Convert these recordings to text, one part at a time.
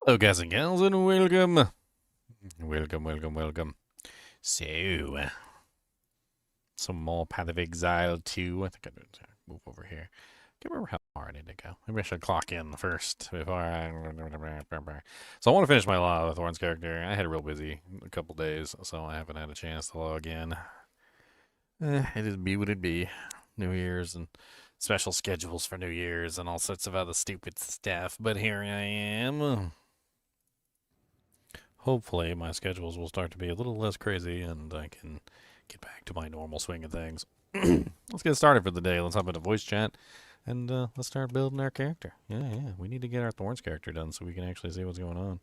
Hello, guys and gals, and welcome. Welcome. So, some more Path of Exile 2. I think I need to move over here. Can't remember how far I need to go. Maybe I should clock in first before I. So, I want to finish my Thorns character. I had a real busy couple days, so I haven't had a chance to log in. It is be what it be. New Year's and special schedules for New Year's and all sorts of other stupid stuff. But here I am. Hopefully my schedules will start to be a little less crazy and I can get back to my normal swing of things. Let's get started for the day. Let's hop into voice chat and let's start building our character. Yeah. We need to get our Thorns character done so we can actually see what's going on.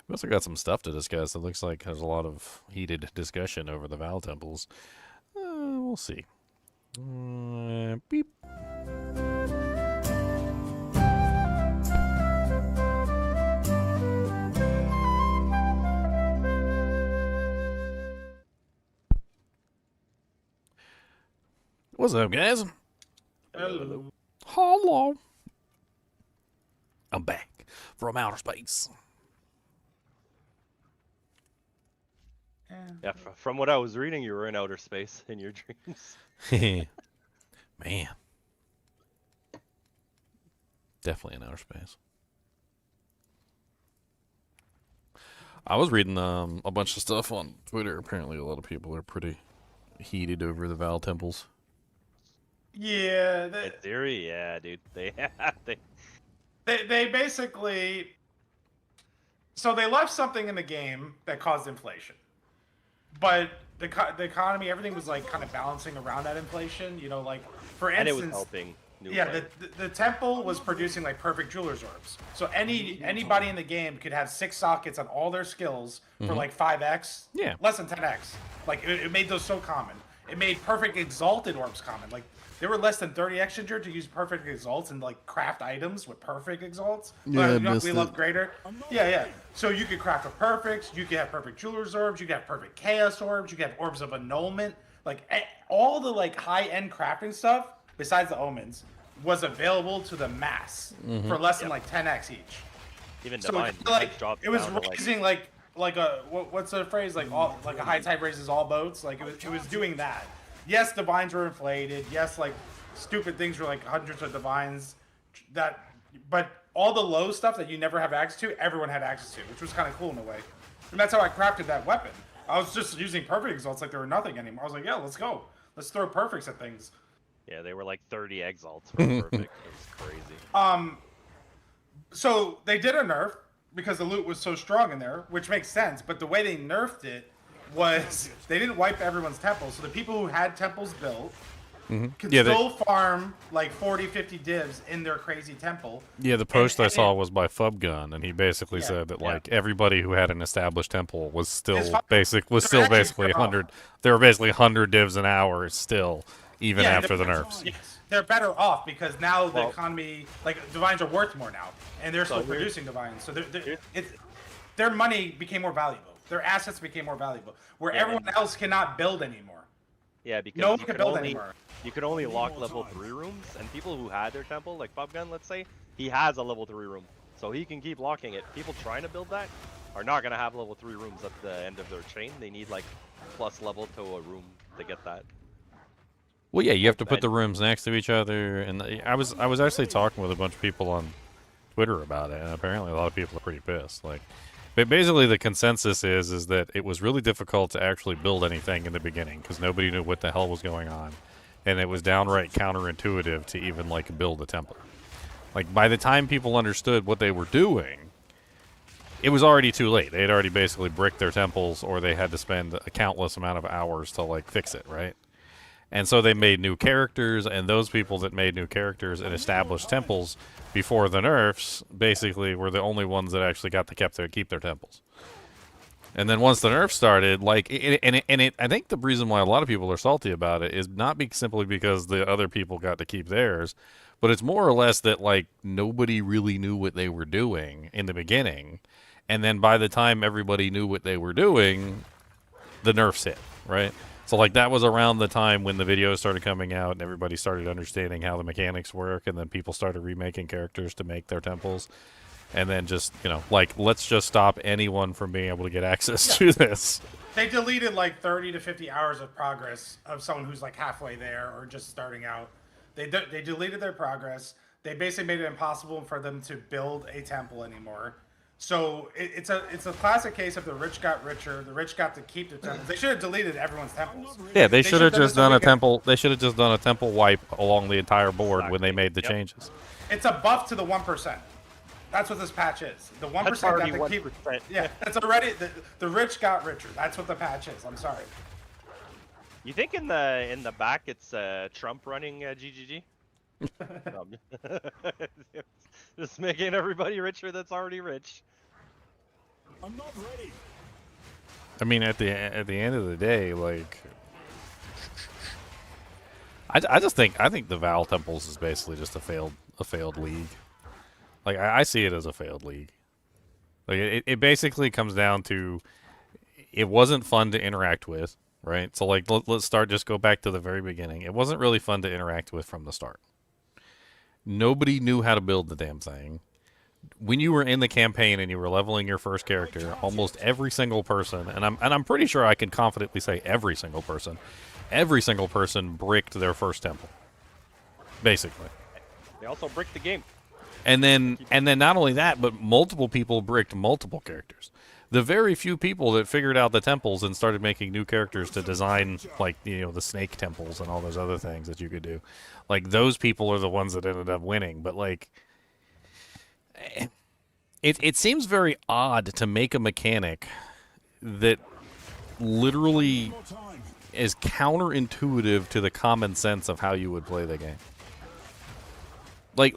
We also got some stuff to discuss. It looks like there's a lot of heated discussion over the Val temples. We'll see. Beep. What's up, guys? Hello. Hello. I'm back from outer space. Yeah, from what I was reading, you were in outer space in your dreams. Man. Definitely in outer space. I was reading a bunch of stuff on Twitter. Apparently a lot of people are pretty heated over the Val temples. Yeah, In theory, yeah, dude. They they basically, so they left something in the game that caused inflation, but the economy, everything was like kind of balancing around that inflation. You know, like for and it was instance, helping. the temple was producing like perfect jeweler's orbs. So anybody in the game could have 6 sockets on all their skills for like 5x, Yeah. less than 10x. Like it made those so common. It made perfect exalted orbs common. Like they were less than 30 exchanger to use perfect exalts and like craft items with perfect exalts. Yeah, We love greater. Yeah. So you could craft a perfect. You could have perfect jeweler's orbs. You could have perfect chaos orbs. You could have orbs of annulment. Like all the like high end crafting stuff besides the omens was available to the mass for less than like 10x each. Even So divine like dropped it was down to, raising like a what's the phrase, like all like a high tide raises all boats. Like it was doing that. Yes, divines were inflated. Yes, like stupid things were like hundreds of divines. But all the low stuff that you never have access to, everyone had access to, which was kind of cool in a way. And that's how I crafted that weapon. I was just using perfect exalts like they were nothing anymore. I was like, yeah, let's go. Let's throw perfects at things. Yeah, they were like 30 exalts for perfect. It was crazy. So they did a nerf because the loot was so strong in there, which makes sense. But the way they nerfed it was they didn't wipe everyone's temples. So the people who had temples built could still farm like 40, 50 divs in their crazy temple. Yeah, the post I saw was by Fubgun, and he basically Yeah, said that yeah. like everybody who had an established temple was still It's fine. still actually basically better off. 100. They were basically 100 divs an hour still, even Yeah, after the they're- nerfs. Yes, they're better off because now the Well- economy, like divines are worth more now, and they're still So here's- producing divines. So their money became more valuable. Their assets became more valuable, where Yeah, everyone else cannot build anymore. Yeah, because No one you can could build only anymore. you could only lock level 3 rooms, and people who had their temple, like Bubgun, let's say, he has a level 3 room, so he can keep locking it. People trying to build that are not gonna have level 3 rooms at the end of their chain. They need like plus level to a room to get that. Well, yeah, you have to put the rooms next to each other, and I was actually talking with a bunch of people on Twitter about it, and apparently a lot of people are pretty pissed. Like, but basically the consensus is that it was really difficult to actually build anything in the beginning because nobody knew what the hell was going on, and it was downright counterintuitive to even like build a temple. Like by the time people understood what they were doing, it was already too late. They had already basically bricked their temples, or they had to spend a countless amount of hours to like fix it, right? And so they made new characters, and those people that made new characters and established temples before the nerfs basically were the only ones that actually got to keep their temples. And then once the nerf started, like, I think the reason why a lot of people are salty about it is not simply because the other people got to keep theirs, but it's more or less that like nobody really knew what they were doing in the beginning, and then by the time everybody knew what they were doing, the nerfs hit, right? So like that was around the time when the videos started coming out and everybody started understanding how the mechanics work, and then people started remaking characters to make their temples. and then just like let's just stop anyone from being able to get access to this. They deleted like 30 to 50 hours of progress of someone who's like halfway there or just starting out. They deleted their progress. They basically made it impossible for them to build a temple anymore. So it's a classic case of the rich got richer. The rich got to keep the temples. They should have deleted everyone's temples. Yeah, they should have done just this so done we a could- temple. They should have just done a temple wipe along the entire board when they Exactly. made the Yep. changes. It's a buff to the 1%. That's what this patch is. The 1% That's got already to keep. 1%. Yeah, that's already the rich got richer. That's what the patch is. I'm sorry. You think in the back it's Trump running GGG? No, just making everybody richer that's already rich. I'm not ready. I mean, at the end of the day, like, I think the Val Temples is basically just a failed league. Like, I see it as a failed league. Like, it basically comes down to it wasn't fun to interact with, right? So, like, let's go back to the very beginning. It wasn't really fun to interact with from the start. Nobody knew how to build the damn thing. When you were in the campaign and you were leveling your first character, almost every single person, and I'm pretty sure I can confidently say every single person bricked their first temple. Basically. They also bricked the game. And then not only that, but multiple people bricked multiple characters. The very few people that figured out the temples and started making new characters to design, like, the snake temples and all those other things that you could do, like, those people are the ones that ended up winning. But, like, it seems very odd to make a mechanic that literally More time. is counterintuitive to the common sense of how you would play the game. Like,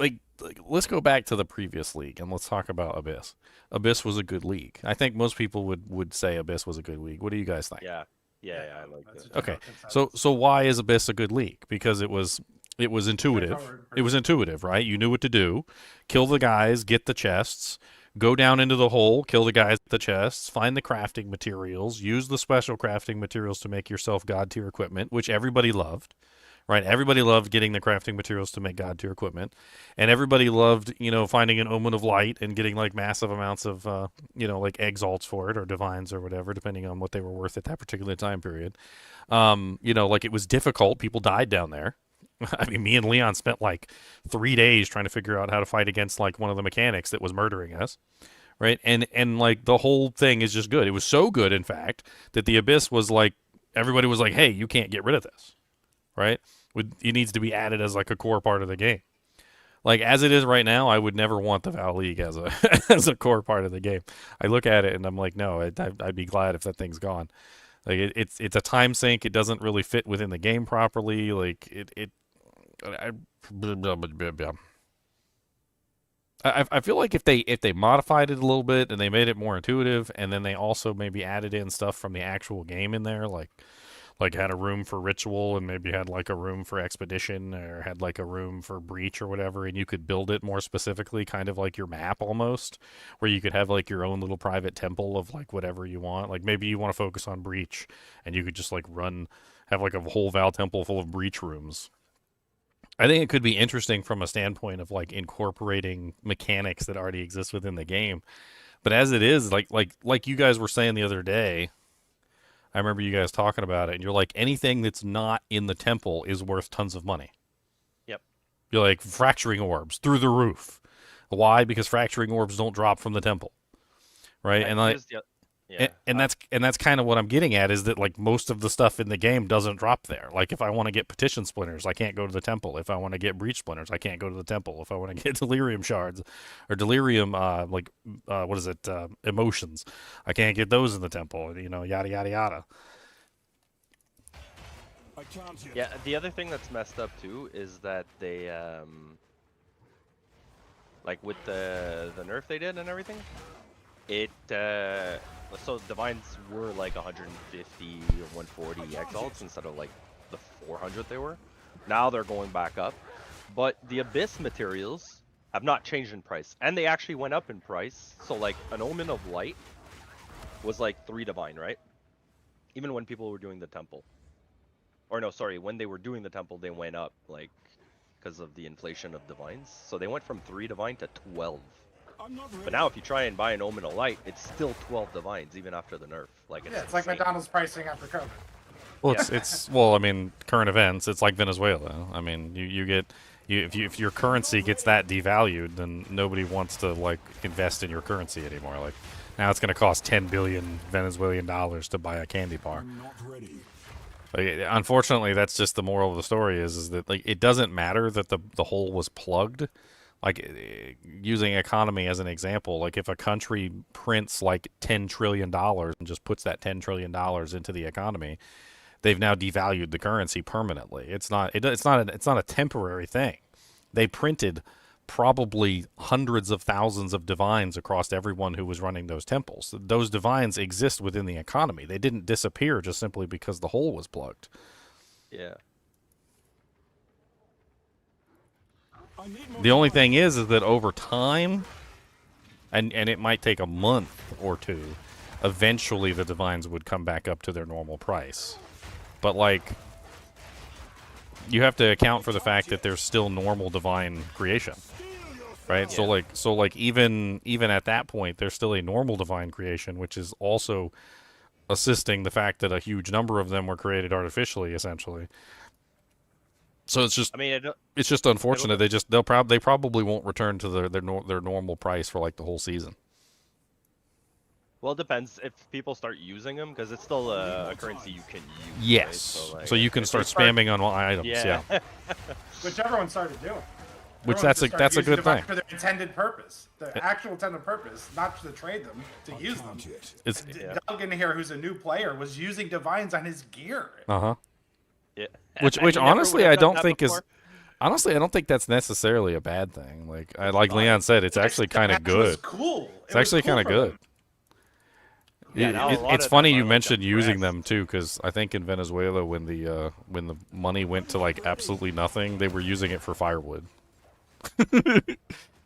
let's go back to the previous league and let's talk about Abyss. Abyss was a good league. I think most people would say Abyss was a good league. What do you guys think? Yeah, I like That's that. a Okay, general so why is Abyss a good league? Because it was intuitive. Straightforward. It was intuitive, right? You knew what to do. Kill the guys, get the chests, go down into the hole, kill the guys at the chests, find the crafting materials, use the special crafting materials to make yourself god tier equipment, which everybody loved. Right, everybody loved getting the crafting materials to make god tier equipment, and everybody loved, finding an omen of light and getting like massive amounts of, like exalts for it or divines or whatever, depending on what they were worth at that particular time period. Like it was difficult. People died down there. I mean, me and Leon spent like 3 days trying to figure out how to fight against like one of the mechanics that was murdering us. Right, and like the whole thing is just good. It was so good, in fact, that the Abyss was like everybody was like, "Hey, you can't get rid of this." Right? It needs to be added as like a core part of the game. Like as it is right now, I would never want the Val League as a as a core part of the game. I look at it and I'm like, no, I'd be glad if that thing's gone. Like it's a time sink. It doesn't really fit within the game properly. Like I feel like if they modified it a little bit and they made it more intuitive, and then they also maybe added in stuff from the actual game in there, like had a room for ritual and maybe had like a room for expedition or had like a room for breach or whatever, and you could build it more specifically, kind of like your map almost, where you could have like your own little private temple of like whatever you want. Like maybe you want to focus on breach and you could just like have like a whole Val temple full of breach rooms. I think it could be interesting from a standpoint of like incorporating mechanics that already exist within the game. But as it is, like you guys were saying the other day, I remember you guys talking about it, and you're like, anything that's not in the temple is worth tons of money. Yep. You're like, fracturing orbs through the roof. Why? Because fracturing orbs don't drop from the temple, right? And like, that's kind of what I'm getting at, is that like most of the stuff in the game doesn't drop there. Like if I want to get petition splinters, I can't go to the temple. If I want to get breach splinters, I can't go to the temple. If I want to get delirium shards or delirium emotions, I can't get those in the temple. Yada yada yada. I can't yet. Yeah, the other thing that's messed up too is that they like with the nerf they did and everything, it so divines were like 150 or 140 exalts instead of like the 400 they were. Now they're going back up, but the abyss materials have not changed in price, and they actually went up in price. So like an omen of light was like 3 divine, right? Even when people were doing the temple. Or no, sorry, when they were doing the temple, they went up, like, because of the inflation of divines. So they went from 3 divine to 12. I'm not ready. But now if you try and buy an Omen of Light, it's still 12 divines even after the nerf. Like Yeah, it's like insane. McDonald's pricing after COVID. Well, Yeah. it's well, I mean, current events. It's like Venezuela. I mean, if your currency gets that devalued, then nobody wants to like invest in your currency anymore. Like now, it's going to cost 10 billion Venezuelan dollars to buy a candy bar. I'm not ready. Like, unfortunately, that's just the moral of the story. Is that like it doesn't matter that the hole was plugged. Like using economy as an example, like if a country prints like $10 trillion and just puts that $10 trillion into the economy, they've now devalued the currency permanently. It's not a temporary thing. They printed probably hundreds of thousands of divines across everyone who was running those temples. Those divines exist within the economy. They didn't disappear just simply because the hole was plugged. Yeah. I need more The only time. thing is that over time, and it might take a month or two, eventually the divines would come back up to their normal price. But like, you have to account for the fact that there's still normal divine creation, right? Yeah. So like even at that point, there's still a normal divine creation, which is also assisting the fact that a huge number of them were created artificially, essentially. So it's just I mean, it's just unfortunate. They probably won't return to their normal price for like the whole season. well, it depends if people start using them because it's still a currency you can use. Yes. Right? So, like, So you can if start they start- spamming on items. Yeah. Which everyone started doing. Which Everyone that's just a- that's a started using good divines thing. for their intended purpose, the actual intended purpose, not to trade them, to use them. Can't yet. It's Doug in here, who's a new player, was using divines on his gear. uh-huh. Yeah. Which And you never honestly would've I done don't that think before? is honestly I don't think that's necessarily a bad thing. Like Leon said, it's actually kind of That was good. cool. It's actually kind of good. Yeah, now a lot It's of funny them you are, like, mentioned using depressed. them too, because I think in Venezuela when the money went to like absolutely nothing, they were using it for firewood.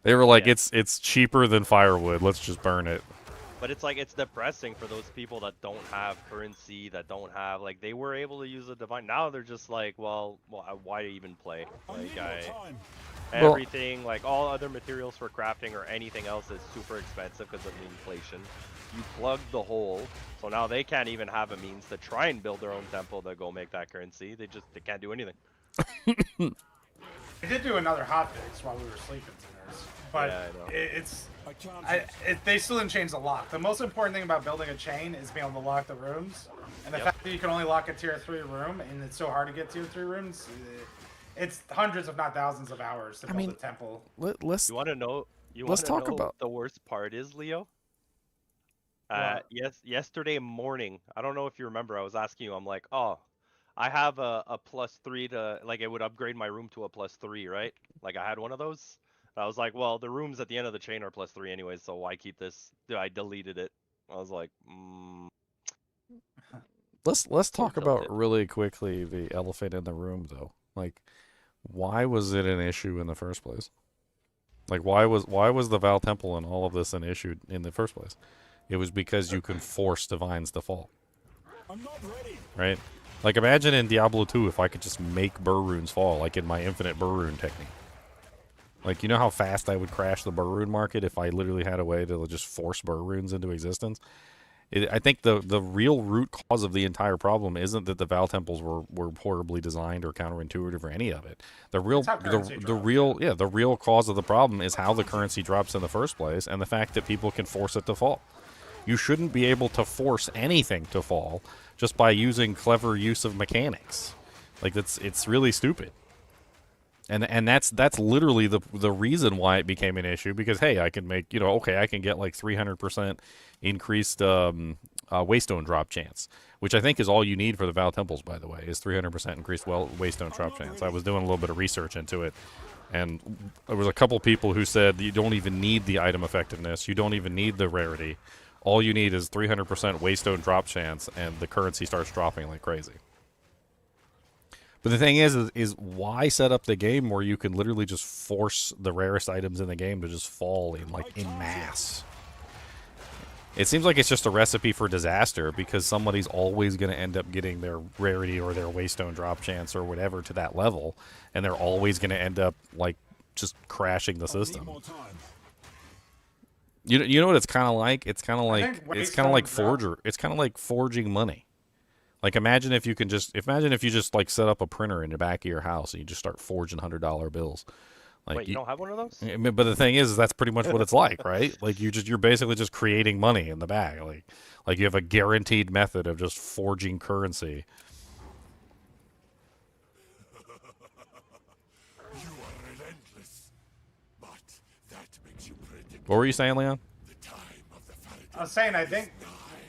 They were like, Yeah. it's cheaper than firewood. Let's just burn it. But it's like it's depressing for those people that don't have currency, that don't have like they were able to use a divine. Now they're just like, well why even play? I Like need more time. Well- everything, like all other materials for crafting or anything else is super expensive because of the inflation. You plug the hole, so now they can't even have a means to try and build their own temple to go make that currency. They can't do anything. I did do another hotfix while we were sleeping tonight, but Yeah, I know. it's I can't. they still didn't change the lock. The most important thing about building a chain is being able to lock the rooms, and the Yep. fact that you can only lock a tier 3 room, and it's so hard to get tier 3 rooms. It's hundreds, if not thousands, of hours to build mean- a temple. Let's You want to know? Let's talk know about- what the worst part is, Leo. What? Yesterday morning, I don't know if you remember, I was asking you, I'm like, oh, I have a +3 to, like, it would upgrade my room to a +3, right? Like, I had one of those. I was like, well, the rooms at the end of the chain are +3 anyways, so why keep this? I deleted it. I was like, let's talk So about tempted. really quickly the elephant in the room though. Like, why was it an issue in the first place? Like, why was the Val Temple and all of this an issue in the first place? It was because you can force divines to fall, I'm not ready. right? Like, imagine in Diablo 2 if I could just make burr runes fall, like in my infinite burr rune technique. Like, you know how fast I would crash the burr rune market if I literally had a way to just force burr runes into existence? I think the real root cause of the entire problem isn't that the Val temples were horribly designed or counterintuitive or any of it. The real It's how currency the drops, real cause of the problem is how the currency drops in the first place and the fact that people can force it to fall. You shouldn't be able to force anything to fall just by using clever use of mechanics. Like, it's really stupid. And that's literally the reason why it became an issue, because hey, I can make, I can get like 300% increased waystone drop chance, which I think is all you need for the Val temples, by the way, is 300% increased waystone drop chance. I was doing a little bit of research into it, and there was a couple people who said you don't even need the item effectiveness, you don't even need the rarity. All you need is 300% waystone drop chance, and the currency starts dropping like crazy. But the thing is why set up the game where you can literally just force the rarest items in the game to just fall in mass? It seems like it's just a recipe for disaster, because somebody's always going to end up getting their rarity or their waystone drop chance or whatever to that level, and they're always going to end up like just crashing the I need system. more time. You know what it's kind of like? It's kind of I like think it's kind of like Waystone dropped. forger. It's kind of like forging money. Like imagine if you just like set up a printer in the back of your house and you just start forging $100 bills. Like Wait, you don't have one of those? but the thing is that's pretty much what it's like, right? Like you're basically just creating money in the bag. Like you have a guaranteed method of just forging currency. You are relentless, but that makes you predictable. What were you saying, Leon? The time of the I was saying, I think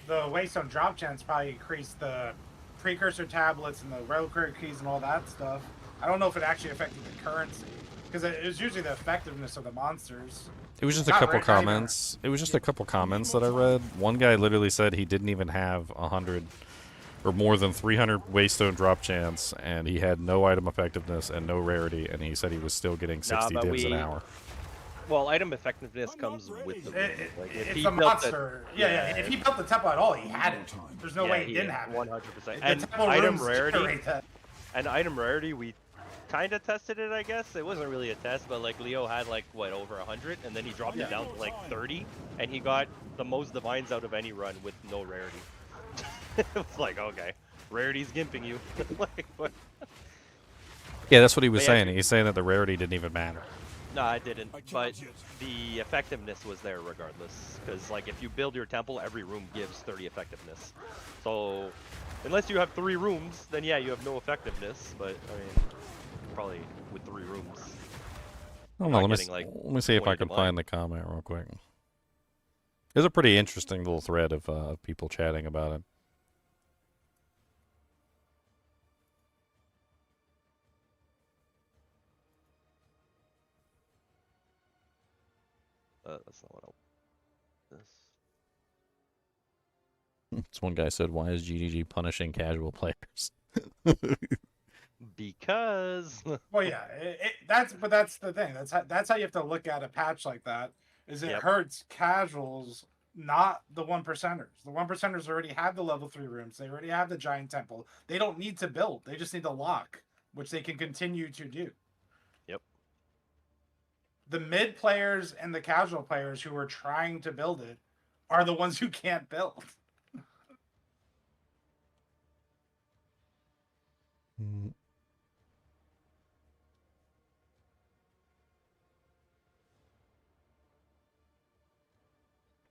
the Waystone drop chance probably increased the precursor tablets and the reliquary keys and all that stuff. I don't know if it actually affected the currency, because it was usually the effectiveness of the monsters. It was just a Not couple right- not even- comments. It was just a couple comments that I read. One guy literally said he didn't even have 100 or more than 300 Waystone drop chance, and he had no item effectiveness and no rarity, and he said he was still getting 60 but divs an we- hour. Well, item effectiveness I'm not comes ready. with the It- room. Like, if it's he a built it- monster. Yeah. If he built the temple at all, he had it. There's no way he didn't have it. 100%. The And temple item rooms rarity, generate that. we kind of tested it, I guess. It wasn't really a test, but like Leo had like what, over 100, and then he dropped it down to like 30, and he got the most divines out of any run with no rarity. It was like, okay, rarity's gimping you. Like, what? Yeah, that's what he was But yeah, saying. He's saying that the rarity didn't even matter. No, I didn't. I But charge it. the effectiveness was there regardless. Because, like, if you build your temple, every room gives 30 effectiveness. So, unless you have 3 rooms, then yeah, you have no effectiveness. But, I mean, probably with 3 rooms. I don't not know. getting, like, Let me see if I 20 can divine. find the comment real quick. There's a pretty interesting little thread of people chatting about it. That's not what I want. This. This one guy said, "Why is GDG punishing casual players?" Because. Well, yeah, that's the thing. That's how you have to look at a patch like that. Is it Yep. hurts casuals, not the 1%ers. The 1%ers already have the level 3 rooms. They already have the giant temple. They don't need to build. They just need to lock, which they can continue to do. Yep. The mid players and the casual players who are trying to build it are the ones who can't build.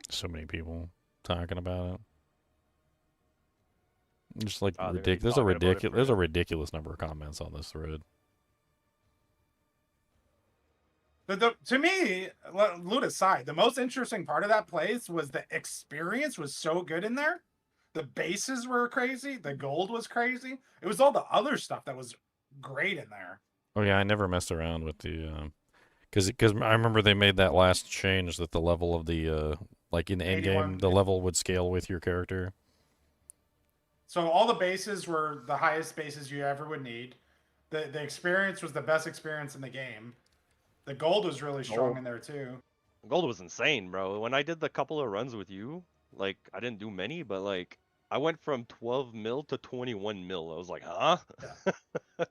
So many people talking about it. Just like They're gonna be ridiculous. talking about it There's a forever. ridiculous number of comments on this thread. To me, loot aside, the most interesting part of that place was the experience was so good in there. The bases were crazy. The gold was crazy. It was all the other stuff that was great in there. Oh yeah, I never messed around with the because I remember they made that last change that the level of the like in the end 81, game the yeah. level would scale with your character. So all the bases were the highest bases you ever would need. The experience was the best experience in the game. The gold was really strong in there too. Gold was insane, bro. When I did the couple of runs with you, like, I didn't do many, but, like, I went from 12 mil to 21 mil. I was like, huh? There's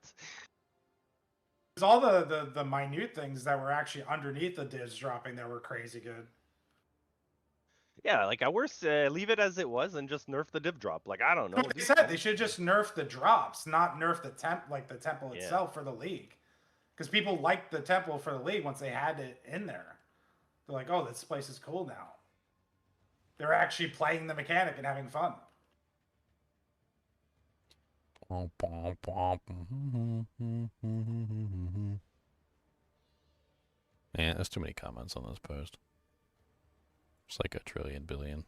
all the minute things that were actually underneath the divs dropping that were crazy good. Yeah, like, at worst, leave it as it was and just nerf the div drop. Like, I don't know. Like they said, they should just nerf the drops, not nerf the the temple Yeah. itself for the league. Because people liked the temple for the league once they had it in there. They're like, oh, this place is cool now. They're actually playing the mechanic and having fun. Man, there's too many comments on this post. It's like a trillion billion.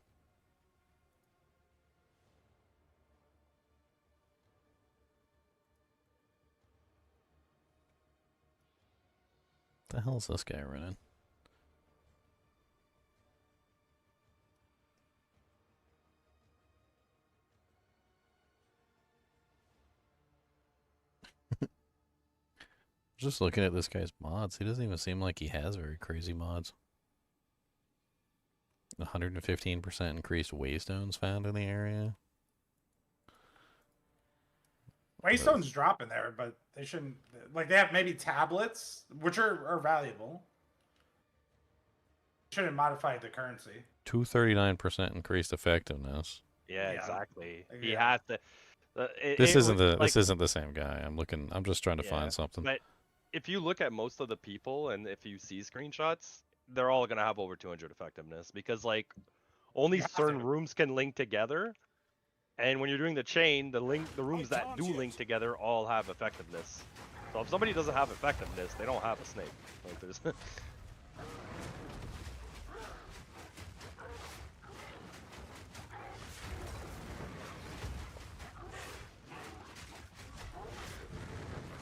The hell is this guy running? Just looking at this guy's mods, he doesn't even seem like he has very crazy mods. 115% increased waystones found in the area. Waystone's dropping there, but they shouldn't. Like, they have maybe tablets, which are valuable. Shouldn't modify the currency. 239% increased effectiveness. Yeah, Yeah. exactly. He Yeah. has to. This isn't the like, this isn't the same guy. I'm just trying to find something. But if you look at most of the people and if you see screenshots, they're all gonna have over 200 effectiveness because like only You have certain to. rooms can link together, and when you're doing the chain, the rooms that do link together all have effectiveness. So if somebody doesn't have effectiveness, they don't have a snake. Like there's.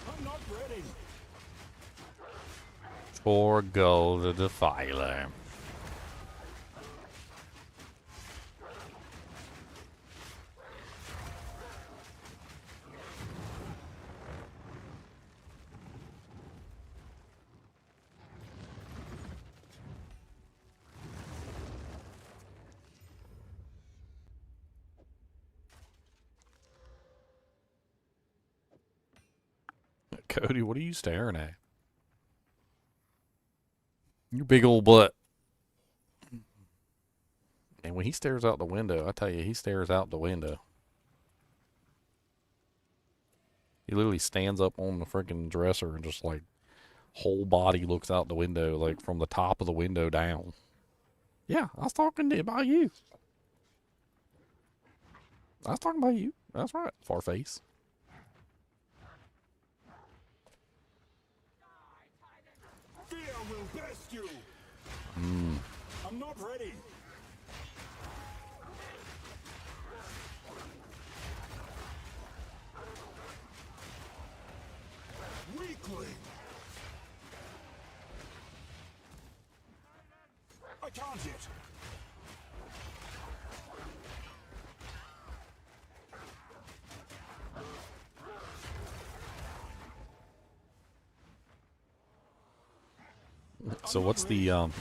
I'm not ready. 4 gold defiler. Cody, what are you staring at? Your big old butt. And when he stares out the window, I tell you, he stares out the window. He literally stands up on the freaking dresser and just like whole body looks out the window, like from the top of the window down. Yeah, I was talking about you. I was talking about you. That's right, Farface. Fear will best you. Hmm. I'm not ready. Weakling. I can't yet. So what's the I'm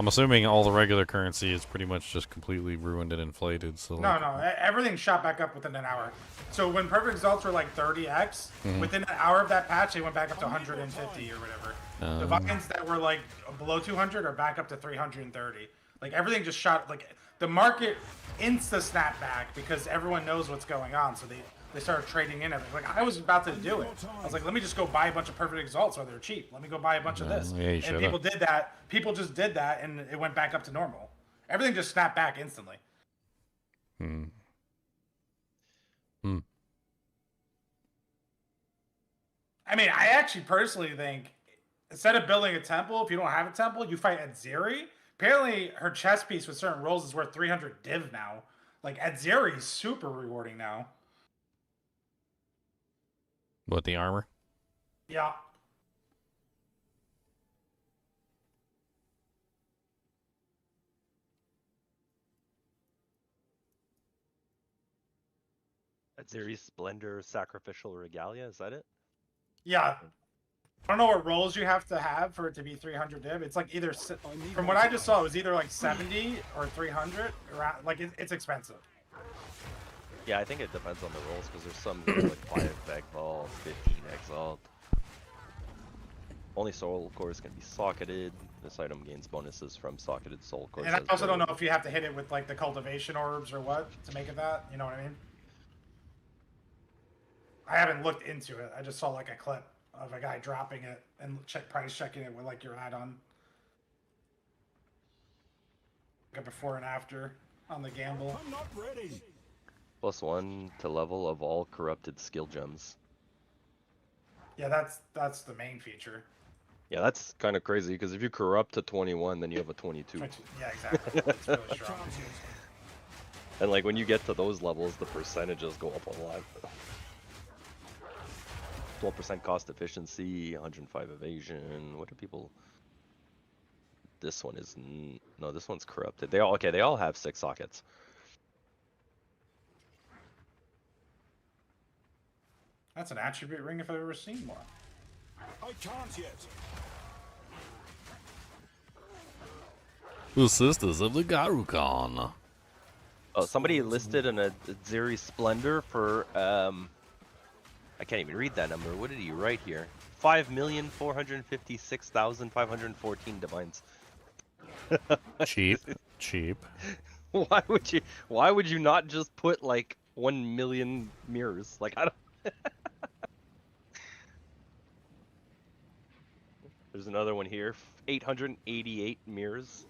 assuming all the regular currency is pretty much just completely ruined and inflated. So No, everything shot back up within an hour. So when perfect results were like 30x, within an hour of that patch, they went back up to 150 or whatever. The vines that were like below 200 are back up to 330. Like everything just shot. Like the market insta snap back because everyone knows what's going on. So they started trading in everything. Like I was about to do it. I was like, let me just go buy a bunch of perfect exalts while they're cheap. Let me go buy a bunch of this. Yeah, you And should've. people did that. People just did that, and it went back up to normal. Everything just snapped back instantly. Hmm. I mean, I actually personally think instead of building a temple, if you don't have a temple, you fight Adziri. Apparently, her chess piece with certain rolls is worth 300 div now. Like Adziri is super rewarding now. What, the armor? Yeah. Aziri's Splendor Sacrificial Regalia, is that it? Yeah. I don't know what rolls you have to have for it to be 300 div. It's like either, from what I just saw, it was either like 70 or 300. Around, like it's expensive. Yeah, I think it depends on the rolls because there's some that are like 5 Bagball, 15 Exalt. Only soul cores can be socketed. This item gains bonuses from socketed soul cores. And I also don't know if you have to hit it with like the cultivation orbs or what to make it that. You know what I mean? I haven't looked into it. I just saw like a clip of a guy dropping it and price checking it with like your add-on. Like a before and after on the gamble. I'm not ready. +1 to level of all corrupted skill gems. Yeah, that's the main feature. Yeah, that's kind of crazy because if you corrupt to 21, then you have a 22. Yeah, exactly. It's really strong. And like when you get to those levels, the percentages go up a lot. 12% cost efficiency, 105 evasion. What do people? This one is no. This one's corrupted. They all They all have 6 sockets. That's an attribute ring if I've ever seen one. I can't yet. The Sisters of the Garukon. Oh, somebody listed an Aziri Splendor for I can't even read that number. What did he write here? 5,456,514 divines. Cheap, cheap. Why would you not just put like 1 million mirrors? Like I don't. There's another one here. 888 mirrors.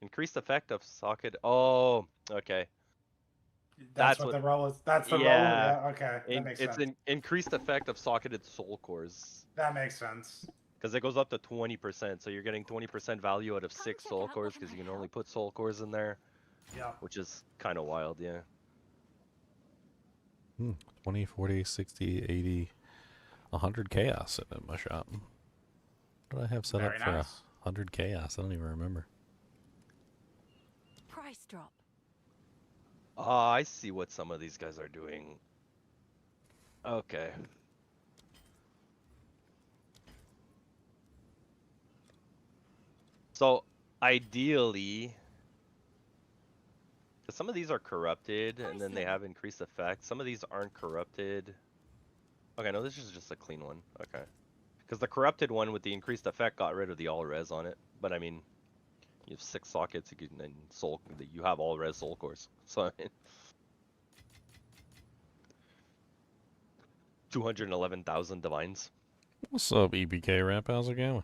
Increased effect of socket. Oh, okay. That's That's what what. the roll is. That's the roll. Yeah. Yeah. Okay. That makes It's sense. an increased effect of socketed soul cores. That makes sense. Because it goes up to 20%, so you're getting 20% value out of 6 soul cores because you can only put soul cores in there, Yeah. which is kind of wild, yeah. 20, 40, 60, 80, 100 chaos sitting in my shop. What do I have set Very up for nice. 100 chaos? I don't even remember. Price drop. Ah, I see what some of these guys are doing. Okay. So, ideally, because some of these are corrupted, and then they have increased effect. Some of these aren't corrupted. Okay, no, this is just a clean one. Okay. Because the corrupted one with the increased effect got rid of the all res on it. But I mean, you have 6 sockets, you can, and soul, you have all res soul cores. So, I mean, 211,000 divines. What's up, EBK Rap? How's it going?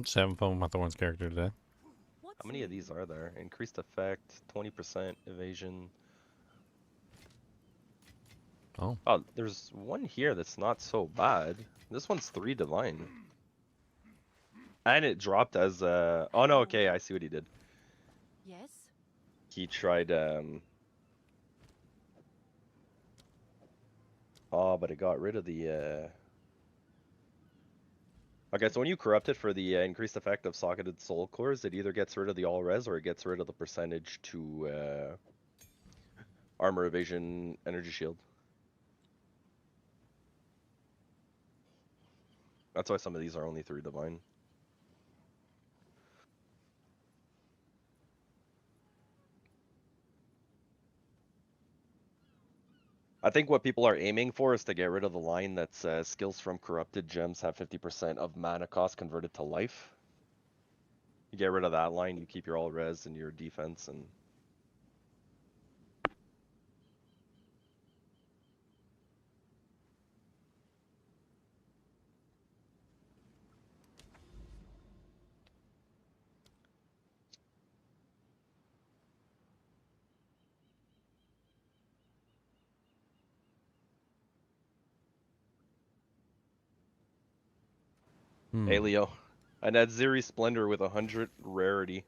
Just having fun with my Thorns character today. How many of these are there? Increased effect, 20% evasion. Oh. Oh, there's one here that's not so bad. This one's 3 divine. And it dropped as oh no, okay, I see what he did. Yes. He tried oh, but it got rid of the okay, so when you corrupt it for the increased effect of socketed soul cores, it either gets rid of the all res or it gets rid of the percentage to armor evasion energy shield. That's why some of these are only 3 divine. I think what people are aiming for is to get rid of the line that's skills from corrupted gems have 50% of mana cost converted to life. You get rid of that line, you keep your all res and your defense, and hey Leo, and that Ziri Splendor with 100 rarity.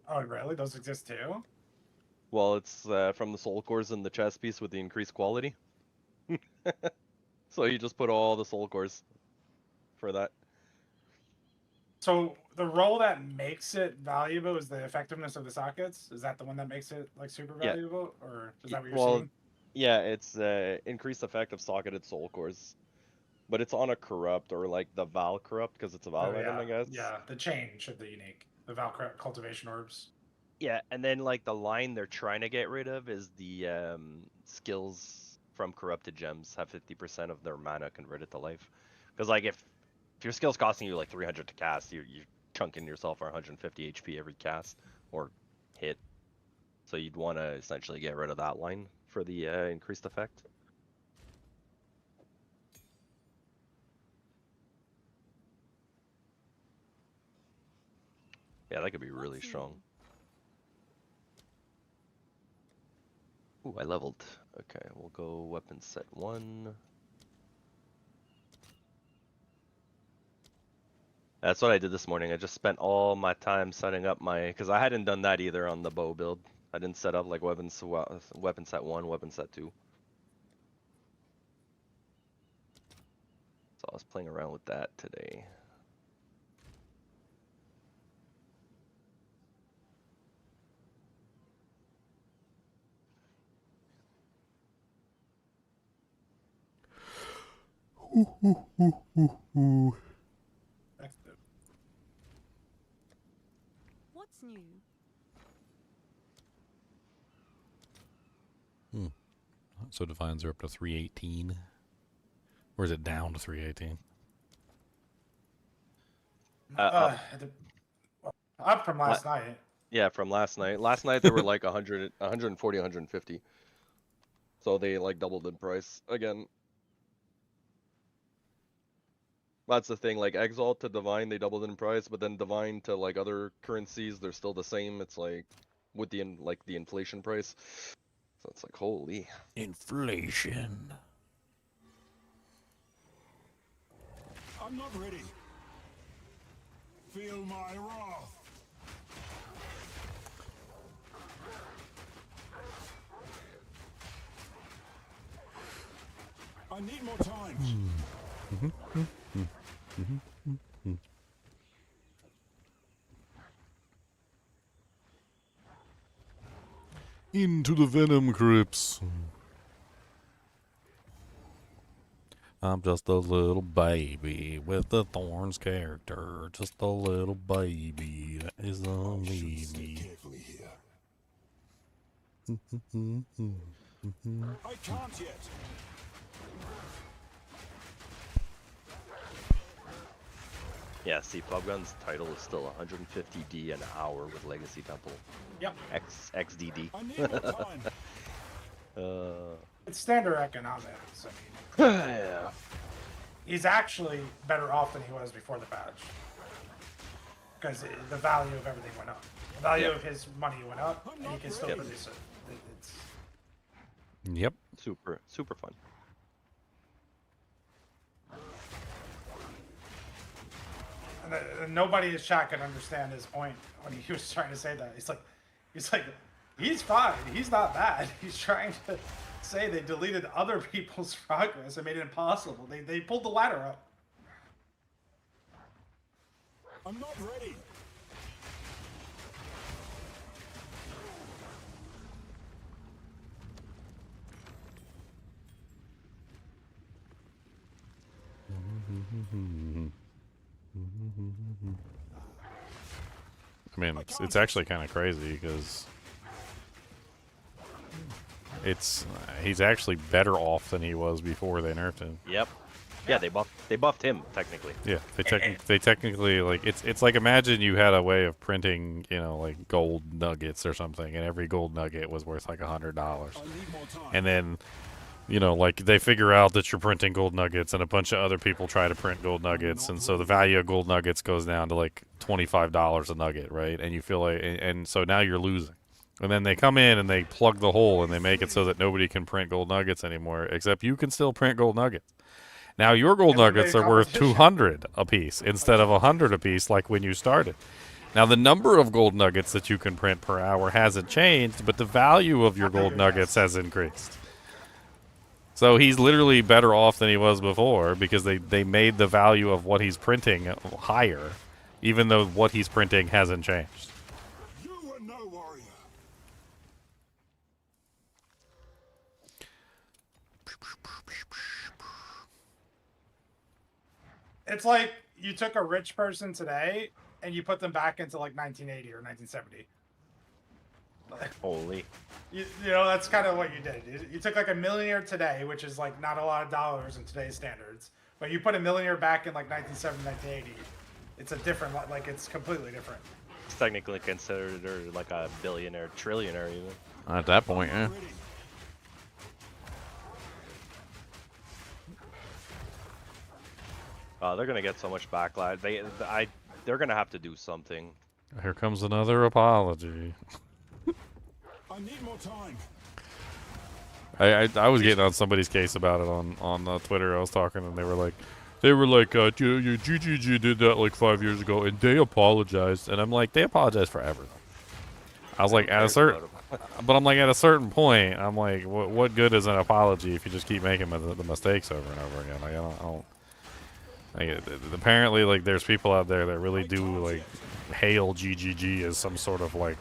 Oh, really? Those exist too? Well, it's from the soul cores in the chest piece with the increased quality. So you just put all the soul cores for that. So the roll that makes it valuable is the effectiveness of the sockets. Is that the one that makes it like super Yeah. valuable, or is that what you're Well, seeing? yeah, it's increased effect of socketed soul cores. But it's on a corrupt or like the Val corrupt because it's a Val Oh item, yeah, I guess. yeah. The change of the unique, the cultivation orbs. Yeah, and then like the line they're trying to get rid of is the skills from corrupted gems have 50% of their mana converted to life. Because like if your skill's costing you like 300 to cast, you're chunking yourself for 150 HP every cast or hit. So you'd want to essentially get rid of that line for the increased effect. Yeah, that could be really strong. Ooh, I leveled. Okay, we'll go weapon set 1. That's what I did this morning. I just spent all my time setting up my, because I hadn't done that either on the bow build. I didn't set up like weapon set 1, weapon set 2. So I was playing around with that today. What's new? So divines are up to 318. Or is it down to 318? Up from last night. Yeah, from last night. Last night they were like 100, 140, 150. So they like doubled in price again. That's the thing, like Exile to Divine, they doubled in price, but then Divine to like other currencies, they're still the same. It's like with the the inflation price. So it's like holy Inflation. I'm not ready. Feel my wrath. I need more time. Into the Venom Crypts. I'm just a little baby with the Thorns character. Just a little baby that is only me. Carefully here. I can't yet. Yeah, see, Pubgun's title is still 150D an hour with Legacy Temple. Yep. XDD. I need more time. It's standard economics. Yeah. He's actually better off than he was before the patch. Because the value of everything went up. The value of his money went up, and he can still produce it. It's Yep. Super fun. and nobody in his chat could understand his point when he was trying to say that. He's like, he's fine. He's not bad. He's trying to say they deleted other people's progress and made it impossible. They pulled the ladder up. I'm not ready. I mean, it's actually kind of crazy because he's actually better off than he was before they nerfed him. Yep. Yeah, they buffed him technically. Yeah, they technically like it's like imagine you had a way of printing, you know, like gold nuggets or something, and every gold nugget was worth like $100, I need more time. and then you know, like they figure out that you're printing gold nuggets, and a bunch of other people try to print gold nuggets, and so the value of gold nuggets goes down to like $25 a nugget, right? And you feel like, and so now you're losing. And then they come in and they plug the hole and they make it so that nobody can print gold nuggets anymore, except you can still print gold nuggets. Now your gold nuggets are worth 200 a piece instead of 100 a piece like when you started. Now the number of gold nuggets that you can print per hour hasn't changed, but the value of your gold nuggets has increased. So he's literally better off than he was before because they made the value of what he's printing higher, even though what he's printing hasn't changed. You are no warrior. It's like you took a rich person today and you put them back into like 1980 or 1970. Holy. You know, that's kind of what you did. You took like a millionaire today, which is like not a lot of dollars in today's standards, but you put a millionaire back in like 1970, 1980. It's a different, like it's completely different. It's technically considered like a billionaire, trillionaire even. At that point, yeah. Ready. They're gonna get so much backlash. They're gonna have to do something. Here comes another apology. I need more time. I was getting on somebody's case about it on Twitter. I was talking, and they were like, GGG did that like 5 years ago, and they apologized. And I'm like, they apologize for everything. I was like, at a certain, but I'm like, at a certain point, I'm like, what good is an apology if you just keep making the mistakes over and over again? Like, I don't. Like, apparently, like, there's people out there that really do like hail GGG as some sort of like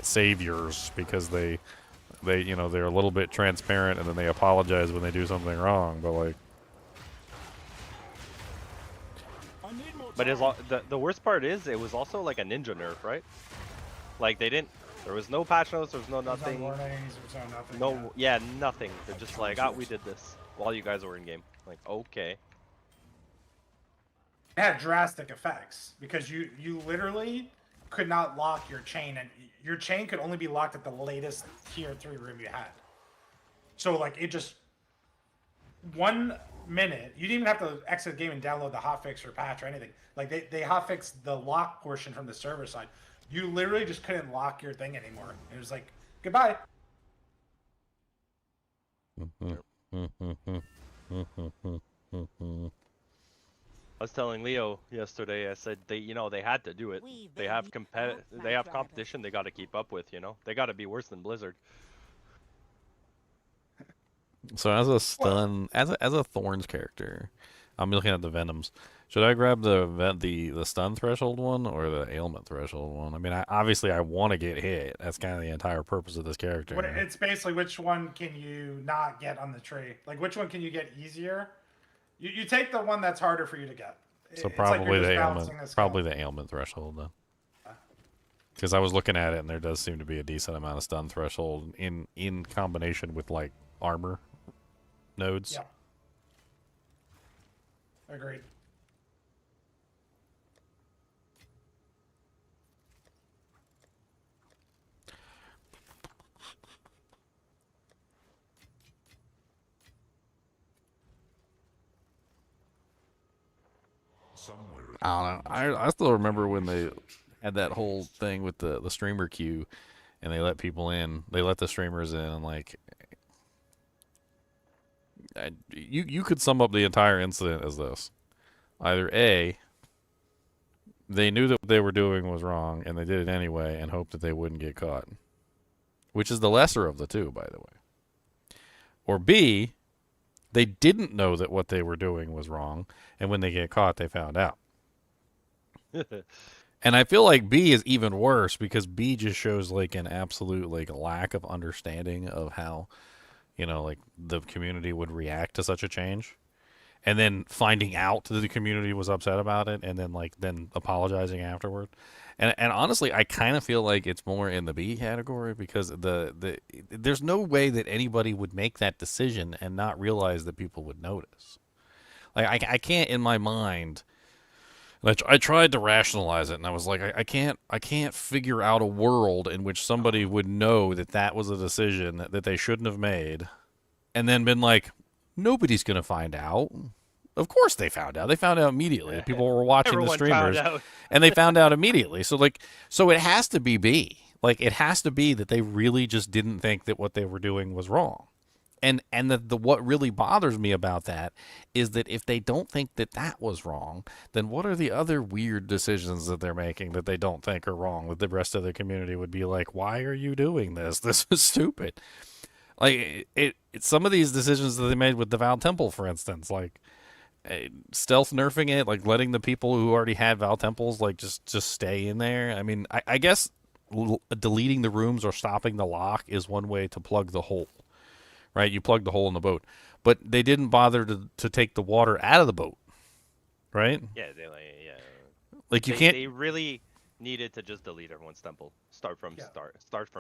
saviors because they you know, they're a little bit transparent and then they apologize when they do something wrong. But like, I need more time. But the worst part is it was also like a ninja nerf, right? Like there was no patch notes, there was no There's nothing. no warnings, there's no nothing. No, yeah, nothing. They're just like, we did this while you guys were in game. Like, okay. It had drastic effects because you literally could not lock your chain, and your chain could only be locked at the latest tier 3 room you had. So like it just 1 minute, you didn't even have to exit the game and download the hotfix or patch or anything. Like they hotfixed the lock portion from the server side. You literally just couldn't lock your thing anymore. It was like goodbye. I was telling Leo yesterday. I said they had to do it. They have competition. They got to keep up with. They got to be worse than Blizzard. So as a stun, as a Thorns character, I'm looking at the Venoms. Should I grab the stun threshold one or the ailment threshold one? I mean, obviously I want to get hit. That's kind of the entire purpose of this character. It's basically which one can you not get on the tree? Like which one can you get easier? You take the one that's harder for you to get. So It's probably like the balancing ailment, the probably scale. the ailment threshold then. Because I was looking at it and there does seem to be a decent amount of stun threshold in combination with like armor nodes. Yeah. Agreed. Somewhere I don't know. I still remember when they had that whole thing with the streamer queue, and they let people in. They let the streamers in, and like, you could sum up the entire incident as this: either A, they knew that what they were doing was wrong, and they did it anyway, and hoped that they wouldn't get caught, which is the lesser of the two, by the way. Or B, they didn't know that what they were doing was wrong, and when they get caught, they found out. And I feel like B is even worse because B just shows like an absolute like lack of understanding of how, like the community would react to such a change. And then finding out that the community was upset about it and then apologizing afterward. And honestly, I kind of feel like it's more in the B category because there's no way that anybody would make that decision and not realize that people would notice. Like I can't in my mind. I tried to rationalize it, and I was like, I can't figure out a world in which somebody would know that was a decision that they shouldn't have made, and then been like, nobody's gonna find out. Of course they found out. They found out immediately. People were watching Everyone the streamers, found out. and they found out immediately. So it has to be B. Like it has to be that they really just didn't think that what they were doing was wrong. And what really bothers me about that is that if they don't think that was wrong, then what are the other weird decisions that they're making that they don't think are wrong? That the rest of the community would be like, "Why are you doing this? This is stupid." Like some of these decisions that they made with the Val Temple, for instance, like stealth nerfing it, like letting the people who already had Val Temples like just stay in there. I mean, I guess deleting the rooms or stopping the lock is one way to plug the hole. Right, you plug the hole in the boat, but they didn't bother to take the water out of the boat, right? Yeah, Like you can't. They really needed to just delete everyone's temple. Start from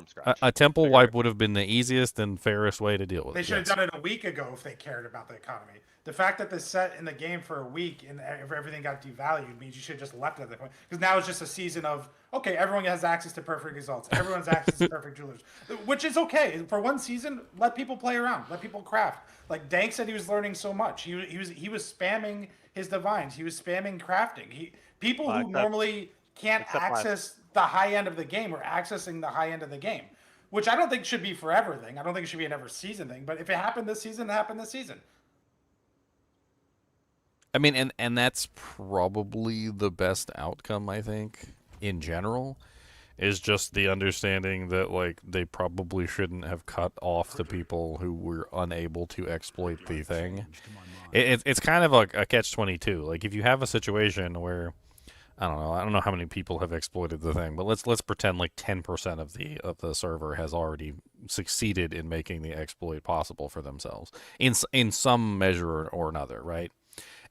scratch. A temple wipe would have been the easiest and fairest way to deal with it. They should have done it a week ago if they cared about the economy. The fact that this set in the game for a week and everything got devalued means you should have just left it at that point. Because now it's just a season of, okay, everyone has access to perfect results. Everyone's access to perfect jewelers. Which is okay. For one season, let people play around. Let people craft. Like Dank said he was learning so much. He was spamming his divines. He was spamming crafting. People who normally can't access the high end of the game are accessing the high end of the game. Which I don't think should be forever thing. I don't think it should be an ever season thing. But if it happened this season, it happened this season. I mean, and that's probably the best outcome, I think, in general, is just the understanding that, like, they probably shouldn't have cut off the people who were unable to exploit the thing. It's kind of a catch-22. Like, if you have a situation where, I don't know how many people have exploited the thing, but let's pretend like 10% of the server has already succeeded in making the exploit possible for themselves in some measure or another, right?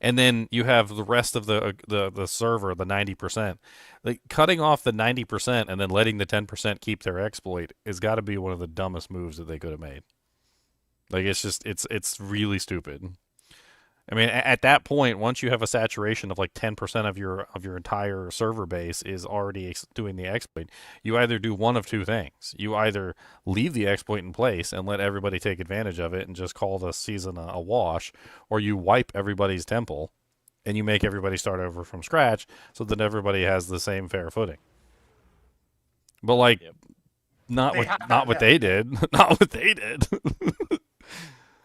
And then you have the rest of the server, the 90%. Like cutting off the 90% and then letting the 10% keep their exploit has got to be one of the dumbest moves that they could have made. Like it's really stupid. I mean, at that point, once you have a saturation of like 10% of your entire server base is already doing the exploit, you either do one of two things. You either leave the exploit in place and let everybody take advantage of it and just call the season a wash, or you wipe everybody's temple and you make everybody start over from scratch so that everybody has the same fair footing. But like, Yep. not They what have not that, what yeah. they did, not what they did.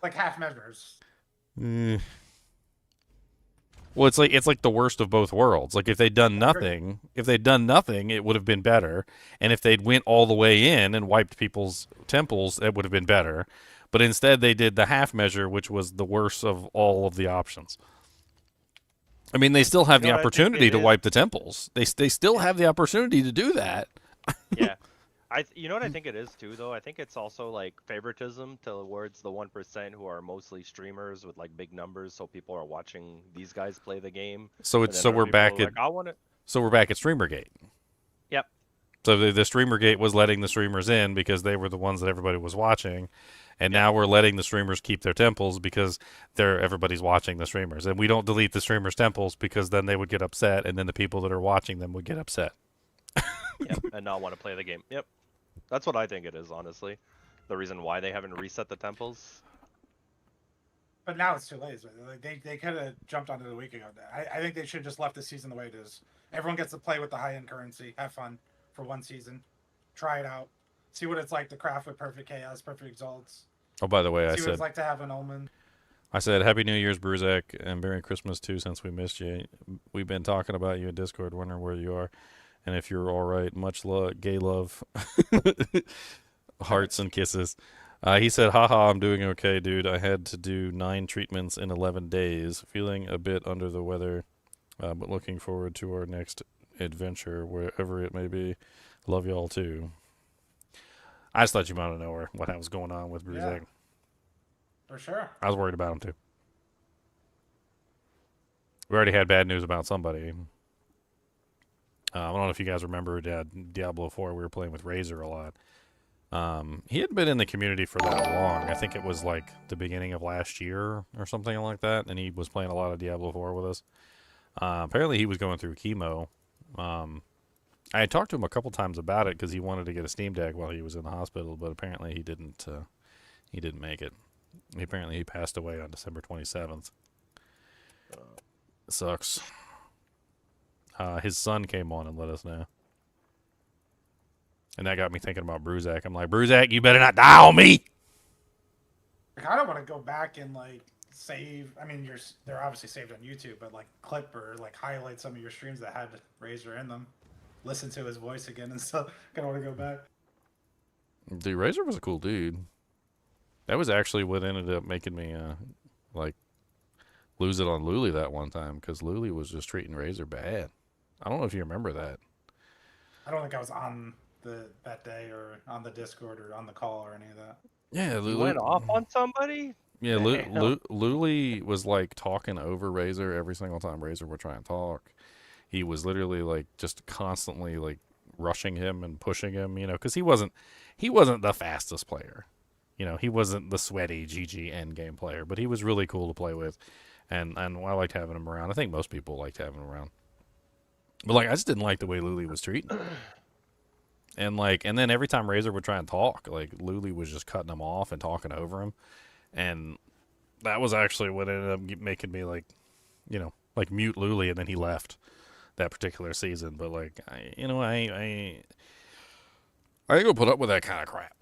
Like half measures. Mm. Well, it's like the worst of both worlds. Like if they'd done nothing, it would have been better. And if they'd went all the way in and wiped people's temples, it would have been better. But instead, they did the half measure, which was the worst of all of the options. I mean, they still have You know the what I think opportunity it to is? wipe the temples. They still have the opportunity to do that. Yeah. You know what I think it is too, though. I think it's also like favoritism towards the 1% who are mostly streamers with like big numbers, so people are watching these guys play the game. So and it's then so other we're people back are at like, I want to. so we're back at Streamergate. Yep. So the Streamergate was letting the streamers in because they were the ones that everybody was watching, and now we're letting the streamers keep their temples because everybody's watching the streamers, and we don't delete the streamers' temples because then they would get upset, and then the people that are watching them would get upset. Yep. And not want to play the game. Yep. That's what I think it is, honestly. The reason why they haven't reset the temples. But now it's too late. Like they could have jumped on it a week ago. I think they should have just left the season the way it is. Everyone gets to play with the high-end currency. Have fun for one season. Try it out. See what it's like to craft with perfect chaos, perfect results. Oh, by the way, See what it's like to have an omen. I said Happy New Year's, Bruzak, and Merry Christmas too. Since we missed you, we've been talking about you in Discord, wondering where you are, and if you're all right. Much love, gay love, hearts and kisses. He said, haha, I'm doing okay, dude. I had to do 9 treatments in 11 days. Feeling a bit under the weather, but looking forward to our next adventure, wherever it may be. Love y'all, too. I just thought you wanted to know what was going on with Bruzak. Yeah. For sure. I was worried about him, too. We already had bad news about somebody. I don't know if you guys remember Diablo 4. We were playing with Razor a lot. He hadn't been in the community for that long. I think it was like the beginning of last year or something like that, and he was playing a lot of Diablo 4 with us. Apparently he was going through chemo. I had talked to him a couple times about it because he wanted to get a Steam Deck while he was in the hospital, but apparently he didn't make it. Apparently he passed away on December 27th. Sucks. His son came on and let us know. And that got me thinking about Bruzak. I'm like, Bruzak, you better not die on me. I kind of want to go back and like save. I mean, they're obviously saved on YouTube, but like clip or like highlight some of your streams that had Razor in them. Listen to his voice again and stuff. Kind of want to go back. Dude, Razor was a cool dude. That was actually what ended up making me like lose it on Luli that one time because Luli was just treating Razor bad. I don't know if you remember that. I don't think I was on that day or on the Discord or on the call or any of that. Yeah, You went off on somebody? Yeah, Damn. Luli was like talking over Razor every single time Razor would try and talk. He was literally like just constantly like rushing him and pushing him, you know, because he wasn't the fastest player. You know, he wasn't the sweaty GG endgame player, but he was really cool to play with, and I liked having him around. I think most people liked having him around. But like, I just didn't like the way Luli was treating him. And then every time Razor would try and talk, like Luli was just cutting him off and talking over him, and that was actually what ended up making me like, you know, like mute Luli, and then he left that particular season. But like, I ain't gonna put up with that kind of crap.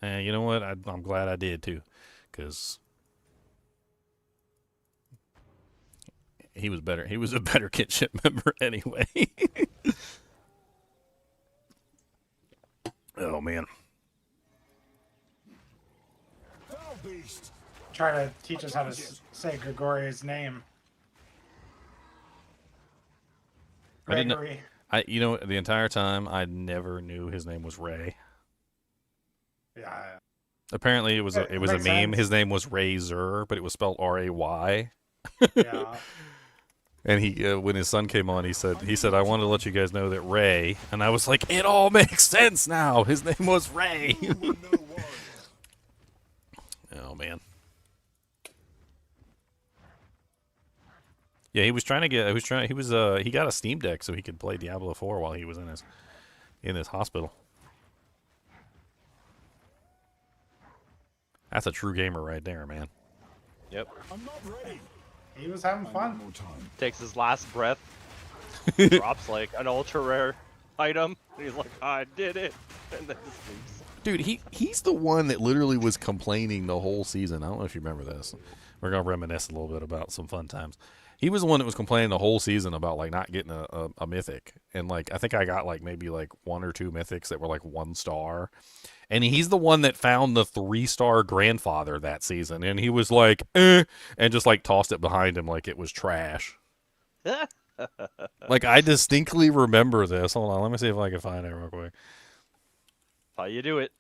And you know what? I'm glad I did too, because he was better. He was a better kinship member anyway. Oh man. Foul beast. Try to teach us how to say Gregori's name. I didn't know- Gregory. You know, the entire time I never knew his name was Ray. Yeah. Apparently, it was a Makes meme. sense. His name was Razor, but it was spelled R-A-Y. Yeah. And he, when his son came on, he said, I wanted to let you guys know that Ray, and I was like, it all makes sense now. His name was Ray. You were no warrior. Oh man. Yeah, he was trying to get. He got a Steam Deck so he could play Diablo 4 while he was in his hospital. That's a true gamer right there, man. Yep. I'm not ready. He was having One fun. more time. Takes his last breath, drops like an ultra rare item, and he's like, I did it, and then just leaves. Dude, he's the one that literally was complaining the whole season. I don't know if you remember this. We're gonna reminisce a little bit about some fun times. He was the one that was complaining the whole season about like not getting a mythic, and like I think I got like maybe like 1 or 2 mythics that were like 1 star, and he's the one that found the 3-star grandfather that season, and he was like, and just like tossed it behind him like it was trash. Like I distinctly remember this. Hold on, let me see if I can find it real quick. How you do it.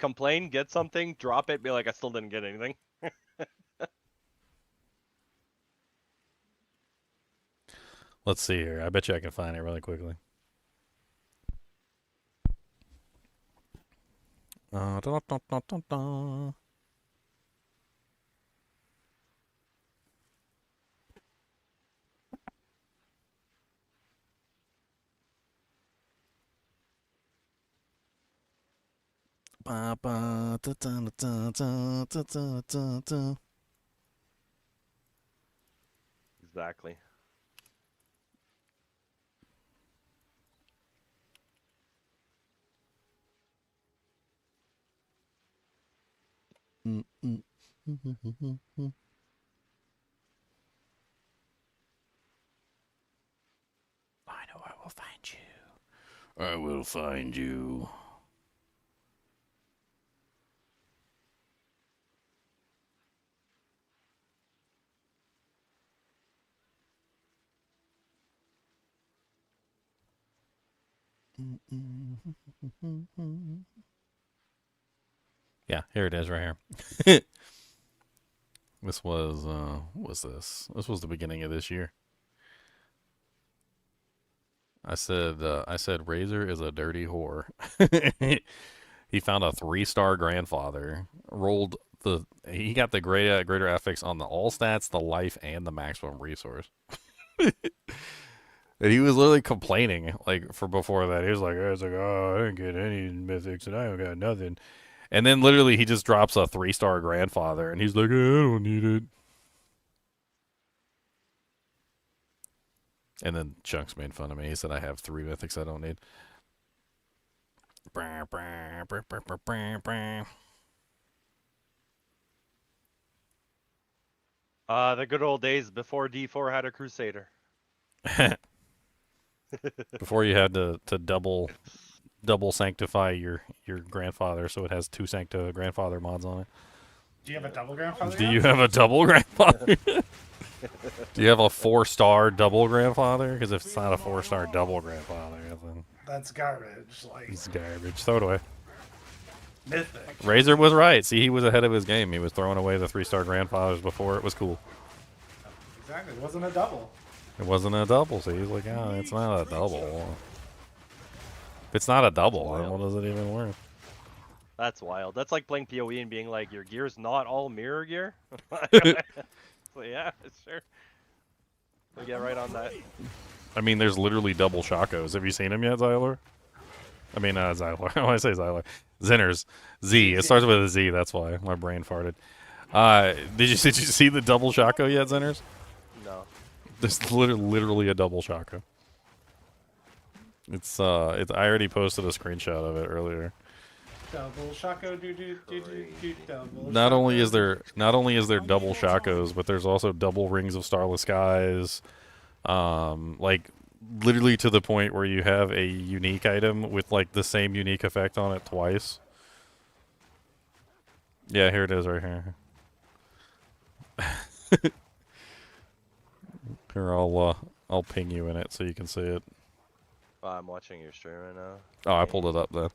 Complain, get something, drop it, be like, I still didn't get anything. Let's see here. I bet you I can find it really quickly. Da, da, da, da, da, da. Ba, ba, da, da, da, da, da, da, da, da. Exactly. Mm, mm, mm, mm, mm, mm, mm. I know I will find you. I will find you. Mm, mm, mm, mm, mm. Yeah, here it is right here. This was, what was this? This was the beginning of this year. I said Razor is a dirty whore. He found a 3-star grandfather. He got the greater affix on the all stats, the life, and the maximum resource. And he was literally complaining like for before that. He was like, oh, I didn't get any mythics and I don't got nothing. And then literally he just drops a 3-star grandfather and he's like, I don't need it. And then Chunks made fun of me. He said I have 3 mythics I don't need. The good old days before D4 had a Crusader. Before you had to double sanctify your grandfather so it has 2 sancta grandfather mods on it. Do you have a double grandfather? Do yet? you have a double grandfather? Do you have a 4-star double grandfather? Because if it's not a 4-star double grandfather, then That's garbage. Like it's garbage. Throw it away. mythic. Razor was right. See, he was ahead of his game. He was throwing away the 3-star grandfathers before it was cool. Exactly. It wasn't a double. It wasn't a double, so he's like, oh, it's not a double. If it's not a double, then what is it even worth? That's wild. That's like playing PoE and being like, your gear's not all mirror gear? So yeah, sure. We'll get right on that. I mean, there's literally double Shakos. Have you seen him yet, Xyler? I mean, Xyler. Why do I say Xyler? Zenners. Z. It starts with a Z, that's why. My brain farted. Did you see the double Shako yet, Zenners? No. There's literally a double Shako. I already posted a screenshot of it earlier. Double Shaco, double. Not only is Shaco. there double Shakos, but there's also double Rings of Starless Skies. Like literally to the point where you have a unique item with like the same unique effect on it twice. Yeah, here it is right here. Here, I'll ping you in it so you can see it. Oh, I'm watching your stream right now. Oh, I pulled it up then.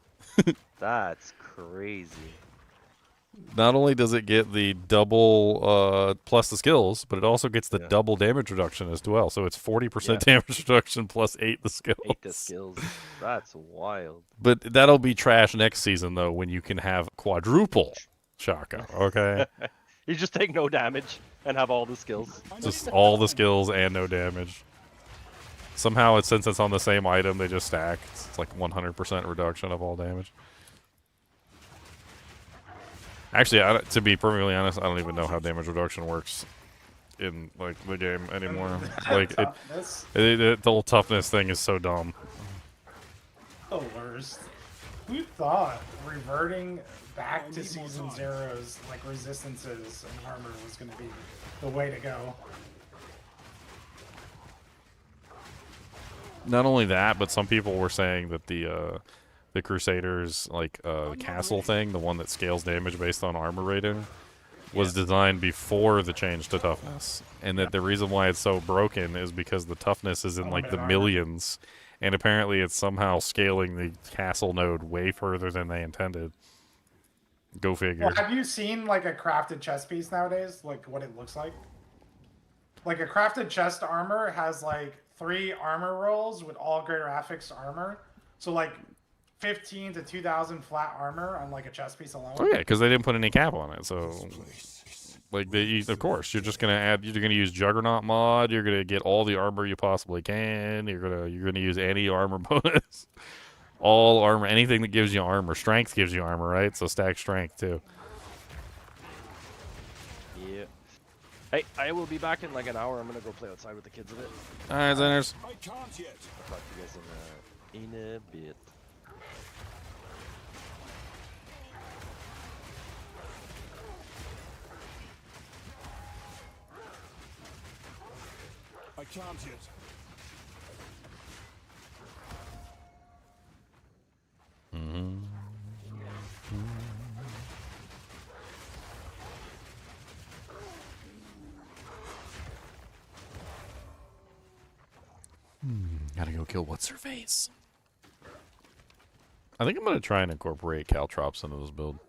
That's crazy. Not only does it get the double plus the skills, but it also gets the Yeah. double damage reduction as well. So it's 40% Yeah. damage reduction plus 8 the skills. 8 the skills. That's wild. But that'll be trash next season though when you can have quadruple Shaka, okay? You just take no damage. and have all the skills. Just all the skills and no damage. Somehow, since it's on the same item, they just stack. It's like 100% reduction of all damage. Actually, to be perfectly honest, I don't even know how damage reduction works in like the game anymore. Like the whole toughness thing is so dumb. The worst. Who thought reverting back to Season Zero's like resistances and armor was going to be the way to go? Not only that, but some people were saying that the Crusaders the castle thing, the one that scales damage based on armor rating, was designed before the change to toughness, and that the reason why it's so broken is because the toughness is in like the millions, and apparently it's somehow scaling the castle node way further than they intended. Go figure. Well, have you seen like a crafted chest piece nowadays? Like what it looks like? Like a crafted chest armor has like 3 armor rolls with all greater affix armor. So like 15 to 2,000 flat armor on like a chest piece alone. Oh yeah, because they didn't put any cap on it. So, like of course, you're just gonna add. You're gonna use Juggernaut mod. You're gonna get all the armor you possibly can. You're gonna use any armor bonus. All armor, anything that gives you armor. Strength gives you armor, right? So stack strength too. Yeah. Hey, I will be back in like an hour. I'm gonna go play outside with the kids a bit. All right, Zeners. I can't yet. I'll talk to you guys in a bit. I can't yet. Gotta go kill what's her face. I think I'm gonna try and incorporate caltrops into this build.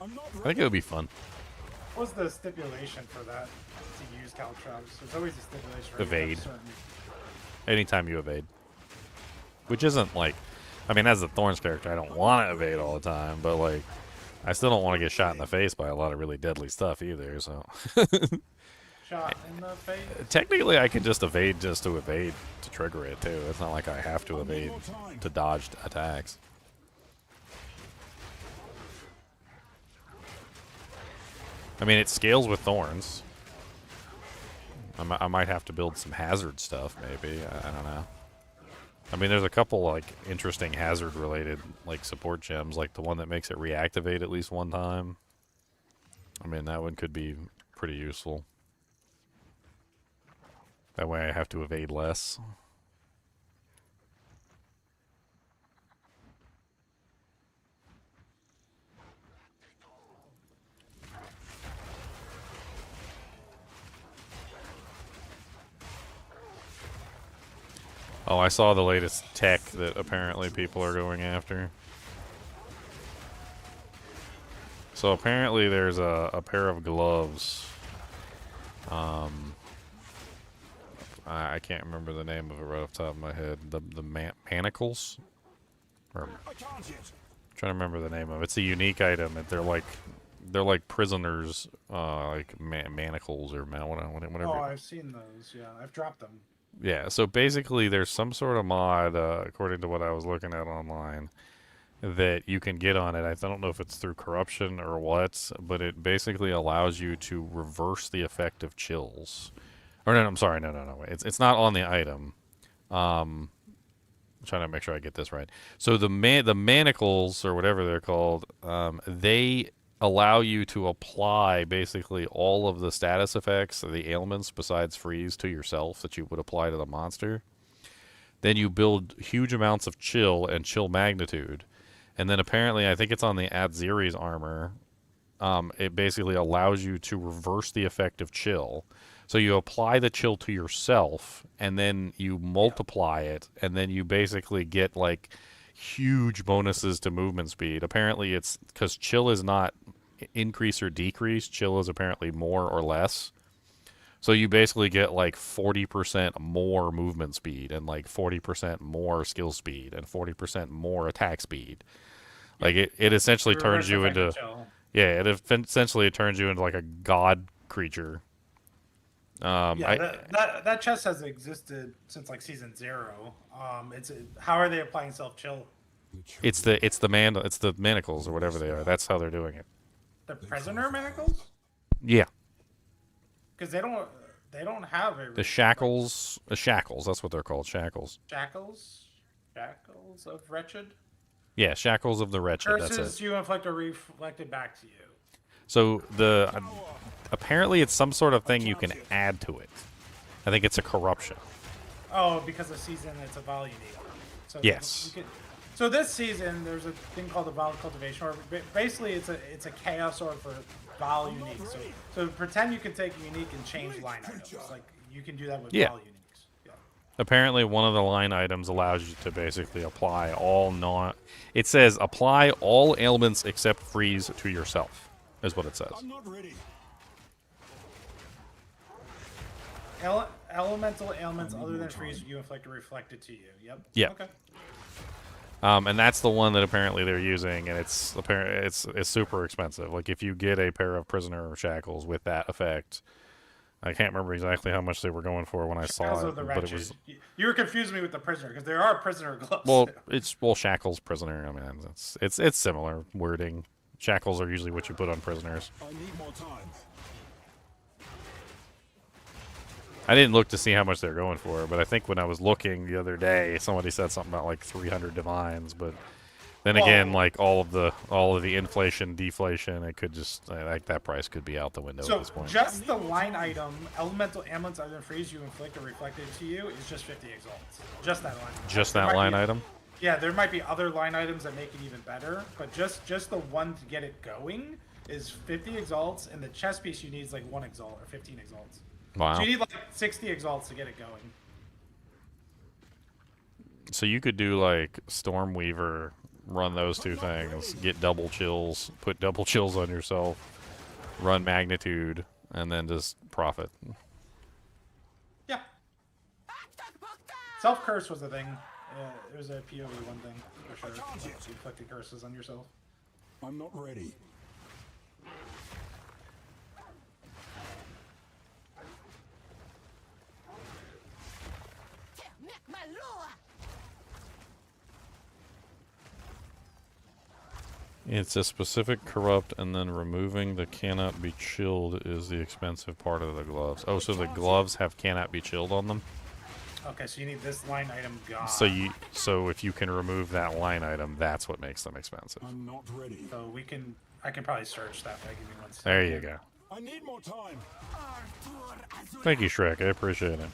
I'm not I think it would be fun. What was the stipulation for that to use caltrops? There's always a stipulation for Evade. certain... Anytime you evade. Which isn't like, I mean, as a Thorns character, I don't want to evade all the time, but like, I still don't want to get shot in the face by a lot of really deadly stuff either, so. Shot in the face. Technically, I can just evade to trigger it too. It's not like I have to evade to dodge attacks. I mean, it scales with Thorns. I might have to build some hazard stuff, maybe. I don't know. I mean, there's a couple, like, interesting hazard-related, like, support gems, like the one that makes it reactivate at least one time. I mean, that one could be pretty useful. That way I have to evade less. Oh, I saw the latest tech that apparently people are going after. So apparently there's a pair of gloves. I can't remember the name of it right off the top of my head. The manacles? Or, I can't yet. I'm trying to remember the name of it. It's a unique item. They're like prisoners, like manacles or whatever. Oh, I've seen those. Yeah, I've dropped them. Yeah, so basically there's some sort of mod, according to what I was looking at online, that you can get on it. I don't know if it's through corruption or what, but it basically allows you to reverse the effect of chills. Or no, I'm sorry, no. It's not on the item. I'm trying to make sure I get this right. So the manacles, or whatever they're called, they allow you to apply basically all of the status effects, the ailments besides freeze, to yourself that you would apply to the monster. Then you build huge amounts of chill and chill magnitude. And then apparently, I think it's on the Adziri's armor, it basically allows you to reverse the effect of chill. So you apply the chill to yourself, and then you multiply it, and then you basically get like huge bonuses to movement speed. Apparently it's because chill is not increase or decrease. Chill is apparently more or less. So you basically get like 40% more movement speed and like 40% more skill speed and 40% more attack speed. Like it essentially turns you into, Yeah, essentially turns you into like a god creature. Yeah, that chest has existed since like season 0. How are they applying self chill? It's the manacles or whatever they are. That's how they're doing it. The prisoner manacles? Yeah, Because they don't have a the shackles. Shackles. That's what they're called. Shackles. shackles of wretched. Yeah, shackles of the wretched. That's Curses it. you inflict are reflected back to you. So apparently it's some sort of thing you can add to it. I think it's a corruption. Oh, because of season, it's a Val unique. So Yes. So this season, there's a thing called the Val Cultivation Orb. Basically, it's a Chaos Orb for Val unique. So pretend you can take a unique and change line items. Like you can do that with Val uniques. Yeah. Apparently, one of the line items allows you to basically apply all It says apply all ailments except freeze to yourself, is what it says. I'm not ready. Elemental ailments other than freeze you inflict are reflected to you. Yep. Yeah. Okay. And that's the one that apparently they're using, and it's super expensive. Like if you get a pair of prisoner shackles with that effect, I can't remember exactly how much they were going for when I saw Shackles it, of the but it wretched. was You were confusing me with the prisoner because there are prisoner gloves. well, shackles prisoner. I mean, it's similar wording. Shackles are usually what you put on prisoners. I need more time. I didn't look to see how much they're going for, but I think when I was looking the other day, somebody said something about like 300 divines. But then again, like all of the inflation, deflation, it could just like that price could be out the window at this point. Just the line item, elemental ailments other than freeze you inflict or reflected to you is just 50 exalts. Just that line. Just There that might line be- item. Yeah, there might be other line items that make it even better, but just the one to get it going is 50 exalts, and the chest piece you need is like 1 exalt or 15 exalts. Wow. So you need like 60 exalts to get it going. So you could do like Stormweaver, run those two things, get double chills, put double chills on yourself, run magnitude, and then just profit. Yeah. Self curse was a thing. It was a PoE one thing for sure. You inflicted curses on yourself. I'm not ready. It's a specific corrupt, and then removing the cannot be chilled is the expensive part of the gloves. Oh, so the gloves have cannot be chilled on them? Okay, so you need this line item gone. So if you can remove that line item, that's what makes them expensive. I'm not ready. So I can probably search that. Give me 1 second. There you go. I need more time. Thank you, Shrek. I appreciate it.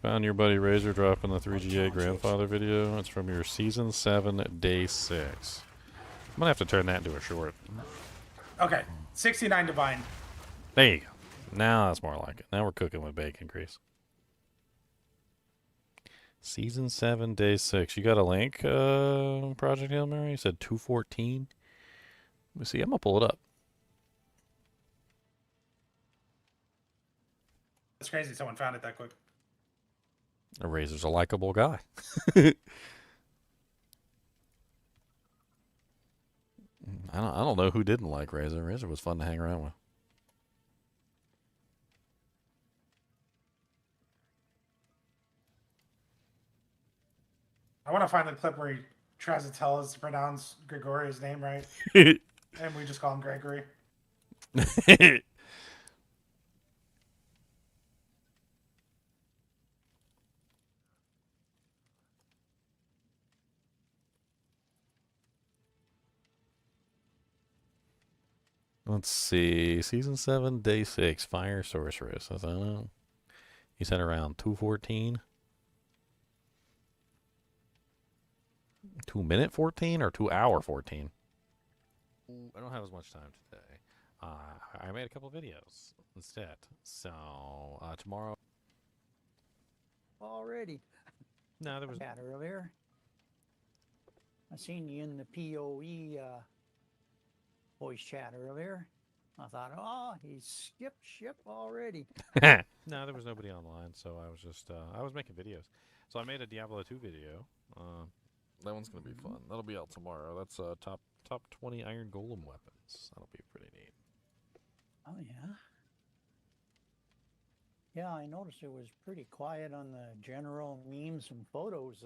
Found your buddy Razor dropping the 3GA grandfather video. It's from your season 7, day 6. I'm gonna have to turn that into a short. Okay, 69 divine. There you go. Now that's more like it. Now we're cooking with bacon grease. Season 7, day 6. You got a link, Project Hail Mary? You said 214. Let me see. I'm gonna pull it up. That's crazy. Someone found it that quick. Razor's a likable guy. I don't know who didn't like Razor. Razor was fun to hang around with. I want to find the clip where he tries to tell us to pronounce Gregori's name right, and we just call him Gregory. Let's see. Season 7, day 6. Fire Sorceress. I don't know. He said around 214. 2-minute 14 or 2-hour 14? I don't have as much time today. I made a couple videos instead. So, tomorrow. Already. No, there was. Chat earlier. I seen you in the PoE voice chat earlier. I thought, oh, he's skipped ship already. No, there was nobody online, so I was just I was making videos. So I made a Diablo 2 video. That one's gonna be fun. That'll be out tomorrow. That's top top 20 Iron Golem weapons. That'll be pretty neat. Oh yeah. Yeah, I noticed it was pretty quiet on the general memes and photos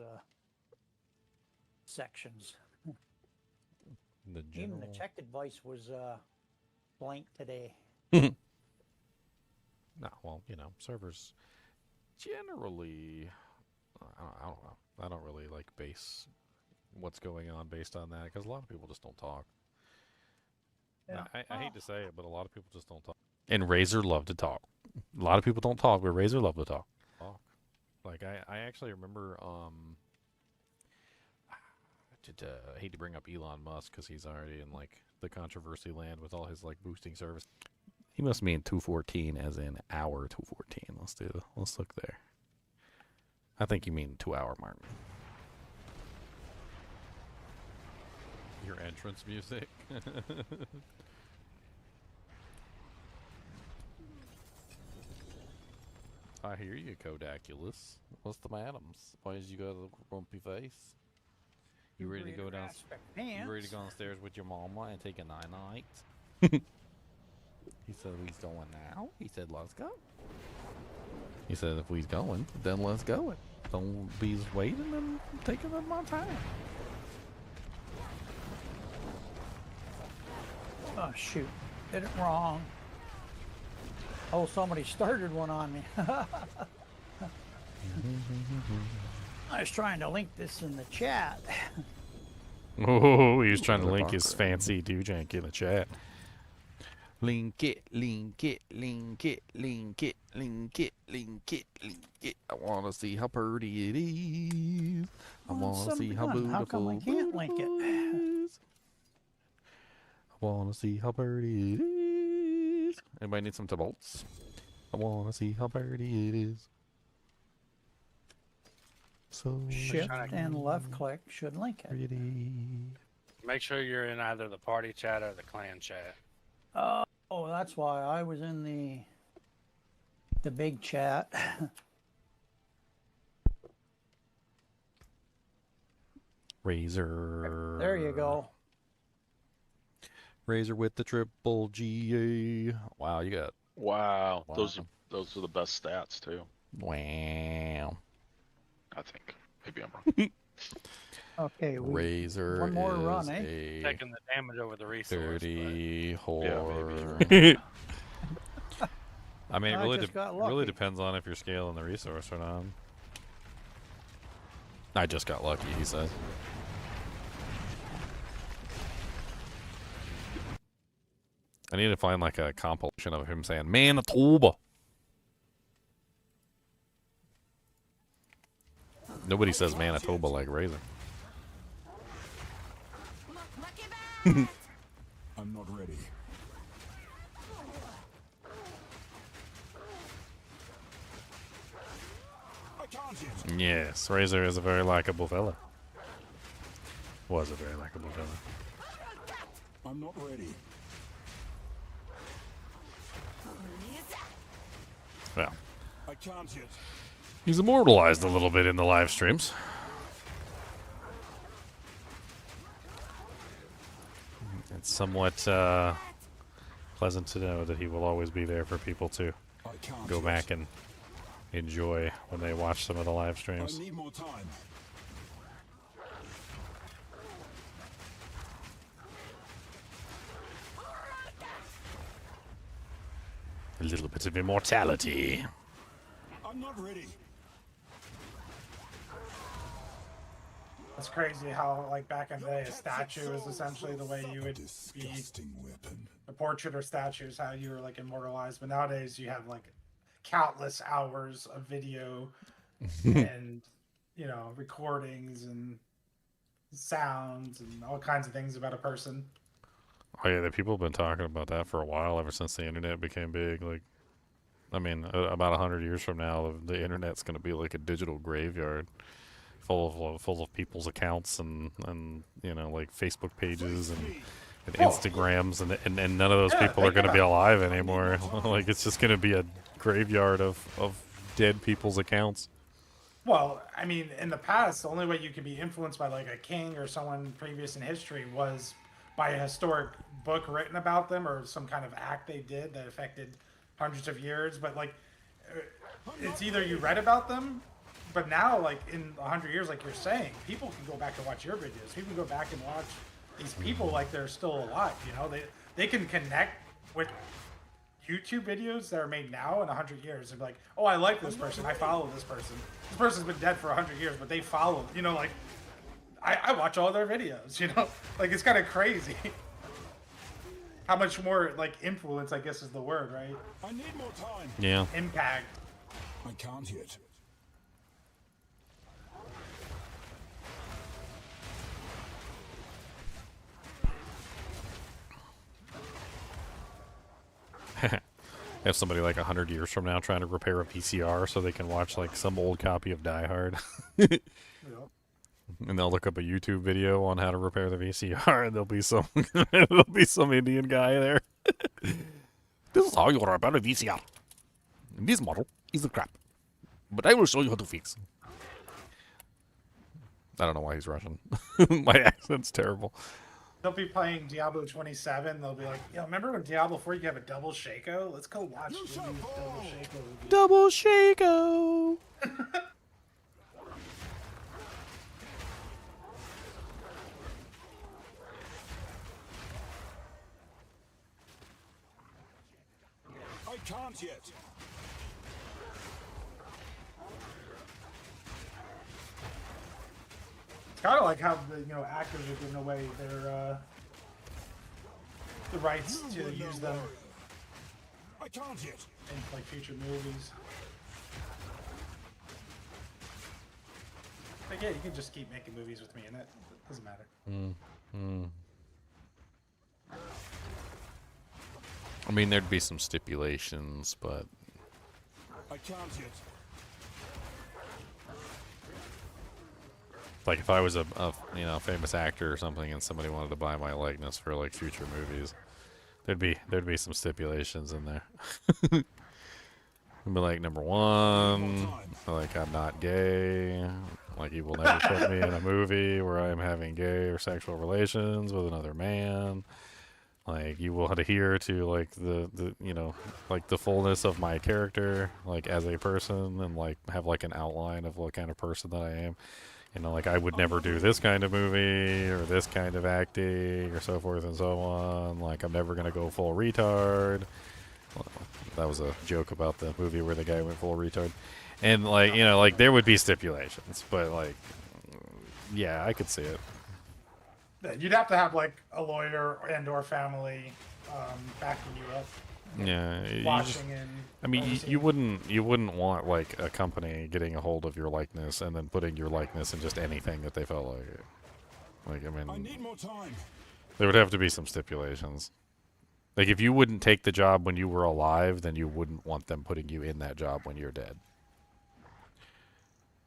sections. The Even general... the tech advice was blank today. No, well, you know, servers generally, I don't know. I don't really like base what's going on based on that because a lot of people just don't talk. Yeah. I hate to say it, but a lot of people just don't talk. And Razor love to talk. A lot of people don't talk, but Razor love to talk. Like I actually remember I hate to bring up Elon Musk because he's already in like the controversy land with all his like boosting service. He must mean 214 as in hour 214. Let's look there. I think you mean 2 hour mark. Your entrance music. I hear you, Kodaculus. What's the madams? Why did you got a grumpy face? You ready to go down? You ready to go downstairs with your mama and take a night? He said he's going now. He said let's go. He said if we's going, then let's go. Don't be waiting and taking up my time. Oh shoot, did it wrong. Oh, somebody started one on me. I was trying to link this in the chat. Oh, he was trying to link his fancy doojank in the chat. Link it, link it, link it, link it, link it, link it, link it. I wanna see how pretty it is. I wanna see how beautiful. How come I can't link it? Is. I wanna see how pretty it is. Anybody need some bolts? I wanna see how pretty it is. So Shift and left click should link it. pretty. Make sure you're in either the party chat or the clan chat. Oh, that's why I was in the big chat. Razor. There you go. Razor with the triple GA. Wow, you got Wow, Wow. those are the best stats too. wow. I think. Maybe I'm wrong. Okay, Razor one more is run, eh? a Taking the damage over the resource. dirty Yeah, whore. maybe. I mean, it I really, just got really lucky. depends on if you're scaling the resource or not. I just got lucky, he says. I need to find like a compilation of him saying Manitoba. Nobody says Manitoba like Razor. I'm not ready. I can't yet. Yes, Razor is a very likable fella. Was a very likable fella. I'm not ready. Well, I can't yet. he's immortalized a little bit in the live streams. It's somewhat pleasant to know that he will always be there for people to I can't go yet. back and enjoy when they watch some of the live I streams. need more time. A little bit of immortality. I'm not ready. It's crazy how, like, back in the day, a statue is essentially the way you would be. Disgusting weapon. A portrait or statue is how you were, like, immortalized. But nowadays, you have, like, countless hours of video and, you know, recordings and sounds and all kinds of things about a person. Oh yeah, the people have been talking about that for a while, ever since the internet became big. Like, I mean, about 100 years from now, the internet's going to be like a digital graveyard, full of people's accounts and you know, like Facebook pages and Instagrams, and none of those people are going to be alive anymore. Like, it's just going to be a graveyard of dead people's accounts. Well, I mean, in the past, the only way you could be influenced by, like, a king or someone previous in history was by a historic book written about them or some kind of act they did that affected hundreds of years. But like, it's either you read about them, but now like in 100 years, like you're saying, people can go back and watch your videos. People can go back and watch these people like they're still alive. You know, they can connect with YouTube videos that are made now in 100 years and be like, oh, I like this person. I follow this person. This person's been dead for 100 years, but they follow. You know, like I watch all their videos. You know, like it's kind of crazy. How much more like influence, I guess, is the word, right? I need more time. Yeah. Impact. I can't yet. Have somebody like 100 years from now trying to repair a VCR so they can watch like some old copy of Die Hard. You know? And they'll look up a YouTube video on how to repair the VCR, and there'll be some Indian guy there. This is how you repair a VCR. This model is a crap, but I will show you how to fix. I don't know why he's Russian. My accent's terrible. They'll be playing Diablo 27. They'll be like, yo, remember when Diablo 4 you could have a double Shaco? Let's go watch double Shaco. Double Shaco. I can't yet. It's kind of like how the actors are giving away their the rights to use them I can't yet. in like future movies. Like, yeah, you can just keep making movies with me in it. It doesn't matter. I mean, there'd be some stipulations, but I can't yet. like if I was a famous actor or something, and somebody wanted to buy my likeness for like future movies, there'd be some stipulations in there. It'd be like, number one, like I'm not gay. Like you will never put me in a movie where I am having gay or sexual relations with another man. Like you will adhere to like the like the fullness of my character, like as a person, and like have like an outline of what kind of person that I am. You know, like I would never do this kind of movie or this kind of acting or so forth and so on. Like I'm never gonna go full retard. Well, that was a joke about the movie where the guy went full retard. And like, like there would be stipulations, but like, yeah, I could see it. You'd have to have like a lawyer and/or family backing you up. Yeah, Watching and I mean, overseeing. you wouldn't want like a company getting a hold of your likeness and then putting your likeness in just anything that they felt like. Like, I I mean, need more time. there would have to be some stipulations. Like, if you wouldn't take the job when you were alive, then you wouldn't want them putting you in that job when you're dead.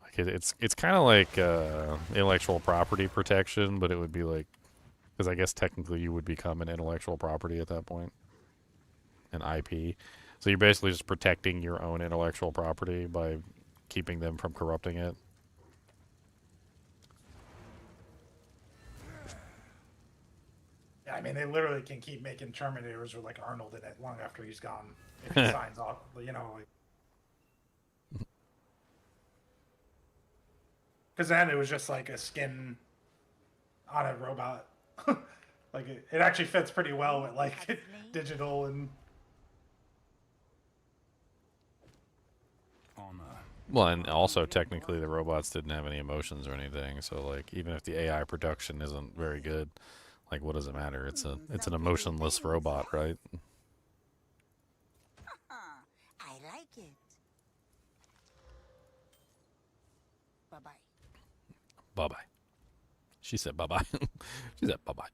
Like, it's kind of like intellectual property protection, but it would be like, because I guess technically you would become an intellectual property at that point. An IP. So you're basically just protecting your own intellectual property by keeping them from corrupting it. Yeah, I mean, they literally can keep making Terminators or like Arnold in it long after he's gone. If he signs off, like. Because then it was just like a skin on a robot. Like it actually fits pretty well with like digital and. Well, and also technically the robots didn't have any emotions or anything, so like even if the AI production isn't very good, like what does it matter? It's an emotionless robot, right? I like it. Bye-bye. Bye-bye. She said bye-bye. She said bye-bye.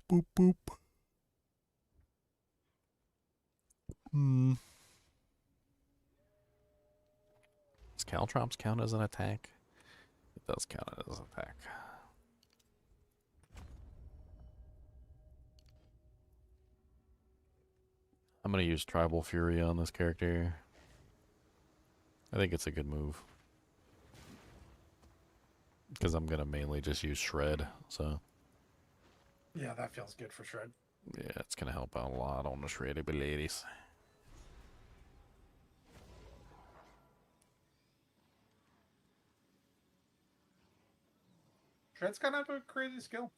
Boop boop. Does Caltrops count as an attack? It does count as an attack. I'm gonna use Tribal Fury on this character. I think it's a good move. Because I'm gonna mainly just use Shred, so Yeah, that feels good for Shred. yeah, it's gonna help out a lot on the shreddy ladies. Shred's kind of a crazy skill.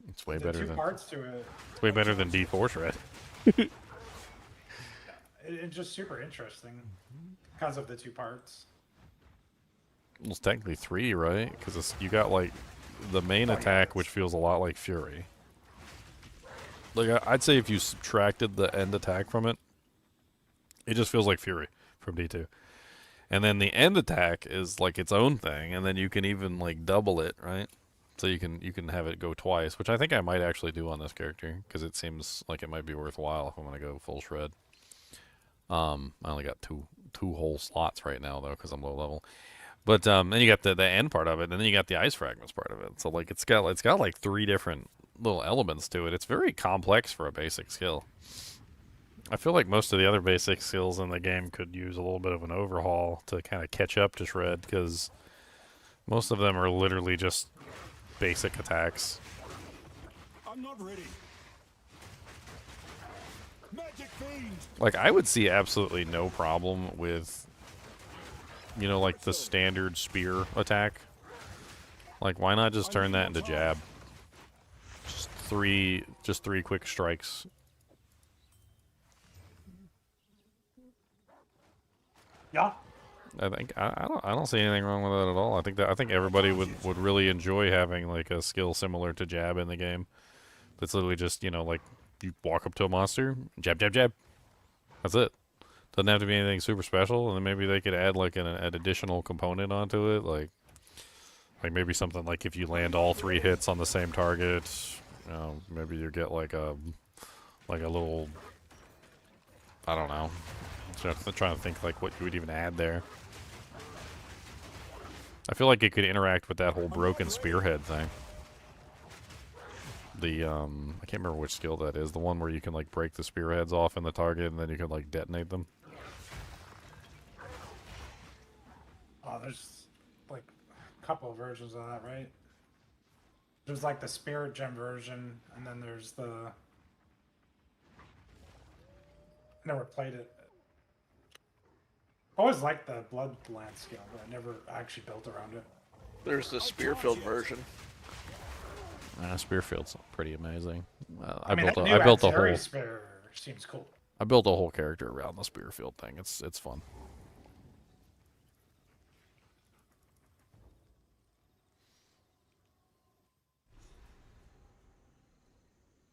It's way The better two than parts to it. it's way better than D4 Shred. It's just super interesting because of the two parts. Well, it's technically 3, right? Because you got like the main attack, which feels a lot like Fury. Like I'd say if you subtracted the end attack from it, it just feels like Fury from D2. And then the end attack is like its own thing, and then you can even like double it, right? So you can have it go twice, which I think I might actually do on this character because it seems like it might be worthwhile if I'm gonna go full Shred. I only got two whole slots right now though because I'm low level. But then you got the end part of it, and then you got the ice fragments part of it. So like it's got like 3 different little elements to it. It's very complex for a basic skill. I feel like most of the other basic skills in the game could use a little bit of an overhaul to kind of catch up to Shred because most of them are literally just basic attacks. I'm not ready. Magic fiend. Like I would see absolutely no problem with, you know, like the standard spear attack. Like why not just turn that into jab? Just three quick strikes. Yeah. I think I don't see anything wrong with that at all. I think everybody would really enjoy having like a skill similar to jab in the game. That's literally just, you know, like you walk up to a monster, jab, jab, jab. That's it. Doesn't have to be anything super special, and then maybe they could add like an additional component onto it, like maybe something like if you land all 3 hits on the same target, you know, maybe you get like a little, I don't know. I'm trying to think like what you would even add there. I feel like it could interact with that whole broken spearhead thing. The I can't remember which skill that is. The one where you can like break the spearheads off in the target and then you can like detonate them. Oh, there's like a couple of versions of that, right? There's like the Spirit Gem version, and then there's the. I never played it. I always liked the Blood Lance skill, but I never actually built around it. There's the Spearfield version. Spearfield's pretty amazing. I mean, built that a, new I built a Azeri whole Spear seems cool. I built a whole character around the Spearfield thing. It's fun.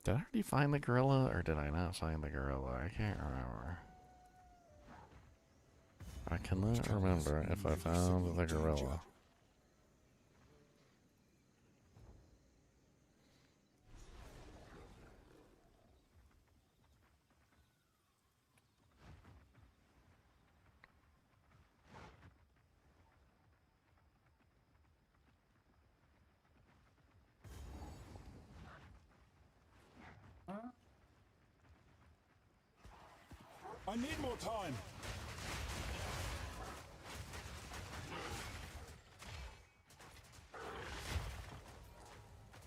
Did I already find the gorilla, or did I not find the gorilla? I can't remember. I cannot remember if I found the gorilla. I need more time.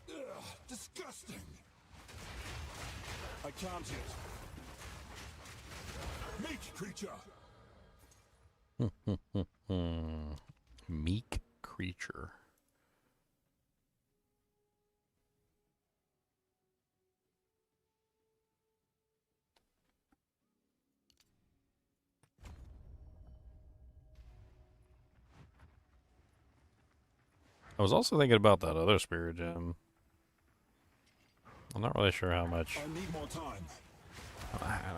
Ugh, disgusting. I can't yet. Meat creature. Meek creature. I was also thinking about that other spirit gem. I'm not really sure how much. I need more time.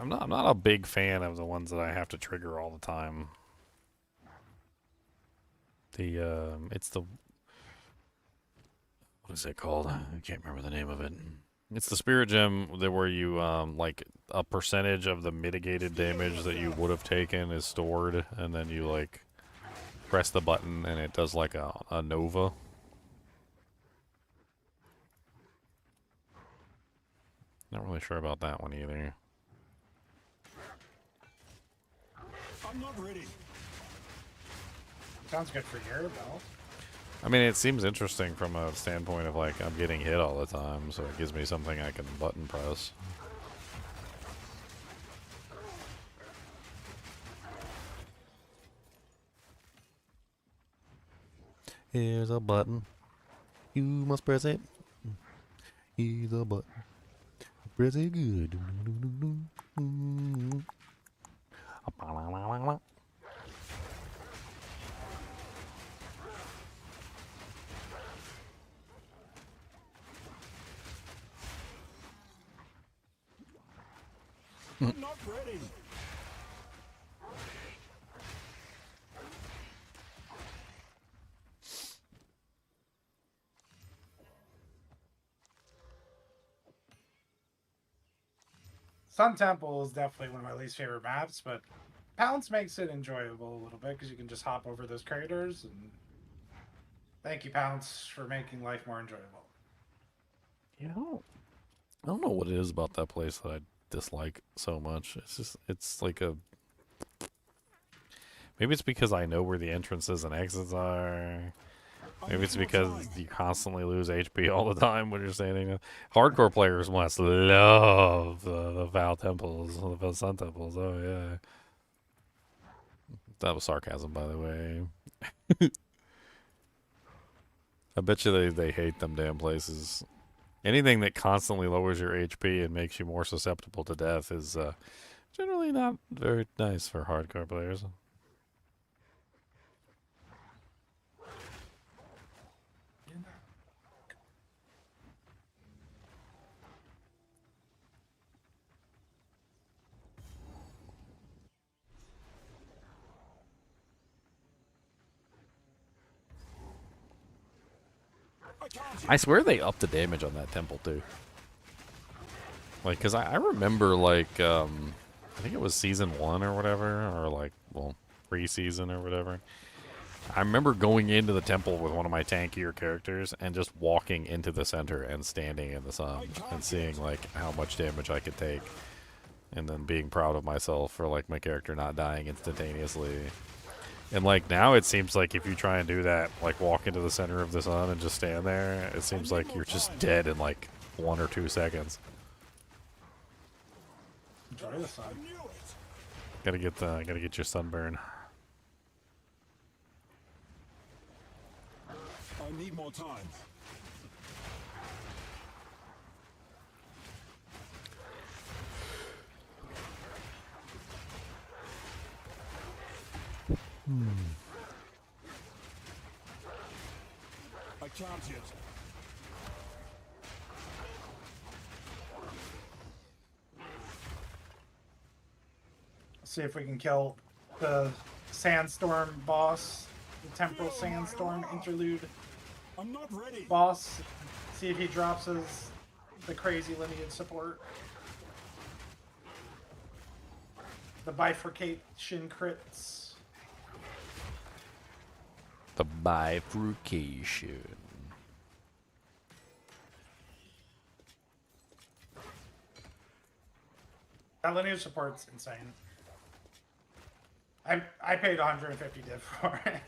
I'm not a big fan of the ones that I have to trigger all the time. It's the, what is it called? I can't remember the name of it. It's the spirit gem that where you like a percentage of the mitigated damage that you would have taken is stored, and then you like press the button and it does like a nova. Not really sure about that one either. I'm not ready. Sounds good for your belt. I mean, it seems interesting from a standpoint of like I'm getting hit all the time, so it gives me something I can button press. Here's a button. You must press it. Here's a button. Press it good. I'm not ready. Sun Temple is definitely one of my least favorite maps, but Pounce makes it enjoyable a little bit because you can just hop over those craters. And thank you, Pounce, for making life more enjoyable. You know, I don't know what it is about that place that I dislike so much. It's just, it's like a. Maybe it's because I know where the entrances and exits are. Maybe it's because you constantly lose HP all the time when you're standing there. Hardcore players must love the Val Temples, the Val Sun Temples. Oh, yeah. That was sarcasm, by the way. I bet you they hate them damn places. Anything that constantly lowers your HP and makes you more susceptible to death is generally not very nice for hardcore players. I swear they upped the damage on that temple too. Like, cause I remember like I think it was season 1 or whatever, or like, well, pre-season or whatever. I remember going into the temple with one of my tankier characters and just walking into the center and standing in the sun and seeing like how much damage I could take, and then being proud of myself for like my character not dying instantaneously. And like now it seems like if you try and do that, like walk into the center of the sun and just stand there, it seems like you're just dead in like 1 or 2 seconds. Enjoy the sun. Gotta get your sunburn. I need more time. I can't yet. See if we can kill the Sandstorm boss, the Temporal Sandstorm interlude I'm not ready. boss. See if he drops us the crazy lineage support. The bifurcation crits. The bifurcation. That lineage support's insane. I paid 150 div for it.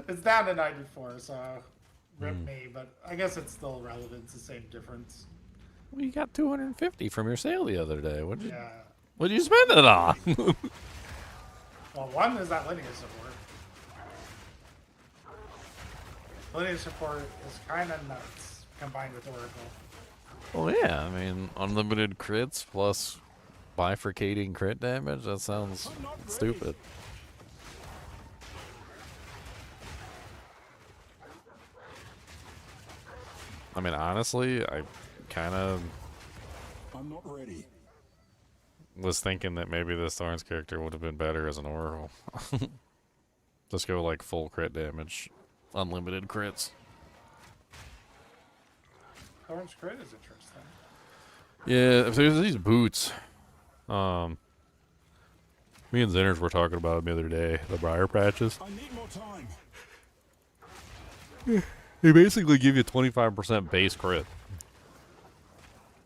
It's down to 94, so rip me, but I guess it's still relevant. It's the same difference. Well, you got 250 from your sale the other day. What'd you Yeah. spend it on? Well, one is that lineage support. Lineage support is kind of nuts combined with Oracle. Well, yeah, I mean, unlimited crits plus bifurcating crit damage, that sounds stupid. I mean, honestly, I kind of I'm not ready. was thinking that maybe this Thorns character would have been better as an Oracle. Just go like full crit damage, unlimited crits. Thorns crit is interesting. Yeah, if there's these boots. Me and Zinners were talking about them the other day, the briar patches. I need more time. They basically give you 25% base crit.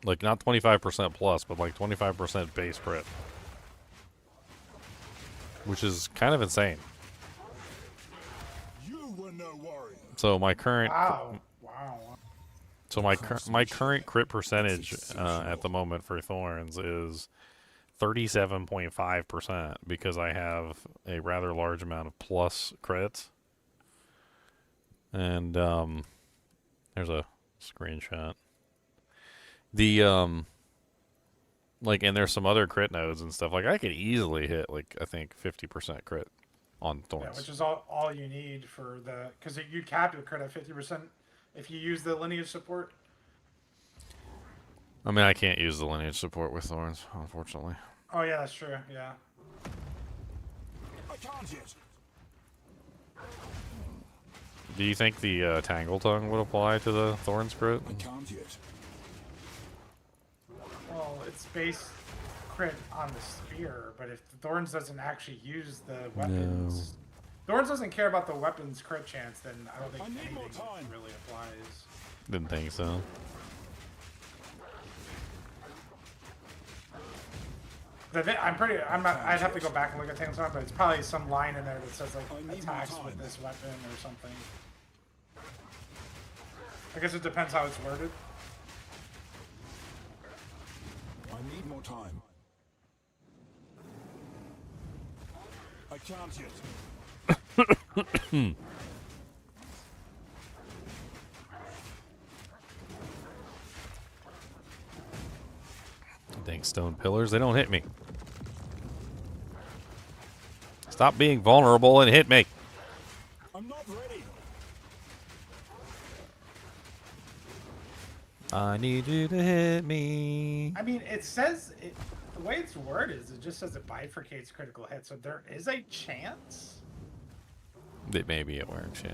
Like, not 25% plus, but like 25% base crit. Which is kind of insane. You were no warrior. So my current... Wow. Wow. So my current crit percentage at the moment for Thorns is 37.5% because I have a rather large amount of plus crits. And there's a screenshot. The like, and there's some other crit nodes and stuff. Like, I could easily hit, like, I think 50% crit on Thorns. Yeah, which is all you need for the, because you cap your crit at 50% if you use the lineage support. I mean, I can't use the lineage support with Thorns, unfortunately. Oh yeah, that's true. Yeah. I can't yet. Do you think the Tangle Tongue would apply to the Thorns crit? I can't yet. Well, it's base crit on the spear, but if the Thorns doesn't actually use the weapons, Thorns doesn't care about the weapons crit chance, then I don't think I need more anything time. really applies. Didn't think so. I'd have to go back and look at things on, but it's probably some line in there that says like I need more attacks time. with this weapon or something. I guess it depends how it's worded. I need more time. I can't yet. Dang stone pillars, they don't hit me. Stop being vulnerable and hit me. I'm not ready. I need you to hit me. I mean, it says the way it's worded is it just says it bifurcates critical hit, so there is a chance. It maybe it works, yeah.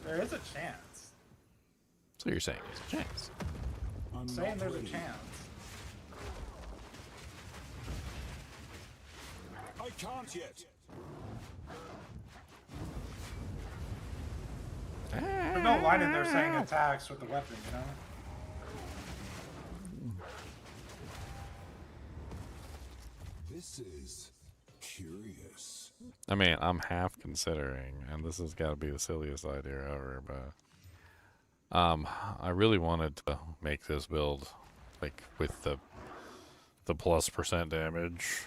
There is a chance. So you're saying there's a chance. I'm saying there's a chance. I can't yet. There's no line in there saying attacks with the weapon, you know? This is curious. I mean, I'm half considering, and this has got to be the silliest idea ever, but I really wanted to make this build like with the plus % damage,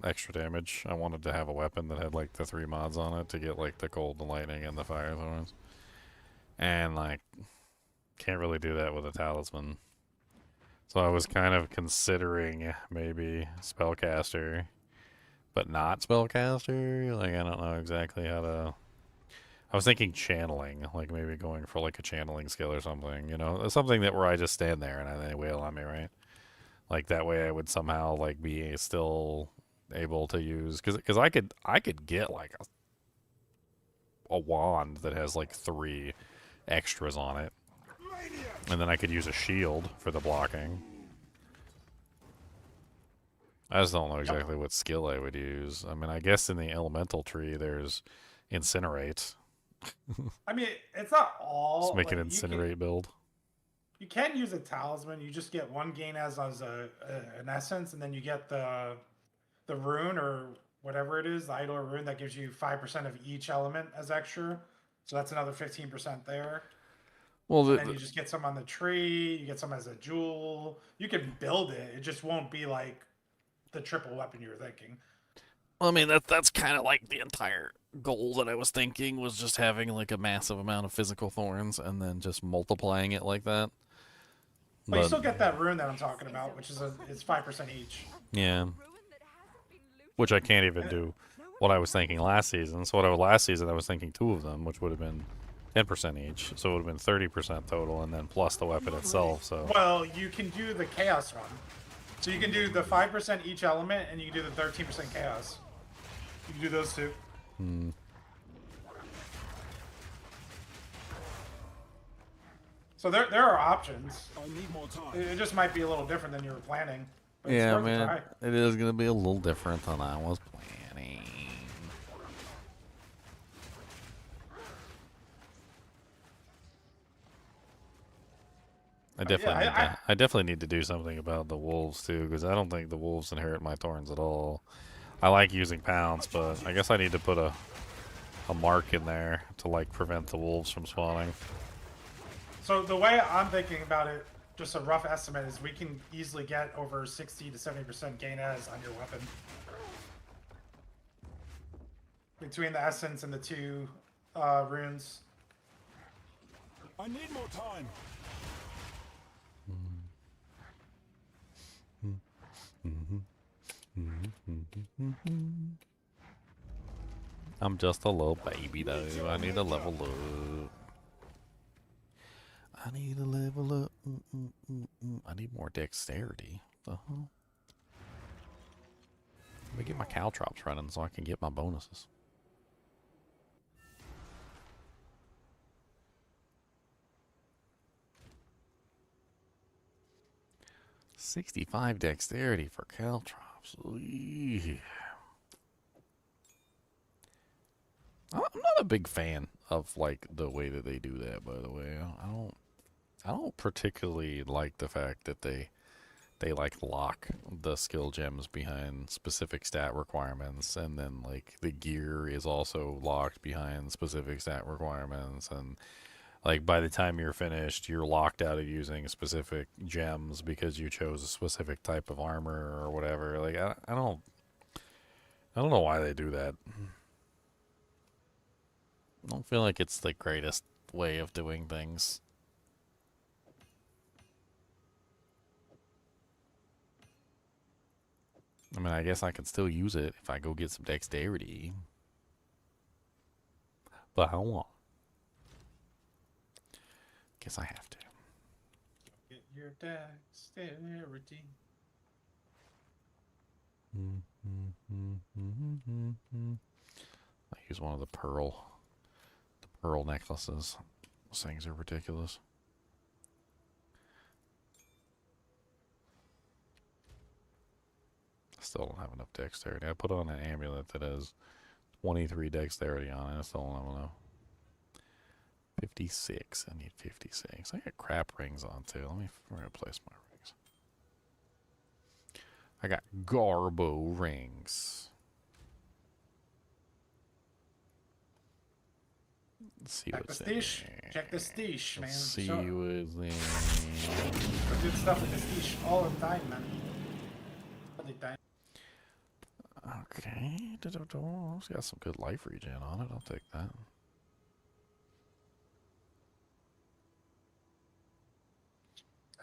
extra damage. I wanted to have a weapon that had like the 3 mods on it to get like the cold, the lightning, and the fire thorns, and like can't really do that with a talisman. So I was kind of considering maybe spellcaster, but not spellcaster. Like, I don't know exactly how to. I was thinking channeling, like maybe going for like a channeling skill or something, you know, something that where I just stand there and they wail on me, right? Like that way I would somehow like be still able to use, because I could get like a wand that has like 3 extras on it, and then I could use a shield for the blocking. I just don't know exactly what skill I would use. I mean, I guess in the elemental tree there's incinerate. I mean, it's not all. Let's make like, an incinerate build. You can use a talisman. You just get 1 gain as an essence, and then you get the rune or whatever it is, the idol or rune that gives you 5% of each element as extra. So that's another 15% there. Well, and then you just get some on the tree. You get some as a jewel. You can build it. It just won't be like the triple weapon you were thinking. well, I mean that's kind of like the entire goal that I was thinking, was just having like a massive amount of physical thorns and then just multiplying it like that. But you still get that rune that I'm talking about, which is it's 5% each. Yeah. Which I can't even do what I was thinking last season. So last season I was thinking 2 of them, which would have been 10% each. So it would have been 30% total, and then plus the weapon itself. So Well, you can do the chaos one. So you can do the 5% each element, and you can do the 13% chaos. You can do those 2. So there are options. I need more time. It just might be a little different than you were planning. But it's yeah, worth a man, try. it is gonna be a little different than I was planning. I definitely yeah, need to. I definitely need to do something about the wolves too, because I don't think the wolves inherit my thorns at all. I like using pounds, but I guess I need to put a mark in there to like prevent the wolves from spawning. So the way I'm thinking about it, just a rough estimate, is we can easily get over 60 to 70% gain as on your weapon. Between the essence and the two runes. I need more time. I'm just a little baby though. I need to level up. I need to level up. I need more dexterity. What the hell? Let me get my caltrops running so I can get my bonuses. $65 dexterity for caltrops. Eee. I'm not a big fan of like the way that they do that. By the way, I don't particularly like the fact that they like lock the skill gems behind specific stat requirements, and then like the gear is also locked behind specific stat requirements, and like by the time you're finished, you're locked out of using specific gems because you chose a specific type of armor or whatever. Like I don't know why they do that. I don't feel like it's the greatest way of doing things. I mean, I guess I can still use it if I go get some dexterity. But how long? Guess I have to. Get your dexterity. I use one of the pearl necklaces. Those things are ridiculous. I still don't have enough dexterity. I put on an amulet that has 23 dexterity on it. I still don't have enough. 56. I need 56. I got crap rings on too. Let me replace my rings. I got Garbo rings. Let's see what's in there. Check the steesh, man. Let's see Sure. what's in. I did stuff with the steesh all the time, man. All the time. Okay. It's got some good life regen on it. I'll take that.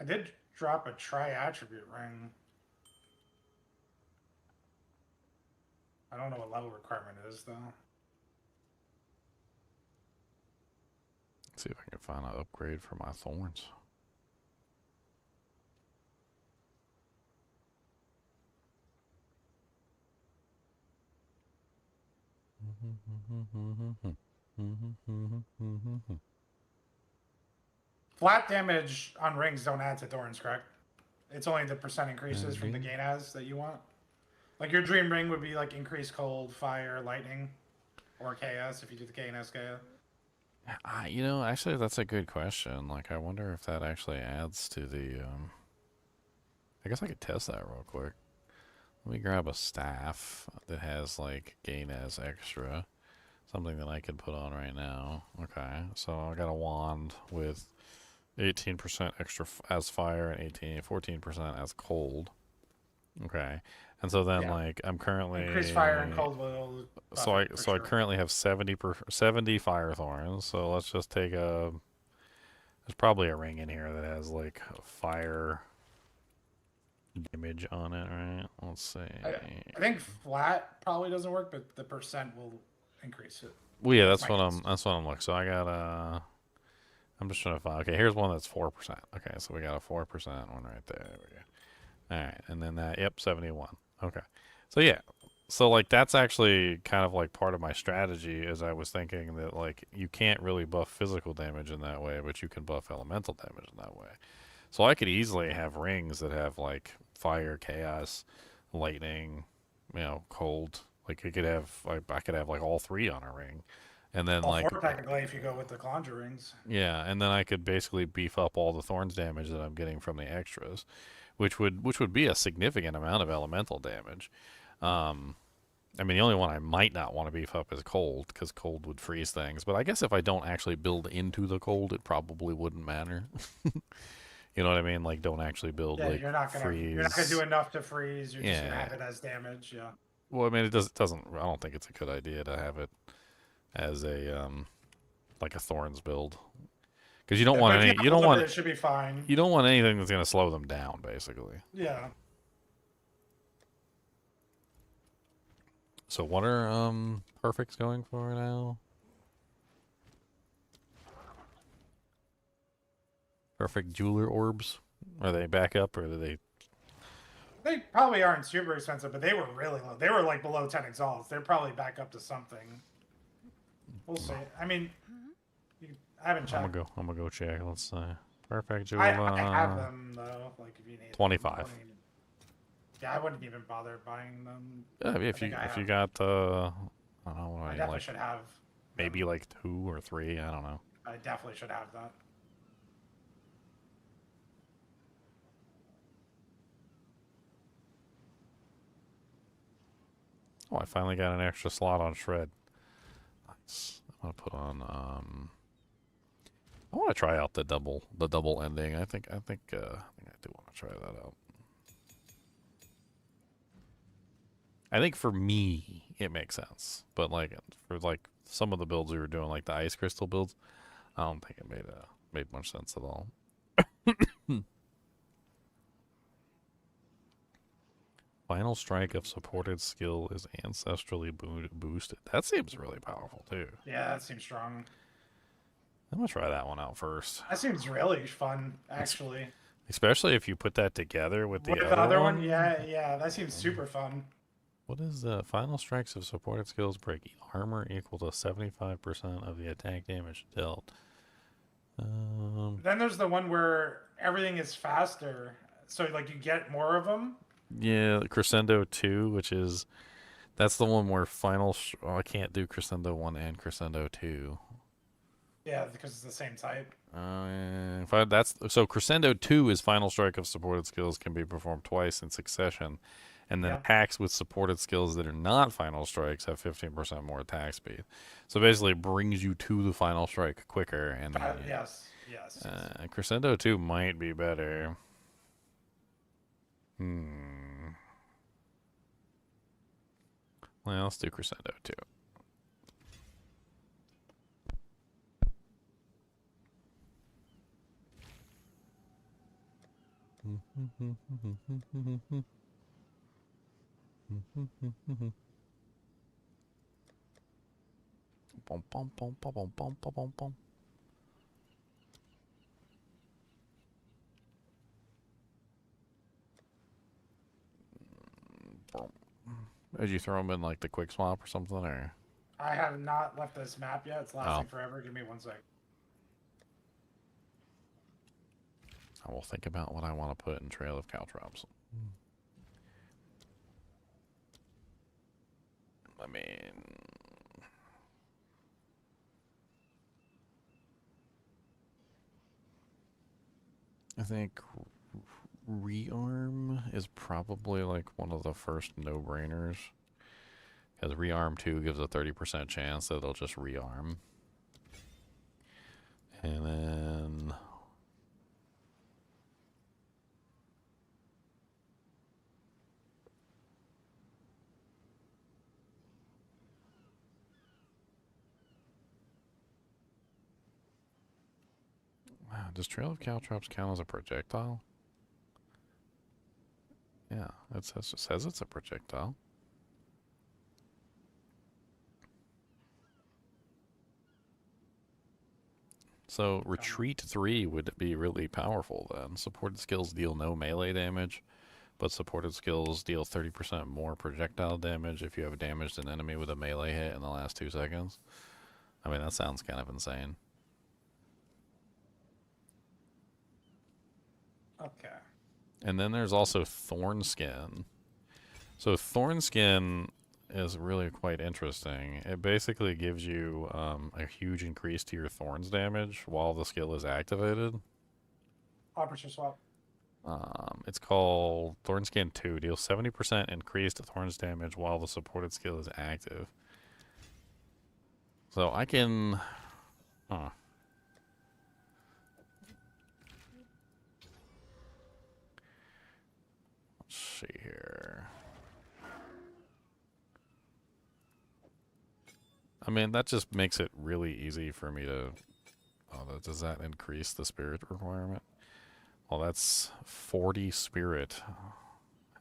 I did drop a tri-attribute ring. I don't know what level requirement it is, though. Let's see if I can find an upgrade for my thorns. Flat damage on rings don't add to Thorns, correct? It's only the percent increases from the gain as that you want. Like your dream ring would be like increased cold, fire, lightning, or chaos if you do the gain as chaos. You know, actually, that's a good question. Like, I wonder if that actually adds to the. I guess I could test that real quick. Let me grab a staff that has like gain as extra, something that I could put on right now. Okay, so I got a wand with 18% extra as fire and 14% as cold. Okay, and so then like I'm currently increased fire and cold will. I currently have 70 fire thorns. So let's just take a. There's probably a ring in here that has like fire damage on it, right? Let's see. I think flat probably doesn't work, but the percent will increase it. Well, yeah, that's what I'm looking. So I got I'm just trying to find. Okay, here's one that's 4%. Okay, so we got a 4% one right there. There we go. All right, and then that. Yep, 71. Okay, so yeah, so like that's actually kind of like part of my strategy. As I was thinking that like you can't really buff physical damage in that way, but you can buff elemental damage in that way. So I could easily have rings that have like fire, chaos, lightning, you know, cold. Like I could have like all three on a ring, And then Well, like 4 technically if you go with the Conjurings. yeah, and then I could basically beef up all the Thorns damage that I'm getting from the extras, which would be a significant amount of elemental damage. I mean, the only one I might not want to beef up is Cold, because Cold would freeze things. But I guess if I don't actually build into the Cold, it probably wouldn't matter. You know what I mean? Like, don't actually build Yeah, like you're not gonna freeze. do enough to freeze. You're just gonna Yeah. have it as damage. Yeah. Well, I mean, it doesn't. I don't think it's a good idea to have it as a like a Thorns build, because you don't Yeah, want but if any. have You a don't limit, want. It should be fine. You don't want anything that's gonna slow them down, basically. Yeah. So what are perfects going for now? Perfect jeweler orbs? Are they back up or are they? They probably aren't super expensive, but they were really low. They were like below 10 exalts. They're probably back up to something. We'll see. I mean, I haven't checked. I'm gonna go check. Let's see. Perfect jeweler. I have them though. Like if you need 25. them. Yeah, I wouldn't even bother buying them. Yeah, if you got I don't know what I I definitely like should have. maybe like 2 or 3. I don't know. I definitely should have that. Oh, I finally got an extra slot on shred. Nice. I'm gonna put on I want to try out the double ending. I think I do want to try that out. I think for me it makes sense, but like for like some of the builds we were doing, like the ice crystal builds, I don't think it made much sense at all. Final strike of supported skill is ancestrally boosted. That seems really powerful too. Yeah, that seems strong. I'm gonna try that one out first. That seems really fun, actually. Especially if you put that together with the With other one. Yeah, that seems super fun. What is the final strikes of supported skills break armor equal to 75% of the attack damage dealt? Then there's the one where everything is faster, so like you get more of them. Yeah, Crescendo 2, that's the one where I can't do Crescendo 1 and Crescendo 2. Yeah, because it's the same type. So Crescendo 2 is final strike of supported skills can be performed twice in succession, and then attacks with supported skills that are not final strikes have 15% more attack speed. So basically, it brings you to the final strike quicker. And yes. Crescendo 2 might be better. Well, let's do Crescendo 2. Bum, bum, bum, bum, bum, bum, bum, bum, bum. Did you throw them in like the quick swap or something, or? I have not left this map yet. It's lasting forever. Give me 1 sec. I will think about what I want to put in Trail of Caltrops. I mean, I think Rearm is probably like one of the first no-brainers. Because Rearm 2 gives a 30% chance that it'll just rearm. And then wow, does Trail of Caltrops count as a projectile? Yeah, it says it's a projectile. So Retreat 3 would be really powerful then. Supported skills deal no melee damage, but supported skills deal 30% more projectile damage if you have damaged an enemy with a melee hit in the last 2 seconds. I mean, that sounds kind of insane. Okay. And then there's also Thorn Skin. So Thorn Skin is really quite interesting. It basically gives you a huge increase to your Thorns damage while the skill is activated. Operator swap. It's called Thorn Scan 2. Deals 70% increase to Thorns damage while the supported skill is active. So I can... Huh. Let's see here. I mean, that just makes it really easy for me to... Oh, does that increase the spirit requirement? Well, that's 40 spirit. How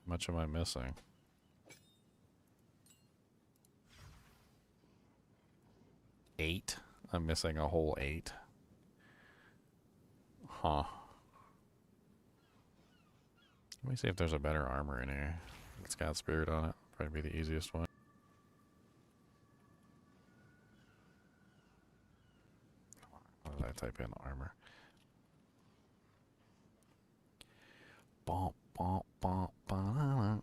much am I missing? Eight? I'm missing a whole 8. Huh. Let me see if there's a better armor in here. It's got spirit on it. Probably be the easiest one. What did I type in? Armor. Bom, bom, bom, ba-da-da.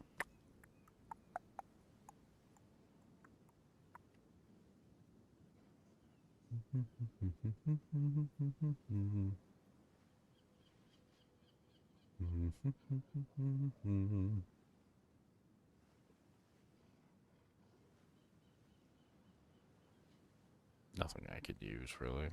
Nothing I could use, really.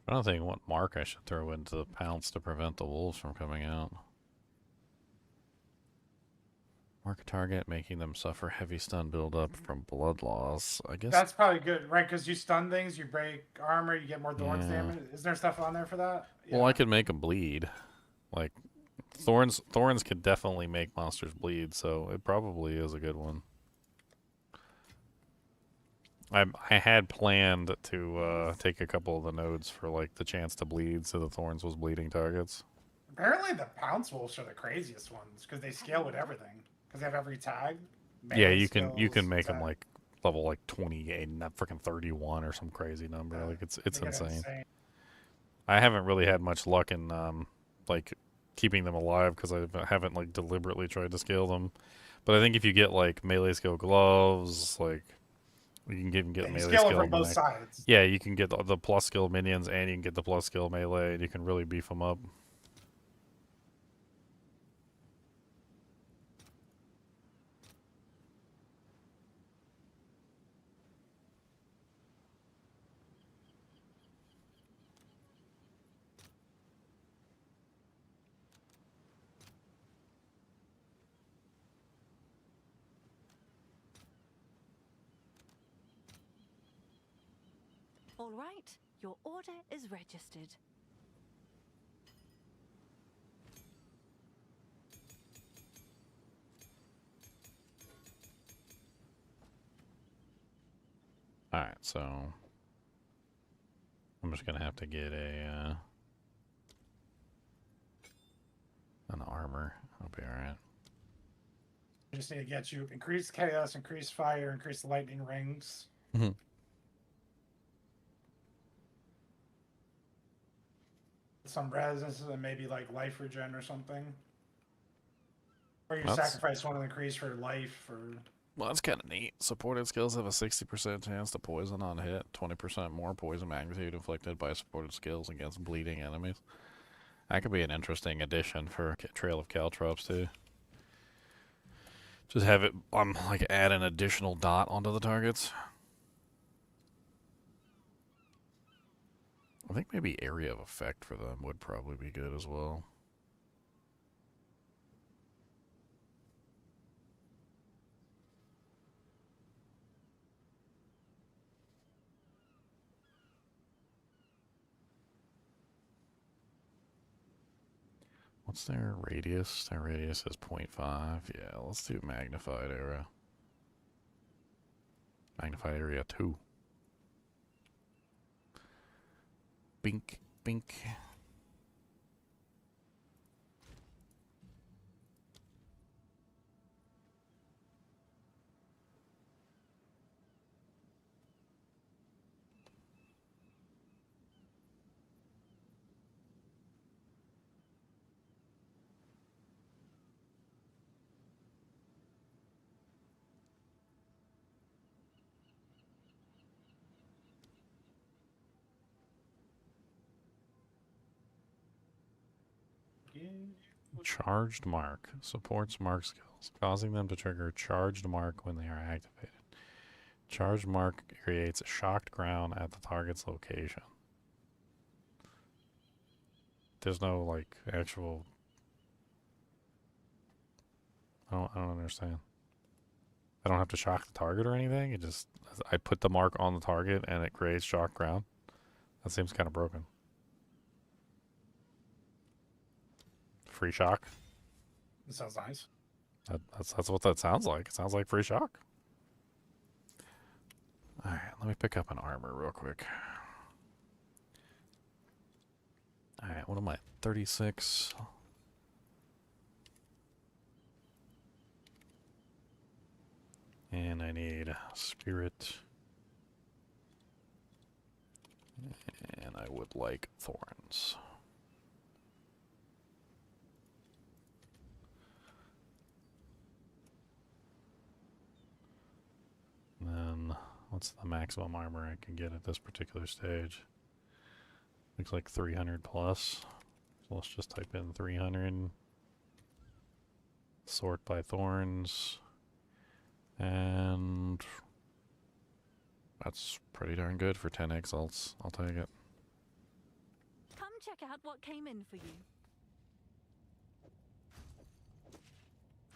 I don't think what mark I should throw into the pounce to prevent the wolves from coming out. Mark a target, making them suffer heavy stun buildup from blood loss. I guess That's probably good, right? Because you stun things, you break armor, you get more Thorns Yeah. damage. Is there stuff on there for that? Well, I could make them bleed. Like Thorns could definitely make monsters bleed, so it probably is a good one. I had planned to take a couple of the nodes for like the chance to bleed, so the Thorns was bleeding targets. Apparently, the Pounce Wolves are the craziest ones because they scale with everything. Because they have every tag. Yeah, melee you can skills, make them attack. like level like 28 and not freaking 31 or some crazy number. Yeah, Like it's they get insane. I haven't really had much luck in like keeping them alive because I haven't like deliberately tried to scale them. But I think if you get like melee skill gloves, like you can get Yeah, you melee scale it skill. from both sides. Yeah, you can get the plus skill minions and you can get the plus skill melee, and you can really beef them up. All right, your order is registered. Alright, so I'm just gonna have to get an armor. I'll be alright. You just need to get you increase chaos, increase fire, increase lightning rings. Mhm. Some resistances and maybe like life regen or something. Or you That's- sacrifice one of the increase for life or Well, that's kind of neat. Supported skills have a 60% chance to poison on hit, 20% more poison magnitude inflicted by supported skills against bleeding enemies. That could be an interesting addition for Trail of Caltrops too. Just have it like add an additional dot onto the targets. I think maybe area of effect for them would probably be good as well. What's their radius? Their radius is 0.5. Yeah, let's do magnified area. Magnified area 2. Bink, bink. Charged mark supports mark skills, causing them to trigger charged mark when they are activated. Charged mark creates a shocked ground at the target's location. There's no like actual. I don't understand. I don't have to shock the target or anything. I put the mark on the target and it creates shocked ground. That seems kind of broken. Free shock. That sounds nice. That's what that sounds like. It sounds like free shock. Alright, let me pick up an armor real quick. Alright, what am I? 36. And I need spirit. And I would like thorns. And then, what's the maximum armor I can get at this particular stage? Looks like 300 plus. So let's just type in 300. Sort by thorns. And that's pretty darn good for 10 exalts. I'll take it. Come check out what came in for you.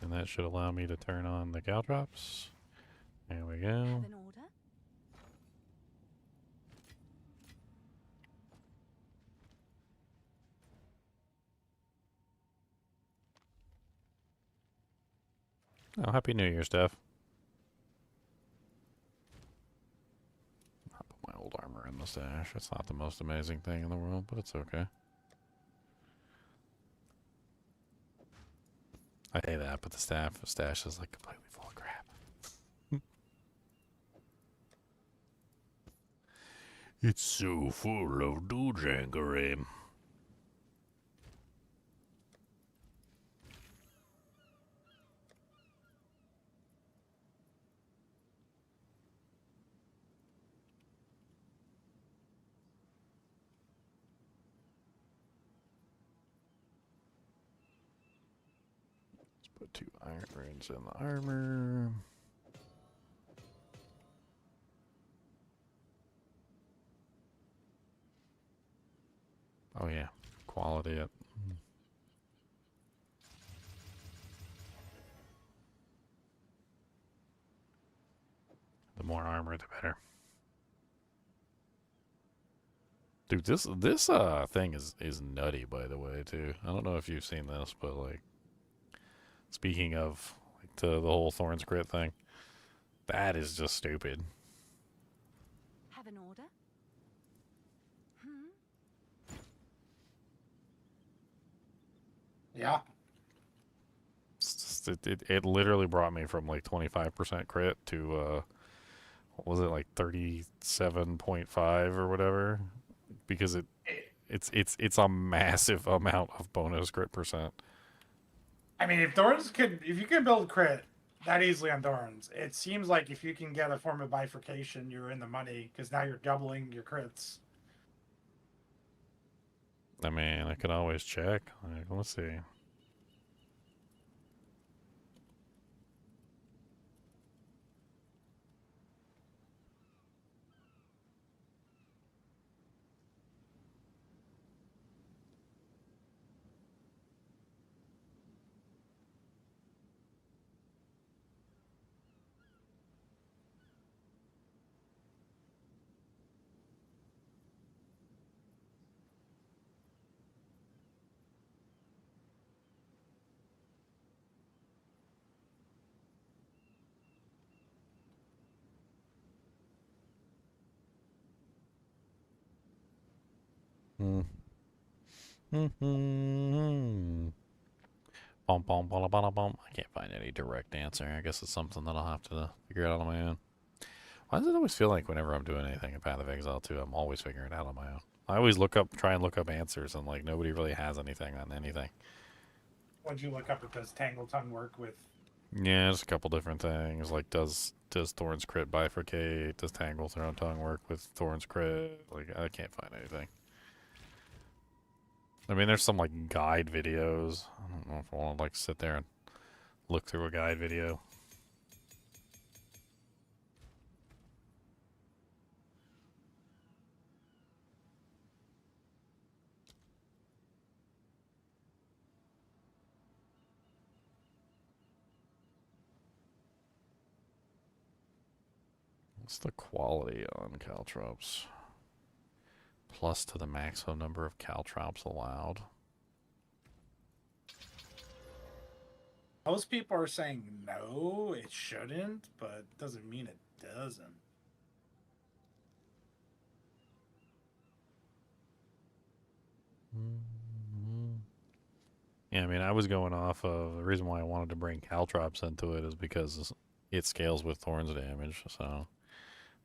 And that should allow me to turn on the caltrops. There we go. Have an order? Oh, Happy New Year, Steph. I'll put my old armor in the stash. It's not the most amazing thing in the world, but it's okay. I hate that, but the stash is like completely full of crap. It's so full of doojankery. Put 2 iron runes in the armor. Oh yeah, quality it. The more armor, the better. Dude, this thing is nutty, by the way, too. I don't know if you've seen this, but like, speaking of like the whole Thorns crit thing, that is just stupid. Have an order? Yeah. It's just, it literally brought me from like 25% crit to what was it, like 37.5 or whatever, because it's a massive amount of bonus crit percent. I mean, if you can build crit that easily on Thorns, it seems like if you can get a form of bifurcation, you're in the money, because now you're doubling your crits. I mean, I could always check. Like, let's see. Bum, bum, bum, bum, bum. I can't find any direct answer. I guess it's something that I'll have to figure out on my own. Why does it always feel like whenever I'm doing anything in Path of Exile 2, I'm always figuring it out on my own? I always try and look up answers, and like nobody really has anything on anything. What'd you look up? It does Tangle Tongue work with? Yeah, just a couple different things. Like, does Thorns crit bifurcate? Does Tangle Tongue work with Thorns crit? Like, I can't find anything. I mean, there's some like guide videos. I don't know if I want to like sit there and look through a guide video. What's the quality on caltrops? Plus to the maximum number of caltrops allowed. Most people are saying no, it shouldn't, but doesn't mean it doesn't. Yeah, I mean, I was going off of the reason why I wanted to bring caltrops into it is because it scales with Thorns damage. So,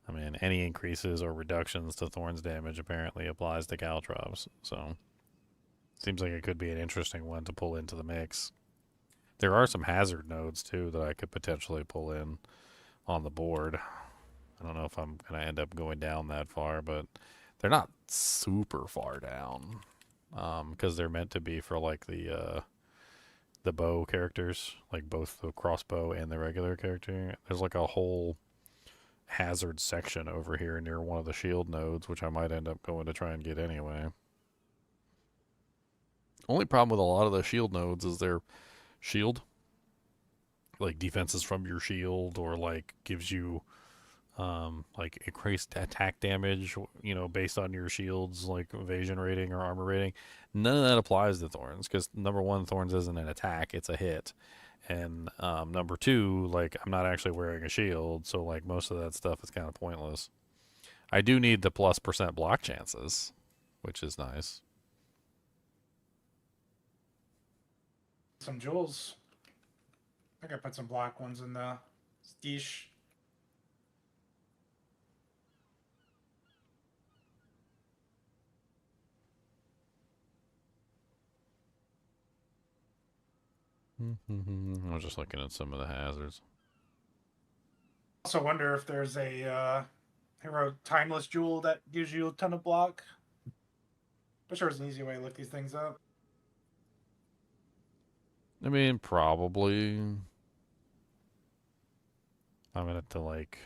I mean, any increases or reductions to Thorns damage apparently applies to caltrops. So, seems like it could be an interesting one to pull into the mix. There are some hazard nodes too that I could potentially pull in on the board. I don't know if I'm going to end up going down that far, but they're not super far down. Because they're meant to be for like the bow characters, like both the crossbow and the regular character. There's like a whole hazard section over here near one of the shield nodes, which I might end up going to try and get anyway. Only problem with a lot of the shield nodes is their shield, like defenses from your shield, or like gives you like increased attack damage, you know, based on your shield's like evasion rating or armor rating. None of that applies to Thorns, because number one, Thorns isn't an attack, it's a hit. And number two, like, I'm not actually wearing a shield, so like most of that stuff is kind of pointless. I do need the +% block chances, which is nice. Some jewels. I think I put some black ones in the Steesh. I was just looking at some of the hazards. Also wonder if there's a hero timeless jewel that gives you a ton of block. I'm sure there's an easy way to look these things up. I mean, probably. I'm gonna have to like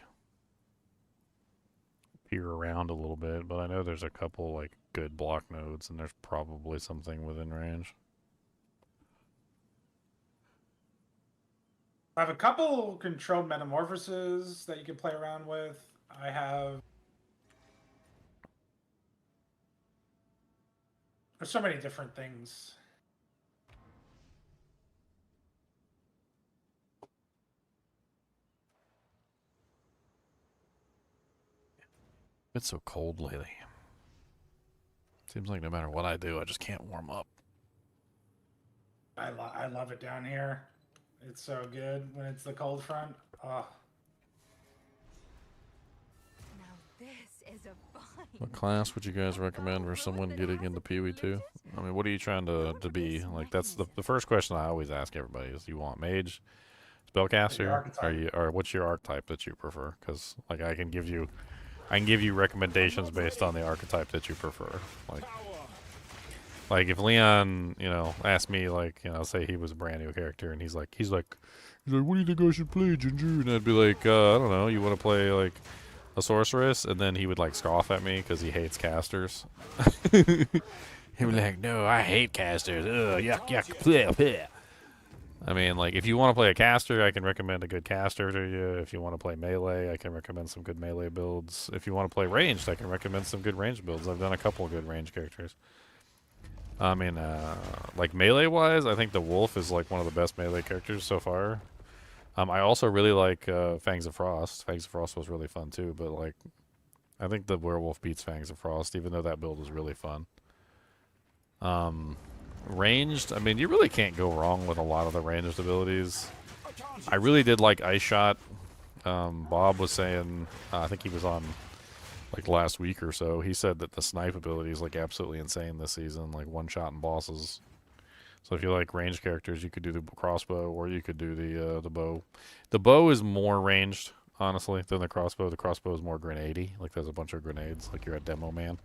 peer around a little bit, but I know there's a couple like good block nodes, and there's probably something within range. I have a couple controlled metamorphoses that you can play around with. I have... There's so many different things. It's so cold lately. Seems like no matter what I do, I just can't warm up. I love it down here. It's so good when it's the cold front. Oh. Now this is a fight. What class would you guys recommend for someone getting into Pee-wee 2? I mean, what are you trying to be? Like, that's the first question I always ask everybody is, you want mage, spellcaster, or what's your archetype that you prefer? Because like I can give you recommendations based on the archetype that you prefer. Like if Leon, you know, asked me, like, you know, say he was a brand new character and he's like, what do you think I should play, Ginger? And I'd be like, I don't know, you want to play like a sorceress? And then he would like scoff at me because he hates casters. He'd be like, no, I hate casters. Ugh, yuck, yuck, bleh, bleh. I mean, like, if you want to play a caster, I can recommend a good caster to you. If you want to play melee, I can recommend some good melee builds. If you want to play ranged, I can recommend some good ranged builds. I've done a couple of good ranged characters. I mean, like, melee-wise, I think the Wolf is, like, one of the best melee characters so far. I also really like Fangs of Frost. Fangs of Frost was really fun, too, but, like, I think the Werewolf beats Fangs of Frost, even though that build is really fun. Ranged, I mean, you really can't go wrong with a lot of the ranged abilities. I really did like Ice Shot. Bob was saying, I think he was on like last week or so, he said that the snipe ability is like absolutely insane this season, like one-shotting bosses. So if you like ranged characters, you could do the crossbow, or you could do the bow. The bow is more ranged, honestly, than the crossbow. The crossbow is more grenadey, like there's a bunch of grenades, like you're a demo man.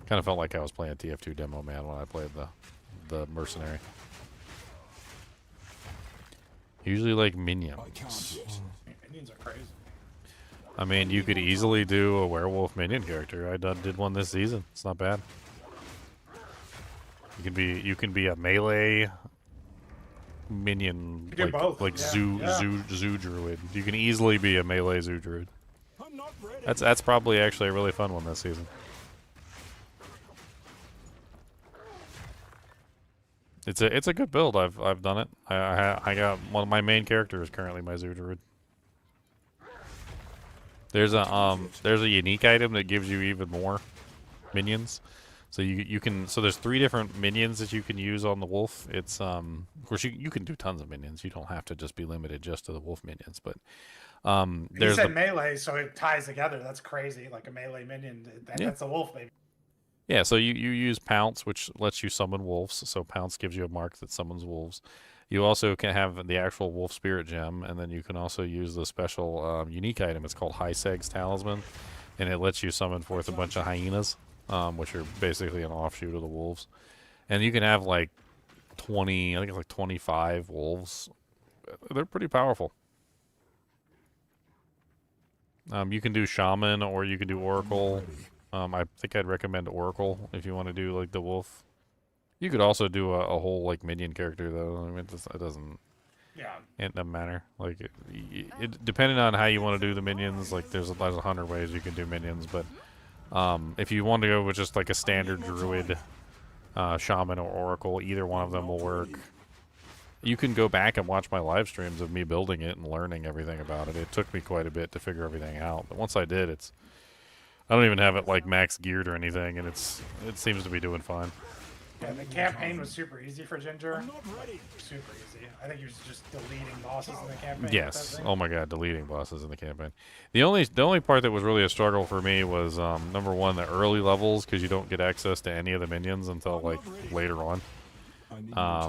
Kind of felt like I was playing a TF2 demo, man, when I played the mercenary. Usually like minions. Minions are crazy. I mean, you could easily do a werewolf minion character. I did one this season. It's not bad. You can be a melee minion, You can do both. zoo druid. You can easily be a melee zoo druid. I'm not ready. That's probably actually a really fun one this season. It's a good build. I've done it. I got one of my main characters currently my zoo druid. There's a unique item that gives you even more minions. So you can there's 3 different minions that you can use on the wolf. It's of course you can do tons of minions. You don't have to just be limited just to the wolf minions, but You there's said melee, so it ties together. That's crazy. Like a melee minion. That's a wolf, baby. Yeah, so you use Pounce, which lets you summon wolves. So Pounce gives you a mark that summons wolves. You also can have the actual wolf spirit gem, and then you can also use the special unique item. It's called High Seg's Talisman, and it lets you summon forth a bunch of hyenas, which are basically an offshoot of the wolves. And you can have like 20, I think it's like 25 wolves. They're pretty powerful. You can do Shaman, or you can do Oracle. I think I'd recommend Oracle if you want to do like the wolf. You could also do a whole like minion character though. I mean, it doesn't. Yeah. It doesn't matter. Like it depending on how you want to do the minions. Like there's 100 ways you can do minions, but if you want to go with just like a standard druid, shaman, or oracle, either one of them will work. You can go back and watch my live streams of me building it and learning everything about it. It took me quite a bit to figure everything out, but once I did, I don't even have it like max geared or anything, and it seems to be doing fine. Yeah, the campaign was super easy for Ginger. I'm not ready. Super easy. I think he was just deleting bosses in the campaign. Yes. Oh my god, deleting bosses in the campaign. The only part that was really a struggle for me was number 1, the early levels, because you don't get access to any of the minions until like later on. I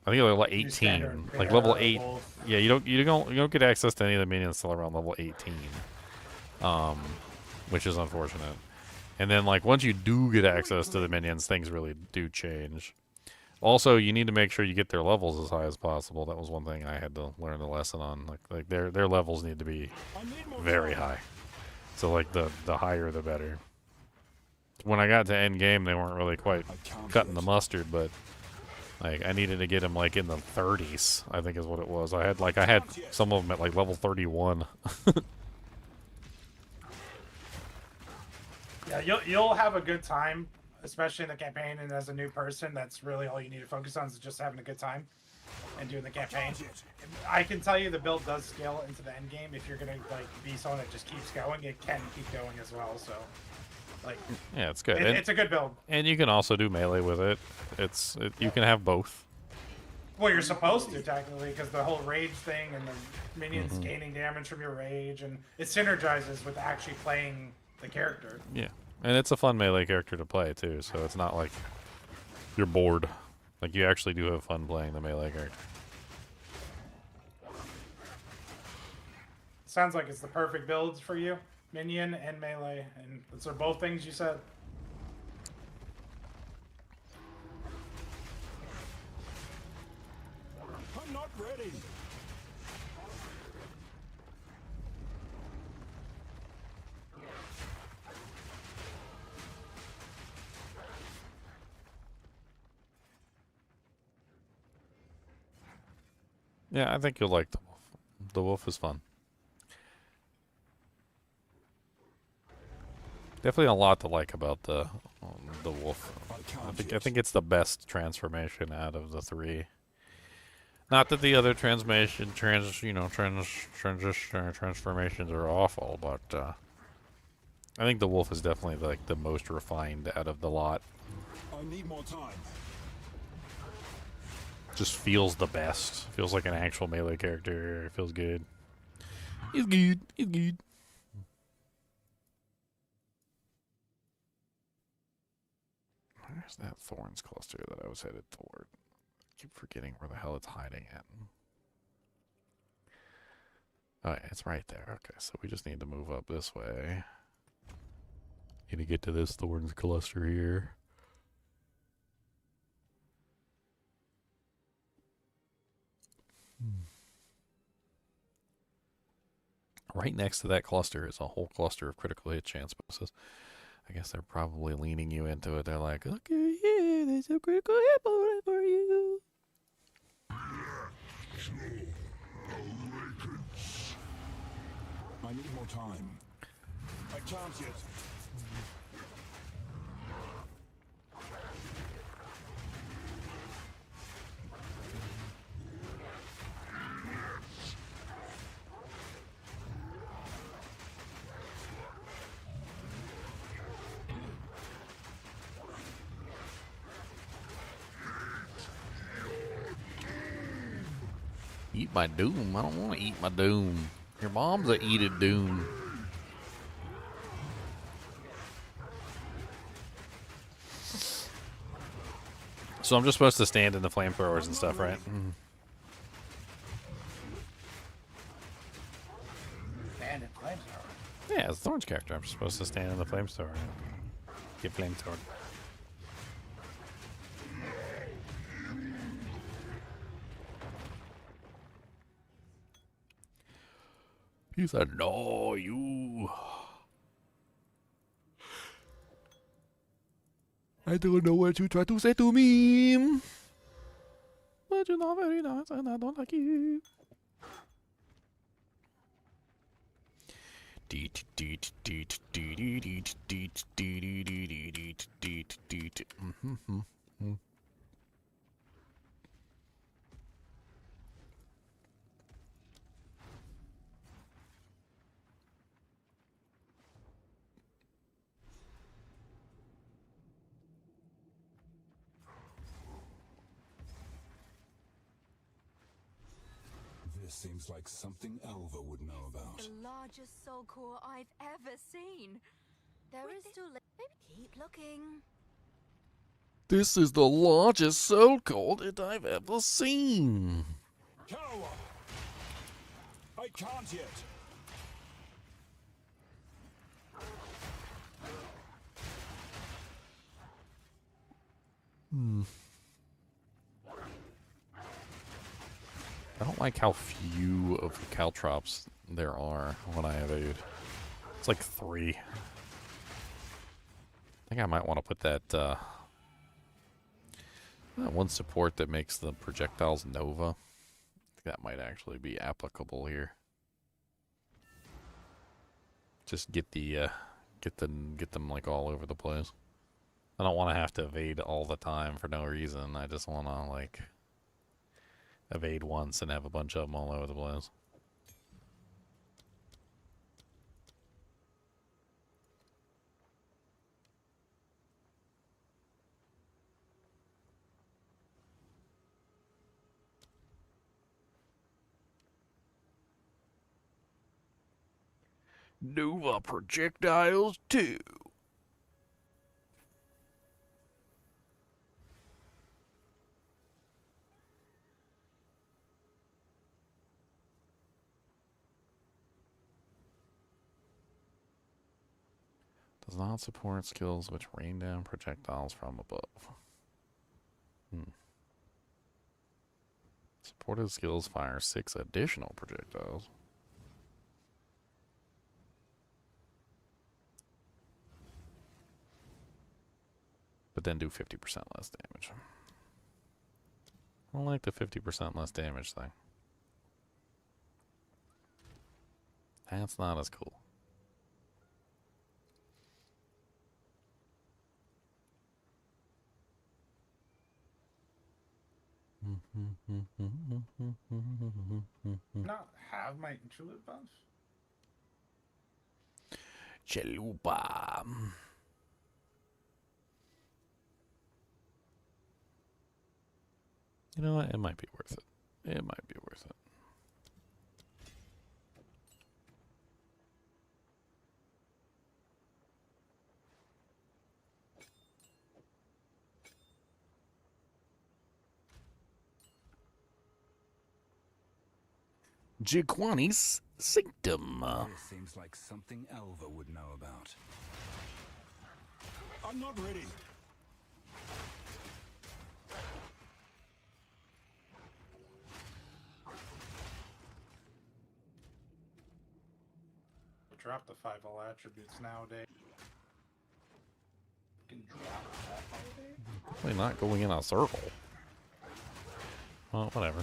think level 18, like level 8. Yeah, you don't get access to any of the minions until around level 18, which is unfortunate. And then like once you do get access to the minions, things really do change. Also, you need to make sure you get their levels as high as possible. That was one thing I had to learn the lesson on. Like their levels need to be very high. So like the higher the better. When I got to end game, they weren't really quite cutting the mustard, but like I needed to get them like in the 30s, I think is what it was. I had some of them at like level 31. Yeah, you'll have a good time, especially in the campaign, and as a new person, that's really all you need to focus on is just having a good time and doing the campaign. I can tell you the build does scale into the end game. If you're gonna like be someone that just keeps going, it can keep going as well. So, like, yeah, it's good. It's a good build. And you can also do melee with it. You can have both. Well, you're supposed to technically, because the whole rage thing and the minions gaining damage from your rage, and it synergizes with actually playing the character. Yeah, and it's a fun melee character to play too, so it's not like you're bored. Like you actually do have fun playing the melee character. Sounds like it's the perfect builds for you, minion and melee, and those are both things you said. I'm not ready. Yeah, I think you'll like the wolf. The wolf is fun. Definitely a lot to like about the wolf. I think it's the best transformation out of the 3. Not that the other transformations are awful, but I think the wolf is definitely like the most refined out of the lot. I need more time. Just feels the best. Feels like an actual melee character. It feels good. It's good. It's good. Where's that Thorns cluster that I was headed toward? I keep forgetting where the hell it's hiding at. Oh yeah, it's right there. Okay, so we just need to move up this way. Gonna get to this Thorns cluster here. Right next to that cluster is a whole cluster of critical hit chance bonuses. I guess they're probably leaning you into it. They're like, okay, yeah, there's a critical hit bonus for you. I need more time. I can't yet. Eat my doom. I don't want to eat my doom. Your mom's a eated doom. So I'm just supposed to stand in the flamethrowers and stuff, right? And it flamethrower. Yeah, as a Thorns character, I'm supposed to stand in the flamethrower and get flamethrowered. He said, no, you. I don't know what you try to say to me. But you're not very nice and I don't like you. This seems like something Elva would know about. The largest soul core I've ever seen. There is still. Maybe keep looking. This is the largest soul core that I've ever seen. Coward! I can't yet. I don't like how few of the caltrops there are when I evade. It's like 3. I think I might want to put that that one support that makes the projectiles Nova. That might actually be applicable here. Just get the get them like all over the place. I don't want to have to evade all the time for no reason. I just want to like evade once and have a bunch of them all over the place. Nova projectiles 2. Does not support skills which rain down projectiles from above. Supported skills fire 6 additional projectiles. But then do 50% less damage. I don't like the 50% less damage thing. That's not as cool. Not have my interlude buff? Chalupa. You know what? It might be worth it. It might be worth it. Jiquani's Sanctum. This seems like something Elva would know about. I'm not ready. Drop the 5 all attributes nowadays. You can drop that nowadays? Probably not going in a circle. Well, whatever.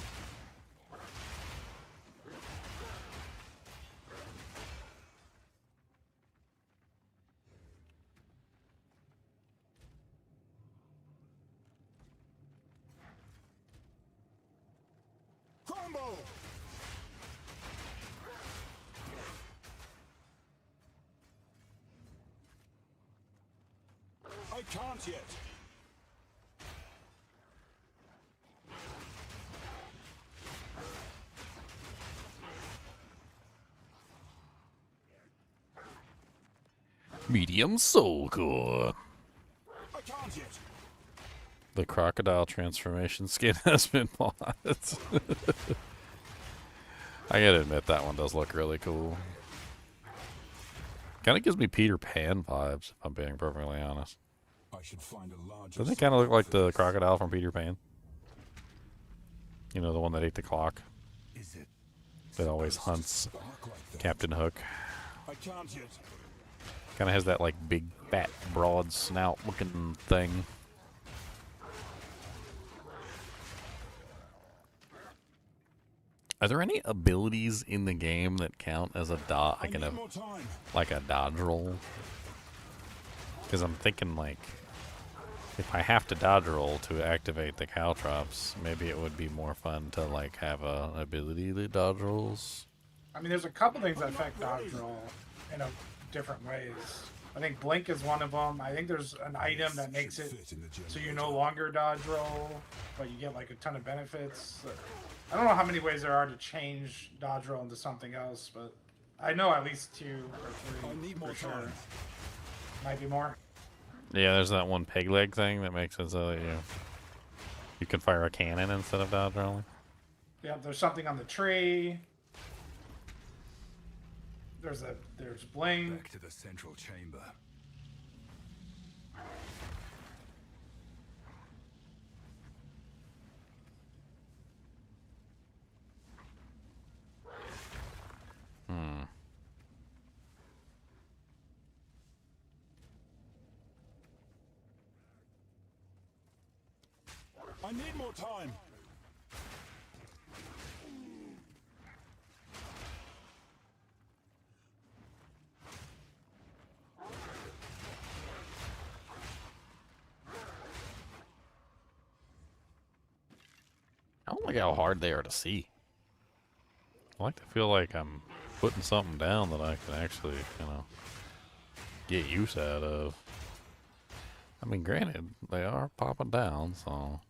Crumble! I can't yet. Medium soul core. I can't yet. The crocodile transformation skin has been bought. I gotta admit that one does look really cool. Kind of gives me Peter Pan vibes, if I'm being perfectly honest. I should find a larger. Doesn't it kind of look like the crocodile from Peter Pan? You know, the one that ate the clock. Is it That always hunts spark like that? Captain Hook. I can't yet. Kind of has that like big, fat, broad snout looking thing. Are there any abilities in the game that count as a dodge, I need more time. like a dodge roll? Because I'm thinking like, if I have to dodge roll to activate the caltrops, maybe it would be more fun to like have a ability that dodge rolls. I mean, there's a couple things that affect dodge roll in different ways. I think blink is one of them. I think there's an item that makes it so you no longer dodge roll, but you get like a ton of benefits. I don't know how many ways there are to change dodge roll into something else, but I know at least 2 or 3 I need more for sure. time. Might be more. Yeah, there's that one peg leg thing that makes it so that you can fire a cannon instead of dodge rolling. Yeah, there's something on the tree. There's blink. Back to the central chamber. I need more time. I don't like how hard they are to see. I like to feel like I'm putting something down that I can actually, get use out of. I mean, granted, they are popping down, so...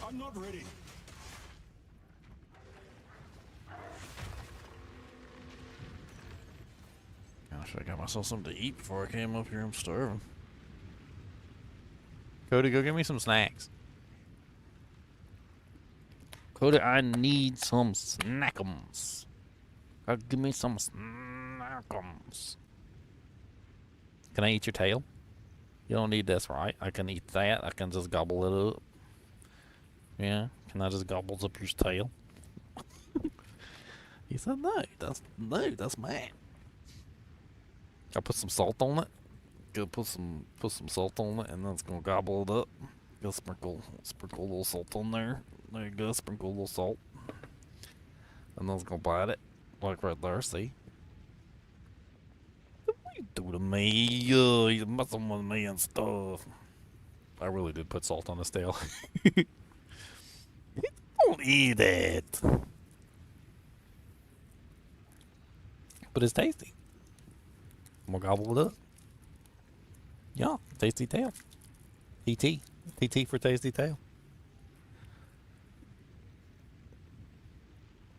I'm not ready. I should have got myself something to eat before I came up here. I'm starving. Cody, go get me some snacks. Cody, I need some snackums. Go give me some snackums. Can I eat your tail? You don't need this, right? I can eat that. I can just gobble it up. Yeah? Can I just gobble up your tail? He said no. That's mine. I put some salt on it. Go put some salt on it, and then it's gonna gobble it up. Go sprinkle a little salt on there. There you go. Sprinkle a little salt, and then it's gonna bite it, like right there. See? What you do to me? You're messing with me and stuff. I really did put salt on his tail. Don't eat it. But it's tasty. I'm gonna gobble it up. Yeah, tasty tail. TT. TT for tasty tail.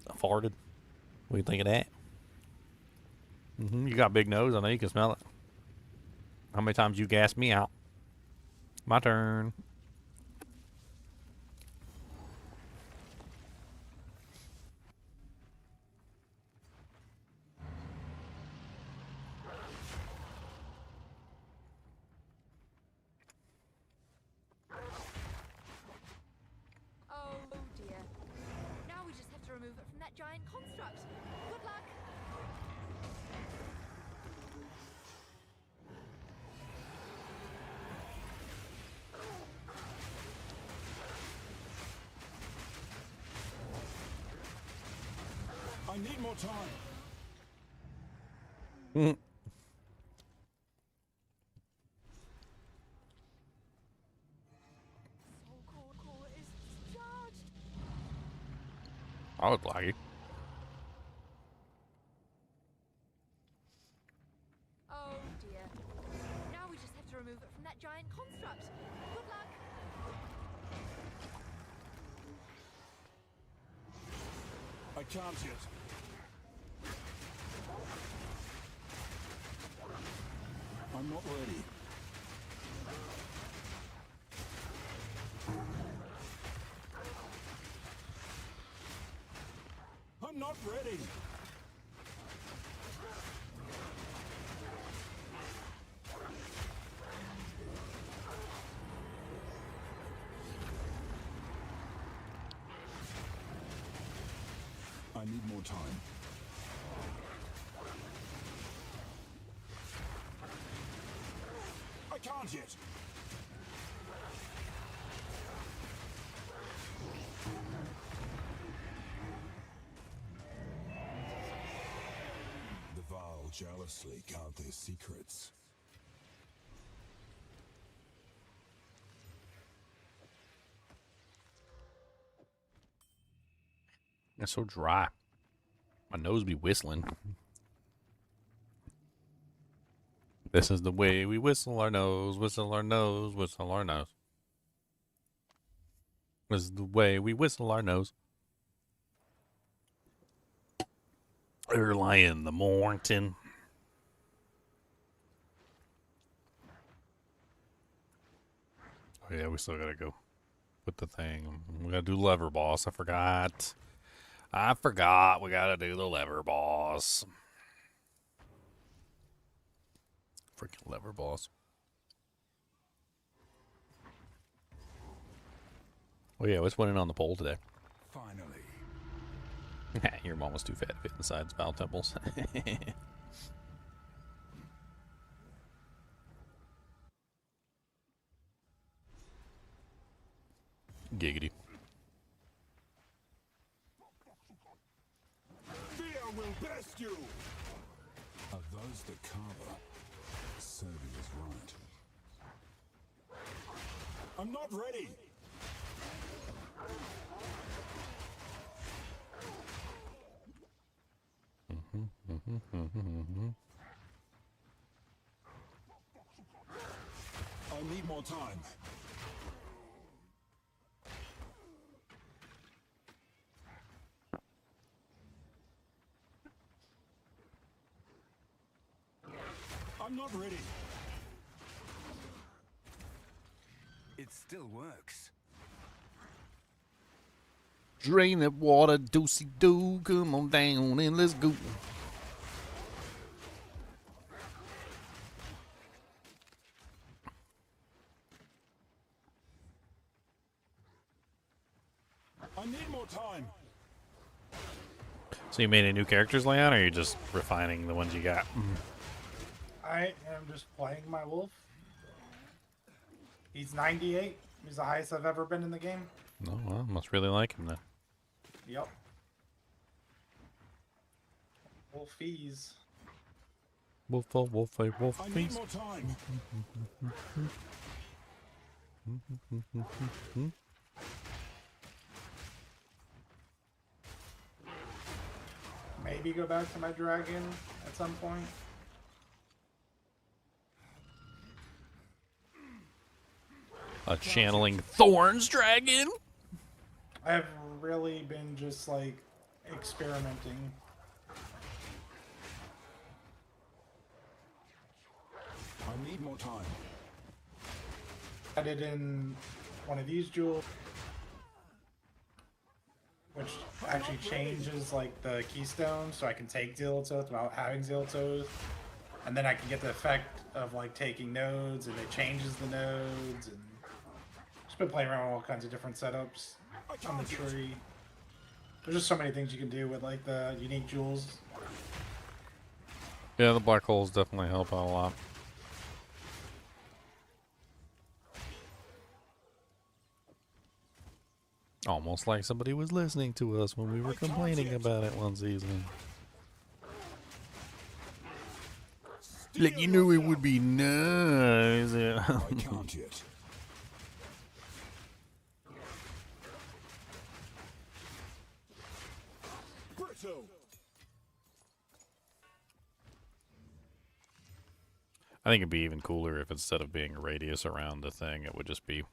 I farted. What do you think of that? You got a big nose. I know you can smell it. How many times you gassed me out? My turn. that giant construct. Good luck. I need more time. Soul core is discharged. I would like it. Oh dear. Now we just have to remove it from that giant construct. Good luck. I can't yet. I'm not ready. I'm not ready. I need more time. I can't yet. The Val jealously count their secrets. It's so dry. My nose be whistling. This is the way we whistle our nose, whistle our nose, whistle our nose. This is the way we whistle our nose. Early in the morning. Oh yeah, we still gotta go with the thing. We gotta do lever boss. I forgot. We gotta do the lever boss. Freaking lever boss. Oh yeah, what's winning on the poll today? Finally. Your mom was too fat to fit inside Val temples. Giggity. Fear will best you! Are those the carver? Serving is right. I'm not ready! I need more time. I'm not ready. It still works. Drain that water, doocy doo. Come on down and let's go. I need more time. So you made any new characters, Leon, or are you just refining the ones you got? I am just playing my wolf. He's 98. He's the highest I've ever been in the game. No, well, must really like him then. Yep. Wolfies. Wolf, wolf, wolf, I need more time. Maybe go back to my dragon at some point. A channeling Thorns dragon. I've really been just like experimenting. I need more time. Added in one of these jewels, which actually changes like the keystone, so I can take Zelda Totk without having Zelda Totk, and then I can get the effect of like taking nodes, and it changes the nodes, and just been playing around with all kinds of different setups on the tree. There's just so many things you can do with like the unique jewels. Yeah, the black holes definitely help out a lot. Almost like somebody was listening to us when we were complaining about it one season. Like, you knew it would be nice. I can't yet. Brittle. I think it'd be even cooler if instead of being a radius around the thing, it would just be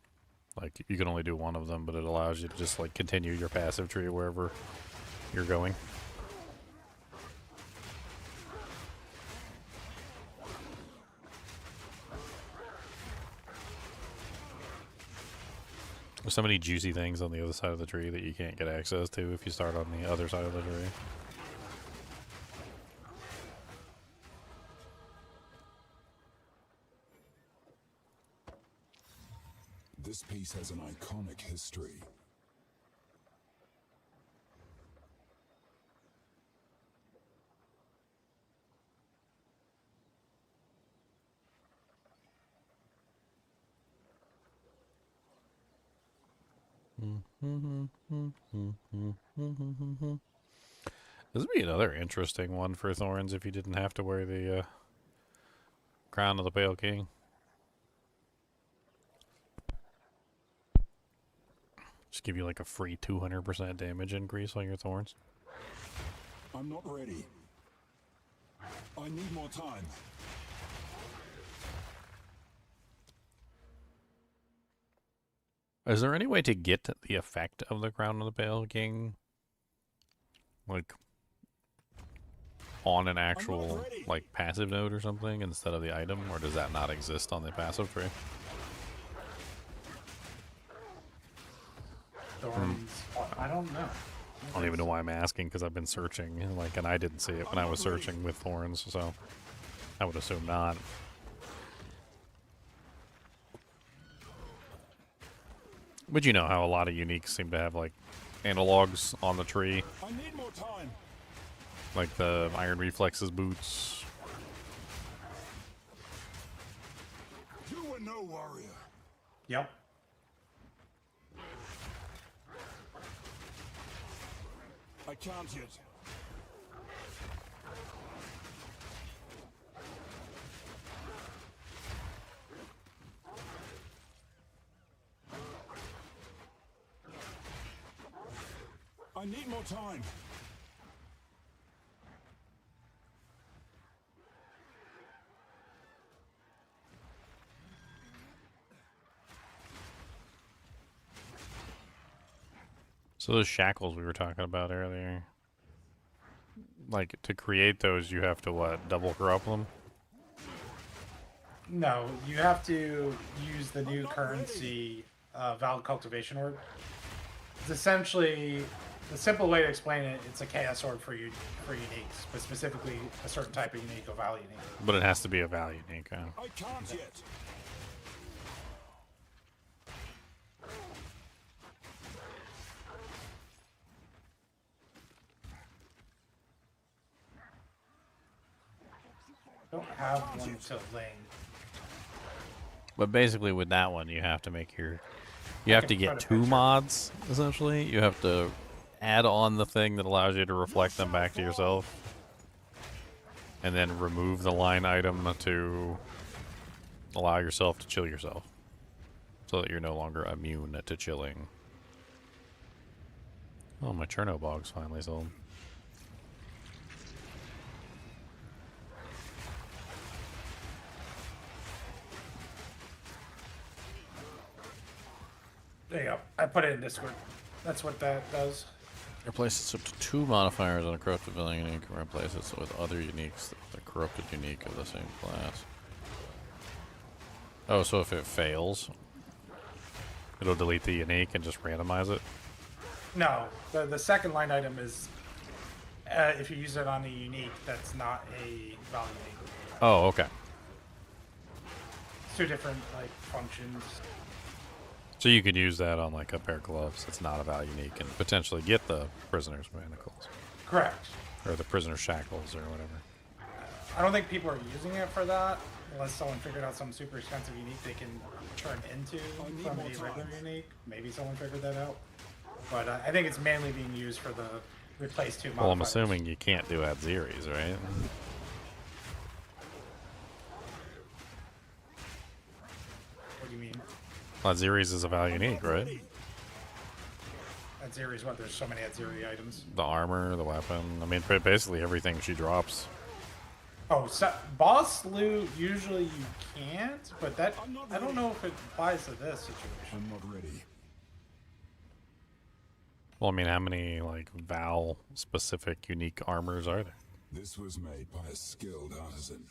like you can only do one of them, but it allows you to just like continue your passive tree wherever you're going. There's so many juicy things on the other side of the tree that you can't get access to if you start on the other side of the tree. This piece has an iconic history. This would be another interesting one for Thorns if you didn't have to wear the crown of the Pale King. Just give you like a free 200% damage increase on your Thorns. I'm not ready. I need more time. Is there any way to get the effect of the Crown of the Pale King, like, on an actual, like, passive node or something instead of the item, or does that not exist on the passive tree? Thorns. I don't know. I don't even know why I'm asking, because I've been searching, like, and I didn't see it when I was searching with Thorns, so I would assume not. But you know how a lot of uniques seem to have, like, analogs on the tree. I need more time. Like the Iron Reflexes boots. You were no warrior. Yep. I can't yet. I need more time. So those shackles we were talking about earlier, like, to create those, you have to, what, double corrupt them? No, you have to use the new currency, Valid Cultivation Orb. It's essentially, the simple way to explain it, it's a Chaos Orb for uniques, but specifically a certain type of unique, a Val unique. But it has to be a Val unique, huh? I can't yet. Don't have one to Ling. But basically with that one, you have to make your... You have to get two mods, essentially. You have to add on the thing that allows you to reflect them back to yourself. And then remove the line item to allow yourself to chill yourself. So that you're no longer immune to chilling. Oh, my Chernobog's finally sold. There you go. I put it in Discord. That's what that does. Replaces up to 2 modifiers on a corrupted villain unique and replaces it with other uniques with a corrupted unique of the same class. Oh, so if it fails, it'll delete the unique and just randomize it? No, the second line item is if you use it on a unique that's not a Val unique. Oh, okay. It's two different like functions. So you could use that on like a pair of gloves. It's not a value unique, and potentially get the prisoner's manacles Correct. or the prisoner's shackles or whatever. I don't think people are using it for that, unless someone figured out some super expensive unique they can turn into from a regular unique. Maybe someone figured that out. But I think it's mainly being used for the replace 2 modifiers. Well, I'm assuming you can't do Adzeres, right? What do you mean? Adzeres is a value unique, right? Adzeres, what? There's so many Adzeri items. The armor, the weapon. I mean, basically everything she drops. Oh, so boss loot, usually you can't, but that, I don't know if it applies to this situation. I'm not ready. Well, I mean, how many like Val specific unique armors are there? This was made by a skilled artisan.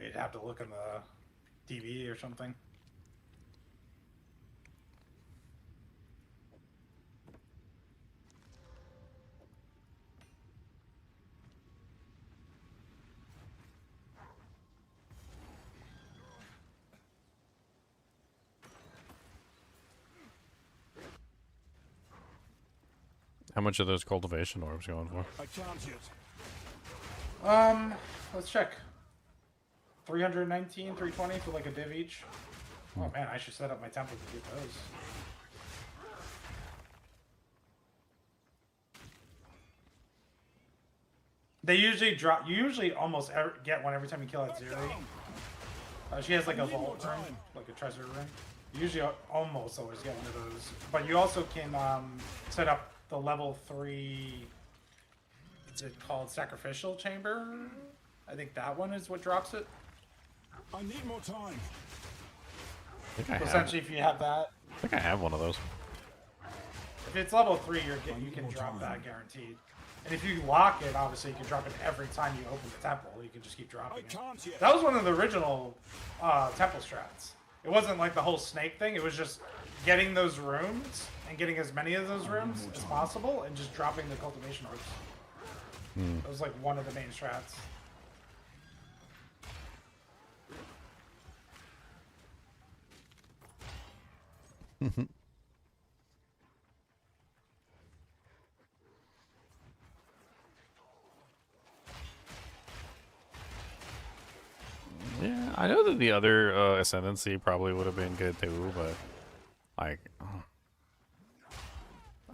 You'd have to look in the DB or something. How much are those cultivation orbs going for? I can't yet. Let's check. 319, 320 for like a div each. Oh man, I should set up my temple to get those. They usually drop. You usually almost get one every time you kill Adzeri. She has like a vault room, like a treasure room. You usually almost always get one of those. But you also can set up the level 3. Is it called Sacrificial Chamber? I think that one is what drops it. I need more time. I think I So have. essentially, if you have that, I think I have one of those. if it's level 3, you can drop that guaranteed. And if you lock it, obviously you can drop it every time you open the temple. You can just keep I dropping it. can't yet. That was one of the original temple strats. It wasn't like the whole snake thing. It was just getting those rooms and getting as many of those rooms as possible and just dropping the cultivation orbs. That was like one of the main strats. Yeah, I know that the other Ascendancy probably would have been good too, but like,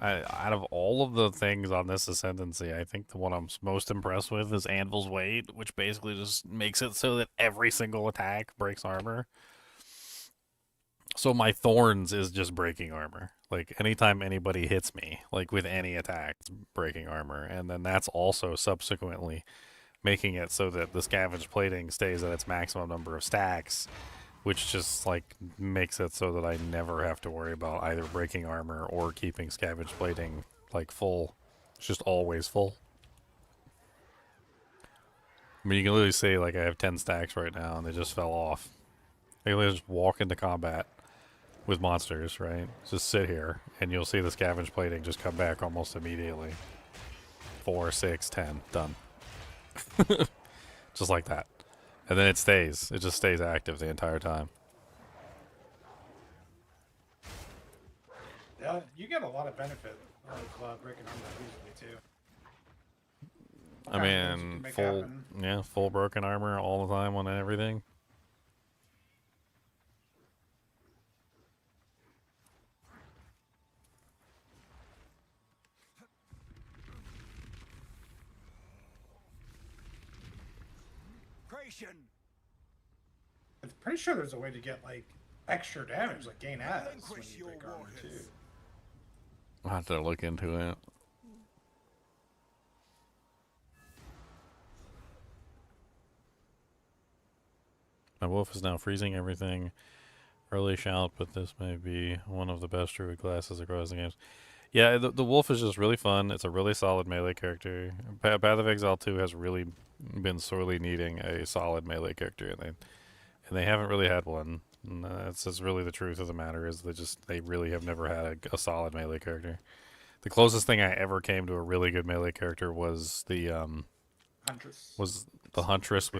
out of all of the things on this Ascendancy, I think the one I'm most impressed with is Anvil's Weight, which basically just makes it so that every single attack breaks armor. So my Thorns is just breaking armor. Like, anytime anybody hits me, like with any attack, it's breaking armor. And then that's also subsequently making it so that the scavenged plating stays at its maximum number of stacks, which just like makes it so that I never have to worry about either breaking armor or keeping scavenged plating like full. It's just always full. I mean, you can literally say like I have 10 stacks right now and they just fell off. I can literally just walk into combat with monsters, right? Just sit here and you'll see the scavenged plating just come back almost immediately. 4, 6, 10, done. Just like that. And then it stays. It just stays active the entire time. Yeah, you get a lot of benefit of breaking armor usually too. I mean, full broken armor all the time on everything. I'm pretty sure there's a way to get like extra damage, like gain as when you break armor too. I'll have to look into it. My wolf is now freezing everything. Early shout, but this may be one of the best druid classes across the games. Yeah, the wolf is just really fun. It's a really solid melee character. Path of Exile 2 has really been sorely needing a solid melee character, and they haven't really had one. And that's just really the truth of the matter, is they really have never had a solid melee character. The closest thing I ever came to a really good melee character was the Huntress with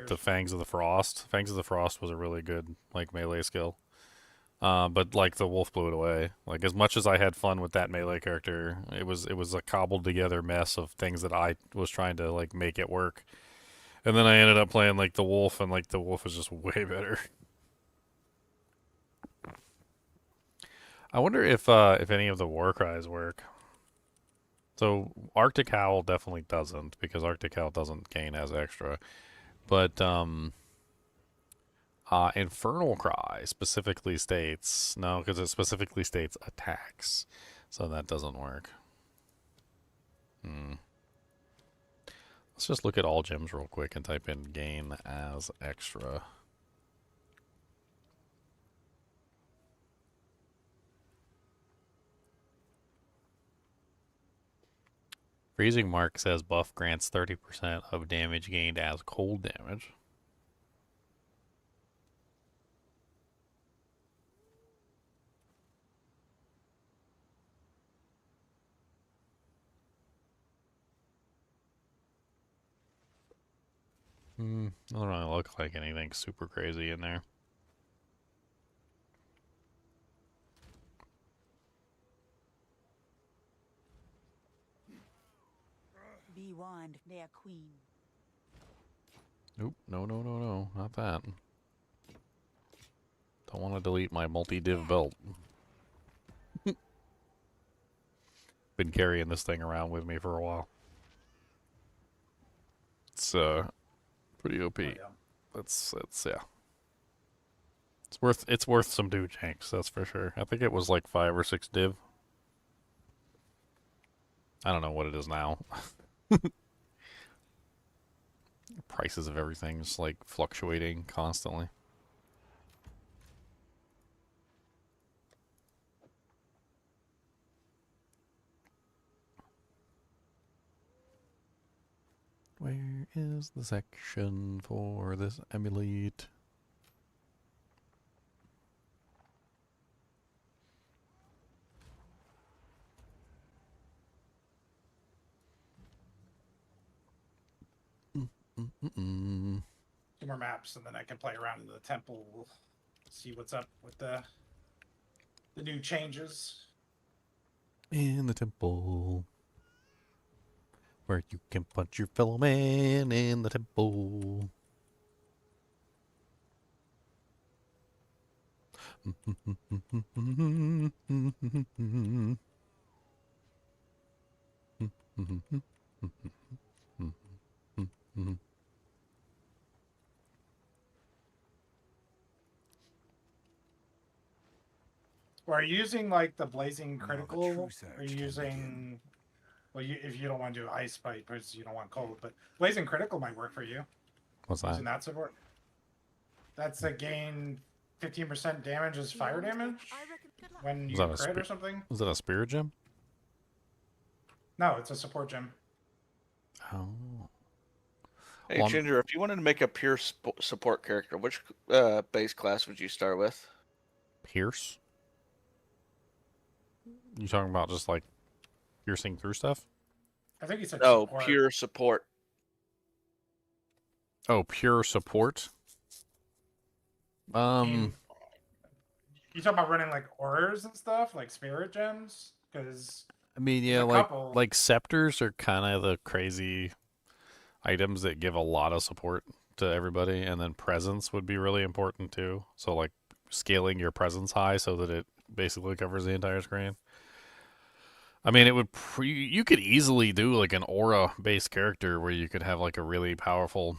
the Fangs of the Frost. Fangs of the Frost was a really good like melee skill. But like the wolf blew it away. Like as much as I had fun with that melee character, it was a cobbled together mess of things that I was trying to like make it work. And then I ended up playing like the wolf, and like the wolf was just way better. I wonder if any of the war cries work. So Arctic Howl definitely doesn't, because Arctic Howl doesn't gain as extra. But Infernal Cry specifically states no, because it specifically states attacks, so that doesn't work. Let's just look at all gems real quick and type in gain as extra. Freezing Mark says buff grants 30% of damage gained as cold damage. Doesn't really look like anything super crazy in there. Be warned, their queen. Nope, no, not that. Don't want to delete my multi-div belt. Been carrying this thing around with me for a while. It's pretty OP. Oh, yeah. It's yeah. It's worth some dude janks, that's for sure. I think it was like 5 or 6 div. I don't know what it is now. Prices of everything just like fluctuating constantly. Where is the section for this emulate? Two more maps, and then I can play around in the temple, see what's up with the new changes. In the temple, where you can punch your fellow man in the temple. Or are you using like the blazing the critical? true Or search are you can using, well, if you don't want to do ice pipe because you don't want cold, but blazing critical might work for you. What's that? Using that support. That's a gain 15% damage as fire damage when you Is that a crit or something. Is that a spirit gem? No, it's a support gem. Oh. Hey, Well, I'm- Ginger, if you wanted to make a pure support character, which base class would you start with? Pierce? You talking about just like piercing through stuff? I think he said No, support. pure support. Oh, pure support? You talking about running like auras and stuff, like spirit gems? Because I mean, yeah, There's a like couple. like scepters are kind of the crazy items that give a lot of support to everybody, and then presence would be really important too. So like scaling your presence high so that it basically covers the entire screen. I mean, it would you could easily do like an aura based character where you could have like a really powerful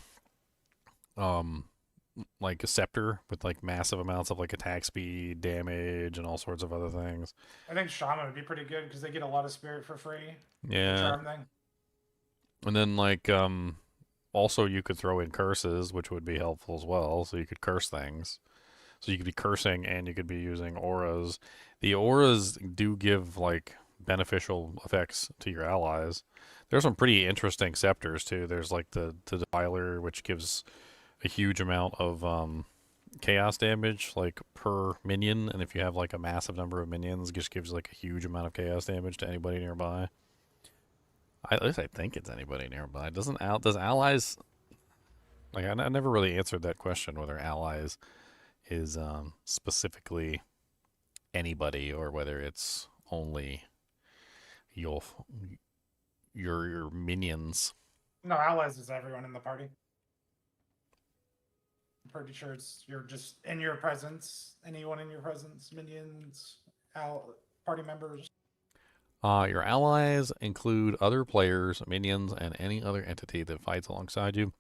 like a scepter with like massive amounts of like attack speed, damage, and all sorts of other things. I think shaman would be pretty good because they get a lot of spirit for free. The Yeah. charm thing. And then like also you could throw in curses, which would be helpful as well, so you could curse things. So you could be cursing and you could be using auras. The auras do give like beneficial effects to your allies. There's some pretty interesting scepters too. There's like the Defiler, which gives a huge amount of chaos damage like per minion, and if you have like a massive number of minions, it just gives like a huge amount of chaos damage to anybody nearby. At least I think it's anybody nearby. Does allies, I never really answered that question whether allies is specifically anybody or whether it's only your minions. No, allies is everyone in the party. I'm pretty sure you're just in your presence. Anyone in your presence, minions, party members. Your allies include other players, minions, and any other entity that fights alongside you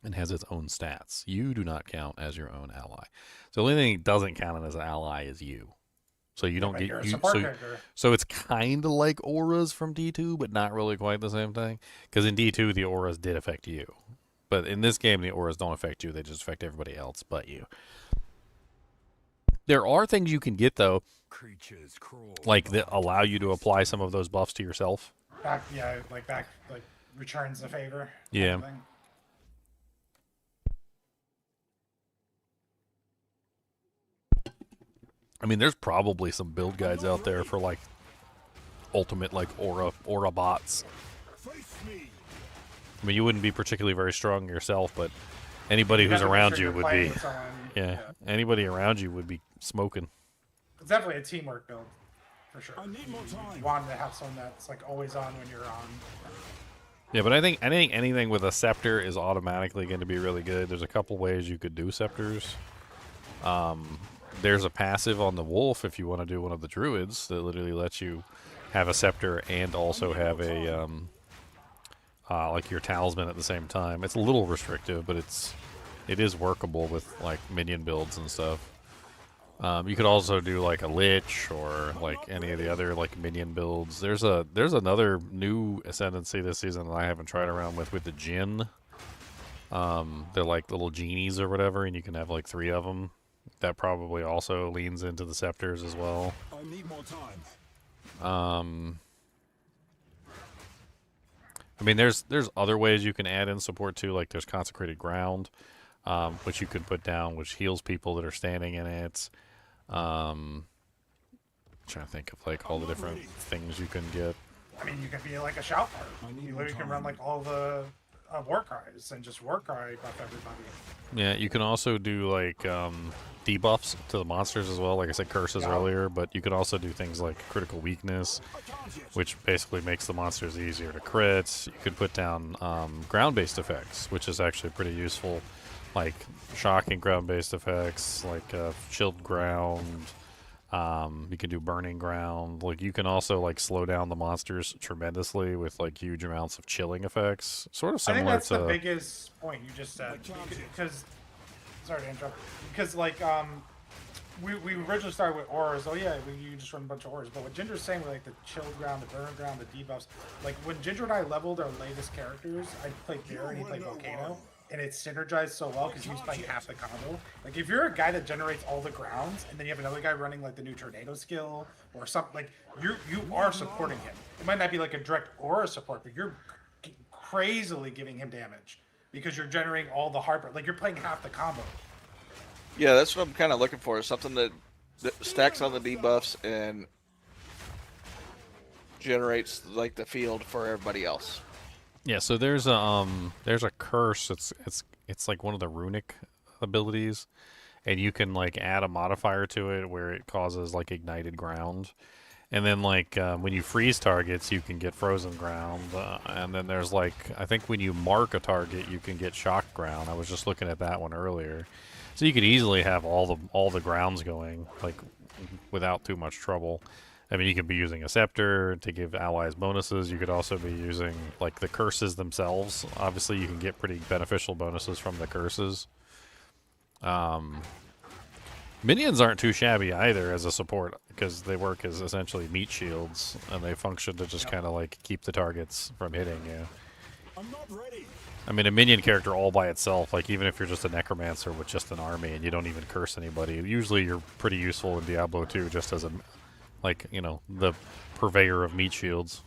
and has its own stats. You do not count as your own ally. So the only thing that doesn't count as an ally is you. So you don't get You're a you. support character. So it's kind of like auras from D2, but not really quite the same thing. Because in D2 the auras did affect you, but in this game the auras don't affect you. They just affect everybody else but you. There are things you can get though, Creatures crawl. like that allow you to apply some of those buffs to yourself. Back returns the favor. Yeah. Kind of thing. I mean, there's probably some build guides out there for like ultimate like aura bots. Face me. I mean, you wouldn't be particularly very strong yourself, but anybody who's have to make around sure you you're would playing be. with someone. Yeah, anybody around you would be smoking. It's definitely a teamwork build, for sure. I need more time. You want to have someone that's like always on when you're on. Yeah, but I think anything with a scepter is automatically going to be really good. There's a couple ways you could do scepters. There's a passive on the wolf if you want to do one of the druids that literally lets you have a scepter and also have a like your talisman at the same time. It's a little restrictive, but it is workable with like minion builds and stuff. You could also do like a lich or like any of the other like minion builds. There's another new ascendancy this season that I haven't tried around with the Jinn. They're like little genies or whatever, and you can have like 3 of them. That probably also leans into the scepters as well. I need more time. I mean, there's other ways you can add in support too. Like there's consecrated ground, which you could put down, which heals people that are standing in it. Trying to think of like all the different things you can get. I mean, you could be like a shout part. You literally can run like all the war cries and just war cry buff everybody. Yeah, you can also do like debuffs to the monsters as well. Like I said, curses earlier, but you could also do things like critical weakness, which basically makes the monsters easier to crit. You could put down ground-based effects, which is actually pretty useful, like shocking ground-based effects, like chilled ground. You can do burning ground. Like you can also like slow down the monsters tremendously with like huge amounts of chilling effects. Sort of I think similar that's to the biggest point you just said. Because, sorry to interrupt. Because like we originally started with auras. Oh yeah, you just run a bunch of auras. But what Ginger's saying with like the chilled ground, the burn ground, the debuffs. Like when Ginger and I leveled our latest characters, I played Bear and he played Volcano. And it synergized so well because he was playing half the combo. Like if you're a guy that generates all the grounds, and then you have another guy running like the new tornado skill or something, like you are supporting him. It might not be like a direct aura support, but you're crazily giving him damage because you're generating all the hard. Like you're playing half the combo. Yeah, that's what I'm kind of looking for. Is something that stacks on the debuffs and generates like the field for everybody else. Yeah, so there's a curse. It's like one of the runic abilities, and you can like add a modifier to it where it causes like ignited ground, and then like when you freeze targets, you can get frozen ground, and then there's like I think when you mark a target, you can get shock ground. I was just looking at that one earlier, so you could easily have all the grounds going like without too much trouble. I mean, you could be using a scepter to give allies bonuses. You could also be using, like, the curses themselves. Obviously, you can get pretty beneficial bonuses from the curses. Minions aren't too shabby either as a support, because they work as essentially meat shields, and they function to just kind of, like, keep the targets from hitting you. I'm not ready. I mean, a minion character all by itself, like, even if you're just a necromancer with just an army and you don't even curse anybody, usually you're pretty useful in Diablo 2 just as a... like, you know, the purveyor of meat shields.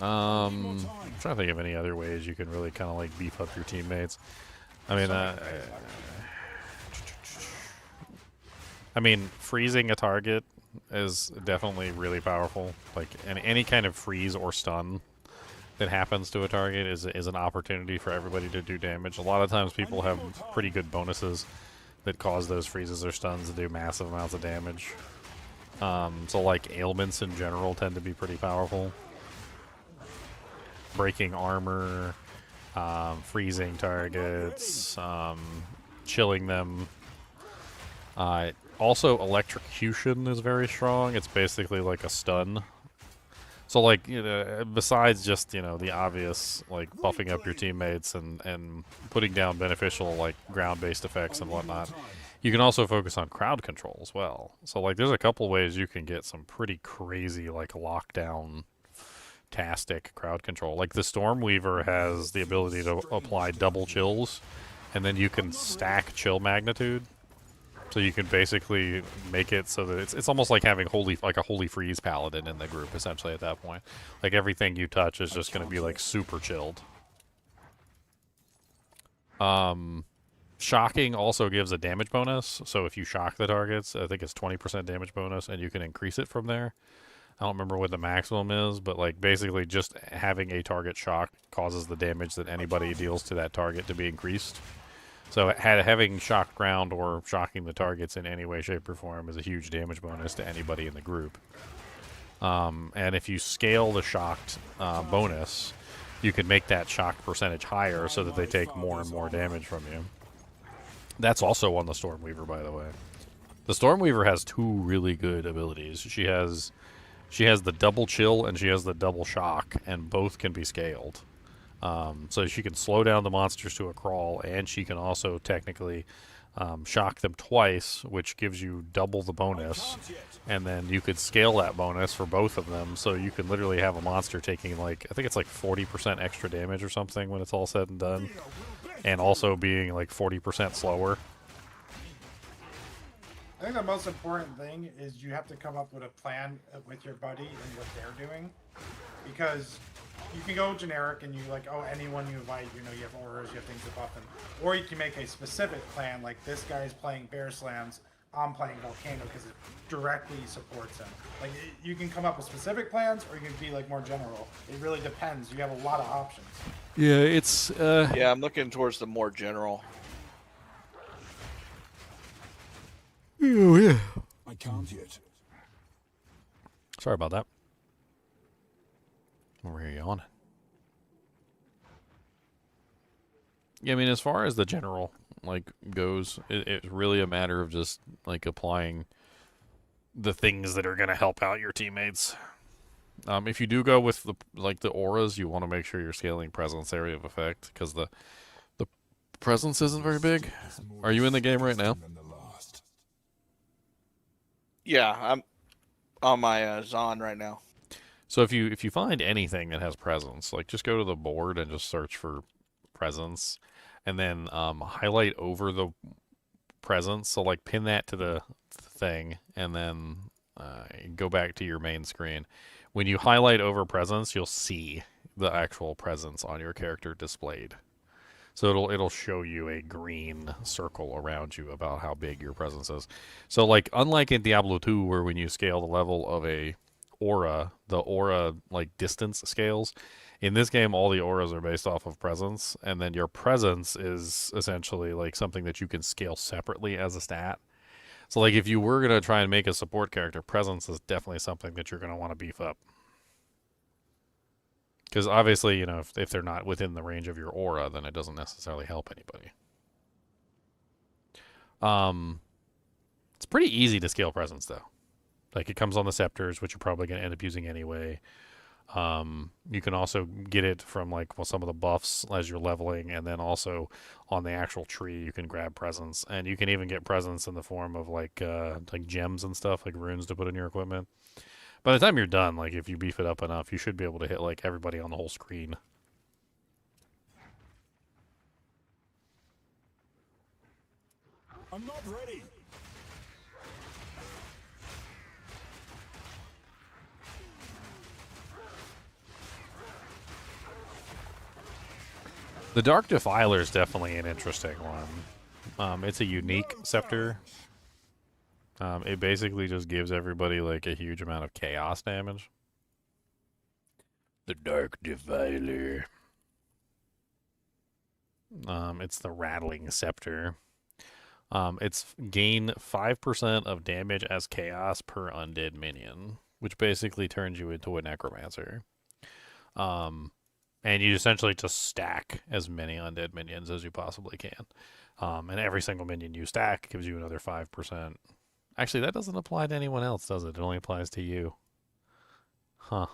I'm trying to think of any other ways you can really kind of like beef up your teammates. I mean, freezing a target is definitely really powerful. Like any kind of freeze or stun that happens to a target is an opportunity for everybody to do damage. A lot of times people have pretty good bonuses that cause those freezes or stuns to do massive amounts of damage. So like ailments in general tend to be pretty powerful. Breaking armor, freezing targets, chilling them. Also, electrocution is very strong. It's basically like a stun. So, like, you know, besides just, you know, the obvious, like, buffing up your teammates and putting down beneficial, like, ground-based effects and whatnot, you can also focus on crowd control as well. So, like, there's a couple ways you can get some pretty crazy, like, lockdown-tastic crowd control. Like, the Stormweaver has the ability to apply double chills, and then you can stack chill magnitude. So you can basically make it so that it's almost like having a holy freeze paladin in the group essentially at that point. Like everything you touch is just going to be like super chilled. Shocking also gives a damage bonus. So if you shock the targets, I think it's 20% damage bonus, and you can increase it from there. I don't remember what the maximum is, but like basically just having a target shock causes the damage that anybody deals to that target to be increased. So having shocked ground or shocking the targets in any way, shape, or form is a huge damage bonus to anybody in the group. And if you scale the shocked bonus, you can make that shocked percentage higher so that they take more and more damage from you. That's also on the Stormweaver, by the way. The Stormweaver has two really good abilities. She has the double chill and she has the double shock, and both can be scaled. So she can slow down the monsters to a crawl, and she can also technically shock them twice, which gives you double the bonus. And then you could scale that bonus for both of them, so you can literally have a monster taking, like, I think it's like 40% extra damage or something when it's all said and done, and also being like 40% slower. I think the most important thing is you have to come up with a plan with your buddy and what they're doing, because you can go generic and you like, oh, anyone you invite, you know, you have auras, you have things to buff them. Or you can make a specific plan, like this guy's playing Bear Slams, I'm playing Volcano because it directly supports him. Like, you can come up with specific plans, or you can be like more general. It really depends. You have a lot of options. Yeah, it's... Yeah, I'm looking towards the more general. Oh, yeah. I can't yet. Sorry about that. Over here yawning. Yeah, I mean, as far as the general like goes, it's really a matter of just like applying the things that are going to help out your teammates. If you do go with the auras, you want to make sure you're scaling presence area of effect, because the presence isn't very big. Are you in the game right now? Yeah, I'm on my Zon right now. So if you find anything that has presence, like just go to the board and just search for presence, and then highlight over the presence. So like pin that to the thing, and then go back to your main screen. When you highlight over presence, you'll see the actual presence on your character displayed. So it'll show you a green circle around you about how big your presence is. So like unlike in Diablo 2, where when you scale the level of a aura, the aura like distance scales. In this game, all the auras are based off of presence, and then your presence is essentially like something that you can scale separately as a stat. So like if you were going to try and make a support character, presence is definitely something that you're going to want to beef up. Because obviously, you know, if they're not within the range of your aura, then it doesn't necessarily help anybody. It's pretty easy to scale presence, though. Like, it comes on the scepters, which you're probably going to end up using anyway. You can also get it from, like, well, some of the buffs as you're leveling, and then also on the actual tree, you can grab presence. And you can even get presence in the form of, like gems and stuff, like runes to put in your equipment. By the time you're done, like, if you beef it up enough, you should be able to hit, like, everybody on the whole screen. I'm not ready. The Dark Defiler is definitely an interesting one. It's a unique scepter. It basically just gives everybody like a huge amount of chaos damage. The Dark Defiler. It's the Rattling Scepter. It's gain 5% of damage as chaos per undead minion, which basically turns you into a necromancer. And you essentially just stack as many undead minions as you possibly can. And every single minion you stack gives you another 5%. Actually, that doesn't apply to anyone else, does it? It only applies to you. Huh.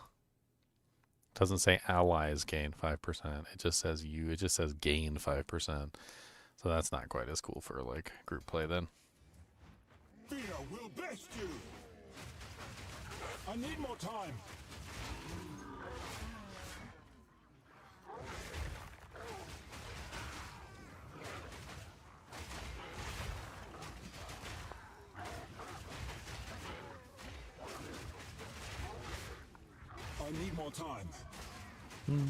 It doesn't say allies gain 5%. It just says you. It just says gain 5%. So that's not quite as cool for like group play then. Fear will best you. I need more time. I need more time. Did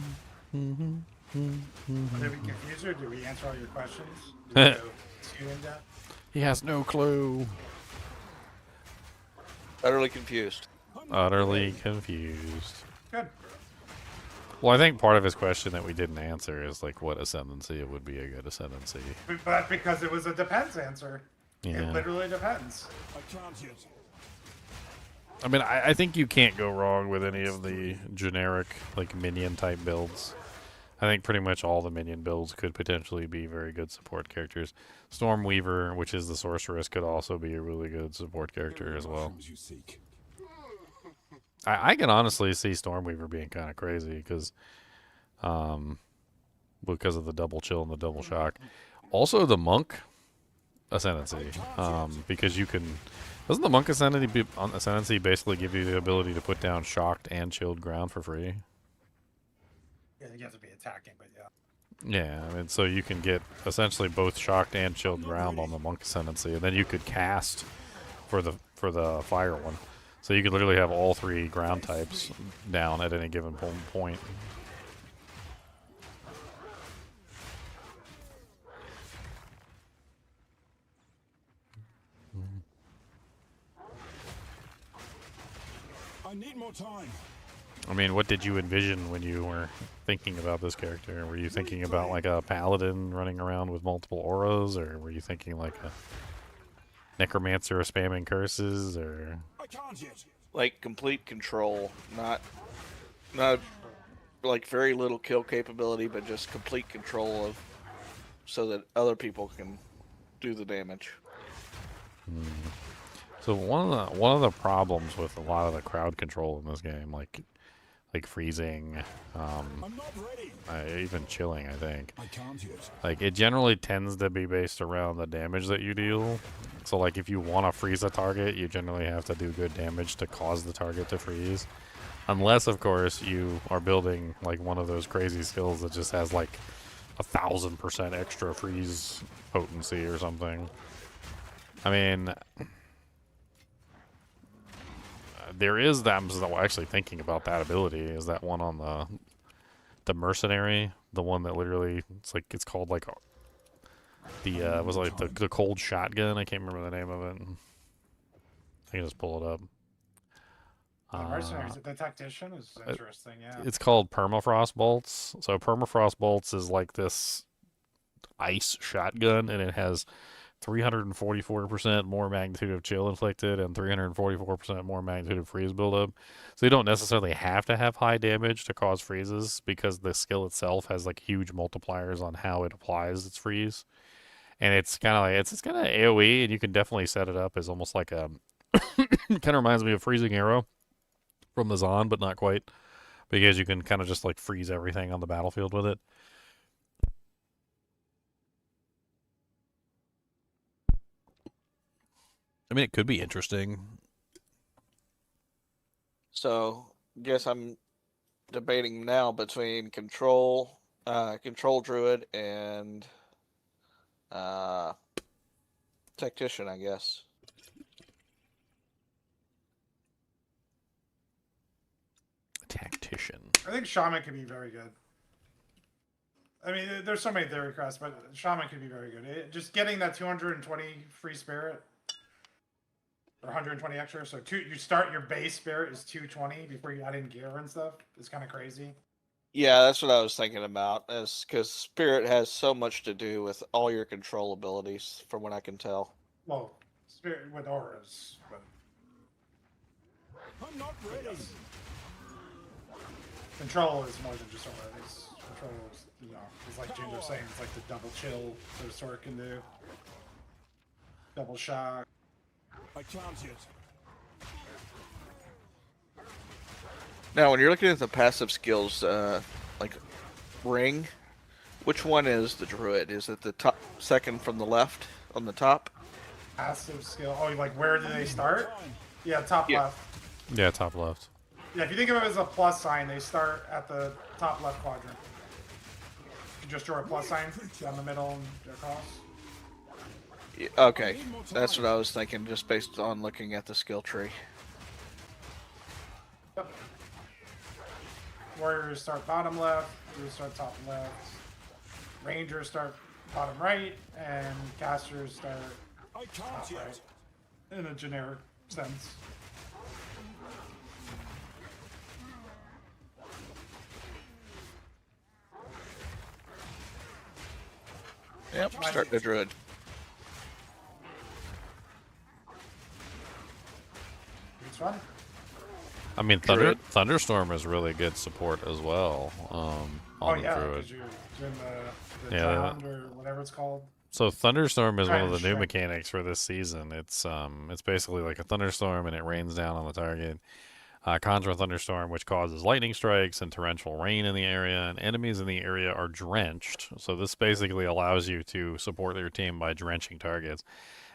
we confuse her? Did we answer all your questions? Did we go too in depth? He has no clue. Utterly confused. Utterly confused. Good. Well, I think part of his question that we didn't answer is like what ascendancy would be a good ascendancy. But because it was a depends answer. Yeah. It literally depends. I can't yet. I mean, I think you can't go wrong with any of the generic like minion type builds. I think pretty much all the minion builds could potentially be very good support characters. Stormweaver, which is the sorceress, could also be a really good support character as well. You seek. I can honestly see Stormweaver being kind of crazy because of the double chill and the double shock. Also, the monk ascendancy, because you can. Doesn't the monk ascendancy basically give you the ability to put down shocked and chilled ground for free? Yeah, you have to be attacking, but yeah. Yeah, I mean, so you can get essentially both shocked and chilled ground on the monk ascendancy, and then you could cast for the fire one. So you could literally have all three ground types down at any given point. I need more time. I mean, what did you envision when you were thinking about this character? Were you thinking about like a paladin running around with multiple auras, or were you thinking like a necromancer spamming curses, or I can't yet. Like complete control, not like very little kill capability, but just complete control of, so that other people can do the damage. So one of the problems with a lot of the crowd control in this game, like freezing, I'm not ready. even chilling, I think. I can't yet. Like it generally tends to be based around the damage that you deal. So like if you want to freeze a target, you generally have to do good damage to cause the target to freeze. Unless of course you are building like one of those crazy skills that just has like 1,000% extra freeze potency or something. I mean, there is that. I'm actually thinking about that ability. Is that one on the mercenary? The one that literally it's called like the was like the cold shotgun. I can't remember the name of it. I can just pull it up. Mercenaries, the tactician is interesting. Yeah. It's called permafrost bolts. So permafrost bolts is like this ice shotgun, and it has 344% more magnitude of chill inflicted and 344% more magnitude of freeze buildup. So you don't necessarily have to have high damage to cause freezes, because the skill itself has like huge multipliers on how it applies its freeze. And it's kind of like it's kind of AoE, and you can definitely set it up as almost like a kind of reminds me of freezing arrow from the Zon, but not quite, because you can kind of just like freeze everything on the battlefield with it. I mean, it could be interesting. So, guess I'm debating now between control druid and tactician, I guess. Tactician. I think shaman could be very good. I mean, there's so many theory crests, but shaman could be very good. Just getting that 220 free spirit. or 120 extra. So you start your base spirit is 220 before you add in gear and stuff. It's kind of crazy. Yeah, that's what I was thinking about. Is because spirit has so much to do with all your control abilities, from what I can tell. Well, spirit with auras, but I'm not ready. control is more than just auras. Control is, it's like Jim was saying, it's like the double chill that a sword can do. Double shock. I can't yet. Now, when you're looking at the passive skills, like ring, which one is the druid? Is it the top second from the left on the top? Passive skill. Oh, like where do they start? Yeah, top left. Yeah, top left. Yeah, if you think of it as a plus sign, they start at the top left quadrant. You just draw a plus sign down the middle and across. Yeah, okay, that's what I was thinking, just based on looking at the skill tree. Yep. Warriors start bottom left, Druids start top left, Rangers start bottom right, and casters start I can't top yet. right. In a generic sense. Yep, start the druid. It's fun. I mean, Druid. Thunderstorm is really good support as well. On the Druid. because you're doing the Yeah, drowned or whatever it's called. So Thunderstorm is one of Trying the to new shrink. mechanics for this season. It's basically like a thunderstorm and it rains down on the target. Conjure a thunderstorm, which causes lightning strikes and torrential rain in the area, and enemies in the area are drenched. So this basically allows you to support your team by drenching targets.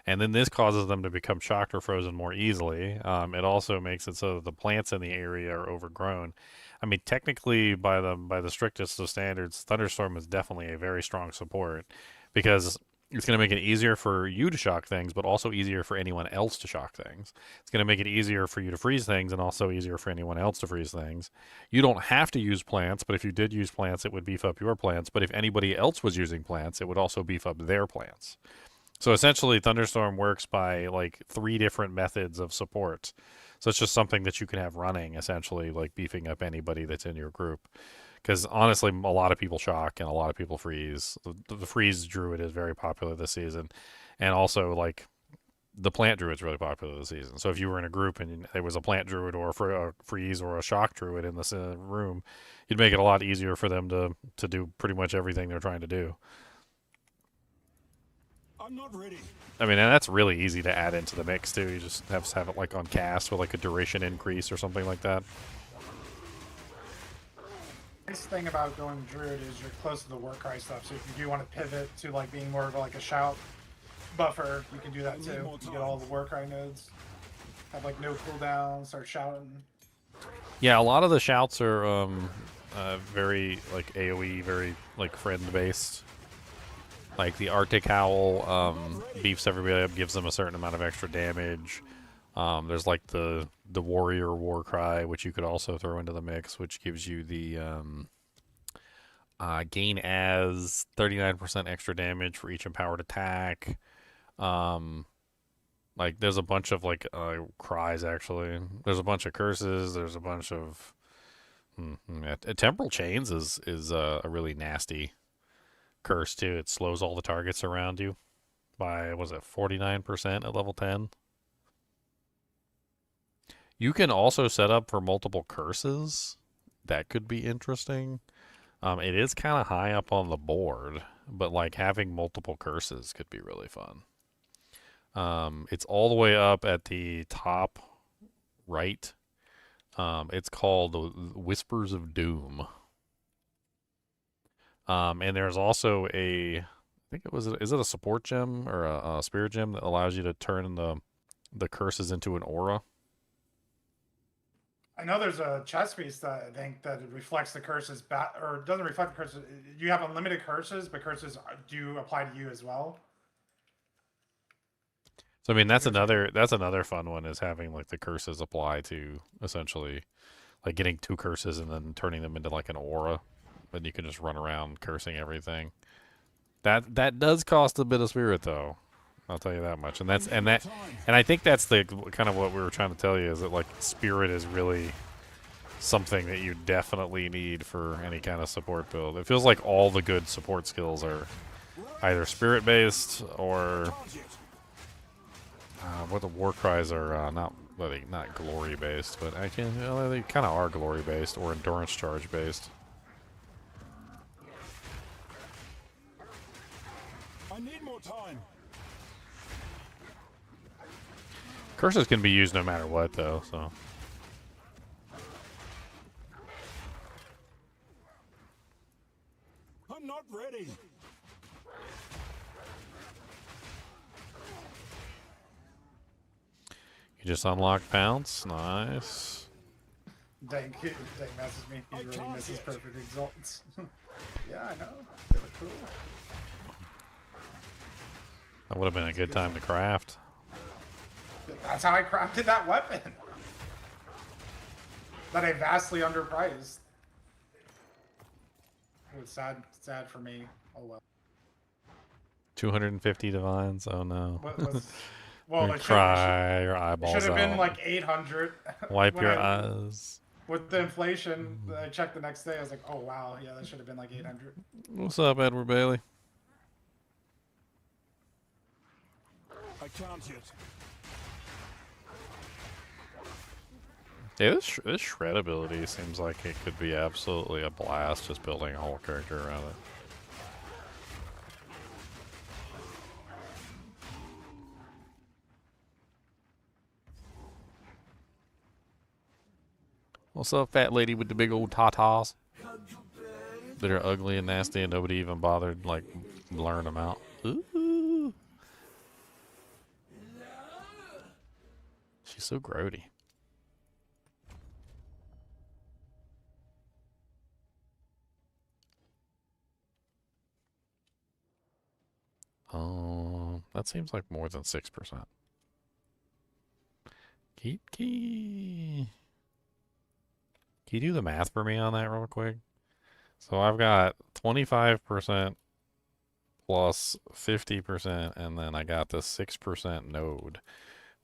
And then this causes them to become shocked or frozen more easily. It also makes it so that the plants in the area are overgrown. I mean, technically, by the strictest of standards, Thunderstorm is definitely a very strong support because it's going to make it easier for you to shock things, but also easier for anyone else to shock things. It's going to make it easier for you to freeze things and also easier for anyone else to freeze things. You don't have to use plants, but if you did use plants, it would beef up your plants. But if anybody else was using plants, it would also beef up their plants. So essentially, Thunderstorm works by like 3 different methods of support. So it's just something that you can have running, essentially, like beefing up anybody that's in your group. Because honestly, a lot of people shock and a lot of people freeze. The freeze druid is very popular this season, and also like the plant druid is really popular this season. So if you were in a group and there was a plant druid or a freeze or a shock druid in this room, you'd make it a lot easier for them to do pretty much everything they're trying to do. I'm not ready. I mean, and that's really easy to add into the mix too. You just have to have it like on cast with like a duration increase or something like that. Nice thing about going Druid is you're close to the Warcry stuff, so if you do want to pivot to like being more of like a shout buffer, you can do that too. You get all the Warcry nodes, have like no cooldown, start shouting. Yeah, a lot of the shouts are very like AoE, very like friend based. Like the Arctic Howl beefs everybody up, gives them a certain amount of extra damage. There's like the Warrior Warcry, which you could also throw into the mix, which gives you the gain as 39% extra damage for each empowered attack. Like there's a bunch of like cries actually. There's a bunch of curses. There's a bunch of Temporal Chains is a really nasty curse too. It slows all the targets around you by 49% at level 10. You can also set up for multiple curses. That could be interesting. It is kind of high up on the board, but like having multiple curses could be really fun. It's all the way up at the top right. It's called Whispers of Doom. And there's also is it a support gem or a spirit gem that allows you to turn the curses into an aura? I know there's a chest piece that I think that it reflects the curses back, or it doesn't reflect the curses. You have unlimited curses, but curses do apply to you as well. So I mean that's another fun one is having like the curses apply to essentially like getting 2 curses and then turning them into like an aura. Then you can just run around cursing everything. That does cost a bit of spirit though. I'll tell you that much. And I think that's the kind of what we were trying to tell you is that like spirit is really something that you definitely need for any kind of support build. It feels like all the good support skills are either spirit based or what the war cries are not glory based, but they kind of are glory based or endurance charge based. I need more time. Curses can be used no matter what, though. So I'm not ready. you just unlock pounce. Nice. Dang messes me. He really misses perfect exalts. Yeah, I know. They look cool. That would have been a good time to craft. That's how I crafted that weapon. That I vastly underpriced. It was sad for me. Oh well. 250 divines. Oh no. Well, you cry your eyeballs It should have been out. like 800. Wipe your eyes. With the inflation, I checked the next day. I was like, oh wow, yeah, that should have been like 800. What's up, Edward Bailey? I can't yet. Yeah, this shred ability seems like it could be absolutely a blast just building a whole character around it. What's up, fat lady with the big old tatas? That are ugly and nasty and nobody even bothered, like, blurring them out. Ooh. She's so grody. Oh, that seems like more than 6%. Can you do the math for me on that real quick? So I've got 25% plus 50%, and then I got the 6% node,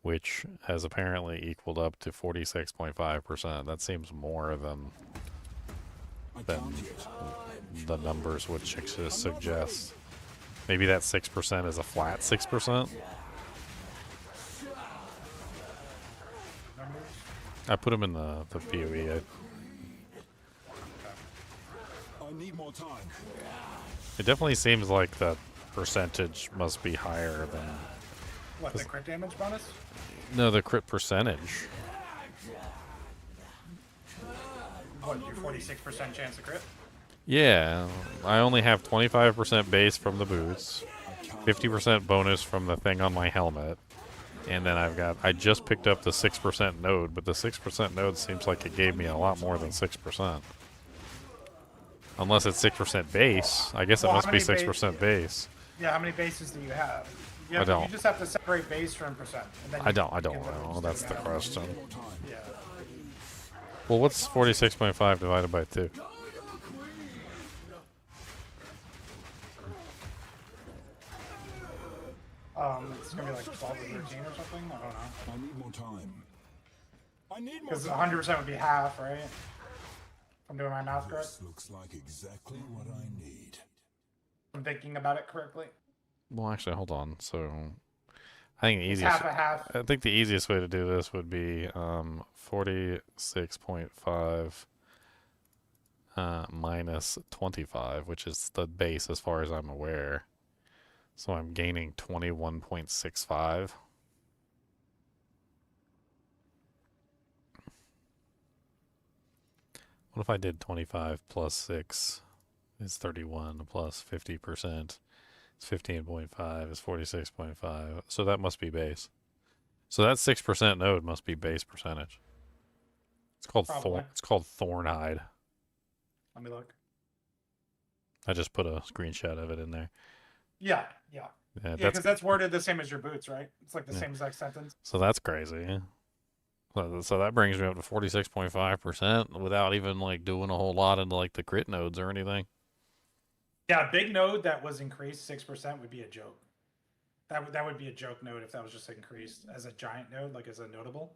which has apparently equaled up to 46.5%. That seems more than the numbers would suggest. Maybe that 6% is a flat 6%. I put them in the PoE. I need more time. It definitely seems like the percentage must be higher than... What, the crit damage bonus? No, the crit percentage. What, your 46% chance of crit? Yeah, I only have 25% base from the boots, 50% bonus from the thing on my helmet, and then I just picked up the 6% node, but the 6% node seems like it gave me a lot more than 6%. Unless it's 6% base. I guess it must be 6% base. Yeah, how many bases do you have? I don't. You just have to separate base from percent. And then I don't know. That's the question. Yeah. Well, what's 46.5 divided by 2? It's gonna be like 12 or 13 or something. I don't know. I need more time. I need more Because time. 100% would be half, right? If I'm doing my math correct. This looks like exactly what I need. I'm thinking about it correctly. Well, actually, hold on. So, I think the It's easiest. half a half. I think the easiest way to do this would be 46.5 minus 25, which is the base as far as I'm aware. So I'm gaining 21.65. What if I did 25 plus 6 is 31 plus 50% is 15.5 is 46.5. So that must be base. So that 6% node must be base percentage. It's called Thornhide. Let me look. I just put a screenshot of it in there. Yeah. Yeah, Because that's worded the same as your boots, right? It's like the same exact sentence. So that's crazy. Yeah. So that brings me up to 46.5% without even like doing a whole lot into like the crit nodes or anything. Yeah, big node that was increased 6% would be a joke. That would be a joke node if that was just increased as a giant node, like as a notable.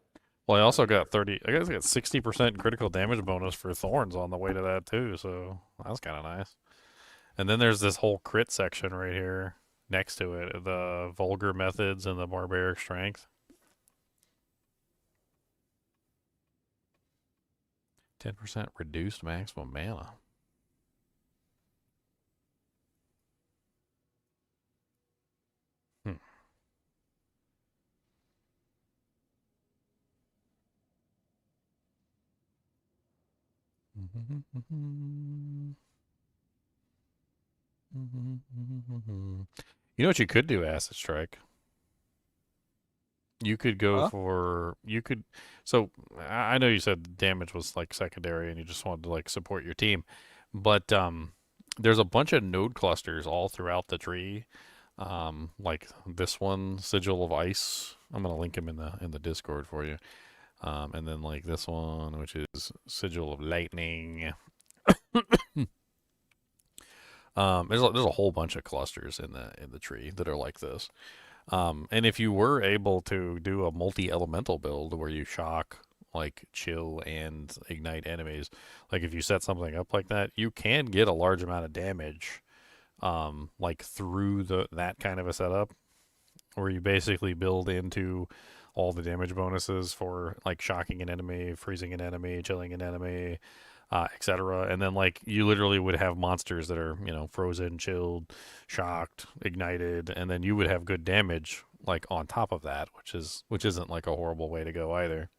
Well, I also got 30. I guess I got 60% critical damage bonus for Thorns on the way to that too. So that's kind of nice. And then there's this whole crit section right here next to it, the vulgar methods and the barbaric strength. 10% reduced maximum mana. You know what you could do, Acid Strike? You could go for so I know you said damage was like secondary and you just wanted to like support your team, but there's a bunch of node clusters all throughout the tree. Like this one, Sigil of Ice. I'm gonna link him in the Discord for you. And then like this one, which is Sigil of Lightning. There's a whole bunch of clusters in the tree that are like this. And if you were able to do a multi-elemental build where you shock, like chill and ignite enemies, like if you set something up like that, you can get a large amount of damage, like through that kind of a setup, where you basically build into all the damage bonuses for like shocking an enemy, freezing an enemy, chilling an enemy, etc. And then like you literally would have monsters that are, you know, frozen, chilled, shocked, ignited, and then you would have good damage like on top of that, which isn't like a horrible way to go either.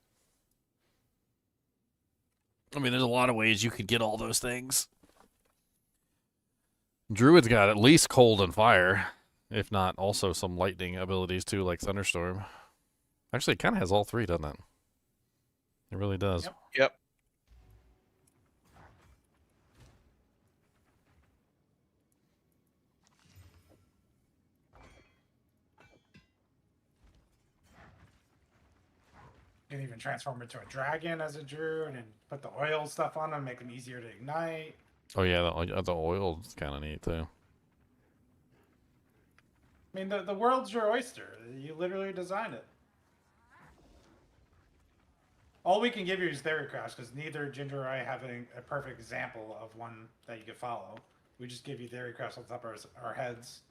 I mean, there's a lot of ways you could get all those things. Druid's got at least cold and fire, if not also some lightning abilities too, like Thunderstorm. Actually, it kind of has all three, doesn't it? It really does. Yep. You can even transform into a dragon as a druid and put the oil stuff on them, make them easier to ignite. Oh yeah, the oil's kind of neat too. I mean, the world's your oyster. You literally design it. All we can give you is Theory Crash, because neither Ginger or I have a perfect example of one that you could follow. We just give you Theory Crash on top of our heads.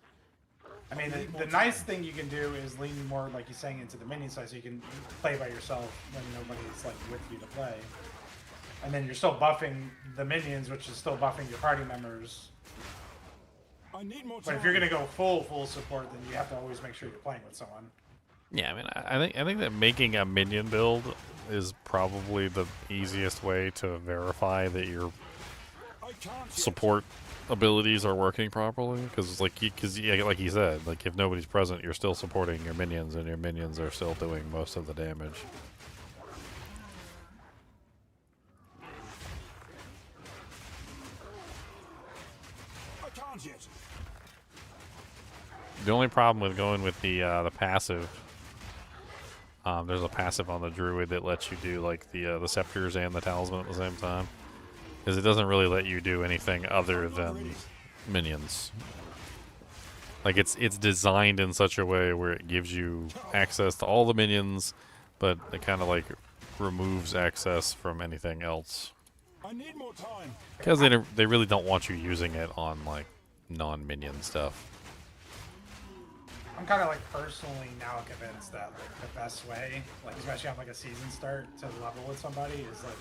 I mean, the nice thing you can do is lean more, like you're saying, into the minion side, so you can play by yourself when nobody's like with you to play. And then you're still buffing the minions, which is still buffing your party members. But if you're gonna go full support, then you have to always make sure you're playing with someone. Yeah, I mean, I think that making a minion build is probably the easiest way to verify that your support abilities are working properly. Because like you said, like if nobody's present, you're still supporting your minions, and your minions are still doing most of the damage. The only problem with going with the passive, there's a passive on the druid that lets you do like the scepters and the talisman at the same time, is it doesn't really let you do anything other than minions. Like it's designed in such a way where it gives you access to all the minions, but it kind of like removes access from anything else. Because they really don't want you using it on like non-minion stuff. I'm kind of like personally now convinced that like the best way, like especially on like a season start to level with somebody, is like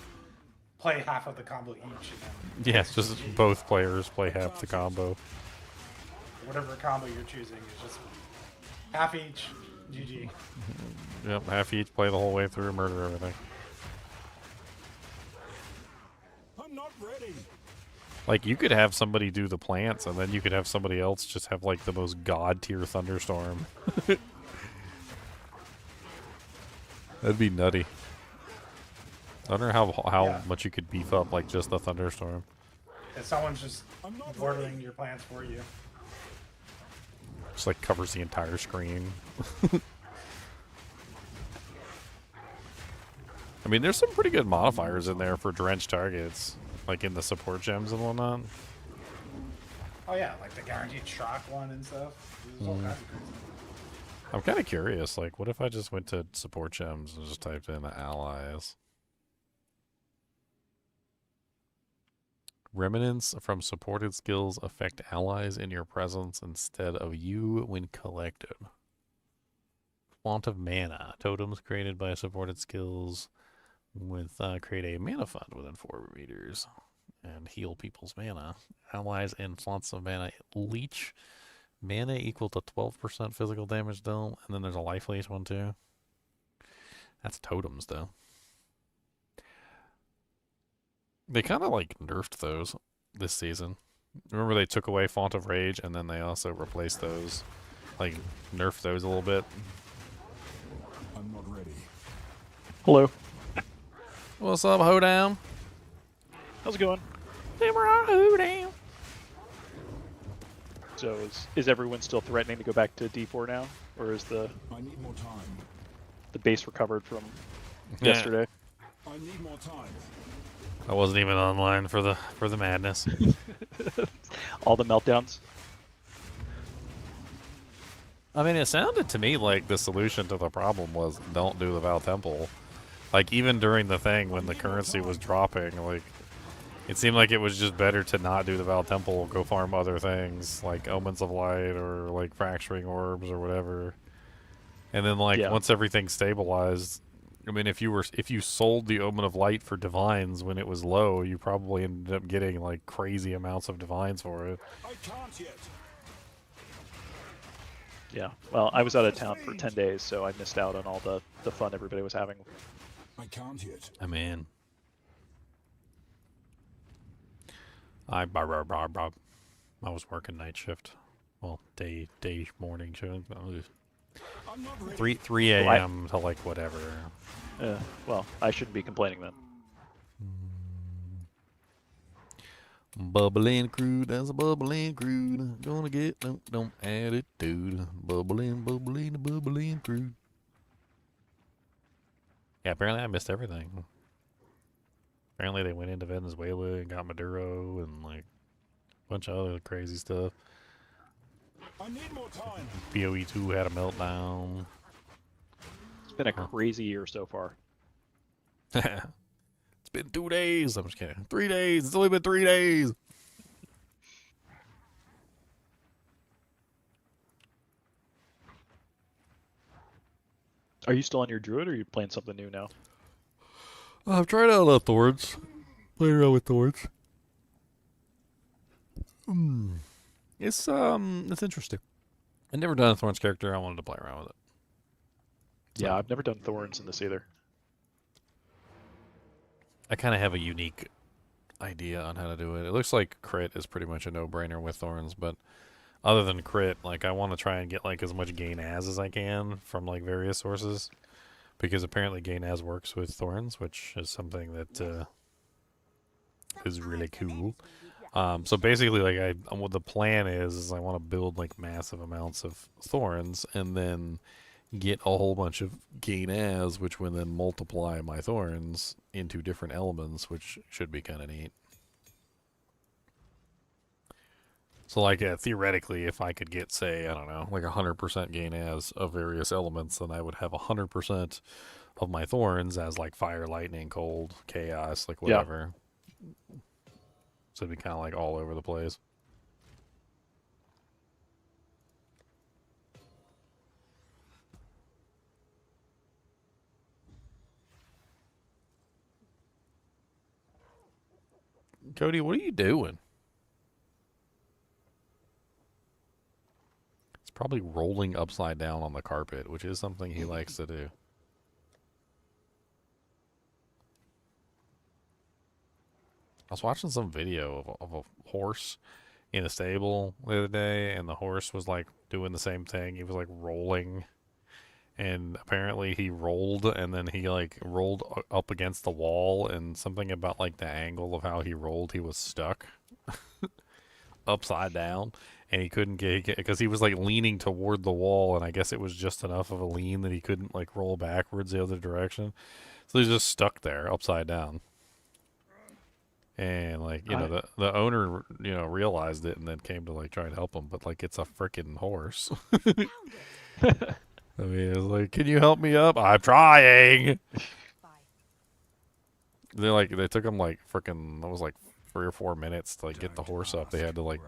play half of the combo each. And then yeah, just both players play half the combo. Whatever combo you're choosing is just half each. GG. Yep, half each, play the whole way through, murder everything. I'm not ready. Like, you could have somebody do the plants, and then you could have somebody else just have, like, the most god-tier thunderstorm. That'd be nutty. I wonder how much you could beef up, like, just the thunderstorm. If someone's just ordering your plants for you. Just, like, covers the entire screen. I mean, there's some pretty good modifiers in there for drenched targets. Like in the support gems and whatnot. Oh yeah, like the guaranteed shock one and stuff. There's all kinds of crazy. I'm kind of curious, like, what if I just went to support gems and just typed in allies? Remnants from supported skills affect allies in your presence instead of you when collected. Font of mana. Totems created by supported skills with create a mana fund within 4 meters and heal people's mana. Allies in fonts of mana leech mana equal to 12% physical damage dealt, and then there's a life leech one too. That's totems though. They kind of like nerfed those this season. Remember they took away Font of Rage and then they also replaced those, like nerfed those a little bit. I'm not ready. Hello. What's up, Hoedown? How's it going? Hoedown. So is everyone still threatening to go back to D4 now, or is the I need more time. base recovered from yesterday? I need more time. I wasn't even online for the madness. All the meltdowns. I mean, it sounded to me like the solution to the problem was don't do the Val Temple. Like, even during the thing when the currency was dropping, like, it seemed like it was just better to not do the Val Temple, go farm other things, like Omens of Light or, like, Fracturing Orbs or whatever. And then, like, once everything stabilized, I mean, if you sold the Omen of Light for Divines when it was low, you probably ended up getting, like, crazy amounts of Divines for it. I can't yet. Yeah. Well, I was out of town for 10 days, so I missed out on all the fun everybody was having. I can't yet. I'm in. I was working night shift. Well, day morning shift. I'm not ready. 3 a.m. to like whatever. Well, I shouldn't be complaining then. Bubbling crude, that's a bubbling crude. Gonna get don't attitude. Bubbling crude. Yeah, apparently I missed everything. Apparently they went into Venezuela and got Maduro and like a bunch of other crazy stuff. I need more time. BOE2 had a meltdown. It's been a crazy year so far. It's been 2 days. I'm just kidding. 3 days. It's only been 3 days. Are you still on your druid, or are you playing something new now? I've tried out Thorns. Played around with Thorns. It's interesting. I've never done a Thorns character. I wanted to play around with it. So, Yeah, I've never done Thorns in this either. I kind of have a unique idea on how to do it. It looks like crit is pretty much a no-brainer with Thorns, but other than crit, like I want to try and get like as much gain as I can from like various sources, because apparently gain as works with Thorns, which is something that is really cool. So basically, like what the plan is I want to build like massive amounts of Thorns and then get a whole bunch of gain as, which will then multiply my Thorns into different elements, which should be kind of neat. So like theoretically, if I could get, say, I don't know, like 100% gain as of various elements, then I would have 100% of my Thorns as like fire, lightning, cold, chaos, like whatever. Yeah. So it'd be kind of like all over the place. Cody, what are you doing? It's probably rolling upside down on the carpet, which is something he likes to do. I was watching some video of a horse in a stable the other day, and the horse was like doing the same thing. He was like rolling, and apparently he rolled, and then he like rolled up against the wall, and something about like the angle of how he rolled, he was stuck upside down, and he couldn't get because he was like leaning toward the wall, and I guess it was just enough of a lean that he couldn't like roll backwards the other direction, so he's just stuck there upside down. And like, you know, the owner, you know, realized it and then came to like try and help him, but like it's a freaking horse. I mean, it's like, can you help me up? I'm trying. They took him like freaking, that was like 3 or 4 minutes to like get the horse up. They had to like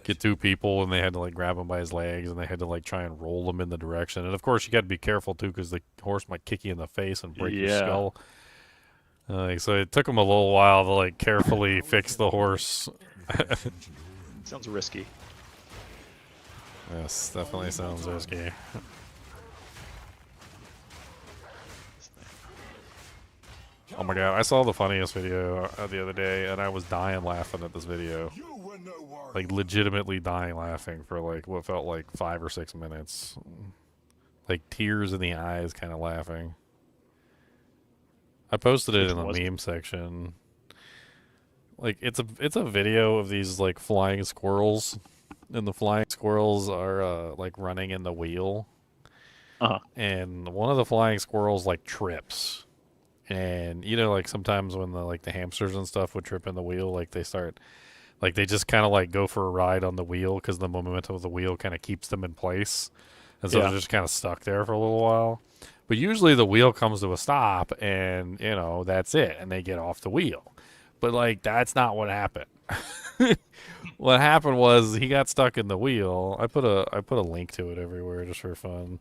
get 2 people, and they had to like grab him by his legs, and they had to like try and roll him in the direction. And of course, you got to be careful too, because the horse might kick you in the face and break your skull. So it took him a little while to like carefully fix the horse. Sounds risky. Yes, definitely sounds risky. Oh my god, I saw the funniest video the other day, and I was dying laughing at this video. Like, legitimately dying laughing for, like, what felt like 5 or 6 minutes. Like, tears in the eyes kind of laughing. I posted it in the meme section. Like, it's a video of these, like, flying squirrels, and the flying squirrels are, like, running in the wheel. And one of the flying squirrels, like, trips. And, you know, like, sometimes when the hamsters and stuff would trip in the wheel, like, they start, like, they just kind of, like, go for a ride on the wheel because the momentum of the wheel kind of keeps them in place. And so they're just kind of stuck there for a little while. But usually the wheel comes to a stop, and, you know, that's it, and they get off the wheel. But, like, that's not what happened. What happened was he got stuck in the wheel. I put a link to it everywhere just for fun.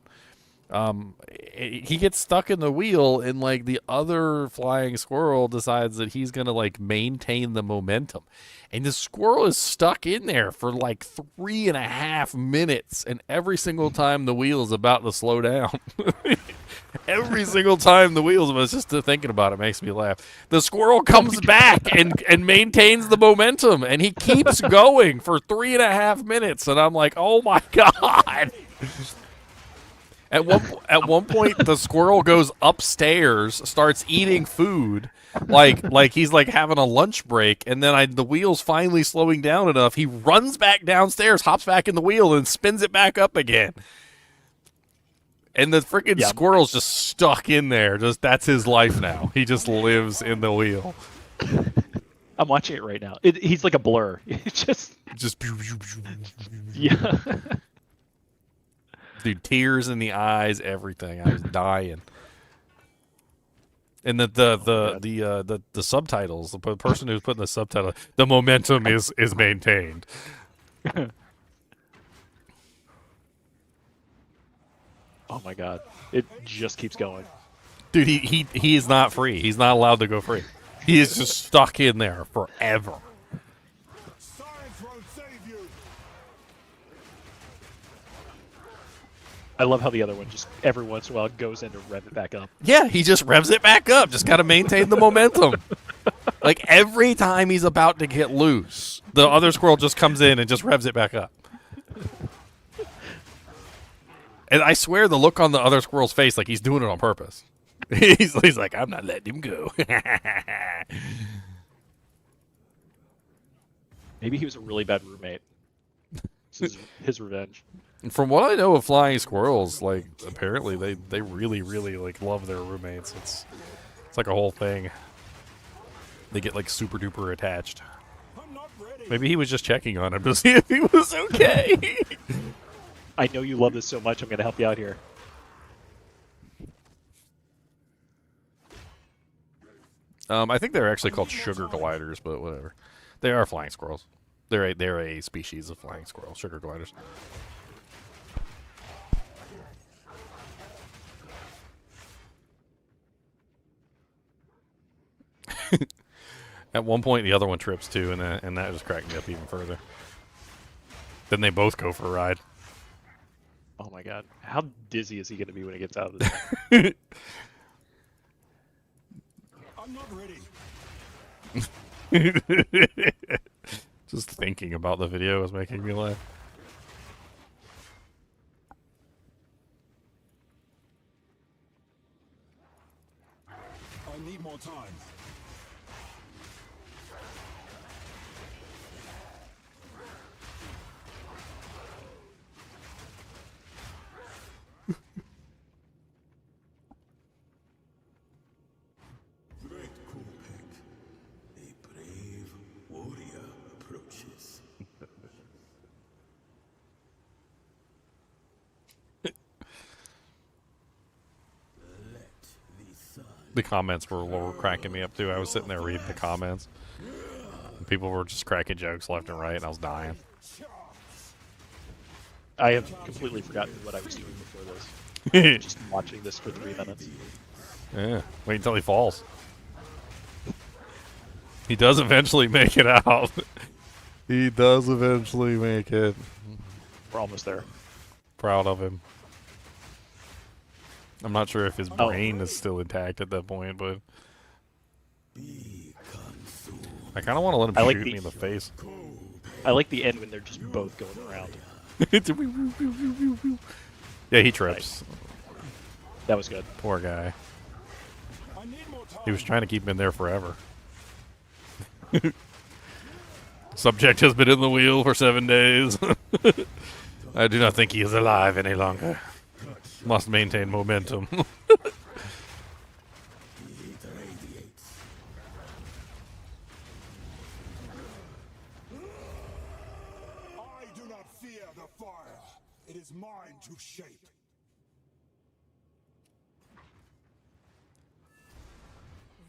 He gets stuck in the wheel, and like the other flying squirrel decides that he's gonna like maintain the momentum, and the squirrel is stuck in there for like 3.5 minutes, and every single time the wheel is about to slow down. Every single time the wheels, I was just thinking about it, makes me laugh. The squirrel comes back and maintains the momentum, and he keeps going for 3.5 minutes, and I'm like, oh my god. At one point, the squirrel goes upstairs, starts eating food, like he's like having a lunch break, and then the wheel's finally slowing down enough. He runs back downstairs, hops back in the wheel, and spins it back up again. And the freaking squirrel's just stuck in there. Just that's his life now. He just lives in the wheel. I'm watching it right now. He's like a blur. just yeah. Dude, tears in the eyes, everything. I was dying. And the subtitles, the person who's putting the subtitle, the momentum is maintained. Oh my god, it just keeps going. Dude, he is not free. He's not allowed to go free. He is just stuck in there forever. I love how the other one just every once in a while goes in to rev it back up. Yeah, he just revs it back up. Just got to maintain the momentum. Like every time he's about to get loose, the other squirrel just comes in and just revs it back up. And I swear the look on the other squirrel's face, like he's doing it on purpose. He's like, I'm not letting him go. Maybe he was a really bad roommate. This is his revenge. From what I know of flying squirrels, like apparently they really like love their roommates. It's like a whole thing. They get like super duper attached. Maybe he was just checking on him to see if he was okay. I know you love this so much. I'm going to help you out here. I think they're actually called sugar gliders, but whatever. They are flying squirrels. They're a species of flying squirrel, sugar gliders. At one point, the other one trips too, and that just cracked me up even further. Then they both go for a ride. Oh my god. How dizzy is he going to be when he gets out of this? I'm not ready. Just thinking about the video is making me laugh. I need more time. Great Coolpack. A brave warrior approaches. The comments were cracking me up too. I was sitting there reading the comments. And people were just cracking jokes left and right, and I was dying. I have completely forgotten what I was doing before this. Just watching this for 3 minutes. Yeah, wait until he falls. He does eventually make it out. He does eventually make it. We're almost there. Proud of him. I'm not sure if his brain is still intact at that point, but I kind of want to let him shoot me in the face. I like the end when they're just both going around. Yeah, he trips. That was good. Poor guy. He was trying to keep him in there forever. Subject has been in the wheel for 7 days. I do not think he is alive any longer. Must maintain momentum. I do not fear the fire. It is mine to shape.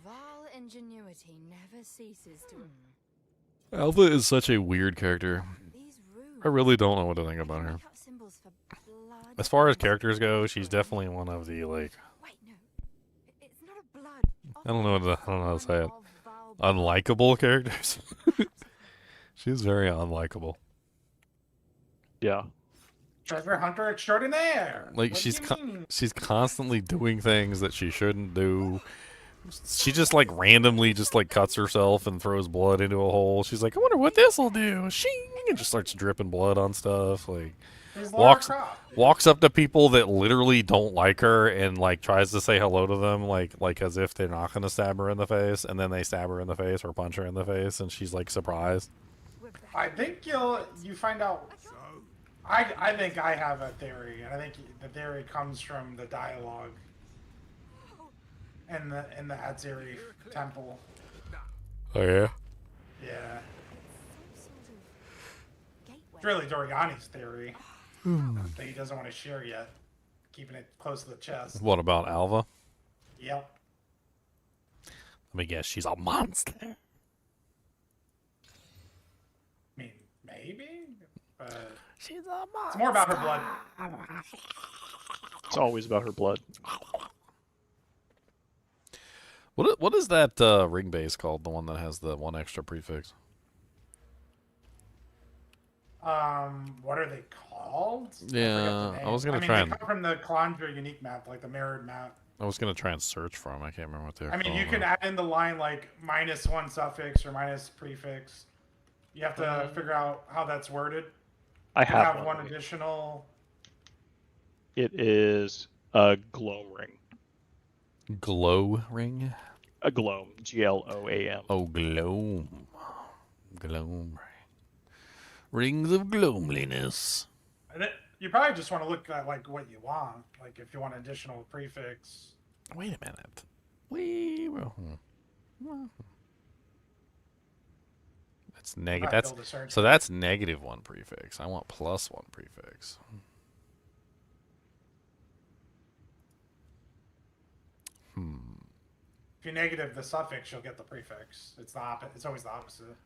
Vile ingenuity never ceases to. Alpha is such a weird character. I really don't know what to think about her. As far as characters go, she's definitely one of the, like, I don't know how to say it. Unlikable characters. She's very unlikable. Yeah. Treasure hunter extraordinaire. Like, What she's do you mean? she's constantly doing things that she shouldn't do. She just, like, randomly just, like, cuts herself and throws blood into a hole. She's like, I wonder what this will do. Shing! And just starts dripping blood on stuff. Like, walks up to people that literally don't like her and, like, tries to say hello to them, like as if they're not going to stab her in the face. And then they stab her in the face or punch her in the face. And she's, like, surprised. I think you find out. I think I have a theory, and I think the theory comes from the dialogue in the Atziri temple. Oh, yeah? Yeah. It's really Doriani's theory that he doesn't want to share yet, keeping it close to the chest. What about Alva? Yep. Let me guess, she's a monster. I mean, maybe, but she's a monster. It's more about her blood. It's always about her blood. What is that ring base called? The one that has the one extra prefix. What are they called? Yeah, I was gonna try and. They come from the Calandra unique map, like the mirrored map. I was gonna try and search for them. I can't remember what they're. I mean, you can add in the line like -1 suffix or minus prefix. You have to figure out how that's worded. I have one additional. It is a glow ring. Glow ring? A gloam. Gloam. Oh, gloam. Gloam. Rings of gloomliness. You probably just want to look at like what you want. Like if you want additional prefix. Wait a minute. That's negative. That's so that's -1 prefix. I want +1 prefix. If you negative the suffix, you'll get the prefix. It's the opposite. It's always the opposite.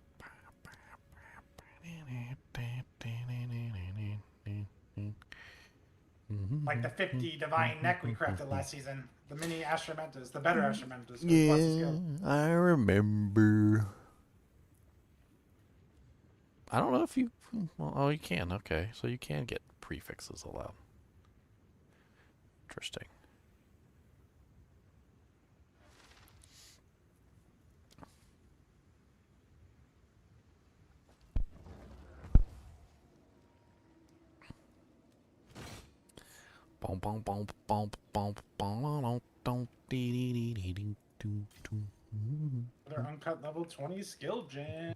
Like the 50 divine neck we crafted last season. The mini Astramentus, the better Astramentus. Yeah, I remember. I don't know if you. Well, oh, you can. Okay, so you can get prefixes allowed. Interesting. Another uncut level 20 skill jam.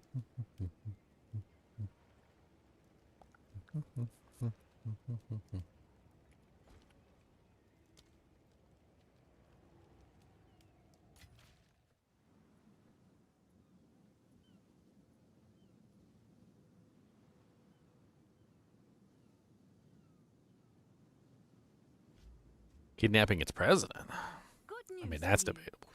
Kidnapping its president. I mean, that's debatable.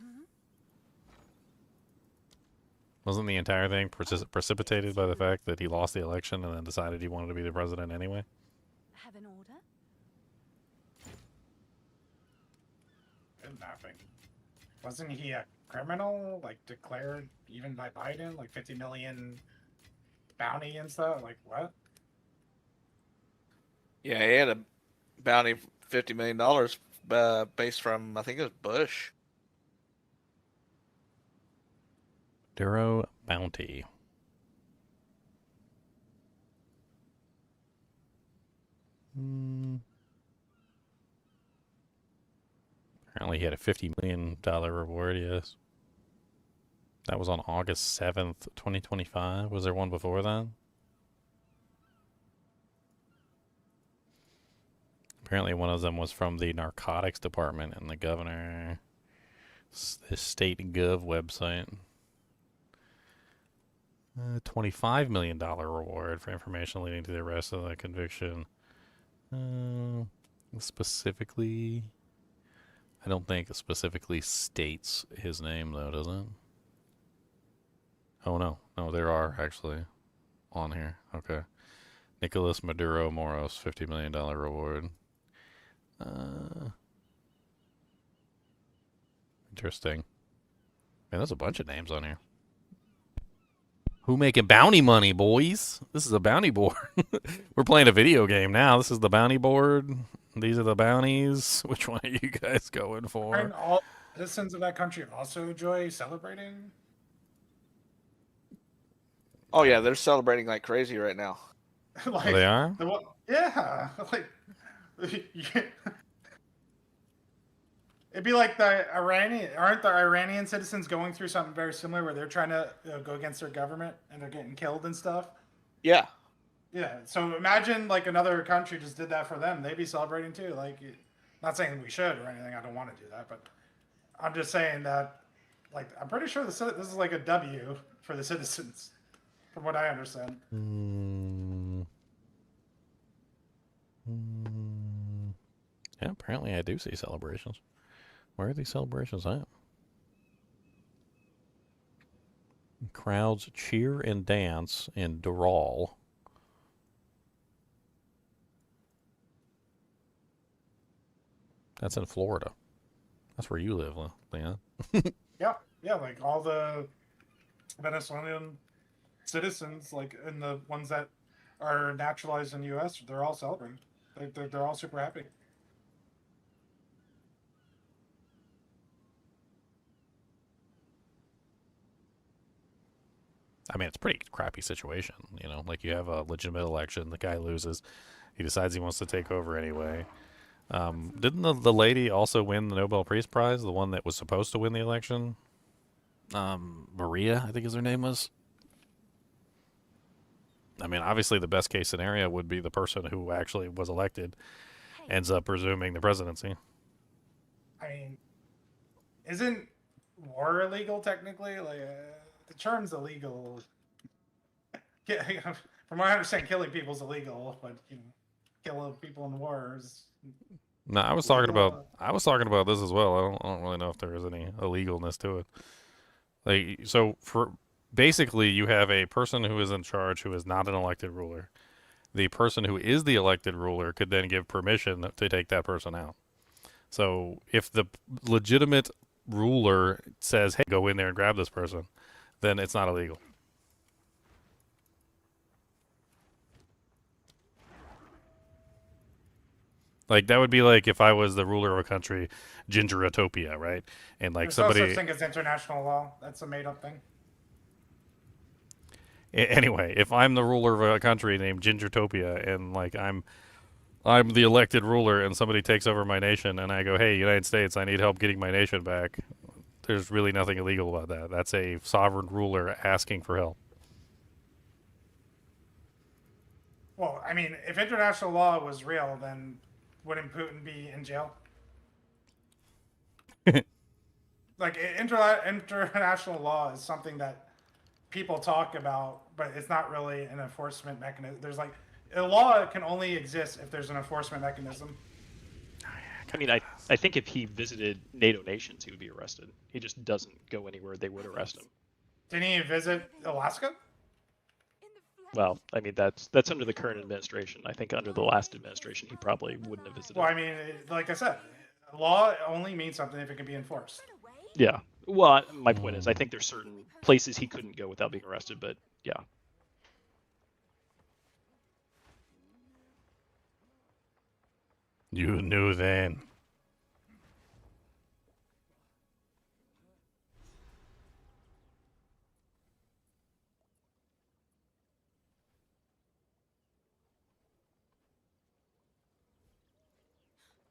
Wasn't the entire thing precipitated by the fact that he lost the election and then decided he wanted to be the president anyway? Have an order? Kidnapping. Wasn't he a criminal, like declared even by Biden, like 50 million bounty and stuff? Like what? Yeah, he had a bounty of $50 million based from, I think it was Bush. Duro bounty. Apparently he had a $50 million reward, yes. That was on August 7th, 2025. Was there one before then? Apparently one of them was from the narcotics department and the governor. The state gov website. $25 million reward for information leading to the arrest of the conviction. Specifically, I don't think it specifically states his name, though, does it? Oh, no. No, there are actually on here. Okay. Nicolas Maduro Moros, $50 million reward. Interesting. Man, there's a bunch of names on here. Who making bounty money, boys? This is a bounty board. We're playing a video game now. This is the bounty board. These are the bounties. Which one are you guys going for? Aren't all citizens of that country also enjoy celebrating? Oh yeah, they're celebrating like crazy right now. Like, they are? Yeah. Like, it'd be like aren't the Iranian citizens going through something very similar where they're trying to go against their government and they're getting killed and stuff? Yeah. Yeah. So imagine like another country just did that for them. They'd be celebrating too. Like, not saying we should or anything. I don't want to do that, but I'm just saying that, like, I'm pretty sure this is like a W for the citizens, from what I understand. Yeah, apparently I do see celebrations. Where are these celebrations at? Crowds cheer and dance in Doral. That's in Florida. That's where you live, Leon. Yeah, like all the Venezuelan citizens, like, and the ones that are naturalized in the U.S., they're all celebrating. They're all super happy. I mean, it's a pretty crappy situation, you know? Like, you have a legitimate election, the guy loses, he decides he wants to take over anyway. Didn't the lady also win the Nobel Peace Prize, the one that was supposed to win the election? Maria, I think her name was. I mean, obviously the best case scenario would be the person who actually was elected ends up resuming the presidency. I mean, isn't war illegal technically? Like, the term's illegal. From what I understand, killing people is illegal, but killing people in wars. No, I was talking about this as well. I don't really know if there is any illegalness to it. Like, so for basically, you have a person who is in charge who is not an elected ruler. The person who is the elected ruler could then give permission to take that person out. So if the legitimate ruler says, "Hey, go in there and grab this person," then it's not illegal. Like, that would be like if I was the ruler of a country, Gingeratopia, right? And like There's somebody. no such thing as international law. That's a made-up thing. Anyway, if I'm the ruler of a country named Gingertopia, and like I'm the elected ruler, and somebody takes over my nation, and I go, "Hey, United States, I need help getting my nation back," there's really nothing illegal about that. That's a sovereign ruler asking for help. Well, I mean, if international law was real, then wouldn't Putin be in jail? Like, international law is something that people talk about, but it's not really an enforcement mechanism. There's like, a law can only exist if there's an enforcement mechanism. I mean, I think if he visited NATO nations, he would be arrested. He just doesn't go anywhere they would arrest him. Didn't he visit Alaska? Well, I mean that's under the current administration. I think under the last administration, he probably wouldn't have visited. Well, I mean, like I said, law only means something if it can be enforced. Yeah. Well, my point is, I think there's certain places he couldn't go without being arrested, but yeah. You knew then.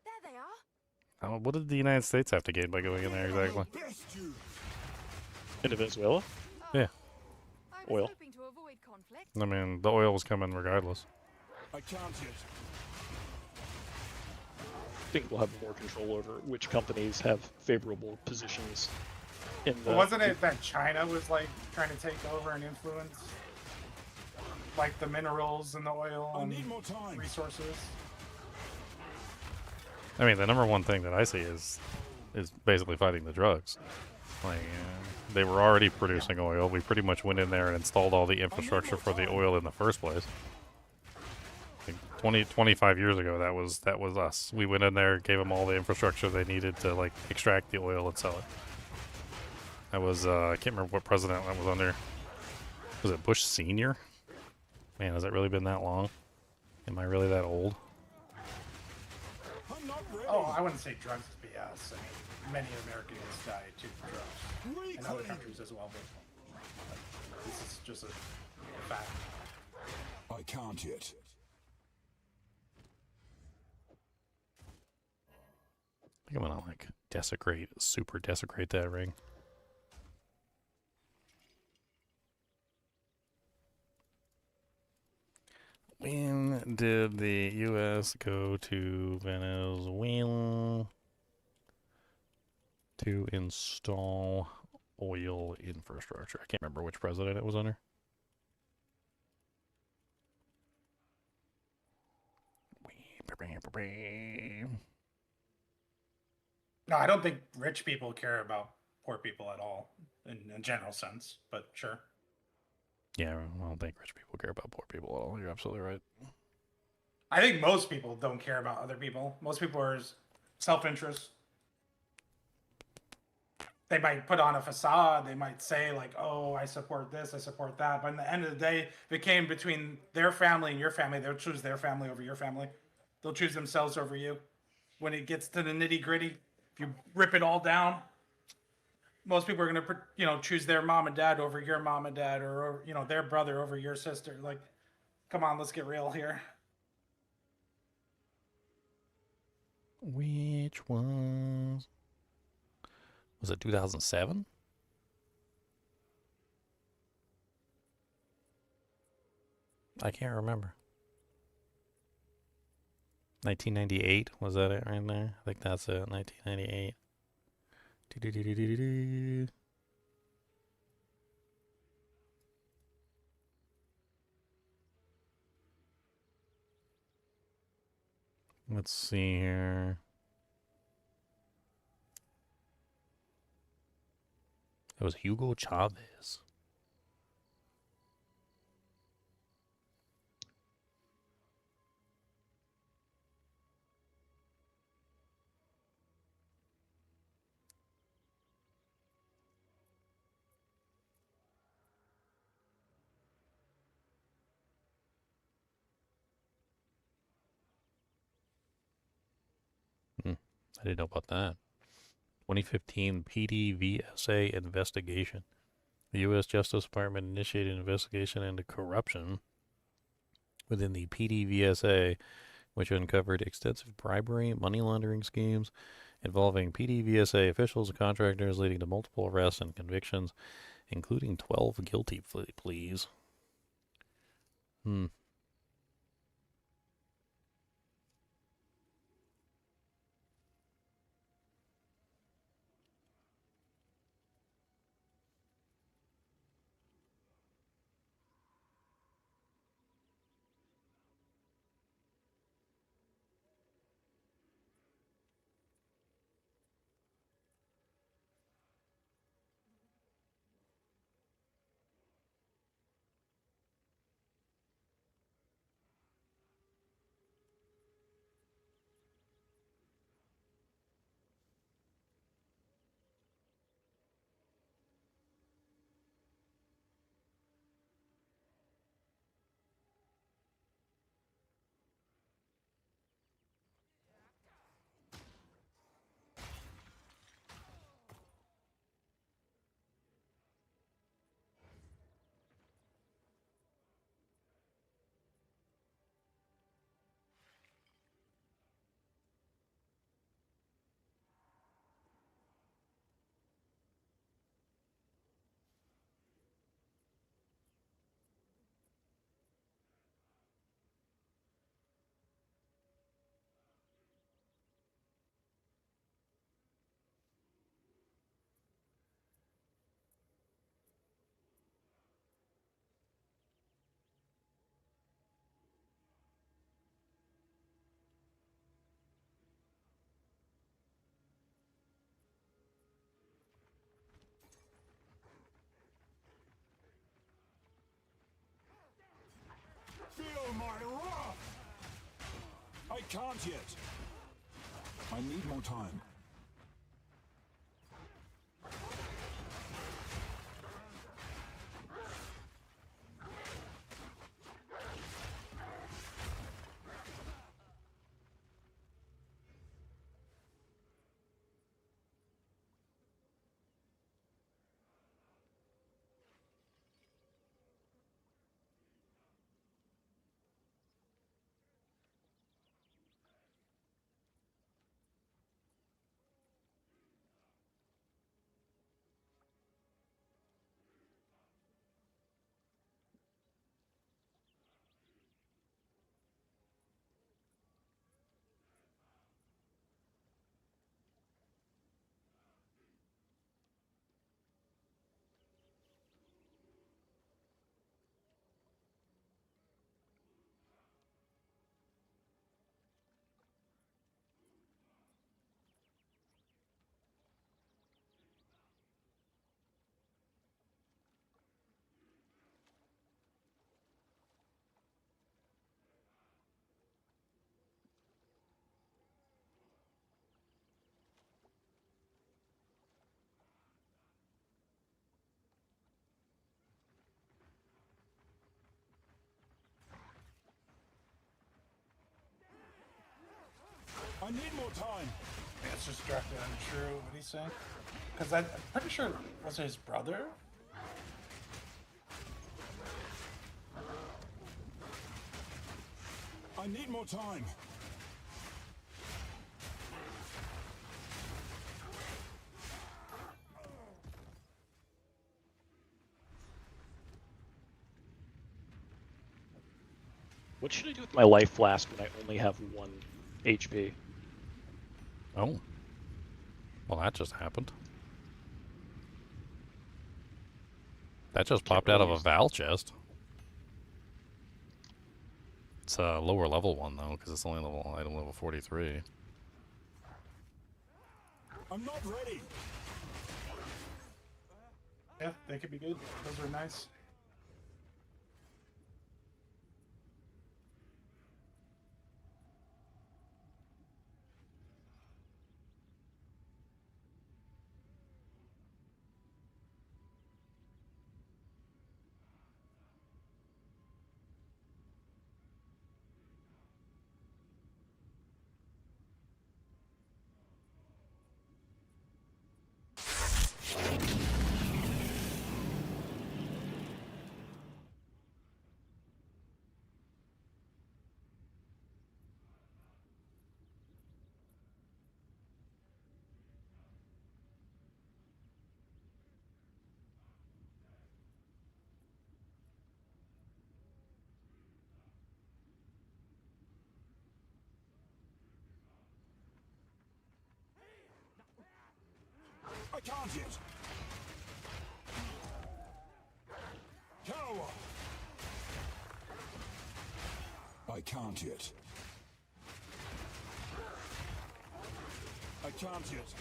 There they are. Oh, what did the United States have to gain by going in there exactly? Into Venezuela? Yeah. I was Oil. hoping to avoid conflict. I mean, the oil was coming regardless. I can't yet. I think we'll have more control over which companies have favorable positions in the. But wasn't it that China was like trying to take over and influence, like the minerals and the oil I and need more time. resources? I mean, the number one thing that I see is basically fighting the drugs. Like, they were already producing oil. We pretty much went in there and installed all the infrastructure for the oil in the first place. Like 25 years ago, that was us. We went in there, gave them all the infrastructure they needed to like extract the oil and sell it. That was I can't remember what president that was under. Was it Bush Senior? Man, has it really been that long? Am I really that old? I'm not ready. Oh, I wouldn't say drugs is BS. I mean, many Americans die to drugs in other countries as well, but this is just a fact. I can't yet. I think I'm gonna like super desecrate that ring. When did the U.S. go to Venezuela to install oil infrastructure? I can't remember which president it was under. No, I don't think rich people care about poor people at all, in a general sense. But sure. Yeah, I don't think rich people care about poor people at all. You're absolutely right. I think most people don't care about other people. Most people are self-interest. They might put on a facade. They might say like, "Oh, I support this, I support that." But in the end of the day, if it came between their family and your family, they'll choose their family over your family. They'll choose themselves over you. When it gets to the nitty-gritty, if you rip it all down, most people are gonna, choose their mom and dad over your mom and dad, or their brother over your sister. Like, come on, let's get real here. Which was it 2007? I can't remember. 1998, was that it right there? I think that's it, 1998. Do-do-do-do-do-do. Let's see here. It was Hugo Chavez. I didn't know about that. 2015 PDVSA investigation. The U.S. Justice Department initiated an investigation into corruption within the PDVSA, which uncovered extensive bribery, money laundering schemes involving PDVSA officials and contractors, leading to multiple arrests and convictions, including 12 guilty pleas. Feel my wrath! I can't yet. I need more time. I need more time. It's just directly untrue. What he's saying? Because I'm pretty sure was it his brother? I need more time. What should I do with my life flask when I only have 1 HP? Oh. Well, that just happened. That just popped out of a Val chest. It's a lower level one, though, because it's only item level 43. I'm not ready. Yeah, they could be good. Those are nice. I can't yet. Cower. I can't yet. I can't yet.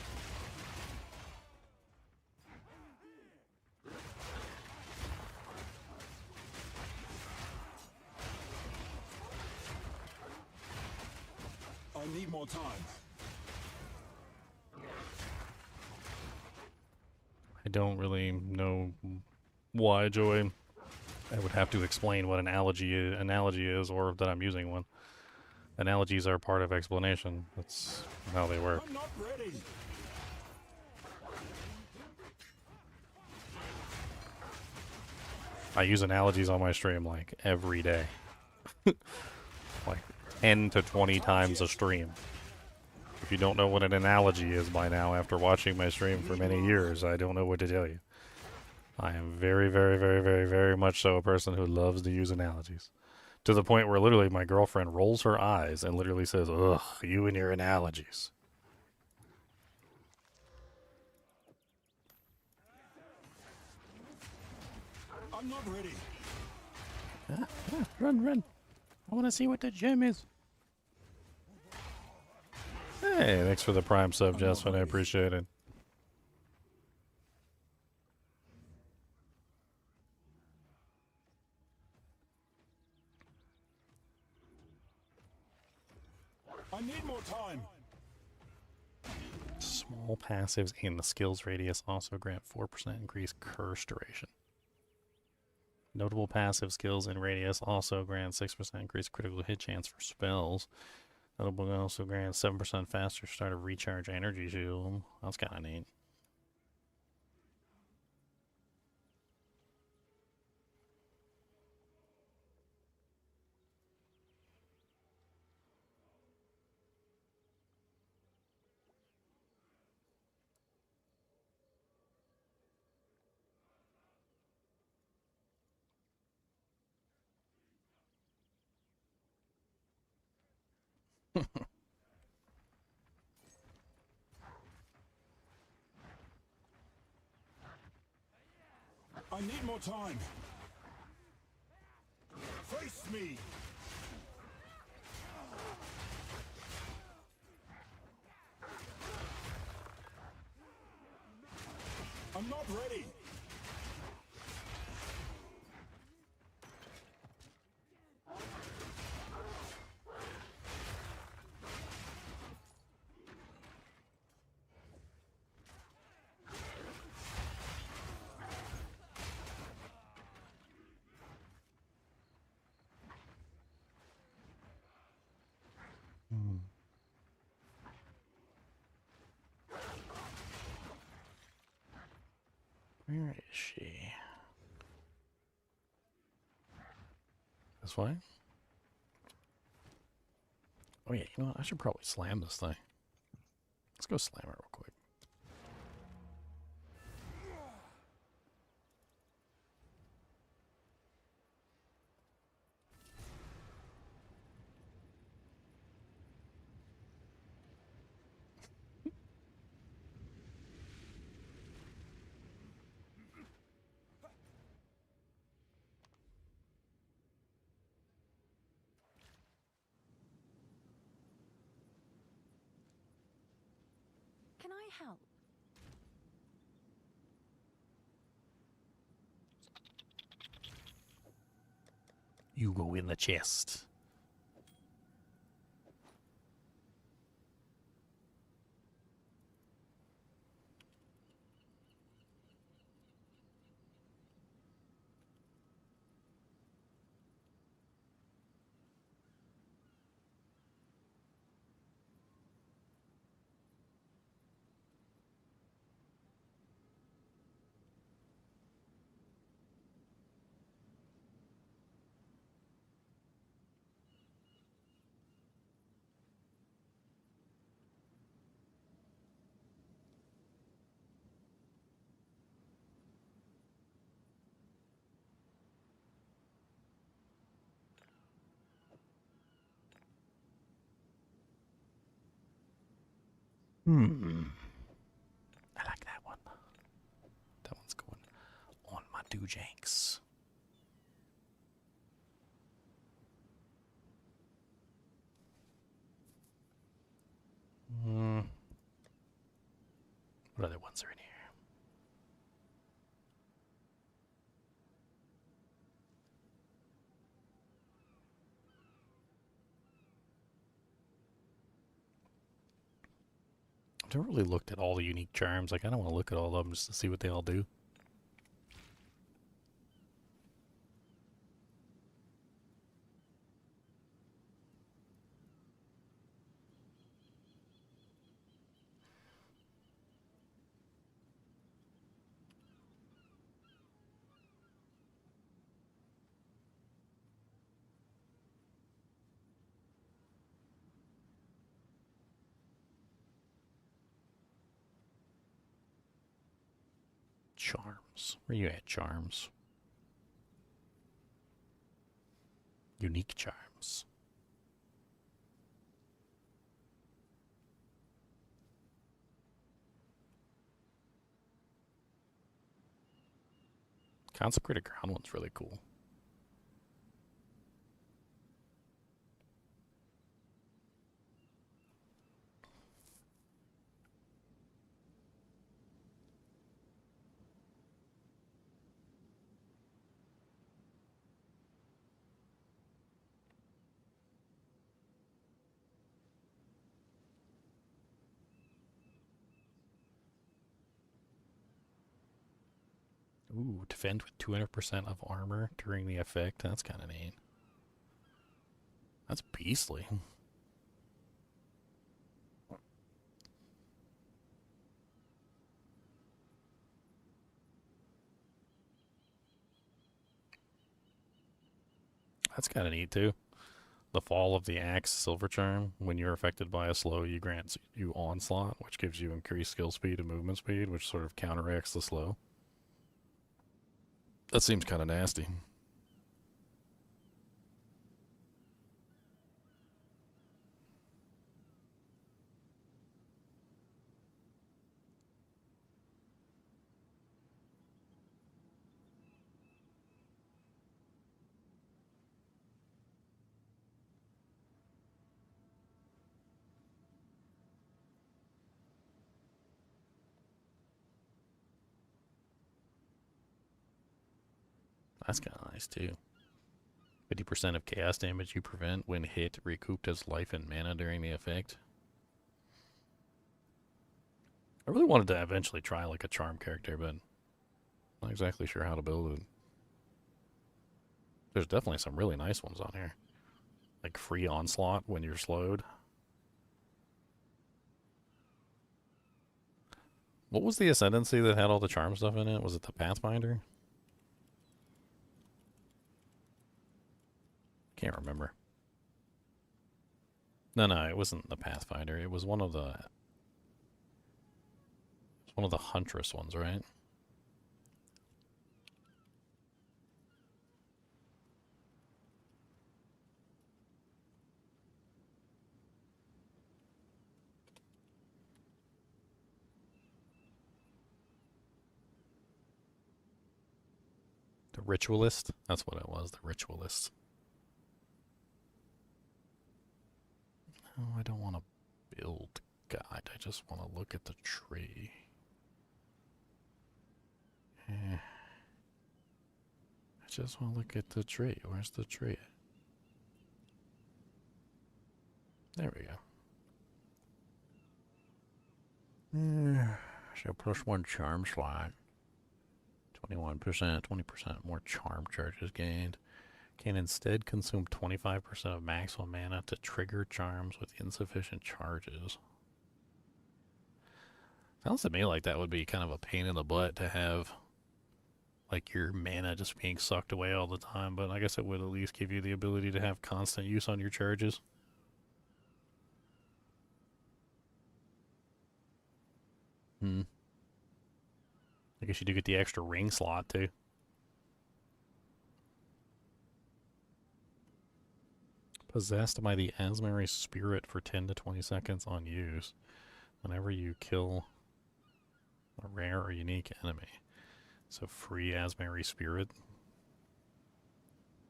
I need more time. I don't really know why, Joey. I would have to explain what an analogy is, or that I'm using one. Analogies are part of explanation. That's how they work. I'm not ready. I use analogies on my stream like every day. Like 10 to 20 times a stream. If you don't know what an analogy is by now after watching my stream for many years, I don't know what to tell you. I am very, very, very, very, very much so a person who loves to use analogies. To the point where literally my girlfriend rolls her eyes and literally says, "Ugh, you and your analogies." I'm not ready. Run, run. I want to see what the gem is. Hey, thanks for the Prime sub, Jasmine. I appreciate it. I need more time. Small passives in the skills radius also grant 4% increased curse duration. Notable passive skills in radius also grant 6% increased critical hit chance for spells. Notable also grants 7% faster start of recharge energy shield. That's kind of neat. I need more time. Face me. I'm not ready. Where is she? This way? Oh yeah, you know what? I should probably slam this thing. Let's go slam it real quick. Can I help? You go in the chest. I like that one. That one's going on my doojanks. What other ones are in here? I've never really looked at all the unique charms. I kind of want to look at all of them just to see what they all do. Charms. Where you at, charms? Unique charms. Consecrated Ground one's really cool. Ooh, defend with 200% of armor during the effect. That's kind of neat. That's beastly. That's kind of neat too. The fall of the axe silver charm. When you're affected by a slow, you grant you onslaught, which gives you increased skill speed and movement speed, which sort of counteracts the slow. That seems kind of nasty. That's kind of nice too. 50% of chaos damage you prevent when hit recouped as life and mana during the effect. I really wanted to eventually try like a charm character, but not exactly sure how to build it. There's definitely some really nice ones on here. Like free onslaught when you're slowed. What was the ascendancy that had all the charm stuff in it? Was it the Pathfinder? Can't remember. No, it wasn't the Pathfinder. It was one of the Huntress ones, right? The Ritualist? That's what it was, the Ritualist. Oh, I don't want to build guide. I just want to look at the tree. I just want to look at the tree. Where's the tree? There we go. So plus one charm slot. 21%, 20% more charm charges gained. Can instead consume 25% of maximum mana to trigger charms with insufficient charges. Sounds to me like that would be kind of a pain in the butt to have like your mana just being sucked away all the time, but I guess it would at least give you the ability to have constant use on your charges. I guess you do get the extra ring slot too. Possessed by the Asmari Spirit for 10 to 20 seconds on use. Whenever you kill a rare or unique enemy. So free Asmari Spirit.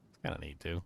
It's kind of neat too.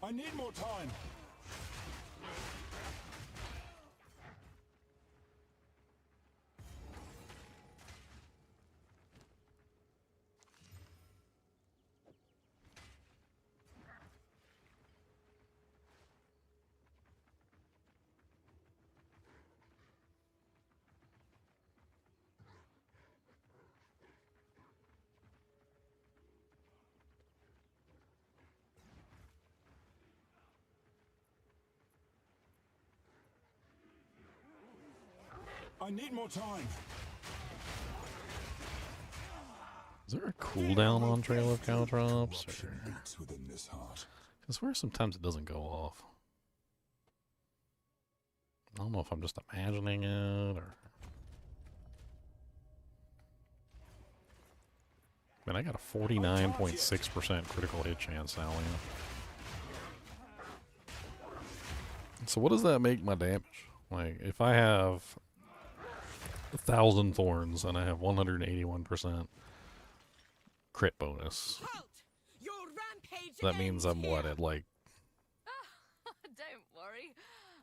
I need more time. I need more time. Is there a cooldown on Trail of Caltrops? Within this heart. I swear sometimes it doesn't go off. I don't know if I'm just imagining it or... Man, I got a 49.6% critical hit chance now, So what does that make my damage? Like, if I have 1,000 thorns and I have 181% crit bonus, that means I'm what, at like Don't worry.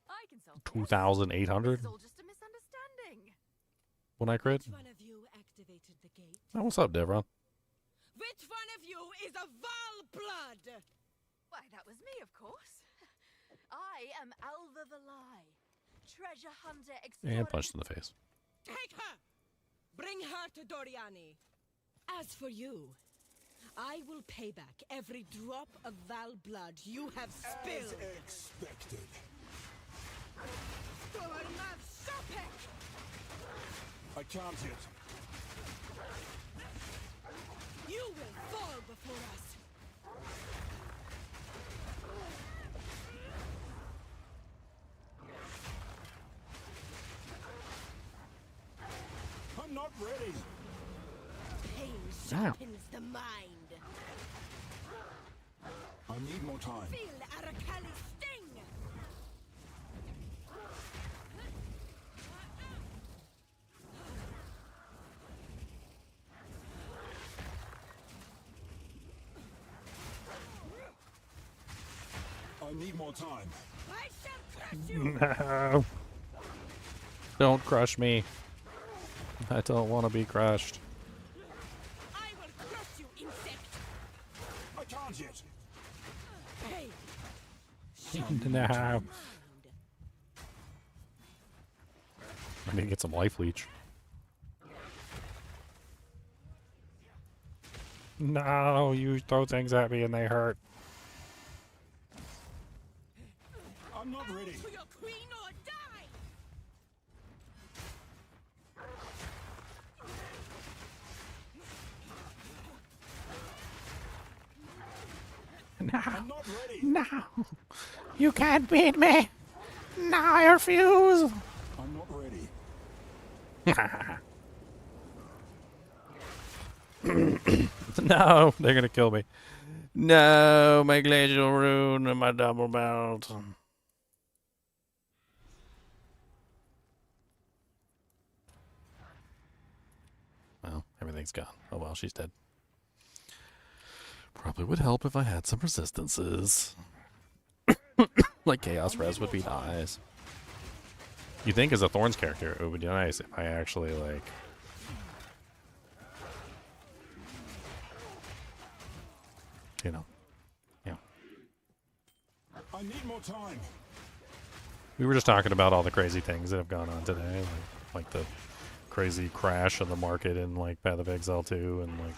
I can solve 2,800 It's all just a misunderstanding. when I crit? Which one of you activated the gate? Oh, what's up, Devron? Which one of you is a Val blood? Why, that was me, of course. I am Alva Valai, treasure hunter explorer. And punched in the face. Take her! Bring her to Doriani. As for you, I will pay back every drop of Val blood you have spilled. As expected. I can't yet. You will fall before us. I'm not ready. Pain Damn. sharpens the mind. I need more time. Feel Arakali's sting. I need more time. I shall crush you. No. Don't crush me. I don't want to be crushed. I will crush you, insect. I can't yet. Hey. No. I need to get some life leech. No, you throw things at me and they hurt. I'm not ready. To your queen or die. I'm not ready. No. You can't beat me. No, I refuse. I'm not ready. No, they're gonna kill me. No, my glacial rune and my double belt. Well, everything's gone. Oh well, she's dead. Probably would help if I had some resistances. Like Chaos Res would be nice. You think as a Thorns character it would be nice if I actually like you know. Yeah. I need more time. We were just talking about all the crazy things that have gone on today, like the crazy crash of the market in like Path of Exile 2, and like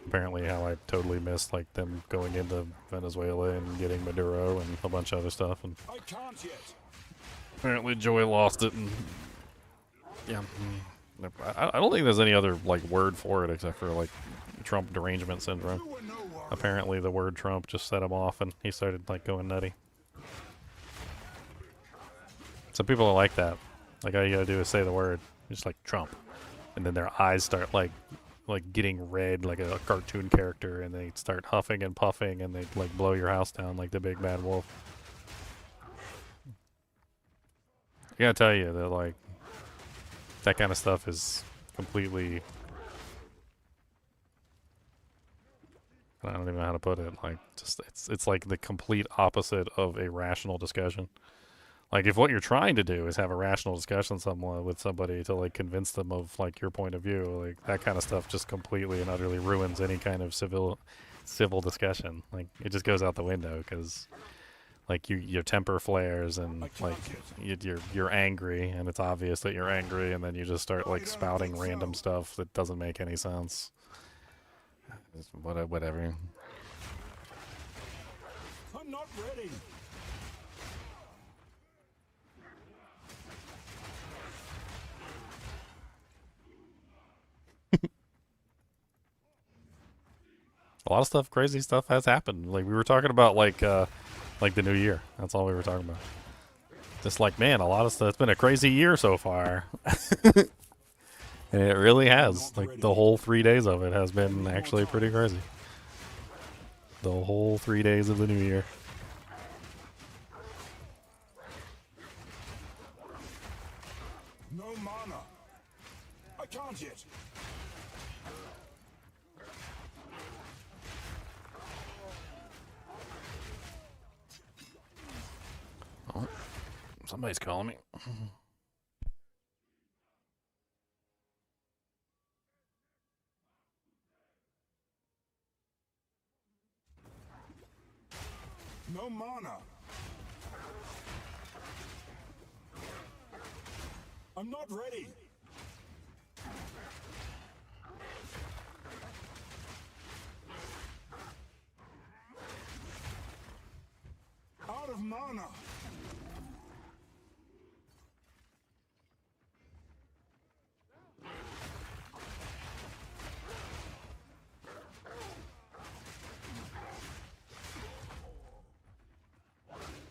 apparently how I totally missed like them going into Venezuela and getting Maduro and a bunch of other stuff, and I can't yet. apparently Joy lost it, and yeah, I don't think there's any other like word for it except for like Trump derangement syndrome. You were no worry. Apparently the word Trump just set him off and he started like going nutty. Some people are like that. Like all you gotta do is say the word, just like Trump, and then their eyes start like getting red like a cartoon character, and they start huffing and puffing, and they like blow your house down like the big bad wolf. I gotta tell you that like that kind of stuff is completely, I don't even know how to put it, like just it's like the complete opposite of a rational discussion. Like if what you're trying to do is have a rational discussion with somebody to like convince them of like your point of view, like that kind of stuff just completely and utterly ruins any kind of civil discussion. Like it just goes out the window because like your temper flares, and like you're angry, and it's obvious that you're angry, and then you just start like spouting random stuff that doesn't make any sense. Whatever. I'm not ready. A lot of stuff, crazy stuff has happened. Like we were talking about like the new year. That's all we were talking about. Just like, man, a lot of stuff. It's been a crazy year so far. And it really has. Like the whole 3 days of it has been actually pretty crazy. The whole 3 days of the new year. can't yet. Oh, somebody's calling me. No mana. I'm not ready. Out of mana.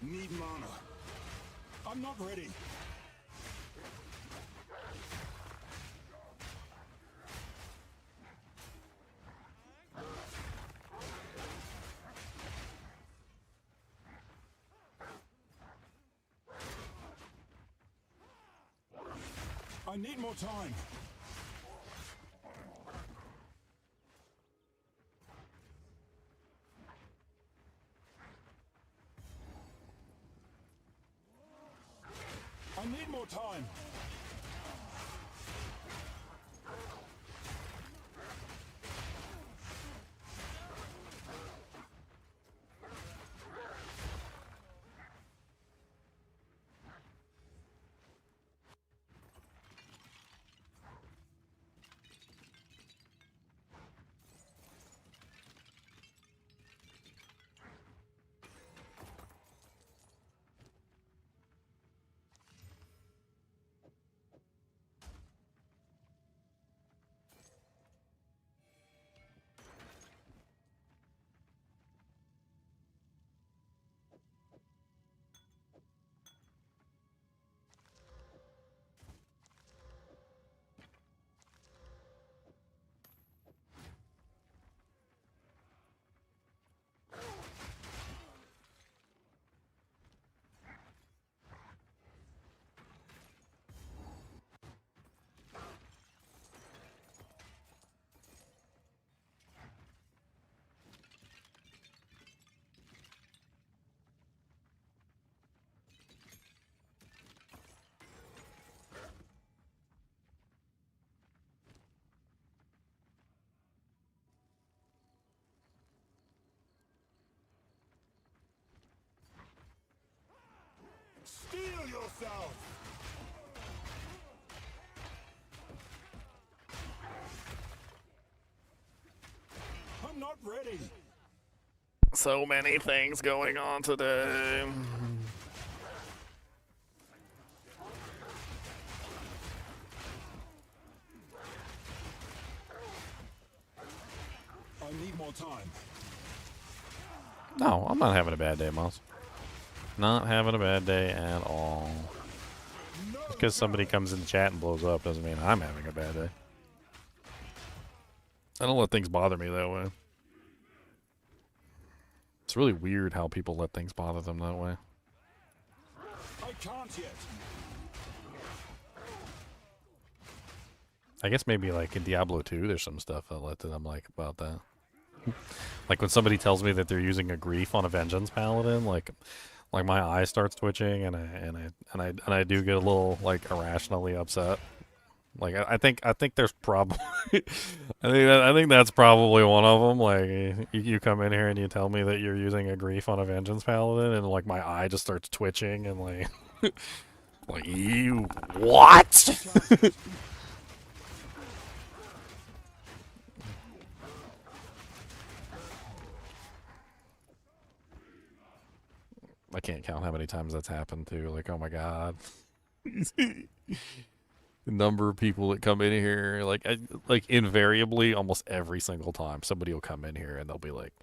Need mana. I'm not ready. I need more time. I need more time. Steel yourself! I'm not ready. So many things going on today. I need more time. No, I'm not having a bad day, Moss. Not having a bad day at all. Because somebody comes in the chat and blows up doesn't mean I'm having a bad day. I don't let things bother me that way. It's really weird how people let things bother them that way. I can't yet. I guess maybe like in Diablo 2 there's some stuff that I'm like about that. Like when somebody tells me that they're using a grief on a vengeance paladin, like my eye starts twitching and I do get a little like irrationally upset. Like I think there's probably I think that's probably one of them. Like you come in here and you tell me that you're using a grief on a vengeance paladin, and like my eye just starts twitching and like like you what? I can't count how many times that's happened too. Like, oh my god. The number of people that come in here, like invariably, almost every single time, somebody will come in here and they'll be like,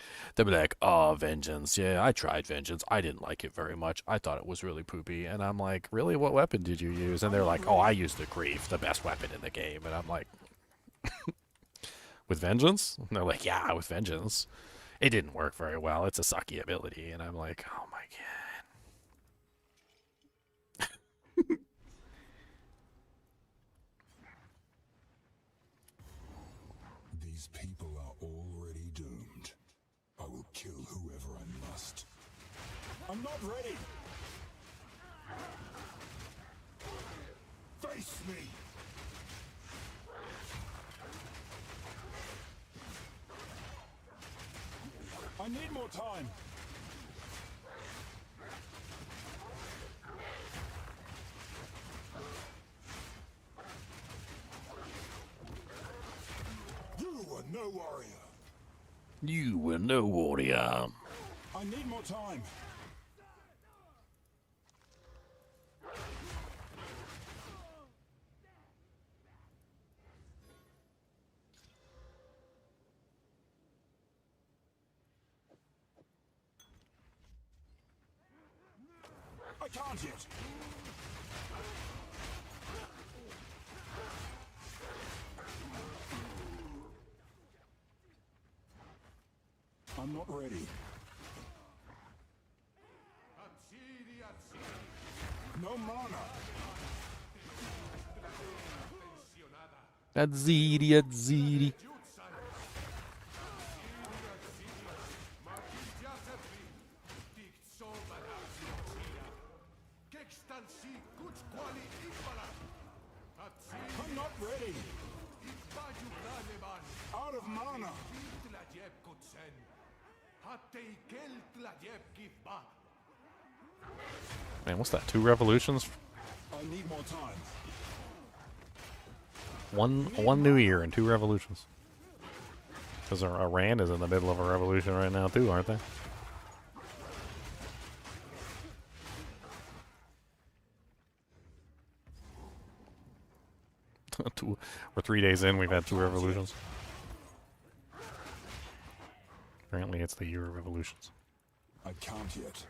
oh, vengeance. Yeah, I tried vengeance. I didn't like it very much. I thought it was really poopy. And I'm like, really? What weapon did you use? And they're like, oh, I used the grief, the best weapon in the game. And I'm like, with vengeance? And they're like, yeah, with vengeance. It didn't work very well. It's a sucky ability. And I'm like, oh my god. These people are already doomed. I will kill whoever I must. I'm not ready! Face me! I need more time! You are no warrior! You were no warrior. I need more time! I can't yet! I'm not ready. No mana! Atziri, atziri. I'm not ready! Out of mana! Man, what's that? 2 revolutions? I need more time. One new year and 2 revolutions. Because Iran is in the middle of a revolution right now too, aren't they? We're 3 days in, we've had 2 revolutions. Apparently it's the year of revolutions. I can't yet.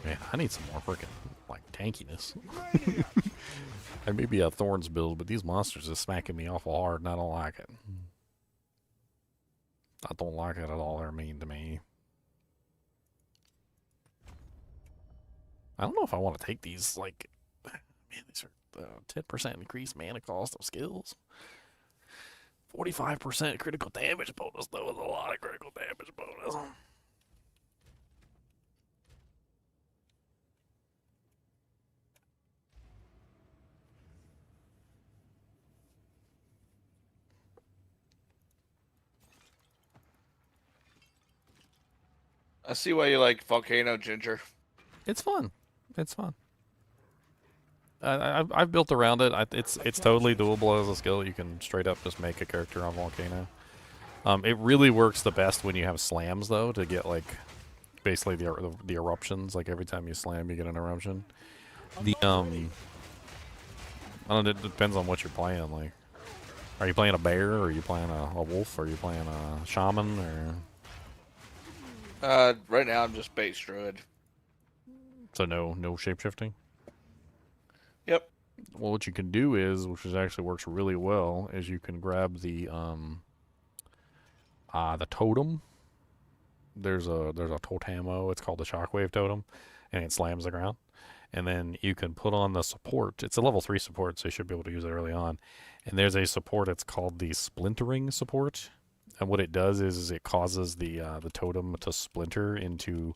Man, I need some more freaking like tankiness. I may be a Thorns build, but these monsters are smacking me awful hard, and I don't like it. I don't like it at all. They're mean to me. I don't know if I want to take these. Like, man, these are 10% increased mana cost of skills. 45% critical damage bonus, though, is a lot of critical damage bonus. I see why you like Volcano, Ginger. It's fun. It's fun. I've built around it. It's totally doable as a skill. You can straight up just make a character on Volcano. It really works the best when you have slams, though, to get like basically the eruptions. Like every time you slam, you get an eruption. I don't know. It depends on what you're playing. Like, are you playing a bear, or are you playing a wolf, or are you playing a shaman, or? Right now I'm just base druid. So no shapeshifting? Yep. Well, what you can do is, which is actually works really well, is you can grab the totem. There's a totamo. It's called the shockwave totem, and it slams the ground. And then you can put on the support. It's a level 3 support, so you should be able to use it early on. And there's a support. It's called the splintering support. And what it does is it causes the totem to splinter into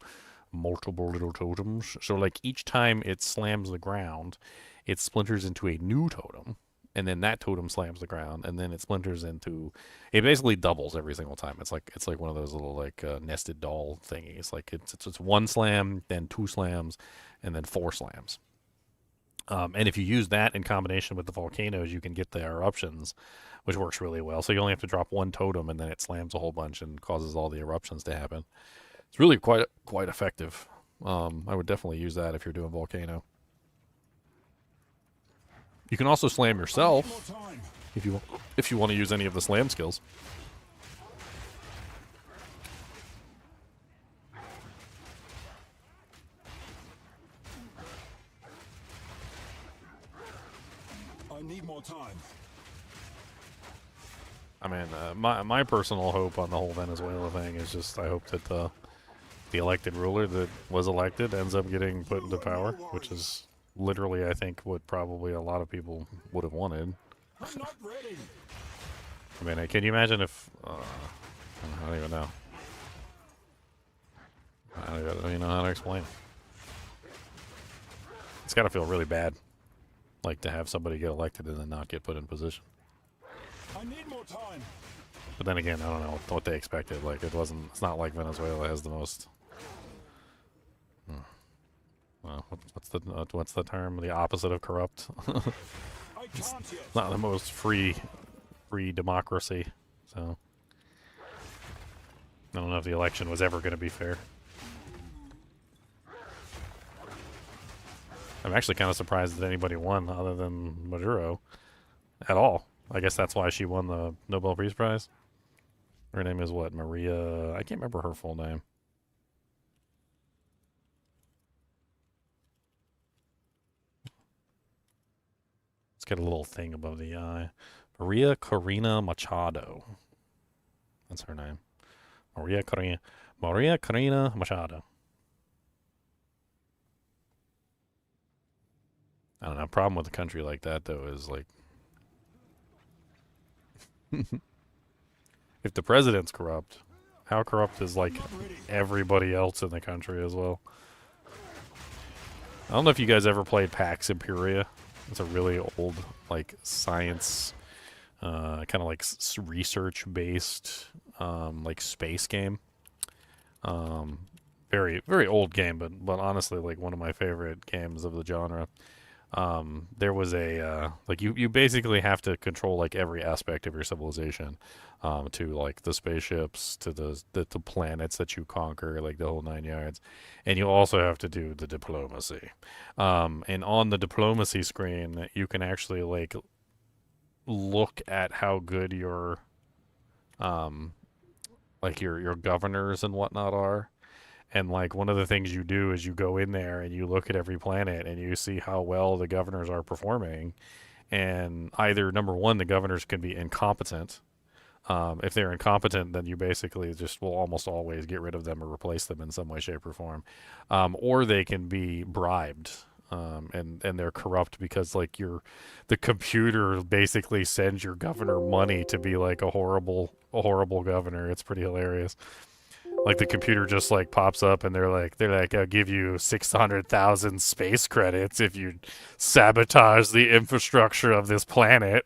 multiple little totems. So like each time it slams the ground, it splinters into a new totem, and then that totem slams the ground, and then it splinters into. It basically doubles every single time. It's like one of those little like nested doll thingies. Like it's 1 slam, then 2 slams, and then 4 slams. And if you use that in combination with the volcanoes, you can get the eruptions, which works really well. So you only have to drop 1 totem, and then it slams a whole bunch and causes all the eruptions to happen. It's really quite effective. I would definitely use that if you're doing volcano. You can also slam yourself if you want to use any of the slam skills. I need more time. I mean, my personal hope on the whole Venezuela thing is just I hope that the elected ruler that was elected ends up getting put into power, which is literally, I think, what probably a lot of people would have wanted. I'm not ready. I mean, can you imagine if... I don't even know. I don't even know how to explain it. It's got to feel really bad, like, to have somebody get elected and then not get put in position. I need more time. But then again, I don't know what they expected. Like, it's not like Venezuela has the most... Well, what's the term? The opposite of corrupt? It's not the most free democracy. So I don't know if the election was ever going to be fair. I'm actually kind of surprised that anybody won other than Maduro at all. I guess that's why she won the Nobel Peace Prize. Her name is what? Maria... I can't remember her full name. Let's get a little thing above the eye. Maria Corina Machado. That's her name. Maria Corina Machado. I don't know. Problem with a country like that, though, is like... if the president's corrupt, how corrupt is, like, everybody else in the country as well? I don't know if you guys ever played Pax Imperia. It's a really old, like, science, kind of like research-based, like, space game. Very, very old game, but honestly, like, one of my favorite games of the genre. There was a, like, you basically have to control, like, every aspect of your civilization, to, like, the spaceships, to the planets that you conquer, like, the whole 9 yards. And you also have to do the diplomacy. And on the diplomacy screen, you can actually, like, look at how good your, like, your governors and whatnot are. And, like, one of the things you do is you go in there and you look at every planet and you see how well the governors are performing. And either, number one, the governors can be incompetent. If they're incompetent, then you basically just will almost always get rid of them or replace them in some way, shape, or form. Or they can be bribed. And they're corrupt because, like, the computer basically sends your governor money to be, like, a horrible governor. It's pretty hilarious. Like, the computer just, like, pops up and they're like, I'll give you 600,000 space credits if you sabotage the infrastructure of this planet.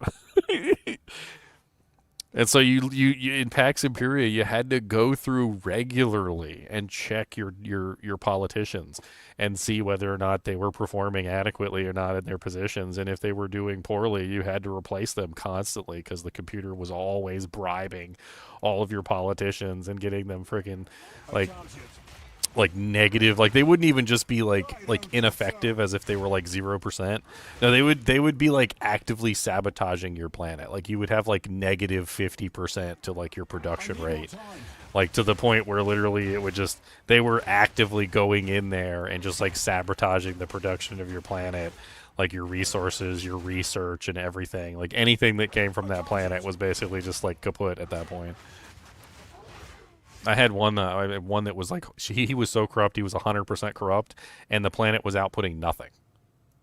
And so you in Pax Imperia, you had to go through regularly and check your politicians and see whether or not they were performing adequately or not in their positions. And if they were doing poorly, you had to replace them constantly because the computer was always bribing all of your politicians and getting them freaking, like negative, like they wouldn't even just be like ineffective as if they were like 0%. No, they would be like actively sabotaging your planet. Like you would have like negative 50% to like your production rate, like to the point where literally it would just, they were actively going in there and just like sabotaging the production of your planet, like your resources, your research, and everything. Like anything that came from that planet was basically just like kaput at that point. I had one that was like, he was so corrupt, he was 100% corrupt, and the planet was outputting nothing.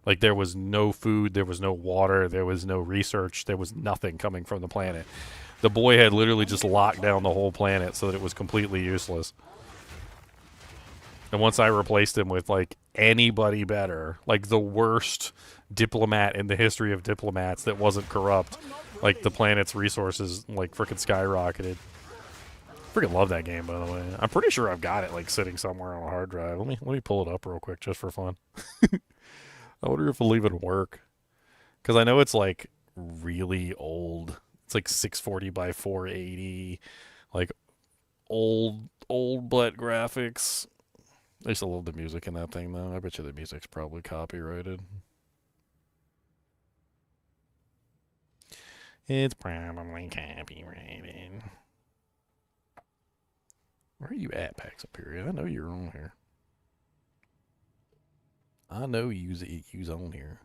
Like there was no food, there was no water, there was no research, there was nothing coming from the planet. The boy had literally just locked down the whole planet so that it was completely useless. And once I replaced him with like anybody better, like the worst diplomat in the history of diplomats that wasn't corrupt, like the planet's resources like freaking skyrocketed. Freaking love that game, by the way. I'm pretty sure I've got it like sitting somewhere on a hard drive. Let me pull it up real quick just for fun. I wonder if it'll even work, because I know it's like really old. It's like 640 by 480, like old butt graphics. I used to love the music in that thing though. I bet you the music's probably copyrighted. It's probably copyrighted. Where are you at, Pax Imperia? I know you're on here. I know you's on here.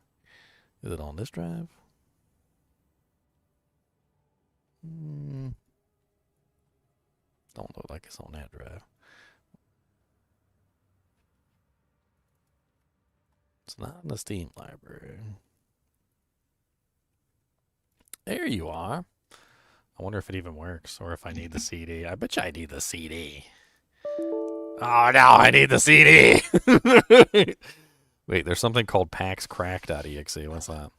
Is it on this drive? Don't look like it's on that drive. It's not in the Steam library. There you are. I wonder if it even works or if I need the CD. I bet you I need the CD. Oh no, I need the CD. Wait, there's something called paxcrack.exe. What's that?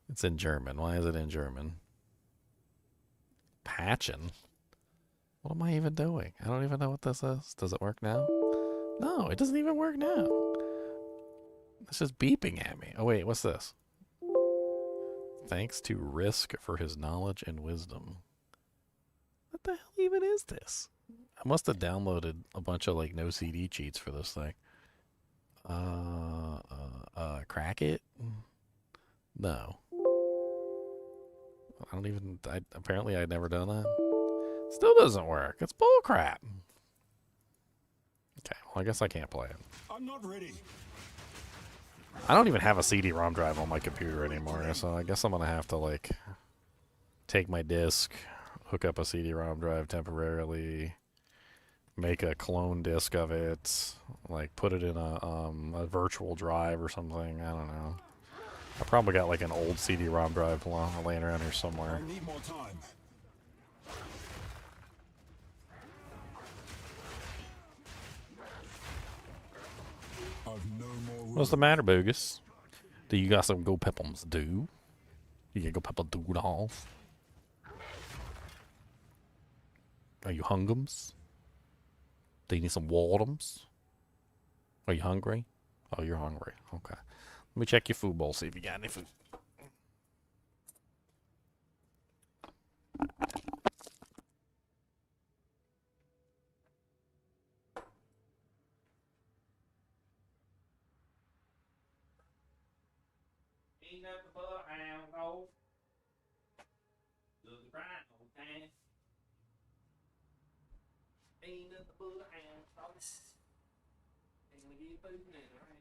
It's in German. Why is it in German? Patchin'? What am I even doing? I don't even know what this is. Does it work now? No, it doesn't even work now. It's just beeping at me. Oh wait, what's this? Thanks to Risk for his knowledge and wisdom. What the hell even is this? I must have downloaded a bunch of like no CD cheats for this thing. Crack it? No. I don't even. Apparently, I'd never done that. Still doesn't work. It's bullcrap. Okay, well, I guess I can't play it. I'm not ready. I don't even have a CD-ROM drive on my computer anymore, so I guess I'm gonna have to like take my disc, hook up a CD-ROM drive temporarily, make a clone disc of it, like put it in a virtual drive or something. I don't know. I probably got like an old CD-ROM drive laying around here somewhere. I need more time. I've no more room. What's the matter, Bogus? Do you got some go peppums do? You got go pepper do dolls? Are you hungums? Do you need some watums? Are you hungry? Oh, you're hungry. Okay. Let me check your food bowl, see if you got any food. Ain't nothing but a hound dog. Does the right on time. Ain't nothing but a hound dog. Ain't gonna get food in it, right?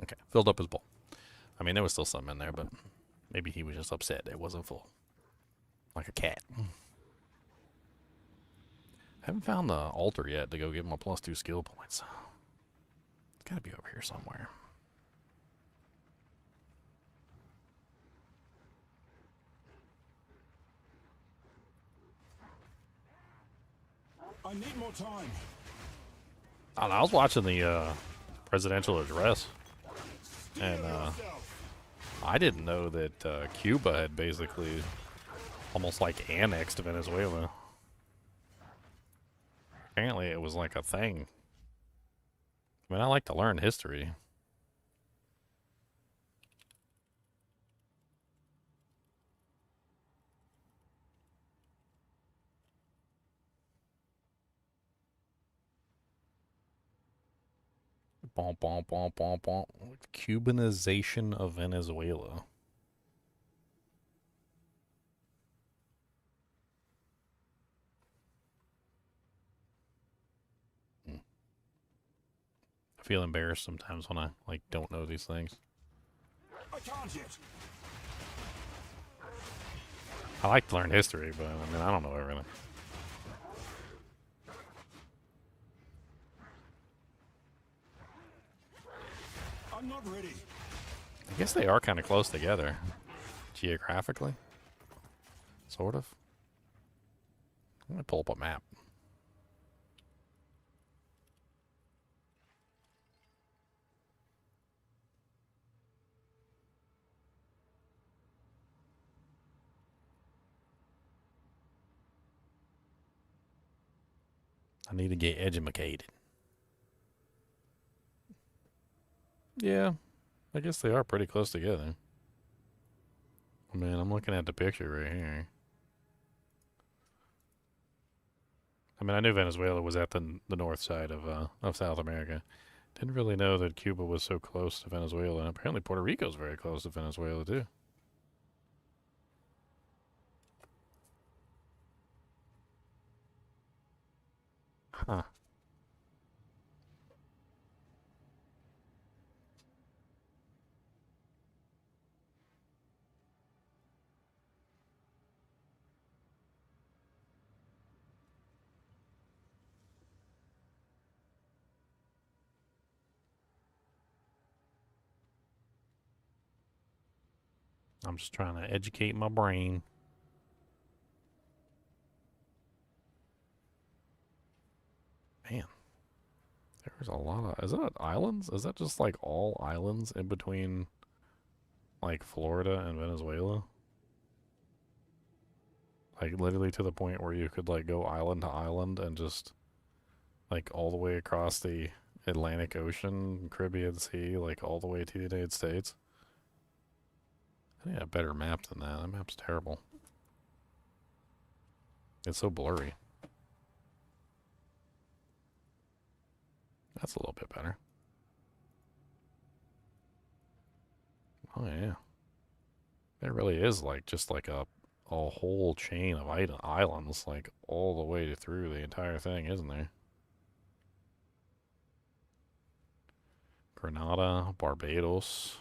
Okay, filled up his bowl. I mean, there was still some in there, but maybe he was just upset it wasn't full. Like a cat. Haven't found the altar yet to go give him a +2 skill points. It's gotta be over here somewhere. I need more time. I don't know, I was watching the presidential address, and I didn't know that Cuba had basically almost like annexed Venezuela. Apparently it was like a thing. I mean, I like to learn history. Bom, bom, bom, bom, bom. Cubanization of Venezuela. I feel embarrassed sometimes when I like don't know these things. I can't yet. I like to learn history, but I mean I don't know everything. I'm not ready. I guess they are kind of close together, geographically. Sort of. I'm gonna pull up a map. I need to get educated. Yeah, I guess they are pretty close together. Man, I'm looking at the picture right here. I mean, I knew Venezuela was at the north side of South America. Didn't really know that Cuba was so close to Venezuela, and apparently Puerto Rico's very close to Venezuela too. Huh. I'm just trying to educate my brain. Man, there's a lot of... Is that islands? Is that just like all islands in between like Florida and Venezuela? Like literally to the point where you could like go island to island and just like all the way across the Atlantic Ocean, Caribbean Sea, like all the way to the United States. I need a better map than that. That map's terrible. It's so blurry. That's a little bit better. Oh yeah. There really is like just like a whole chain of islands like all the way through the entire thing, isn't there? Grenada, Barbados,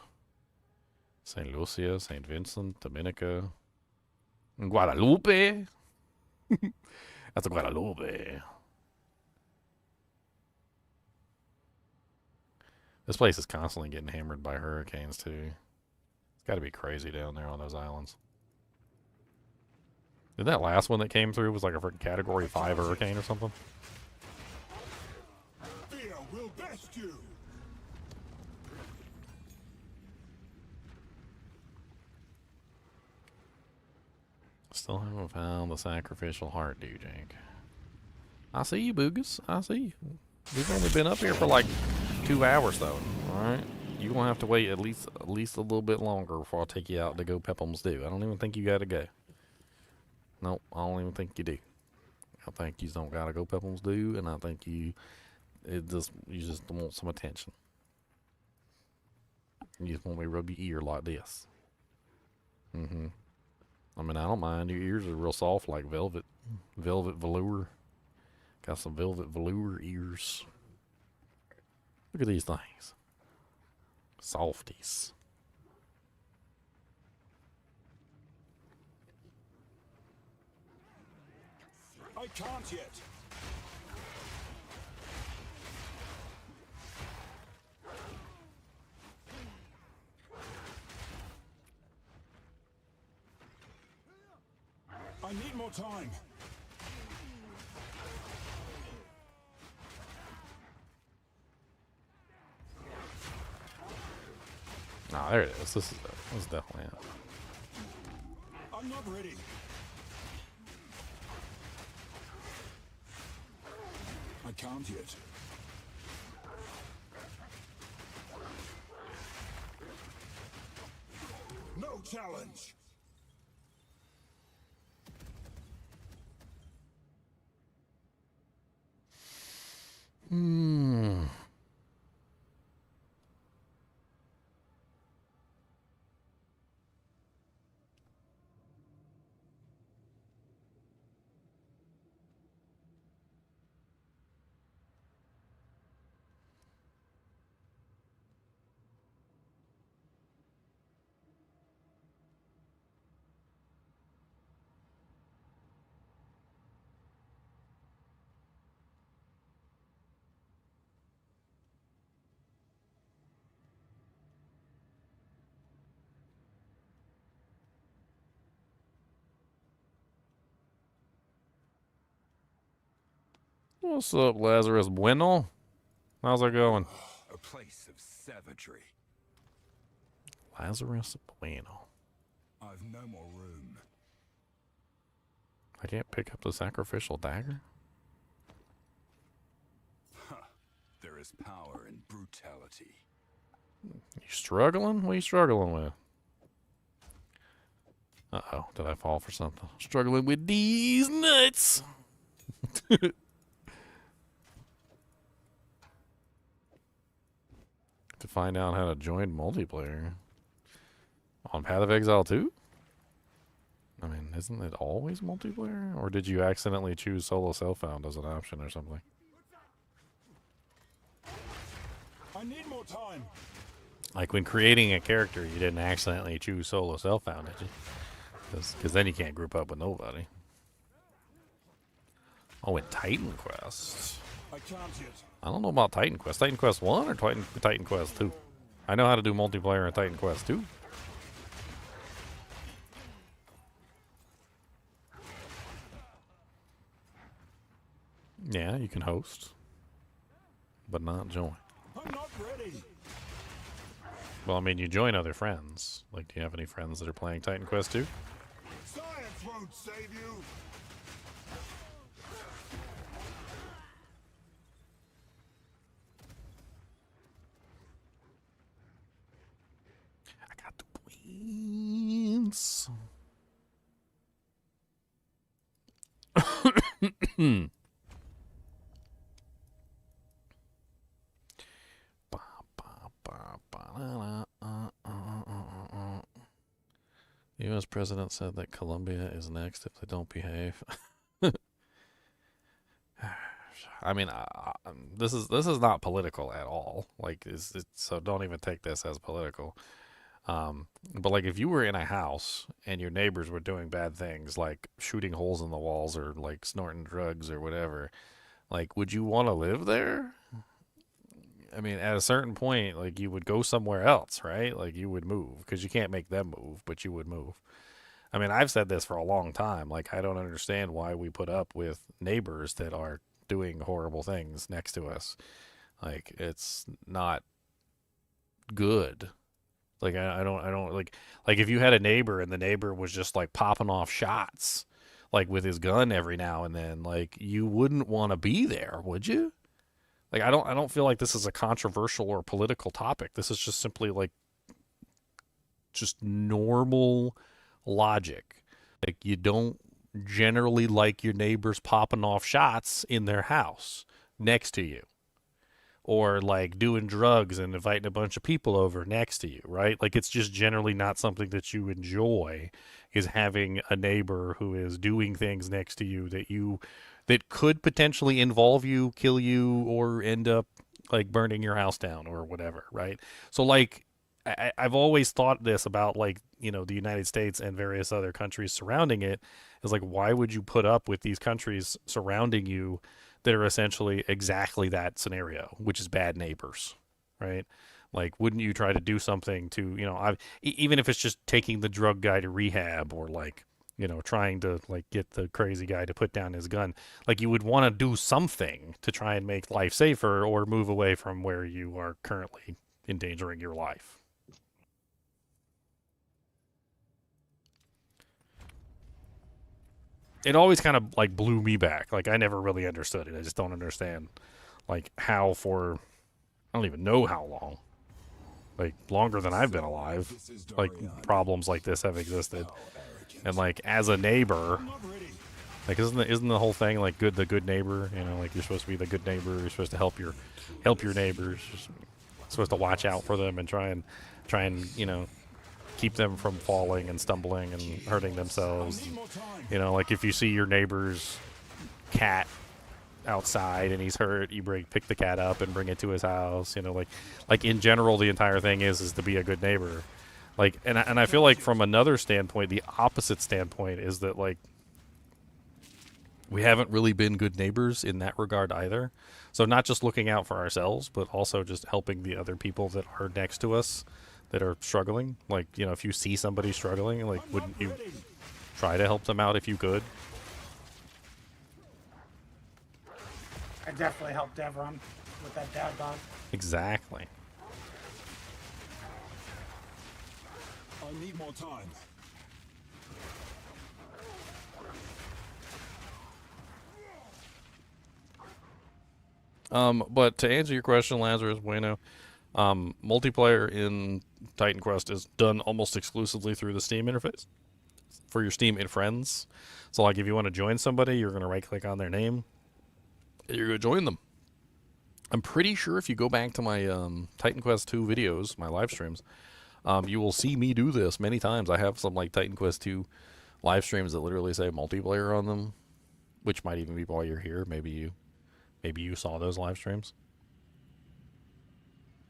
St. Lucia, St. Vincent, Dominica, Guadalupe. That's a Guadalupe. This place is constantly getting hammered by hurricanes too. It's got to be crazy down there on those islands. Did that last one that came through was like a freaking Category 5 hurricane or something? Fear will best you. Still haven't found the sacrificial heart, dude, Jake. I see you, Boogus. I see you. We've only been up here for like 2 hours, though. All right, you're gonna have to wait at least a little bit longer before I take you out to go Pepham's Do. I don't even think you gotta go. Nope, I don't even think you do. I think you don't gotta go Pepham's Do, and I think you just want some attention. You just want me to rub your ear like this. Mm-hmm. I mean, I don't mind. Your ears are real soft like velvet velour. Got some velvet velour ears. Look at these things. Softies. I can't yet. I need more time. Ah, there it is. This is definitely it. I'm not ready. I can't yet. No challenge. Hmm. What's up, Lazarus Bueno? How's it going? A place of savagery. Lazarus Bueno. I've no more room. I can't pick up the sacrificial dagger? There is power in brutality. You struggling? What are you struggling with? Uh-oh, did I fall for something? Struggling with these nuts! To find out how to join multiplayer. On Path of Exile 2? I mean, isn't it always multiplayer? Or did you accidentally choose solo self-found as an option or something? I need more time. Like when creating a character, you didn't accidentally choose solo self-found, did you? Because then you can't group up with nobody. Oh, and Titan Quest. I can't yet. I don't know about Titan Quest. Titan Quest 1 or Titan Quest 2? I know how to do multiplayer in Titan Quest 2. Yeah, you can host, but not join. I'm not ready. Well, I mean, you join other friends. Like, do you have any friends that are playing Titan Quest 2? Science won't save you. I got the points. The U.S. president said that Colombia is next if they don't behave. I mean, this is not political at all. Like, so don't even take this as political. But like, if you were in a house and your neighbors were doing bad things, like shooting holes in the walls or like snorting drugs or whatever, like, would you want to live there? I mean, at a certain point, like, you would go somewhere else, right? Like, you would move because you can't make them move, but you would move. I mean, I've said this for a long time. Like, I don't understand why we put up with neighbors that are doing horrible things next to us. Like, it's not good. Like, I don't like if you had a neighbor and the neighbor was just like popping off shots, like with his gun every now and then, like, you wouldn't want to be there, would you? Like, I don't feel like this is a controversial or political topic. This is just simply like just normal logic. Like, you don't generally like your neighbors popping off shots in their house next to you, or like doing drugs and inviting a bunch of people over next to you, right? Like, it's just generally not something that you enjoy, is having a neighbor who is doing things next to you that could potentially involve you, kill you, or end up like burning your house down or whatever, right? So like, I've always thought this about, like, you know, the United States and various other countries surrounding it, is like, why would you put up with these countries surrounding you that are essentially exactly that scenario, which is bad neighbors, right? Like, wouldn't you try to do something to, you know, even if it's just taking the drug guy to rehab, or like, you know, trying to like get the crazy guy to put down his gun, like, you would want to do something to try and make life safer or move away from where you are currently endangering your life. It always kind of like blew me back. Like, I never really understood it. I just don't understand, like, how for, I don't even know how long, like, longer than I've been alive, like, problems like this have existed. And like, as a neighbor, like, isn't the whole thing like the good neighbor? You know, like, you're supposed to be the good neighbor. You're supposed to help your neighbors. You're supposed to watch out for them and try and you know, keep them from falling and stumbling and hurting themselves. And, you know, like, if you see your neighbor's cat outside and he's hurt, you pick the cat up and bring it to his house. You know, like in general, the entire thing is to be a good neighbor. Like, and I feel like from another standpoint, the opposite standpoint is that, like, we haven't really been good neighbors in that regard either. So not just looking out for ourselves, but also just helping the other people that are next to us that are struggling. Like, you know, if you see somebody struggling, like, wouldn't you try to help them out if you could? I definitely helped Devron with that dad dog. Exactly. I need more time. But to answer your question, Lazarus Bueno, multiplayer in Titan Quest is done almost exclusively through the Steam interface for your Steam and friends. So, like, if you want to join somebody, you're going to right-click on their name, and you're going to join them. I'm pretty sure if you go back to my Titan Quest 2 videos, my live streams, you will see me do this many times. I have some like Titan Quest 2 live streams that literally say multiplayer on them, which might even be while you're here. Maybe you saw those live streams.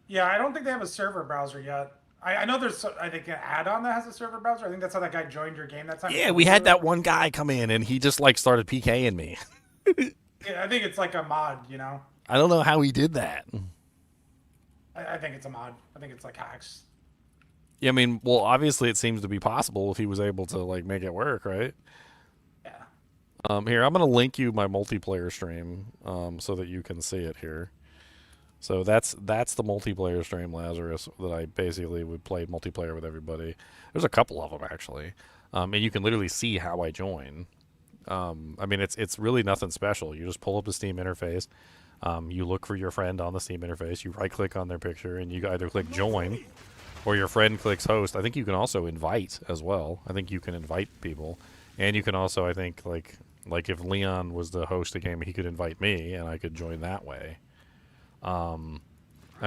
Yeah, I don't think they have a server browser yet. I know there's, I think, an add-on that has a server browser. I think that's how that guy joined your game that time. Yeah, we had that one guy come in and he just like started PKing me. Yeah, I think it's like a mod, you know? I don't know how he did that. I think it's a mod. I think it's like hacks. Yeah, I mean, well, obviously it seems to be possible if he was able to like make it work, right? Yeah. Here, I'm gonna link you my multiplayer stream, so that you can see it here. So that's the multiplayer stream, Lazarus, that I basically would play multiplayer with everybody. There's a couple of them actually, and you can literally see how I join. I mean, it's really nothing special. You just pull up the Steam interface. You look for your friend on the Steam interface. You right-click on their picture, and you either click join, or your friend clicks host. I think you can also invite as well. I think you can invite people, and you can also, I think, like if Leon was the host of the game, he could invite me, and I could join that way. I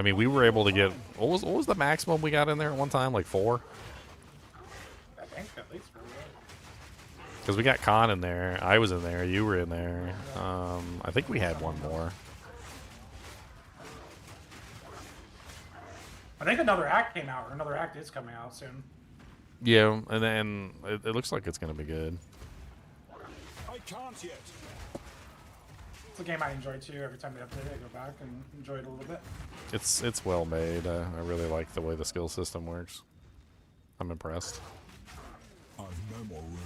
mean, we were able to get what was the maximum we got in there at one time? Like 4? I think at least 4. Because we got Khan in there, I was in there, you were in there. I think we had one more. I think another act came out, or another act is coming out soon. Yeah, and then it looks like it's going to be good. I can't yet. It's a game I enjoy too. Every time they update it, I go back and enjoy it a little bit. It's well made. I really like the way the skill system works. I'm impressed. I've no more room.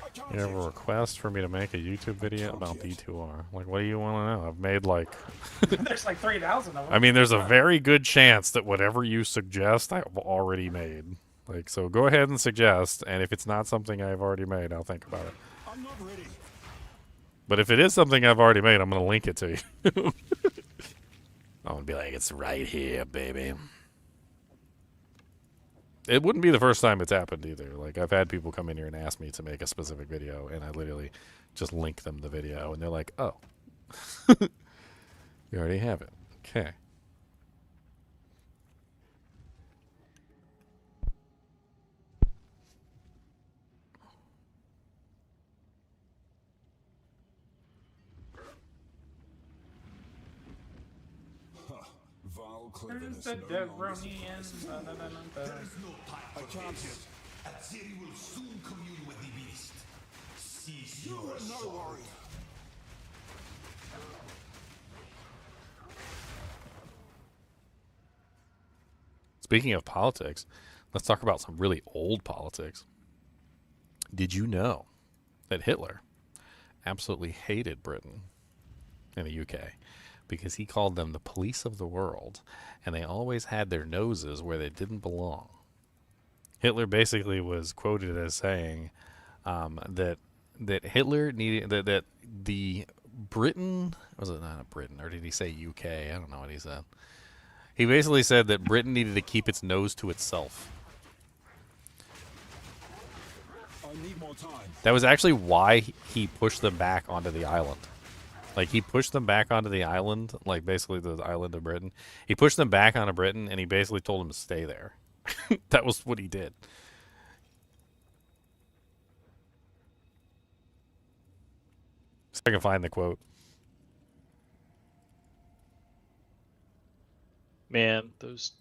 I can't You have a yet. request for me to make a YouTube video about D2R. Like, what do you want to know? I've made like... There's like 3,000 of them. I mean, there's a very good chance that whatever you suggest, I've already made. Like, so go ahead and suggest, and if it's not something I've already made, I'll think about it. I'm not ready. But if it is something I've already made, I'm going to link it to you. I'm going to be like, it's right here, baby. It wouldn't be the first time it's happened either. Like, I've had people come in here and ask me to make a specific video, and I literally just link them the video, and they're like, oh. You already have it. Okay. Vile There's cleverness the no longer Devronian. suffices. I can't yet. Aziri will soon commune with the beast. Cease You're your in no sorrow. worry. Speaking of politics, let's talk about some really old politics. Did you know that Hitler absolutely hated Britain and the UK because he called them the police of the world, and they always had their noses where they didn't belong? Hitler basically was quoted as saying that Hitler needed that the Britain, was it not a Britain, or did he say UK? I don't know what he said. He basically said that Britain needed to keep its nose to itself. I need more time. That was actually why he pushed them back onto the island. Like, he pushed them back onto the island, like basically the island of Britain. He pushed them back onto Britain, and he basically told them to stay there. That was what he did. So I can find the quote. Man, those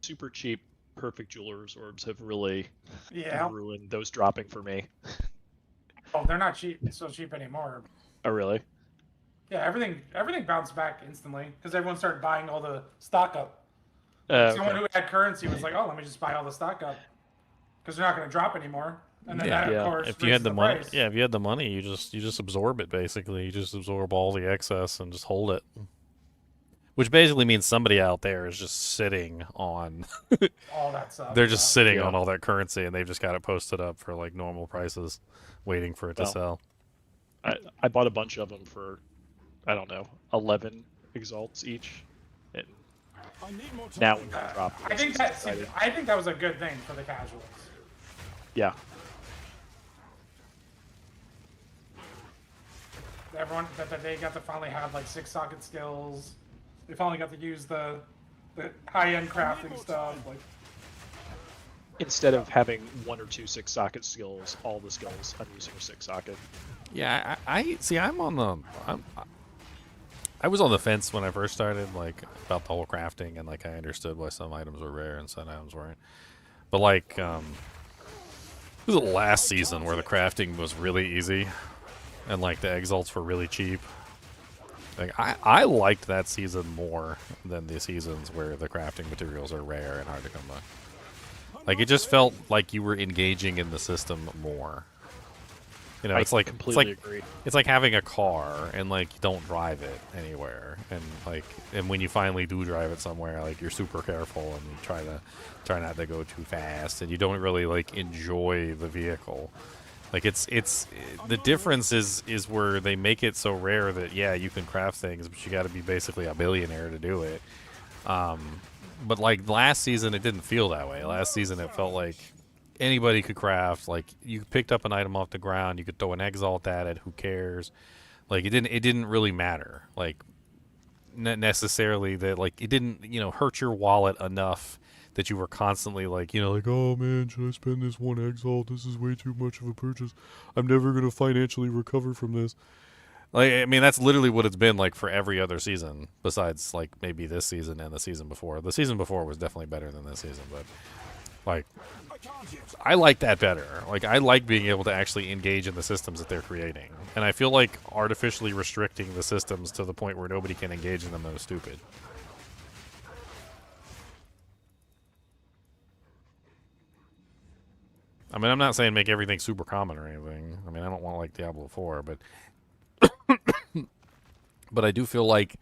super cheap perfect jewelers orbs have really Yeah. ruined those dropping for me. Oh, they're not cheap. So cheap anymore. Oh, really? Yeah, everything bounced back instantly because everyone started buying all the stock up. Someone Okay. who had currency was like, "Oh, let me just buy all the stock up," because they're not going to drop anymore. And then Yeah. that, Yeah. of course, If you had raises the money, price. yeah, if you had the money, you just absorb it basically. You just absorb all the excess and just hold it. Which basically means somebody out there is just sitting on. All that stuff. They're just sitting Yeah. on all that currency, and they've just got it posted up for like normal prices, waiting for it to Well, sell. I bought a bunch of them for, I don't know, 11 exalts each. And I need more time. now when they drop, I think that was a good thing for the casuals. yeah. Everyone that they got to finally have like 6-socket skills. They finally got to use the high-end crafting stuff. Like, Instead of having 1 or 2 6-socket skills, all the skills I'm using are 6-socket. Yeah, I see. I was on the fence when I first started, like about the whole crafting, and like I understood why some items were rare and some items weren't. But like, it was the last season where the crafting was really easy, and like the exalts were really cheap. Like I liked that season more than the seasons where the crafting materials are rare and hard to come by. Like it just felt like you were engaging in the system more. You know, I it's like completely agree. It's like having a car and like you don't drive it anywhere, and like when you finally do drive it somewhere, like you're super careful and you try not to go too fast, and you don't really like enjoy the vehicle. Like it's the difference is where they make it so rare that yeah, you can craft things, but you got to be basically a billionaire to do it. But like last season, it didn't feel that way. Last season, it felt like anybody could craft. Like you picked up an item off the ground, you could throw an exalt at it. Who cares? Like it didn't really matter. Like necessarily that like it didn't hurt your wallet enough that you were constantly like like, oh man, should I spend this one exalt? This is way too much of a purchase. I'm never gonna financially recover from this. Like, I mean, that's literally what it's been like for every other season, besides like maybe this season and the season before. The season before was definitely better than this season, but like, I like that better. Like, I like being able to actually engage in the systems that they're creating, and I feel like artificially restricting the systems to the point where nobody can engage in them is stupid. I mean, I'm not saying make everything super common or anything. I mean, I don't want like Diablo 4, but but I do feel like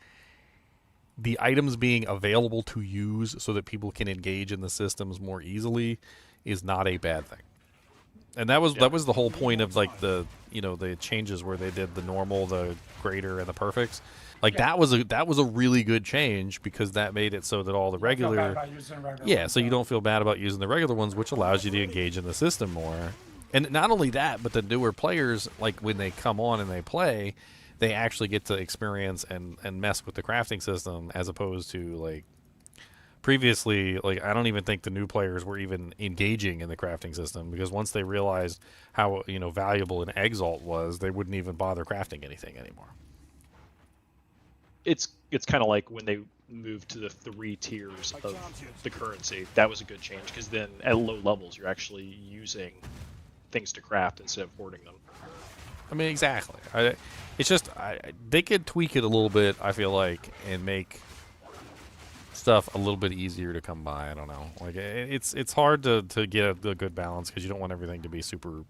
the items being available to use so that people can engage in the systems more easily is not a bad thing. And that was the whole point of like the the changes where they did the normal, the greater, and the perfects. Like that was a really good change because that made it so that all the regular so you don't feel bad about using the regular ones, which allows you to engage in the system more. And not only that, but the newer players, like when they come on and they play, they actually get to experience and mess with the crafting system as opposed to like previously. Like I don't even think the new players were even engaging in the crafting system because once they realized how valuable an exalt was, they wouldn't even bother crafting anything anymore. It's kind of like when they moved to the 3 tiers of the currency. That was a good change because then at low levels you're actually using things to craft instead of hoarding them. I mean, exactly. It's just they could tweak it a little bit, I feel like, and make stuff a little bit easier to come by. I don't know. Like it's hard to get a good balance because you don't want everything to be super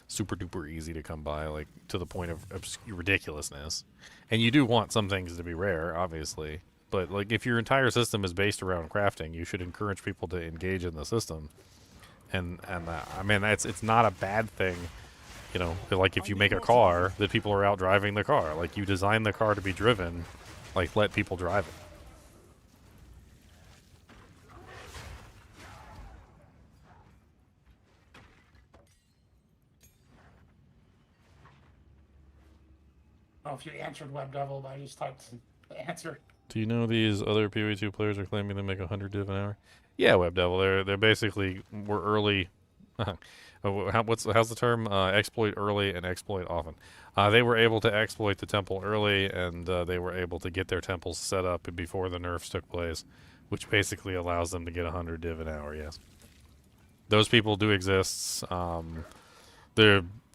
duper easy to come by, like to the point of ridiculousness. And you do want some things to be rare, obviously. But like if your entire system is based around crafting, you should encourage people to engage in the system. And I mean it's not a bad thing. Like if you make a car, that people are out driving the car. Like you design the car to be driven, like let people drive it. I don't know if you answered Web Devil, but I just typed the answer. Do you know these other PoE2 players are claiming they make 100 div an hour? Yeah, Web Devil. They're basically were early. How's the term? Exploit early and exploit often. They were able to exploit the temple early, and they were able to get their temples set up before the nerfs took place, which basically allows them to get 100 div an hour. Yes, those people do exist.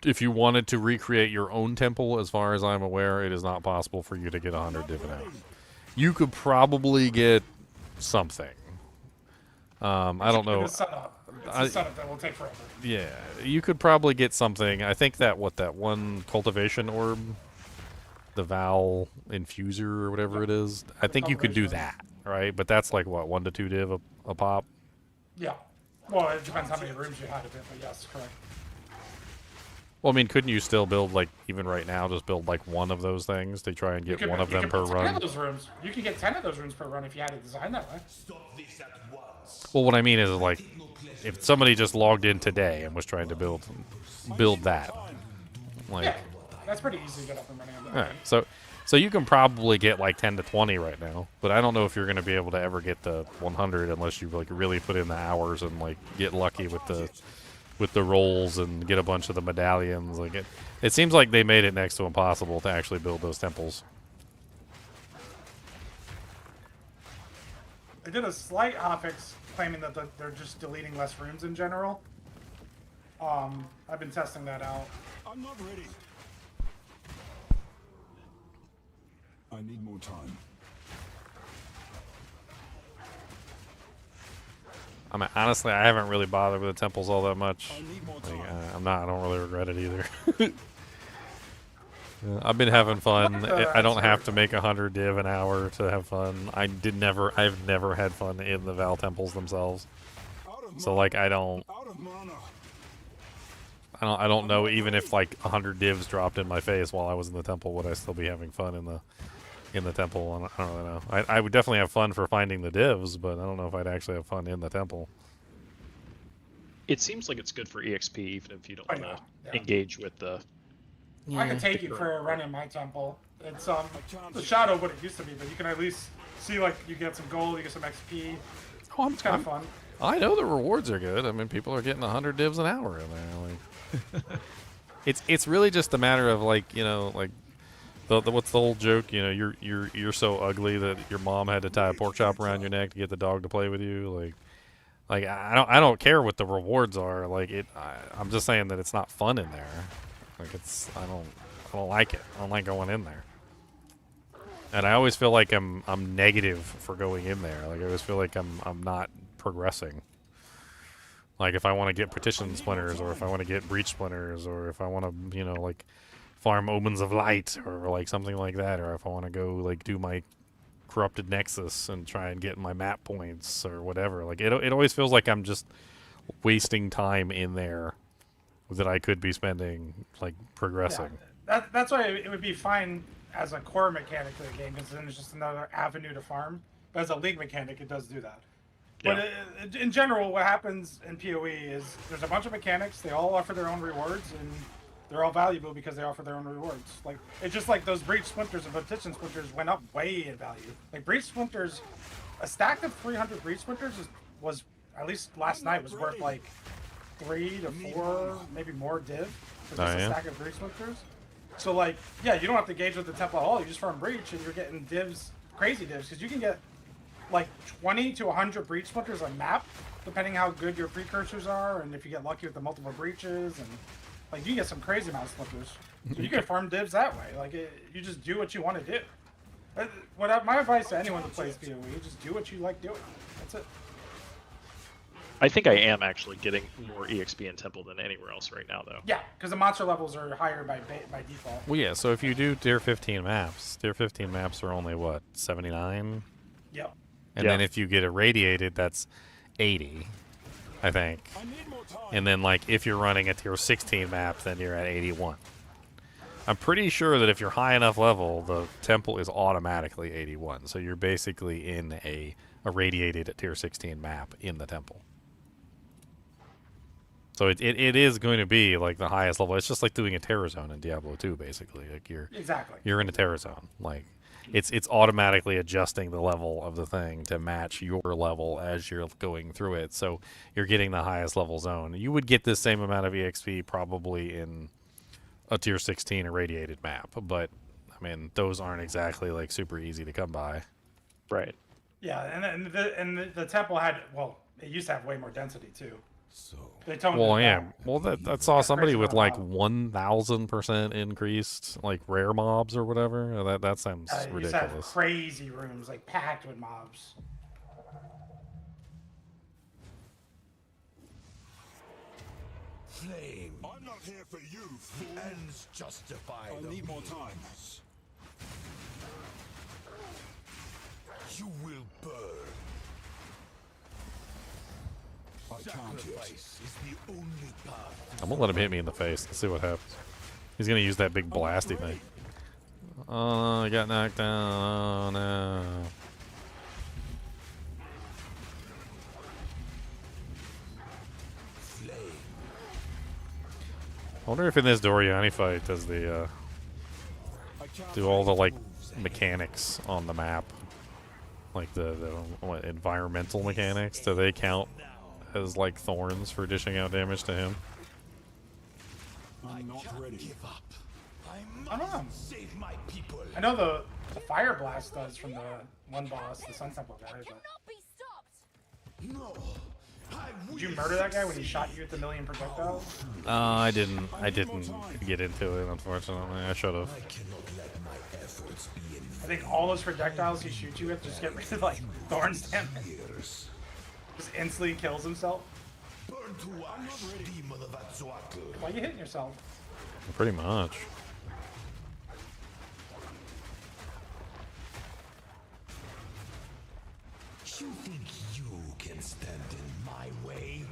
If you wanted to recreate your own temple, as far as I'm aware, it is not possible for you to get 100 div an hour. You could probably get something. I don't know. It's a setup that will take forever. Yeah, you could probably get something. I think that that one cultivation orb, the Val infuser or whatever it is. I think you could do that, right? But that's like what, 1 to 2 div a pop. Yeah. Well, it depends how many rooms you had of it, but yes, correct. Well, I mean, couldn't you still build, like, even right now, just build, like, one of those things to try and get one of them per run? 10 of those rooms. You could get 10 of those rooms per run if you had it designed that way. Well, what I mean is, like, if somebody just logged in today and was trying to build that, like... Yeah, that's pretty easy to get up and running. All right, so you can probably get, like, 10 to 20 right now, but I don't know if you're going to be able to ever get the 100 unless you, like, really put in the hours and, like, get lucky with the rolls and get a bunch of the medallions. Like it seems like they made it next to impossible to actually build those temples. They did a slight hotfix claiming that they're just deleting less rooms in general. I've been testing that out. I'm not ready. I need more time. I mean, honestly, I haven't really bothered with the temples all that much. Like, I don't really regret it either. I've been having fun. I don't have to make 100 div an hour to have fun. I've never had fun in the Val temples themselves. So like, I don't know, even if like 100 divs dropped in my face while I was in the temple, would I still be having fun in the temple? I don't really know. I would definitely have fun for finding the divs, but I don't know if I'd actually have fun in the temple. It seems like it's good for EXP, even if you don't want to engage with the... I could take you for a run in my temple. It's the shadow of what it used to be, but you can at least see, like, you get some gold, you get some XP. Oh, it's kind of fun. I know the rewards are good. I mean, people are getting 100 divs an hour in there. Like, it's really just a matter of, like, you know, like, what's the old joke? You know, you're so ugly that your mom had to tie a pork chop around your neck to get the dog to play with you. Like I don't care what the rewards are. Like I'm just saying that it's not fun in there. Like I don't like it. I don't like going in there. And I always feel like I'm negative for going in there. Like I always feel like I'm not progressing. Like if I want to get petition splinters, or if I want to get breach splinters, or if I want to, you know, like farm omens of light, or like something like that, or if I want to go like do my corrupted nexus and try and get my map points or whatever. Like it always feels like I'm just wasting time in there that I could be spending like progressing. Yeah, that's why it would be fine as a core mechanic of the game, because then it's just another avenue to farm. But as a league mechanic, it does do that. Yeah. But in general, what happens in PoE is there's a bunch of mechanics. They all offer their own rewards, and they're all valuable because they offer their own rewards. Like, it's just like those breach splinters and petition splinters went up way in value. Like, breach splinters, a stack of 300 breach splinters was at least last night, was worth like 3 to 4, maybe more div for just a stack of breach splinters. So like, yeah, you don't have to engage with the temple at all. You just farm breach, and you're getting divs, crazy divs, because you can get like 20 to 100 breach splinters a map, depending how good your precursors are, and if you get lucky with the multiple breaches, and like you get some crazy amount of splinters. So you can farm divs that way. Like you just do what you want to do. My advice to anyone who plays PoE, just do what you like doing. That's it. I think I am actually getting more EXP in Temple than anywhere else right now, though. Yeah, because the monster levels are higher by default. Well, yeah, so if you do tier 15 maps are only, what, 79? Yep. And then if you get irradiated, that's 80, I think. And then, like, if you're running a tier 16 map, then you're at 81. I'm pretty sure that if you're high enough level, the temple is automatically 81. So you're basically in a irradiated tier 16 map in the temple. So it is going to be like the highest level. It's just like doing a terror zone in Diablo 2, basically. Like you're in a terror zone. Like it's automatically adjusting the level of the thing to match your level as you're going through it. So you're getting the highest level zone. You would get the same amount of EXP probably in a tier 16 irradiated map, but I mean those aren't exactly like super easy to come by. Right. Yeah, and the temple had, well, it used to have way more density too. So. Well, yeah. Well, that saw somebody with like 1,000% increased like rare mobs or whatever. That sounds ridiculous. Used to have crazy rooms like packed with mobs. flame. I'm not here for you, fool. Ends justify I the need more time. means. You will burn. I can't yet. Sacrifice is the only path. I'm gonna let him hit me in the face. Let's see what happens. He's gonna use that big blasty thing. Oh, I got knocked down. Oh, no. Flame. I wonder if in this Doriani fight does the do all the like mechanics on the map, like the what, environmental mechanics, do they count as like thorns for dishing out damage to him? I'm not ready. Give up. I don't know. Save my people. I know the fire blast does from the one boss, the Sun Temple guy. But Cannot be stopped. No. I did you murder that guy when he shot you with the million projectiles? I didn't get into it, unfortunately. I should have. I cannot let my efforts be in I think all those projectiles he shoots you with just get rid of like Thorns damage. years. Just instantly kills himself. Burn to ash, demon of Atzoatl. Why are you hitting yourself? Pretty much. You think you can stand in my way?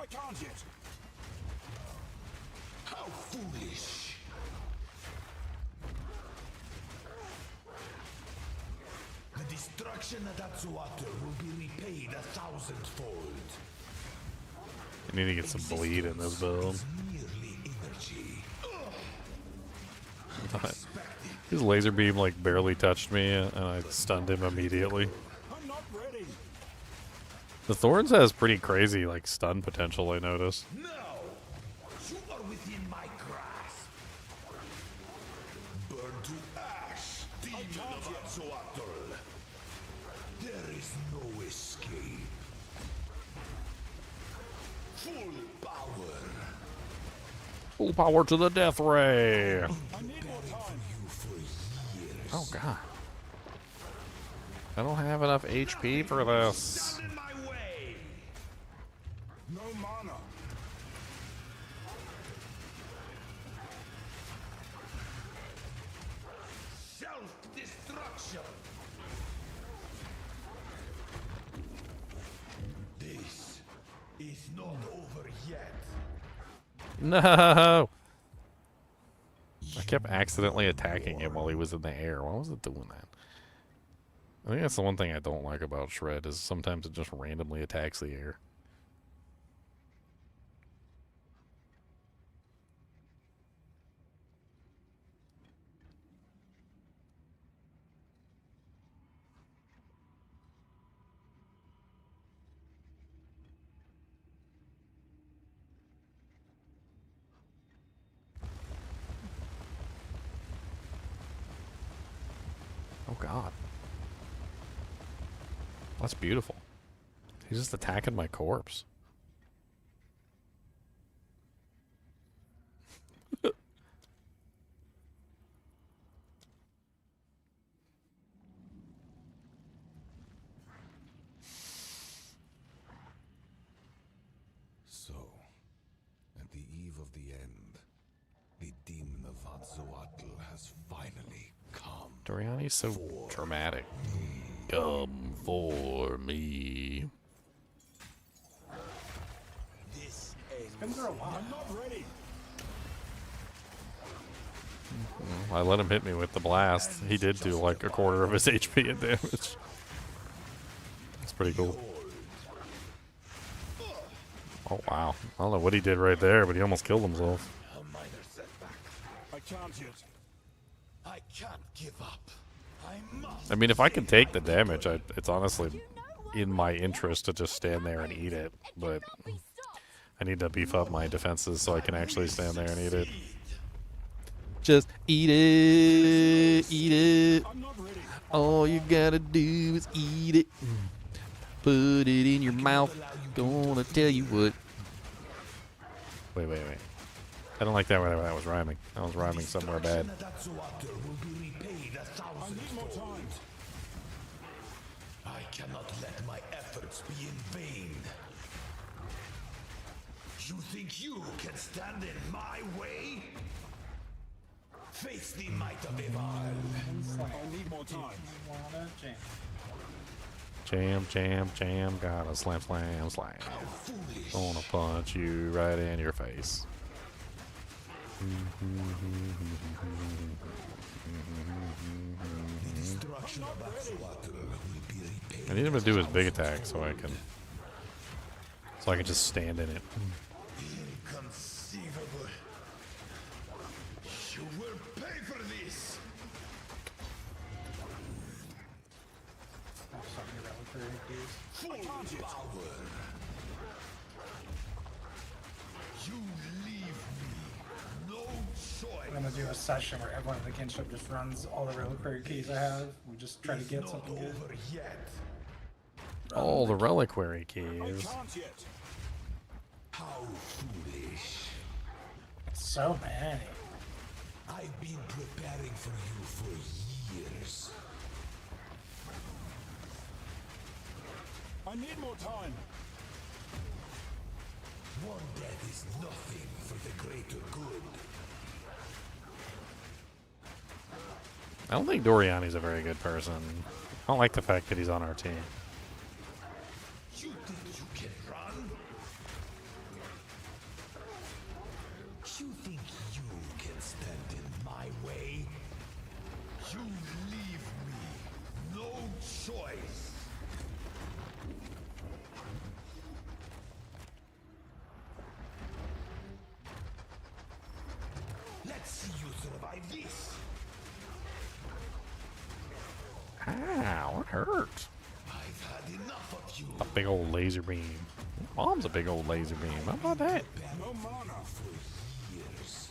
I can't yet. How foolish! The destruction of Atzoatl will be repaid 1,000-fold. I need to get some bleed in this build. Merely energy. His laser beam like barely touched me, and I stunned him immediately. I'm not ready. The Thorns has pretty crazy like stun potential, I noticed. Now, you are within my grasp. Burn to ash, demon of Atzoatl. There is no escape. Full power. Full power to the death ray. I need more time. You for years. Oh god. I don't have enough HP for this. Stand in my way. No mana. Self-destruction. This is not over yet. No. I kept accidentally attacking him while he was in the air. Why was it doing that? I think that's the one thing I don't like about Shred is sometimes it just randomly attacks the air. Oh god. That's beautiful. He's just attacking my corpse. So, at the eve of the end, the demon of Atzoatl has finally come. Doriani's so dramatic. Come for me. This Been there a while. I'm not ready. I let him hit me with the blast. He did do like a quarter of his HP in damage. That's pretty cool. Oh wow. I don't know what he did right there, but he almost killed himself. a minor setback. I can't yet. I can't give up. I must. I mean, if I can take the damage, it's honestly in my interest to just stand there and eat it. But I need to beef up my defenses so I can actually stand there and eat it. Just eat it, eat it. I'm not ready. All you gotta do is eat it. Put it in your mouth. Gonna tell you what. Wait. I don't like that whenever that was rhyming. That was rhyming somewhere bad. Atzoatl will be repaid I need more 1,000-fold. time. I I cannot let my efforts be in vain. You think you can stand in my way? Face the might of Exile. I need more time. Jam, jam, jam. Gotta slam, slam, slam. Gonna punch you right in your face. The destruction of Axolotl will be repaid. I need him to do his big attack so I can just stand in it. Inconceivable. You will pay for this. Full power. You leave me no choice. I'm gonna do a session where everyone in the kinship just runs all the reliquary keys I have. We just try to get something good. Over yet. Oh, the reliquary I keys. can't yet. How foolish. So many. I've been preparing for you for years. I need more time. One death is nothing for the greater good. I don't think Doriani's a very good person. I don't like the fact that he's on our team. You think you can run? You think you can stand in my way? You leave me no choice. Let's see you survive this. Ow, it hurt. I've had enough of you. A big old laser beam. Mom's a big old laser beam. How about that? No mana. For years.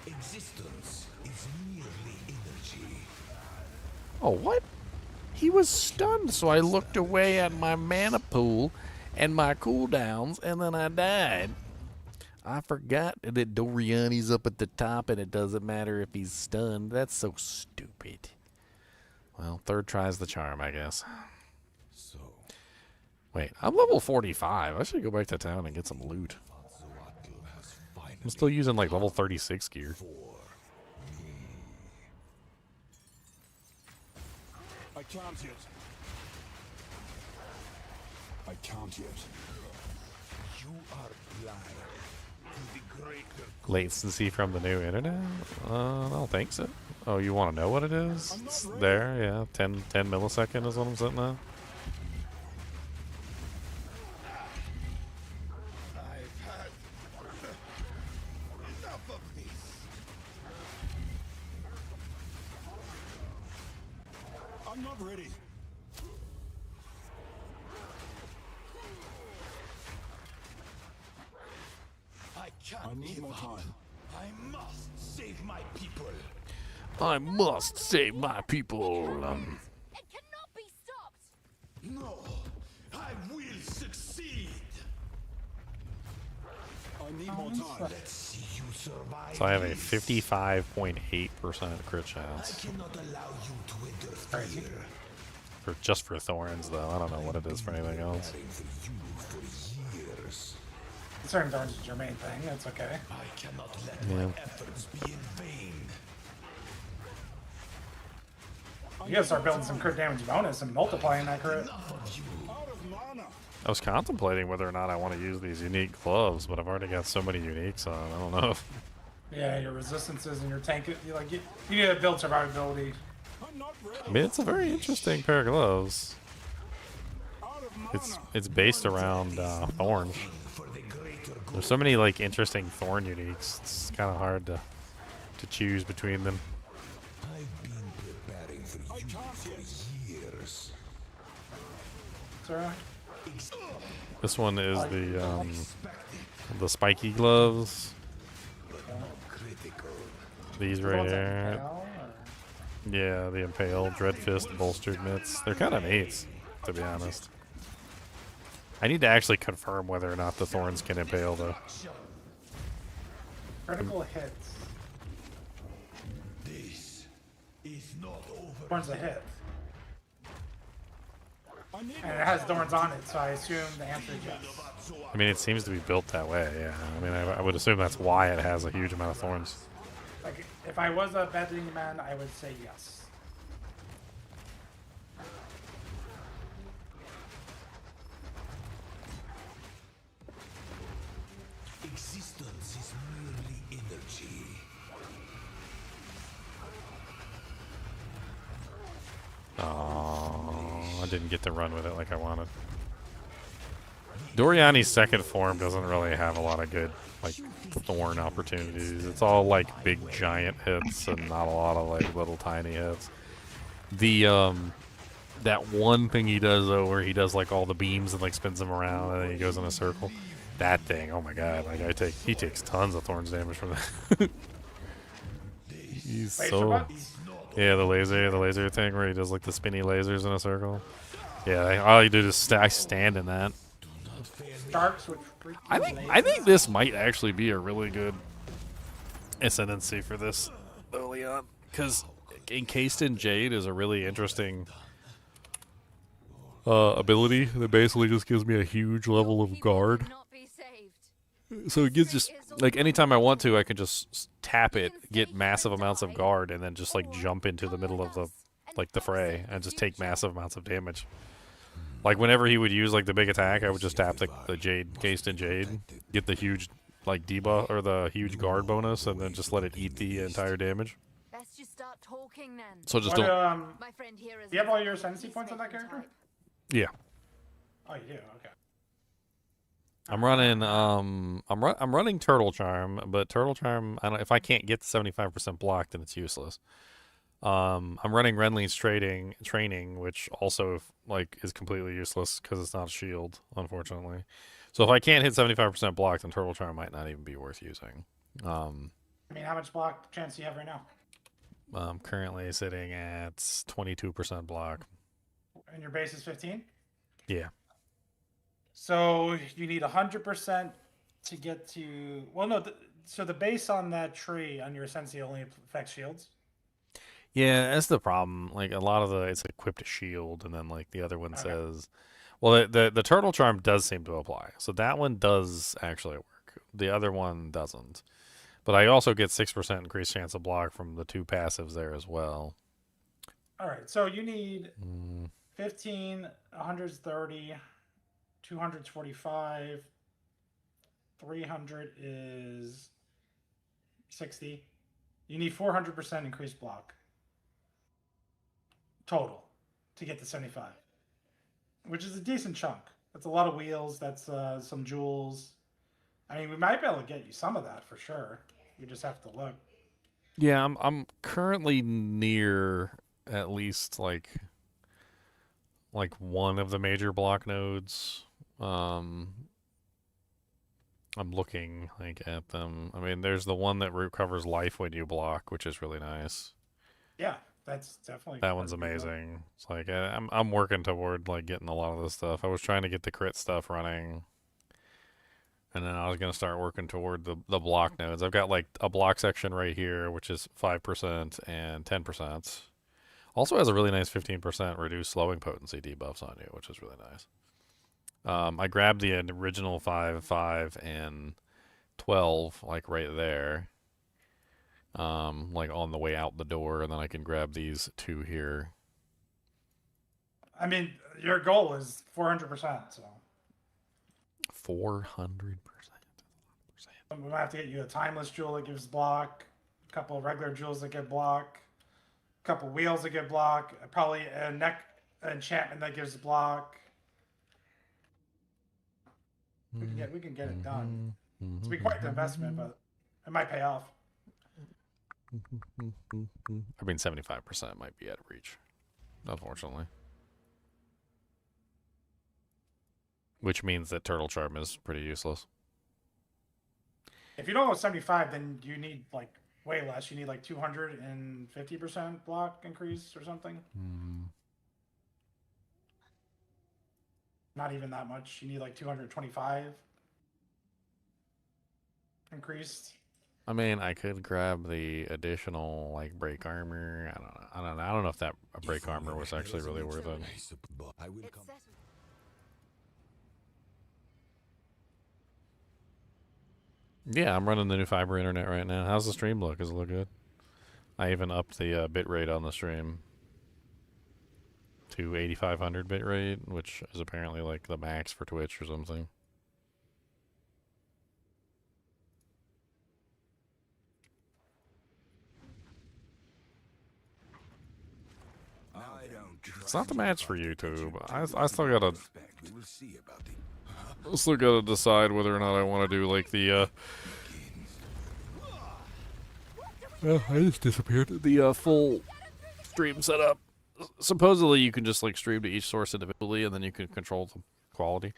Existence is merely energy. Oh, what? He was stunned, so I looked away at my mana pool and my cooldowns, and then I died. I forgot that Doriani's up at the top, and it doesn't matter if he's stunned. That's so stupid. Well, third try's the charm, I guess. So, Wait, I'm level 45. I should go back to town and get some loot. Axolotl has finally I'm still using like level 36 gear. for me. I can't yet. I can't yet. You are blind to the greater Latency from the new internet? I don't think so. Oh, you want to know what it is? It's there, yeah. 10 millisecond is what I'm sitting at. I've had enough of this. I'm not ready. I can't I need give more up. time. I must save my people. I must save my people. It cannot be stopped! No, I will succeed. I need more time. Let's see you survive. So I have a this. 55.8% crit chance. I cannot allow you to interfere. Just for Thorns, though. I don't know what it is for anything else. Preparing for you for years. Certain Thorns is your main thing. That's okay. I cannot let Yeah. my efforts be in vain. You gotta start building some crit damage bonus and multiplying that crit. Enough of you. Out of mana. I was contemplating whether or not I want to use these unique gloves, but I've already got so many uniques on. I don't know. Yeah, your resistances and your tank. You need to build survivability. I'm not ready. I mean, it's a very interesting pair of gloves. Out of mana. It's based around Thorns. For the greater good. There's so many like interesting Thorn uniques. It's kind of hard to choose between them. I've been preparing for you can't for yet. years. It's alright. This one is the spiky gloves. Critical. These The right ones that here. impale, or- Yeah, the Impale, Dreadfist, Bolstered Mitts. They're kind of neat, to be honest. I need to actually confirm whether or not the Thorns can Impale, though. Critical hits. Thorns a hit. And it has Thorns on it, so I assume the answer is yes. I mean, it seems to be built that way, yeah. I mean, I would assume that's why it has a huge amount of thorns. Like, if I was a betting man, I would say yes. Existence is merely energy. Oh, I didn't get to run with it like I wanted. Doriani's second form doesn't really have a lot of good, like, thorn opportunities. It's all, like, big giant hits and not a lot of, like, little tiny hits. The, that one thing he does, though, where he does, like, all the beams and, like, spins them around and then he goes in a circle. That thing, oh my god, like, he takes tons of thorns damage from that. He's so... Yeah, the laser thing where he does, like, the spinny lasers in a circle. Yeah, all you do is I stand in that. I think this might actually be a really good ascendancy for this early on, because Encased in Jade is a really interesting ability that basically just gives me a huge level of guard. So it gives just, like, anytime I want to, I can just tap it, get massive amounts of guard, and then just, like, jump into the middle of the, like, the fray and just take massive amounts of damage. Like, whenever he would use, like, the big attack, I would just tap the Jade, Encased in Jade, get the huge, like, debuff, or the huge guard bonus, and then just let it eat the entire damage. Best you start talking then. So just What, don't... My friend here is do you have all your ascendancy points on that character? Yeah. Oh, you do? Okay. I'm running, I'm running Turtle Charm, but Turtle Charm, if I can't get the 75% block, then it's useless. I'm running Renly's training, which also, like, is completely useless because it's not a shield, unfortunately. So if I can't hit 75% block, then Turtle Charm might not even be worth using. I mean, how much block chance do you have right now? I'm currently sitting at 22% block. And your base is 15? Yeah. So you need 100% to get to... Well, no, so the base on that tree on your ascendancy only affects shields? Yeah, that's the problem. Like, a lot of it's equipped a shield, and then, like, the other one says... Well, the Turtle Charm does seem to apply. So that one does actually work. The other one doesn't. But I also get 6% increased chance of block from the two passives there as well. All right, so you need 15, 130, 245, 300 is 60. You need 400% increased block total to get to 75, which is a decent chunk. That's a lot of wheels. That's some jewels. I mean, we might be able to get you some of that for sure. You just have to look. Yeah, I'm currently near at least like one of the major block nodes. I'm looking like at them. I mean, there's the one that recovers life when you block, which is really nice. Yeah, that's definitely that one's amazing. It's like I'm working toward like getting a lot of this stuff. I was trying to get the crit stuff running, and then I was gonna start working toward the block nodes. I've got like a block section right here, which is 5% and 10%. Also has a really nice 15% reduced slowing potency debuffs on you, which is really nice. I grabbed the original 5, 5, and 12, like right there, like on the way out the door, and then I can grab these two here. I mean, your goal is 400%, so. 400%. We might have to get you a timeless jewel that gives block, a couple of regular jewels that give block, a couple of wheels that give block, probably a neck enchantment that gives block. We can get it done. It's be quite the investment, but it might pay off. I mean, 75% might be out of reach, unfortunately. Which means that Turtle Charm is pretty useless. If you don't go 75, then you need like way less. You need like 250% block increase or something. Not even that much. You need like 225 increased. I mean, I could grab the additional like break armor. I don't know. I don't know if that break armor was actually really worth it. I will It's come. settled. Yeah, I'm running the new fiber internet right now. How's the stream look? Does it look good? I even upped the bit rate on the stream to 8500 bit rate, which is apparently like the max for Twitch or something. It's not the match for YouTube. I still gotta We will see about the still gotta decide whether or not I want to do like the I just disappeared. The full stream setup. Supposedly you can just like stream to each source individually, and then you can control the quality.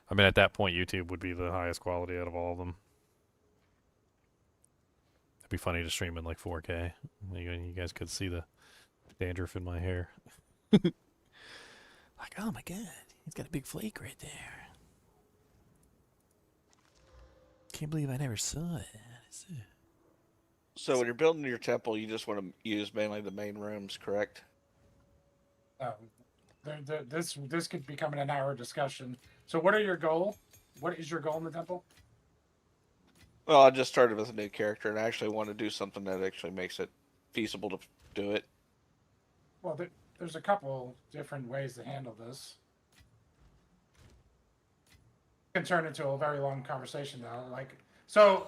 I mean, at that point, YouTube would be the highest quality out of all of them. It'd be funny to stream in like 4K. You guys could see the dandruff in my hair. Like, oh my god, he's got a big flake right there. Can't believe I never saw it. So when you're building your temple, you just want to use mainly the main rooms, correct? This could become an hour discussion. So what are your goal? What is your goal in the temple? Well, I just started with a new character, and I actually want to do something that actually makes it feasible to do it. Well, there's a couple different ways to handle this. It can turn into a very long conversation, though. Like, so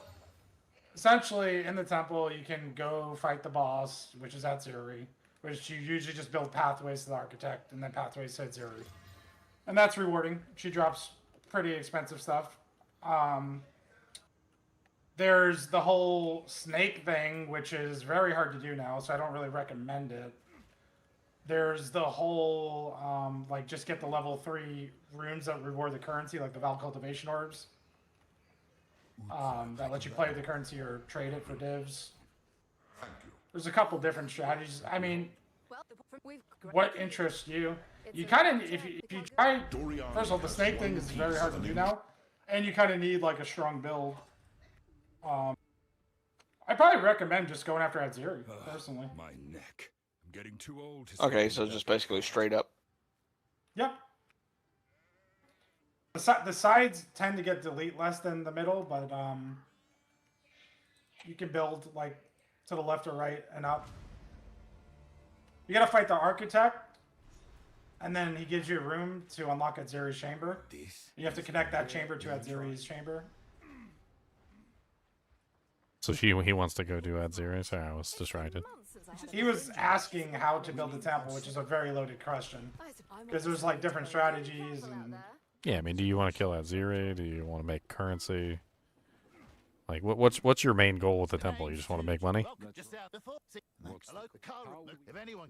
essentially, in the temple, you can go fight the boss, which is at Zuri, which you usually just build pathways to the architect and then pathways to Zuri. And that's rewarding. She drops pretty expensive stuff. There's the whole snake thing, which is very hard to do now, so I don't really recommend it. There's the whole, like, just get the level 3 rooms that reward the currency, like the Val Cultivation Orbs. That let you play with the currency or trade it for divs. There's a couple different strategies. I mean, what interests you? You kind of, if you try, first of all, the snake thing is very hard to do now, and you kind of need like a strong build. I probably recommend just going after Adziri, personally. my neck. I'm getting too old to Okay, stand so just basically straight up. Yep. The sides tend to get delete less than the middle, but you can build like to the left or right and up. You gotta fight the architect, and then he gives you a room to unlock Adziri's chamber. You have to connect that chamber to Adziri's chamber. So he wants to go do Adziri. Sorry, I was distracted. He was asking how to build a temple, which is a very loaded question, because there's like different strategies and. Yeah, I mean, do you want to kill Adziri? Do you want to make currency? Like, what's your main goal with the temple? You just want to make money?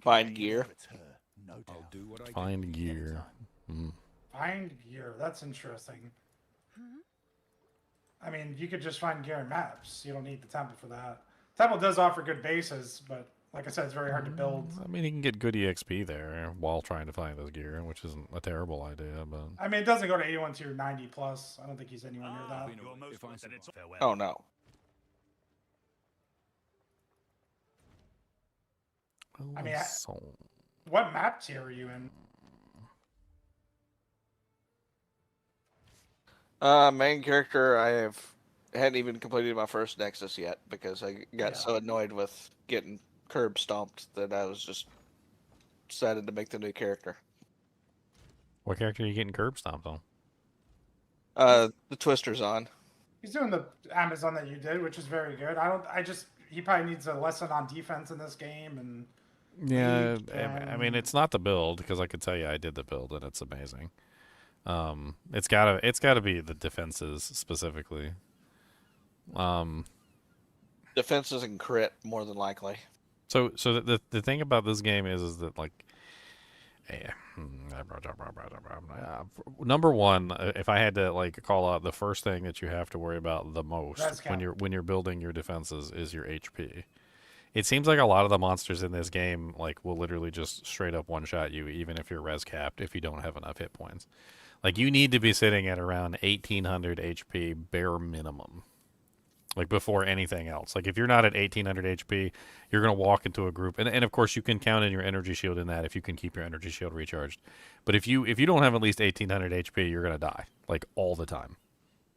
Find gear. I'll do what I Find gear. Find gear. That's interesting. I mean, you could just find gear in maps. You don't need the temple for that. Temple does offer good bases, but like I said, it's very hard to build. I mean, he can get good EXP there while trying to find this gear, which isn't a terrible idea, but... I mean, it doesn't go to 81 tier 90 plus. I don't think he's anywhere near that. Oh no. I mean, what map tier are you in? Main character, hadn't even completed my first Nexus yet because I got so annoyed with getting curb stomped that I was just decided to make the new character. What character are you getting curb stomped on? The Twister's on. He's doing the Amazon that you did, which is very good. He probably needs a lesson on defense in this game and. Yeah, I mean, it's not the build because I could tell you I did the build and it's amazing. It's gotta be the defenses specifically. Defenses and crit more than likely. So the thing about this game is that like, number one, if I had to like call out the first thing that you have to worry about the most when you're building your defenses is your HP. It seems like a lot of the monsters in this game like will literally just straight up one shot you even if you're res capped if you don't have enough hit points. Like you need to be sitting at around 1800 HP bare minimum like before anything else. Like if you're not at 1800 HP, you're going to walk into a group, and of course you can count in your energy shield in that if you can keep your energy shield recharged. But if you don't have at least 1800 HP, you're going to die like all the time.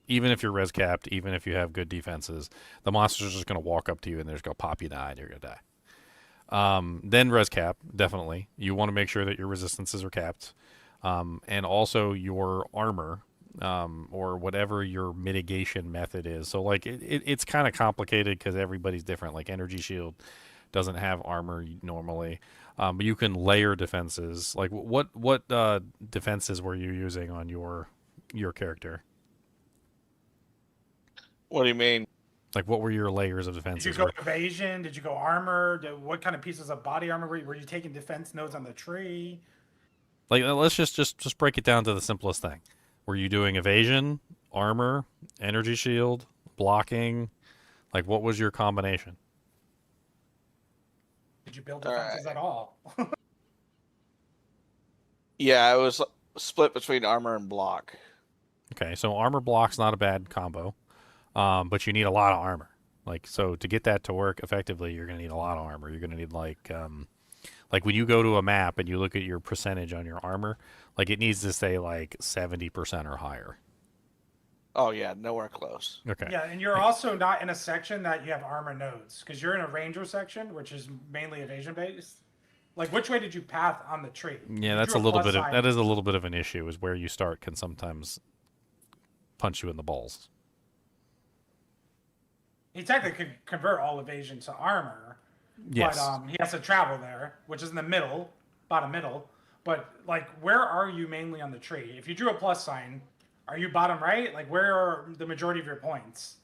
Even if you're res capped, even if you have good defenses, the monsters are just going to walk up to you and they're just going to pop you in the eye and you're going to die. Then res cap, definitely. You want to make sure that your resistances are capped. And also your armor, or whatever your mitigation method is. So like it's kind of complicated because everybody's different. Like energy shield doesn't have armor normally, but you can layer defenses. Like what defenses were you using on your character? What do you mean? Like what were your layers of defenses? Did you go evasion? Did you go armor? What kind of pieces of body armor were you taking defense nodes on the tree? Like let's just break it down to the simplest thing. Were you doing evasion, armor, energy shield, blocking? Like what was your combination? Did you build defenses at all? Yeah, it was split between armor and block. Okay, so armor block's not a bad combo, but you need a lot of armor. Like so to get that to work effectively, you're gonna need a lot of armor. You're gonna need like when you go to a map and you look at your percentage on your armor, like it needs to say like 70% or higher. Oh yeah, nowhere close. Okay. Yeah, and you're also not in a section that you have armor nodes because you're in a ranger section, which is mainly evasion based. Like, which way did you path on the tree? Yeah, that's a little bit of that is a little bit of an issue. Is where you start can sometimes punch you in the balls. He technically could convert all evasion to armor. Yes. But he has to travel there, which is in the middle, bottom middle. But like, where are you mainly on the tree? If you drew a plus sign, are you bottom right? Like, where are the majority of your points?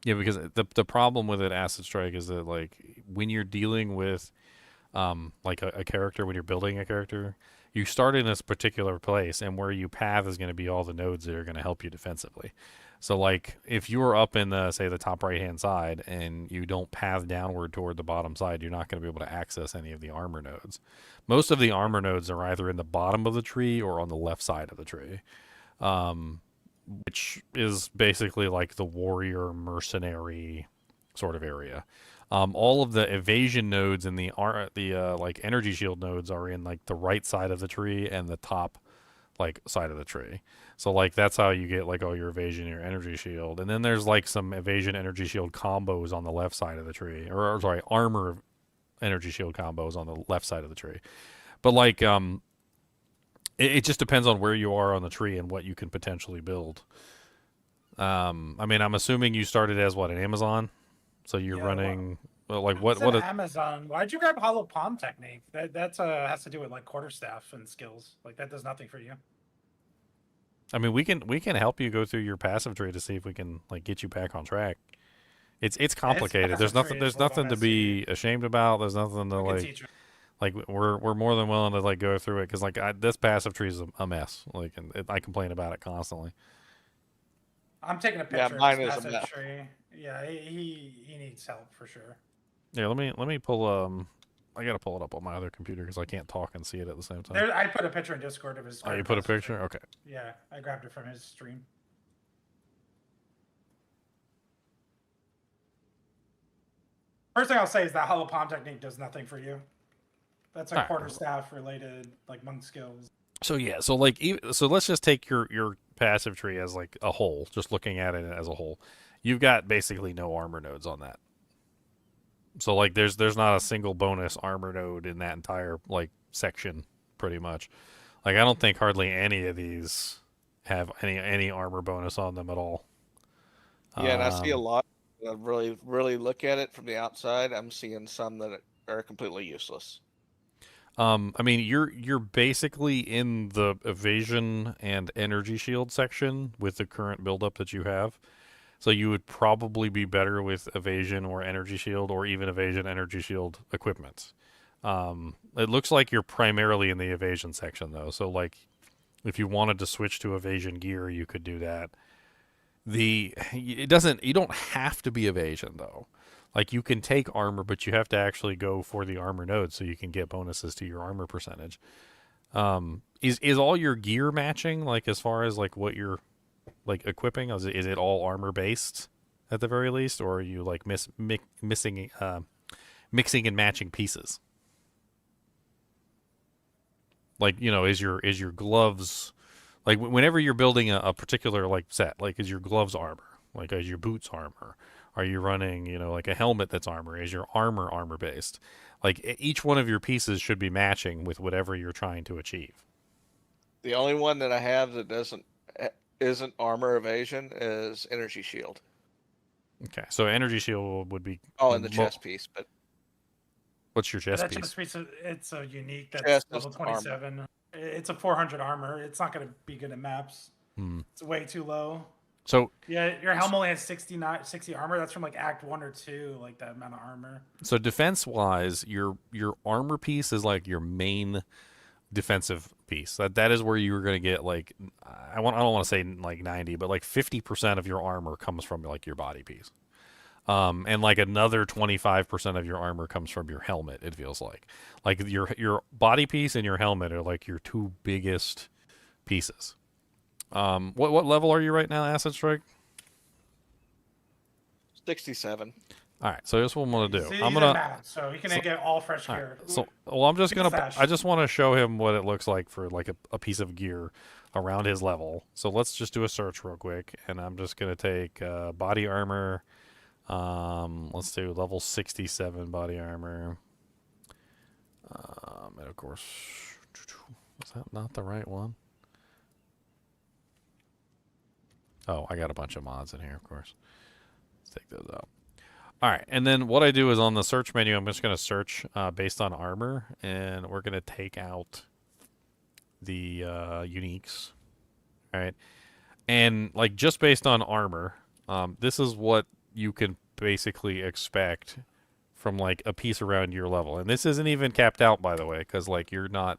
Yeah, because the problem with it, Acid Strike, is that like when you're dealing with like a character, when you're building a character, you start in this particular place, and where you path is going to be all the nodes that are going to help you defensively. So like if you're up in the say the top right hand side and you don't path downward toward the bottom side, you're not going to be able to access any of the armor nodes. Most of the armor nodes are either in the bottom of the tree or on the left side of the tree, which is basically like the warrior mercenary sort of area. All of the evasion nodes and the like energy shield nodes are in like the right side of the tree and the top like side of the tree. So like that's how you get like all your evasion and your energy shield. And then there's like some evasion energy shield combos on the left side of the tree, or sorry, armor energy shield combos on the left side of the tree. But like it just depends on where you are on the tree and what you can potentially build. I mean, I'm assuming you started as what, an Amazon? So you're running like what Amazon? Why'd you grab Hollow Palm Technique? That's has to do with like quarterstaff and skills. Like that does nothing for you. I mean, we can help you go through your passive tree to see if we can like get you back on track. It's complicated. There's nothing to be ashamed about. There's nothing to like we're more than willing to like go through it because like this passive tree is a mess. Like and I complain about it constantly. I'm taking a picture of his passive tree. Yeah, he needs help for sure. Yeah, let me pull I gotta pull it up on my other computer because I can't talk and see it at the same time. I put a picture in Discord of his. Oh, you put a picture? Okay. Yeah, I grabbed it from his stream. First thing I'll say is that Hollow Palm Technique does nothing for you. That's a quarterstaff related like monk skills. So yeah, so like so let's just take your passive tree as like a whole, just looking at it as a whole. You've got basically no armor nodes on that. So like there's not a single bonus armor node in that entire like section pretty much. Like I don't think hardly any of these have any armor bonus on them at all. Yeah, and I see a lot. I really look at it from the outside. I'm seeing some that are completely useless. I mean, you're basically in the evasion and energy shield section with the current buildup that you have. So you would probably be better with evasion or energy shield or even evasion energy shield equipment. It looks like you're primarily in the evasion section though. So like if you wanted to switch to evasion gear, you could do that. You don't have to be evasion though. Like you can take armor, but you have to actually go for the armor node so you can get bonuses to your armor percentage. Is all your gear matching? Like as far as like what you're like equipping, is it all armor based at the very least, or are you like mixing and matching pieces? Like, you know, is your gloves, like whenever you're building a particular like set, like is your gloves armor, like is your boots armor? Are you running, you know, like a helmet that's armor? Is your armor based? Like each one of your pieces should be matching with whatever you're trying to achieve. The only one that I have that isn't armor evasion is energy shield. Okay, so energy shield would be. Oh, and the chest piece, but what's your chest That piece? chest piece, it's a unique. That's Chest level is 27. It's a 400 armor. It's not going to be good at maps. It's way too low. So yeah, your helm only has 60 armor. That's from like Act 1 or 2, like that amount of armor. So defense wise, your armor piece is like your main defensive piece. That is where you're going to get like I don't want to say like 90, but like 50% of your armor comes from like your body piece. And like another 25% of your armor comes from your helmet, it feels like. Like your body piece and your helmet are like your two biggest pieces. What level are you right now, Acid Strike? 67. All right, so here's what I'm gonna do. So I'm gonna map, so he can get all fresh gear. Right, so well, I'm just gonna. I just want to show him what it looks like for like a piece of gear around his level. So let's just do a search real quick, and I'm just gonna take body armor. Let's do level 67 body armor. And of course, is that not the right one? Oh, I got a bunch of mods in here, of course. Let's take those out. All right, and then what I do is on the search menu, I'm just going to search based on armor, and we're going to take out the uniques. All right, and like just based on armor, this is what you can basically expect from like a piece around your level, and this isn't even capped out, by the way, because like you're not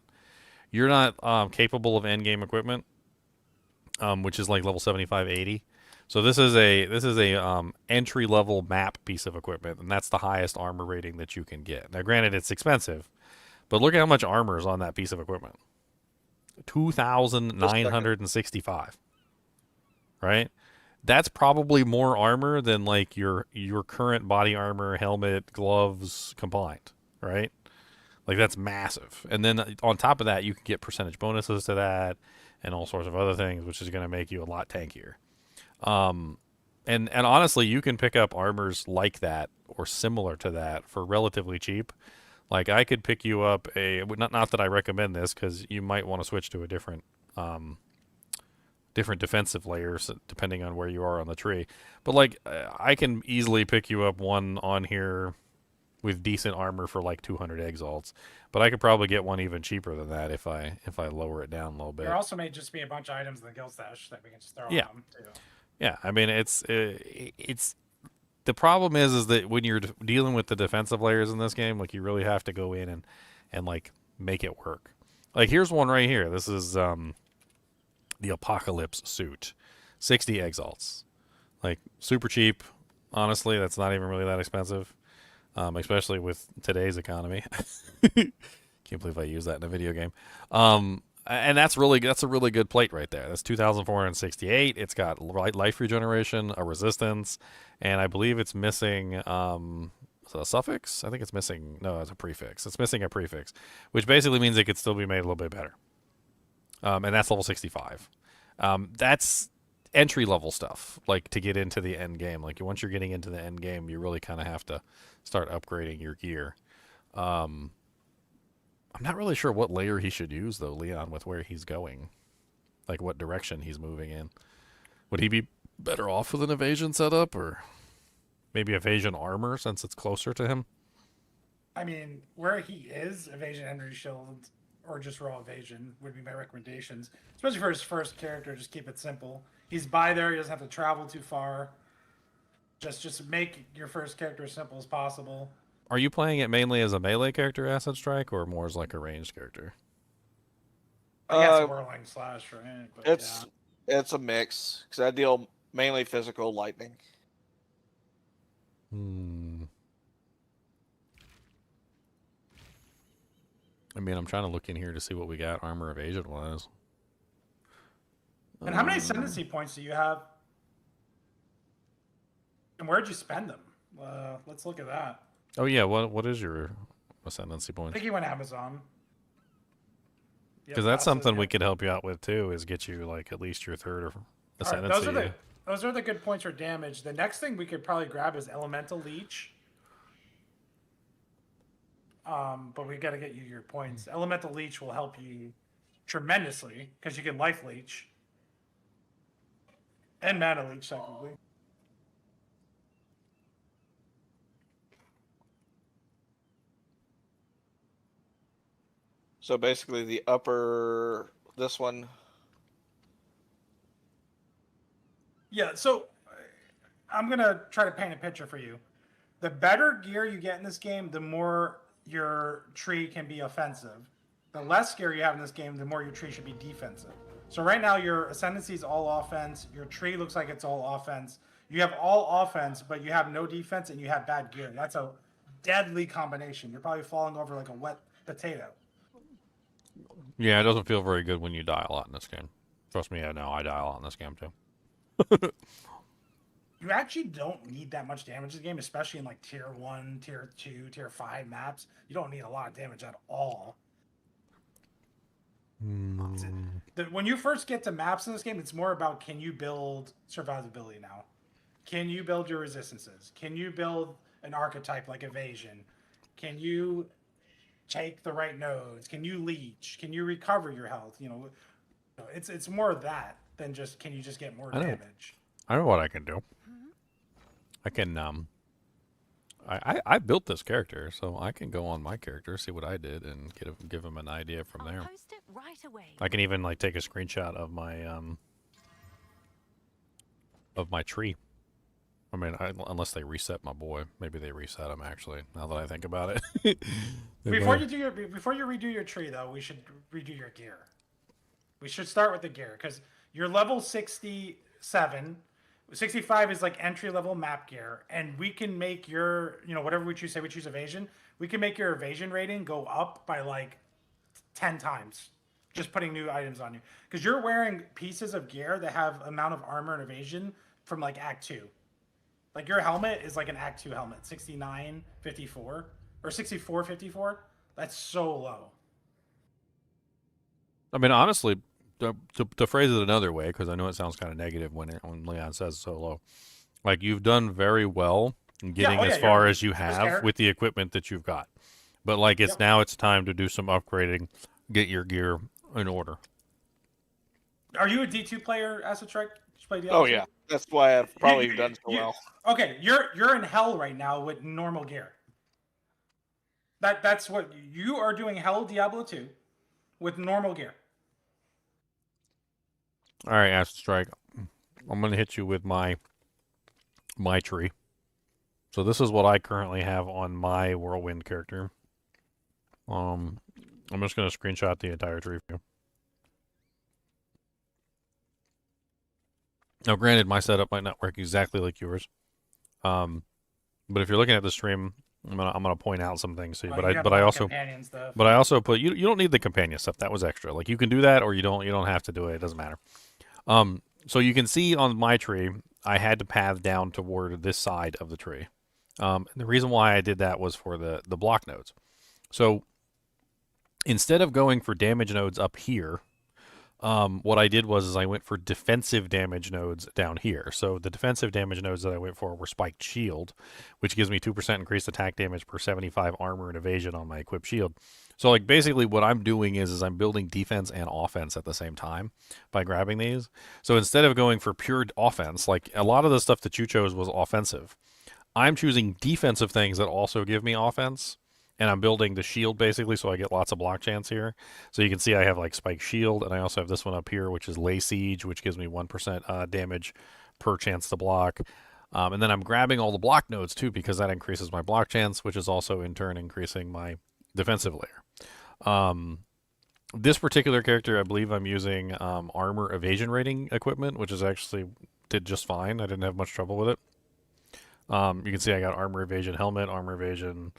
capable of end game equipment, which is like level 75, 80. So this is a entry level map piece of equipment, and that's the highest armor rating that you can get. Now, granted, it's expensive, but look at how much armor is on that piece of equipment. 2,965. Right? That's probably more armor than like your current body armor, helmet, gloves combined, right? Like that's massive. And then on top of that, you can get percentage bonuses to that and all sorts of other things, which is going to make you a lot tankier. And honestly, you can pick up armors like that or similar to that for relatively cheap. Like I could pick you up not that I recommend this, because you might want to switch to a different defensive layers depending on where you are on the tree. But like I can easily pick you up one on here with decent armor for like 200 exalts, but I could probably get one even cheaper than that if I lower it down a little bit. There also may just be a bunch of items in the guild stash that we can just throw on them too. Yeah, I mean it's the problem is that when you're dealing with the defensive layers in this game, like you really have to go in and like make it work. Like here's one right here. This is the Apocalypse suit, 60 exalts, like super cheap. Honestly, that's not even really that expensive, especially with today's economy. Can't believe I use that in a video game. And that's a really good plate right there. That's 2,468. It's got life regeneration, a resistance, and I believe it's missing a suffix. I think it's missing. No, it's a prefix. It's missing a prefix, which basically means it could still be made a little bit better. And that's level 65. That's entry level stuff, like to get into the end game. Like once you're getting into the end game, you really kind of have to start upgrading your gear. I'm not really sure what layer he should use, though, Leon, with where he's going. Like, what direction he's moving in. Would he be better off with an evasion setup, or maybe evasion armor, since it's closer to him? I mean, where he is, evasion, energy shield, or just raw evasion would be my recommendations. Especially for his first character, just keep it simple. He's by there, he doesn't have to travel too far. Just make your first character as simple as possible. Are you playing it mainly as a melee character, Acid Strike, or more as like a ranged character? I guess whirling slash, right? But it's a mix, because I deal mainly physical lightning. I mean, I'm trying to look in here to see what we got armor evasion wise. And how many ascendancy points do you have? And where'd you spend them? Let's look at that. Oh yeah, what is your ascendancy I points? think you went Amazon. Because that's something we could help you out with too, is get you like at least your third or ascendancy. Those are the good points for damage. The next thing we could probably grab is Elemental Leech. But we got to get you your points. Elemental Leech will help you tremendously because you can Life Leech and Mana Leech technically. So basically, the upper, this one. Yeah, so I'm going to try to paint a picture for you. The better gear you get in this game, the more your tree can be offensive. The less gear you have in this game, the more your tree should be defensive. So right now, your Ascendancy is all offense. Your tree looks like it's all offense. You have all offense, but you have no defense and you have bad gear. That's a deadly combination. You're probably falling over like a wet potato. Yeah, it doesn't feel very good when you die a lot in this game. Trust me, I know I die a lot in this game too. You actually don't need that much damage in the game, especially in like tier 1, tier 2, tier 5 maps. You don't need a lot of damage at all. When you first get to maps in this game, it's more about can you build survivability now? Can you build your resistances? Can you build an archetype like evasion? Can you take the right nodes? Can you leech? Can you recover your health? You know, it's more of that than just can you just get more damage. I know what I can do. I can I built this character, so I can go on my character, see what I did, and give him an idea from there. Post it right away. I can even like take a screenshot of my tree. I mean, unless they reset my boy, maybe they reset him actually. Now that I think about it. Before you redo your tree, though, we should redo your gear. We should start with the gear because you're level 67. 65 is like entry level map gear, and we can make your, whatever we choose, say we choose evasion, we can make your evasion rating go up by like 10 times just putting new items on you. Because you're wearing pieces of gear that have amount of armor and evasion from like Act 2. Like your helmet is like an Act 2 helmet, 69, 54, or 64, 54. That's so low. I mean, honestly, to phrase it another way, because I know it sounds kind of negative when Leon says so low. Like, you've done very well in getting as far as you have with the equipment that you've got. But, like, now it's time to do some upgrading, get your gear in order. Are you a D2 player, Acid Strike? Oh, yeah. That's why I've probably done so well. Okay, you're in hell right now with normal gear. That's what you are doing. Hell Diablo 2 with normal gear. All right, Acid Strike. I'm gonna hit you with my tree. So this is what I currently have on my Whirlwind character. I'm just gonna screenshot the entire tree for you. Now, granted, my setup might not work exactly like yours. But if you're looking at the stream, I'm gonna point out some things to you. But I also put you don't need the companion stuff. That was extra. Like, you can do that or you don't have to do it. It doesn't matter. So you can see on my tree, I had to path down toward this side of the tree. The reason why I did that was for the block nodes. So instead of going for damage nodes up here, what I did was I went for defensive damage nodes down here. So the defensive damage nodes that I went for were Spiked Shield, which gives me 2% increased attack damage per 75 armor and evasion on my equipped shield. So, like, basically what I'm doing is I'm building defense and offense at the same time by grabbing these. So instead of going for pure offense, like a lot of the stuff that you chose was offensive, I'm choosing defensive things that also give me offense. And I'm building the shield, basically, so I get lots of block chance here. So you can see I have, like, Spike Shield, and I also have this one up here, which is Lay Siege, which gives me 1% damage per chance to block. And then I'm grabbing all the block nodes, too, because that increases my block chance, which is also, in turn, increasing my defensive layer. This particular character, I believe I'm using armor evasion rating equipment, which is actually did just fine. I didn't have much trouble with it. You can see I got armor evasion helmet, armor evasion...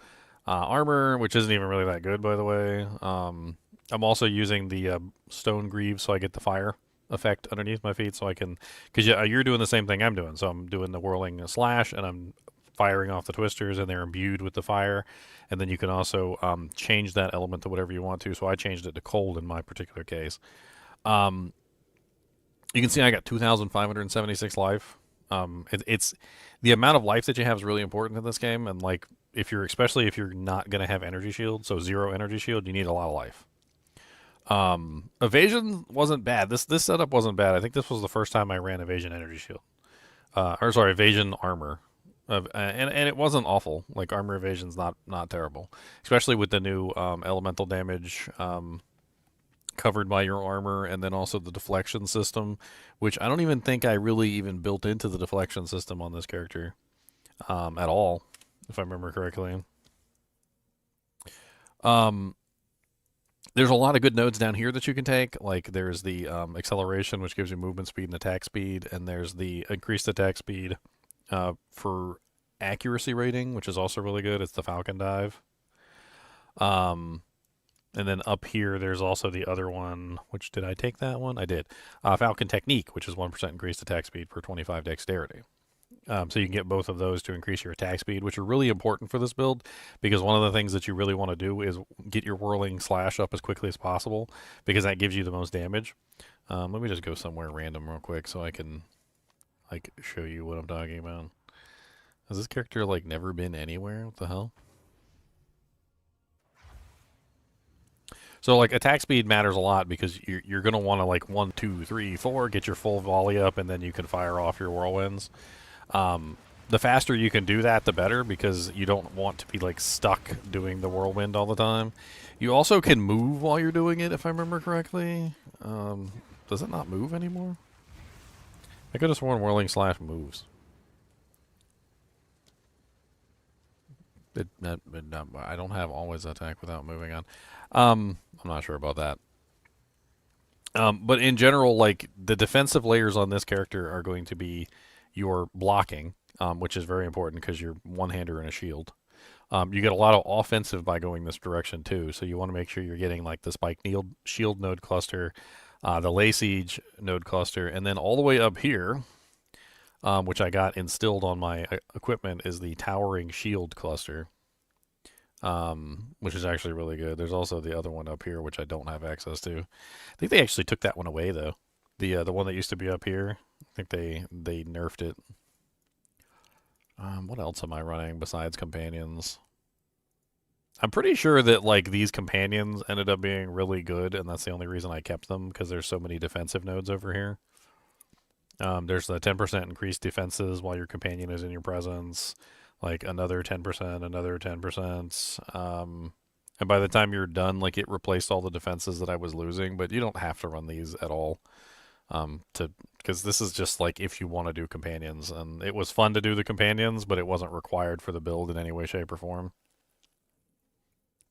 armor, which isn't even really that good, by the way. I'm also using the stone greaves, so I get the fire effect underneath my feet, so I can, because you're doing the same thing I'm doing. So I'm doing the whirling slash, and I'm firing off the twisters, and they're imbued with the fire. And then you can also change that element to whatever you want to. So I changed it to cold in my particular case. You can see I got 2,576 life. It's the amount of life that you have is really important in this game, and like especially if you're not gonna have energy shield, so 0 energy shield, you need a lot of life. Evasion wasn't bad. This setup wasn't bad. I think this was the first time I ran evasion energy shield, or sorry, evasion armor, and it wasn't awful. Like armor evasion's not terrible, especially with the new elemental damage covered by your armor, and then also the deflection system, which I don't even think I really even built into the deflection system on this character at all, if I remember correctly. There's a lot of good nodes down here that you can take. Like there's the acceleration, which gives you movement speed and attack speed, and there's the increased attack speed for accuracy rating, which is also really good. It's the Falcon Dive. And then up here, there's also the other one, which did I take that one? I did. Falcon Technique, which is 1% increased attack speed per 25 dexterity. So you can get both of those to increase your attack speed, which are really important for this build, because one of the things that you really want to do is get your whirling slash up as quickly as possible, because that gives you the most damage. Let me just go somewhere random real quick so I can like show you what I'm talking about. Has this character like never been anywhere? What the hell? So like attack speed matters a lot, because you're gonna want to like 1, 2, 3, 4 get your full volley up, and then you can fire off your whirlwinds. The faster you can do that, the better, because you don't want to be like stuck doing the whirlwind all the time. You also can move while you're doing it, if I remember correctly. Does it not move anymore? I could have sworn whirling slash moves. I don't have always attack without moving on. I'm not sure about that. But in general, like the defensive layers on this character are going to be your blocking, which is very important because you're one-hander and a shield. You get a lot of offensive by going this direction too, so you want to make sure you're getting like the Spike Shield node cluster, the Lay Siege node cluster, and then all the way up here, which I got instilled on my equipment, is the Towering Shield cluster, which is actually really good. There's also the other one up here, which I don't have access to. I think they actually took that one away though. The one that used to be up here, I think they nerfed it. What else am I running besides companions? I'm pretty sure that like these companions ended up being really good, and that's the only reason I kept them, because there's so many defensive nodes over here. There's the 10% increased defenses while your companion is in your presence, like another 10%, another 10%. And by the time you're done, like it replaced all the defenses that I was losing, but you don't have to run these at all. Because this is just like if you want to do companions, and it was fun to do the companions, but it wasn't required for the build in any way, shape, or form.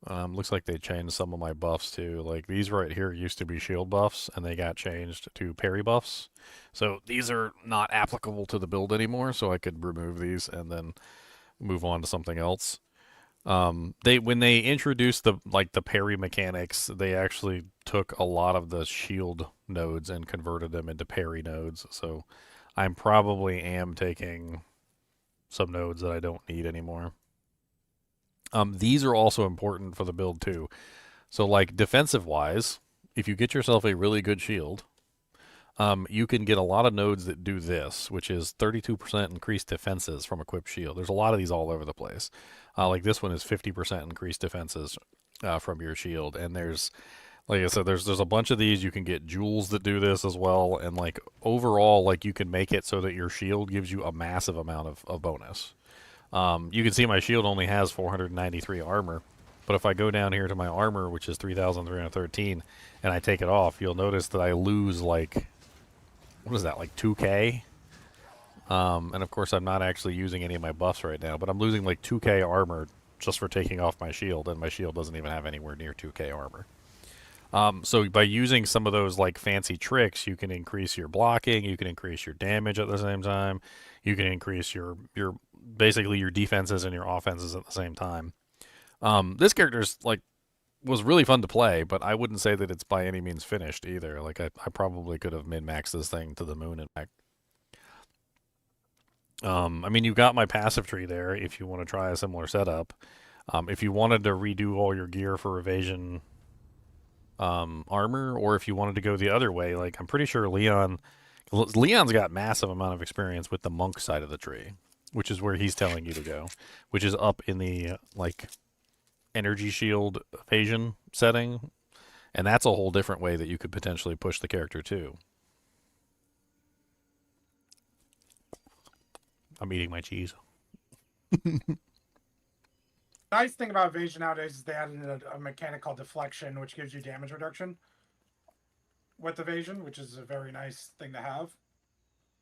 Looks like they changed some of my buffs too. Like these right here used to be shield buffs, and they got changed to parry buffs. So these are not applicable to the build anymore, so I could remove these and then move on to something else. When they introduced the parry mechanics, they actually took a lot of the shield nodes and converted them into parry nodes. So I'm probably taking some nodes that I don't need anymore. These are also important for the build too. So like defensive wise, if you get yourself a really good shield, you can get a lot of nodes that do this, which is 32% increased defenses from equipped shield. There's a lot of these all over the place. Like this one is 50% increased defenses from your shield. And there's, like I said, there's a bunch of these. You can get jewels that do this as well. And like overall, like you can make it so that your shield gives you a massive amount of bonus. You can see my shield only has 493 armor. But if I go down here to my armor, which is 3,313, and I take it off, you'll notice that I lose like, what is that, like 2k? And of course I'm not actually using any of my buffs right now, but I'm losing like 2k armor just for taking off my shield, and my shield doesn't even have anywhere near 2k armor. So by using some of those like fancy tricks, you can increase your blocking, you can increase your damage at the same time, you can increase your basically your defenses and your offenses at the same time. This character's like was really fun to play, but I wouldn't say that it's by any means finished either. Like I probably could have min-maxed this thing to the moon and back. I mean, you got my passive tree there if you want to try a similar setup. If you wanted to redo all your gear for evasion armor, or if you wanted to go the other way, like I'm pretty sure Leon's got massive amount of experience with the monk side of the tree, which is where he's telling you to go, which is up in the like energy shield evasion setting, and that's a whole different way that you could potentially push the character too. I'm eating my cheese. Nice thing about evasion nowadays is they added a mechanic called deflection, which gives you damage reduction with evasion, which is a very nice thing to have.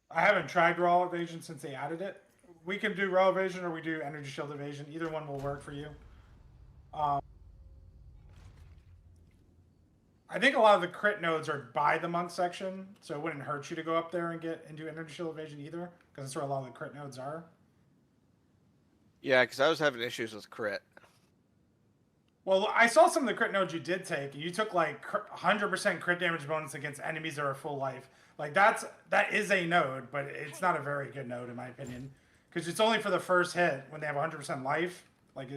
I haven't tried raw evasion since they added it. We can do raw evasion or we do energy shield evasion. Either one will work for you. I think a lot of the crit nodes are by the monk section, so it wouldn't hurt you to go up there and do energy shield evasion either, because that's where a lot of the crit nodes are. Yeah, because I was having issues with crit. Well, I saw some of the crit nodes you did take. You took like 100% crit damage bonus against enemies that are full life. Like that is a node, but it's not a very good node in my opinion, because it's only for the first hit when they have 100% life. Like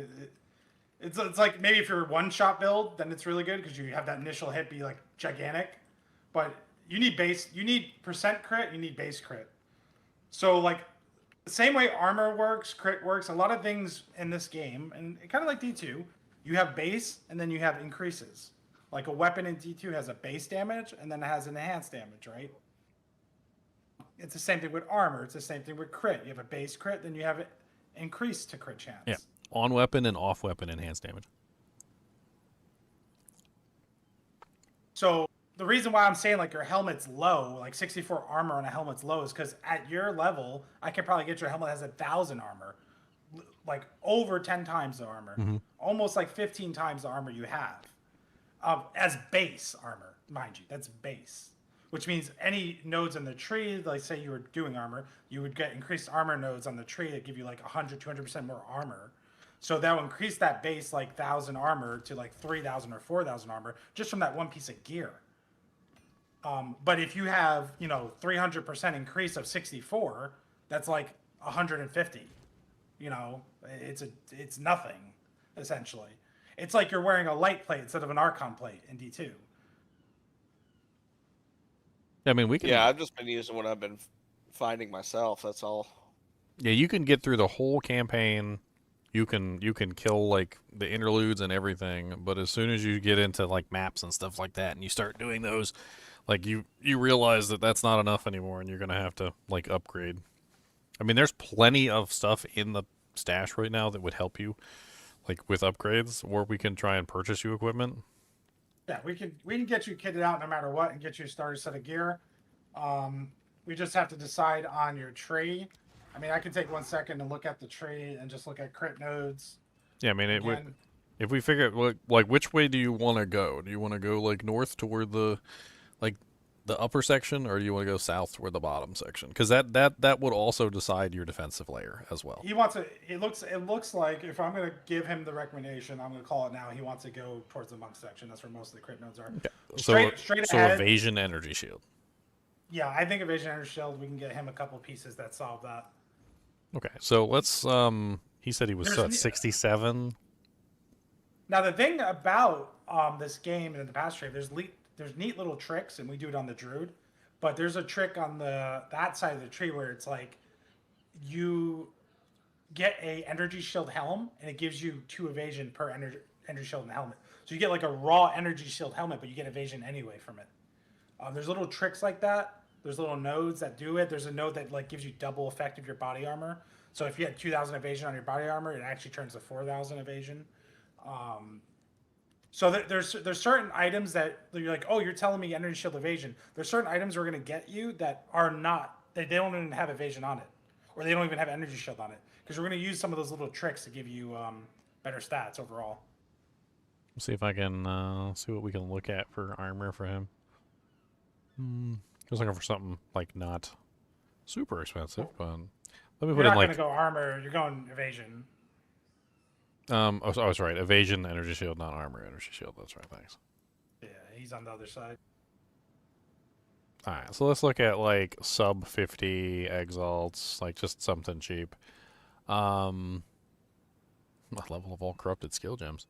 it's like maybe if you're one-shot build, then it's really good because you have that initial hit be like gigantic. But you need percent crit, you need base crit. So like the same way armor works, crit works, a lot of things in this game, and kind of like D2, you have base and then you have increases. Like a weapon in D2 has a base damage and then it has an enhanced damage, right? It's the same thing with armor. It's the same thing with crit. You have a base crit, then you have it increased to crit chance. Yeah. On weapon and off weapon enhanced damage. So the reason why I'm saying like your helmet's low, like 64 armor on a helmet's low, is because at your level, I can probably get your helmet that has 1,000 armor, like over 10 times the armor, almost like 15 times the armor you have, as base armor, mind you. That's base, which means any nodes in the tree, like say you were doing armor, you would get increased armor nodes on the tree that give you like 100, 200% more armor. So that will increase that base like 1,000 armor to like 3,000 or 4,000 armor just from that one piece of gear. But if you have, 300% increase of 64, that's like 150. It's nothing, essentially. It's like you're wearing a light plate instead of an Archon plate in D2. I mean, we can. Yeah, I've just been using what I've been finding myself. That's all. Yeah, you can get through the whole campaign. You can kill like the interludes and everything, but as soon as you get into like maps and stuff like that, and you start doing those, like you realize that that's not enough anymore, and you're gonna have to like upgrade. I mean, there's plenty of stuff in the stash right now that would help you, like with upgrades, or we can try and purchase you equipment. Yeah, we can get you kitted out no matter what and get you a starter set of gear. We just have to decide on your tree. I mean, I can take 1 second and look at the tree and just look at crit nodes. Yeah, I mean, if we figure like which way do you want to go? Do you want to go like north toward the upper section, or do you want to go south toward the bottom section? Because that would also decide your defensive layer as well. He wants to. It looks like if I'm going to give him the recommendation, I'm going to call it now. He wants to go towards the monk section. That's where most of the crit nodes are. Okay. Straight so ahead. evasion energy shield. Yeah, I think evasion energy shield. We can get him a couple pieces that solve that. Okay, so let's. He said he was at 67. Now the thing about this game and in the past trade, there's neat little tricks, and we do it on the Druid, but there's a trick on that side of the tree where it's like you get a energy shield helm, and it gives you 2 evasion per energy shield and helmet. So you get like a raw energy shield helmet, but you get evasion anyway from it. There's little tricks like that. There's little nodes that do it. There's a node that like gives you double effect of your body armor. So if you had 2,000 evasion on your body armor, it actually turns to 4,000 evasion. So there's certain items that you're like, oh, you're telling me energy shield evasion. There's certain items we're going to get you that are not, they don't even have evasion on it, or they don't even have energy shield on it, because we're going to use some of those little tricks to give you better stats overall. Let's see if I can see what we can look at for armor for him. I was looking for something like not super expensive, but let me put in like. You're not going to go armor. You're going evasion. Oh, I was right. Evasion, energy shield, not armor, energy shield. That's right. Thanks. Yeah, he's on the other side. All right, so let's look at like sub 50 exalts, like just something cheap. What level of all corrupted skill gems?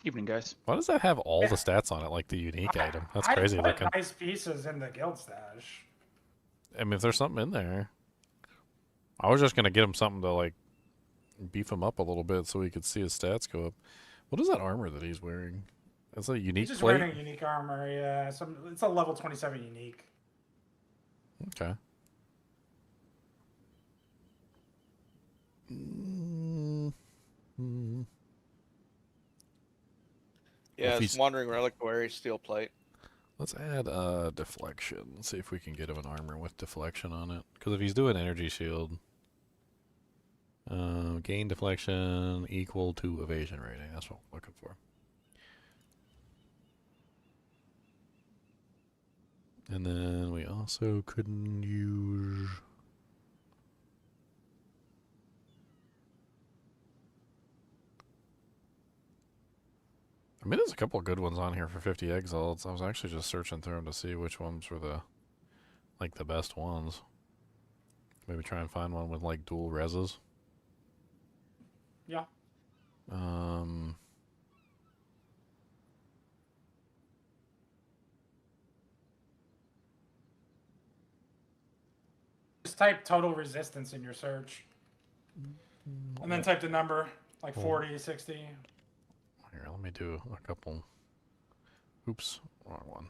Evening, guys. Why does that have all Yeah. the stats on it, like the unique item? That's I crazy put looking. nice pieces in the guild stash. I mean, if there's something in there, I was just gonna get him something to like beef him up a little bit so he could see his stats go up. What is that armor that he's wearing? It's a unique He's just plate. wearing unique armor. Yeah, it's a level 27 unique. Okay. Yeah, If it's he's- Wandering Reliquary steel plate. Let's add deflection. Let's see if we can get him an armor with deflection on it. Because if he's doing energy shield, gain deflection equal to evasion rating. That's what I'm looking for. And then we also couldn't use... I mean, there's a couple of good ones on here for 50 exalts. I was actually just searching through them to see which ones were the best ones. Maybe try and find one with like dual reses. Yeah. Just type total resistance in your search. And then type the number, like 40, 60. Here, let me do a couple. Oops, wrong one.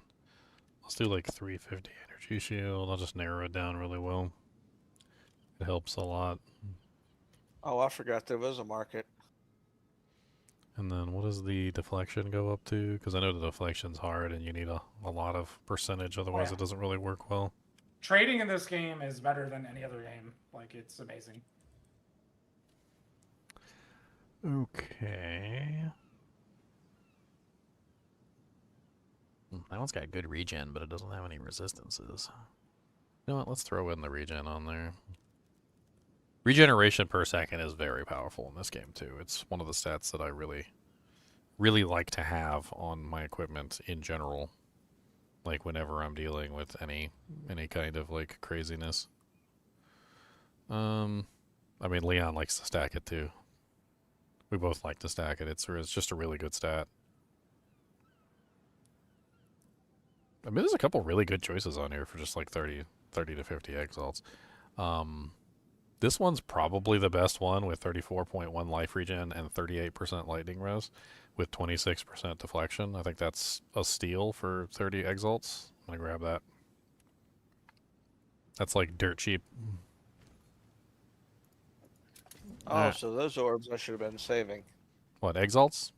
Let's do like 350 energy shield. I'll just narrow it down really well. It helps a lot. Oh, I forgot there was a market. And then what does the deflection go up to? Because I know the deflection's hard and you need a lot of percentage, otherwise yeah. it doesn't really work well. Trading in this game is better than any other game. Like, it's amazing. Okay. That one's got good regen, but it doesn't have any resistances. You know what? Let's throw in the regen on there. Regeneration per second is very powerful in this game, too. It's one of the stats that I really, really like to have on my equipment in general. Like, whenever I'm dealing with any kind of, like, craziness. I mean, Leon likes to stack it, too. We both like to stack it. It's just a really good stat. I mean, there's a couple really good choices on here for just like 30 to 50 exalts. This one's probably the best one with 34.1 life regen and 38% lightning res with 26% deflection. I think that's a steal for 30 exalts. I'm going to grab that. That's like dirt cheap. Oh, so those orbs I should have been saving. What, exalts?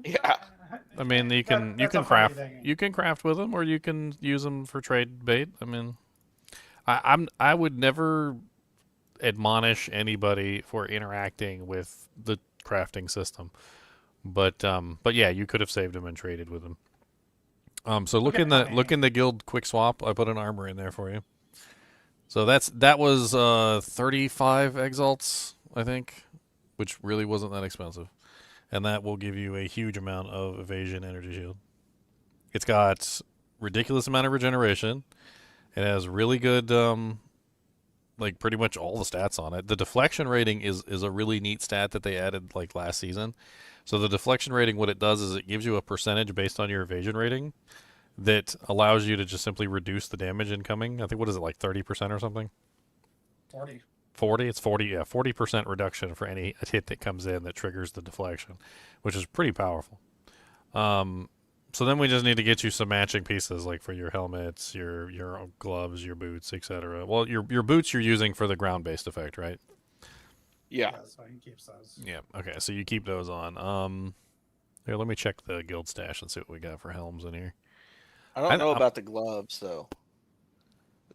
Yeah. I mean, you can craft with them, or you can use them for trade bait. I mean, I would never admonish anybody for interacting with the crafting system, but yeah, you could have saved them and traded with them. So look in the guild quick swap. I put an armor in there for you. So that was 35 exalts, I think, which really wasn't that expensive. And that will give you a huge amount of evasion energy shield. It's got ridiculous amount of regeneration. It has really good, like pretty much all the stats on it. The deflection rating is a really neat stat that they added like last season. So the deflection rating, what it does is it gives you a percentage based on your evasion rating that allows you to just simply reduce the damage incoming. I think, what is it, like 30% or something? 40. 40? It's 40, yeah, 40% reduction for any hit that comes in that triggers the deflection, which is pretty powerful. So then we just need to get you some matching pieces, like for your helmets, your gloves, your boots, etc. Well, your boots you're using for the ground-based effect, right? Yeah. So he keeps those. Yeah, okay, so you keep those on. Here, let me check the guild stash and see what we got for helms in here. I don't know about the gloves, though.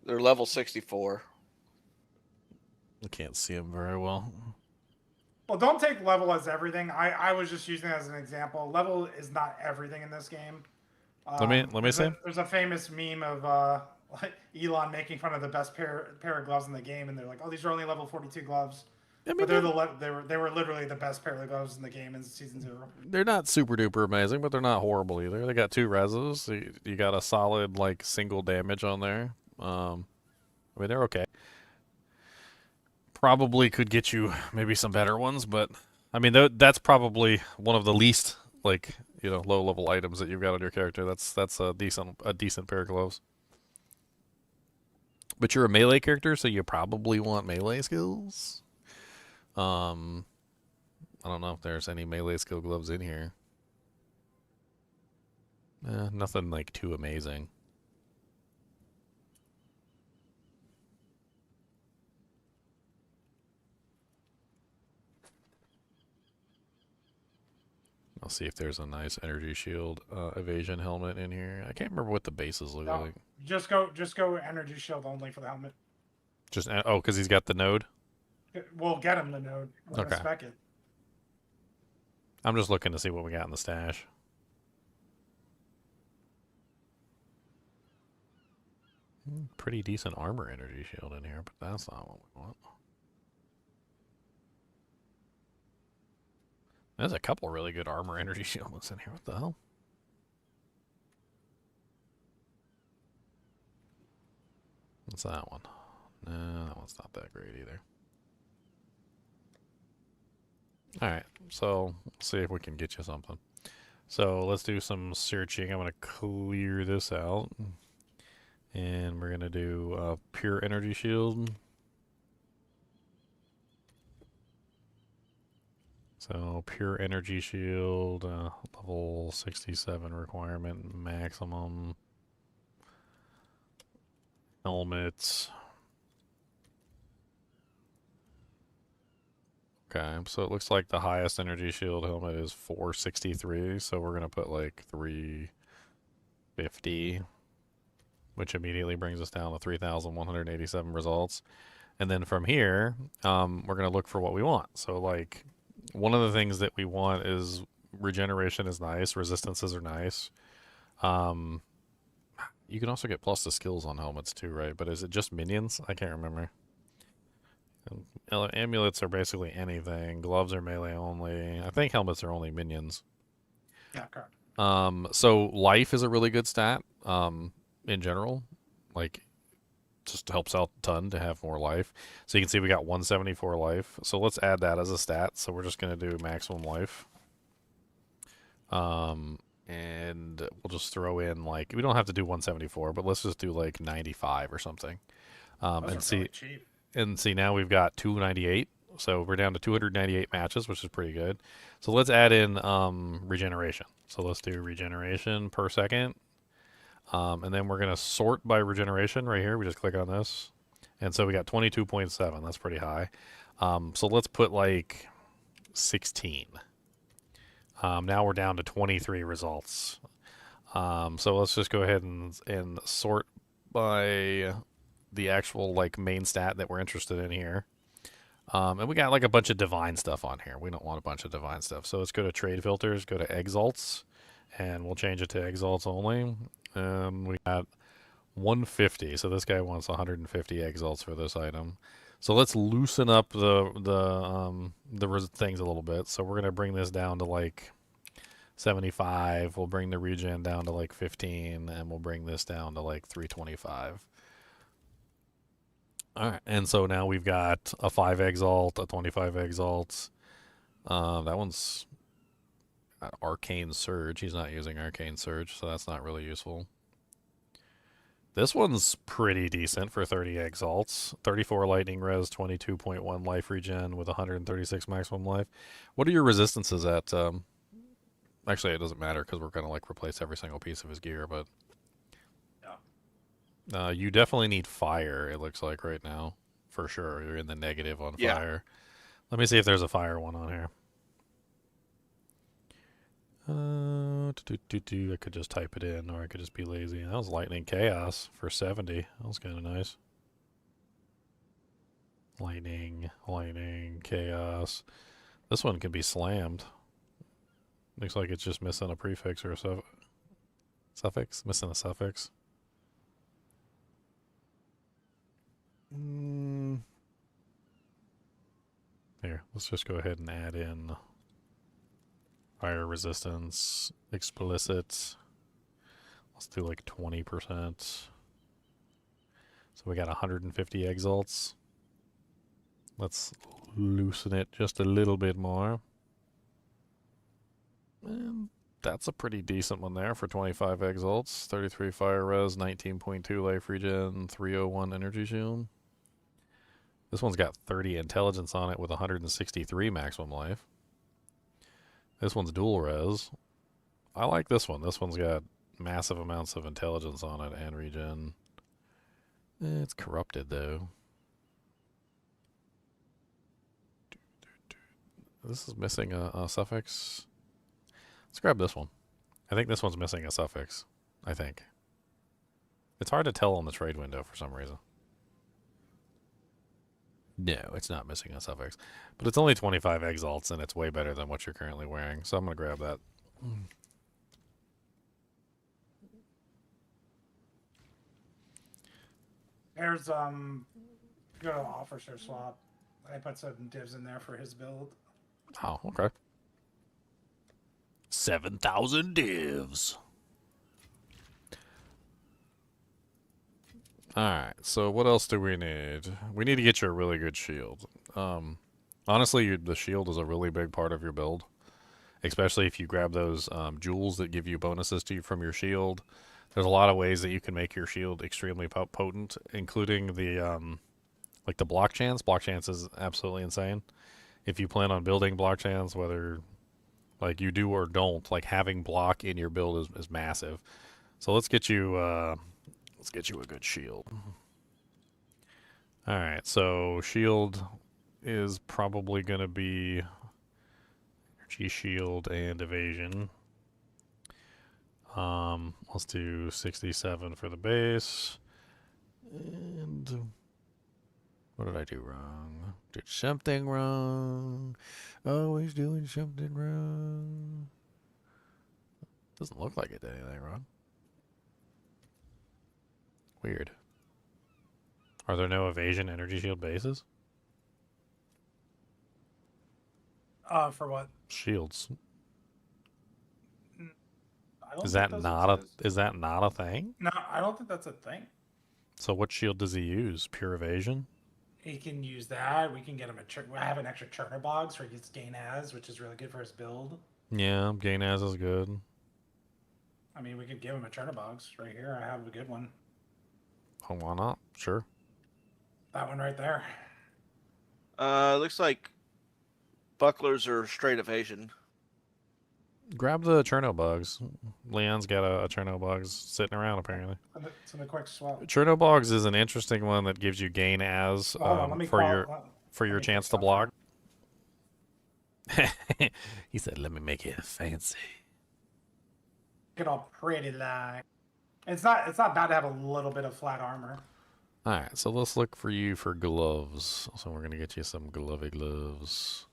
They're level 64. I can't see them very well. Well, don't take level as everything. I was just using it as an example. Level is not everything in this game. Let me see. There's a famous meme of like Elon making fun of the best pair of gloves in the game, and they're like, "Oh, these are only level 42 gloves." I mean, But they were literally the best pair of gloves in the game in season 0. they're not super duper amazing, but they're not horrible either. They got 2 reses. So you got a solid like single damage on there. I mean, they're okay. Probably could get you maybe some better ones, but I mean that's probably one of the least like low level items that you've got on your character. That's a decent pair of gloves. But you're a melee character, so you probably want melee skills. I don't know if there's any melee skill gloves in here. Nothing like too amazing. I'll see if there's a nice energy shield evasion helmet in here. I can't remember what the bases look like. Just go energy shield only for the helmet. Just because he's got the node. We'll get him the node. We're gonna spec it. I'm just looking to see what we got in the stash. Pretty decent armor energy shield in here, but that's not what we want. There's a couple really good armor energy shields in here. What the hell? What's that one? No, that one's not that great either. Alright, so let's see if we can get you something. So let's do some searching. I'm going to clear this out. And we're going to do pure energy shield. So pure energy shield, level 67 requirement maximum. Helmets. Okay, so it looks like the highest energy shield helmet is 463, so we're going to put like 350, which immediately brings us down to 3,187 results. And then from here, we're going to look for what we want. So like one of the things that we want is regeneration is nice, resistances are nice. You can also get plus to skills on helmets too, right? But is it just minions? I can't remember. Amulets are basically anything. Gloves are melee only. I think helmets are only minions. Yeah, correct. So life is a really good stat in general. Like, just helps out a ton to have more life. So you can see we got 174 life. So let's add that as a stat. So we're just going to do maximum life. And we'll just throw in, like, we don't have to do 174, but let's just do like 95 or something. And see. Cheap. And see, now we've got 298. So we're down to 298 matches, which is pretty good. So let's add in regeneration. So let's do regeneration per second. And then we're going to sort by regeneration right here. We just click on this. And so we got 22.7. That's pretty high. So let's put like 16. Now we're down to 23 results. So let's just go ahead and sort by the actual like main stat that we're interested in here. And we got like a bunch of divine stuff on here. We don't want a bunch of divine stuff. So let's go to trade filters, go to exalts, and we'll change it to exalts only. We got 150. So this guy wants 150 exalts for this item. So let's loosen up the things a little bit. So we're gonna bring this down to like 75. We'll bring the regen down to like 15, and we'll bring this down to like 325. All right, and so now we've got a 5 exalt, a 25 exalt. That one's Arcane Surge. He's not using Arcane Surge, so that's not really useful. This one's pretty decent for 30 exalts. 34 lightning res, 22.1 life regen with 136 maximum life. What are your resistances at? Actually, it doesn't matter because we're going to like replace every single piece of his gear, but you definitely need fire, it looks like right now. For sure, you're in the negative on fire. Let me see if there's a fire one on here. I could just type it in, or I could just be lazy. That was Lightning Chaos for 70. That was kind of nice. Lightning, Chaos. This one can be slammed. Looks like it's just missing a prefix or a suffix. Missing a suffix. let's just go ahead and add in fire resistance, explicit. Let's do like 20%. So we got 150 exalts. Let's loosen it just a little bit more. And that's a pretty decent one there for 25 exalts. 33 fire res, 19.2 life regen, 301 energy shield. This one's got 30 intelligence on it with 163 maximum life. This one's dual res. I like this one. This one's got massive amounts of intelligence on it and regen. It's corrupted though. This is missing a suffix. Let's grab this one. I think this one's missing a suffix. I think. It's hard to tell on the trade window for some reason. No, it's not missing a suffix. But it's only 25 exalts, and it's way better than what you're currently wearing. So I'm going to grab that. There's, go to officer swap. I put some divs in there for his build. Oh, okay. 7,000 divs. Alright, so what else do we need? We need to get you a really good shield. Honestly, the shield is a really big part of your build. Especially if you grab those jewels that give you bonuses to you from your shield. There's a lot of ways that you can make your shield extremely potent, including the like the block chance. Block chance is absolutely insane. If you plan on building block chance, whether like you do or don't, like having block in your build is massive. So let's get you a good shield. All right, so shield is probably going to be energy shield and evasion. Let's do 67 for the base. And what did I do wrong? Did something wrong. Always doing something wrong. Doesn't look like it did anything wrong. Weird. Are there no evasion energy shield bases? For what? Shields. I don't Is think that those not exist. is that not a thing? No, I don't think that's a thing. So what shield does he use? Pure evasion? He can use that. We can get him I have an extra Turner Bogs for his gain as, which is really good for his build. Yeah, gain as is good. I mean, we could give him a Turner Bogs right here. I have a good one. Oh, why not? Sure. That one right there. Looks like bucklers are straight evasion. Grab the Cherno bugs. Leon's got a Cherno bugs sitting around apparently. It's a quick swap. Cherno bugs is an interesting one that gives you gain as for your chance to block. He said, "Let me make it fancy." Get all pretty like. It's not bad to have a little bit of flat armor. All right, so let's look for you for gloves. So we're gonna get you some glovey gloves.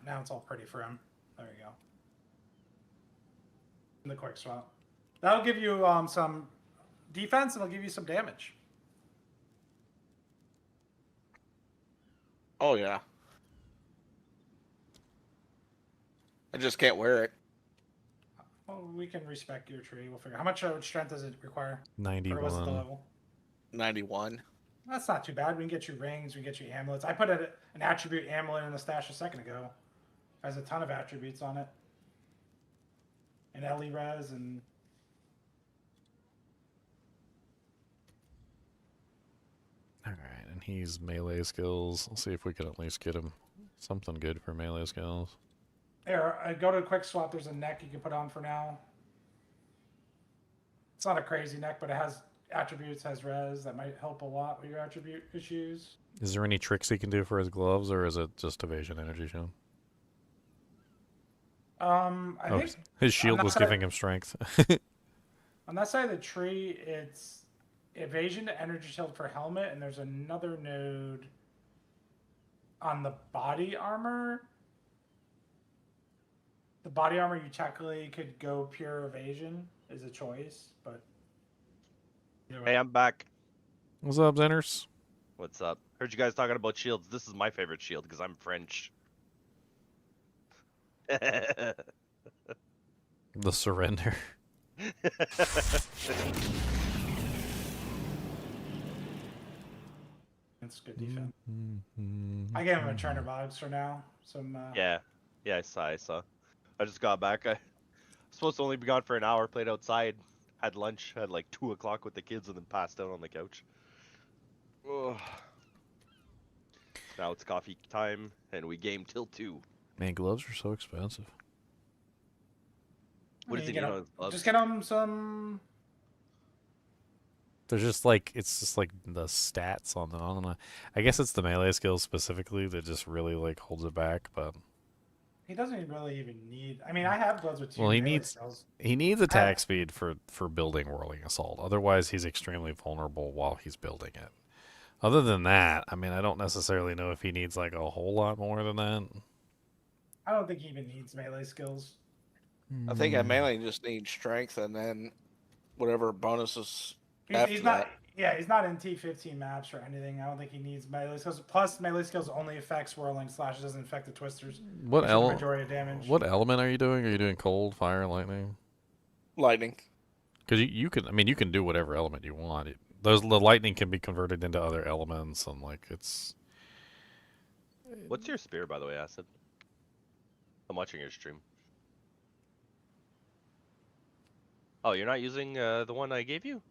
Now it's all pretty for him. There you go. In the quick swap. That'll give you some defense and it'll give you some damage. Oh yeah. I just can't wear it. Well, we can respec your tree. We'll figure. How much strength does it require? 91. Or was it the level? 91. That's not too bad. We can get you rings. We can get you amulets. I put an attribute amulet in the stash a second ago. It has a ton of attributes on it. And Ellie res and. All right, and he's melee skills. Let's see if we can at least get him something good for melee skills. There, go to a quick swap. There's a neck you can put on for now. It's not a crazy neck, but it has attributes, has res. That might help a lot with your attribute issues. Is there any tricks he can do for his gloves, or is it just evasion energy shield? I think his shield was giving him strength. On that side of the tree, it's evasion to energy shield for helmet, and there's another node on the body armor. The body armor, you technically could go pure evasion is a choice, but hey, I'm back. What's up, Zenners? What's up? Heard you guys talking about shields. This is my favorite shield because I'm French. The surrender. It's good defense. I gave him a Turner box for now. Some. Yeah, I saw. I just got back. I was supposed to only be gone for an hour. Played outside. Had lunch. Had like 2 o'clock with the kids, and then passed out on the couch. Ugh. Now it's coffee time, and we game till 2. Man, gloves are so expensive. What does he need on his gloves? Just get him some. They're just like, it's just like the stats on the, I don't know. I guess it's the melee skills specifically that just really like holds it back, but. He doesn't really even need. I mean, I have gloves with 2 Well, he melee needs skills. attack speed for building Whirling Assault. Otherwise, he's extremely vulnerable while he's building it. Other than that, I mean, I don't necessarily know if he needs like a whole lot more than that. I don't think he even needs melee skills. I think I mainly just need strength and then whatever bonuses. He's not. Yeah, he's not in T15 maps or anything. I don't think he needs melee skills. Plus, melee skills only affect swirling slash. It doesn't affect the twisters. What majority of damage? What element are you doing? Are you doing cold, fire, lightning? Lightning. Because you can. I mean, you can do whatever element you want. The lightning can be converted into other elements, and like it's. What's your spear, by the way, Acid? I'm watching your stream. Oh, you're not using the one I gave you?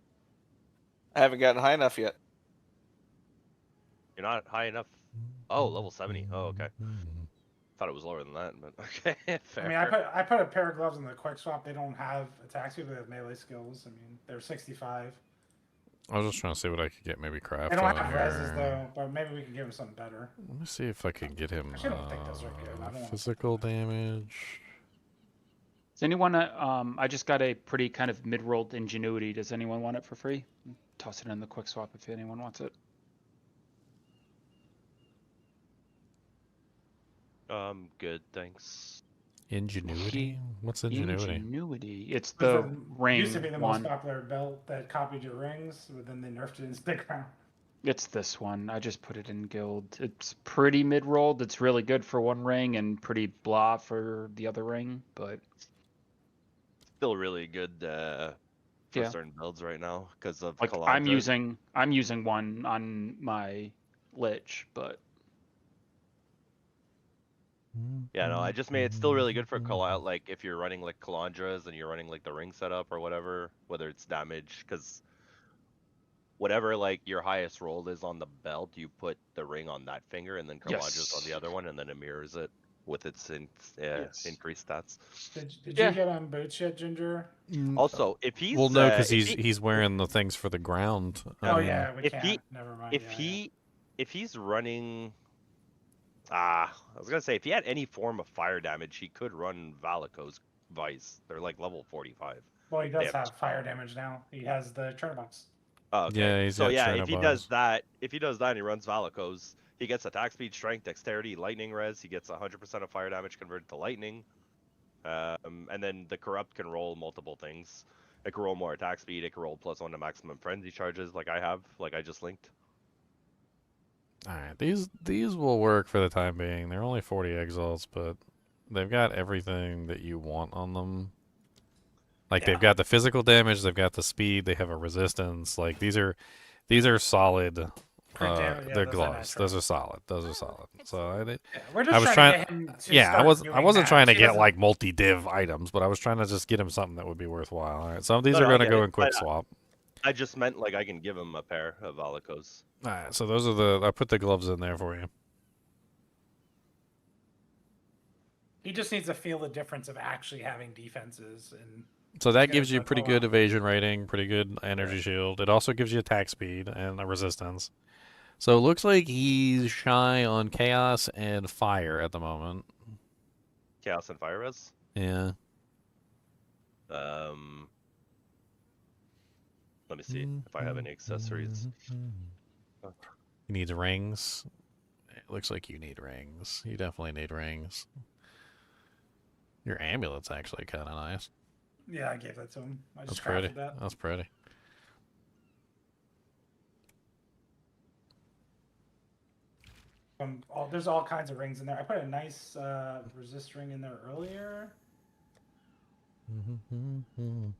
I haven't gotten high enough yet. You're not high enough. Oh, level 70. Oh, okay. Thought it was lower than that, but okay, fair. I mean, I put a pair of gloves in the quick swap. They don't have attack speed, but they have melee skills. I mean, they're 65. I was just trying to see what I could get maybe craft They don't on have here. reses though, but maybe we can give him something better. Let me see if I can get him Actually, I don't think those are good. I don't physical damage. Does anyone? I just got a pretty kind of mid-rolled ingenuity. Does anyone want it for free? Toss it in the quick swap if anyone wants it. Good, thanks. Ingenuity? What's ingenuity? Ingenuity. It's the ring Used to be the one. most popular belt that copied your rings, but then they nerfed it in stick round. It's this one. I just put it in guild. It's pretty mid-rolled. It's really good for one ring and pretty blah for the other ring, but Still really good for certain builds right now because of like Kalandra. I'm using one on my Lich, but Yeah, no, I just made it still really good for like if you're running like Kalandras and you're running like the ring setup or whatever, whether it's damage, because whatever like your highest roll is on the belt, you put the ring on that finger and then Kalandra's on the other one, and then it mirrors it with its increased stats. Did you get on boots yet, Ginger? Also, if he's no, because he's wearing the things for the ground. Oh yeah, we can't. Never mind. If he's running, I was gonna say if he had any form of fire damage, he could run Valiko's Vice. They're like level 45. Well, he does have fire damage now. He has the Chernobux. Oh, okay. Yeah, he's so got yeah, if he does Chernobuz. that, and he runs Valiko's, he gets attack speed, strength, dexterity, lightning res. He gets 100% of fire damage converted to lightning. And then the corrupt can roll multiple things. It can roll more attack speed. It can roll +1 to maximum frenzy charges, like I just linked. All right, these will work for the time being. They're only 40 exalts, but they've got everything that you want on them. Like they've got the physical damage, they've got the speed, they have a resistance. Like these are solid. They're gloves. Those are solid. Those are solid. So We're just I was trying to get him to I start wasn't doing trying to that. get like multi-div items, but I was trying to just get him something that would be worthwhile. All right, some of these are going to go in quick swap. I just meant like I can give him a pair of Valiko's. All right, so those are I put the gloves in there for you. He just needs to feel the difference of actually having defenses and. So that gives you pretty good evasion rating, pretty good energy shield. It also gives you attack speed and a resistance. So it looks like he's shy on chaos and fire at the moment. Chaos and fire res? Yeah. Let me see if I have any accessories. He needs rings. It looks like you need rings. You definitely need rings. Your amulet's actually kind of nice. Yeah, I gave that to him. I just That's pretty. crafted that. That's pretty. There's all kinds of rings in there. I put a nice resist ring in there earlier.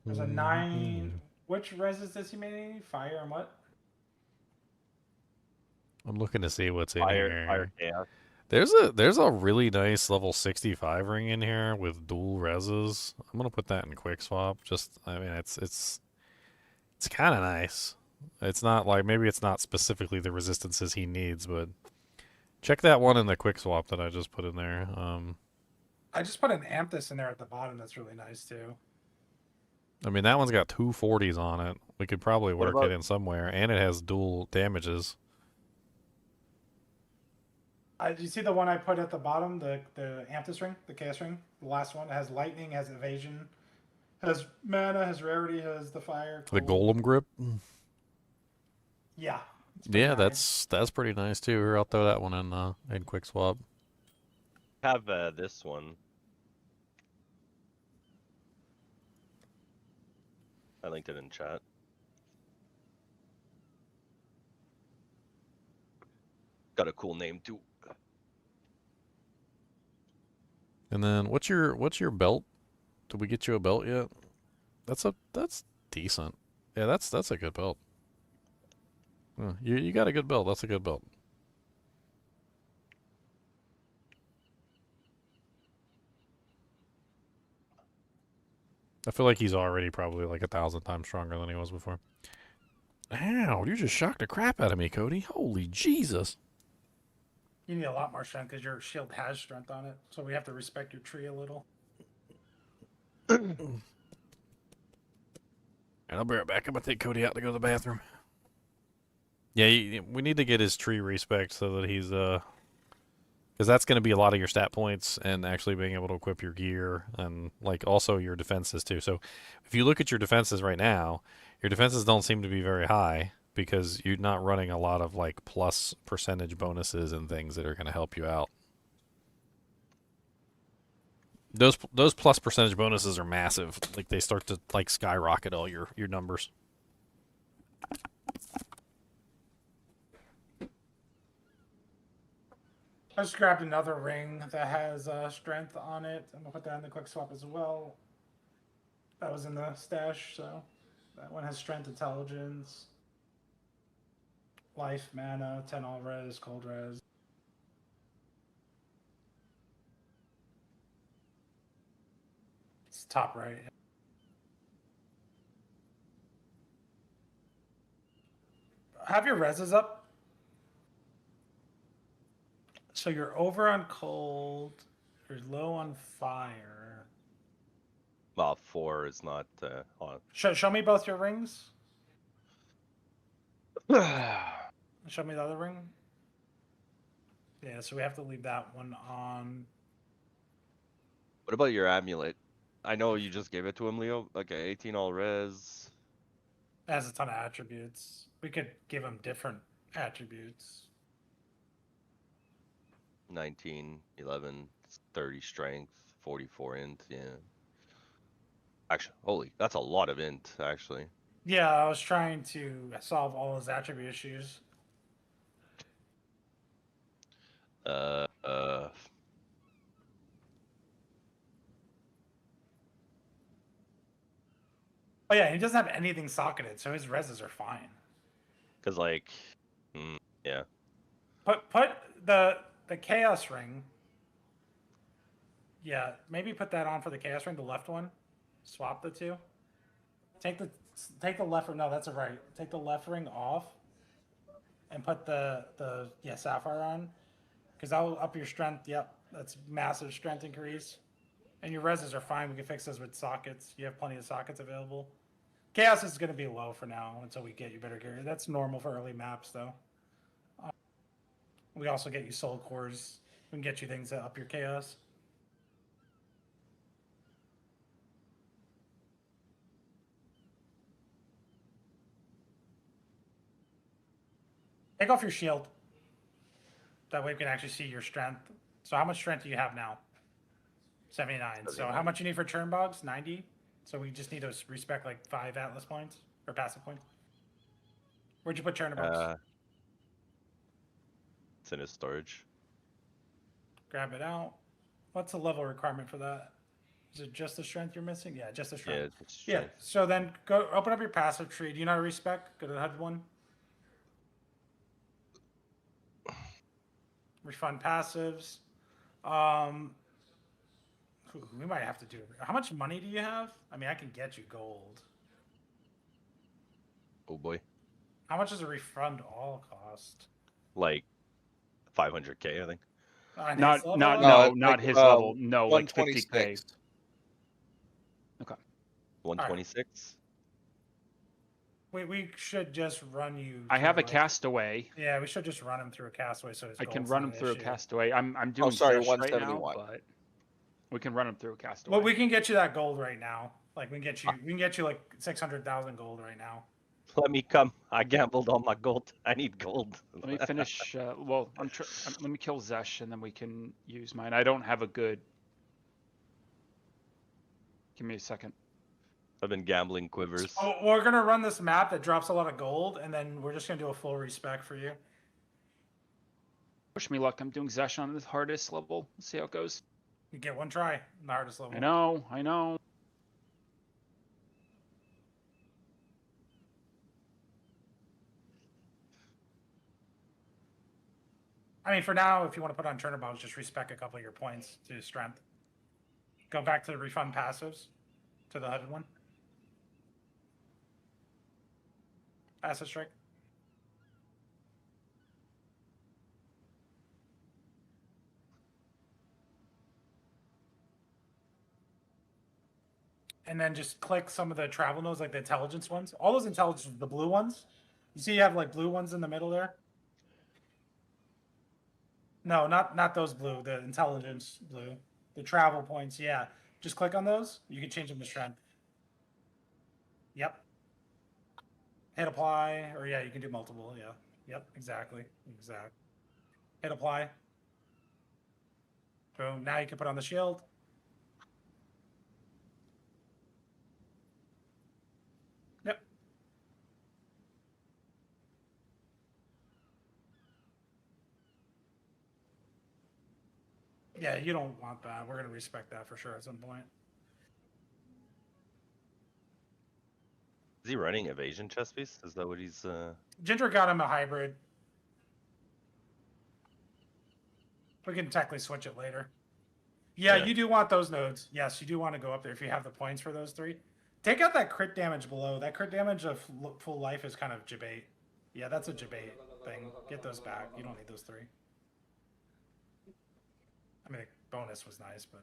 There's a 9. Which resist does he make? Fire and what? I'm looking to see what's in Fire here. chaos. There's a really nice level 65 ring in here with dual reses. I'm gonna put that in quick swap. I mean, it's kind of nice. It's not like maybe it's not specifically the resistances he needs, but check that one in the quick swap that I just put in there. I just put an Amethyst in there at the bottom. That's really nice too. I mean, that one's got 2 40s on it. We could probably work about- it in somewhere, and it has dual damages. You see the one I put at the bottom, the Amethyst ring, the Chaos ring, the last one. It has lightning, has evasion, has mana, has rarity, has the fire. The cold. golem grip. Yeah. Yeah, nice. that's pretty nice too. Here, I'll throw that one in quick swap. Have this one. I linked it in chat. Got a cool name too. And then what's your belt? Did we get you a belt yet? That's decent. Yeah, that's a good belt. You got a good belt. That's a good belt. I feel like he's already probably like 1,000 times stronger than he was before. Ow, you just shocked the crap out of me, Cody. Holy Jesus. You need a lot more strength because your shield has strength on it. So we have to respect your tree a little. And I'll be right back. I'm going to take Cody out to go to the bathroom. Yeah, we need to get his tree respect so that he's, because that's going to be a lot of your stat points and actually being able to equip your gear and, like, also your defenses, too. So if you look at your defenses right now, your defenses don't seem to be very high because you're not running a lot of, like, plus percentage bonuses and things that are going to help you out. Those plus percentage bonuses are massive. Like, they start to, like, skyrocket all your numbers. I just grabbed another ring that has strength on it. I'm gonna put that in the quick swap as well. That was in the stash, so that one has strength, intelligence, life, mana, 10 all res, cold res. It's top right. Have your reses up. So you're over on cold, you're low on fire. Well, 4 is not on. Show me both your rings. Show me the other ring. Yeah, so we have to leave that one on. What about your amulet? I know you just gave it to him, Leo. Okay, 18 all res. It has a ton of attributes. We could give him different attributes. 19, 11, 30 strength, 44 int, yeah. Actually, holy, that's a lot of int, actually. Yeah, I was trying to solve all his attribute issues. Oh yeah, he doesn't have anything socketed, so his reses are fine. Cause like, yeah. Put the chaos ring. Yeah, maybe put that on for the chaos ring, the left one. Swap the two. Take the left ring. No, that's a right. Take the left ring off, and put the sapphire on, because that will up your strength. Yep, that's massive strength increase. And your reses are fine. We can fix those with sockets. You have plenty of sockets available. Chaos is going to be low for now until we get you better gear. That's normal for early maps, though. We also get you soul cores. We can get you things that up your chaos. Take off your shield. That way we can actually see your strength. So how much strength do you have now? 79. So how much you need for churn bogs? 90. So we just need to respec like 5 atlas points or passive points. Where'd you put churn bogs? It's in his storage. Grab it out. What's the level requirement for that? Is it just the strength you're missing? Yeah, just the Yeah, strength. it's Yeah. strength. So then go open up your passive tree. Do you know how to respec? Go to the HUD one. Refund passives. We might have to do it. How much money do you have? I mean, I can get you gold. Oh boy. How much does a refund all cost? Like 500k, I think. On Not his level? not No, no it's not like, his level. No, like 50k. 126. Okay. 126. We should just run you. I have a through, like- castaway. Yeah, we should just run him through a castaway so his I can gold's run not him an through a issue. castaway. I'm doing sorry, Zesh right now, 171. but we can run him through a castaway. Well, we can get you that gold right now. Like we can get you like 600,000 gold right now. Let me come. I gambled all my gold. I need gold. Let me finish. Well, let me kill Zesh and then we can use mine. I don't have a good. Give me a second. I've been gambling quivers. Oh, we're gonna run this map that drops a lot of gold, and then we're just gonna do a full respec for you. Wish me luck. I'm doing Zesh on the hardest level. Let's see how it goes. You get one try on the hardest level. I know. I know. I mean, for now, if you want to put on turnabouts, just respec a couple of your points to strength. Go back to the refund passives, to the HUD one. Passive strike. And then just click some of the travel nodes, like the intelligence ones. All those intelligence, the blue ones. You see you have like blue ones in the middle there? No, not those blue, the intelligence blue. The travel points, yeah. Just click on those. You can change them to strength. Yep. Hit apply, or yeah, you can do multiple, yeah. Yep, exactly. Hit apply. Boom, now you can put on the shield. Yep. Yeah, you don't want that. We're going to respect that for sure at some point. Is he running evasion chest piece? Is that what he's Ginger got him a hybrid. We can technically switch it later. Yeah, you do want those nodes. Yes, you do want to go up there if you have the points for those three. Take out that crit damage below. That crit damage of full life is kind of debate. Yeah, that's a debate thing. Get those back. You don't need those three. I mean, the bonus was nice, but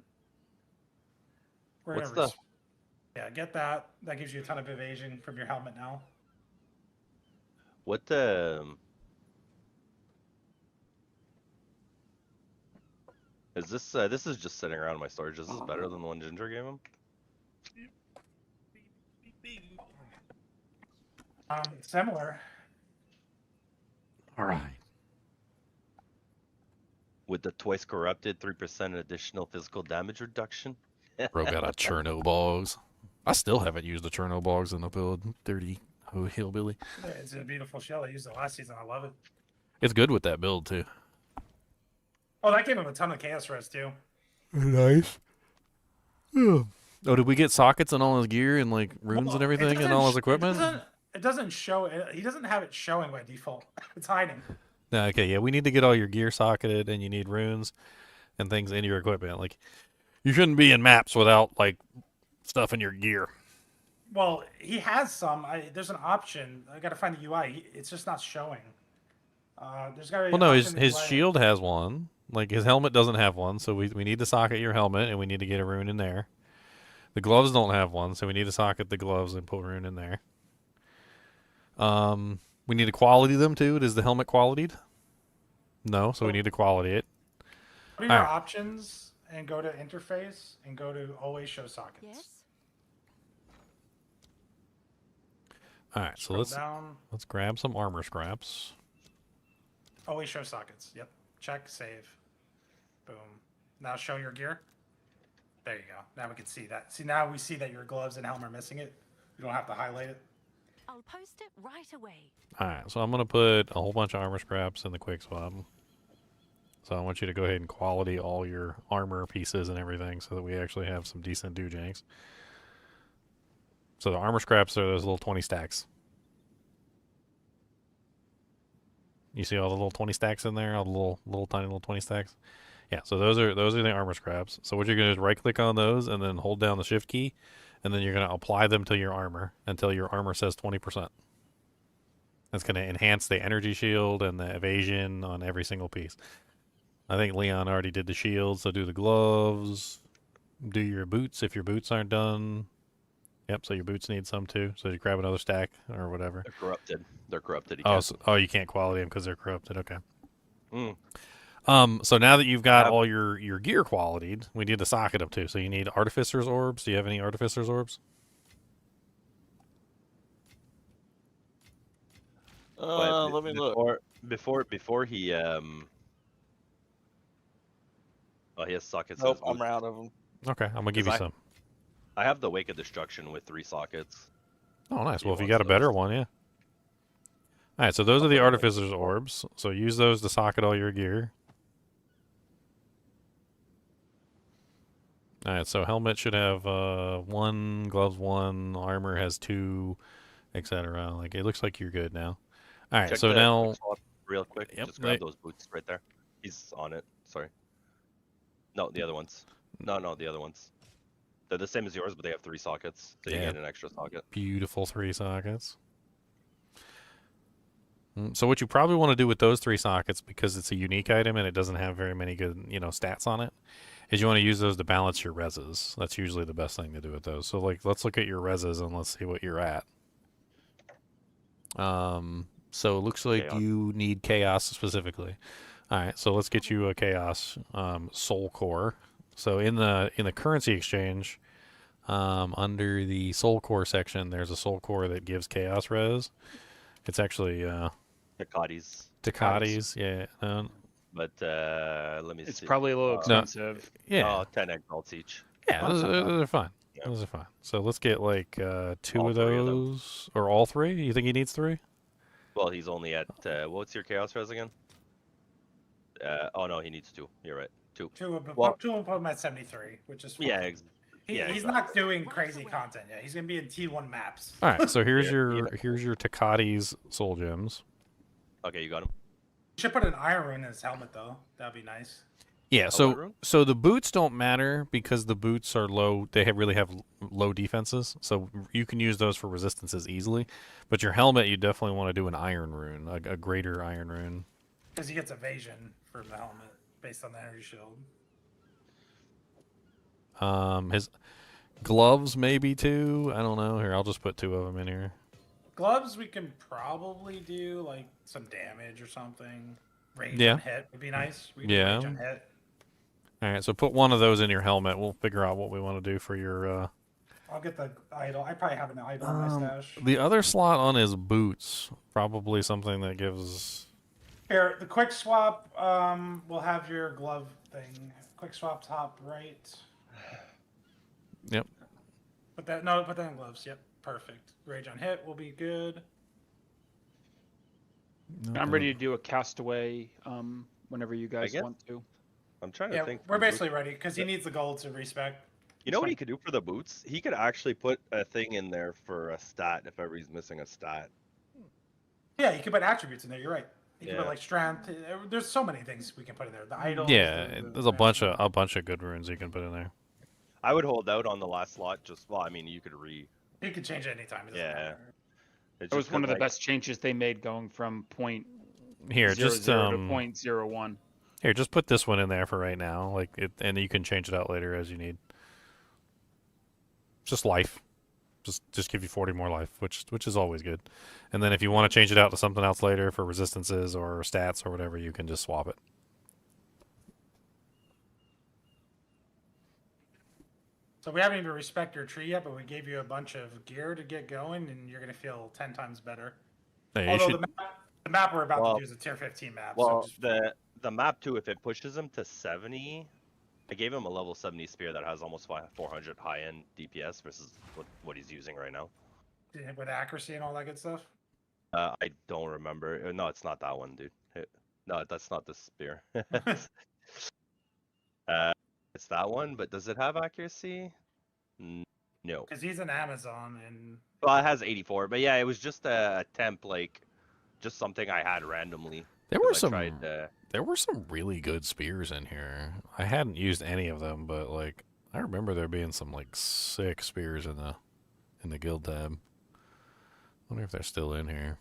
we're What's gonna the yeah, get that. That gives you a ton of evasion from your helmet now. what is this this is just sitting around in my storage. Is this better than the one Ginger gave him? Similar. All right. With the twice corrupted 3% additional physical damage reduction. Bro got a Cherno Bogs. I still haven't used the Cherno Bogs in the build. Dirty hillbilly. Yeah, it's a beautiful shell. I used it last season. I love it. It's good with that build too. Oh, that gave him a ton of chaos res too. Nice. Oh, did we get sockets on all his gear and like runes Well, and everything and all his equipment? It doesn't show. He doesn't have it showing by default. It's hiding. No, okay, yeah, we need to get all your gear socketed, and you need runes and things in your equipment. Like, you shouldn't be in maps without like stuff in your gear. Well, he has some. There's an option. I got to find the UI. It's just not showing. There's got to be. Well, no, his shield has one. Like his helmet doesn't have one, so we need to socket your helmet, and we need to get a rune in there. The gloves don't have one, so we need to socket the gloves and put rune in there. We need to quality them too. Is the helmet qualityed? No, so we need to quality it. Go to your options and go to interface and go to always show sockets. Yes. All right, so let's grab some armor scraps. Always show sockets. Yep. Check, save. Boom. Now show your gear. There you go. Now we can see that. See, now we see that your gloves and helmet are missing it. You don't have to highlight it. I'll post it right away. All right, so I'm gonna put a whole bunch of armor scraps in the quick swap. So I want you to go ahead and quality all your armor pieces and everything so that we actually have some decent doojanks. So the armor scraps are those little 20 stacks. You see all the little 20 stacks in there? All the little tiny little 20 stacks? Yeah, so those are the armor scraps. So what you're going to do is right click on those and then hold down the shift key, and then you're going to apply them to your armor until your armor says 20%. That's going to enhance the energy shield and the evasion on every single piece. I think Leon already did the shield, so do the gloves, do your boots if your boots aren't done. Yep, so your boots need some too. So you grab another stack or whatever. They're corrupted. They're corrupted. You can't quality them because they're corrupted. Okay. Mm. So now that you've got all your gear qualityed, we need to socket them too. So you need Artificer's Orbs. Do you have any Artificer's Orbs? Let me look. Before he oh, he has sockets. Nope, I'm out of them. Okay, I'm gonna give you some. I have the Wake of Destruction with 3 sockets. Oh, nice. Well, if you got a better one, yeah. All right, so those are the Artificer's Orbs. So use those to socket all your gear. All right, so helmet should have 1, gloves 1, armor has 2, etc. Like it looks like you're good now. All right, Check so the now quick swap real quick. Yep, Just grab those boots right there. He's on it. Sorry. No, the other ones. No, the other ones. They're the same as yours, but they have 3 sockets, so you get an extra socket. Beautiful 3 sockets. So what you probably want to do with those 3 sockets, because it's a unique item and it doesn't have very many good, stats on it, is you want to use those to balance your reses. That's usually the best thing to do with those. So like, let's look at your reses and let's see what you're at. So it looks like you need Chaos specifically. All right, so let's get you a Chaos Soul Core. So in the currency exchange, under the Soul Core section, there's a Soul Core that gives Chaos res. It's actually Tocati's, yeah. But let me see. It's probably a little expensive. Yeah. 10 exalts each. Yeah, those are fine. Yeah. Those are fine. So let's get like 2 of those, or all 3. You think he needs 3? Well, he's only at what's your Chaos res again? Oh no, he needs 2. You're right. 2. 2 Well, will put him at 73, which is fine. Yeah. He's not doing crazy content yet. He's gonna be in T1 maps. All right, so here's your Tocati's soul gems. Okay, you got him. You should put an iron rune in his helmet though. That'd be nice. Yeah, so the boots don't matter because the boots are low. They really have low defenses, so you can use those for resistances easily. But your helmet, you definitely want to do an iron rune, a greater iron rune. Because he gets evasion from the helmet based on the energy shield. His gloves maybe too. I don't know. Here, I'll just put 2 of them in here. Gloves, we can probably do like some damage or something. Range Yeah. on hit would be nice. We can do Yeah. range on hit. All right, so put 1 of those in your helmet. We'll figure out what we want to do for your. I'll get the idol. I probably have an idol in my stash. The other slot on his boots, probably something that gives. Here, the quick swap. We'll have your glove thing. Quick swap top right. Yep. Put that in gloves. Yep, perfect. Rage on hit will be good. I'm ready to do a castaway whenever you guys want to. I'm trying to think. We're basically ready because he needs the gold to respec. You know what he could do for the boots? He could actually put a thing in there for a stat if ever he's missing a stat. Yeah, you can put attributes in there. You're right. You can put like strength. There's so many things we can put in there. The idol. Yeah, there's a bunch of good runes you can put in there. I would hold out on the last slot. You could You can change it anytime. Yeah. It was one of the best changes they made, going from point here, 0, just 0 to 0.01. Here, just put this one in there for right now, and you can change it out later as you need. Just life, just give you 40 more life, which is always good. And then if you want to change it out to something else later for resistances or stats or whatever, you can just swap it. So we haven't even respect your tree yet, but we gave you a bunch of gear to get going, and you're gonna feel 10 times better. Hey, Although the map we're about to do is a tier 15 map. Well, so the map too, if it pushes him to 70, I gave him a level 70 spear that has almost 400 high-end DPS versus what he's using right now. with accuracy and all that good stuff. I don't remember. No, it's not that one, dude. No, that's not the spear. It's that one, but does it have accuracy? No. Because he's an Amazon, and Well, it has 84, but yeah, it was just a attempt, like, just something I had randomly. There were 'cause I tried, there were some really good spears in here. I hadn't used any of them, but like I remember there being some like sick spears in the guild tab. Wonder if they're still in here.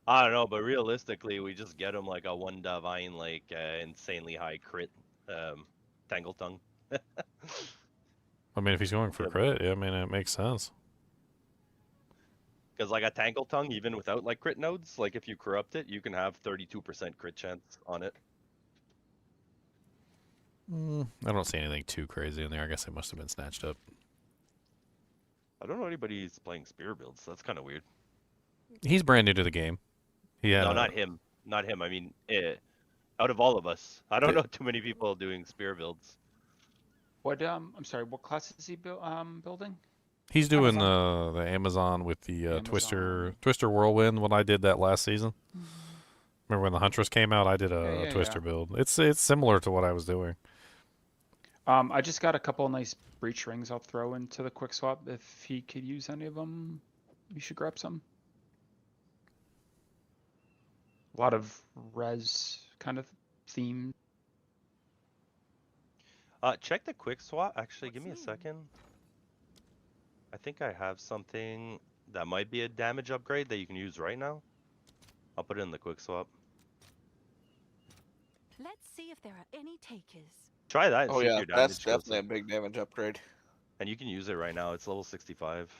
I don't know, but realistically, we just get him like a 1 divine, like, insanely high crit, Tangle Tongue. I mean, if he's going for crit, yeah, I mean it makes sense. Because like a Tangle Tongue, even without like crit nodes, like if you corrupt it, you can have 32% crit chance on it. I don't see anything too crazy in there. I guess it must have been snatched up. I don't know anybody who's playing spear builds. That's kind of weird. He's brand new to the game. Yeah. No, not him. Not him. I mean, out of all of us, I don't know too many people doing spear builds. What I'm sorry, what class is he building? He's doing the Amazon with the Twister Whirlwind when I did that last season. Remember when the Huntress came out? I did a Twister build. It's similar to what I was doing. I just got a couple of nice breach rings I'll throw into the quick swap. If he could use any of them, you should grab some. A lot of res kind of theme. Check the quick swap. Actually, give me a second. I think I have something that might be a damage upgrade that you can use right now. I'll put it in the quick swap. Let's see if there are any takers. Try that. And Oh see if yeah, your damage that's goes definitely up. a big damage upgrade. And you can use it right now. It's level 65.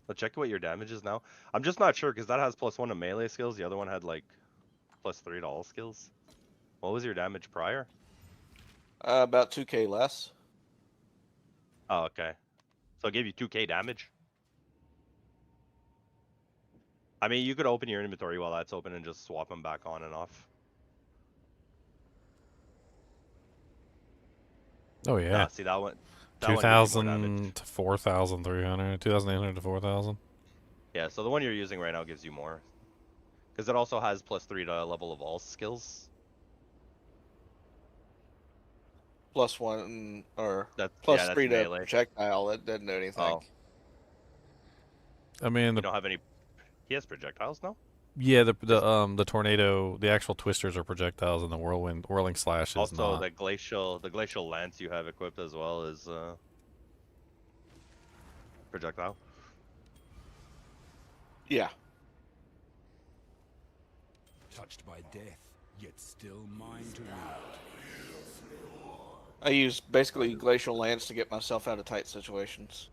But check what your damage is now. I'm just not sure because that has +1 to melee skills. The other one had like +3 to all skills. What was your damage prior? About 2k less. Oh, okay. So it gave you 2k damage? I mean, you could open your inventory while that's open and just swap them back on and off. Oh yeah. See that one? 2,000 to 4,300, 2,800 to 4,000. Yeah, so the one you're using right now gives you more. Because it also has +3 to level of all skills. +1 or that's +3 to melee. projectile. That didn't do anything. Oh. I mean, You don't have any... He has projectiles now? yeah, the tornado, the actual twisters are projectiles, and the whirling slash is Also, not. the glacial lance you have equipped as well is projectile. Yeah. Touched by death, yet still mine to wield. I use basically glacial lance to get myself out of tight situations.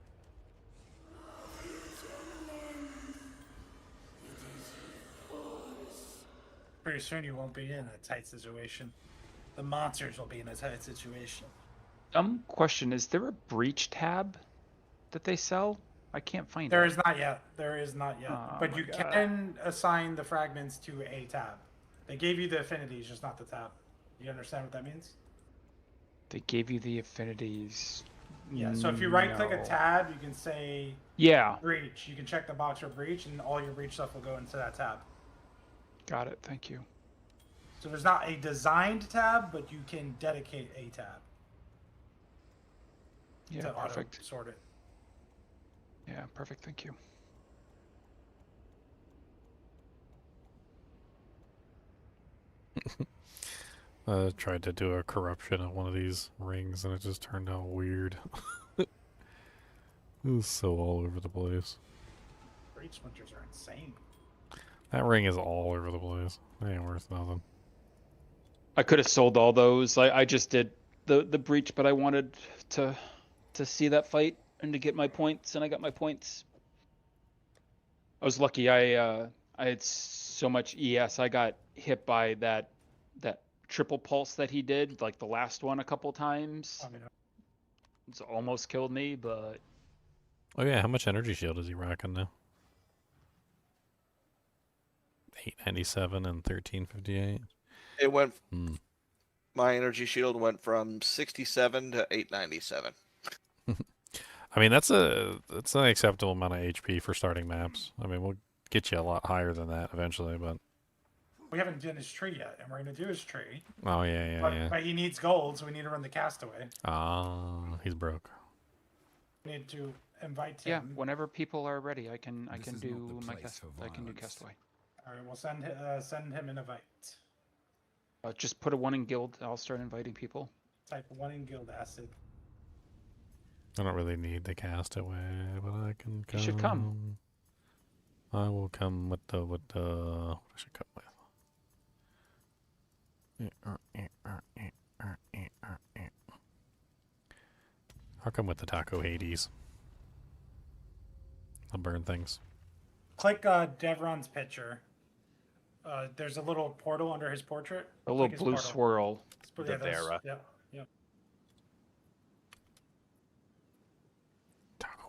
pretty soon you won't be in a tight situation. The monsters will be in a tight situation. Question, is there a breach tab that they sell? I can't find There it. is not yet. There is not yet. Oh but my you God. can assign the fragments to a tab. They gave you the affinities, just not the tab. You understand what that means? They gave you the affinities. Yeah, so if you right click a No. tab, you can say Yeah. breach. You can check the box for breach, and all your breach stuff will go into that tab. Got it. Thank you. So there's not a designed tab, but you can dedicate a tab Yeah, to perfect. auto sort it. Yeah, perfect. Thank you. I tried to do a corruption on one of these rings, and it just turned out weird. It was so all over the place. Breach splinters are insane. That ring is all over the place. It ain't worth nothing. I could have sold all those. I just did the breach, but I wanted to see that fight and to get my points, and I got my points. I was lucky. I had so much ES. I got hit by that triple pulse that he did, like the last one, a couple times. It's almost killed me, but Oh yeah, how much energy shield is he rocking now? 897 and 1358. It went. My energy shield went from 67 to 897. I mean, that's an acceptable amount of HP for starting maps. I mean, we'll get you a lot higher than that eventually, but We haven't done his tree yet, and we're gonna do his tree. oh yeah. But he needs gold, so we need to run the castaway. Ah, he's broke. We need to invite Yeah, him. whenever people are ready, I can This is do not the my place cast. for I can do violence. castaway. All right, we'll send him an invite. Just put a 1 in guild. I'll start inviting people. Type 1 in guild acid. I don't really need the castaway, but I can come. You should come. I will come with the what I should come with. I'll come with the Taco Hades. I'll burn things. Click Devron's picture. There's a little portal under his portrait. A little Click his blue portal. swirl. Yeah, The Vera. Yep.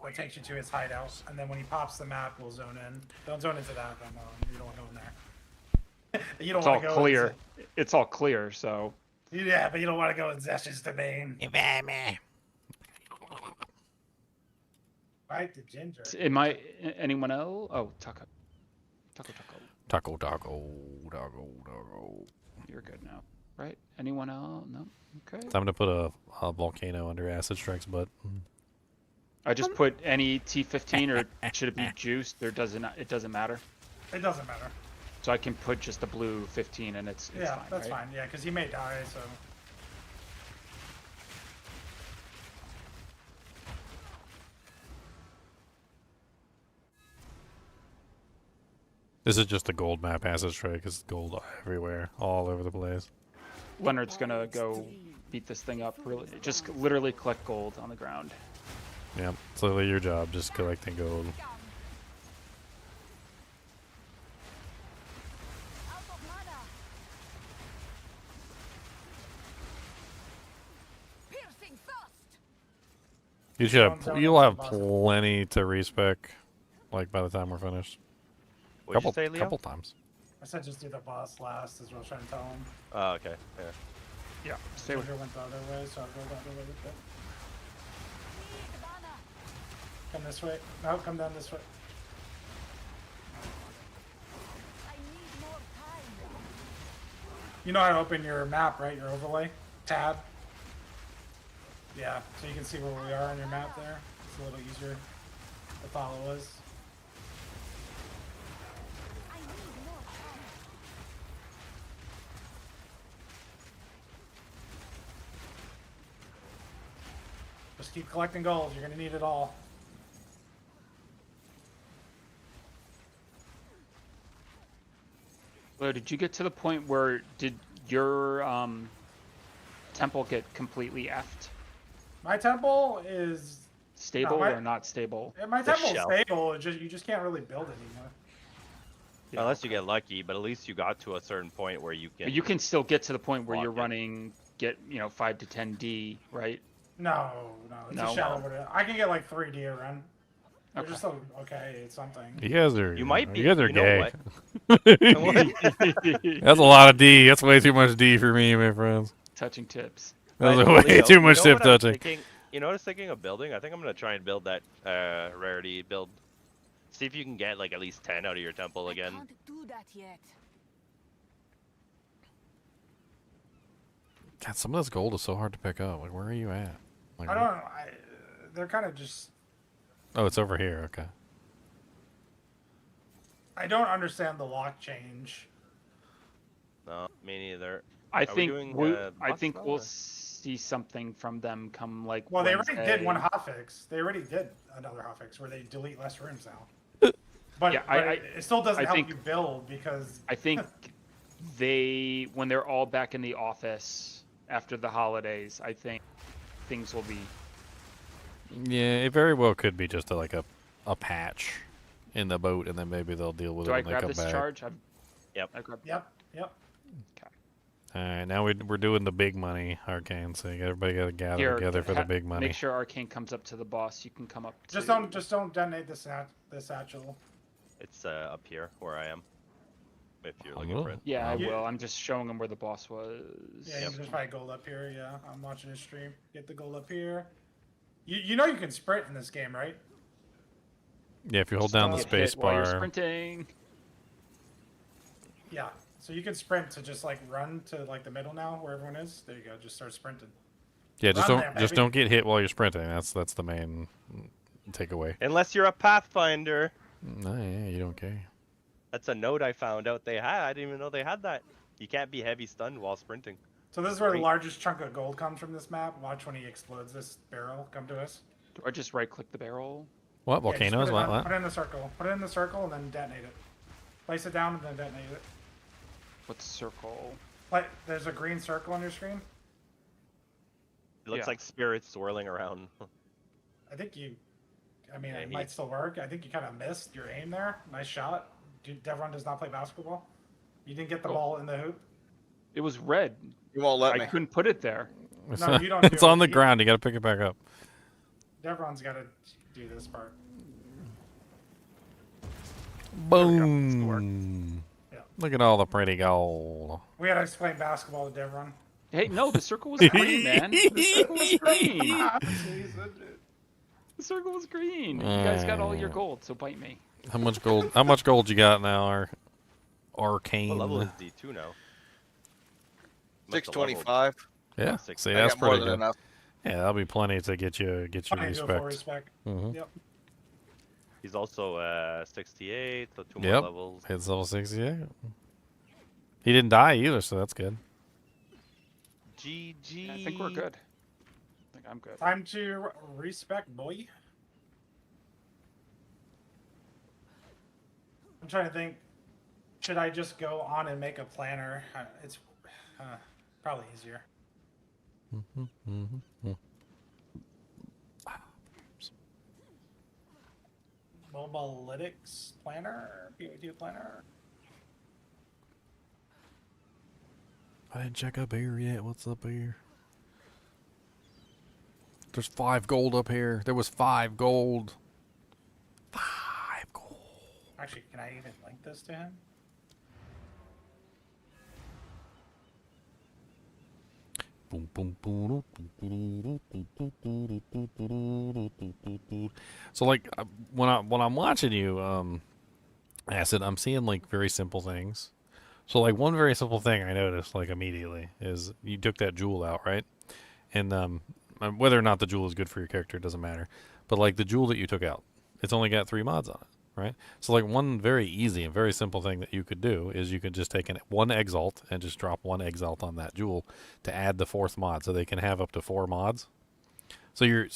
That takes you to his hideout, and then when he pops the map, we'll zone in. Don't zone into that, though. No, you don't want to go in there. You don't It's all want to go clear. It's all clear, so. Yeah, but you don't want to go in Zesh's domain. Right, the ginger. Am I anyone else? Oh, Taco. Taco. You're good now, right? Anyone else? No. Okay. Time to put a volcano under Acid Strike's butt. I just put any T15 or should it be juiced? It doesn't matter. It doesn't matter. So I can put just a blue 15 and it's Yeah, fine, that's right? fine. Yeah, because he may die, so. This is just a gold map, Acid Strike. Because gold everywhere, all over the place. Leonard's gonna go beat this thing up. Really, just literally collect gold on the ground. Yep, it's literally your job, just collecting gold. You should have. You'll have plenty to respec, like by the time we're finished. What'd you say, Leo? Couple times. I said just do the boss last, is what I was trying to tell him. Oh, okay. Yeah. Yeah. Stay with. Ginger went the other way, so I'll go the other way with it. Come this way. No, come down this way. You know how to open your map, right? Your overlay tab. Yeah, so you can see where we are on your map there. It's a little easier to follow us. Just keep collecting gold. You're gonna need it all. Well, did you get to the point where did your temple get completely effed? My temple is Stable No, or not stable? my The temple's shell. stable. It's just you just can't really build anymore. Yeah, Unless you get lucky, but at least you got to a certain point where you can. But you can still get to the point where Lock you're in. running, 5 to 10 D, right? No, it's No. a shadow. I can get like 3D a run. They're Okay. just so okay. It's something. You guys are. You might be. You guys are you know gay. what? That's a lot of D. That's way too much D for me, my friends. Touching tips. That was Right, way Leo, too you much know tip what I'm touching. thinking? You know what I was thinking of building? I think I'm gonna try and build that rarity build. See if you can get like at least 10 out of your temple again. Can't do that yet. God, some of this gold is so hard to pick up. Like, where are you at? Like, I don't know. They're kind of just. Oh, it's over here. Okay. I don't understand the lock change. No, me neither. I Are we think doing, I boss think now, we'll or? see something from them come like. Well, they already did one Wednesday. hotfix. They already did another hotfix where they delete less rooms now. But, Yeah, but it still doesn't I help think- you build because I think when they're all back in the office after the holidays, I think things will be. Yeah, it very well could be just a patch in the boat, and then maybe they'll deal with Do it I when they grab come this back. charge? Yep. I grab. Yep. All right, now we're doing the big money, Arcane. So everybody got to gather Here, together for the big money. Make sure Arcane comes up to the boss. You can come up. Just to... don't detonate the satchel. It's up here where I am. If you're Oh, looking for it. Yeah, I You- will. I'm just showing him where the boss was. Yeah, there's probably gold up here. Yeah, I'm watching his stream. Get the gold up here. You know you can sprint in this game, right? Yeah, if you hold down the Get space Hit while you're bar. sprinting. Yeah. So you can sprint to just like run to like the middle now where everyone is. There you go. Just start sprinting. Yeah, just Run don't there, just baby. don't get hit while you're sprinting. That's the main takeaway. Unless you're a Pathfinder. No, yeah, you don't care. That's a note I found out they had. I didn't even know they had that. You can't be heavy stunned while sprinting. So this is where the Great. largest chunk of gold comes from this map. Watch when he explodes this barrel. Come to us. Do I just right click the barrel? What Yeah, just volcanoes? put it What? on- What? Put it in the circle. Put it in the circle and then detonate it. Place it down and then detonate it. What's circle? Like, there's a green circle on your screen. It looks Yeah. like spirits swirling around. I think you. I mean, Yeah, it he- might still work. I think you kind of missed your aim there. Nice shot. Devron does not play basketball. You didn't get the Oh. ball in the hoop. It was red. You won't let I me. couldn't put it there. No, you don't. It's do on the it. ground. You got to pick it back up. Devron's got to do this part. Boom. Yeah. Look at all the pretty gold. We got to explain basketball to Devron. Hey, no, the circle was green, man. The circle was green. The circle was green. You guys got all your gold, so bite me. How much gold? How much gold you got now? Arcane. What level is D2 now? Must have leveled. 625. Yeah. Six. See, I that's got more pretty than good. enough. Yeah, that'll be plenty to get you Plenty to go for respect. respect. Mhm. Yep. He's also 68, so 2 Yep. more levels. Hits level 68. He didn't die either, so that's good. GG. Yeah, I think we're good. I think I'm good. Time to respect, boy. I'm trying to think. Should I just go on and make a planner? It's probably easier. Mobalytics planner? POT planner? I didn't check up here yet. What's up here? There's 5 gold up here. There was 5 gold. 5 gold. Actually, can I even link this to him? Boom, boom, boom. So like when I'm watching you, Acid, I'm seeing like very simple things. So like one very simple thing I noticed like immediately is you took that jewel out, right? And whether or not the jewel is good for your character doesn't matter. But like the jewel that you took out, it's only got 3 mods on it, right? So like one very easy and very simple thing that you could do is you could just take one Exalt and just drop 1 Exalt on that jewel to add the 4th mod, so they can have up to 4 mods. So you're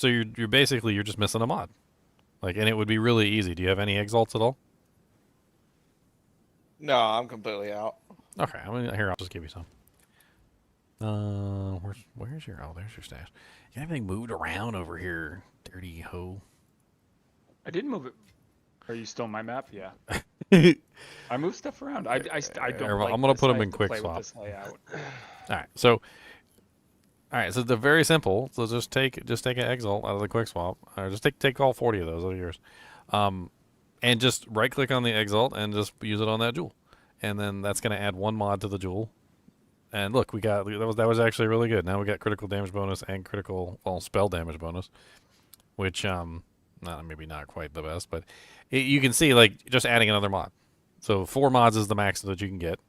basically you're just missing a mod, like, and it would be really easy. Do you have any Exalts at all? No, I'm completely out. Okay, I mean, here I'll just give you some. Where's your there's your stash. You got everything moved around over here, dirty hoe. I didn't move it. Are you still on my map? Yeah. I move stuff around. I don't. Like I'm gonna this. put I them have in to quick play with swap. this layout. All right, so they're very simple. So just take an Exalt out of the quick swap, or just take all 40 of those. Those are yours. And just right click on the Exalt and just use it on that jewel, and then that's gonna add 1 mod to the jewel. And look, we got that was actually really good. Now we got critical damage bonus and critical spell damage bonus, which maybe not quite the best, but you can see like just adding another mod. So 4 mods is the max that you can get.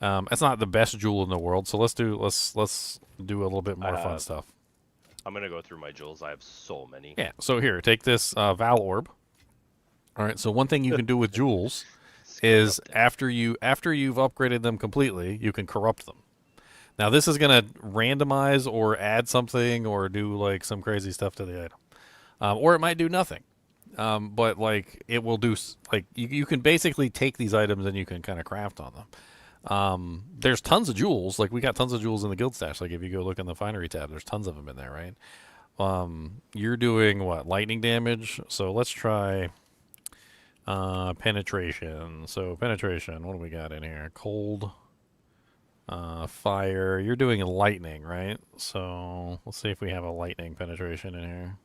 It's not the best jewel in the world, so let's do a little bit more fun stuff. I'm gonna go through my jewels. I have so many. Yeah. So here, take this Val Orb. All right. So one thing you can do with jewels is after you've upgraded them completely, you can corrupt them. Now this is gonna randomize or add something or do like some crazy stuff to the item, or it might do nothing. But like it will do like you can basically take these items and you can kind of craft on them. There's tons of jewels. Like we got tons of jewels in the guild stash. Like if you go look in the finery tab, there's tons of them in there, right? You're doing what? Lightning damage. So let's try penetration. So penetration. What do we got in here? Cold. Fire. You're doing lightning, right? So let's see if we have a lightning penetration in here.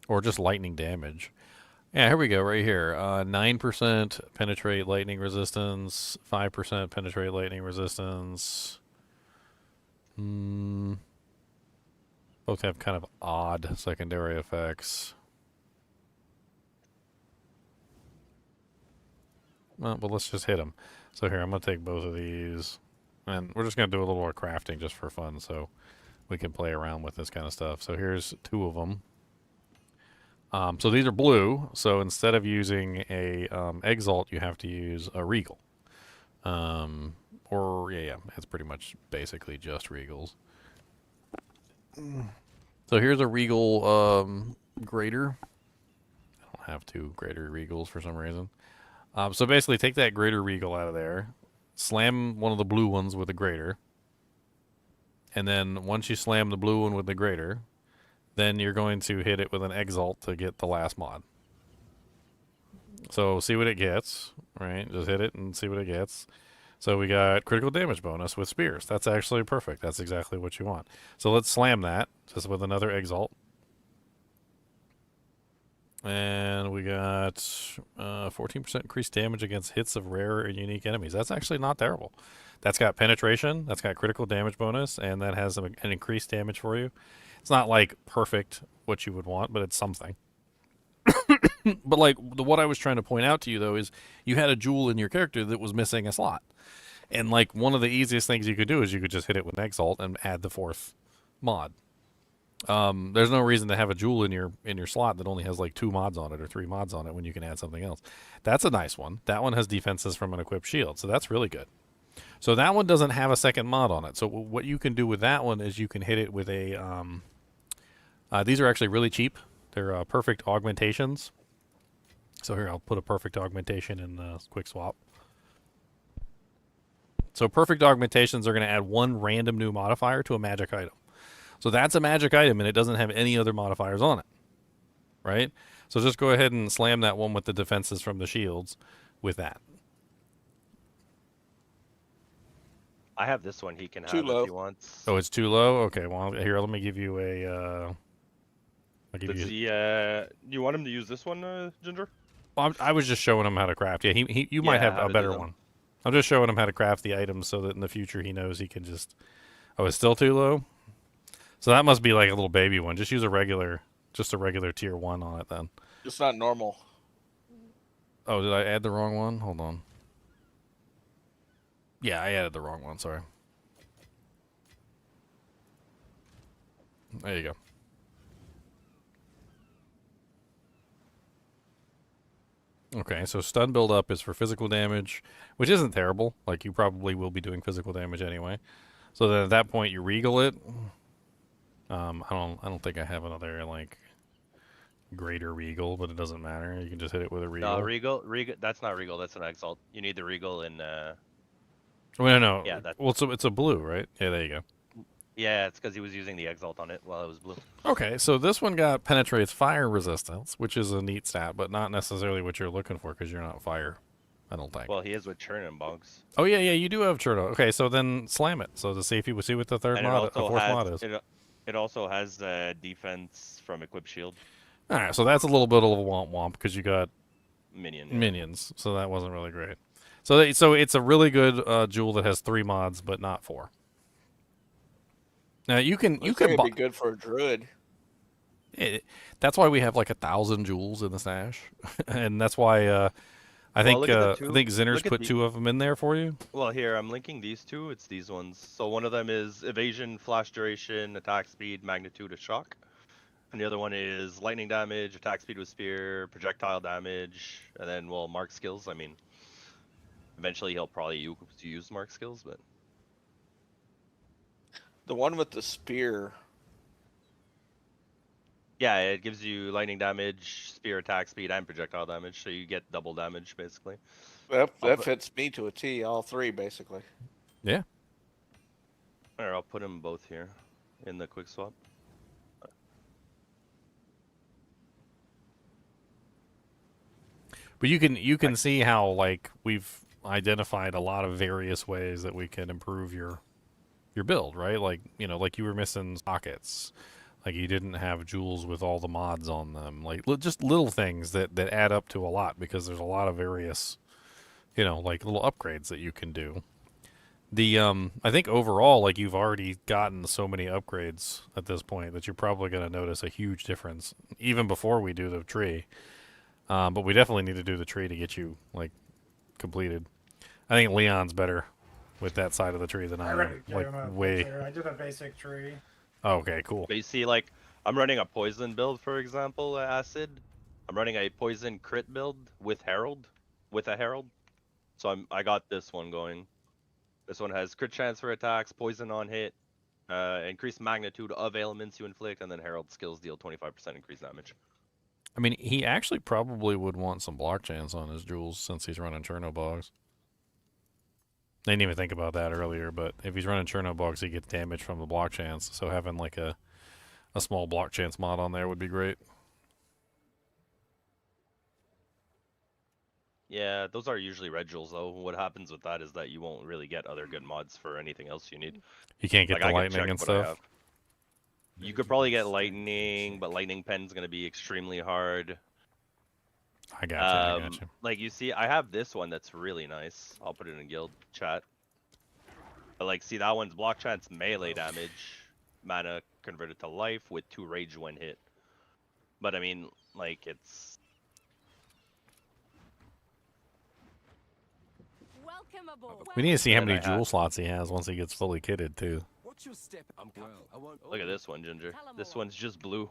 Or just lightning damage. Yeah, here we go, right here. 9% penetrate lightning resistance, 5% penetrate lightning resistance. Both have kind of odd secondary effects. Well, let's just hit them. So here, I'm going to take both of these. And we're just going to do a little more crafting just for fun, so we can play around with this kind of stuff. So here's 2 of them. So these are blue. So instead of using a Exalt, you have to use a Regal. Yeah, it's pretty much basically just Regals. So here's a Regal Greater. I don't have 2 Greater Regals for some reason. So basically take that Greater Regal out of there. Slam one of the blue ones with the Greater. And then once you slam the blue one with the Greater, then you're going to hit it with an Exalt to get the last mod. So see what it gets, right? Just hit it and see what it gets. So we got critical damage bonus with spears. That's actually perfect. That's exactly what you want. So let's slam that just with another Exalt. And we got 14% increased damage against hits of rare and unique enemies. That's actually not terrible. That's got penetration, that's got critical damage bonus, and that has an increased damage for you. It's not like perfect what you would want, but it's something. But like what I was trying to point out to you though is you had a jewel in your character that was missing a slot. And like one of the easiest things you could do is you could just hit it with an Exalt and add the 4th mod. There's no reason to have a jewel in your slot that only has like 2 mods on it or 3 mods on it when you can add something else. That's a nice one. That one has defenses from an equipped shield, so that's really good. So that one doesn't have a second mod on it. So what you can do with that one is you can hit it with a these are actually really cheap. They're perfect augmentations. So here, I'll put a perfect augmentation in quick swap. So perfect augmentations are going to add 1 random new modifier to a magic item. So that's a magic item, and it doesn't have any other modifiers on it, right? So just go ahead and slam that one with the defenses from the shields with that. I have this one he can have Too low. if he wants. Oh, it's too low? Okay, well, here, let me give you a... I'll give Does you... you want him to use this one, Ginger? Well, I was just showing him how to craft. Yeah, you might have how a to do better them. one. I'm just showing him how to craft the items so that in the future he knows he can just... Oh, it's still too low? So that must be like a little baby one. Just use a regular tier 1 on it then. It's not normal. Oh, did I add the wrong one? Hold on. Yeah, I added the wrong one, sorry. There you go. Okay, so stun build up is for physical damage, which isn't terrible. Like you probably will be doing physical damage anyway. So then at that point you regal it. I don't think I have another like greater regal, but it doesn't matter. You can just hit it with a regal. No, regal. That's not regal. That's an Exalt. You need the regal in. Well, no. Yeah, that. Well, it's a blue, right? Yeah, there you go. Yeah, it's because he was using the Exalt on it while it was blue. Okay, so this one got penetrates fire resistance, which is a neat stat, but not necessarily what you're looking for because you're not fire. I don't think. Well, he is with churn and bugs. Oh yeah, you do have Churno. Okay, so then slam it. So to see if you would see what the third And mod, the fourth mod is. It also has defense from equipped shield. All right, so that's a little bit of a womp womp because you got minions. So that wasn't really great. So it's a really good jewel that has 3 mods, but not 4. Now you can Be good for a druid. That's why we have like 1,000 jewels in the stash, and that's why I think Zinner's put 2 of them in there for you. Well, here I'm linking these 2. It's these ones. So one of them is evasion, flash duration, attack speed, magnitude of shock, and the other one is lightning damage, attack speed with spear, projectile damage, and then mark skills. I mean, eventually he'll probably use mark skills, but the one with the spear. Yeah, it gives you lightning damage, spear attack speed, and projectile damage, so you get double damage, basically. That fits me to a T, all 3, basically. Yeah. Alright, I'll put them both here in the quick swap. But you can see how like we've identified a lot of various ways that we can improve your build, right? Like, like you were missing sockets. Like you didn't have jewels with all the mods on them. Like just little things that add up to a lot because there's a lot of various, like little upgrades that you can do. I think overall, like you've already gotten so many upgrades at this point that you're probably going to notice a huge difference even before we do the tree. But we definitely need to do the tree to get you like completed. I think Leon's better with that side of the tree than I already am. gave Like him a way. picture. I did a basic tree. Okay, cool. But you see, like, I'm running a poison build, for example, acid. I'm running a poison crit build with Herald, with a Herald. So I got this one going. This one has crit chance for attacks, poison on hit, increased magnitude of ailments you inflict, and then Herald skills deal 25% increased damage. I mean, he actually probably would want some block chance on his jewels since he's running Chernobogs. I didn't even think about that earlier, but if he's running Chernobogs, he gets damage from the block chance. So having like a small block chance mod on there would be great. Yeah, those are usually red jewels though. What happens with that is that you won't really get other good mods for anything else you need. You can't get Like, the I can lightning check and what I stuff. have. You could probably get lightning, but lightning pen's gonna be extremely hard. I got you. Like you see, I have this one that's really nice. I'll put it in guild chat. But like, see that one's block chance melee damage, mana converted to life with 2 rage when hit. But I mean, like it's. Welcome aboard. We need to see how And many I jewel have- slots he has once he gets fully kitted too. What's your step? Look at this one, Ginger. This one's just blue,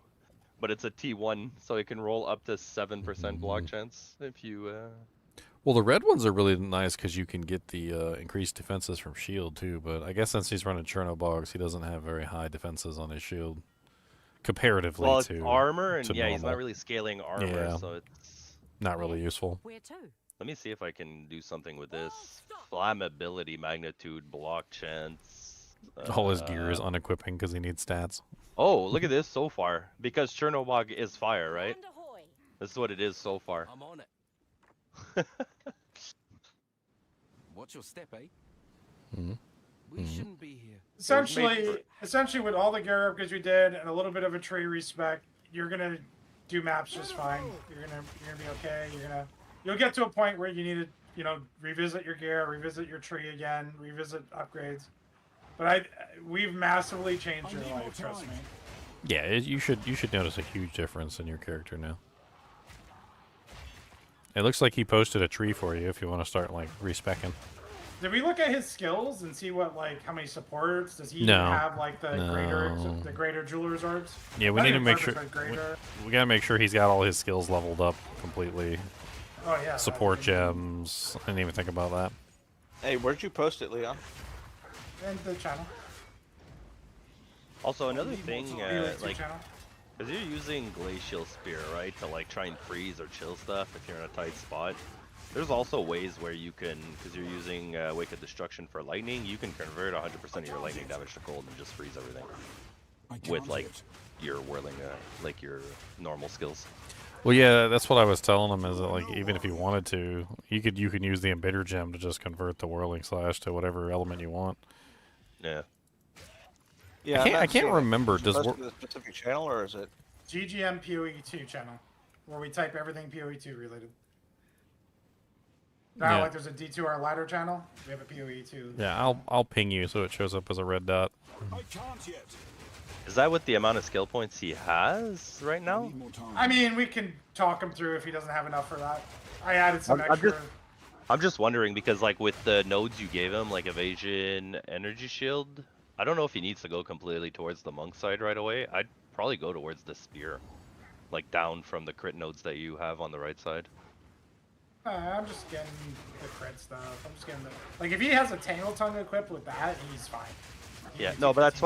but it's a T1, so it can roll up to 7% block chance if you. Well, the red ones are really nice because you can get the increased defenses from shield too. But I guess since he's running Chernobogs, he doesn't have very high defenses on his shield comparatively Well, it's to armor, and to yeah, he's not normal. really scaling armor, Yeah. so it's. Not really useful. Where to? Let me see if I can do something with this. Flammability, magnitude, block chance. All his gear is unequipping because he needs stats. Oh, look at this so far. Because Chernobog is fire, right? And ahoy. This is what it is so far. I'm on it. What's your step, eh? Mhm. We shouldn't be here. Essentially, with all the gear upgrades we did and a little bit of a tree respec, you're gonna do maps just fine. You're gonna be okay. You'll get to a point where you need to, revisit your gear, revisit your tree again, revisit upgrades. But we've massively changed your life, trust me. Yeah, you should notice a huge difference in your character now. It looks like he posted a tree for you if you want to start like respecking. Did we look at his skills and see how many supports? Does he No. have like the No. greater jeweler's orbs? Yeah, we I need to think make it's sure perfect for greater. we gotta make sure he's got all his skills leveled up completely. Oh yeah. Support gems. I didn't even think about that. Hey, where'd you post it, Leon? And the channel. Also, another thing, like, channel. because you're using Glacial Spear, right, to like try and freeze or chill stuff if you're in a tight spot. There's also ways where you can, because you're using Wake of Destruction for lightning, you can convert 100% of your lightning damage to cold and just freeze everything with like your whirling, like your normal skills. Well, yeah, that's what I was telling him. Is that like even if you wanted to, you can use the Embitter Gem to just convert the Whirling Slash to whatever element you want. Yeah. Yeah, I can't remember. Is it Does posted to the specific channel or is it? GGM PoE2 channel, where we type everything PoE2 related. Now, Yeah. like there's a D2R ladder channel, we have a PoE2. Yeah, I'll ping you so it shows up as a red dot. I can't yet. Is that what the amount of skill points he has right now? Need more time. I mean, we can talk him through if he doesn't have enough for that. I added some extra. I'm just wondering because like with the nodes you gave him, like evasion, energy shield, I don't know if he needs to go completely towards the monk side right away. I'd probably go towards the spear, like down from the crit nodes that you have on the right side. I'm just getting the crit stuff. I'm just getting the like if he has a Tangle Tongue equipped with that, he's fine. Yeah, no, but that's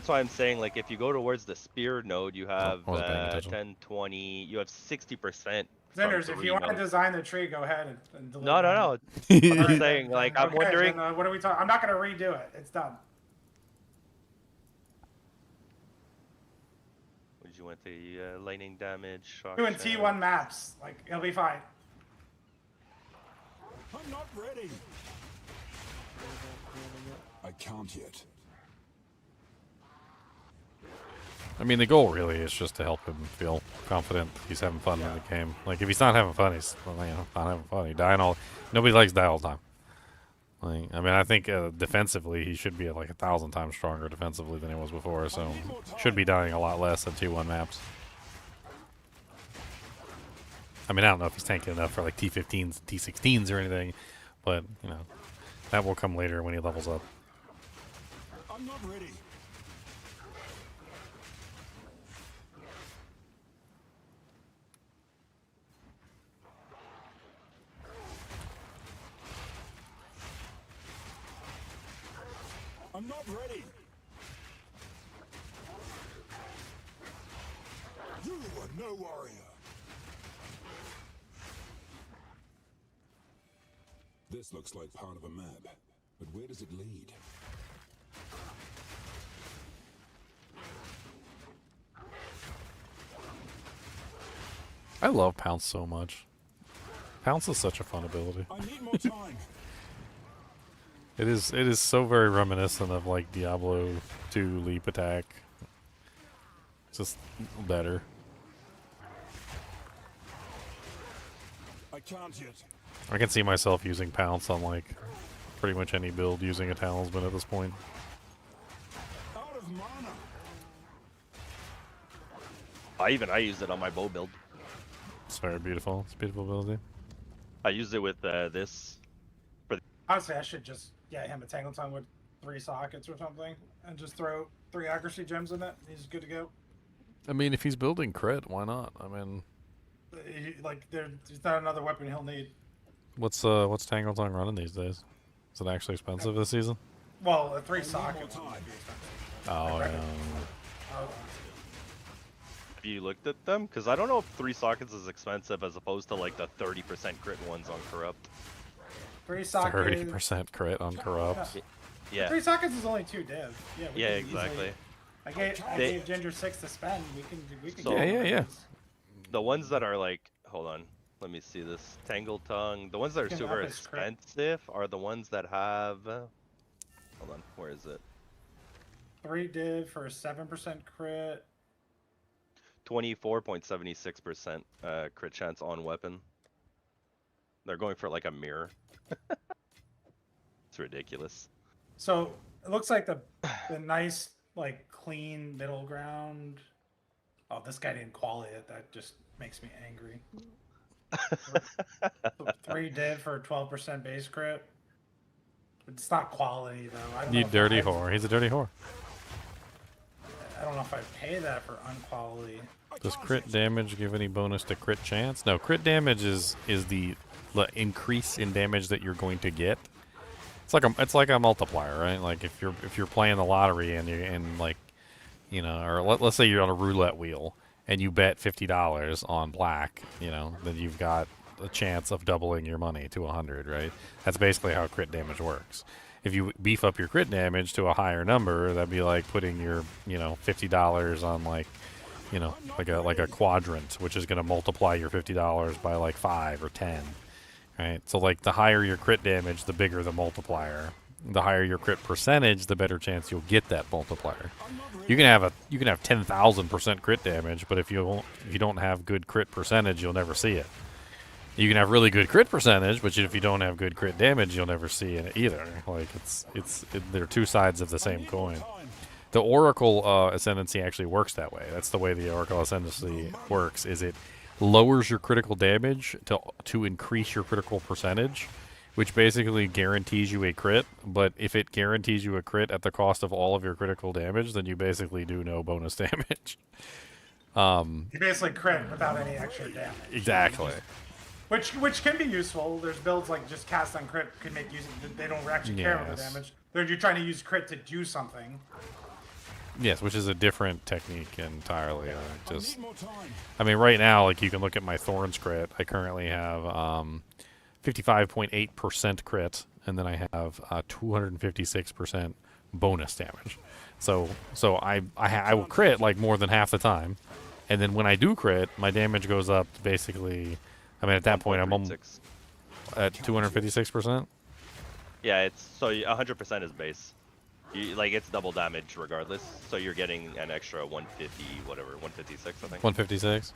why I'm saying like if you go towards the spear node, you have I wasn't paying attention. 10, 20, you have 60%. Zenders, if you want to design the tree, go ahead and deliver. No. it. I'm saying like I'm Okay, wondering. then, what are we talking? I'm not gonna redo it. It's done. Would you want the lightning damage? Shock Doing chance? T1 maps, like it'll be fine. I'm not ready. I can't yet. I mean, the goal really is just to help him feel confident he's having fun in the game. Like, if he's not having fun, he's not having fun. He dying all. Nobody likes to die all the time. Like, I mean, I think defensively he should be like 1,000 times stronger defensively than he was before. So should be dying a lot less than 2-1 maps. I mean, I don't know if he's tanking enough for like T15s, T16s or anything, but you know, that will come later when he levels up. I'm not ready. I'm not ready. You are no warrior. This looks like part of a map, but where does it lead? I love Pounce so much. Pounce is such a fun ability. I need more time. It is so very reminiscent of like Diablo 2 Leap Attack. Just better. I can't yet. I can see myself using Pounce on like pretty much any build using a Talisman at this point. Out of mana. I used it on my bow build. It's very beautiful. It's a beautiful ability. I used it with this. Honestly, I should just get him a Tangle Tongue with 3 sockets or something, and just throw 3 accuracy gems in it. He's good to go. I mean, if he's building crit, why not? I mean, Like, there's not another weapon he'll need. what's Tangle Tongue running these days? Is it actually expensive this season? Well, 3 sockets would be expensive. Oh, yeah. Have you looked at them? Because I don't know if 3 sockets is expensive as opposed to like the 30% crit ones on Corrupt. 3 sockets. 30% crit on Corrupt. Yeah. 3 sockets is only 2 div. Yeah. Yeah, exactly. I gave Ginger 6 to spend. We can. So, Yeah. The ones that are like, hold on, let me see this. Tangle Tongue. The ones that are Can super up his crit. expensive are the ones that have. Hold on, where is it? 3 div for a 7% crit. 24.76% crit chance on weapon. They're going for like a mirror. It's ridiculous. So it looks like the nice, like, clean middle ground. Oh, this guy didn't quality it. That just makes me angry. 3 div for a 12% base crit. It's not quality though. I don't You know if dirty I- whore. He's a dirty whore. I don't know if I pay that for unquality. Does crit damage give any bonus to crit chance? No, crit damage is the increase in damage that you're going to get. It's like a multiplier, right? Like if you're playing the lottery and like, you know, or let's say you're on a roulette wheel and you bet $50 on black, you know, then you've got a chance of doubling your money to 100, right? That's basically how crit damage works. If you beef up your crit damage to a higher number, that'd be like putting your, you know, $50 on like, you know, like a quadrant, which is going to multiply your $50 by like 5 or 10, right? So like the higher your crit damage, the bigger the multiplier. The higher your crit percentage, the better chance you'll get that multiplier. You can have 10,000% crit damage, but if you don't have good crit percentage, you'll never see it. You can have really good crit percentage, but if you don't have good crit damage, you'll never see it either. Like they're two sides of the same coin. The Oracle Ascendancy actually works that way. That's the way the Oracle Ascendancy works. Is it lowers your critical damage to increase your critical percentage, which basically guarantees you a crit. But if it guarantees you a crit at the cost of all of your critical damage, then you basically do no bonus damage. You basically crit without any extra damage. Exactly. Which can be useful. There's builds like just cast on crit can make use. They don't actually care about the Yes. damage. You're trying to use crit to do something. Yes, which is a different technique entirely. I mean, right now, like you can look at my Thorns crit. I currently have 55.8% crit, and then I have 256% bonus damage. So I will crit like more than half the time, and then when I do crit, my damage goes up basically. I mean, at that point, I'm at 256%. Yeah, it's so 100% is base. It's double damage regardless. So you're getting an extra 150, whatever, 156, I think. 156.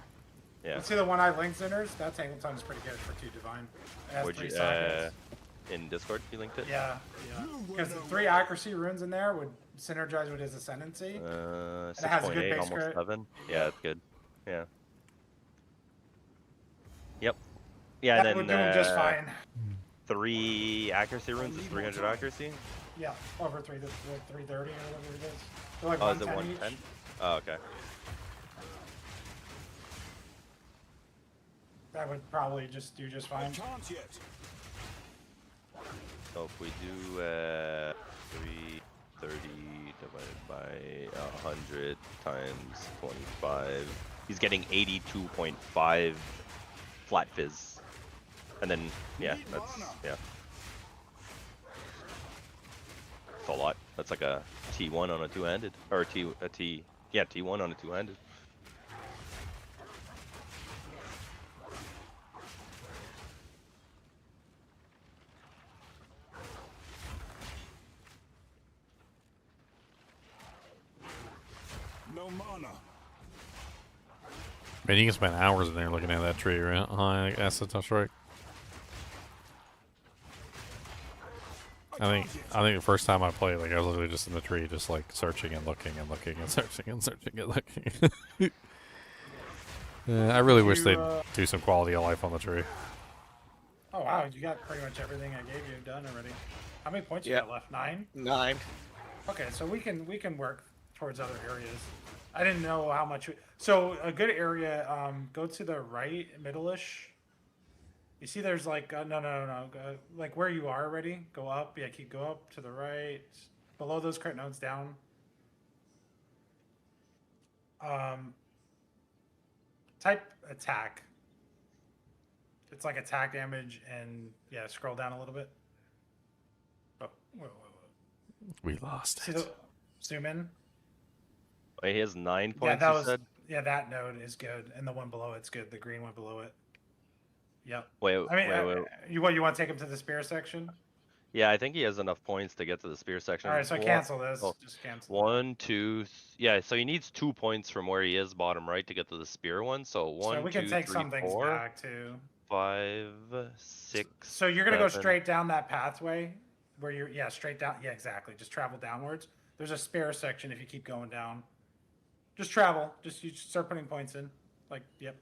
Yeah. You see the one I linked sinners? That Tangle Tongue is pretty good for 2 divine. It has 3 sockets. In Discord, you linked it? Yeah. Because the 3 accuracy runes in there would synergize with his ascendancy. 6.8, it has a good base almost crit. 7. Yeah, it's good. Yeah. Yep. Yeah, That and would then do him just fine. 3 accuracy runes is 300 accuracy. Yeah, over 330 or whatever it is. They're like Oh, is it 110 each. 110? Oh, okay. That would probably just do just fine. Can't yet. So if we do 330 divided by 100 times 25, he's getting 82.5 flat fizz. And then, yeah, that's, yeah. That's a lot. That's like a T1 on a two-handed. Or yeah, T1 on a two-handed. No mana. Man, you can spend hours in there looking at that tree, right? High acid touch strike. I think the first time I played, like I was literally just in the tree, just like searching and looking and looking and searching and searching and looking. I really wish they'd do some quality of life on the tree. Oh wow, you got pretty much everything I gave you done already. How many points you got left? 9? 9. Okay, so we can work towards other areas. I didn't know how much. So a good area. Go to the right, middle-ish. You see, there's like no. Like where you are already. Go up. Yeah, go up to the right. Below those crit nodes, down. Type attack. It's like attack damage, and yeah, scroll down a little bit. Oh, whoa. We lost See it. Zoom in. Wait, he has 9 Yeah, points, that you was. said? Yeah, that node is good, and the one below it's good. The green one below it. Yep. Wait. You want to take him to the spear section? Yeah, I think he has enough points to get to the spear section. All right, so cancel this. Just cancel. 1, 2, yeah. So he needs 2 points from where he is, bottom right, to get to the spear one. So 1, So we 2, can take 3, some things 4, back too. 5, 6. So you're gonna go 7. straight down that pathway where you're straight down. Yeah, exactly. Just travel downwards. There's a spare section if you keep going down. Just travel. You start putting points in. Like, yep.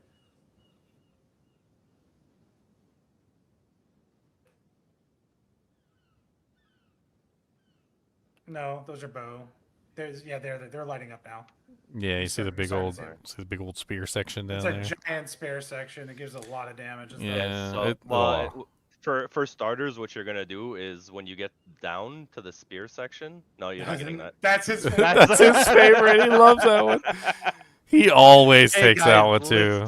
No, those are bow. They're lighting up now. Yeah, you see the big old spear section down there. It's a giant spare section. It gives a lot of damage. Yeah. For starters, what you're gonna do is when you get down to the spear section. No, you're not getting that. That's his. That's his favorite. He loves that one. He always takes that one too.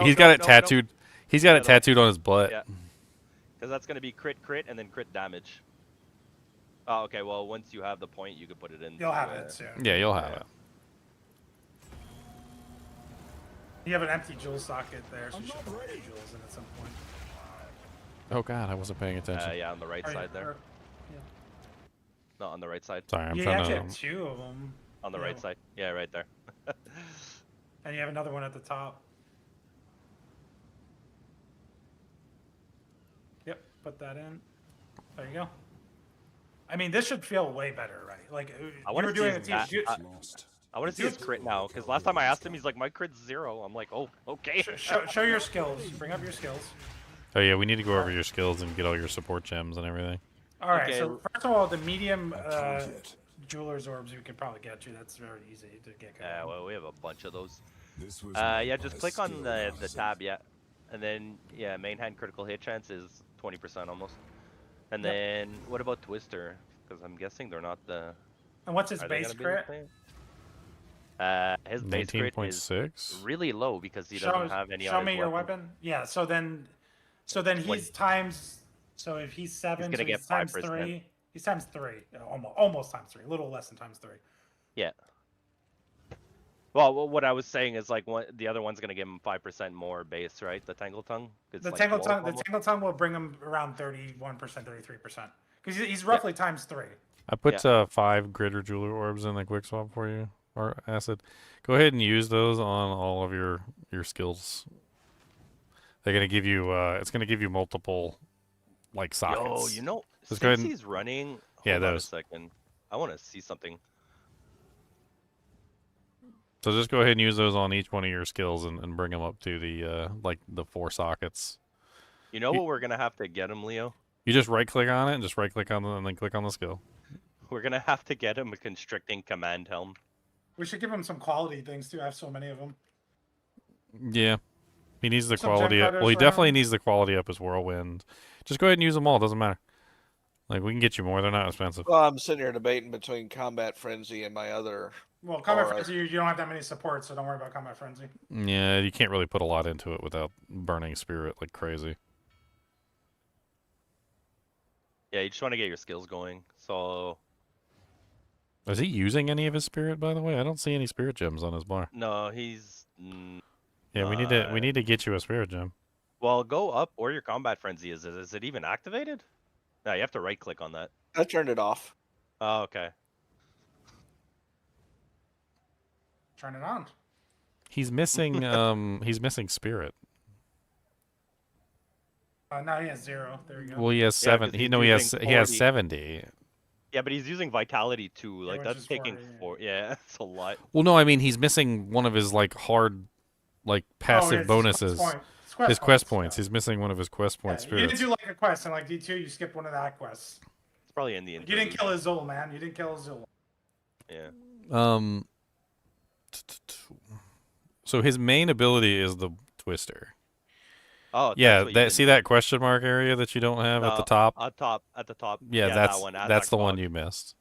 He's got it tattooed. He's got it tattooed on his butt. Yeah. Because that's gonna be crit and then crit damage. Oh, okay. Well, once you have the point, you can put it in. You'll have it soon. Yeah, you'll have it. You have an empty jewel socket there, so you should put jewels in at some point. Oh god, I wasn't paying attention. Yeah, on the right side there. Yeah. No, on the right side. Sorry, I'm you trying actually to. have 2 of them. On the right side. Yeah, right there. And you have another one at the top. Yep, put that in. There you go. I mean, this should feel way better, right? Like I you want were to doing see a I want to see his crit now, because last time I asked him, he's like, my crit's 0. I'm like, oh, okay. Show your skills. Bring up your skills. Oh yeah, we need to go over your skills and get all your support gems and everything. All right. So first of all, the medium jeweler's orbs we could probably get you. That's very easy to get. Well, we have a bunch of those. Yeah, just click on the tab, yeah, and then yeah, main hand critical hit chance is 20% almost. And then what about Twister? Because I'm guessing they're not the. And what's his base crit? His base crit is really low because he doesn't have any. Show me your weapon. Yeah. So then he's times. So if he's 7, he's gonna get times 5%. 3. He's times 3. Almost times 3. A little less than times 3. Yeah. Well, what I was saying is like the other one's gonna give him 5% more base, right? The Tangle Tongue. The Tangle Tongue will bring him around 31%, 33%. Because he's roughly times 3. I put 5 Gritter Jeweler orbs in the quick swap for you, or acid. Go ahead and use those on all of your skills. They're gonna give you. It's gonna give you multiple, like sockets. Yo, Just since he's running. Yeah, hold on those. a second. I want to see something. So just go ahead and use those on each one of your skills and bring them up to the like the 4 sockets. You know what we're gonna have to get him, Leo? You just right click on it and just right click on and then click on the skill. We're gonna have to get him a constricting command helm. We should give him some quality things too. I have so many of them. Yeah. He needs the Some quality gem up. Well, he cutters definitely around. needs the quality up his whirlwind. Just go ahead and use them all. Doesn't matter. Like, we can get you more. They're not expensive. Well, I'm sitting here debating between Combat Frenzy and my other. Well, Combat Alright. Frenzy, you don't have that many supports, so don't worry about Combat Frenzy. Yeah, you can't really put a lot into it without burning spirit like crazy. Yeah, you just want to get your skills going. So Is he using any of his spirit, by the way? I don't see any spirit gems on his bar. no, he's. Yeah, we need to get you a spirit gem. Well, go up or your combat frenzy. Is it even activated? No, you have to right click on that. I turned it off. Oh, okay. Turn it on. He's missing he's missing spirit. Now he has 0. There you go. Well, he has Yeah, 7. 'cause He he's no, he has using he has 40. 70. Yeah, but he's using vitality too. Like which that's is taking 40, yeah. 4. Yeah, that's a lot. Well, no, I mean he's missing one of his like hard like passive it's bonuses. His His quest points. He's missing one of his quest Yeah, points. you didn't spirits. do like a quest, and like D2, you skipped one of that quests. It's probably in the. You didn't kill Azul, man. You didn't kill Azul. Yeah. So his main ability is the twister. Oh, Yeah, that's what you see that question mark area that you don't have at the top? At the top. Yeah, that one. that's the one you missed.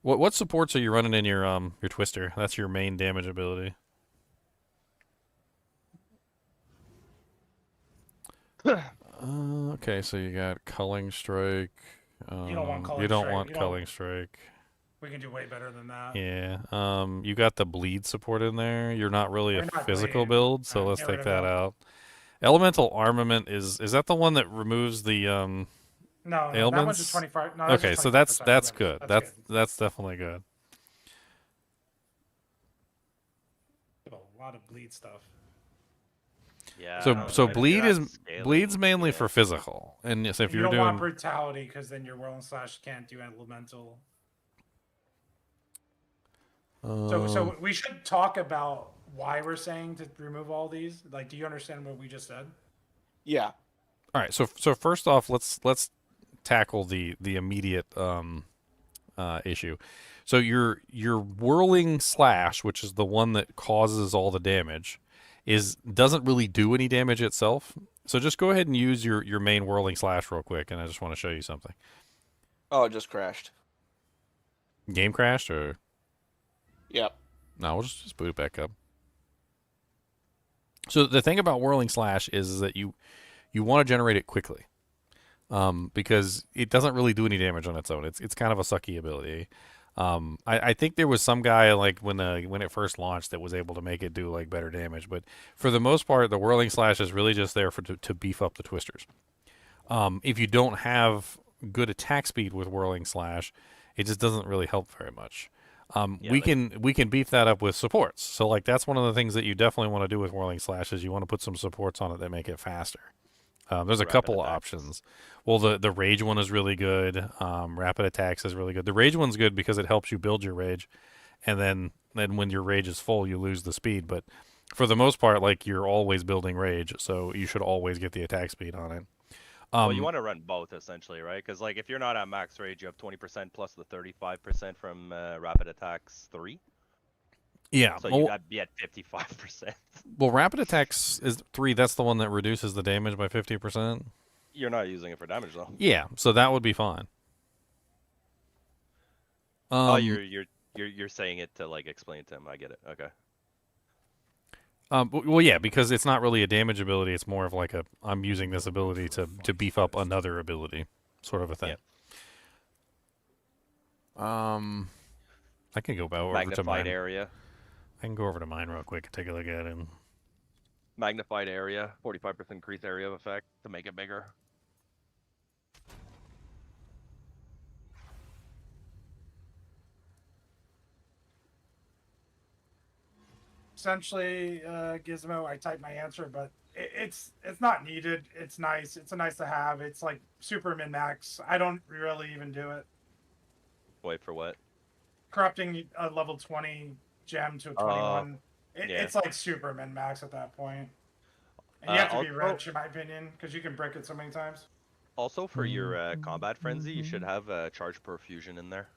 What supports are you running in your twister? That's your main damage ability. Okay, so you got Culling Strike. You don't want Culling You don't Strike. want You don't- Culling Strike. We can do way better than that. Yeah. You got the bleed support in there. You're not really We're a not physical bleeding. build, so let's Get rid take of that that. out. Elemental Armament is that the one that removes the No, that one's ailments? just 25. No, that's Okay, just so 25% that's damage. good. That's That's definitely good. A lot of bleed stuff. Yeah. So if bleed you're is not scaling, bleed's mainly yeah. for physical, and yes, if You you're don't want doing brutality, because then your Whirling Slash can't do elemental. So we should talk about why we're saying to remove all these. Like, do you understand what we just said? Yeah. all right. So first off, let's tackle the immediate issue. So your whirling slash, which is the one that causes all the damage, doesn't really do any damage itself. So just go ahead and use your main whirling slash real quick, and I just want to show you something. Oh, it just crashed. Game crashed or Yep. no? We'll just boot it back up. So the thing about whirling slash is that you want to generate it quickly, because it doesn't really do any damage on its own. It's kind of a sucky ability. I think there was some guy like when it first launched that was able to make it do like better damage, but for the most part, the whirling slash is really just there to beef up the twisters. If you don't have good attack speed with whirling slash, it just doesn't really help very much. We can beef that up with supports. So like that's one of the things that you definitely want to do with whirling slash is you want to put some supports on it that make it faster. There's a couple of options. Well, the rage one is really good. Rapid attacks is really good. The rage one's good because it helps you build your rage, and then when your rage is full, you lose the speed. But for the most part, like you're always building rage, so you should always get the attack speed on it. Well, you want to run both essentially, right? Because like if you're not at max rage, you have 20% plus the 35% from rapid attacks 3. Yeah. So you'd be at 55%. Well, rapid attacks is 3. That's the one that reduces the damage by 50%. You're not using it for damage though. Yeah, so that would be fine. Oh, you're saying it to like explain it to him. I get it. Okay. Well, yeah, because it's not really a damage ability. It's more of like I'm using this ability to beef up another ability, sort of a thing. Yep. I can go over to Magnified mine. area. I can go over to mine real quick and take a look at it. Magnified area, 45% increase area of effect to make it bigger. Essentially, Gizmo, I typed my answer, but it's not needed. It's nice. It's a nice to have. It's like super min max. I don't really even do it. Wait for what? Corrupting a level 20 gem to a Oh, 21. yeah. It's like super min max at that point. And you have to be Also- rich, in my opinion, because you can brick it so many times. Also, for your combat frenzy, you should have charge perfusion in there.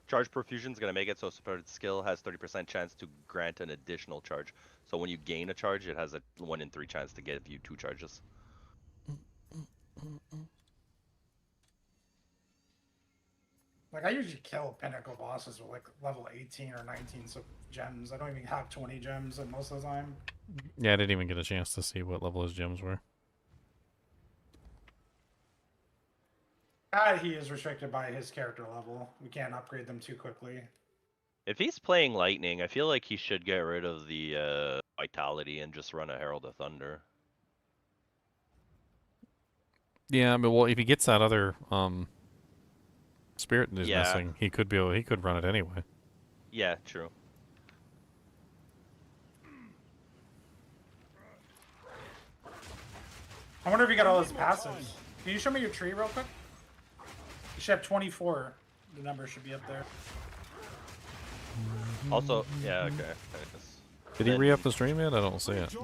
Charge perfusion is going to make it so supported skill has 30% chance to grant an additional charge. So when you gain a charge, it has a 1 in 3 chance to give you 2 charges. Like, I usually kill pinnacle bosses with like level 18 or 19 gems. I don't even have 20 gems most of the time. Yeah, I didn't even get a chance to see what level his gems were. He is restricted by his character level. We can't upgrade them too quickly. If he's playing Lightning, I feel like he should get rid of the Vitality and just run a Herald of Thunder. Yeah, but well, if he gets that other spirit that he's Yeah. missing, he could run it anyway. Yeah, true. I wonder if you got all his passives. Can you show me your tree real quick? You should have 24. The number should be up there. Also, yeah, okay. Did he re-up the stream yet? I don't see it.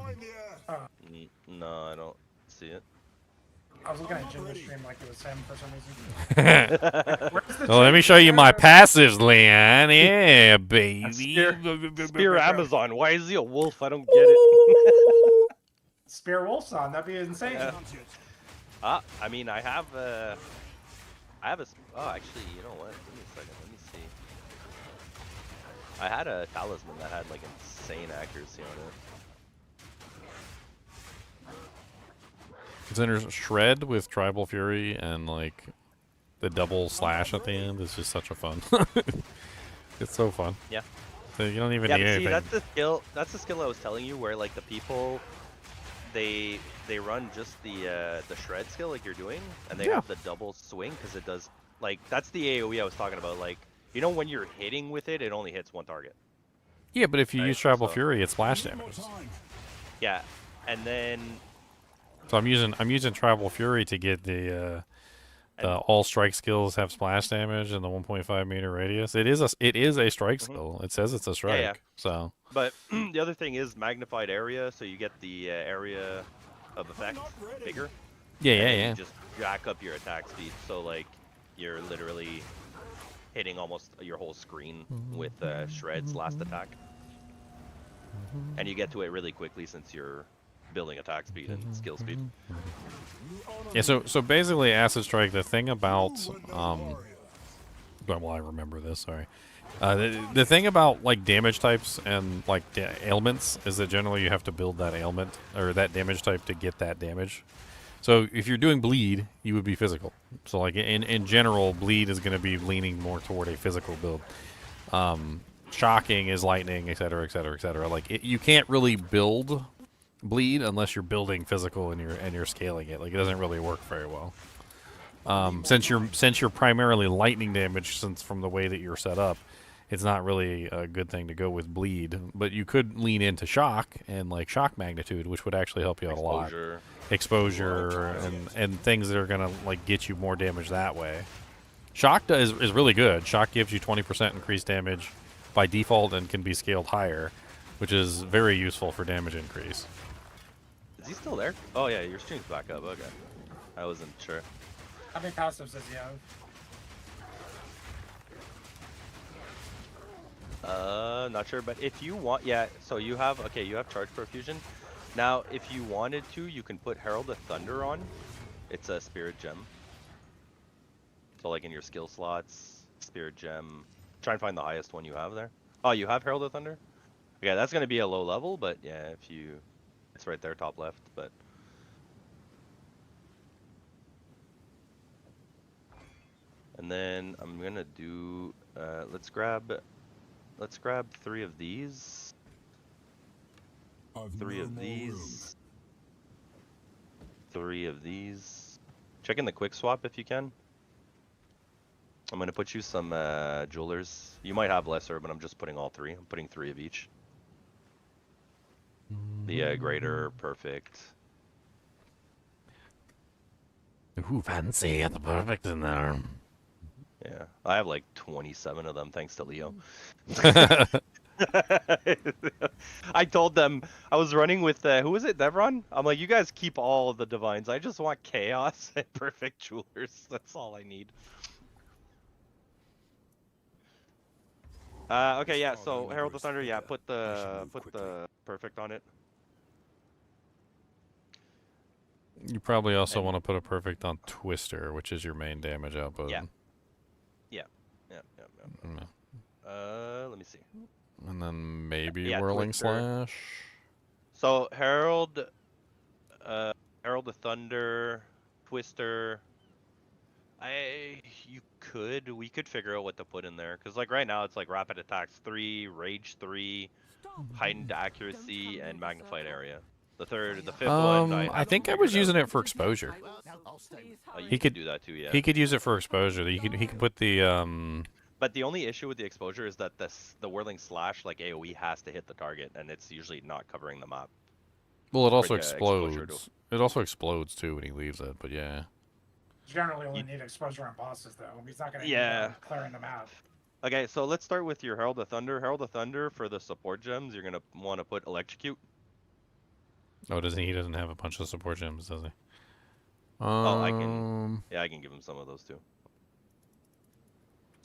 No, I don't see it. I was looking at Jim's stream like it was him for some reason. Where's the Well, let me tree? show you my passives, Leon. Yeah, baby. Spear Amazon. Why is he a wolf? I don't get it. Spear Wolf's on. That'd be insane. Yeah. I mean, I have a. Oh, actually, you know what? Give me a second. Let me see. I had a talisman that had like insane accuracy on it. Consider Shred with Tribal Fury and like the double slash at the end is just such a fun. It's so fun. Yeah. So you don't even Yeah, need but see, anything. that's the skill. That's the skill I was telling you, where like the people, they run just the shred skill like you're doing, and they Yeah. have the double swing because it does like that's the AOE I was talking about. Like you know when you're hitting with it, it only hits one target. Yeah, but if you Right, use Tribal so- Fury, it's splash damage. Yeah, and then So I'm using Tribal Fury to get the all strike skills have splash damage and the 1.5 meter radius. It is a strike skill. It says it's a strike. yeah. So But the other thing is magnified area, so you get the area of effect bigger. Yeah, and yeah, then yeah. You just jack up your attack speed, so like you're literally hitting almost your whole screen with Shred's last attack, and you get to it really quickly since you're building attack speed and skill speed. yeah, so basically Acid Strike, the thing about well, I remember this, sorry. The thing about like damage types and like ailments is that generally you have to build that ailment or that damage type to get that damage. So if you're doing bleed, you would be physical. So like in general, bleed is going to be leaning more toward a physical build. Shocking is lightning, etc., etc., etc. Like you can't really build bleed unless you're building physical and you're scaling it. Like it doesn't really work very well. Since you're primarily lightning damage, since from the way that you're set up, it's not really a good thing to go with bleed. But you could lean into shock and like shock magnitude, which would actually help you out a lot. Exposure and things that are gonna like get you more damage that way. Shock is really good. Shock gives you 20% increased damage by default and can be scaled higher, which is very useful for damage increase. Is he still there? Oh yeah, your stream's back up. Okay, I wasn't sure. How many passives does he have? Not sure, but if you want, yeah. So you have charge perfusion. Now, if you wanted to, you can put Herald of Thunder on. It's a spirit gem. So like in your skill slots, spirit gem. Try and find the highest one you have there. Oh, you have Herald of Thunder? Okay, that's gonna be a low level, but yeah, if you, it's right there, top left. But and then I'm gonna do. Let's grab 3 of these. Three of these. 3 of these. Check in the quick swap if you can. I'm gonna put you some jewelers. You might have lesser, but I'm just putting all 3. I'm putting 3 of each. The greater, perfect. Ooh, fancy. Got the perfect in there. Yeah. Yeah, I have like 27 of them thanks to Leo. I told them I was running with who was it, Devron? I'm like, you guys keep all of the divines. I just want chaos and perfect jewelers. That's all I need. Okay, yeah. So Herald of Thunder, yeah. Put the perfect on it. You probably also want to put a perfect on Twister, which is your main damage output. Yeah. Yeah. Let me see. And then maybe Yeah, Whirling Twister. Slash. So Herald of Thunder, Twister. We could figure out what to put in there, because like right now it's like rapid attacks 3, rage 3, heightened accuracy, and magnified area. The fifth one. I think I was using it for exposure. He could do that too, yeah. He could use it for exposure. He could put the But the only issue with the exposure is that the Whirling Slash, like AoE, has to hit the target, and it's usually not covering the map. Well, it also the exposure explodes. It also explodes too when he leaves it. But yeah. Generally, only need exposure on bosses though. He's not gonna need clearing them out. Okay, so let's start with your Herald of Thunder. Herald of Thunder for the support gems, you're gonna want to put Electrocute. Oh, doesn't he? Doesn't have a bunch of support gems, does he? Oh, I can. Yeah, I can give him some of those too.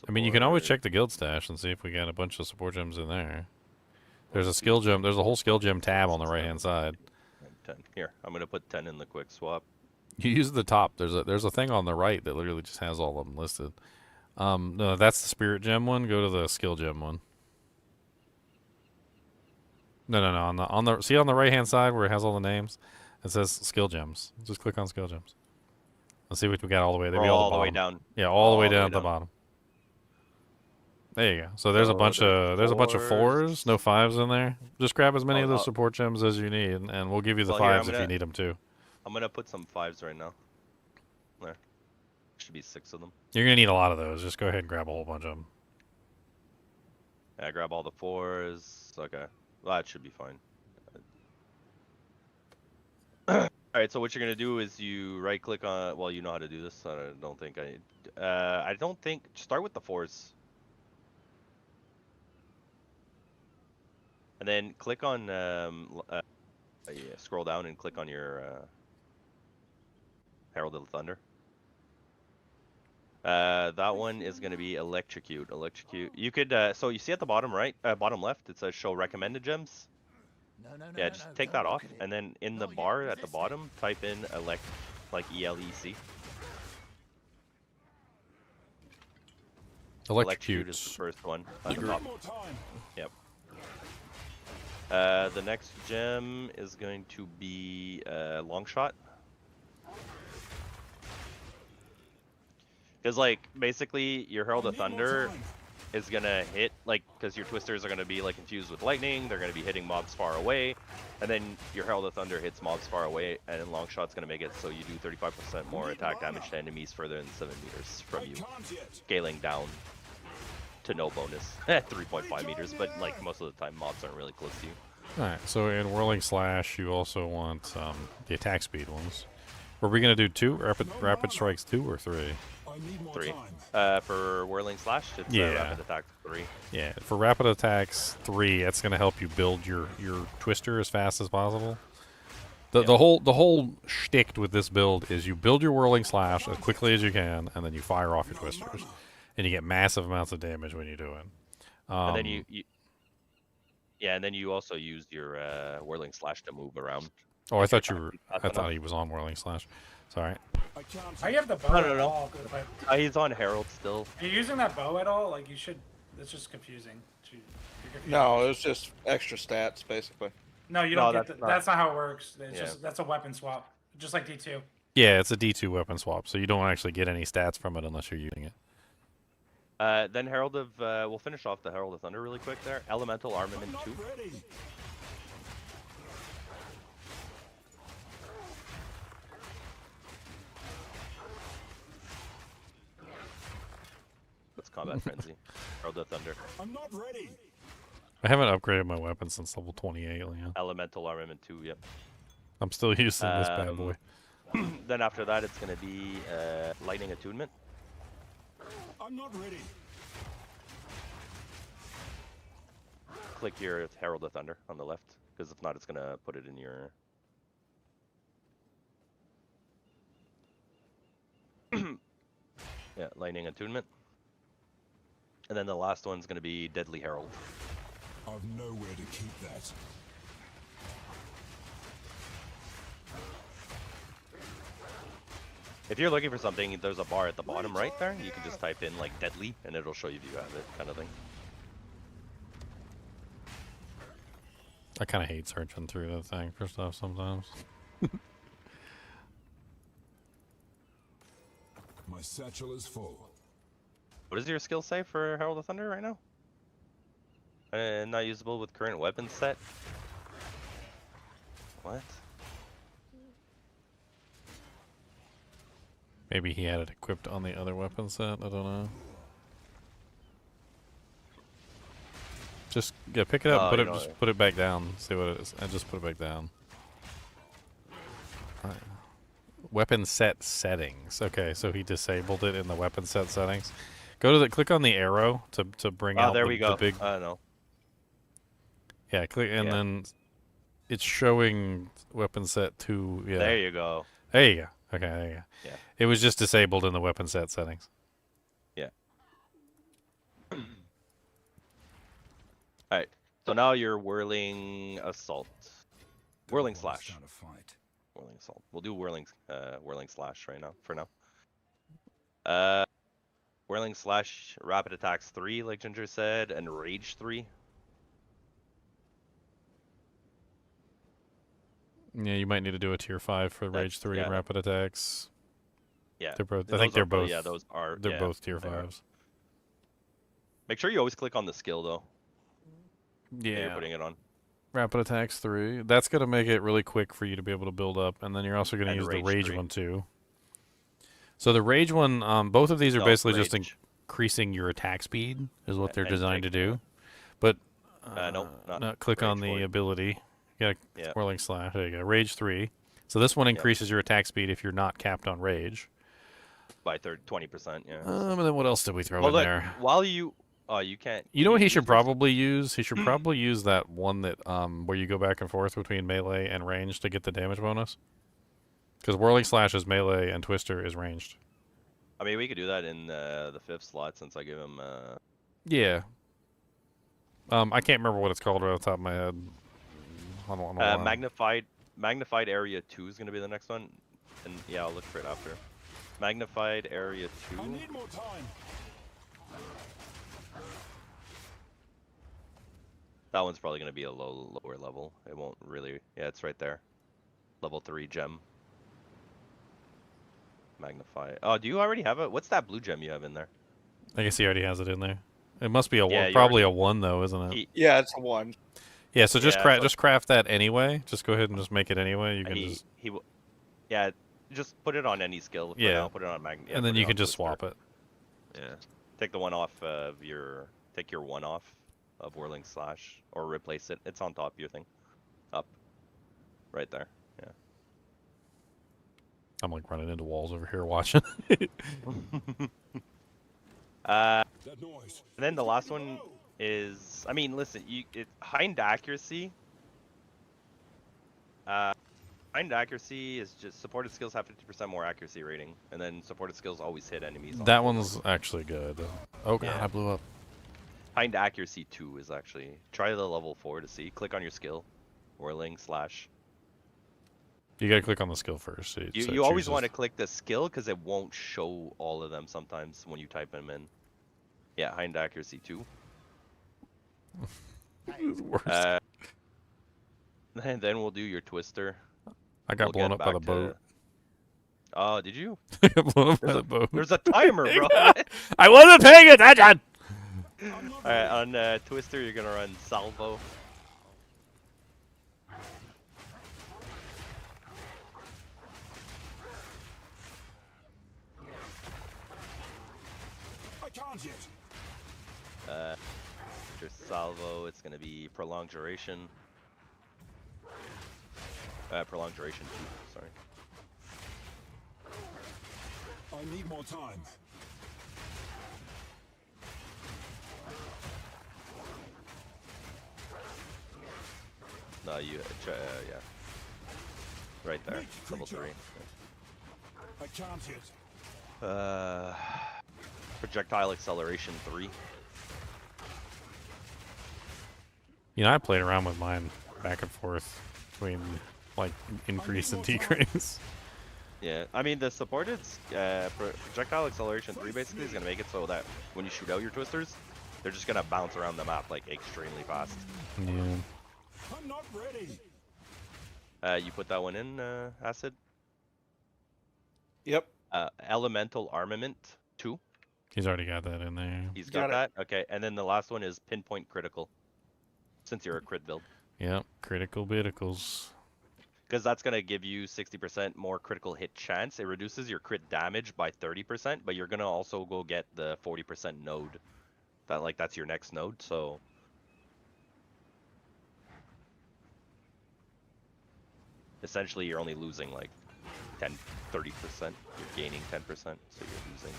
I mean, you can always check the guild stash and see if we got a bunch of support gems in there. There's a skill gem. There's a whole skill gem tab on the right hand side. 10. Here, I'm gonna put 10 in the quick swap. You use the top. There's a thing on the right that literally just has all of them listed. No, that's the spirit gem one. Go to the skill gem one. No. On the see on the right hand side where it has all the names, it says skill gems. Just click on skill gems. Let's see what we got all the way. They'll be all the the way bottom. down. Yeah, all the way down at the bottom. There you go. So there's a bunch of 4s, no 5s in there. Just grab as many of those support gems as you need, and we'll give you the 5s if you need them too. I'm gonna put some 5s right now. There should be 6 of them. You're gonna need a lot of those. Just go ahead and grab a whole bunch of them. Yeah, grab all the 4s. Okay, well, that should be fine. All right, so what you're gonna do is you right-click on. Well, you know how to do this. I don't think I don't think. Start with the 4s, and then click on. Scroll down and click on your Herald of the Thunder. That one is going to be Electrocute. You could, so you see at the bottom right, bottom left, it says Show Recommended Gems. Yeah, just take that off, and then in the bar at the bottom, type in like ELEC. Electrocute is the first one at the top. Yep. The next gem is going to be Long Shot. Because, like, basically, your Herald of Thunder is going to hit, like, because your Twisters are going to be, like, infused with lightning. They're going to be hitting mobs far away. And then your Herald of Thunder hits mobs far away. And Long Shot's going to make it so you do 35% more attack damage to enemies further than 7 meters from you. Scaling down to no bonus at 3.5 meters. But, like, most of the time, mobs aren't really close to you. Alright, so in Whirling Slash, you also want the attack speed ones. Were we going to do 2? Rapid Strikes 2 or 3? 3. For Whirling Slash, it's Rapid Attack 3. Yeah, for Rapid Attacks 3, that's going to help you build your Twister as fast as possible. The whole shtick with this build is you build your Whirling Slash as quickly as you can, and then you fire off your Twisters. And you get massive amounts of damage when you do it. And then yeah, and then you also use your Whirling Slash to move around. Oh, I thought he was on Whirling Slash. Sorry. I have the bow. No. He's on Herald still. Are you using that bow at all? Like you should. It's just confusing. No, it's just extra stats basically. No, you don't get. That's not how it works. It's just that's a weapon swap, just like D2. Yeah, it's a D2 weapon swap, so you don't actually get any stats from it unless you're using it. Then Herald of, we'll finish off the Herald of Thunder really quick there. Elemental Armament 2. Let's Combat Frenzy. Herald of Thunder. I'm not ready. I haven't upgraded my weapon since level 28, Leon. Elemental Armament 2, yep. I'm still using this bad boy. Then after that, it's going to be Lightning Attunement. I'm not ready. Click your Herald of Thunder on the left, because if not, it's gonna put it in your. Yeah, Lightning Attunement. And then the last one's gonna be Deadly Herald. I've nowhere to keep that. If you're looking for something, there's a bar at the bottom right there. You can just type in like Deadly, and it'll show you if you have it, kind of thing. I kind of hate searching through that thing for stuff sometimes. My satchel is full. What does your skill say for Herald of Thunder right now? Not usable with current weapon set. What? Maybe he had it equipped on the other weapon set. I don't know. Just pick it up, put it, just put it back down. See what it is. I just put it back down. Weapon set settings. Okay, so he disabled it in the weapon set settings. Go to the click on the arrow to bring out there we go. the big. I know. Yeah, click and then it's showing weapon set 2. Yeah. There you go. There you go. Okay, there you go. Yeah. It was just disabled in the weapon set settings. Yeah. Alright. So now you're Whirling Assault. Whirling Slash. Whirling Assault. We'll do Whirling Slash right now, for now. Whirling Slash, Rapid Attacks 3, like Ginger said, and Rage 3. Yeah, you might need to do a tier 5 for Rage 3 and Rapid Attacks. Yeah. They're both, I think they're both. Yeah, those are. They're both tier 5s. Make sure you always click on the skill though. Yeah. You're putting it on. Rapid Attacks 3. That's going to make it really quick for you to be able to build up, and then you're also going to use the Rage 3. one too. So the Rage one, both of these are basically just increasing your attack speed, is what they're designed to do. But no, not click on the ability. You got Whirling Slash. There you go. Rage 3. So this one increases your attack speed if you're not capped on Rage. By 20%, yeah. And then what else did we throw in look, there? While you... Oh, you can't... You know what he should probably use? He should probably use that one that where you go back and forth between melee and range to get the damage bonus. Because Whirling Slash is melee and Twister is ranged. I mean, we could do that in the 5th slot since I give him... Yeah. I can't remember what it's called right off the top of my head. Magnified Area 2 is going to be the next one. And yeah, I'll look for it after. Magnified Area 2. I need more time. That one's probably going to be a lower level. It won't really... Yeah, it's right there. Level 3 gem. Magnify. Oh, do you already have it? What's that blue gem you have in there? I guess he already has it in there. It must be a 1. Probably a 1 though, isn't it? Yeah, it's a 1. Yeah, so just just craft that anyway. Just go ahead and just make it anyway. You can just... Yeah, just put it on any skill. Yeah. Put it on and then you can just swap it. Yeah. Take the one off of your... Take your 1 off of Whirling Slash. Or replace it. It's on top of your thing. Up. Right there. Yeah. I'm like running into walls over here watching. And then the last one is... I mean, listen, Hind Accuracy... Hind Accuracy is just supported skills have 50% more accuracy rating, and then supported skills always hit enemies. That one's actually good. Oh god, I blew up. Hind Accuracy 2 is actually... Try the level 4 to see. Click on your skill. Whirling Slash. You gotta click on the skill first. You always want to click the skill because it won't show all of them sometimes when you type them in. Yeah, Hind Accuracy 2. Worst. And then we'll do your Twister. I got blown up by the boat. Oh, did you? I got blown up by the boat. There's a timer, bro. I wasn't paying attention! Alright, on Twister, you're gonna run Salvo. I can't yet. After Salvo, it's gonna be Prolonged Duration. Prolonged Duration 2, sorry. I need more time. No, you. Yeah. Right there. Level 3. I can't hit. Projectile acceleration 3. You know, I played around with mine back and forth between like increase and decrease. Yeah, I mean the supported projectile acceleration 3 basically is gonna make it so that when you shoot out your twisters, they're just gonna bounce around the map like extremely fast. Yeah. I'm not ready. You put that one in, Acid? Yep. Elemental Armament 2. He's already got that in there. He's got that? Okay, and then the last one is Pinpoint Critical. Since you're a crit build. Yep, critical biticles. Because that's going to give you 60% more critical hit chance. It reduces your crit damage by 30%, but you're going to also go get the 40% node. That's your next node, so... Essentially, you're only losing like 30%. You're gaining 10%, so you're losing...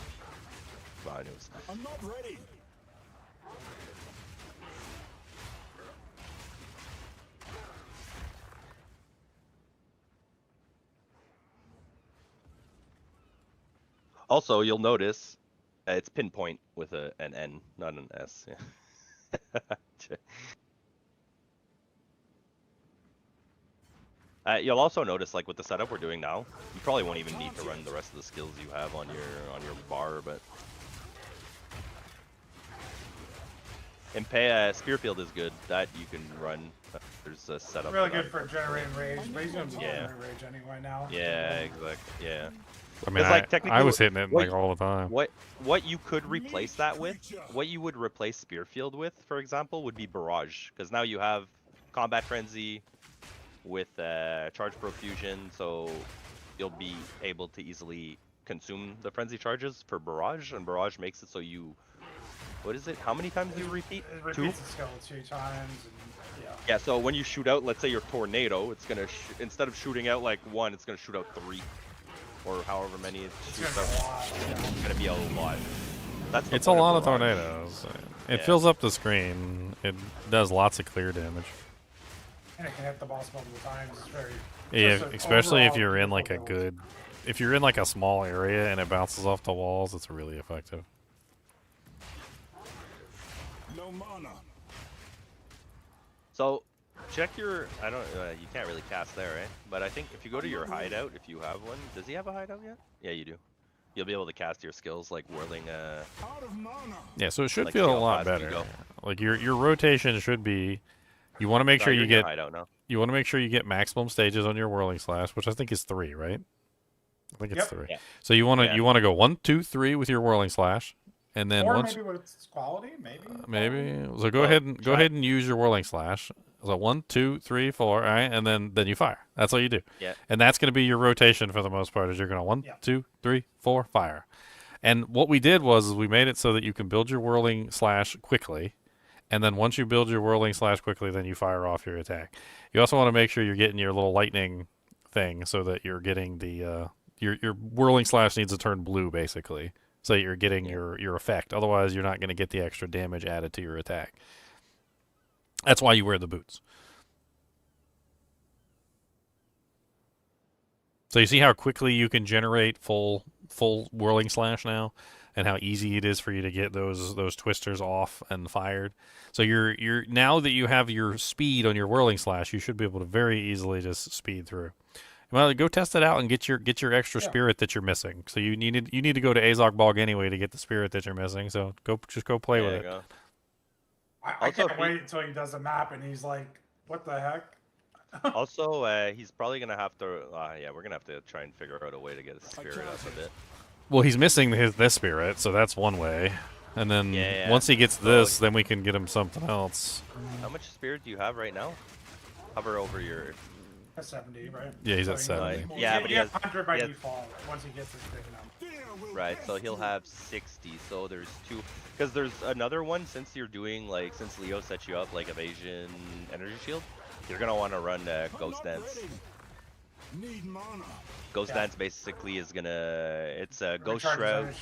Well, anyways. I'm not ready. Also, you'll notice it's pinpoint with an N, not an S. Yeah. You'll also notice, like with the setup we're doing now, you probably won't even need to run the rest of the skills you have on your bar, but and Spearfield is good. That you can run. There's a setup. Really good for generating rage, but he's gonna generate rage anyway now. Yeah, exactly. Yeah. I mean, like, I was hitting it like all the time. What you could replace that with, what you would replace Spearfield with, for example, would be Barrage, because now you have Combat Frenzy with Charge Profusion, so you'll be able to easily consume the Frenzy charges for Barrage, and Barrage makes it so you, what is it? How many times do you repeat? It repeats the skill 2 times. And, yeah. Yeah. So when you shoot out, let's say your Tornado, it's gonna instead of shooting out like 1, it's gonna shoot out 3. Or however many it's gonna be a lot. It's a lot of tornadoes. It fills up the screen. It does lots of clear damage. And it can hit the boss multiple times. It's very. Yeah, especially if you're in like if you're in like a small area and it bounces off the walls, it's really effective. No mana. So. Check your, you can't really cast there, right? But I think if you go to your hideout, if you have one, does he have a hideout yet? Yeah, you do. You'll be able to cast your skills like whirling, Yeah, so it should feel a lot better. Like your rotation should be, you want to make sure you get, you want to make sure you get maximum stages on your whirling slash, which I think is 3, right? I think it's 3. Yeah. So you want to go 1, 2, 3 with your whirling slash. And then maybe with quality, maybe. So go ahead and use your whirling slash. So 1, 2, 3, 4, all right, and then you fire. That's all you do. Yeah. And that's going to be your rotation for the most part. Is you're going to 1, 2, 3, 4, fire. And what we did was we made it so that you can build your whirling slash quickly, and then once you build your whirling slash quickly, then you fire off your attack. You also want to make sure you're getting your little lightning thing so that you're getting the your whirling slash needs to turn blue basically, so you're getting your effect. Otherwise, you're not going to get the extra damage added to your attack. That's why you wear the boots. So you see how quickly you can generate full whirling slash now, and how easy it is for you to get those twisters off and fired. So you're now that you have your speed on your whirling slash, you should be able to very easily just speed through. Well, go test it out and get your extra spirit that you're missing. So you need to go to Azog Bog anyway to get the spirit that you're missing. So go play with it. I can't wait until he does a map and he's like, what the heck? Also, he's probably going to have to, we're going to have to try and figure out a way to get his spirit up a bit. Well, he's missing this spirit, so that's one way. And then once he gets this, then we can get him something else. How much spirit do you have right now? Hover over your... At 70, right? Yeah, he's at 70. Yeah, but he has 100 by default once he gets his thing now. Right, so he'll have 60. So there's 2, because there's another one. Since you're doing since Leo set you up like evasion, energy shield, you're gonna want to run Ghost Dance. Ghost Dance basically is it's a Ghost Shroud.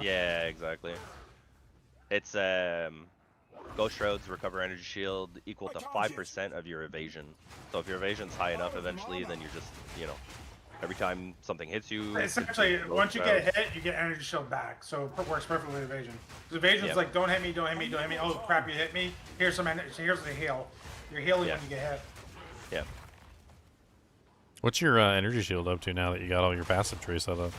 Yeah, exactly. It's Ghost Shrouds recover energy shield equal to 5% of your evasion. So if your evasion's high enough eventually, then you're just, you know, every time something hits you... Essentially, once you get hit, you get energy shield back. So it works perfectly with evasion. Because evasion's like, don't hit me, don't hit me, don't hit me. Oh crap, you hit me. Here's some energy. Here's the heal. You're healing when you get hit. Yeah. What's your energy shield up to now that you got all your passive tree set up?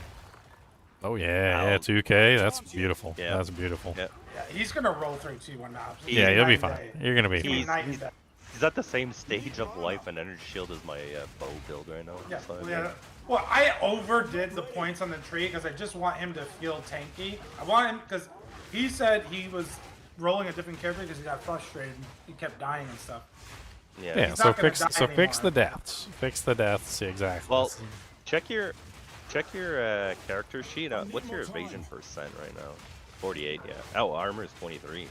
Oh yeah, 2K. That's beautiful. Yeah. That's beautiful. Yeah. Yeah, he's gonna roll through T1 maps. Yeah, you'll be fine. You're gonna be fine. He's at the same stage of life and energy shield as my bow build right now. Yeah, So, yeah. Well, I overdid the points on the tree because I just want him to feel tanky. I want him because he said he was rolling a different character because he got frustrated. He kept dying and stuff. Yeah. So fix the deaths. Fix the deaths exactly. Well, check your character sheet. What's your evasion percent right now? 48. Yeah. Oh, armor is 23.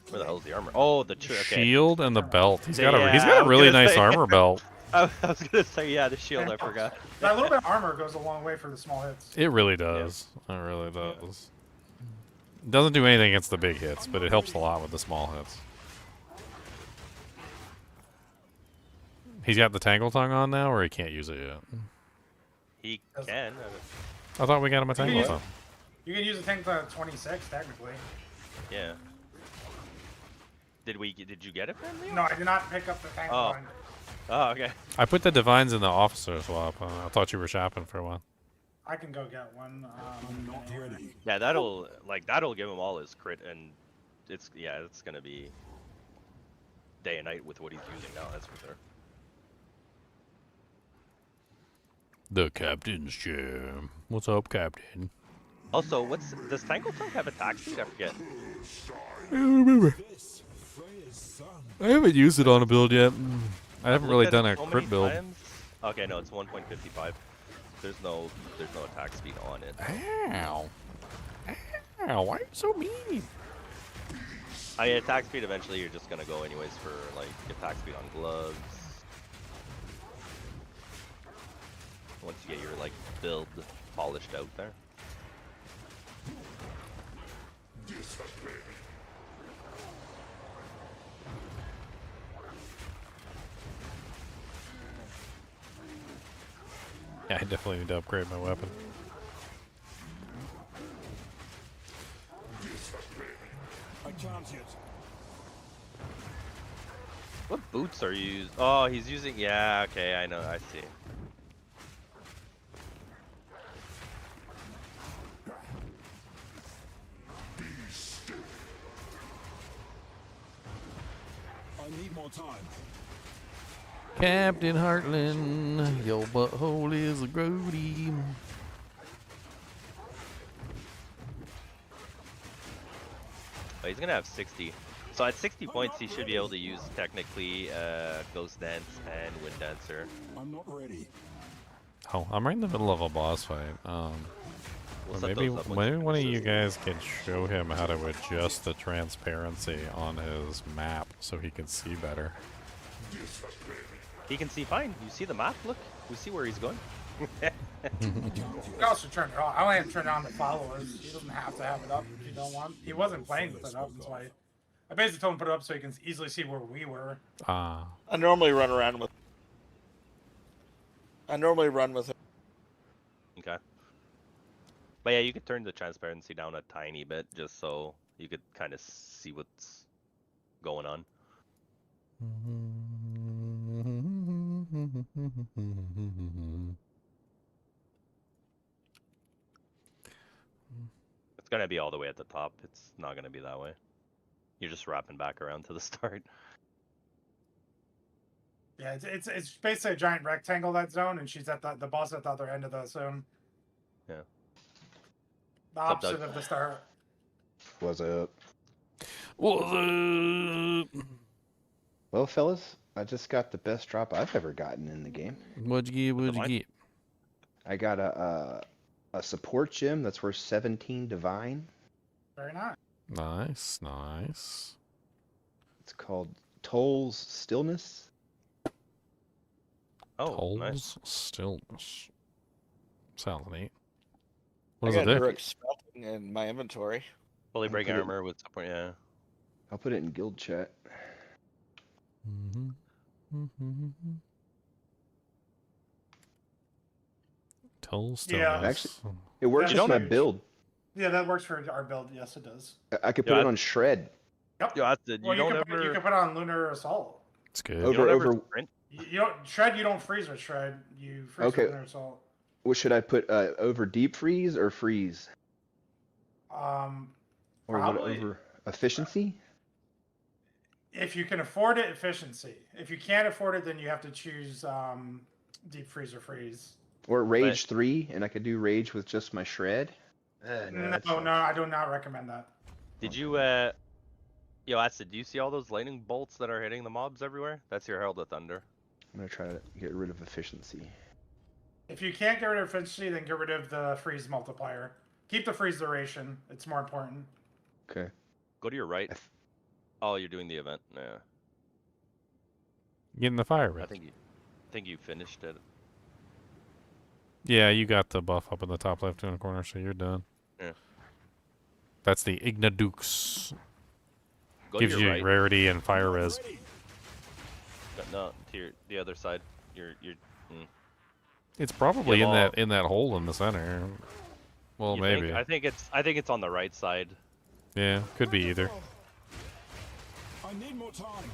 Where the hell is the armor? Oh, the shield and the belt. He's got a really nice armor belt. I was gonna say the shield. I forgot. That little bit of armor goes a long way for the small hits. It really does. It really does. It doesn't do anything against the big hits, but it helps a lot with the small hits. He's got the Tangle Tongue on now, or he can't use it yet? He can. I thought we got him a Tangle Tongue. You can use the Tangle Tongue at 26, technically. Yeah. Did you get it from Leo? No, I did not pick up the Tangle Tongue. Oh, okay. I put the Divines in the officer swap. I thought you were shopping for one. I can go get one. I'm not ready. Yeah, that'll give him all his crit, and it's gonna be day and night with what he's using now. That's for sure. The captain's chair. What's up, Captain? Also, does Tangle Tongue have attack speed? I forget. I don't remember. I haven't used it on a build yet. I haven't really done a crit build. Okay, no, it's 1.55. There's no attack speed on it. Ow! Ow! Why are you so mean? Attack speed eventually you're just gonna go anyways for like attack speed on gloves. Once you get your like build polished out there. Yeah, I definitely need to upgrade my weapon. I can't yet. What boots are you using? Oh, he's using. Yeah, okay, I know. I see. I need more time. Captain Heartland, your butthole is a grody. Oh, he's gonna have 60. So at 60 points, he should be able to use technically Ghost Dance and Wind Dancer. I'm not ready. Oh, I'm right in the middle of a boss fight. We'll maybe one of you guys can show him how to adjust the transparency on his map so he can see better. He can see fine. You see the map? Look, we see where he's going. You can also turn it on. I only have to turn it on to followers. He doesn't have to have it up if you don't want. He wasn't playing with it up, so I basically told him to put it up so he can easily see where we were. I normally run around with. I normally run with him. Okay. But yeah, you could turn the transparency down a tiny bit just so you could kind of see what's going on. It's gonna be all the way at the top. It's not gonna be that way. You're just wrapping back around to the start. Yeah, it's basically a giant rectangle, that zone, and she's at the boss at the other end of the zone. Yeah. The opposite of the start. What's up? What's up? Well, fellas, I just got the best drop I've ever gotten in the game. What'd you get? What'd you get? I got a support gem that's worth 17 divine. Very nice. Nice, nice. It's called Toll's Stillness. Oh, Toll's nice. Stillness. Sounds neat. What I does got it do? Direct Smelting in my inventory. Fully break armor with support, yeah. I'll put it in guild chat. Toll Yeah. Actually, it works That's with my huge. build. Yeah, that works for our build. Yes, it does. I could put it on shred. Yep. You Well, don't you ever. can put it on Lunar Assault. It's good. You don't ever Over. sprint. You don't shred. You don't freeze with shred. You freeze Okay. with Lunar Assault. What should I put? Over deep freeze or freeze? Or what Probably. over efficiency? If you can afford it, efficiency. If you can't afford it, then you have to choose deep freeze or freeze. Or rage 3, and I could do rage with just my shred. No, I do not recommend that. Did you Yo, Acid, do you see all those lightning bolts that are hitting the mobs everywhere? That's your Herald of Thunder. I'm gonna try to get rid of efficiency. If you can't get rid of efficiency, then get rid of the freeze multiplier. Keep the freeze duration. It's more important. Okay. Go to your right. Oh, you're doing the event. Yeah. Getting the fire I red. think you finished it. Yeah, you got the buff up in the top left hand corner, so you're done. Yeah. That's the Ignadukes. Go Gives to you your right. rarity and fire res. No, to the other side. You're. It's probably Yeah, well- in that hole in the center. Well, You maybe. think? I think it's on the right side. Yeah, could be either. I need more time.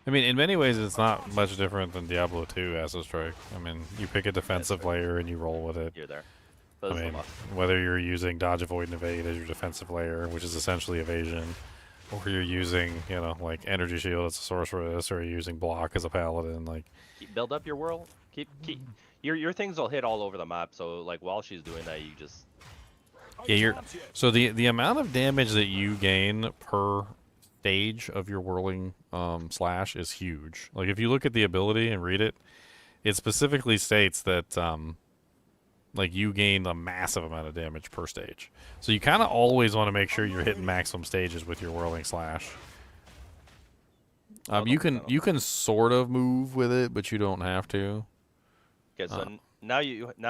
I mean, in many ways, it's not much different than Diablo 2 Acid Strike. I mean, you pick a defensive layer and you roll with it. You're there. I Those are the mean, buffs. whether you're using Dodge, Avoid, and Evade as your defensive layer, which is essentially evasion, or you're using, you know, like Energy Shield as a sorceress, or you're using Block as a paladin, like... Build up your world. Keep your things will hit all over the map. So like while she's doing that, you just Yeah, so the amount of damage that you gain per stage of your whirling slash is huge. Like if you look at the ability and read it, it specifically states that like you gain a massive amount of damage per stage. So you kind of always want to make sure you're hitting maximum stages with your whirling slash. You can sort of move with it, but you don't have to. Okay, so now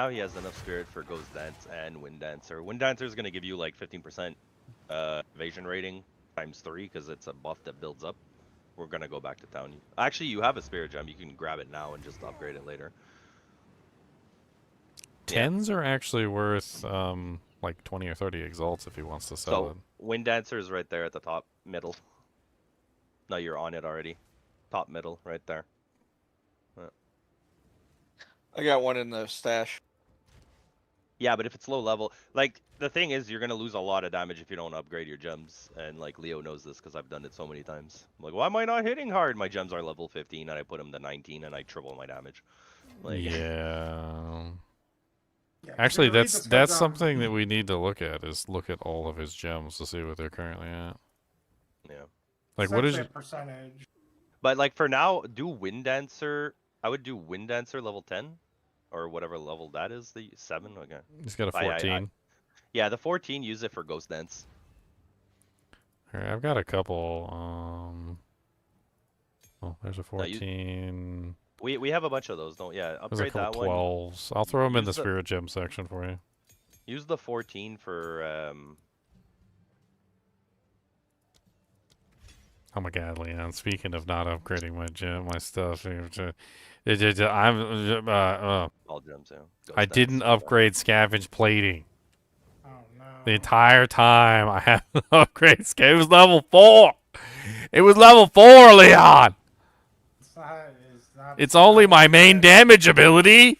he has enough spirit for Ghost Dance and Wind Dancer. Wind Dancer is gonna give you like 15% evasion rating times 3 because it's a buff that builds up. We're gonna go back to town. Actually, you have a spirit gem. You can grab it now and just upgrade it later. 10s are actually worth like 20 or 30 exalts if he wants to sell it. Wind Dancer is right there at the top middle. No, you're on it already. Top middle, right there. I got one in the stash. Yeah, but if it's low level, like the thing is, you're gonna lose a lot of damage if you don't upgrade your gems. And like Leo knows this because I've done it so many times. I'm like, why am I not hitting hard? My gems are level 15, and I put them to 19, and I triple my damage. Like, Yeah. Yeah, Actually, really that's depends on- something that we need to look at. Is look at all of his gems to see what they're currently at. yeah. Like what is? Essentially a percentage? But like for now, do Wind Dancer. I would do Wind Dancer level 10, or whatever level that is. The 7. Okay. He's got a 14. Yeah, the 14. Use it for Ghost Dance. All right, I've got a couple. Oh, there's a 14. We have a bunch of those. Don't There's a upgrade that couple one. 12s. I'll throw them in the Use the- spirit gem section for you. Use the 14 for Oh my God, Leon! Speaking of not upgrading my gem, my stuff, I'm all gems. Yeah. Ghost I Dance. didn't upgrade scavenge plating. Oh no. The entire time I had to upgrade scavenge. It was level 4. It was level 4, Leon. It's only my main damage ability.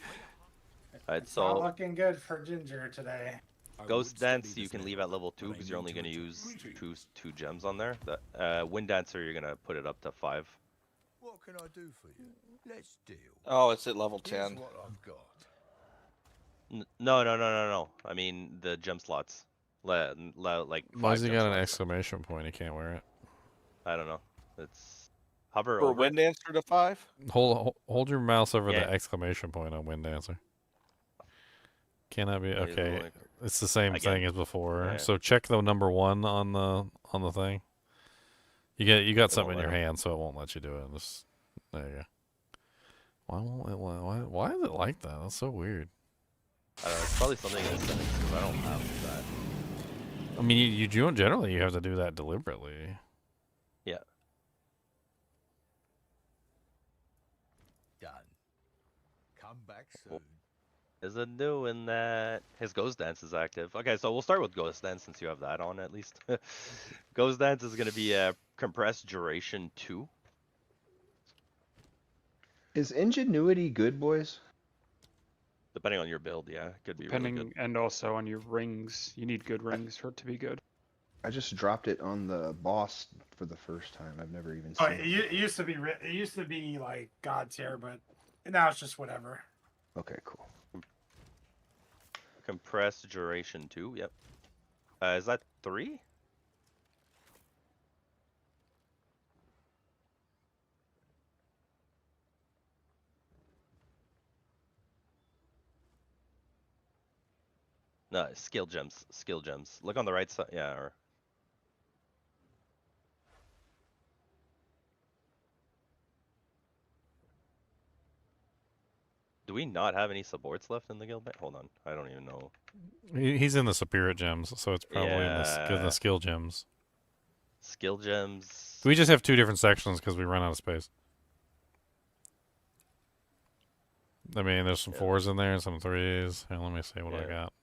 Alright, It's not so looking good for Ginger today. Ghost Dance you can leave at level 2 because you're only going to use two gems on there. The Wind Dancer you're going to put it up to 5. What can I do for you? Let's deal. Oh, it's at level Here's 10. what I've got. No. I mean the gem slots. Like Why has 5 he gem got an slots. exclamation point? He can't wear it. I don't know. It's hover For over Wind it. Dancer to 5? Hold your mouse over Yeah. the exclamation point on Wind Dancer. Cannot be okay. It's the same Again. thing as before. Yeah. So check the number 1 on the thing. You got something in let your him. hand, so it won't let you do it. Just, there you go. Why won't it? Why is it like that? That's so weird. I don't know. It's probably something in the settings because I don't have that. I mean, you generally you have to do that deliberately. Yeah. Done. Come back soon. Is it doing that? His Ghost Dance is active. Okay, so we'll start with Ghost Dance since you have that on at least. Ghost Dance is going to be a compressed duration 2. Is Ingenuity good, boys? Depending on your build, yeah, it could be Depending, really good. and also on your rings. You need good rings for it to be good. I just dropped it on the boss for the first time. I've never even Oh, seen it used to be it used to be like god tier, but now it's just whatever. Okay, cool. Compressed duration 2, yep. Is that 3? No, skill gems. Skill gems. Look on the right side. Yeah, or... Do we not have any supports left in the guild? Hold on. I don't even know. He's in the spirit gems, so it's probably in the skill gems. Skill gems. We just have 2 different sections because we run out of space. I mean, there's some 4s in there and some 3s. Here, let me see what I got.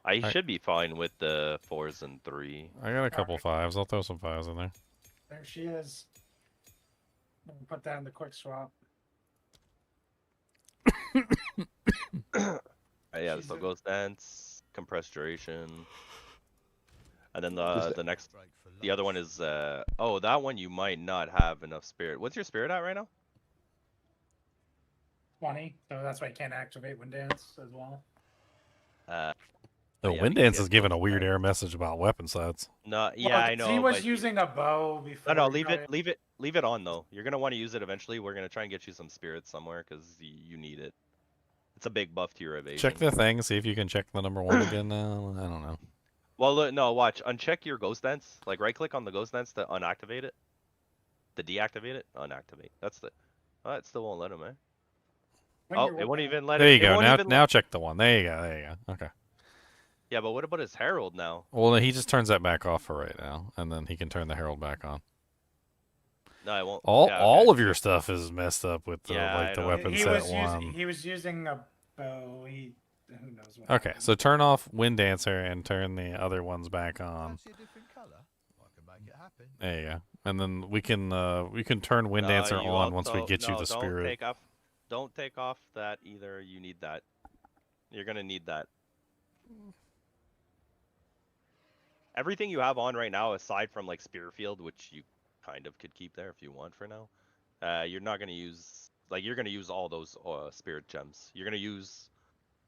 I should be fine with the 4s and 3. I got a couple 5s. I'll throw some 5s in there. There she is. Let me put that in the quick swap. Yeah, so Ghost Dance, compressed duration, and then the next, the other one is oh, that one you might not have enough spirit. What's your spirit at right now? 20, so that's why you can't activate Wind Dance as well. The yeah, Wind Dance is giving a weird error message about weapon sets. No, yeah, I know. He was but using a bow before. No, leave it on though. You're gonna want to use it eventually. We're gonna try and get you some spirits somewhere because you need it. It's a big buff to your evasion. Check the thing, see if you can check the number 1 again now. I don't know. Well, look, no, watch. Uncheck your Ghost Dance. Like, right-click on the Ghost Dance to unactivate it. To deactivate it, unactivate. That's the... Oh, it still won't let him, eh? Oh, it won't even let it. There you go. Now check the one. There you go. There you go. Okay. Yeah, but what about his Herald now? Well, he just turns that back off for right now, and then he can turn the Herald back on. No, I won't. All of your stuff is messed up with the the weapon set one. He was using a bow. Who knows what. Okay, so turn off Wind Dancer and turn the other ones back on. There you go. And then we can turn Wind Dancer on once we get you the spirit. Don't take off that either. You need that. You're gonna need that. Everything you have on right now, aside from like Spearfield, which you kind of could keep there if you want for now, you're not gonna use. Like, you're gonna use all those spirit gems. You're gonna use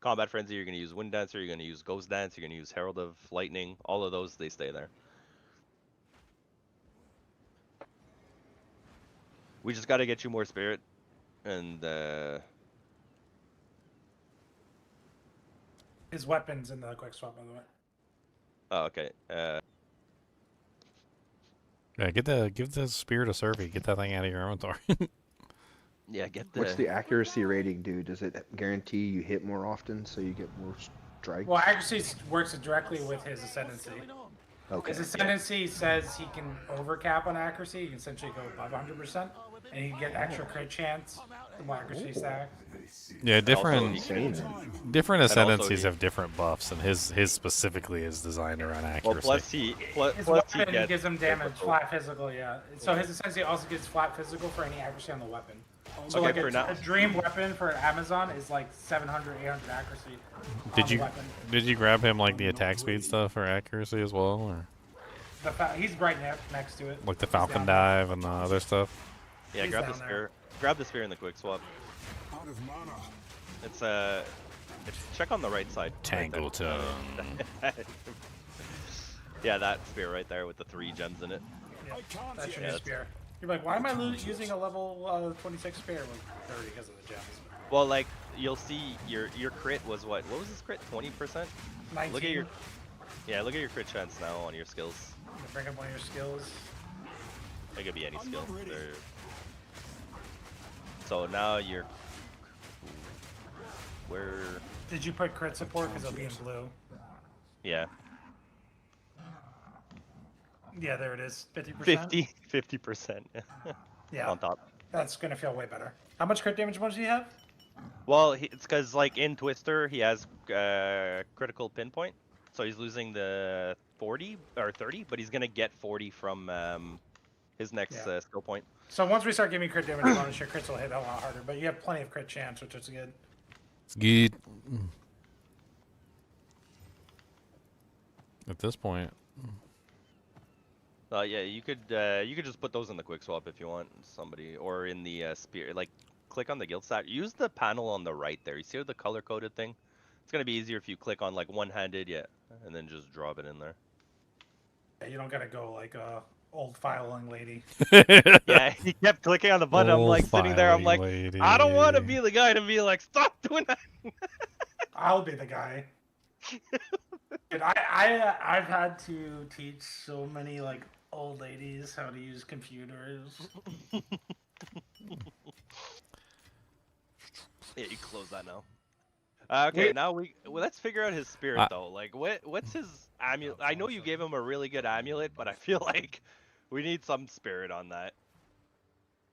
Combat Frenzy. You're gonna use Wind Dancer. You're gonna use Ghost Dance. You're gonna use Herald of Lightning. All of those, they stay there. We just gotta get you more spirit, and his weapons in the quick swap, by the way. Oh, okay. Yeah, give the spirit a survey. Get that thing out of your inventory. Yeah, get the... What's the accuracy rating do? Does it guarantee you hit more often so you get more strikes? Well, accuracy works directly with his ascendancy. Okay. His ascendancy says he can overcap on accuracy. He can essentially go above 100%, and he can get extra crit chance from accuracy stack. Yeah, different ascendancies he- have different buffs, and his specifically is designed around accuracy. Well, His weapon gives him damage, flat physical, yeah. So his ascendancy also gives flat physical for any accuracy on the weapon. So Okay, like for now- a dream weapon for Amazon is like 700, 800 accuracy. on the weapon. Did you grab him like the attack speed stuff for accuracy as well, or He's right next to it. like the He's Falcon down dive and the other stuff? Yeah, He's grab the down there. spear. Grab the spear in the quick swap. It's check on the right side. Tangle Tongue. Yeah, that spear right there with the 3 gems in it. Yeah, that's your new spear. You're like, why am I using a level 26 spear? Well, 30 because of the gems. Well, like you'll see your crit was what? What was this crit? 20%. 19. Look at your look at your crit chance now on your skills. Bring up one of your skills. It could be any skill. So now you're where? Did you put crit support because it'll be in blue? Yeah. Yeah, there it is. 50%. 50%. Yeah. On top. That's gonna feel way better. How much crit damage bonus do you have? Well, it's because like in Twister he has critical pinpoint, so he's losing the 40 or 30, but he's gonna get 40 from his next skill point. So once we start giving crit damage bonus, your crits will hit a lot harder, but you have plenty of crit chance, which is good. It's good. At this point. Yeah, you could just put those in the quick swap if you want somebody, or in the spear. Like, click on the guild stat. Use the panel on the right there. You see the color coded thing? It's gonna be easier if you click on like one-handed, and then just drop it in there. Yeah, you don't gotta go like a old filing lady. Yeah, he kept clicking on the button. I'm like sitting there. I'm like, I don't want to be the guy to be like, stop doing that. I'll be the guy. Dude, I've had to teach so many like old ladies how to use computers. Yeah, you close that now. Okay, now let's figure out his spirit though. Like, what's his amulet? I know you gave him a really good amulet, but I feel like we need some spirit on that.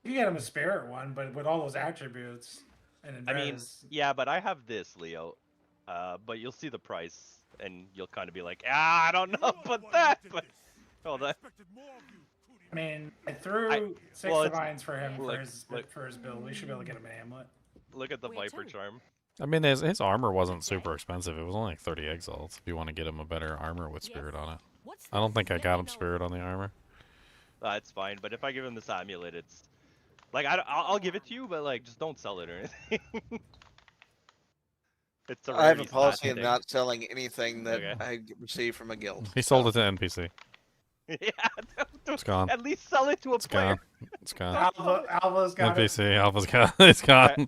You get him a spirit one, but with all those attributes. And I mean, yeah, but I have this, Leo. But you'll see the price, and you'll kind of be like, I don't know about that. But hold on. I mean, I threw 6 divines for him for his build. We should be able to get him an amulet. Look at the Viper Charm. I mean, his armor wasn't super expensive. It was only like 30 exiles if you want to get him a better armor with spirit on it. I don't think I got him spirit on the armor. It's fine, but if I give him this amulet, it's like I'll give it to you, but like just don't sell it or anything. I have a policy of not selling anything that I receive from a guild. He sold it to NPC. Yeah, it's gone. At least sell it to a player. It's gone. Alva's got NPC. Alva's got it. It's gone.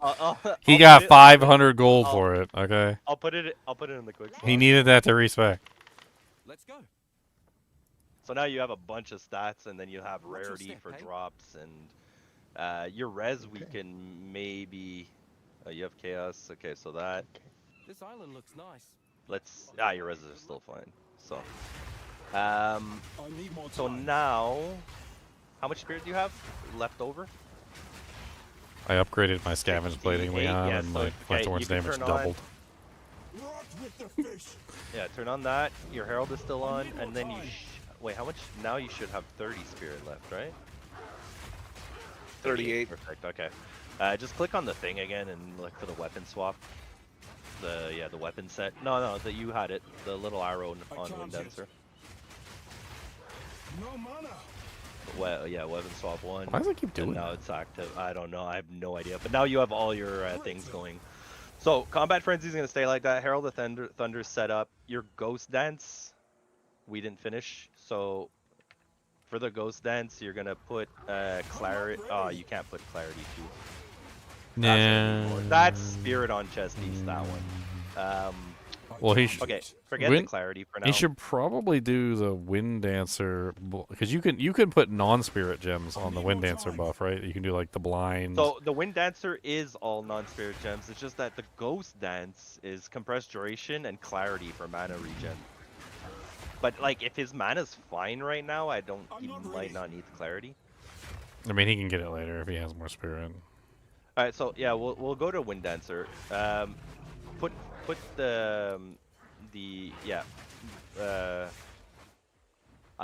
He I'll got 500 gold for it. Okay. I'll put it in the quick. He needed that to respec. Let's go. So now you have a bunch of stats, and then you have rarity for drops, and your res we can maybe. You have chaos. Okay, so that. This island looks nice. Let's. Your res are still fine. So. So now, how much spirit do you have left over? I upgraded my scavenge blading Leon, and my Thorns damage doubled. Yeah, turn on that. Your herald is still on, and then you. Wait, how much? Now you should have 30 spirit left, right? 38. Perfect. Okay. Just click on the thing again and look for the weapon swap. The weapon set. No, that you had it. The little arrow on Windancer. No mana. Well, yeah, weapon swap 1. Why does it keep doing now that? it's active. I don't know. I have no idea. But now you have all your things going. So combat frenzy is gonna stay like that. Herald of Thunder set up. Your ghost dance, we didn't finish. So for the ghost dance, you're gonna put clarity. Oh, you can't put clarity too. Nah. That's spirit on Chesties. That one. Well, okay. Forget the clarity for now. He should probably do the Wind Dancer because you can put non-spirit gems on the Wind Dancer buff, right? You can do like the blind. So the Wind Dancer is all non-spirit gems. It's just that the Ghost Dance is compressed duration and clarity for mana regen. But like, if his mana's fine right now, he might not need clarity. I mean, he can get it later if he has more spirit. All right, so yeah, we'll go to Wind Dancer. Put I'm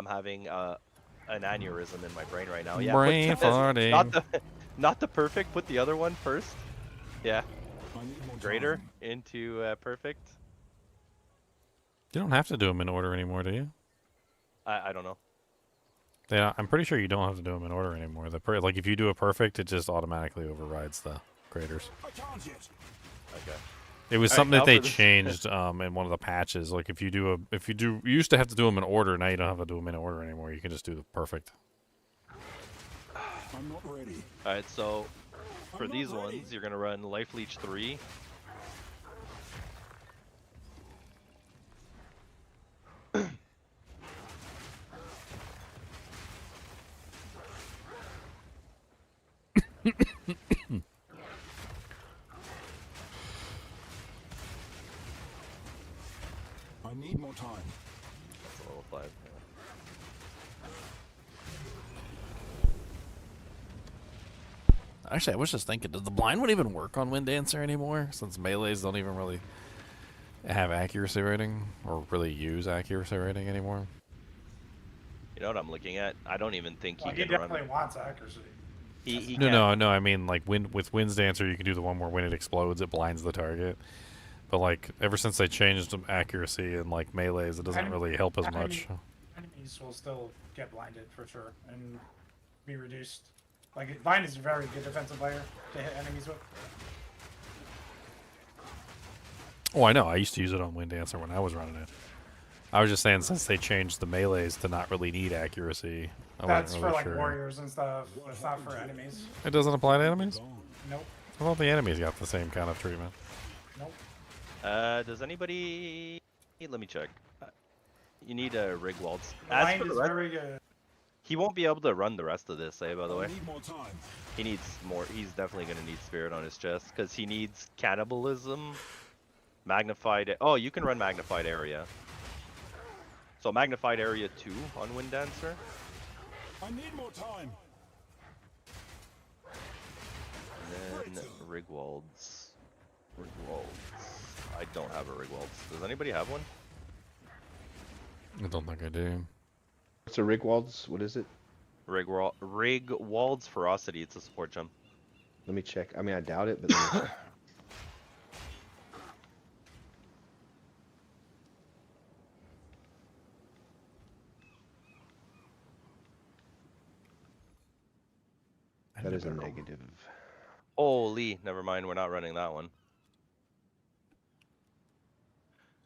having an aneurysm in my brain right now. Yeah, brain farting. Not the perfect. Put the other one first. Yeah. Greater into perfect. You don't have to do them in order anymore, do you? I don't know. Yeah, I'm pretty sure you don't have to do them in order anymore. Like if you do a perfect, it just automatically overrides the graders. Okay. It was something that they changed in one of the patches. Like you used to have to do them in order. Now you don't have to do them in order anymore. You can just do the perfect. I'm not ready. All right, so for these ones, you're gonna run Life Leech 3, I need more time. That's a level 5. Actually, I was just thinking, does the blind one even work on Wind Dancer anymore? Since melees don't even really have accuracy rating or really use accuracy rating anymore. You know what I'm looking at? I don't even think Well, he he can run. definitely wants accuracy. He No. I mean, like with Wind's Dancer, you can do the one where when it explodes, it blinds the target. But like ever since they changed accuracy and like melees, it doesn't really help as much. Enemies will still get blinded for sure and be reduced. Like blind is a very good defensive layer to hit enemies with. Oh, I know. I used to use it on Wind Dancer when I was running it. I was just saying, since they changed the melees to not really need accuracy, I That's wasn't for really like sure. warriors and stuff. That's not for enemies. It doesn't apply to enemies? Nope. I thought the enemies got the same kind of treatment. Nope. Does anybody? Let me check. You need a rig waltz. Blind is very good. He won't be able to run the rest of this, by the way. I need more time. He needs more. He's definitely going to need spirit on his chest because he needs cannibalism, magnified. Oh, you can run magnified area. So magnified area 2 on Wind Dancer. I need more time. And then Rigwald's. I don't have a Rigwald's. Does anybody have one? I don't think I do. What's a Rigwald's? What is it? Rigwald's Ferocity. It's a support gem. Let me check. I mean, I doubt it, but let me check. That is a negative. Holy, never mind. We're not running that one.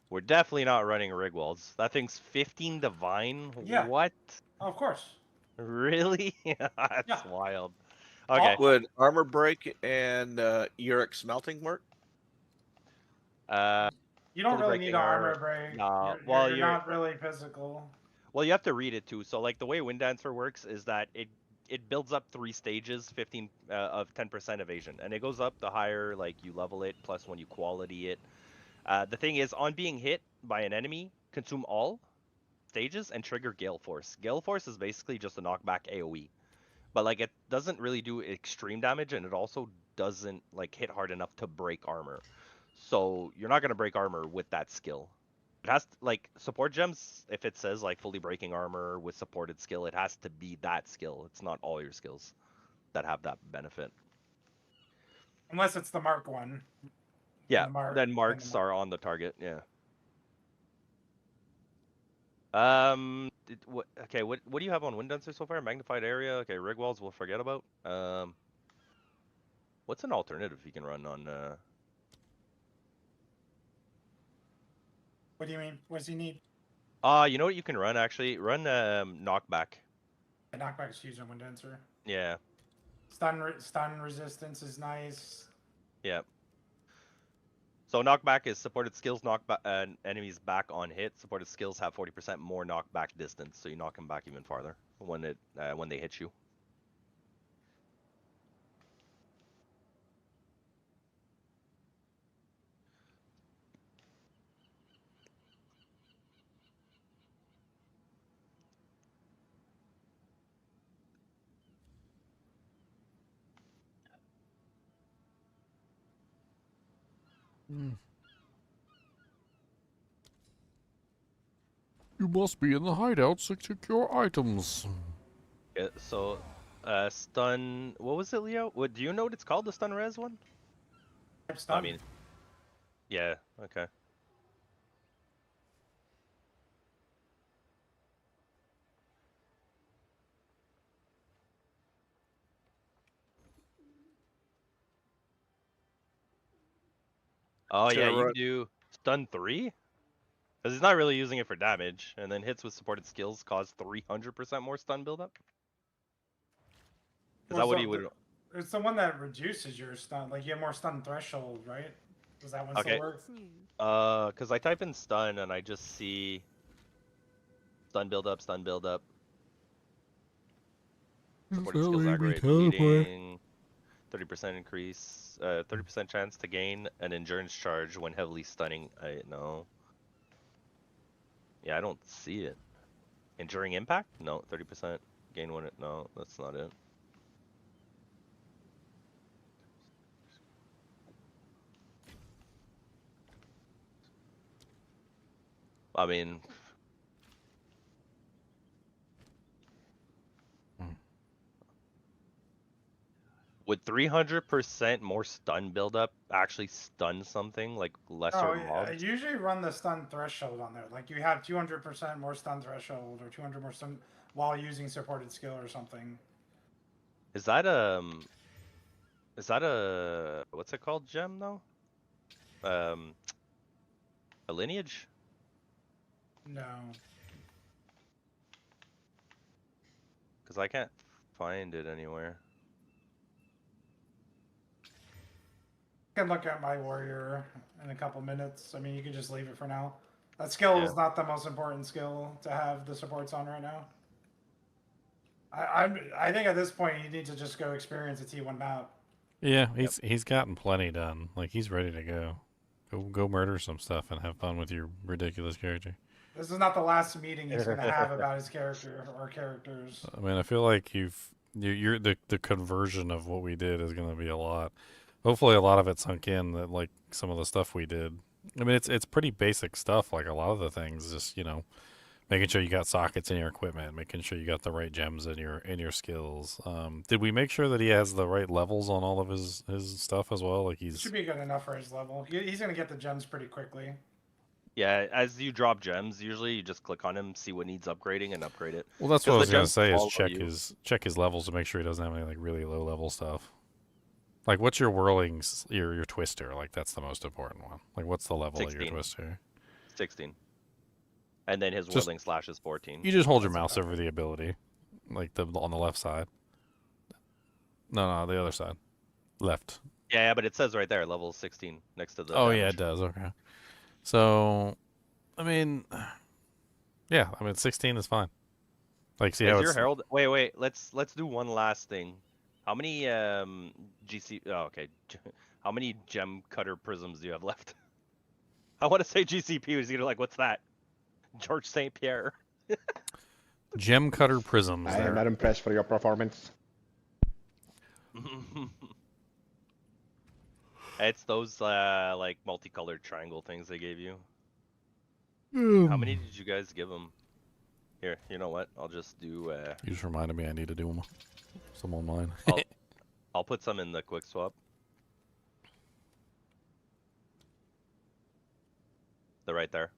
We're definitely not running Rigwald's. That thing's 15 divine. Yeah. What? Oh, of course. Really? That's Yeah. wild. Okay. Would armor break and uric smelting work? You don't fully really breaking need an armor break. No, You're not really physical. Well, you have to read it too. So like the way Wind Dancer works is that it builds up 3 stages, 15 of 10% evasion, and it goes up the higher like you level it, plus when you quality it. The thing is, on being hit by an enemy, consume all stages and trigger Gale Force. Gale Force is basically just a knockback AoE, but like it doesn't really do extreme damage, and it also doesn't like hit hard enough to break armor. So you're not gonna break armor with that skill. It has to, like support gems. If it says like fully breaking armor with supported skill, it has to be that skill. It's not all your skills that have that benefit. Unless it's the Mark one. Yeah, then marks are on the target. Yeah. Okay. What do you have on Wind Dancer so far? Magnified area. Okay, Rigwalds we'll forget about. What's an alternative you can run on? What do you mean? What does he need? You know what you can run actually? Run knockback. Knockback is huge on Wind Dancer. Yeah. Stun resistance is nice. Yeah. So knockback is supported skills knock enemies back on hit. Supported skills have 40% more knockback distance, so you knock them back even farther when they hit you. You must be in the hideout to secure items. Yeah, so stun. What was it, Leo? What do you know what it's called? The stun res one? Stun. I mean, yeah. Okay. Oh yeah, you can do stun 3? Because he's not really using it for damage, and then hits with supported skills cause 300% more stun buildup. Is that what he would? It's the one that reduces your stun. Like you have more stun threshold, right? Does that one still work? Because I type in stun and I just see stun buildup, stun buildup. Supported skills aggravate bleeding. 30% increase. 30% chance to gain an endurance charge when heavily stunning. No. Yeah, I don't see it. Enduring impact? No, 30% gain one. No, that's not it. I mean, would 300% more stun buildup actually stun something like lesser Oh, I mobs? usually run the stun threshold on there. Like you have 200% more stun threshold or 200 more stun while using supported skill or something. Is that a what's it called gem though? A lineage? No. Because I can't find it anywhere. I can look at my warrior in a couple minutes. I mean, you can just leave it for now. That skill Yeah. is not the most important skill to have the supports on right now. I think at this point you need to just go experience a T1 map. Yeah, he's gotten plenty done. Like he's ready to go. Go murder some stuff and have fun with your ridiculous character. This is not the last meeting he's going to have about his character or characters. I mean, I feel like you're the conversion of what we did is going to be a lot. Hopefully, a lot of it sunk in that like some of the stuff we did. I mean, it's pretty basic stuff. Like a lot of the things, just making sure you got sockets in your equipment, making sure you got the right gems in your skills. Did we make sure that he has the right levels on all of his stuff as well? Like Should be good enough for his level. He's going to get the gems pretty quickly. Yeah, as you drop gems, usually you just click on him, see what needs upgrading, and upgrade it. Well, that's what I was gonna say. Is follow check his levels to make sure he doesn't have any like really low level stuff. Like, what's your whirlings, your twister? Like, that's the most important one. Like, what's the level of your 16. twister? 16. And then his Just- whirling slash is 14. You just hold your mouse over the ability, like on the left side. No, the other side, left. Yeah, but it says right there, level 16 next to the. Oh damage. yeah, it does. Okay. So, I mean, yeah, 16 is fine. Like, see Is how your it's herald? Wait. Let's do one last thing. How many GC? Oh, okay. How many gem cutter prisms do you have left? I want to say GCP was either like, what's that? George St. Pierre. gem cutter prisms. I am not impressed for your performance. It's those like multicolored triangle things they gave you. How many did you guys give them? Here, you know what? I'll just do. You just reminded me I need to do some online. I'll put some in the quick swap. They're right there,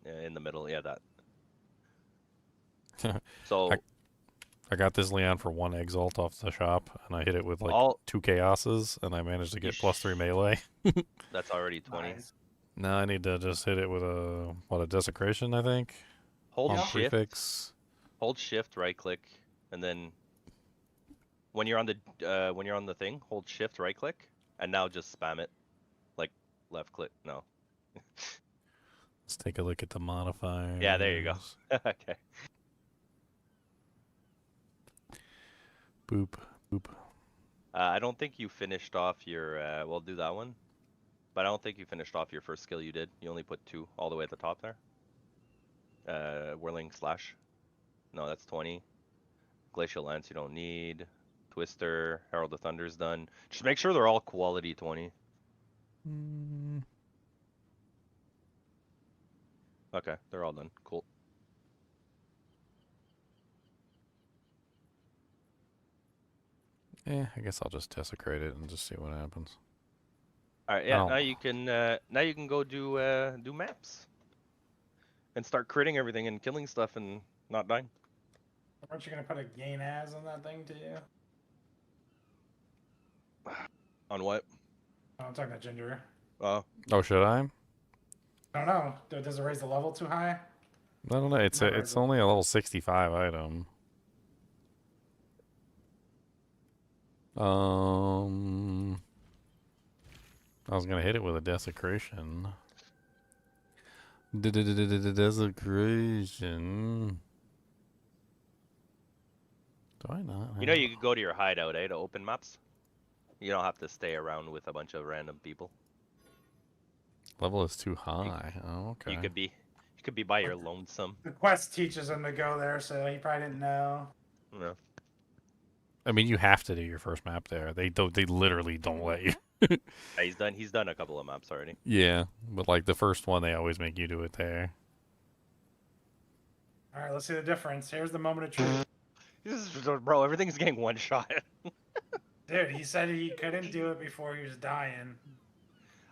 in the middle. Yeah, that. So I got this Leon for 1 exalt off the shop, and I hit it with like 2 chaoses, and I managed to get +3 melee. That's already 20. Nice. Now I need to just hit it with a desecration, I think. Hold on shift. prefix. Hold shift, right click, and then when you're on the thing, hold shift, right click, and now just spam it, like left click. No. Let's take a look at the modifiers. Yeah, there you go. Okay. Boop, boop. I don't think you finished off your. We'll do that one, but I don't think you finished off your first skill you did. You only put 2 all the way at the top there. Whirling slash. No, that's 20. Glacial Lance you don't need. Twister, Herald of Thunder's done. Just make sure they're all quality 20. Okay, they're all done. Cool. Yeah, I guess I'll just desecrate it and just see what happens. All right, yeah. Now you can go do maps and start critting everything and killing stuff and not dying. Aren't you gonna put a gain as on that thing to you? On what? Oh, I'm talking about Ginger. Oh, should I? I don't know. Does it raise the level too high? I don't know. It's only a level 65 item. I was gonna hit it with a desecration. Desecration. Do I not? You know you could go to your hideout, to open maps. You don't have to stay around with a bunch of random people. Level is too high. Oh, okay. You could be by your lonesome. The quest teaches him to go there, so he probably didn't know. No. I mean, you have to do your first map there. They don't. They literally don't let you. Yeah, he's done a couple of maps already. Yeah, but like the first one, they always make you do it there. All right, let's see the difference. Here's the moment of truth. Bro, everything's getting one shot. Dude, he said he couldn't do it before he was dying.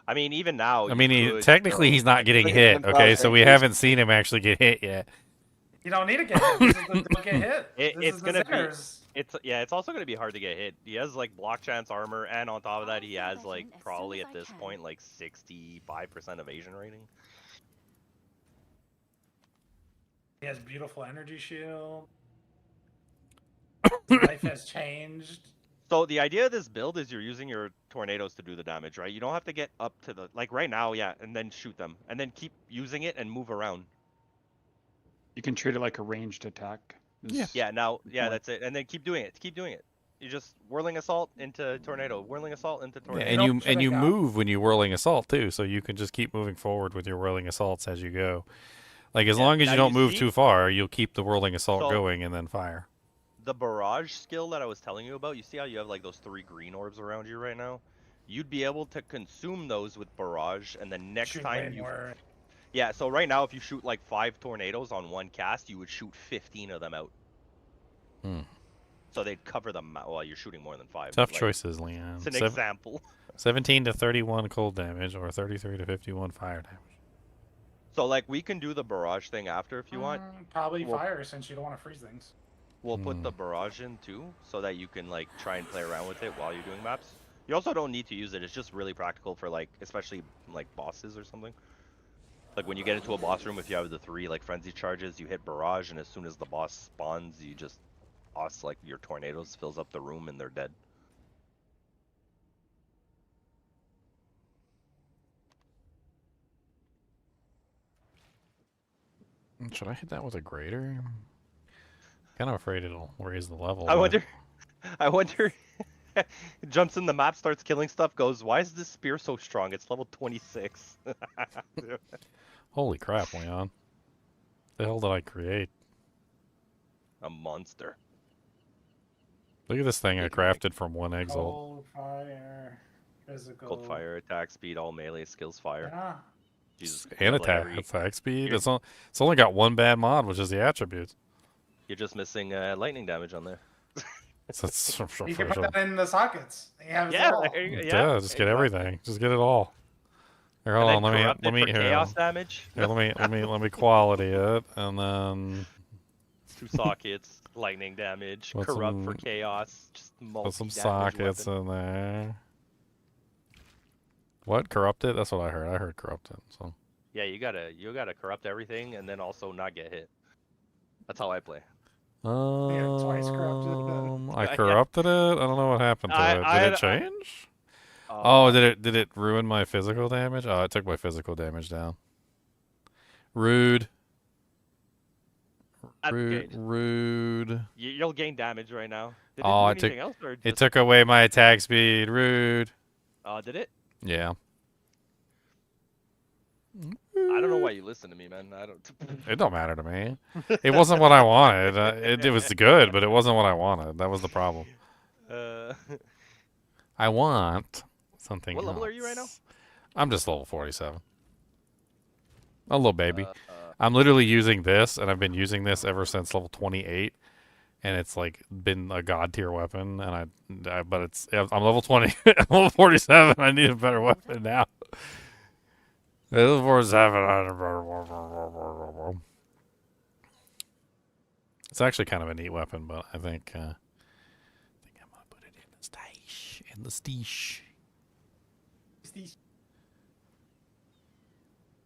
I mean, even now. I mean, technically, he's not getting hit. Okay, so we haven't seen him actually get hit yet. You don't need to get hit. This is the don't get hit. It's gonna be. It's also gonna be hard to get hit. He has like block chance armor, and on top of that, he has like probably at this point like 65% evasion rating. He has beautiful energy shield. His life has changed. So the idea of this build is you're using your tornadoes to do the damage, right? You don't have to get up to the like right now, yeah, and then shoot them, and then keep using it and move around. You can treat it like a ranged attack. Yeah. That's it, and then keep doing it. Keep doing it. You just whirling assault into tornado, whirling assault into tornado. Yeah, and you move when you whirling assault too, so you can just keep moving forward with your whirling assaults as you go. Like as long as you don't move too far, you'll keep the whirling assault going and then fire. The barrage skill that I was telling you about, you see how you have like those 3 green orbs around you right now? You'd be able to consume those with barrage, and then next time you... Yeah, so right now if you shoot like 5 tornadoes on one cast, you would shoot 15 of them out. So they'd cover them while you're shooting more than 5. Tough choices, Leon. It's an example. 17 to 31 cold damage, or 33 to 51 fire damage. So like we can do the barrage thing after if you want. Probably fire, since you don't want to freeze things. We'll put the barrage in too, so that you can like try and play around with it while you're doing maps. You also don't need to use it. It's just really practical for like, especially like bosses or something. Like when you get into a boss room, if you have the 3 like frenzy charges, you hit barrage, and as soon as the boss spawns, you just toss like your tornadoes, fills up the room, and they're dead. Should I hit that with a grater? Kind of afraid it'll raise the level. I wonder. Jumps in the map, starts killing stuff, goes, why is this spear so strong? It's level 26. Holy crap, Leon. The hell did I create? A monster. Look at this thing I crafted from 1 Exile. Cold fire, physical. Cold fire, attack speed, all melee skills, fire. Yeah. Jesus. And attack speed. It's only got 1 bad mod, which is the attributes. You're just missing lightning damage on there. You can put that in the sockets. You have it all. Yeah, just get everything. Just get it all. Here, hold on. Let me chaos damage. Here, let me quality it, and then 2 sockets, lightning damage, corrupt for chaos, just put some sockets in there. What, corrupted? That's what I heard. I heard corrupted. So yeah, you gotta corrupt everything and then also not get hit. That's how I play. Twice corrupted. I corrupted it. I don't know what happened to it. Did it change? Did it ruin my physical damage? Oh, it took my physical damage down. Rude. Rude. You'll gain damage right now. Did it took away my attack speed. Rude. Did it? Yeah. I don't know why you listen to me, man. It don't matter to me. It wasn't what I wanted. It was good, but it wasn't what I wanted. That was the problem. I want something. What level are you right now? I'm just level 47. A little baby. I'm literally using this, and I've been using this ever since level 28, and it's like been a god tier weapon. And I'm level 20. I'm level 47. I need a better weapon now. Level 47. It's actually kind of a neat weapon, but I think I'm gonna put it in the stash.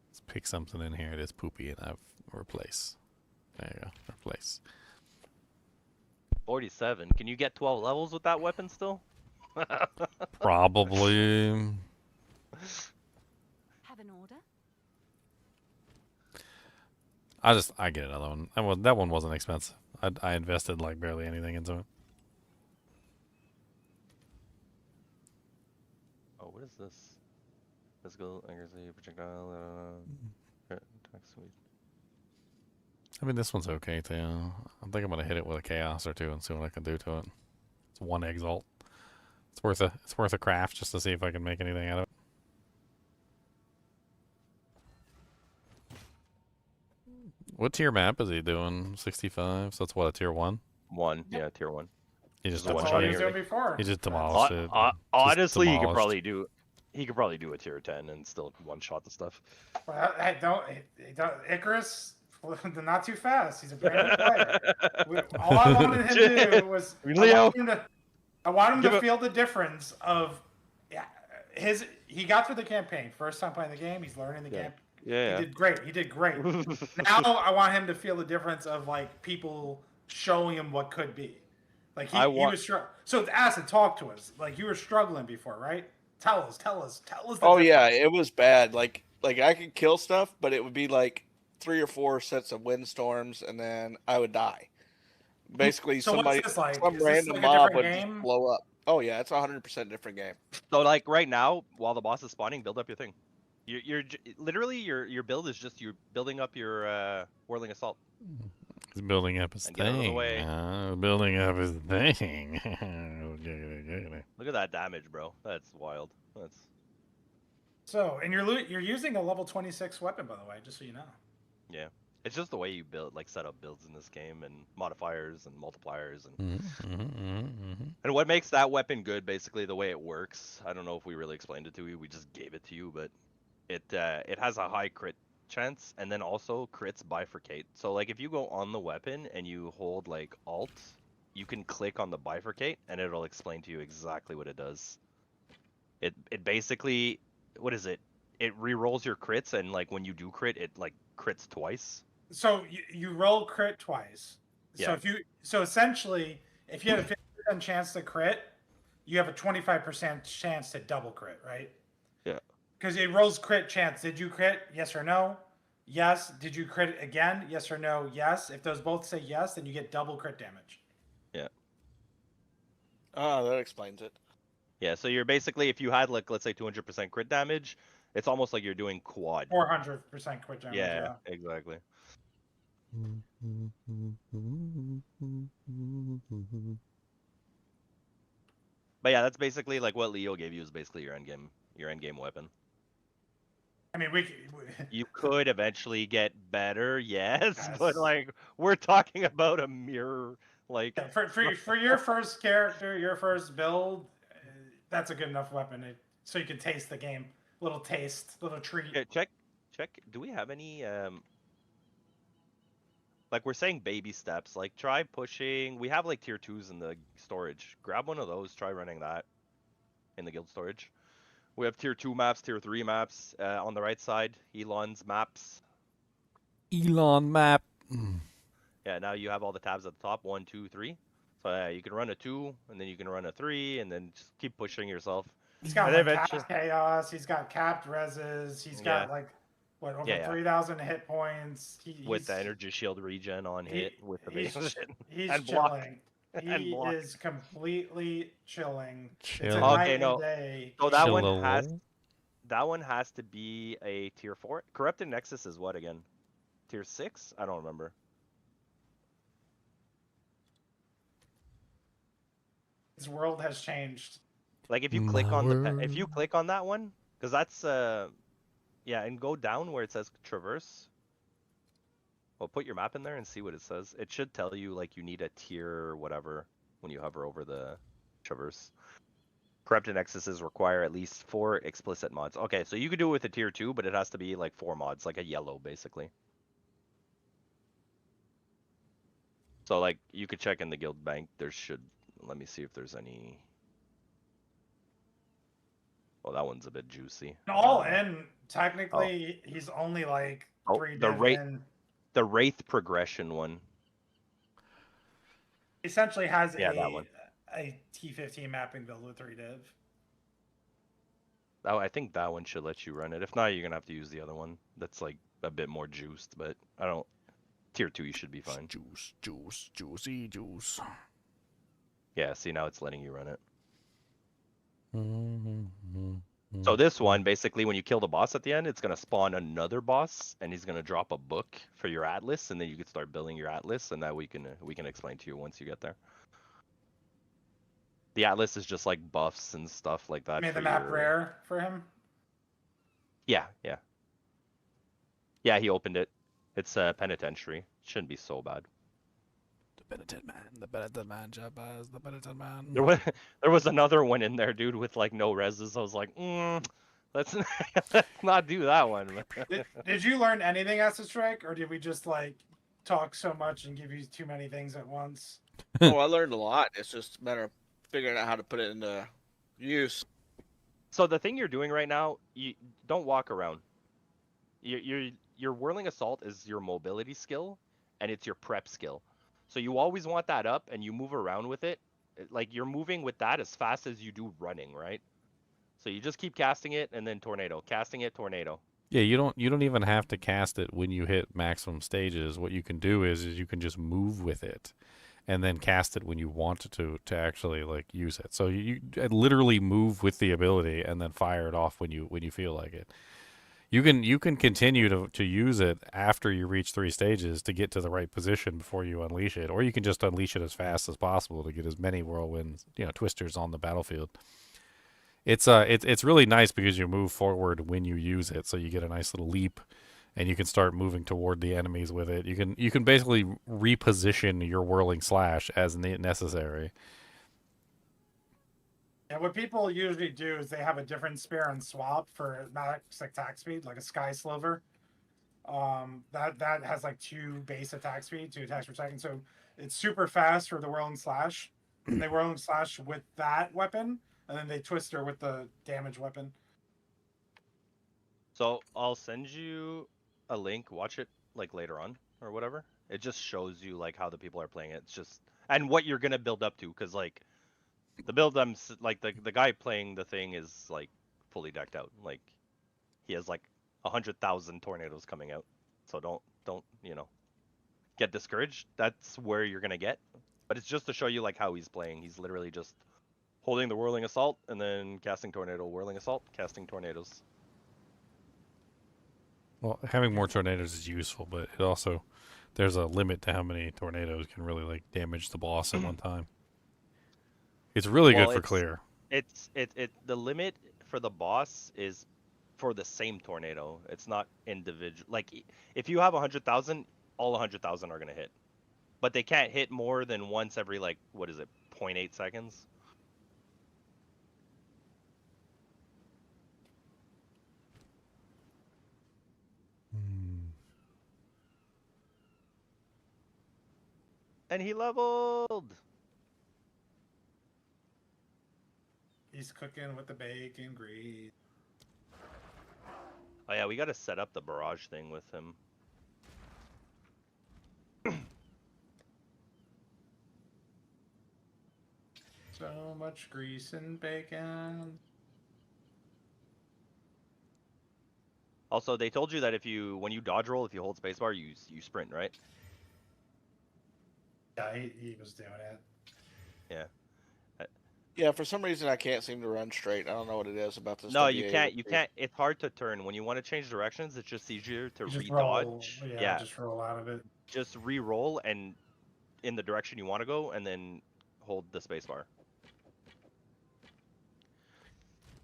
Let's pick something in here that's poopy and I've replace. There you go. Replace. 47. Can you get 12 levels with that weapon still? Probably. Have an order? I get another one. That one wasn't expensive. I invested like barely anything into it. Oh, what is this? Physical accuracy, projectile, attack speed. I mean, this one's okay too. I think I'm gonna hit it with a chaos or two and see what I can do to it. It's one exalt. It's worth a craft just to see if I can make anything out of it. What tier map is he doing? 65. So that's what, a tier 1? 1, yeah, tier 1. He just That's demolished all he it. was doing before. He just demolished it. Honestly, Just he could demolished. probably do a tier 10 and still one-shot the stuff. Well, don't Icarus. Not too fast. He's a brand new player. All I wanted him to do was Leo. I want him Give to it- feel the difference of he got through the campaign. First time playing the game, he's learning the game. Yeah. He did great. He did great. Now I want him to feel the difference of like people showing him what could be. Like he was so Acid, talk to us. Like you were struggling before, right? Tell us. The Oh difference. yeah, it was bad. Like I could kill stuff, but it would be like 3 or 4 sets of windstorms, and then I would die. Basically, So what's this like? some Is this random like a mob different would game? just blow up. Oh yeah, it's 100% different game. So like right now, while the boss is spawning, build up your thing. Literally your build is just you're building up your whirling assault. He's building up his And get out of the thing. way. Building up his thing. Look at that damage, bro. That's wild. That's So and you're using a level 26 weapon, by the way, just so you know. yeah. It's just the way you build, like set up builds in this game, and modifiers and multipliers, and and what makes that weapon good, basically the way it works. I don't know if we really explained it to you. We just gave it to you, but it has a high crit chance, and then also crits bifurcate. So like if you go on the weapon and you hold like Alt, you can click on the bifurcate, and it'll explain to you exactly what it does. It basically, what is it? It re-rolls your crits, and like when you do crit, it like crits twice. So you roll crit twice. Yeah. So essentially, if you have a 50% chance to crit, you have a 25% chance to double crit, right? Yeah. Because it rolls crit chance. Did you crit? Yes or no? Yes. Did you crit again? Yes or no? Yes. If those both say yes, then you get double crit damage. Yeah. Oh, that explains it. Yeah, so you're basically, if you had like, let's say 200% crit damage, it's almost like you're doing quad. 400% crit damage. Yeah, exactly. But yeah, that's basically like what Leo gave you is basically your end game weapon. I mean, You could eventually get better, yes, but like we're talking about a mirror, like for your first character, your first build, that's a good enough weapon so you can taste the game. Little taste, little treat. Yeah, check. Do we have any like we're saying baby steps? Like try pushing. We have like tier 2s in the storage. Grab one of those. Try running that in the guild storage. We have tier 2 maps, tier 3 maps on the right side. Elon's maps. Elon map. Yeah, now you have all the tabs at the top. 1, 2, 3. So you can run a 2, and then you can run a 3, and then just keep pushing yourself. He's got like capped chaos. He's got capped reses. He's got like what over 3,000 hit points. With the energy shield regen on hit with the base. He's and chilling. block. He is completely chilling. Chill. It's a Okay, night no. and day. So that one has to be a tier 4. Corrupted Nexus is what again? Tier 6? I don't remember. His world has changed. Like if you click on that one, because that's yeah, and go down where it says traverse. Well, put your map in there and see what it says. It should tell you like you need a tier or whatever when you hover over the traverse. Corrupted Nexuses require at least 4 explicit mods. Okay, so you could do it with a tier 2, but it has to be like 4 mods, like a yellow basically. So like you could check in the guild bank. There should, let me see if there's any. Well, that one's a bit juicy. All in, technically, he's only like 3 in. The Wraith progression one. Essentially has that one. a T15 mapping build with 3 div. Oh, I think that one should let you run it. If not, you're gonna have to use the other one. That's like a bit more juiced, but I don't. Tier 2, you should be fine. Juicy juice. Yeah, see now it's letting you run it. So this one, basically, when you kill the boss at the end, it's gonna spawn another boss, and he's gonna drop a book for your atlas, and then you can start building your atlas, and that we can explain to you once you get there. The atlas is just like buffs and stuff like that. Made for the map your... rare for him. Yeah, yeah, yeah. He opened it. It's a penitentiary. Shouldn't be so bad. The penitent man, Jabaz, the penitent man. There was another one in there, dude, with like no reses. I was like, let's not do that one. Did you learn anything as a strike, or did we just like talk so much and give you too many things at once? Oh, I learned a lot. It's just a matter of figuring out how to put it into use. So the thing you're doing right now, you don't walk around. Your whirling assault is your mobility skill, and it's your prep skill. So you always want that up, and you move around with it. Like you're moving with that as fast as you do running, right? So you just keep casting it, and then tornado, casting it, tornado. Yeah, you don't even have to cast it when you hit maximum stages. What you can do is you can just move with it, and then cast it when you want to actually like use it. So you literally move with the ability, and then fire it off when you feel like it. You can continue to use it after you reach 3 stages to get to the right position before you unleash it, or you can just unleash it as fast as possible to get as many whirlwinds, twisters on the battlefield. It's really nice because you move forward when you use it, so you get a nice little leap, and you can start moving toward the enemies with it. You can basically reposition your whirling slash as necessary. Yeah, what people usually do is they have a different spear and swap for max attack speed, like a Sky Sliver. That has like 2 base attack speed, 2 attacks per second. So it's super fast for the whirling slash. And they whirling slash with that weapon, and then they twister with the damage weapon. So I'll send you a link. Watch it like later on or whatever. It just shows you like how the people are playing it. It's just and what you're gonna build up to, because like the build like the guy playing the thing is like fully decked out. Like he has like 100,000 tornadoes coming out. So don't get discouraged. That's where you're gonna get. But it's just to show you like how he's playing. He's literally just holding the whirling assault and then casting tornado, whirling assault, casting tornadoes. Well, having more tornadoes is useful, but it also there's a limit to how many tornadoes can really like damage the boss at one time. It's really good for clear. The limit for the boss is for the same tornado. It's not individual. Like if you have 100,000, all 100,000 are gonna hit, but they can't hit more than once every like 0.8 seconds. And he leveled. He's cooking with the bacon grease. Oh yeah, we gotta set up the barrage thing with him. So much grease and bacon. Also, they told you that when you dodge roll, if you hold spacebar, you sprint, right? Yeah, he was doing it. Yeah. Yeah, for some reason I can't seem to run straight. I don't know what it is about this. No, you can't. You can't. It's hard to turn. When you want to change directions, it's just easier to re-dodge. Yeah, just roll out of it. Just re-roll and in the direction you want to go, and then hold the spacebar.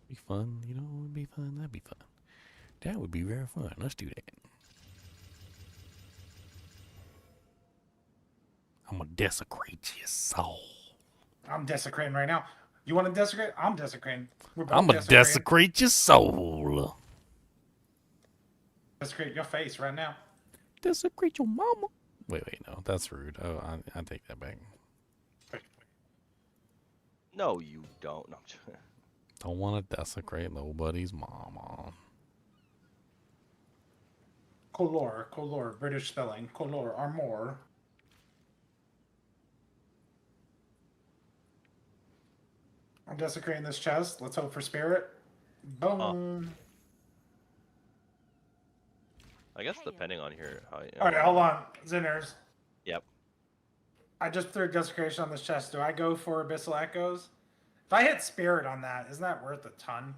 Be fun, it'd be fun. That'd be fun. That would be very fun. Let's do that. I'm gonna desecrate your soul. I'm desecrating right now. You want to desecrate? I'm desecrating. I'm gonna desecrate your soul. Desecrate your face right now. Desecrate your mama. Wait, no, that's rude. Oh, I take that back. No, you don't. No. Don't want to desecrate nobody's mama. Color, British spelling. Color, armor. I'm desecrating this chest. Let's hope for spirit. Boom. I guess depending on here. All right, hold on. Zinners. Yep. I just threw desecration on this chest. Do I go for Abyssal Echoes? If I hit spirit on that, isn't that worth a ton?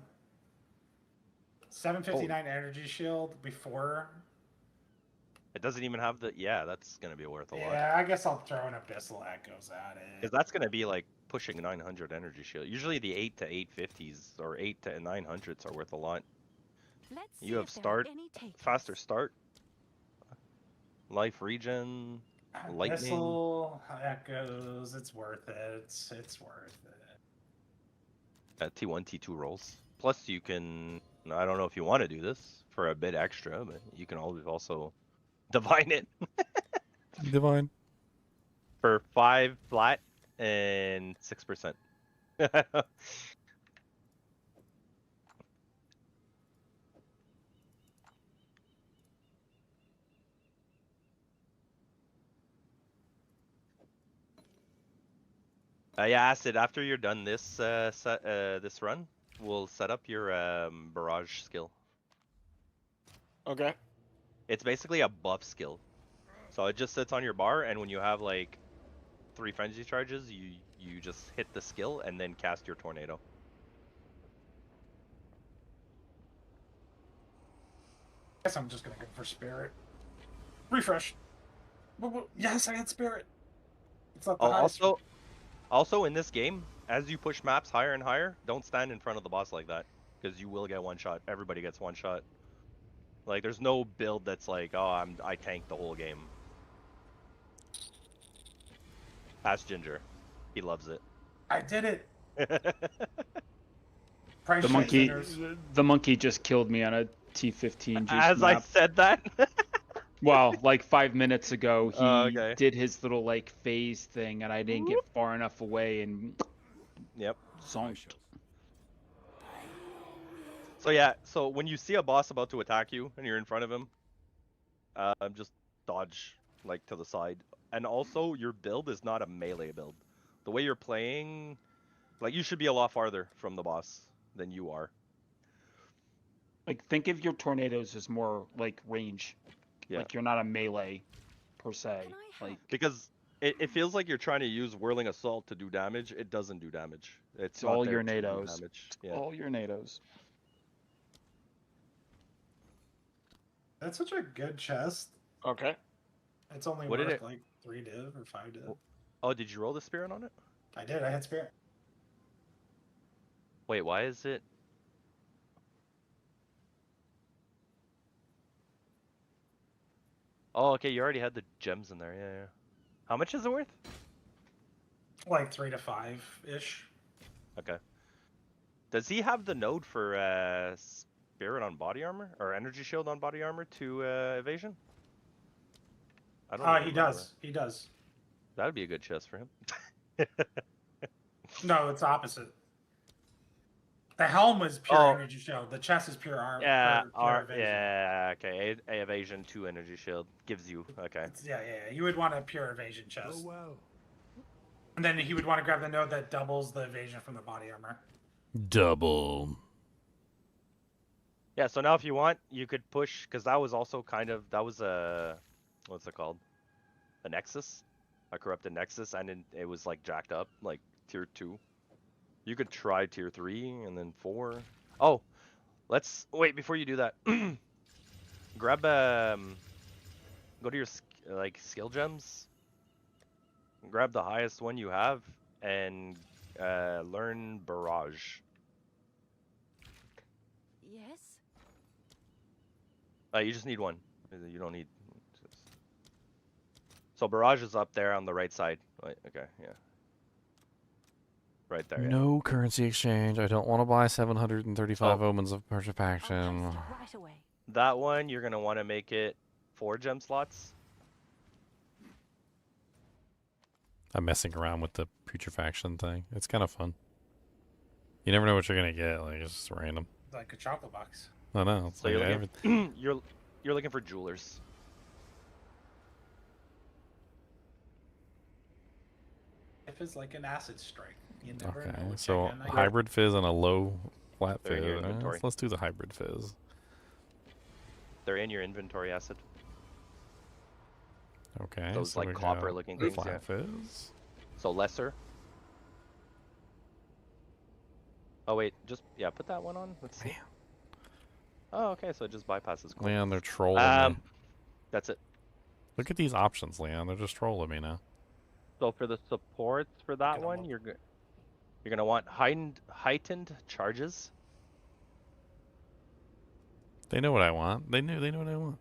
759 energy shield before. It doesn't even have the. Yeah, that's gonna be worth a lot. Yeah, I guess I'll throw an Abyssal Echoes at it. Because that's gonna be like pushing 900 energy shield. Usually the 8 to 850s or 8 to 900s are worth a lot. Let's You have start, faster start, life regen, lightning. Abyssal Echoes, it's worth it. It's worth it. T1, T2 rolls. Plus you can. I don't know if you want to do this for a bit extra, but you can always also divine it. Divine. For 5 flat and 6%. Yeah, Acid. After you're done this this run, we'll set up your barrage skill. Okay. It's basically a buff skill, so it just sits on your bar, and when you have like 3 frenzy charges, you just hit the skill and then cast your tornado. I guess I'm just gonna go for Spirit. Refresh. Yes, I got Spirit. It's not the highest. Also in this game, as you push maps higher and higher, don't stand in front of the boss like that, because you will get one shot. Everybody gets one shot. Like, there's no build that's like, oh, I tanked the whole game. Ask Ginger. He loves it. I did it. The monkey just killed me on a T15 juice As map. I said that. Well, like 5 minutes ago, he Okay. did his little like phase thing, and I didn't get far enough away, and zonked. So yeah, so when you see a boss about to attack you and you're in front of him, just dodge like to the side. And also, your build is not a melee build. The way you're playing, like, you should be a lot farther from the boss than you are. Like, think of your tornadoes as more like range. Yeah. Like, you're not a melee per se. Like, because it feels like you're trying to use Whirling Assault to do damage. It doesn't do damage. It's not all there your to do NATOs. damage. Yeah. All your NATOs. That's such a good chest. Okay. It's only What did worth it- like 3 div or 5 div. Oh, did you roll the spirit on it? I did. I had Spirit. Wait, why is it? Oh, okay, you already had the gems in there. Yeah, yeah. How much is it worth? Like 3 to 5 ish. Okay. Does he have the node for spirit on body armor or energy shield on body armor to evasion? I don't. He remember. does. He does. That would be a good chest for him. No, it's opposite. The helm is pure Oh. energy shield. The chest is pure armor. Yeah, pure evasion. yeah, okay. Evasion 2 energy shield gives you. Okay. Yeah. You would want a pure evasion chest. Oh wow. And then he would want to grab the node that doubles the evasion from the body armor. Double. Yeah, so now if you want, you could push, because that was also kind of, that was a, what's it called? A Nexus? A corrupted Nexus, and it was like jacked up, like tier 2. You could try tier 3 and then 4. Oh, let's, wait, before you do that, grab, go to your, like, skill gems, grab the highest one you have, and learn Barrage. Yes. You just need one. You don't need. So Barrage is up there on the right side. Wait, okay, yeah. Right there. Yeah. No currency exchange. I don't want to buy 735 Oh. Omens of Putrefaction. Right away. That one you're gonna want to make it 4 gem slots. I'm messing around with the Putrefaction thing. It's kind of fun. You never know what you're gonna get. Like, it's just random. Like a chocolate box. I know. It's So like you're everything. looking, you're looking for jewelers. If it's like an acid strike, you never Okay, know. so Check in. hybrid fizz and a low flat They're in fizz. your inventory. Let's do the hybrid fizz. They're in your inventory, Acid. Okay. Those so like we copper got looking things. Flat Yeah. fizz. So lesser. Oh wait, just put that one on. Let's see. Oh, okay, so it just bypasses. Cool. Leon, they're trolling me. That's it. Look at these options, Leon. They're just trolling me now. So for the supports for that one, you're gonna want heightened charges. They know what I want. They know what I want.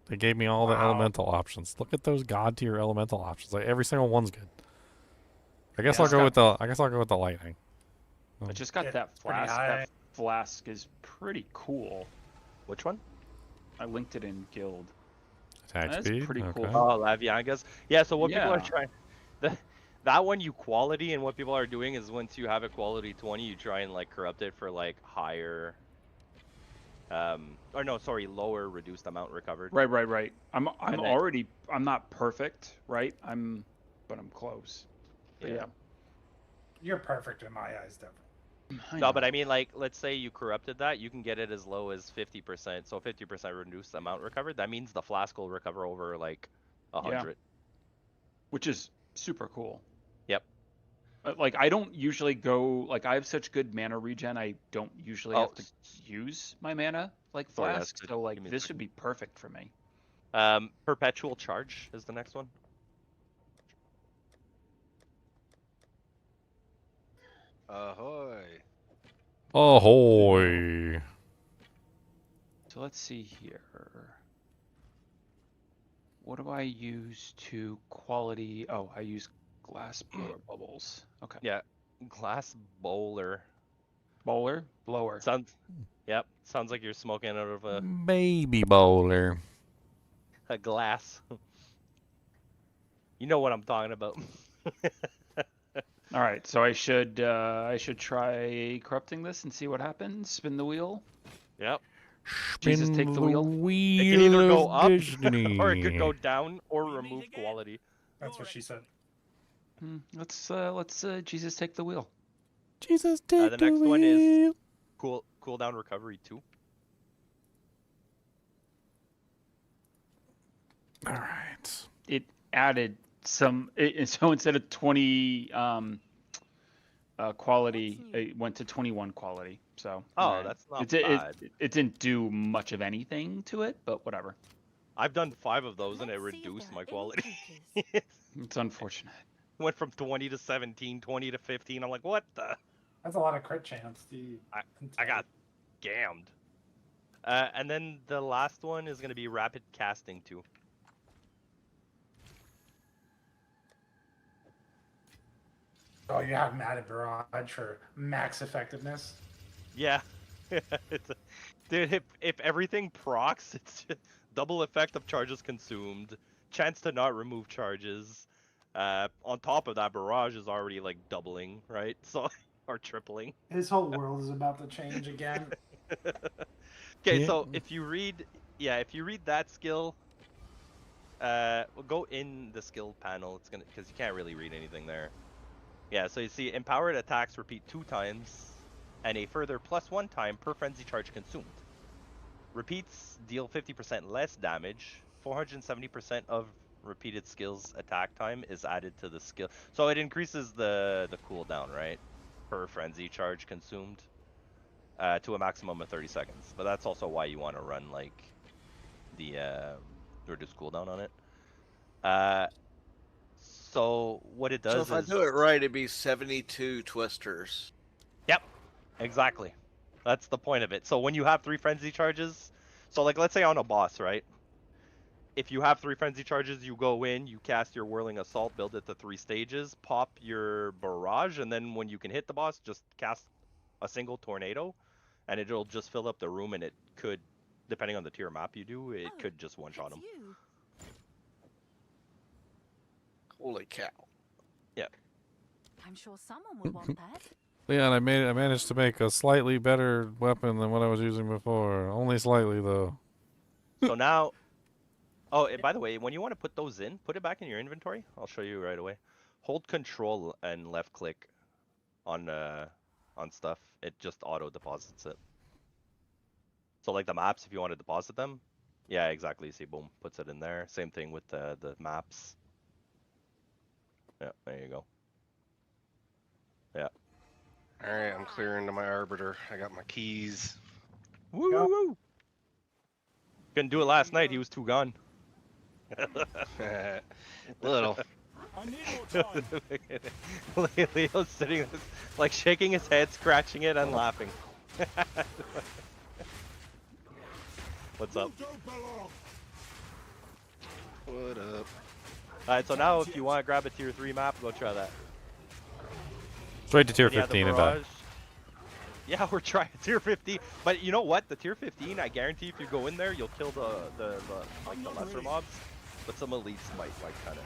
They gave me all the elemental options. Look at those god tier elemental options. Like every single one's good. I guess I'll go with the lightning. I just got that flask. That flask is pretty cool. Which one? I linked it in Guild. Attack That's speed? pretty cool. Oh, Laviangas. Yeah, so what people are Yeah. trying... That one you quality, and what people are doing is once you have a quality 20, you try and like corrupt it for like higher... or no, sorry, lower reduced amount recovered. Right. I'm And then- already, I'm not perfect, right? But I'm close. But yeah. You're perfect in my eyes, definitely. No, but I mean, like, let's say you corrupted that, you can get it as low as 50%. So 50% reduced amount recovered. That means the flask will recover over like 100. Which is super cool. Yep. Like I don't usually go like I have such good mana regen. I don't usually have to use my mana like Sorry, flask. that's- So like give me a this would be perfect for me. Perpetual charge is the next one. Ahoy. Ahoy. So let's see here. What do I use to quality? Oh, I use glass blower bubbles. Okay. Yeah, glass bowler. Blower. Yep, sounds like you're smoking out of a Baby bowler. glass. You know what I'm talking about. All right, so I should try corrupting this and see what happens. Spin the wheel. Yep. Jesus, take the wheel. It can either go up Destiny. or it could go down or remove quality. That's what she said. Let's Jesus take the wheel. Jesus take The next one is cooldown recovery 2. All right. It added some. So instead of 20 quality, it went to 21 quality. So That's not bad. It didn't do much of anything to it, but whatever. I've done 5 of those and it reduced my quality. It's unfortunate. Went from 20 to 17, 20 to 15. I'm like, what the? That's a lot of crit chance, dude. I got gammed. And then the last one is going to be rapid casting 2. Oh, you have Matted Barrage for max effectiveness. Yeah. Dude, if everything procs, it's just double effect of charges consumed, chance to not remove charges. On top of that, barrage is already like doubling, right? So or tripling. His whole world is about to change again. Okay, Yeah. so if you read that skill, we'll go in the skill panel. It's gonna because you can't really read anything there. Yeah, so you see empowered attacks repeat 2 times, and a further +1 time per frenzy charge consumed. Repeats deal 50% less damage. 470% of repeated skills attack time is added to the skill. So it increases the cooldown, right? Per frenzy charge consumed to a maximum of 30 seconds. But that's also why you want to run like the reduced cooldown on it. So what it does So if is... I do it right, it'd be 72 twisters. Yep, exactly. That's the point of it. So when you have 3 frenzy charges, so like let's say on a boss, right? If you have 3 frenzy charges, you go in, you cast your whirling assault, build it to 3 stages, pop your barrage, and then when you can hit the boss, just cast a single tornado, and it'll just fill up the room, and it could, depending on the tier map you do, it could just one-shot them. Holy cow. Yeah. I'm sure someone would want that. Leon, I managed to make a slightly better weapon than what I was using before. Only slightly though. So now, oh, and by the way, when you want to put those in, put it back in your inventory. I'll show you right away. Hold Control and left click on stuff. It just auto deposits it. So like the maps, if you want to deposit them, yeah, exactly. See, boom, puts it in there. Same thing with the maps. Yeah, there you go. Yeah. Alright, I'm clearing to my Arbiter. I got my keys. Woo woo woo! Couldn't do it last night. He was too gone. Little. I need more time. Leo's sitting there, like shaking his head, scratching it, and laughing. What's up? What up? Alright, so now if you want to grab a tier 3 map, go try that. Straight to tier Yeah, the 15 and die. Mirage. Yeah, we're trying tier 15, but you know what? The tier 15, I guarantee if you go in there, you'll kill the lesser mobs, but some elites might like kind of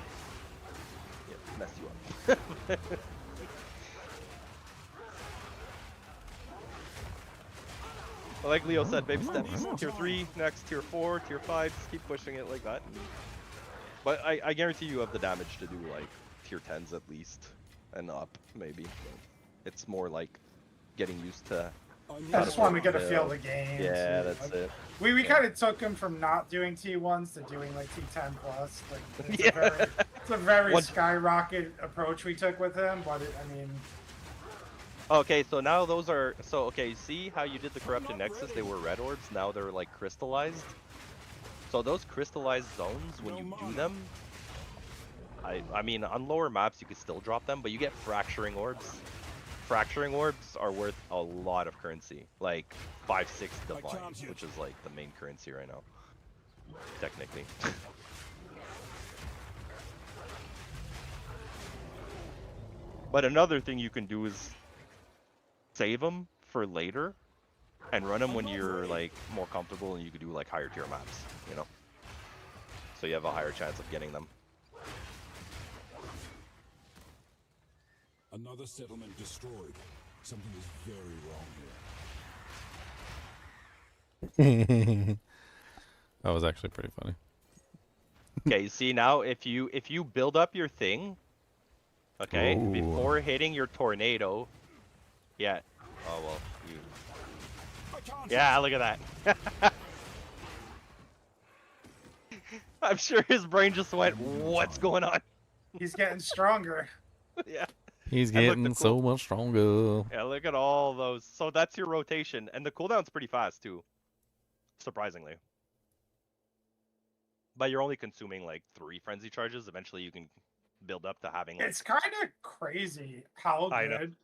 mess you up. But like Leo said, baby steps. Tier 3, next tier 4, tier 5, just keep pushing it like that. But I guarantee you have the damage to do like tier 10s at least, and up maybe. It's more like getting used to. I just want to get a feel of the game. Yeah, too. that's it. We kind of took him from not doing T1s to doing like T10 plus. Like, it's a very skyrocket approach we took with him, but I mean. Okay, so now those are okay. See how you did the corrupted nexus? They were red orbs. Now they're like crystallized. So those crystallized zones, when you do them, I mean on lower maps you could still drop them, but you get fracturing orbs. Fracturing orbs are worth a lot of currency, like 5-6 divine, which is like the main currency right now, technically. But another thing you can do is save them for later and run them when you're like more comfortable and you can do like higher tier maps, you know? So you have a higher chance of getting them. Another settlement destroyed. Something is very wrong here. That was actually pretty funny. Okay, you see now if you build up your thing, okay, Ooh. before hitting your tornado, yeah. Oh well, you. Yeah, look at that. I'm sure his brain just went, "What's going on?" He's getting stronger. Yeah. He's And look, getting so much stronger. Yeah, look at all those. So that's your rotation, and the cooldown's pretty fast too, surprisingly. But you're only consuming like 3 frenzy charges. Eventually, you can build up to having. Like, It's kind of crazy how I know. good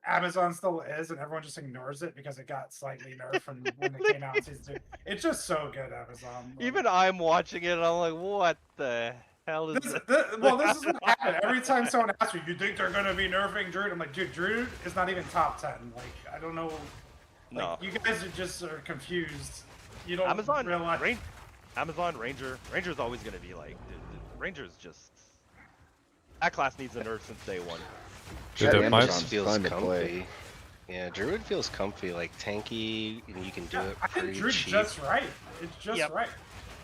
Amazon still is, and everyone just ignores it because it got slightly nerfed from when it came out in season 2. It's just so good, Amazon. Even I'm watching it, and I'm like, what the hell is this? Well, this is what happened. Every time someone asks me, you think they're going to be nerfing Druid? I'm like, dude, Druid is not even top 10. Like, I don't know. Like, No. you guys are confused. You don't Amazon realize. Amazon Ranger's always gonna be like, Ranger's just that class needs a nerf since day 1. Druid might- just feels fun to comfy. play. Yeah, Druid feels comfy, like tanky, and you can do it I think pretty Druid's cheap. just right. It's just right.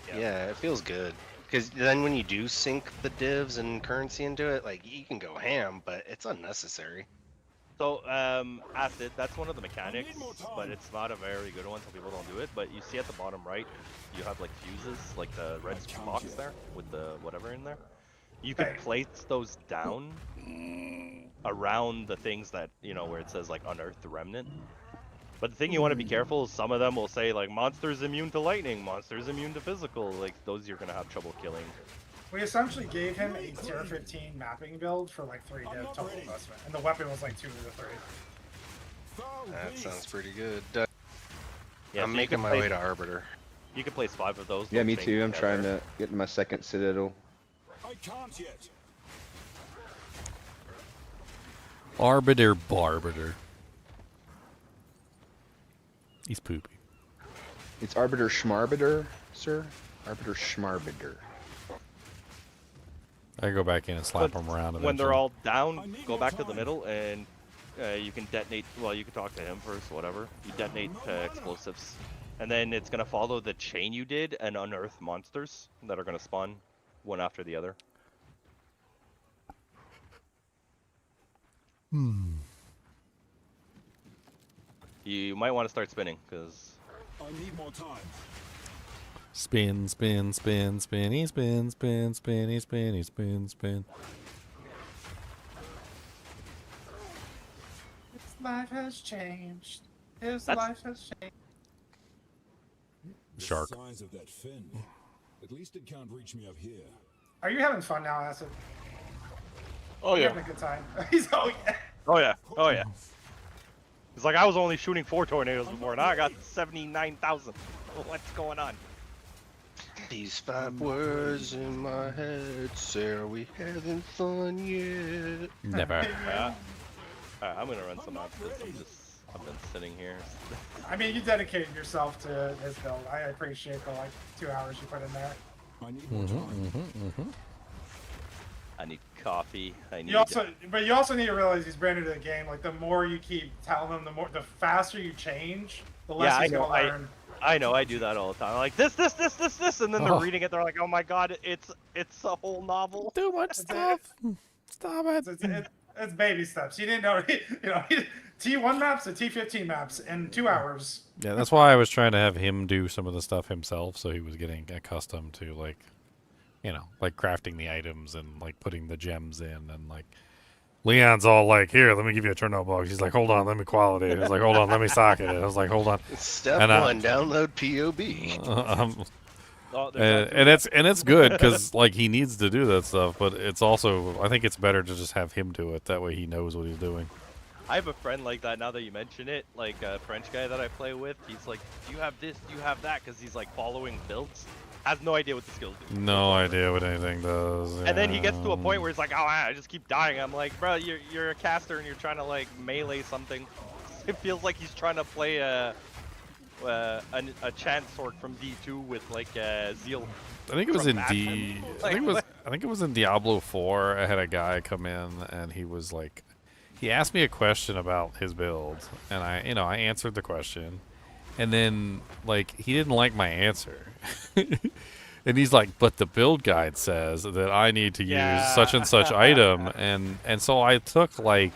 Yeah, it feels good. Because then when you do sink the divs and currency into it, like you can go ham, but it's unnecessary. So, Acid, that's one of the mechanics, but it's not a very good one, so people don't do it. But you see at the bottom right, you have like fuses, like the red box there, with the whatever in there. You can place those down around the things that, you know, where it says like unearth the remnant. But the thing you want to be careful is some of them will say like monsters immune to lightning, monsters immune to physical, like those you're gonna have trouble killing. We essentially gave him a tier 15 mapping build for like 3 div total investment, and the weapon was like 2 to 3. That sounds pretty good. Yeah, so I'm you making can my place- way to Arbiter. You can place 5 of those. Yeah, those me things too. I'm together. trying to get my second Citadel. I can't yet. Arbiter Barbiter. He's poopy. It's Arbiter Schmarbiter, sir. Arbiter Schmarbiter. I can go back in and slap them around. When they're eventually. all down, go back to the middle and you can detonate. Well, you can talk to him first, whatever. You detonate explosives, and then it's gonna follow the chain you did and unearth monsters that are gonna spawn one after the other. You might want to start spinning because I need more time. Spin, spin, spin, spinny, spin, spin, spinny, spinny, spin, spin. His life has changed. His That's- life has changed. Shark. The size of that fin. At least it can't reach me up here. Are you having fun now, Acid? Oh You're yeah. having a good time. He's oh yeah. Oh yeah. Oh yeah. It's like I was only shooting 4 tornadoes before, now I got 79,000. What's going on? These 5 words in my head say, are we having fun yet? Never. I'm gonna run some after this. I've been sitting here. I mean, you dedicated yourself to his build. I appreciate the like 2 hours you put in there. I need more time. I need coffee. I need. But you also need to realize he's brand new to the game. Like the more you keep telling him, the faster you change, the less he's gonna learn. I know. I do that all the time. I'm like this, and then they're reading it. They're like, oh my god, it's a whole novel. Too much stuff. Stop it. It's baby steps. He didn't know. T1 maps to T15 maps in 2 hours. Yeah, that's why I was trying to have him do some of the stuff himself, so he was getting accustomed to like, like crafting the items and like putting the gems in, and like Leon's all like, "Here, let me give you a turn-out box." He's like, "Hold on, let me quality it." He's like, "Hold on, let me socket it." I was like, "Hold on." Step 1: download POB. And it's good because like he needs to do that stuff, but it's also I think it's better to just have him do it. That way he knows what he's doing. I have a friend like that now that you mention it, like a French guy that I play with. He's like, do you have this? Do you have that? Because he's like following builds. Has no idea what the skills do. No idea what anything does. And then he gets to a point where he's like, oh, I just keep dying. I'm like, bro, you're a caster and you're trying to like melee something. It feels like he's trying to play a chant sword from D2 with like Zeal. I think it was in I think it was in Diablo 4. I had a guy come in and he was like, he asked me a question about his build, and I answered the question, and then like he didn't like my answer, and he's like, but the build guide says that I need to use such and such item, and so I took like,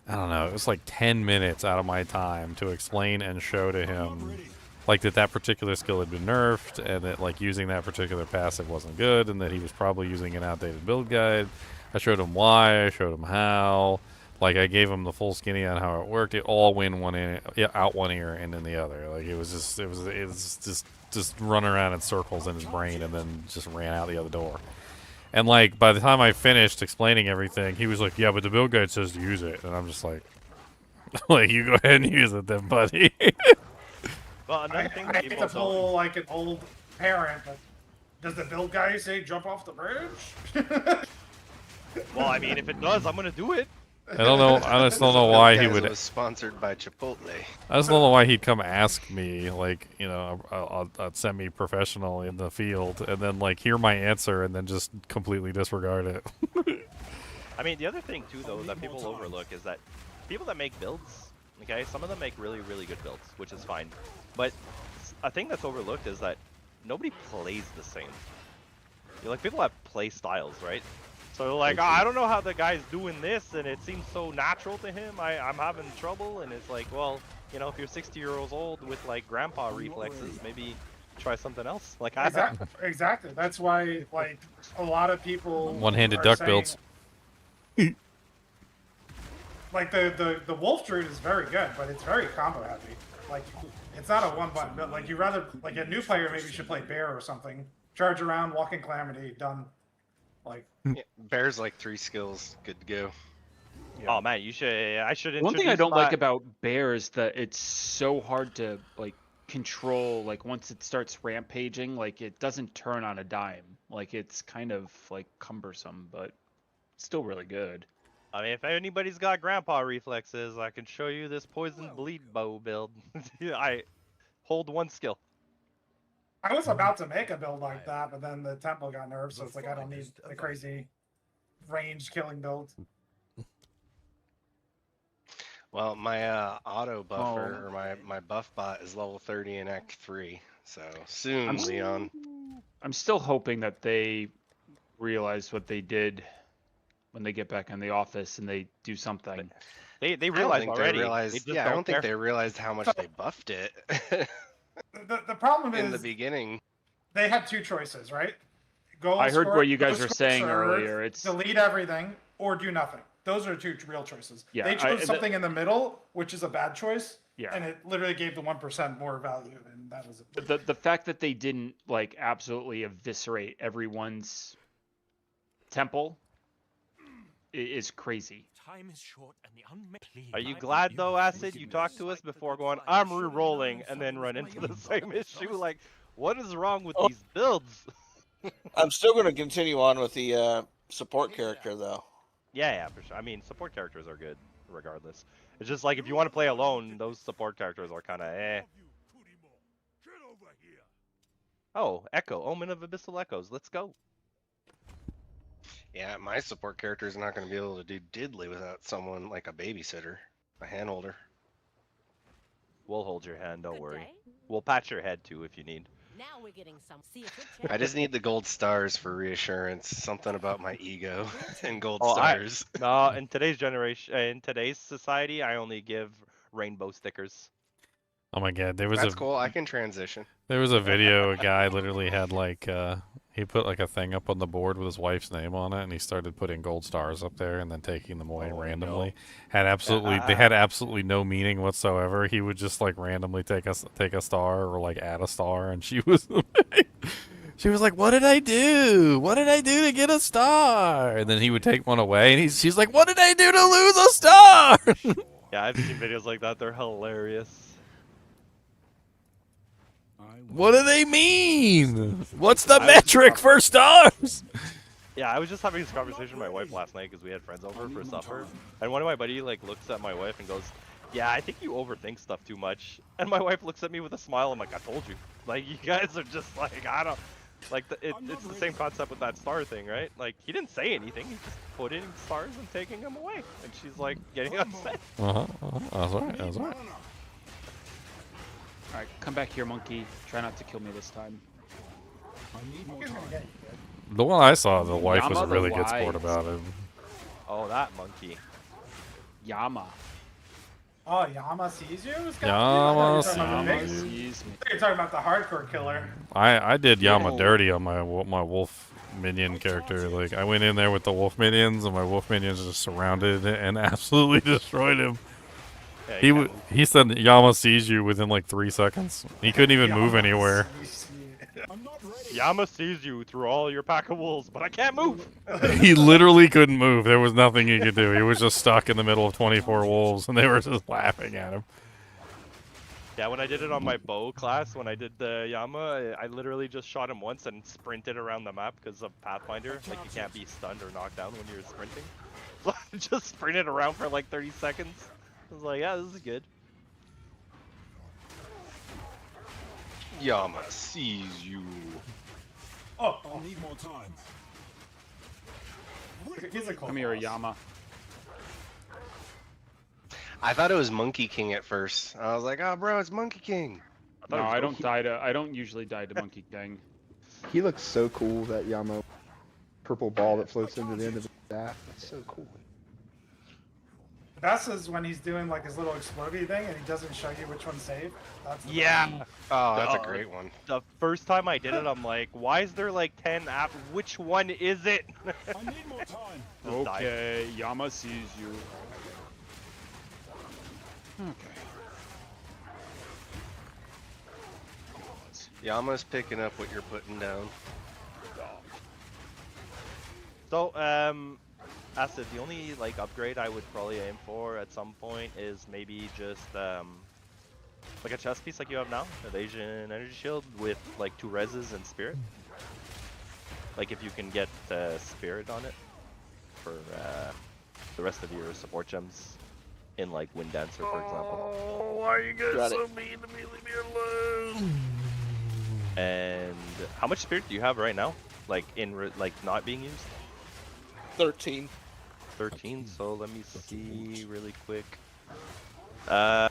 I don't know, it was like 10 minutes out of my time to explain and show to him like that particular skill had been nerfed, and that like using that particular passive wasn't good, and that he was probably using an outdated build guide. I showed him why, I showed him how. Like I gave him the full skinny on how it worked. It all went out one ear and in the other. Like it was just running around in circles in his brain, and then just ran out the other door. And like by the time I finished explaining everything, he was like, "Yeah, but the build guide says to use it," and I'm just like, "Like you go ahead and use it then, buddy." Well, another thing I hate to pull like an old parent, but does the build guy say jump off the bridge? Well, I mean, if it does, I'm gonna do it. I don't know. I just don't know why he would. It was sponsored by Chipotle. I just don't know why he'd come ask me, like, a semi-professional in the field, and then like hear my answer, and then just completely disregard it. I mean, the other thing too, though, that people overlook is that people that make builds, okay, some of them make really, really good builds, which is fine. But a thing that's overlooked is that nobody plays the same. Like people have play styles, right? So like, I don't know how the guy's doing this, and it seems so natural to him. I'm having trouble, and it's like, well, if you're 60 years old with like grandpa reflexes, maybe try something else. Like exactly. That's why like a lot of people one-handed duck builds. Like the wolf druid is very good, but it's very combo heavy. Like it's not a one button build. Like you rather like a new player maybe should play bear or something. Charge around, walk in calamity, done. Like bear's like 3 skills, good to go. Oh man, I should. One thing I don't like about bear is that it's so hard to like control. Like once it starts rampaging, like it doesn't turn on a dime. Like it's kind of like cumbersome, but still really good. I mean, if anybody's got grandpa reflexes, I can show you this poison bleed bow build. I hold 1 skill. I was about to make a build like that, but then the tempo got nerfed, so it's like I don't need a crazy range killing build. Well, my auto buffer or my buff bot is level 30 in Act 3, so soon, Leon. I'm still hoping that they realize what they did when they get back in the office and they do something. They realized already. I don't think they realized how much they buffed it. The problem is in the beginning they had 2 choices, right? Go. I heard what you guys were saying earlier. It's delete everything or do nothing. Those are 2 real choices. Yeah, they chose something in the middle, which is a bad choice. Yeah. And it literally gave the 1% more value, and that was it. The fact that they didn't like absolutely eviscerate everyone's temple is crazy. Time is short and the unmet plea. Are you glad though, Acid? You talked to us before going, I'm re-rolling, and then run into the same issue. Like, what is wrong with these builds? I'm still going to continue on with the support character, though. Yeah, for sure. I mean, support characters are good, regardless. It's just like if you want to play alone, those support characters are kind of eh. Oh, Echo, Omen of Abyssal Echoes. Let's go. Yeah, my support character is not going to be able to do diddly without someone like a babysitter, a handholder. We'll hold your hand, don't worry. We'll pat your head too if you need. Now we're getting some I just need the gold stars for reassurance. Something about my ego and gold Oh, stars. No, in today's generation, in today's society, I only give rainbow stickers. Oh my god, there was That's cool. I can transition. There was a video. A guy literally had like he put like a thing up on the board with his wife's name on it, and he started putting gold stars up there and then taking them away randomly. Had absolutely they had absolutely no meaning whatsoever. He would just like randomly take a star or like add a star, and she was she was like, "What did I do? What did I do to get a star?" And then he would take one away, and she's like, "What did I do to lose a star?" Yeah, I've seen videos like that. They're hilarious. What do they mean? What's the metric for stars? Yeah, I was just having this conversation with my wife last night because we had friends over for supper, and one of my buddy like looks at my wife and goes, "Yeah, I think you overthink stuff too much." And my wife looks at me with a smile. I'm like, "I told you. Like, you guys are just like, I don't." Like, it's the same concept with that star thing, right? Like, he didn't say anything. He just put in stars and taking them away, and she's like getting upset. That's right. That's right. Alright, come back here, monkey. Try not to kill me this time. I need more time. The one I saw, the wife was Yama a the really good sport Wise. about it. Oh, that monkey. Yama. Oh, Yama sees you? Yama sees me. You're talking about the hardcore killer. I did Yama dirty on my wolf minion character. Like I went in there with the wolf minions, and my wolf minions just surrounded it and absolutely destroyed him. Yeah, He said Yama sees you within like 3 seconds. He couldn't even move anywhere. Yama sees you through all your pack of wolves, but I can't move. He literally couldn't move. There was nothing he could do. He was just stuck in the middle of 24 wolves, and they were just laughing at him. Yeah, when I did it on my bow class, when I did the Yama, I literally just shot him once and sprinted around the map because of Pathfinder. Like, you can't be stunned or knocked down when you're sprinting. So I just sprinted around for like 30 seconds. I was like, yeah, this is good. Yama sees you. Oh, I need more time. He's a cool Come here, boss. Yama. I thought it was Monkey King at first. I was like, oh, bro, it's Monkey King. No, I don't usually die to Monkey King. He looks so cool, that Yama purple ball that floats into the end of his staff. That's so cool. The best is when he's doing like his little explodey thing and he doesn't show you which one's saved. That's the Yeah. Oh, that's a great one. The first time I did it, I'm like, why is there like 10 app? Which one is it? I need more time. Just died. Okay, Yama sees you. Okay. Yama's picking up what you're putting down. So, Acid, the only like upgrade I would probably aim for at some point is maybe just like a chest piece like you have now, Evasion Energy Shield with like 2 reses and Spirit. Like if you can get Spirit on it for the rest of your support gems in like Wind Dancer, for example. Oh, why are you guys so mean to me? Leave me alone. And how much Spirit do you have right now? Like like not being used? 13. 13, so let me see really quick.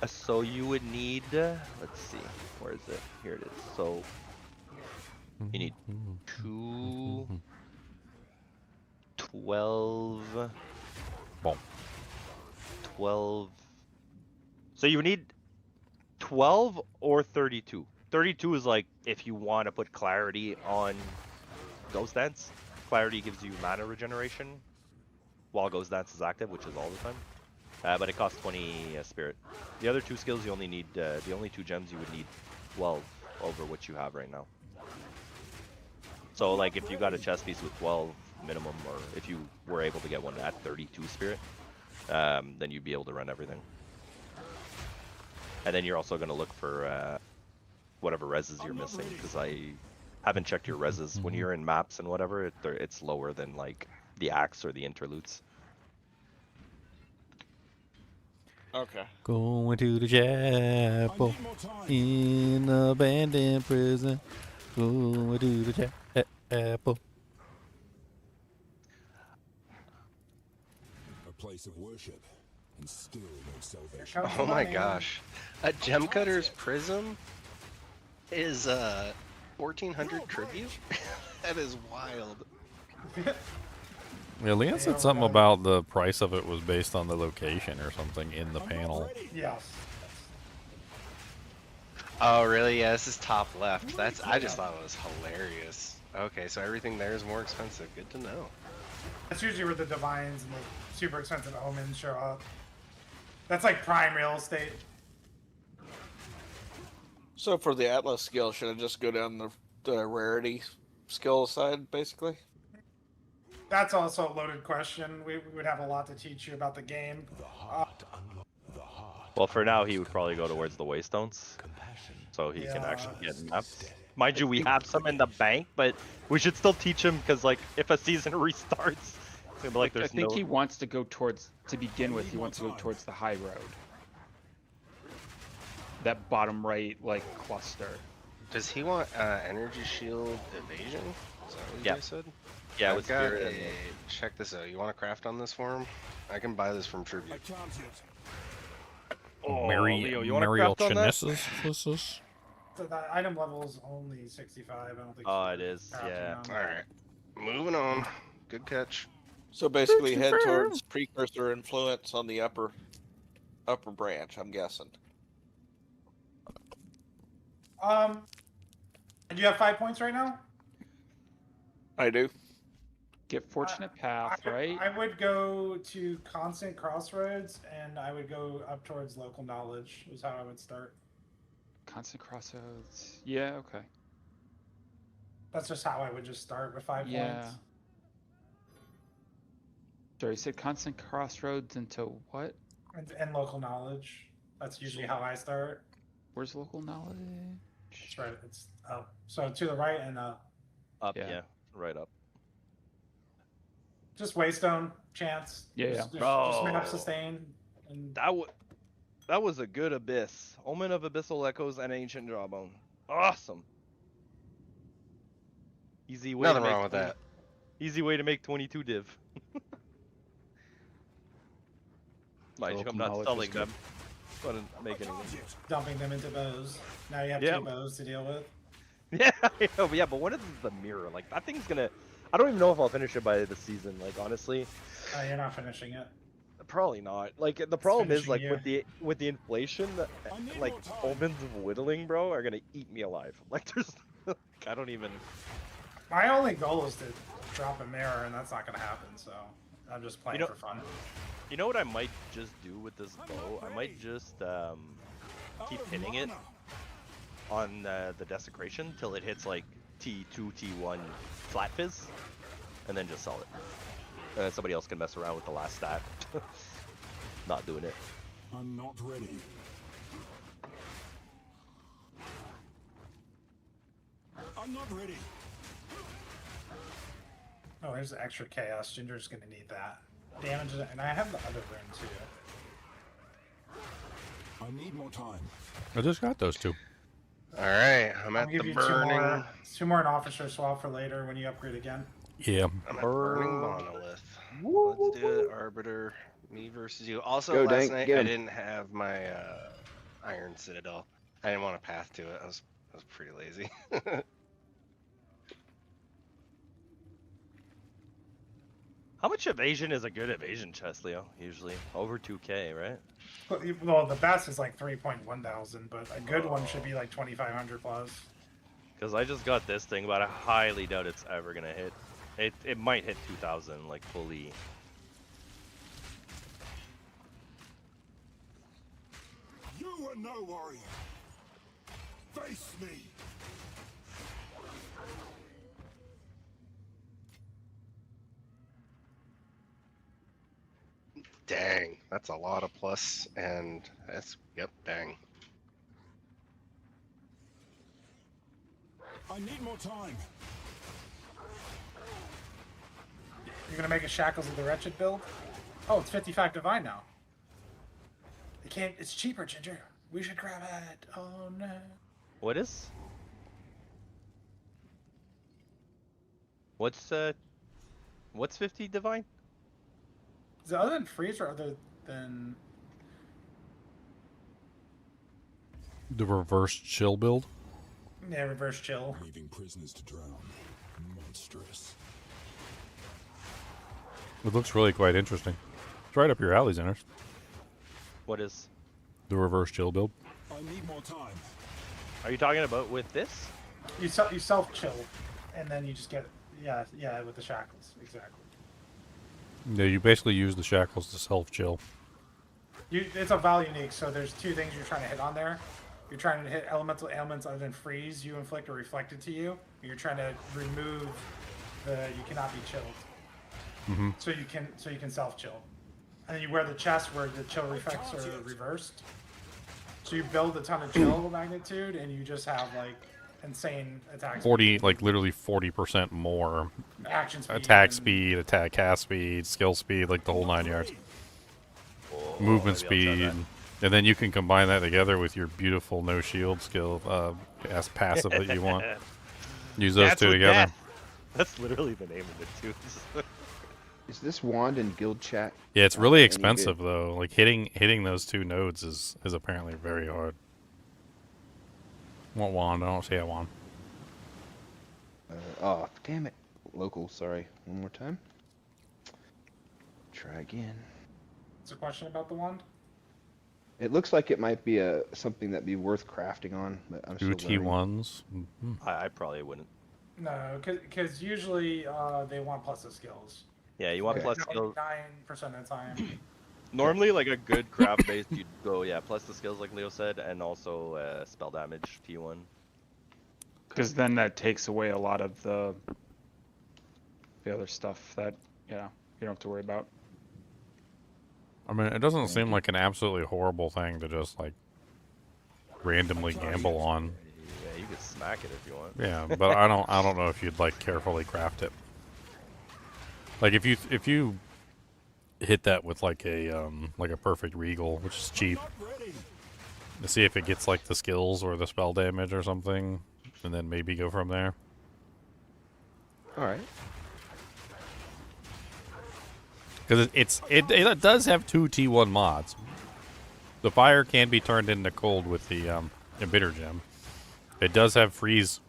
So you would need, let's see, where is it? Here it is. So you need 2, 12, 12. So you need 12 or 32. 32 is like if you want to put clarity on Ghost Dance. Clarity gives you mana regeneration while Ghost Dance is active, which is all the time. but it costs 20 spirit. The other 2 skills you only need, the only 2 gems you would need 12 over what you have right now. So like if you got a chest piece with 12 minimum, or if you were able to get one at 32 spirit, then you'd be able to run everything. And then you're also going to look for whatever reses you're missing, because I haven't checked your reses. When you're in maps and whatever, it's lower than like the axe or the interlutes. Okay. Going to the chapel in an abandoned prison. Going to the chapel. A place of worship and still no salvation. Oh my gosh. A gem cutter's prism is 1400 tribute? That is wild. Yeah, Leon said something about the price of it was based on the location or something in the panel. Yes. Oh really? Yeah, this is top left. I just thought it was hilarious. Okay, so everything there is more expensive. Good to know. That's usually where the divines and the super expensive omens show up. That's like prime real estate. So for the Atlas skill, should I just go down the rarity skill side, basically? That's also a loaded question. We would have a lot to teach you about the game. Well, for now, he would probably go towards the Waystones, so he can actually get maps. Mind you, we have some in the bank, but we should still teach him, because like if a season restarts, it's gonna be like there's I think he wants to go towards, to begin with, he wants to go towards the high road. That bottom right, like, cluster. Does he want energy shield evasion? Is that what you guys said? Yeah, I've with got spirit check this out. You want to craft on this for him? I can buy this from Tribute. Oh, Leo, you want to craft on that? So the item level is only 65. I don't think. Oh, it is. Yeah. All right. Moving on. Good catch. So basically, head towards precursor influence on the upper branch. I'm guessing. And you have 5 points right now? I do. Get Fortunate Path, right? I would go to Constant Crossroads, and I would go up towards Local Knowledge, is how I would start. Constant Crossroads. Yeah, okay. That's just how I would just start with 5 points. Sorry, you said Constant Crossroads into what? And Local Knowledge. That's usually how I start. Where's Local Knowledge? It's right. It's up. So to the right and up. Up, yeah. Right up. Just Waystone, chance. Just map sustain. And that was a good Abyss. Omen of Abyssal Echoes and Ancient Jawbone. Awesome. Easy way. Nothing wrong with that. Easy way to make 22 div. Mind you, I'm not selling them. But make anything. Dumping them into bows. Now you have 2 bows to deal with. Yeah, yeah, but what is the mirror? Like that thing's gonna. I don't even know if I'll finish it by the season. Like honestly. You're not finishing it. Probably not. Like the problem is like finishing with the inflation, like omens of whittling, bro, are gonna eat me alive. Like there's, I don't even. My only goal is to drop a mirror, and that's not gonna happen. So I'm just playing for fun. You know what I might just do with this bow? I might just keep hitting it on the desecration till it hits like T2, T1 flat fizz, and then just sell it. And then somebody else can mess around with the last stat. Not doing it. I'm not ready. I'm not ready. Oh, there's the extra chaos. Ginger's gonna need that. Damage, and I have the other rune too. I need more time. I just got those 2. All right, I'm I'll at give the you burning. two more an officer swap for later when you upgrade again. Yeah. I'm at burning monolith. Let's do it, Arbiter. Me versus you. Also, Go, last Dank, night get I 'em. didn't have my Iron Citadel. I didn't want a path to it. I was pretty lazy. How much evasion is a good evasion chest, Leo? Usually over 2k, right? Well, the best is like 3.1 thousand, but a good one should be like 2,500 plus. Because I just got this thing, but I highly doubt it's ever gonna hit. It might hit 2,000 like fully. no warrior. Face me. Dang, that's a lot of plus, and that's yep. Dang. I need more time. You're gonna make a Shackles of the Wretched build? Oh, it's 55 divine now. It can't. It's cheaper, Ginger. We should grab it. Oh no. What is? What's 50 divine? Is it other than freeze or other than? The reverse chill build. Yeah, reverse chill. Leaving prisoners to drown. Monstrous. It looks really quite interesting. It's right up your alley, Zeners. What is? The reverse chill build. I need more time. Are you talking about with this? You self chill, and then you just get yeah with the shackles exactly. Yeah, you basically use the shackles to self chill. It's a value unique, so there's two things you're trying to hit on there. You're trying to hit elemental ailments other than freeze, you inflict or reflected to you. And you're trying to remove the you cannot be chilled. Mm-hmm. So you can self chill, and then you wear the chest where the chill effects are reversed. So you build a ton of chill magnitude, and you just have like insane attacks. 40, like literally 40% more Action speed attack and- speed, attack cast speed, skill speed, like the whole 9 yards. Oh, Movement maybe I'll try speed, and then you can combine that together with your beautiful no shield skill as passive that you want. Use those That's two with together. death. That's literally the name of it too. Is this wand in guild chat? Yeah, it's really any good? expensive though. Like hitting those two nodes is apparently very hard. What wand? I don't see a wand. Oh, damn it. Local, sorry. One more time. Try again. It's a question about the wand. It looks like it might be something that'd be worth crafting on, but I'm Two still learning. T1s. I probably wouldn't. No, because usually they want plus the skills. Yeah, you want Okay. plus skills. 9% of the time. Normally, like a good craft base, you'd go plus the skills like Leo said, and also spell damage T1. Because then that takes away a lot of the other stuff that you don't have to worry about. I mean, it doesn't seem like an absolutely horrible thing to just like randomly gamble on. Yeah, you could smack it if you want. Yeah, but I don't know if you'd like carefully craft it. Like if you hit that with like a perfect regal, which is cheap, to see if it gets like the skills or the spell damage or something, and then maybe go from there. All right. Because it does have two T1 mods. The fire can be turned into cold with the embittered gem. It does have freeze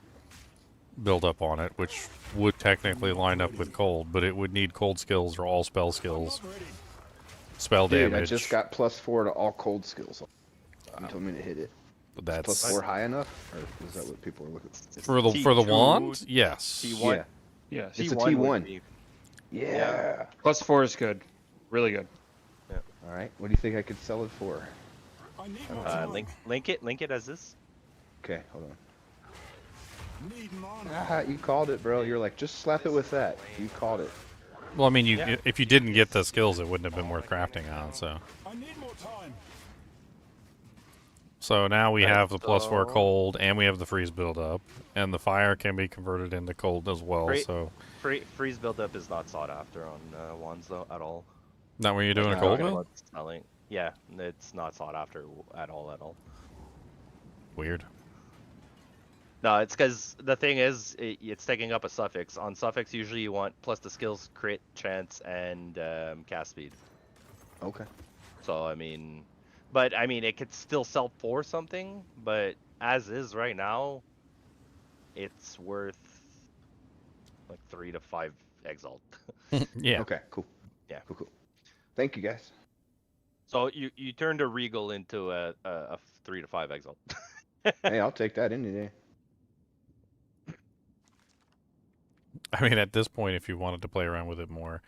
build up on it, which would technically line up with cold, but it would need cold skills or all spell skills. Spell Dude, damage. I just got +4 to all cold skills. You told me to hit it. That's Is +4 high enough, or is that what people are looking for the wand. Yes. T1. Yeah. Yes. It's a T1 would T1. be- Yeah. +4 is good. Really good. All right. What do you think I could sell it for? Link it as this. Okay, hold on. You called it, bro. You're like, just slap it with that. You called it. Well, I mean, if you didn't get the skills, it wouldn't have been worth crafting on. So now we have the +4 cold, and we have the freeze build up, and the fire can be converted into cold as well. So Freeze buildup is not sought after on wands though at all. not when you're doing a Like, cold talking build. about selling. Yeah, it's not sought after at all. Weird. No, it's because the thing is, it's taking up a suffix. On suffix, usually you want plus the skills, crit, chance, and cast speed. Okay. So I mean, it could still sell for something, but as is right now, it's worth like 3 to 5 exalt. Yeah. Okay, cool. Yeah. Cool. Thank you, guys. So you turned a regal into a 3 to 5 exalt. Hey, I'll take that any day. I mean, at this point, if you wanted to play around with it more,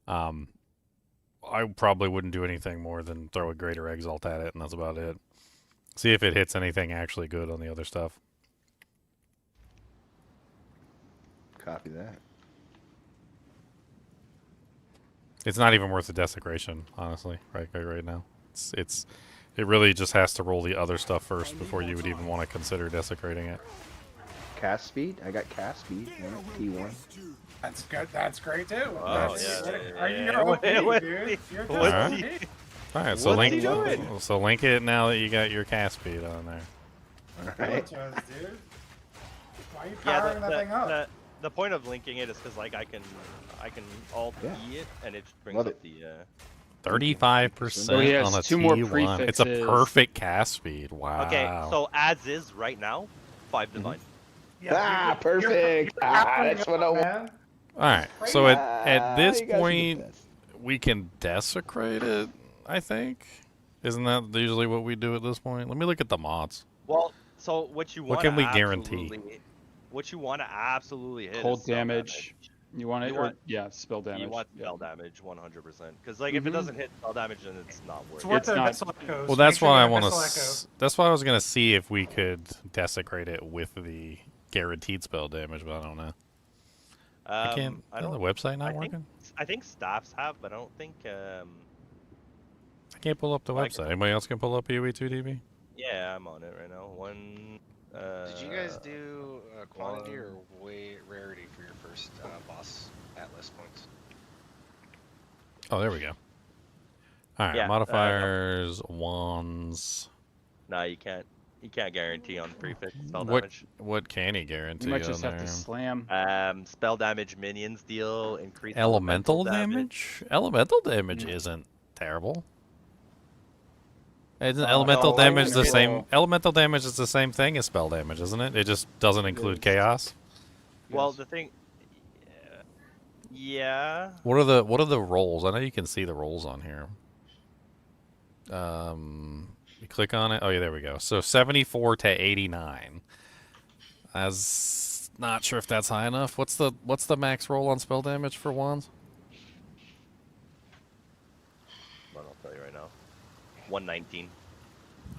I probably wouldn't do anything more than throw a greater exalt at it, and that's about it. See if it hits anything actually good on the other stuff. Copy that. It's not even worth the desecration, honestly, right now. It really just has to roll the other stuff first before you would even want to consider desecrating it. Cast speed? I got cast speed. P1. That's good. That's great too. Oh, That's, yeah. Are you OP, dude? You're All right. OP. All right, so What's he link. doing? So link it now that you got your cast speed on there. All Give it right. to us, dude. Why are you Yeah, powering that thing up? the point of linking it is because like I can alt Yeah. E it and it brings Love up it. the 35% Oh, he has on a 2 more T1. It's a prefixes. perfect cast speed. Wow. Okay, so as is right now, 5 divine. Yeah, Perfect. That's what I want. man. All right. So at this you guys are the point, best. we can desecrate it. I think. Isn't that usually what we do at this point? Let me look at the mods. Well, so what you want What can we guarantee? What you want to absolutely hit Cold is spell damage. You want it? You or, want- yeah, spell damage. You want yeah. spell damage 100%. Because like if it doesn't hit spell damage, then it's not worth It's it. worth It's the not- missile echoes. Well, Make that's sure why you I have want missile to. echo. That's why I was gonna see if we could desecrate it with the guaranteed spell damage, but I don't know. I can't. I Is don't. the website not I think, working? I think staffs have, but I don't think. I can't pull up the I website. Anybody else can pull up UE2DB? Yeah, I'm on it right now. Did you guys do quantity or rarity for your first boss atlas points? Oh, there we go. All right, Yeah, modifiers, wands. Nah, you can't. You can't guarantee on prefix spell What damage. what can he guarantee You might on just have there? to slam. Spell damage minions deal increased Elemental damage? Elemental damage Hmm. isn't terrible. Isn't Oh, elemental no, damage the reroll. same? Elemental damage is the same thing as spell damage, isn't it? It just doesn't include is. chaos. Well, the thing. Yeah. What are the rolls? I know you can see the rolls on here. You click on it. Oh yeah, there we go. So 74 to 89. I was not sure if that's high enough. What's the max roll on spell damage for wands? Well, I'll tell you right now. 119.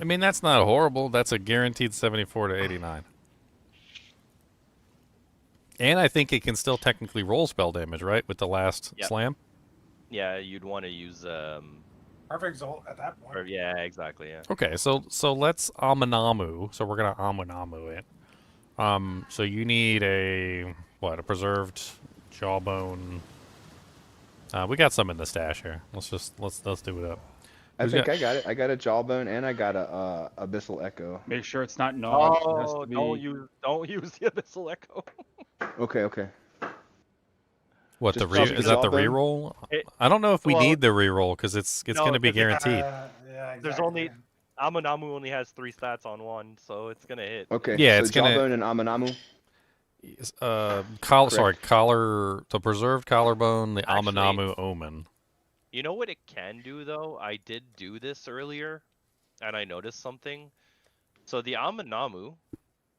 I mean, that's not horrible. That's a guaranteed 74 to 89. And I think it can still technically roll spell damage, right? With the last Yep. slam? Yeah, you'd want to use Perfect Zolt at that point. yeah, exactly. Yeah. Okay, so let's Amunamu. So we're gonna Amunamu it. So you need a preserved jawbone. We got some in the stash here. Let's do it up. I Who's think got- I got it. I got a jawbone and I got a abyssal echo. Make sure it's not Nog. It has Oh, to be... don't use the abyssal echo. Okay. What Just the probably is that the jawbone? reroll? It- I don't know if we well, need the reroll because it's no, going to be 'cause guaranteed. Yeah, exactly. There's only Amunamu only has 3 stats on one, so it's gonna hit. Okay. Yeah, so it's gonna- jawbone and Amunamu. The preserved collarbone, the Actually- Amunamu omen. You know what it can do though? I did do this earlier, and I noticed something. So the Amunamu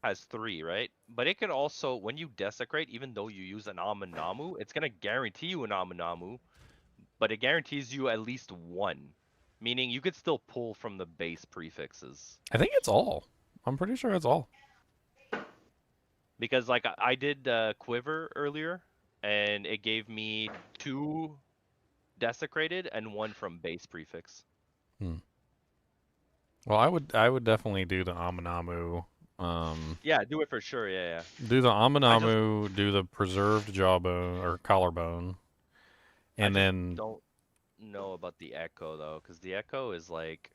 has 3, right? But it can also, when you desecrate, even though you use an Amunamu, it's gonna guarantee you an Amunamu, but it guarantees you at least 1. Meaning you could still pull from the base prefixes. I think it's all. I'm pretty sure it's all. Because like I did Quiver earlier, and it gave me 2 desecrated and 1 from base prefix. Well, I would definitely do the Amunamu. Yeah, do it for sure. Yeah. Do the Amunamu, do the preserved jawbone or collarbone, and then Don't know about the echo though, because the echo is like.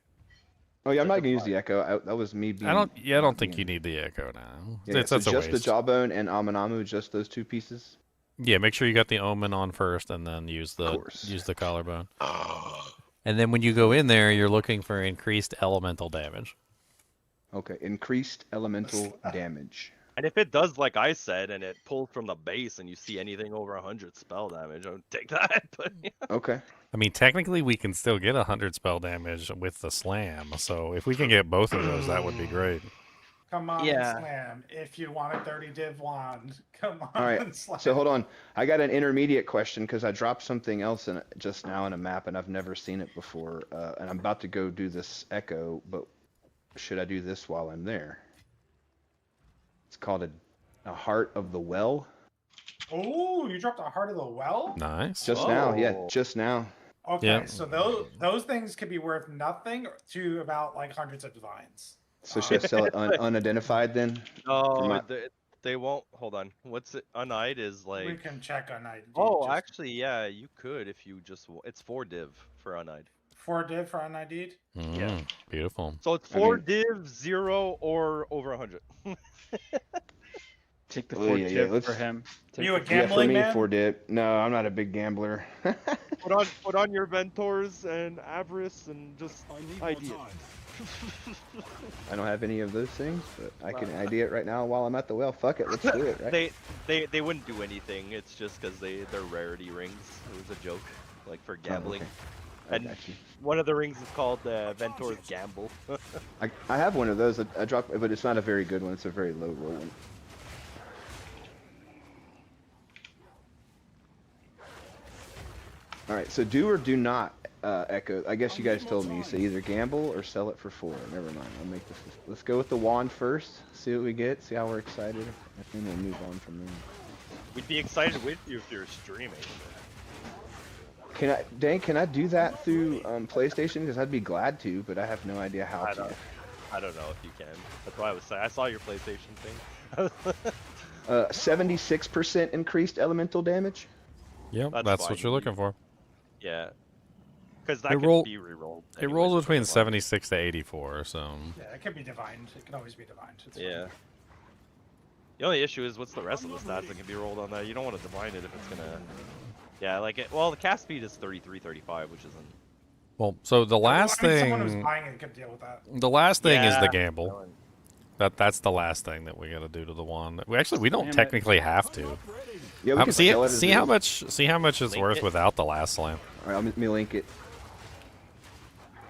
Oh yeah, I'm It's not like gonna a use the echo. That was me being. I don't think being- you need the echo now. Yeah, it's so that's a just the waste. jawbone and Amunamu, just those 2 pieces. Yeah, make sure you got the omen on first, and then use the collarbone. And then when you go in there, you're looking for increased elemental damage. Okay, increased elemental damage. And if it does like I said, and it pulls from the base, and you see anything over 100 spell damage, I would take that. But yeah. Okay. I mean, technically, we can still get 100 spell damage with the slam. So if we can get both of those, that would be great. Come on, Yeah. and slam. If you want a 30 div wand, come on, All right. and slam. So hold on. I got an intermediate question because I dropped something else in just now in a map and I've never seen it before. And I'm about to go do this echo, but should I do this while I'm there? It's called a Heart of the Well. Oh, you dropped a Heart of the Well? Nice. Just now, yeah, just now. Okay, Yeah. so those things could be worth nothing to about like hundreds of divines. So should I sell it unidentified then? No, they won't. Hold on. What's it? Uneyed is like. We can check Uneyed. Oh, actually, yeah, you could if you just. It's 4 div for Uneyed. 4 div for Uneyed. Yeah. Beautiful. So it's 4 div, 0 or over 100. Take the 4 div let's- for him. Take You a the- gambling for me, man? 4 dip. No, I'm not a big gambler. Put on your Ventors and Avarice and just ID it. I don't have any of those things, but I can ID it right now while I'm at the well. Fuck it, let's do it, right? They wouldn't do anything. It's just because they're rarity rings. It was a joke, like for gambling. I And got you. one of the rings is called Ventor's Gamble. I have one of those. I dropped, but it's not a very good one. It's a very low roll one. All right, so do or do not echo. I guess you guys told me. You say either gamble or sell it for 4. Never mind. I'll make this. Let's go with the wand first. See what we get. See how we're excited. I think we'll move on from there. We'd be excited with you if you're streaming. Dang, can I do that through PlayStation? Because I'd be glad to, but I have no idea how to. I don't know if you can. That's why I was saying. I saw your PlayStation thing. 76% increased elemental damage. Yep, that's what you're looking for. Yeah. Because that It can be rerolled. It rolls between 76 to 84, so. Yeah, it can be divined. It can always be divined. It's Yeah. fine. The only issue is what's the rest of the stats that can be rolled on that? You don't want to divine it if it's gonna. Yeah, like it. Well, the cast speed is 33, 35, which isn't. Well, so the last Someone who's thing. buying it could deal with that. The last thing is the Yeah. gamble. That's the last thing that we got to do to the wand. We don't Damn it. technically have to. Yeah, we can sell it as See is. how much it's Link worth it. without the last slam. All right, let me link it.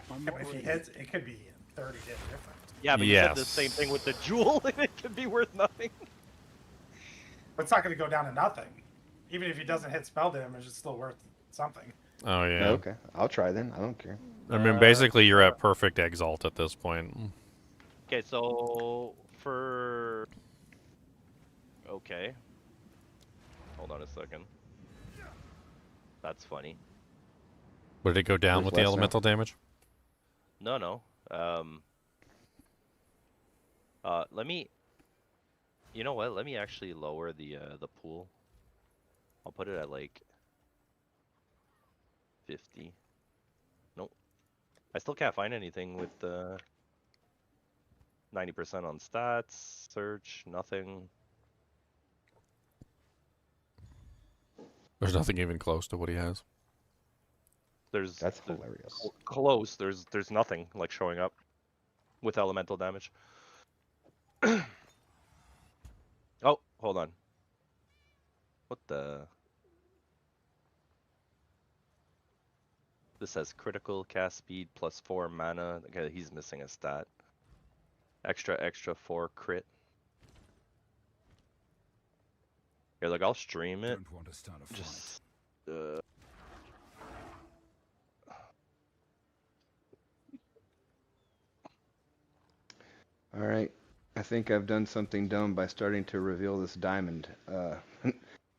Yeah, but if he hits, it could be 30 div different. Yeah, but you said the Yes. same thing with the jewel, and it could be worth nothing. But it's not going to go down to nothing. Even if he doesn't hit spell damage, it's still worth something. Oh yeah. Okay, I'll try then. I don't care. I mean, basically, you're at perfect exalt at this point. Okay, so for. Okay. Hold on a second. That's funny. Would it go down Where's with the less now? elemental damage? No. Let me. You know what? Let me actually lower the pool. I'll put it at like 50. Nope. I still can't find anything with 90% on stats, search, nothing. There's nothing even close to what he has. That's hilarious. Close. There's nothing like showing up with elemental damage. Oh, hold on. What the? This says critical cast speed plus 4 mana. Okay, he's missing a stat. Extra 4 crit. Here, look, I'll stream it. Don't want to start a fight. Just. All right, I think I've done something dumb by starting to reveal this diamond. I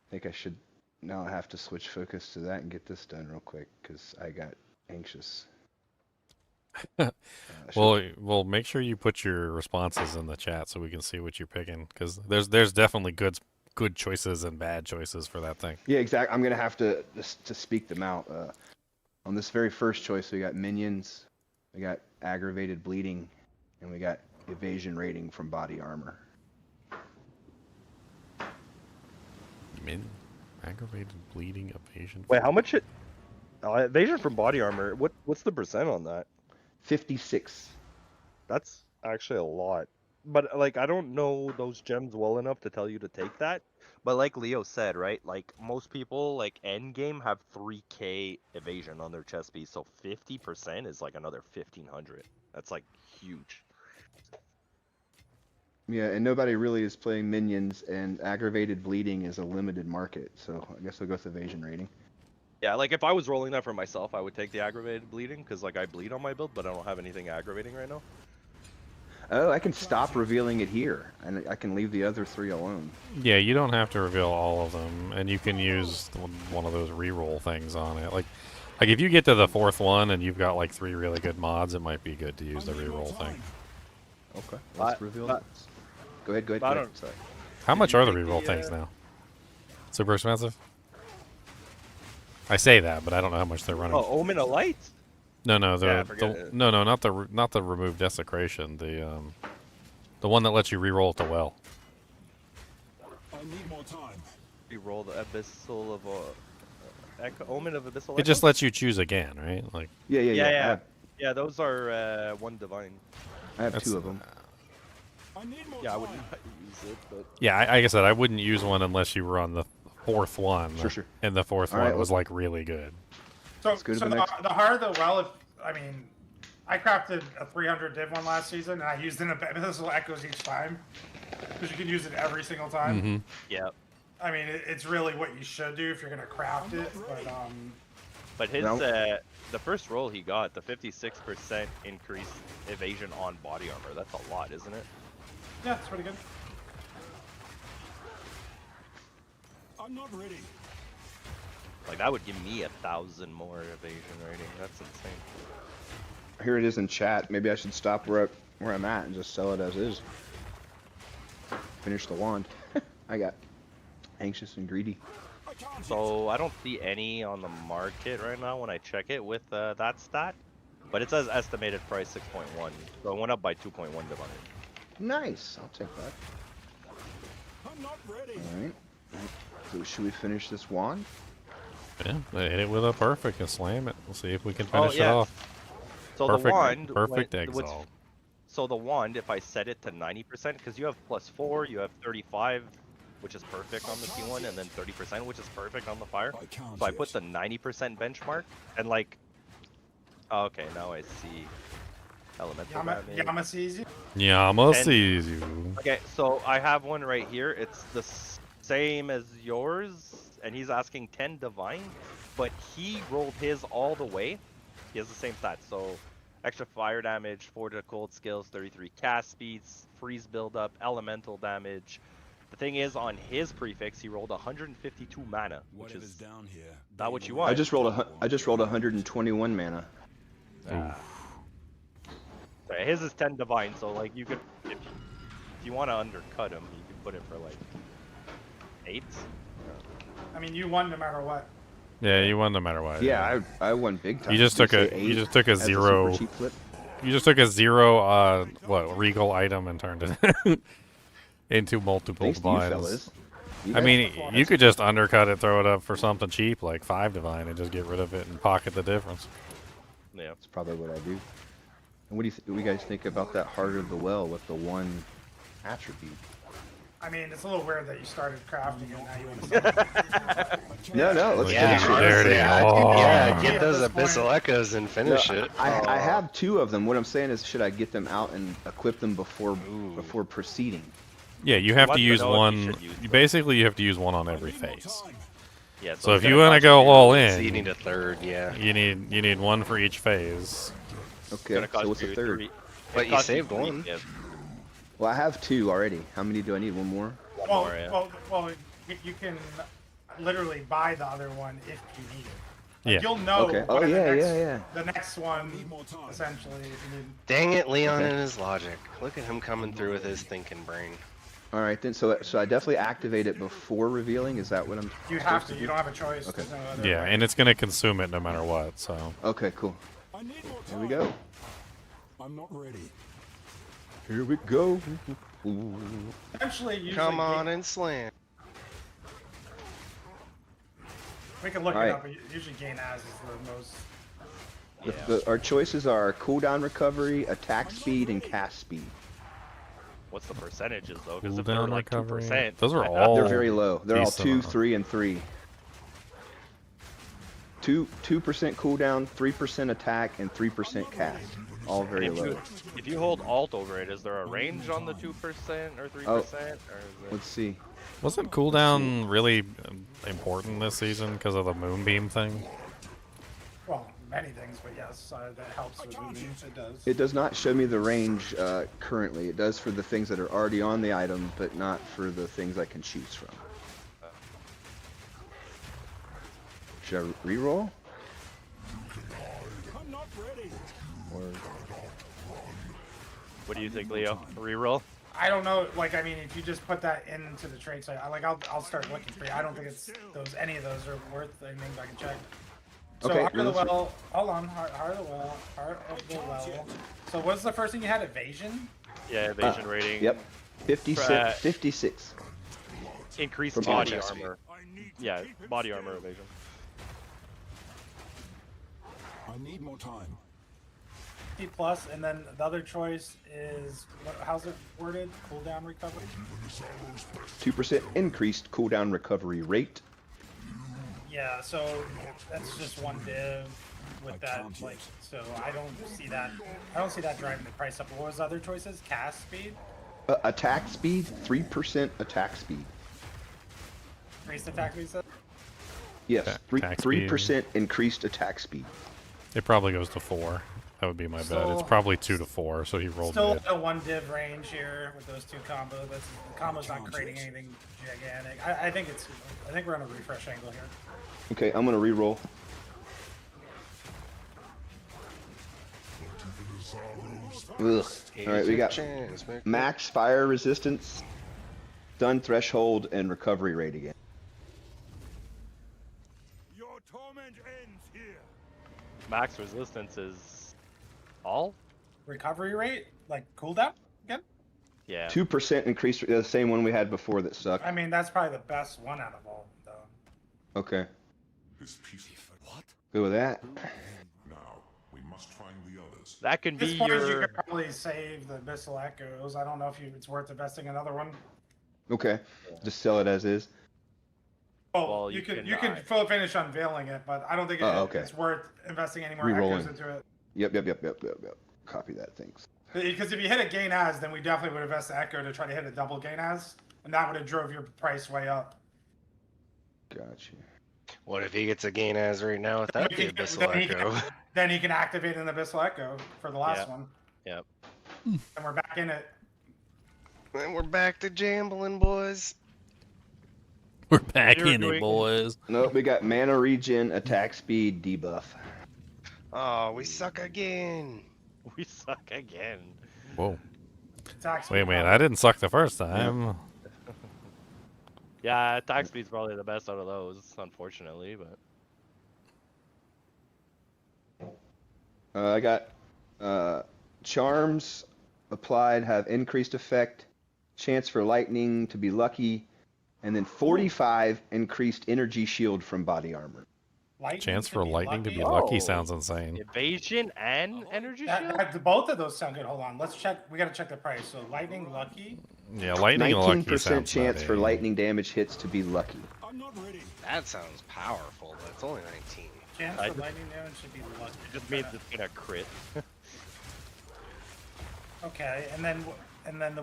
think I should now have to switch focus to that and get this done real quick because I got anxious. Well, make sure you put your responses in the chat so we can see what you're picking, because there's definitely good choices and bad choices for that thing. Yeah, exactly. I'm gonna have to speak them out. On this very first choice, we got minions, we got aggravated bleeding, and we got evasion rating from body armor. Aggravated bleeding, evasion. Wait, how much it? Evasion from body armor. What's the percent on that? 56. That's actually a lot. But like, I don't know those gems well enough to tell you to take that. But like Leo said, right? Like most people, like end game, have 3k evasion on their chest piece, so 50% is like another 1500. That's like huge. Yeah, and nobody really is playing minions, and aggravated bleeding is a limited market, so I guess we'll go with evasion rating. Yeah, like if I was rolling that for myself, I would take the aggravated bleeding because like I bleed on my build, but I don't have anything aggravating right now. Oh, I can stop revealing it here, and I can leave the other 3 alone. Yeah, you don't have to reveal all of them, and you can use one of those reroll things on it. Like if you get to the 4th one and you've got like 3 really good mods, it might be good to use the reroll thing. Okay, let's reveal this. Go ahead. Go ahead. Sorry. How much are the reroll things now? Super expensive? I say that, but I don't know how much they're running. Oh, Omen of Light? No, Yeah, forget it. no, not the remove desecration. The one that lets you reroll at the well. I need more time. Reroll the Abyssal of Omen of Abyssal. It just lets you choose again, right? Like. Yeah. Those are 1 divine. I have 2 of them. Yeah, I wouldn't use it, but. Yeah, like I said, I wouldn't use one unless you were on the 4th one. Sure. And the 4th one was like really good. So, go to so the the harder the well, I mean, I crafted a 300 div one last season, and I used an Abyssal Echoes each time. Because you can use it every single time. Mm-hmm. Yeah. I mean, it's really what you should do if you're going to craft it, But his, the first roll he got, the 56% increased evasion on body armor, that's a lot, isn't it? Yeah, it's pretty good. I'm not ready. Like, that would give me 1,000 more evasion rating. That's insane. Here it is in chat. Maybe I should stop where I'm at and just sell it as is. Finish the wand. I got anxious and greedy. So I don't see any on the market right now when I check it with that stat, but it says estimated price 6.1, so it went up by 2.1 divine. Nice. I'll take that. I'm not ready. All right. So should we finish this wand? Yeah, hit it with a perfect and slam it. We'll see if we can finish it yeah. off. So Perfect, the wand, perfect exile. So the wand, if I set it to 90%, because you have +4, you have 35, which is perfect on the T1, and then 30%, which is perfect on the fire. So I put the 90% benchmark, and like, oh, okay, now I see elemental damage. Yama sees you. Yama sees you. Okay, so I have one right here. It's the same as yours, and he's asking 10 divine, but he rolled his all the way. He has the same stats, so extra fire damage, 4 to cold skills, 33 cast speeds, freeze buildup, elemental damage. The thing is, on his prefix, he rolled 152 mana, which is down here, not what you want. I just rolled 121 mana. So his is 10 divine, so like you could, if you want to undercut him, you can put it for like 8. I mean, you won no matter what. Yeah, you won no matter what. Yeah, I won big time. You just took a zero. Super cheap flip? You just took a 0 regal item and turned it into multiple Thanks to you divines. fellas. I mean, you could just undercut it, throw it up for something cheap like 5 divine, and just get rid of it and pocket the difference. Yeah, that's probably what I do. And what do you guys think about that Heart of the Well with the 1 attribute? I mean, it's a little weird that you started crafting it and now you want to No, let's yeah, finish it. honestly, Oh. get those Abyssal Echoes and finish it. I have 2 of them. What I'm saying is, should I get them out and equip them before proceeding? Yeah, you have to use one. Basically, you have to use one on every phase. Yeah. So if you want to go all in, so you need a third. Yeah. You need one for each phase. Okay. So what's the third? But you saved 1. Well, I have 2 already. How many do I need? 1 more? Well, you can literally buy the other one if you need it. Like, Yeah. You'll know. Okay. what Oh, the next one, essentially. If you need. Dang it, Leon and his logic. Look at him coming through with his thinking brain. All right then. So I definitely activate it before revealing. Is that what I'm? You have to. You don't have a choice. Okay. There's no other Yeah, way. and it's gonna consume it no matter what. So. Okay. Cool. Here we go. I'm not ready. Here we go. Actually, usually Come on and slam. We can look All it right. up. But usually, gain as is the most. Our choices are cooldown recovery, attack speed, and cast speed. What's the percentages though? Because if they're Cooldown like recovery. 2%, Those are all. They're very low. They're all decent 2, enough. 3, and 3. 2% cooldown, 3% attack, and 3% cast. All very if low. if you hold Alt over it, is there a range on the 2% or 3%? Oh, or is it... Let's see. Wasn't cooldown really important this season because of the moonbeam thing? Well, many things, but yes, that helps with moving. It does. It does not show me the range currently. It does for the things that are already on the item, but not for the things I can choose from. Should I re-roll? I'm not ready. Or... What do you think, Leo? Reroll? I don't know. Like, I mean, if you just put that into the trade site, I'll start looking for you. I don't think it's any of those are worth anything. I can check. So Okay, Heart of the Well. Hold on. Heart of the Well. Heart of the Well. So what's the first thing you had? Evasion. Yeah, evasion rating. Yep. 56. 56. Increased From body Hogwarts. armor. Yeah, body armor evasion. I need more time. 50 plus, and then the other choice is how's it worded? Cooldown recovery. 2% increased cooldown recovery rate. Yeah, so that's just one div with that. Like, so I don't see that. I don't see that driving the price up. What was the other choices? Cast speed. Attack speed. 3% attack speed. Increased attack speed. Said? Yes. Attack 3% increased attack speed. It probably goes to 4. That would be my bet. It's probably 2 to 4, so he rolled Still mid. a one div range here with those two combos. The combo's not creating anything gigantic. I think we're on a refresh angle here. Okay, I'm gonna re-roll. Ugh. Alright, we got max fire resistance, stun threshold, and recovery rate again. Your torment ends here. Max resistance is all? Recovery rate? Like cooldown again? Yeah. 2% increased, the same one we had before that sucked. I mean, that's probably the best one out of all, though. Okay. This piece of what? Go with that. Now we must find the others. That can At be this point, you your. could probably save the Abyssal Echoes. I don't know if it's worth investing in another one. Okay. Just sell it as is. Well, you can full finish unveiling it, but I don't think it's worth investing any more Rerolling. Echoes into it. Yep. Copy that, thanks. Because if you hit a gain as, then we definitely would invest the Echo to try to hit a double gain as, and that would have drove your price way up. Gotcha. What if he gets a gain as right now without the Abyssal Echo? Then he can activate an Abyssal Echo for the last one. Yep. And we're back in it. And we're back to jambling, boys. We're back in it, boys. Nope, we got mana regen, attack speed, debuff. Oh, we suck again. We suck again. Whoa. Attack Wait a minute, I didn't suck the first time. Yeah, attack speed's probably the best out of those, unfortunately, but. I got charms applied have increased effect, chance for lightning to be lucky, and then 45 increased energy shield from body armor. Chance for lightning to be lucky sounds insane. Evasion and energy shield? Both of those sound good. Hold on, let's check. We gotta check the price. So lightning lucky. Yeah, lightning and lucky 19% sounds chance for nutty. lightning damage hits to be lucky. That sounds powerful, but it's only 19. Chance I for just- lightning damage should be lucky. It just means it's gonna crit. Okay, and then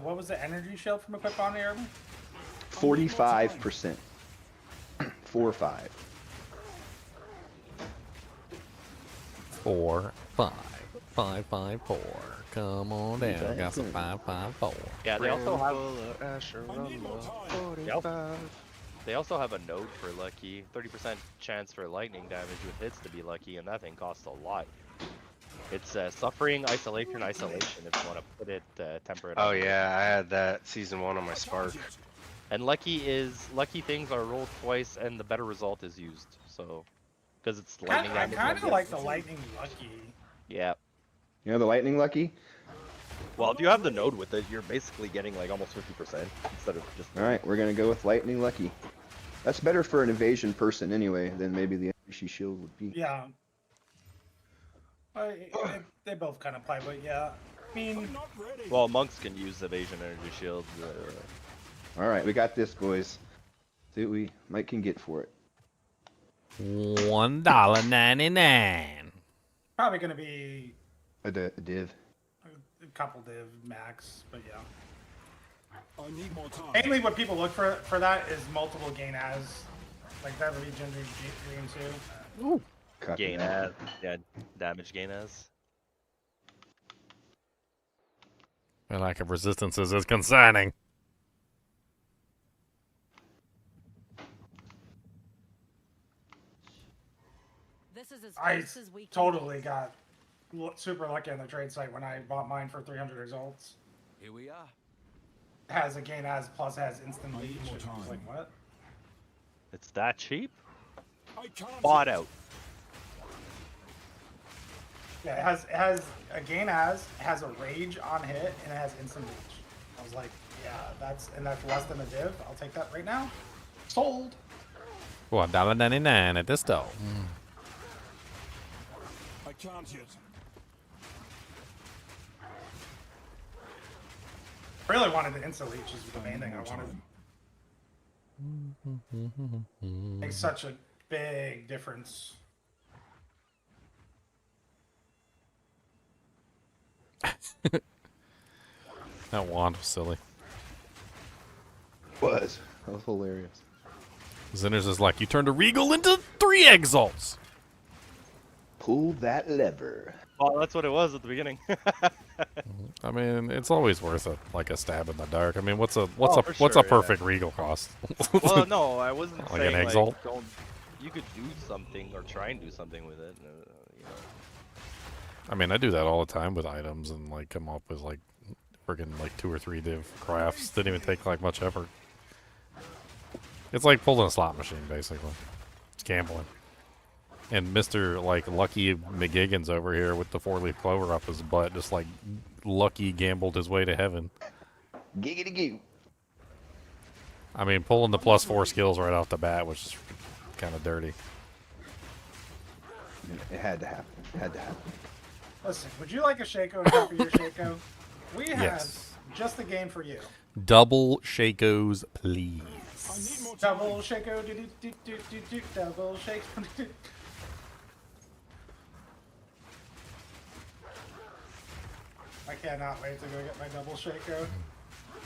what was the energy shield from equipped body armor? 45%. 4-5. 4, 5, 5, 5, 4. Come on down, got some 5, 5, 4. Yeah, they also have. have. They also have a note for lucky. 30% chance for lightning damage with hits to be lucky, and that thing costs a lot. It's suffering, isolation, if you want to put it temperate. Oh yeah, I had that season 1 on my Spark. And lucky things are rolled twice, and the better result is used. So, because it's lightning I damage. kind of like the lightning lucky. Yeah. You know the lightning lucky? Well, if you have the node with it, you're basically getting like almost 50% instead of just. Alright, we're gonna go with lightning lucky. That's better for an evasion person anyway than maybe the energy shield would be. Yeah. They both kind of play, but yeah. I mean, Well, monks can use evasion energy shields. Alright, we got this, boys. See what we might can get for it. $1.99. probably gonna be A div. a couple div max, but yeah. I need more time. Mainly what people look for that is multiple gain as, like that would be Ginger Dream too. Ooh. Copy Gain that. as, yeah, damage gain as. My lack of resistances is concerning. This is as I close as we can totally got super lucky on the trade site when I bought mine for 300 exalts. Here we are. Has a gain as plus has instant I need leech. more And I was time. like, what? It's that cheap? I can't. Bought out. Yeah, it has a gain as, it has a rage on hit, and it has instant leech. I was like, yeah, that's less than a div. I'll take that right now. Sold. $1.99 at this store. I can't yet. Really wanted the instant leech is the main thing I wanted. Makes such a big difference. That wand was silly. Was. That was hilarious. Zinner's is like, you turned a Regal into 3 exalts. Pull that lever. Well, that's what it was at the beginning. I mean, it's always worth a stab in the dark. I mean, what's a Oh, for what's sure, a perfect Regal cost? Well, no, I wasn't Like saying an exalt? like don't. You could do something or try and do something with it. You know. I mean, I do that all the time with items and like come up with like friggin' like 2 or 3 div crafts. Didn't even take like much effort. It's like pulling a slot machine, basically. It's gambling. And Mr. like Lucky McGiggins over here with the 4-leaf clover up his butt, just like Lucky gambled his way to heaven. Giggity goo. I mean, pulling the +4 skills right off the bat, which is kind of dirty. It had to happen. It had to happen. Listen, would you like a Shaco on top of your Shaco? We have Yes. just the game for you. Double Shakos, please. Double Shaco, double Shaco. I cannot wait to go get my double Shaco.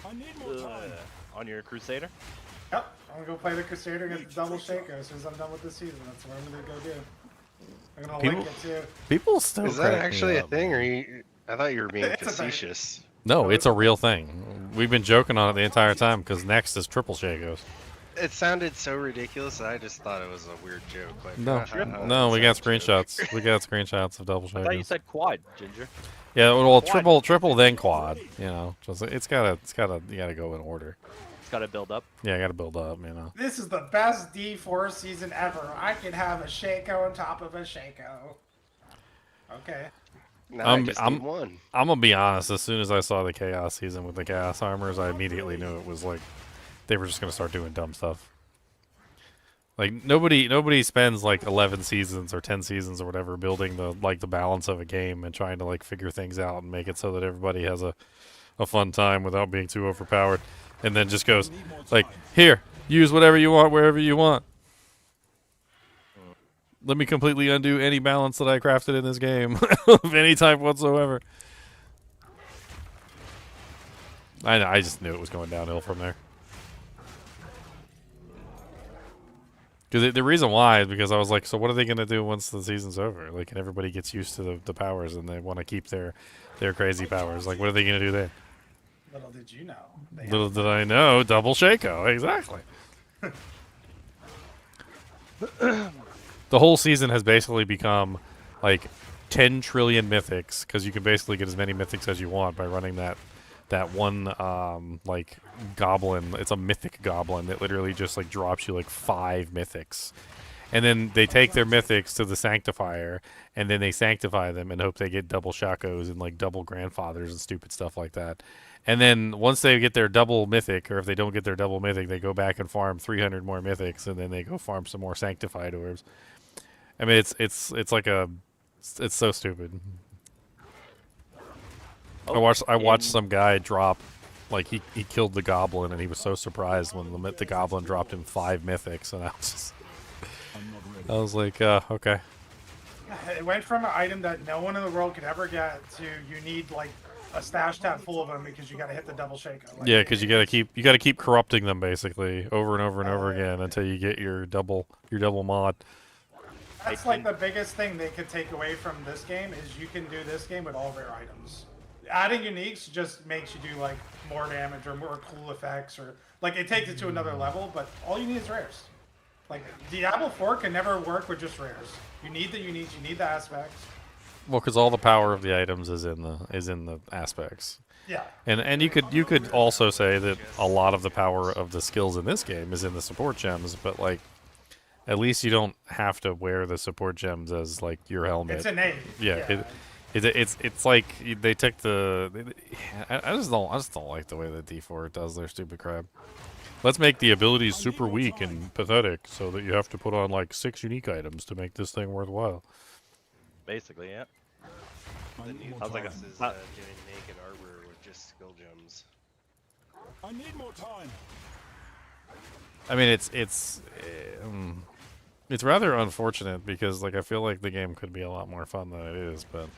I need more time. On your Crusader? Yep, I'm gonna go play the Crusader and get the double Shaco as soon as I'm done with this season. That's what I'm gonna go do. I'm gonna link it too. People still Is that crack me actually a up. thing, or you? I thought you were being It's a thing. facetious. No, it's a real thing. We've been joking on it the entire time because next is triple Shakos. It sounded so ridiculous that I just thought it was a weird joke. Like, No, haha, no, we got inside joke. screenshots. We got screenshots of double I thought you Shakos. said quad, Ginger. Yeah, well, Quad. triple, then quad. You know, just you gotta go in order. It's got to build up. Yeah, I gotta build up. You know. This is the best D4 season ever. I can have a Shaco on top of a Shaco. Okay. Now I just need one. I'm gonna be honest. As soon as I saw the Chaos season with the Chaos armors, I immediately knew it was like they were just gonna start doing dumb stuff. Like nobody spends like 11 seasons or 10 seasons or whatever building the balance of a game and trying to like figure things out and make it so that everybody has a fun time without being too overpowered, and then just goes like, here, use whatever you want wherever you want. Let me completely undo any balance that I crafted in this game of any type whatsoever. I just knew it was going downhill from there. Because the reason why is because I was like, so what are they going to do once the season's over? Like, and everybody gets used to the powers and they want to keep their crazy powers. Like, what are they going to do there? Little did you know. Little did I know, double Shaco, exactly. The whole season has basically become like 10 trillion mythics because you can basically get as many mythics as you want by running that one like goblin. It's a mythic goblin that literally just like drops you like 5 mythics, and then they take their mythics to the sanctifier and then they sanctify them and hope they get double Shacos and like double grandfathers and stupid stuff like that. And then once they get their double mythic, or if they don't get their double mythic, they go back and farm 300 more mythics, and then they go farm some more sanctified orbs. I mean, it's so stupid. I watched some guy drop, like he killed the goblin, and he was so surprised when the goblin dropped him 5 mythics, and I was like, okay. It went from an item that no one in the world could ever get to you need like a stash tab full of them because you got to hit the double Shaco. Like, Yeah, because you gotta keep corrupting them basically over and over and over again until you get your double mod. That's like the biggest thing they could take away from this game is you can do this game with all rare items. Adding uniques just makes you do like more damage or more cool effects, or like it takes it to another level. But all you need is rares. Like Diablo 4 can never work with just rares. You need the uniques, you need the aspects. Well, because all the power of the items is in the aspects. Yeah. And you could also say that a lot of the power of the skills in this game is in the support gems, but like at least you don't have to wear the support gems as like your helmet. It's innate. Yeah. It's like they took the. I just don't like the way that D4 does their stupid crap. Let's make the abilities super weak and pathetic so that you have to put on like 6 unique items to make this thing worthwhile. Basically, yeah. Sounds like this is doing naked arbor with just skill gems. I need more time. I mean, it's rather unfortunate because like I feel like the game could be a lot more fun than it is, but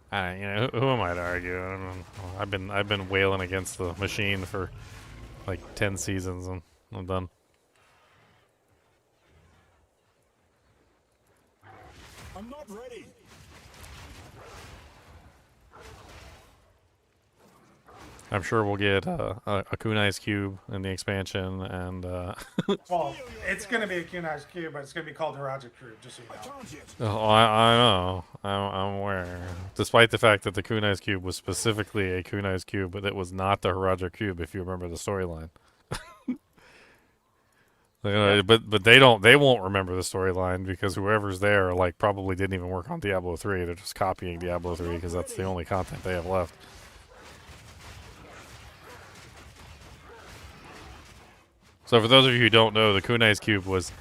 who am I to argue? I don't know. I've been wailing against the machine for like 10 seasons and I'm done. I'm not ready. I'm sure we'll get a Kunai's Cube in the expansion, and Well, it's gonna be a Kunai's Cube, but it's gonna be called Harajuku Cube, just so you know. oh, I know, I'm aware. Despite the fact that the Kunai's Cube was specifically a Kunai's Cube, but it was not the Harajuku Cube, if you remember the storyline. But they won't remember the storyline because whoever's there like probably didn't even work on Diablo 3. They're just copying Diablo 3 because that's the only content they have left. So for those of you who don't know, the Kunai's Cube was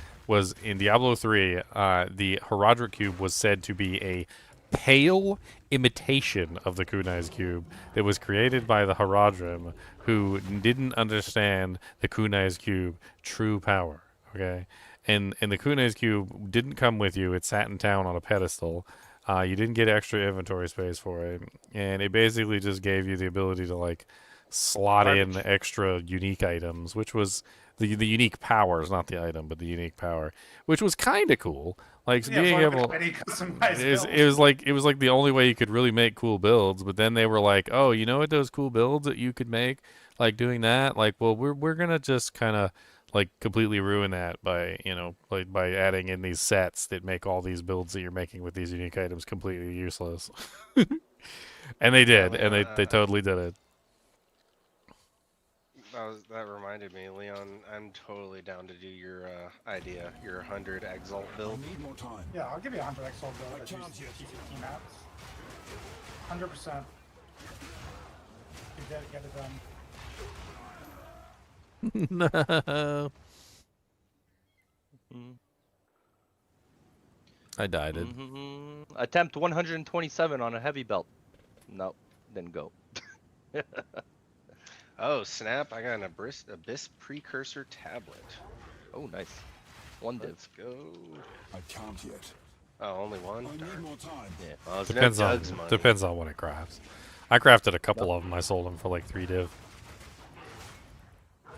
in Diablo 3. The Harajuku Cube was said to be a pale imitation of the Kunai's Cube that was created by the Haradrim, who didn't understand the Kunai's Cube true power. Okay, and the Kunai's Cube didn't come with you. It sat in town on a pedestal. You didn't get extra inventory space for it, and it basically just gave you the ability to like slot in extra unique items, which was the unique powers, not the item, but the unique power, which was kind of cool. Like being able, it was like the only way you could really make cool builds. But then they were like, oh, you know what, those cool builds that you could make, like doing that, like, well, we're gonna just kind of like completely ruin that by like by adding in these sets that make all these builds that you're making with these unique items completely useless. And they did, and they totally did it. That reminded me, Leon. I'm totally down to do your idea, your 100 Exile build. Yeah, I'll give you 100 Exile build. I use TLotD maps. 100%. Get it done. No. I died. Attempt 127 on a heavy belt. No, didn't go. Oh snap! I got an Abyss Precursor tablet. Oh nice. One div. Let's go. I can't yet. Oh, only one. I need more time. Yeah. Well, Depends on what it crafts. I crafted a couple of them. I sold them for like 3 div.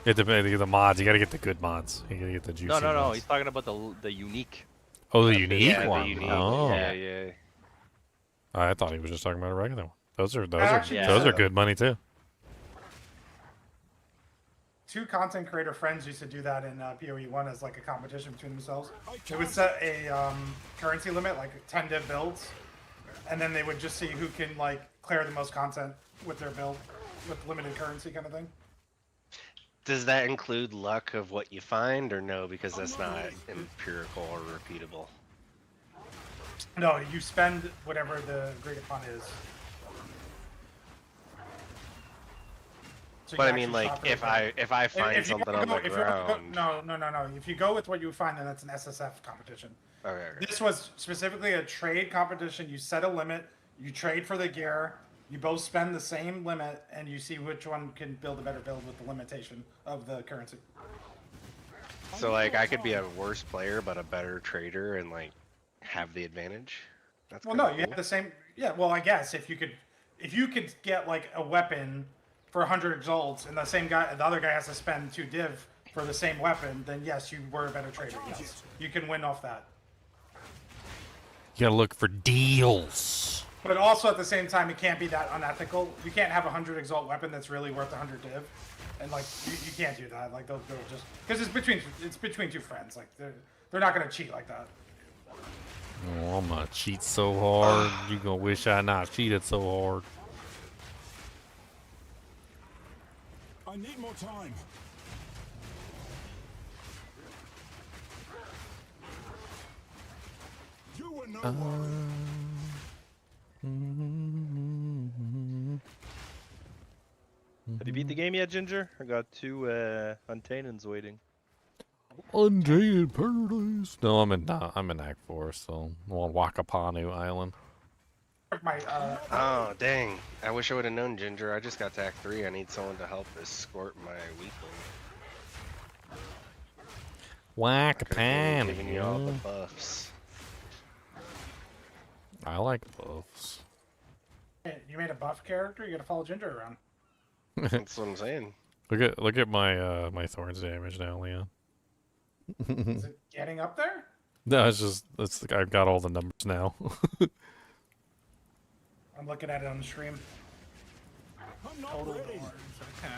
It depends. The mods. You gotta get the good mods. You gotta get the juicy. No. ones. He's talking about the unique. Oh, the unique one. The unique. Oh. Yeah. I thought he was just talking about a regular one. Those are good money too. 2 content creator friends used to do that in PoE1 as like a competition between themselves. They would set a currency limit, like 10 div builds, and then they would just see who can like clear the most content with their build with limited currency kind of thing. Does that include luck of what you find, or no? Because that's not empirical or repeatable. No, you spend whatever the agreed upon is. So but I mean, like, if I find something on the ground. No. If you go with what you find, then that's an SSF competition. Okay. This was specifically a trade competition. You set a limit. You trade for the gear. You both spend the same limit, and you see which one can build a better build with the limitation of the currency. So, like, I could be a worse player, but a better trader, and like have the advantage. That's well, no, you have the same. Yeah, well, I guess if you could get like a weapon for 100 exalts, and the other guy has to spend 2 div for the same weapon, then yes, you were a better trader. Yes, you can win off that. You gotta look for deals. But also at the same time, it can't be that unethical. You can't have a 100 exalt weapon that's really worth 100 div, and like you can't do that. Like they'll just because it's between two friends. Like they're not gonna cheat like that. Oh, I'm gonna cheat so hard. You gonna wish I not cheated so hard. I need more time. You were no Have you beat the game yet, Ginger? I got 2 Untaineds waiting. Untainted Paradise. No, I'm in Act 4, so I'm on Wakapanu Island. Oh, dang. I wish I would have known, Ginger. I just got to Act 3. I need someone to help escort my weakling. Wakapanu. Giving you all the buffs. I like buffs. You made a buff character. You gotta follow Ginger around. That's what I'm saying. Look at my my Thorns damage now, Leon. Is it getting up there? No, I've got all the numbers now. I'm looking at it on the stream. Total ready. Okay.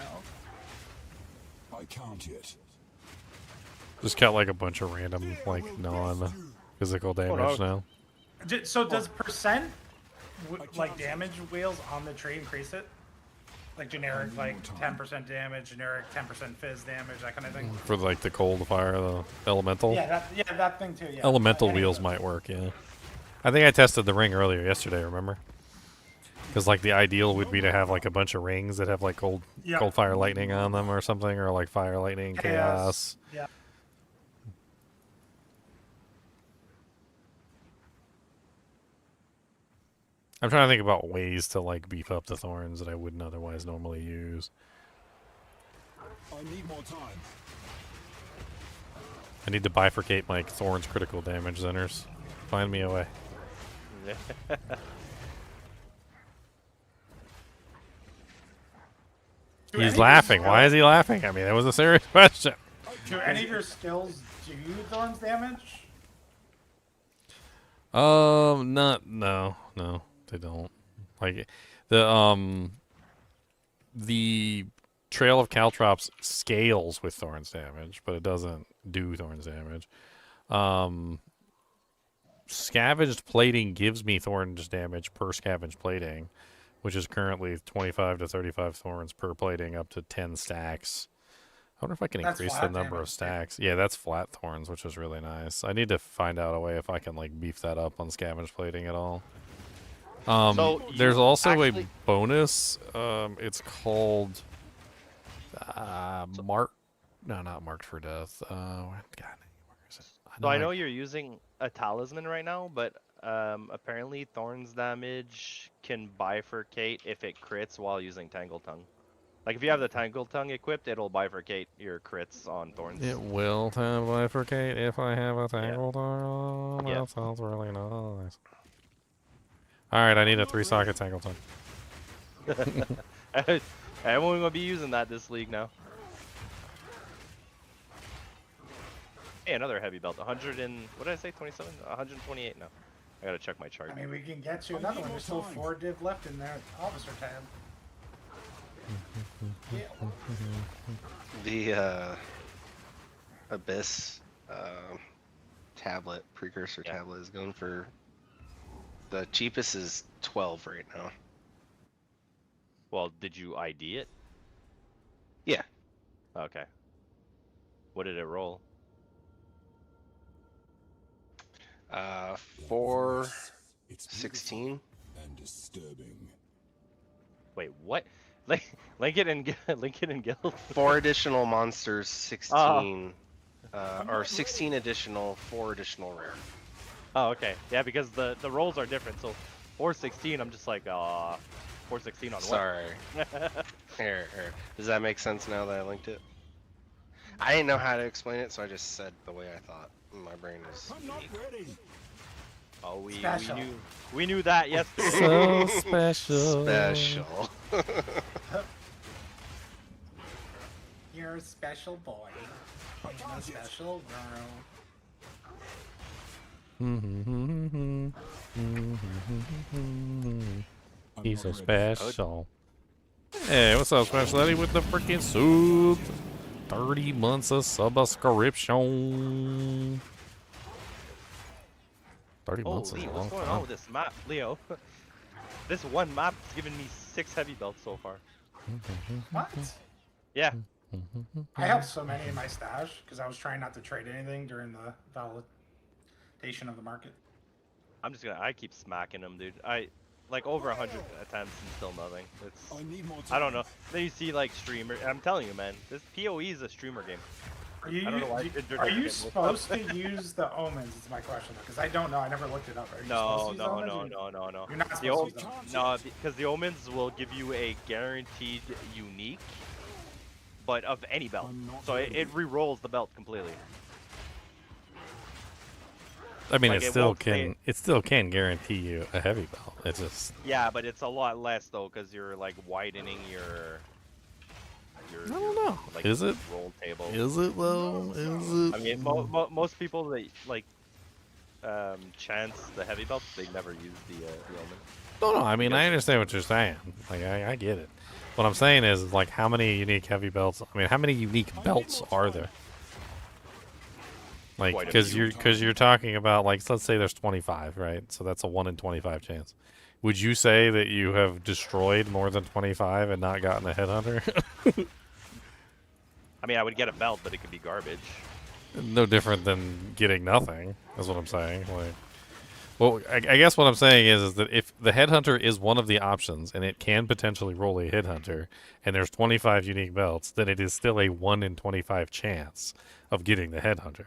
I can't yet. Just count like a bunch of random like non-physical damage now. So does percent like damage wheels on the tree increase it? Like generic, like 10% damage, generic 10% fizz damage, that kind of thing. For like the cold fire, the elemental. Yeah, that thing too. Yeah. Elemental wheels might work. Yeah. I think I tested the ring earlier yesterday. Remember? Because like the ideal would be to have like a bunch of rings that have like cold fire lightning on them or something, or like fire lightning chaos. Yeah. I'm trying to think about ways to like beef up the Thorns that I wouldn't otherwise normally use. I need more time. I need to bifurcate my Thorns critical damage centers. Find me a way. He's laughing. Why is he laughing? I mean, that was a serious question. Do any of your skills do Thorns damage? No, they don't. Like the Trail of Caltrops scales with Thorns damage, but it doesn't do Thorns damage. Scavenged plating gives me Thorns damage per scavenged plating, which is currently 25 to 35 Thorns per plating, up to 10 stacks. I wonder if I can increase the number of stacks. Yeah, that's flat Thorns, which is really nice. I need to find out a way if I can like beef that up on scavenged plating at all. There's also a bonus. It's called not marked for death. God, where is it? So I know you're using a talisman right now, but apparently Thorns damage can bifurcate if it crits while using Tangle Tongue. Like if you have the Tangle Tongue equipped, it'll bifurcate your crits on Thorns. It will bifurcate if I have a Tangle Tongue. Yeah. That sounds really nice. Alright, I need a 3-socket Tangle Tongue. Everyone will be using that this league now. Hey, another heavy belt. 100 and what did I say? 27? 128 now. I gotta check my chart. I mean, we can get you another one. There's still 4 div left in there. Officer tab. The Abyss tablet, precursor tablet, is going for the cheapest is 12 right now. Well, did you ID it? Yeah. Okay. What did it roll? 416. And disturbing. Wait, what? Lincoln and Guild. 4 additional monsters, 16, or 16 additional, 4 additional rare. Oh, okay. Yeah, because the rolls are different. So 416, I'm just like, 416 on what? Sorry. Here. Does that make sense now that I linked it? I didn't know how to explain it, so I just said the way I thought. My brain is unique. Oh, we knew that yesterday. So special. Special. You're a special boy. I'm a special girl. He's so special. Hey, what's up, Special Eddie, with the freaking sub? 30 months of subscription. 30 months Holy, is a what's long going time. on with this map, Leo? This one map has given me 6 heavy belts so far. What? Yeah. I have so many in my stash because I was trying not to trade anything during the validation of the market. I keep smacking them, dude. Like over 100 attempts and still nothing. I don't know. Then you see like streamer. I'm telling you, man, this PoE is a streamer game. Are you, I don't know why are you supposed to use the omens? Is my question, because I don't know. I never looked it up. Are you No. You're not supposed to use them. No, because the omens will give you a guaranteed unique, but of any belt. So it re-rolls the belt completely. I mean, Like, it still can guarantee you a heavy belt. It's just Yeah, but it's a lot less though, because you're like widening your I don't know. like, Is it? roll table. Is it though? Is it? I mean, most people that like chance the heavy belts, they never use the omen. No. I mean, I understand what you're saying. Like, I get it. What I'm saying is, like, how many unique heavy belts? I mean, how many unique belts are there? Like, because you're talking about, like, let's say there's 25, right? So that's a 1 in 25 chance. Would you say that you have destroyed more than 25 and not gotten a headhunter? I mean, I would get a belt, but it could be garbage. No different than getting nothing. That's what I'm saying. Like, well, I guess what I'm saying is that if the headhunter is one of the options and it can potentially roll a headhunter, and there's 25 unique belts, then it is still a 1 in 25 chance of getting the headhunter.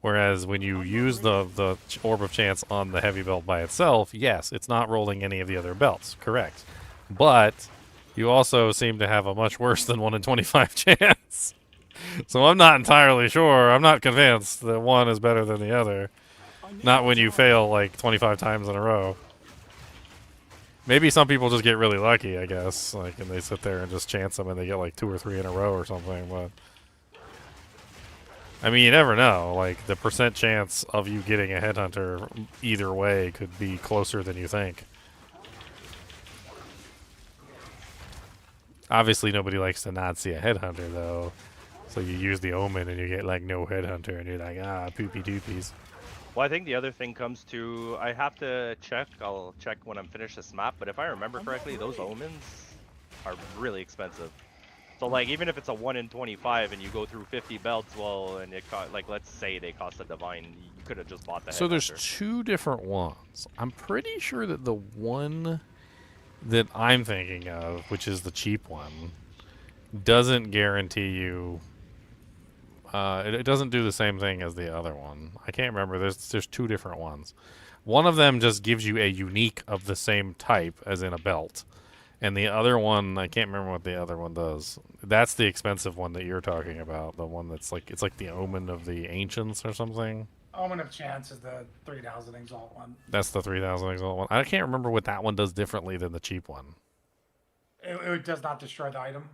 Whereas when you use the Orb of Chance on the heavy belt by itself, yes, it's not rolling any of the other belts, correct. But you also seem to have a much worse than 1 in 25 chance. So I'm not entirely sure. I'm not convinced that one is better than the other. Not when you fail like 25 times in a row. Maybe some people just get really lucky, I guess. Like, and they sit there and just chance them and they get like 2 or 3 in a row or something, but... I mean, you never know. Like, the percent chance of you getting a headhunter either way could be closer than you think. Obviously, nobody likes to not see a headhunter, though. So you use the omen and you get, like, no headhunter, and you're like, ah, poopy doopies. Well, I think the other thing comes to, I have to check. I'll check when I'm finished this map, but if I remember correctly, those omens are really expensive. So, like, even if it's a 1 in 25 and you go through 50 belts, well, and it cost, like, let's say they cost a divine, you could have just bought the So there's headhunter. 2 different ones. I'm pretty sure that the one that I'm thinking of, which is the cheap one, doesn't guarantee you... it doesn't do the same thing as the other one. I can't remember. There's 2 different ones. One of them just gives you a unique of the same type, as in a belt. And the other one, I can't remember what the other one does. That's the expensive one that you're talking about. The one that's like, it's like the Omen of the Ancients or something. Omen of Chance is the 3000 Exalt one. That's the 3000 Exalt one. I can't remember what that one does differently than the cheap one. It does not destroy the item.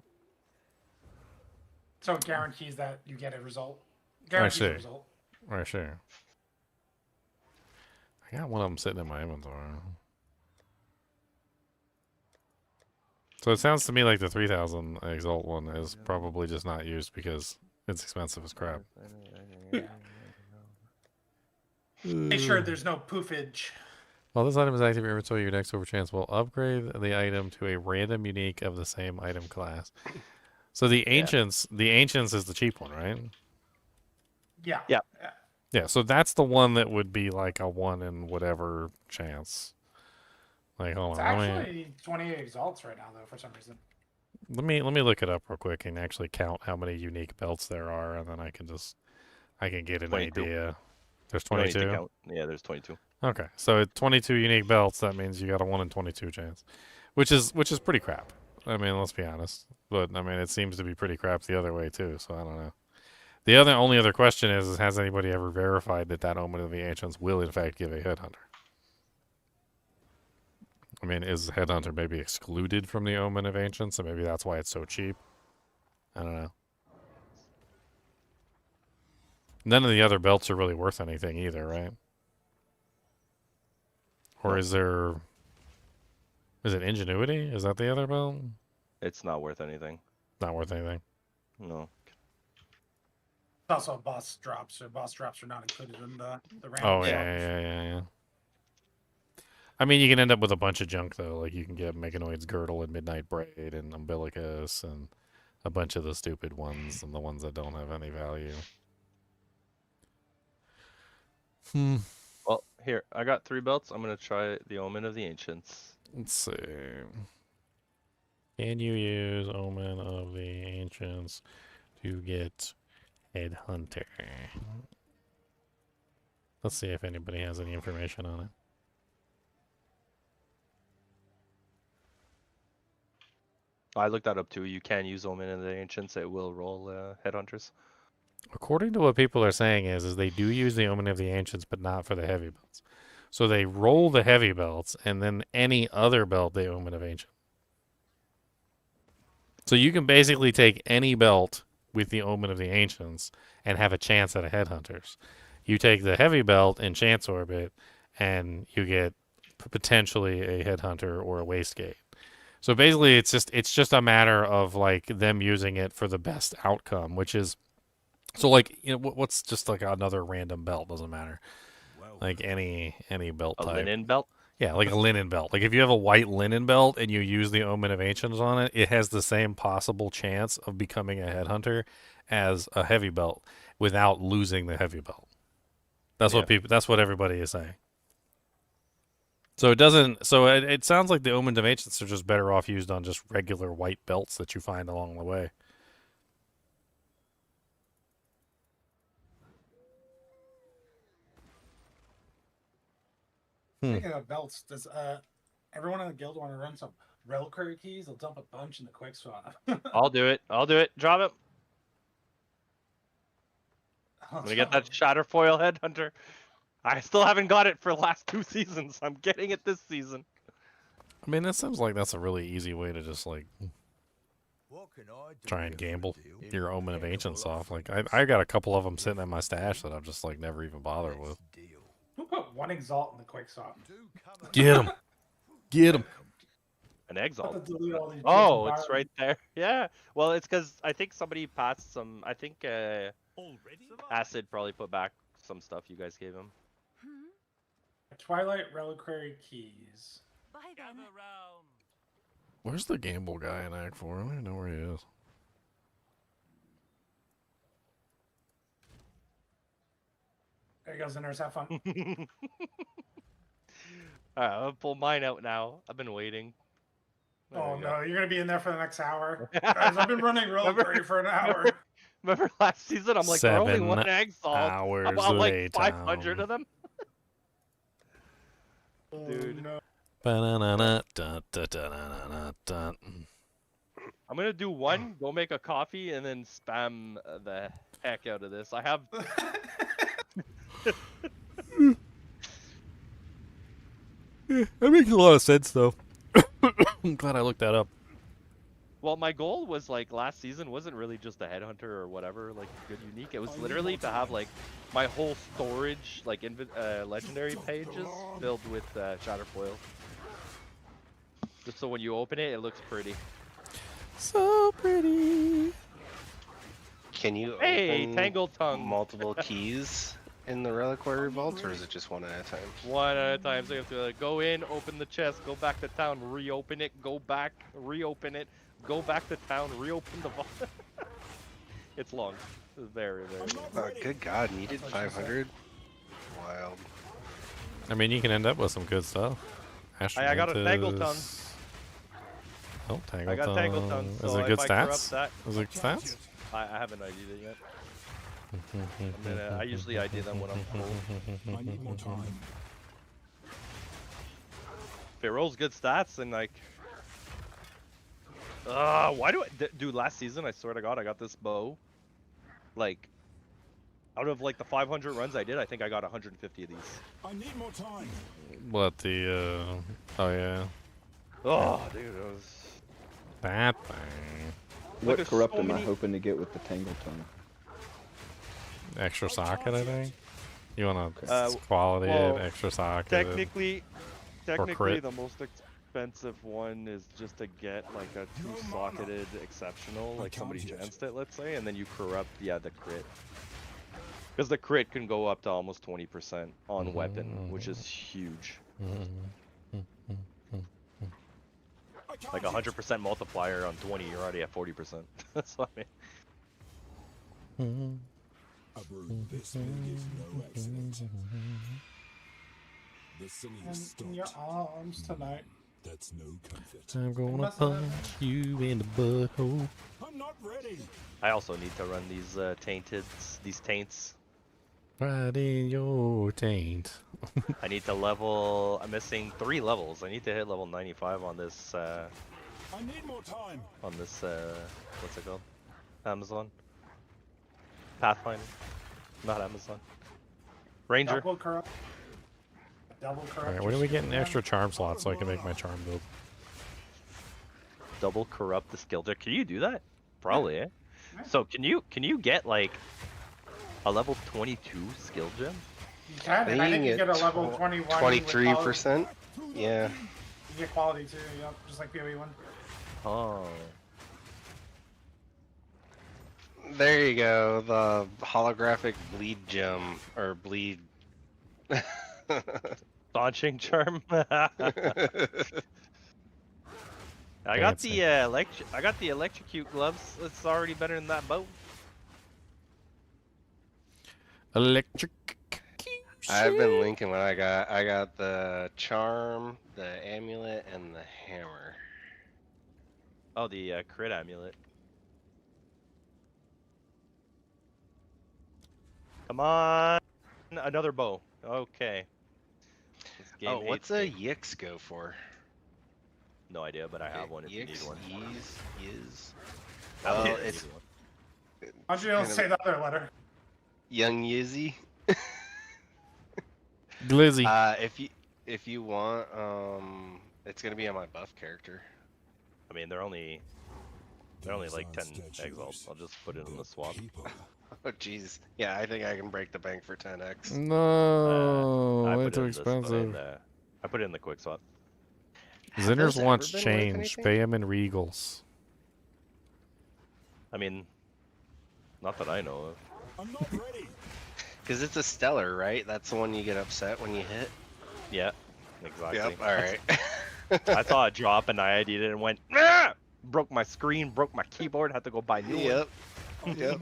So it guarantees that you get a result. Guarantees a result. Right, sure. I got one of them sitting in my inventory. So it sounds to me like the 3000 Exalt one is probably just not used because it's expensive as crap. Make sure there's no poofage. While this item is active in your inventory, your next overchance will upgrade the item to a random unique of the same item class. So the Ancients, the Ancients is the cheap one, right? Yeah. Yeah. Yeah, so that's the one that would be like a 1 in whatever chance. Like, hold It's on, actually 28 Exalts right now, though, for some reason. let me look it up real quick and actually count how many unique belts there are, and then I can get an 22. idea. There's You don't need to 22. count. Yeah, there's 22. Okay, so 22 unique belts. That means you got a 1 in 22 chance, which is pretty crap. I mean, let's be honest. But I mean, it seems to be pretty crap the other way too. So I don't know. The only other question is has anybody ever verified that Omen of the Ancients will in fact give a headhunter? I mean, is Headhunter maybe excluded from the Omen of Ancients, and maybe that's why it's so cheap? I don't know. None of the other belts are really worth anything either, right? Or is there? Is it Ingenuity? Is that the other belt? It's not worth anything. Not worth anything. No. It's also boss drops. So boss drops are not included in the random. Oh stuff. yeah. I mean, you can end up with a bunch of junk though. Like you can get Meganoid's Girdle and Midnight Braid and Umbilicus and a bunch of the stupid ones and the ones that don't have any value. Well, here I got 3 belts. I'm gonna try the Omen of the Ancients. Let's see. Can you use Omen of the Ancients to get Headhunter? Let's see if anybody has any information on it. I looked that up too. You can use Omen of the Ancients. It will roll Headhunters. According to what people are saying is they do use the Omen of the Ancients, but not for the heavy belts. So they roll the heavy belts, and then any other belt they Omen of Ancient. So you can basically take any belt with the Omen of the Ancients and have a chance at a Headhunters. You take the heavy belt in Chance Orbit, and you get potentially a Headhunter or a Wastegate. So basically, it's just a matter of like them using it for the best outcome, which is so like what's just like another random belt, doesn't matter. Like any belt type. A linen belt? Yeah, like a linen belt. Like if you have a white linen belt and you use the Omen of Ancients on it, it has the same possible chance of becoming a Headhunter as a heavy belt without losing the heavy belt. That's what everybody is saying. So it sounds like the Omen of Ancients are just better off used on just regular white belts that you find along the way. Speaking of belts, does everyone in the guild want to run some reliquary keys? They'll dump a bunch in the quick swap. I'll do it. Drop it. I'm gonna get that Shatterfoil Headhunter. I still haven't got it for the last 2 seasons. I'm getting it this season. I mean, that seems like that's a really easy way to just like try and gamble your Omen of Ancients off. Like I got a couple of them sitting in my stash that I've just like never even bothered with. Who put 1 Exalt in the quick swap? Get him! Get him! An Exile. Oh, it's right there. Yeah. Well, it's because I think somebody passed some. I think Acid probably put back some stuff you guys gave him. Twilight reliquary keys. Where's the gamble guy in Act 4? I don't even know where he is. There he goes, Inners. Have fun. Alright, I'll pull mine out now. I've been waiting. Oh no, you're gonna be in there for the next hour. Guys, I've been running reliquary for an hour. Remember last season? I'm like, we're only 1 Exalt. hours About like later. 500 of them. Dude. No. I'm gonna do 1, go make a coffee, and then spam the heck out of this. I have. Yeah, that makes a lot of sense, though. I'm glad I looked that up. Well, my goal was like last season wasn't really just a Headhunter or whatever, like good unique. It was literally to have like my whole storage, like legendary pages filled with Shatterfoil. Just so when you open it, it looks pretty. So pretty. Can you open Tangled Tongue. multiple keys in the reliquary vault, or is it just 1 at a time? 1 at a time. So you have to go in, open the chest, go back to town, reopen it, go back, reopen it, go back to town, reopen the vault. It's long. It's very, very long. Oh, good God, needed 500? Wild. I mean, you can end up with some good stuff. I got a Tangled Tongue. Oh, Tangled I got Tangled Tongue. Is So it good if I corrupt stats? that- Is it stats? I haven't ID'd it yet. I usually ID them when I'm full. I need more time. If it rolls good stats, then like... why do I... Dude, last season, I swear to God, I got this bow. Like, out of like the 500 runs I did, I think I got 150 of these. I need more time. What, the, oh yeah. Oh, dude, it was... That thing. What there's corrupt so am I many- hoping to get with the Tangle Tongue? Extra socket, I think. You want to Uh, quality well, it, extra socket. Technically, Technically, crit. the most expensive one is just to get like a two-socketed exceptional, like somebody chanced it, let's say, and then you corrupt, the crit. Because the crit can go up to almost 20% on weapon, which is huge. Like 100% multiplier on 20, you're already at 40%. That's what I mean. A brood this big is no accident. The silliest In your arms tonight. That's no comfort. I'm gonna punch you in the butthole. I'm not ready. I also need to run these these taints. Right in your taint. I need to level. I'm missing 3 levels. I need to hit level 95 on this. I need more time. On this. What's it called? Amazon. Pathfinder. Not Amazon. Ranger. Double corrupt. Alright, when are we getting extra charm slots so I can make my charm build? Double corrupt the skill check. Can you do that? Probably, eh? So can you get like a level 22 skill gem? You can, and I think you get a level 21. 23%. Yeah. You get quality too, yep, just like PoE 1. Oh. There you go. The holographic bleed gem or bleed. Launching charm. I got the I got the electrocute gloves. It's already better than that bow. Electric. I've been linking what I got. I got the charm, the amulet, and the hammer. Oh, the crit amulet. Come on, another bow. Okay. Oh, what's a Yix go for? No idea, but I have one if you need Yix, one. Yiz. Oh, Oh, it's. How'd you don't say the other letter? Young Yizzy. Glizzy. If you want, it's gonna be on my buff character. I mean, they're only like 10 exiles. I'll just put it in the swap. Oh jeez. Yeah, I think I can break the bank for 10x. No, I way put too it in expensive. I put it in the quick swap. Zinners those wants ever been worth change. anything? Pay him in regals. I mean, not that I know of. I'm not ready. Because it's a stellar, right? That's the one you get upset when you hit. Yeah, exactly. Yep. All right. I saw it drop and I ID'd it and went, ah! Broke my screen, broke my keyboard, had to go buy new one. Yep.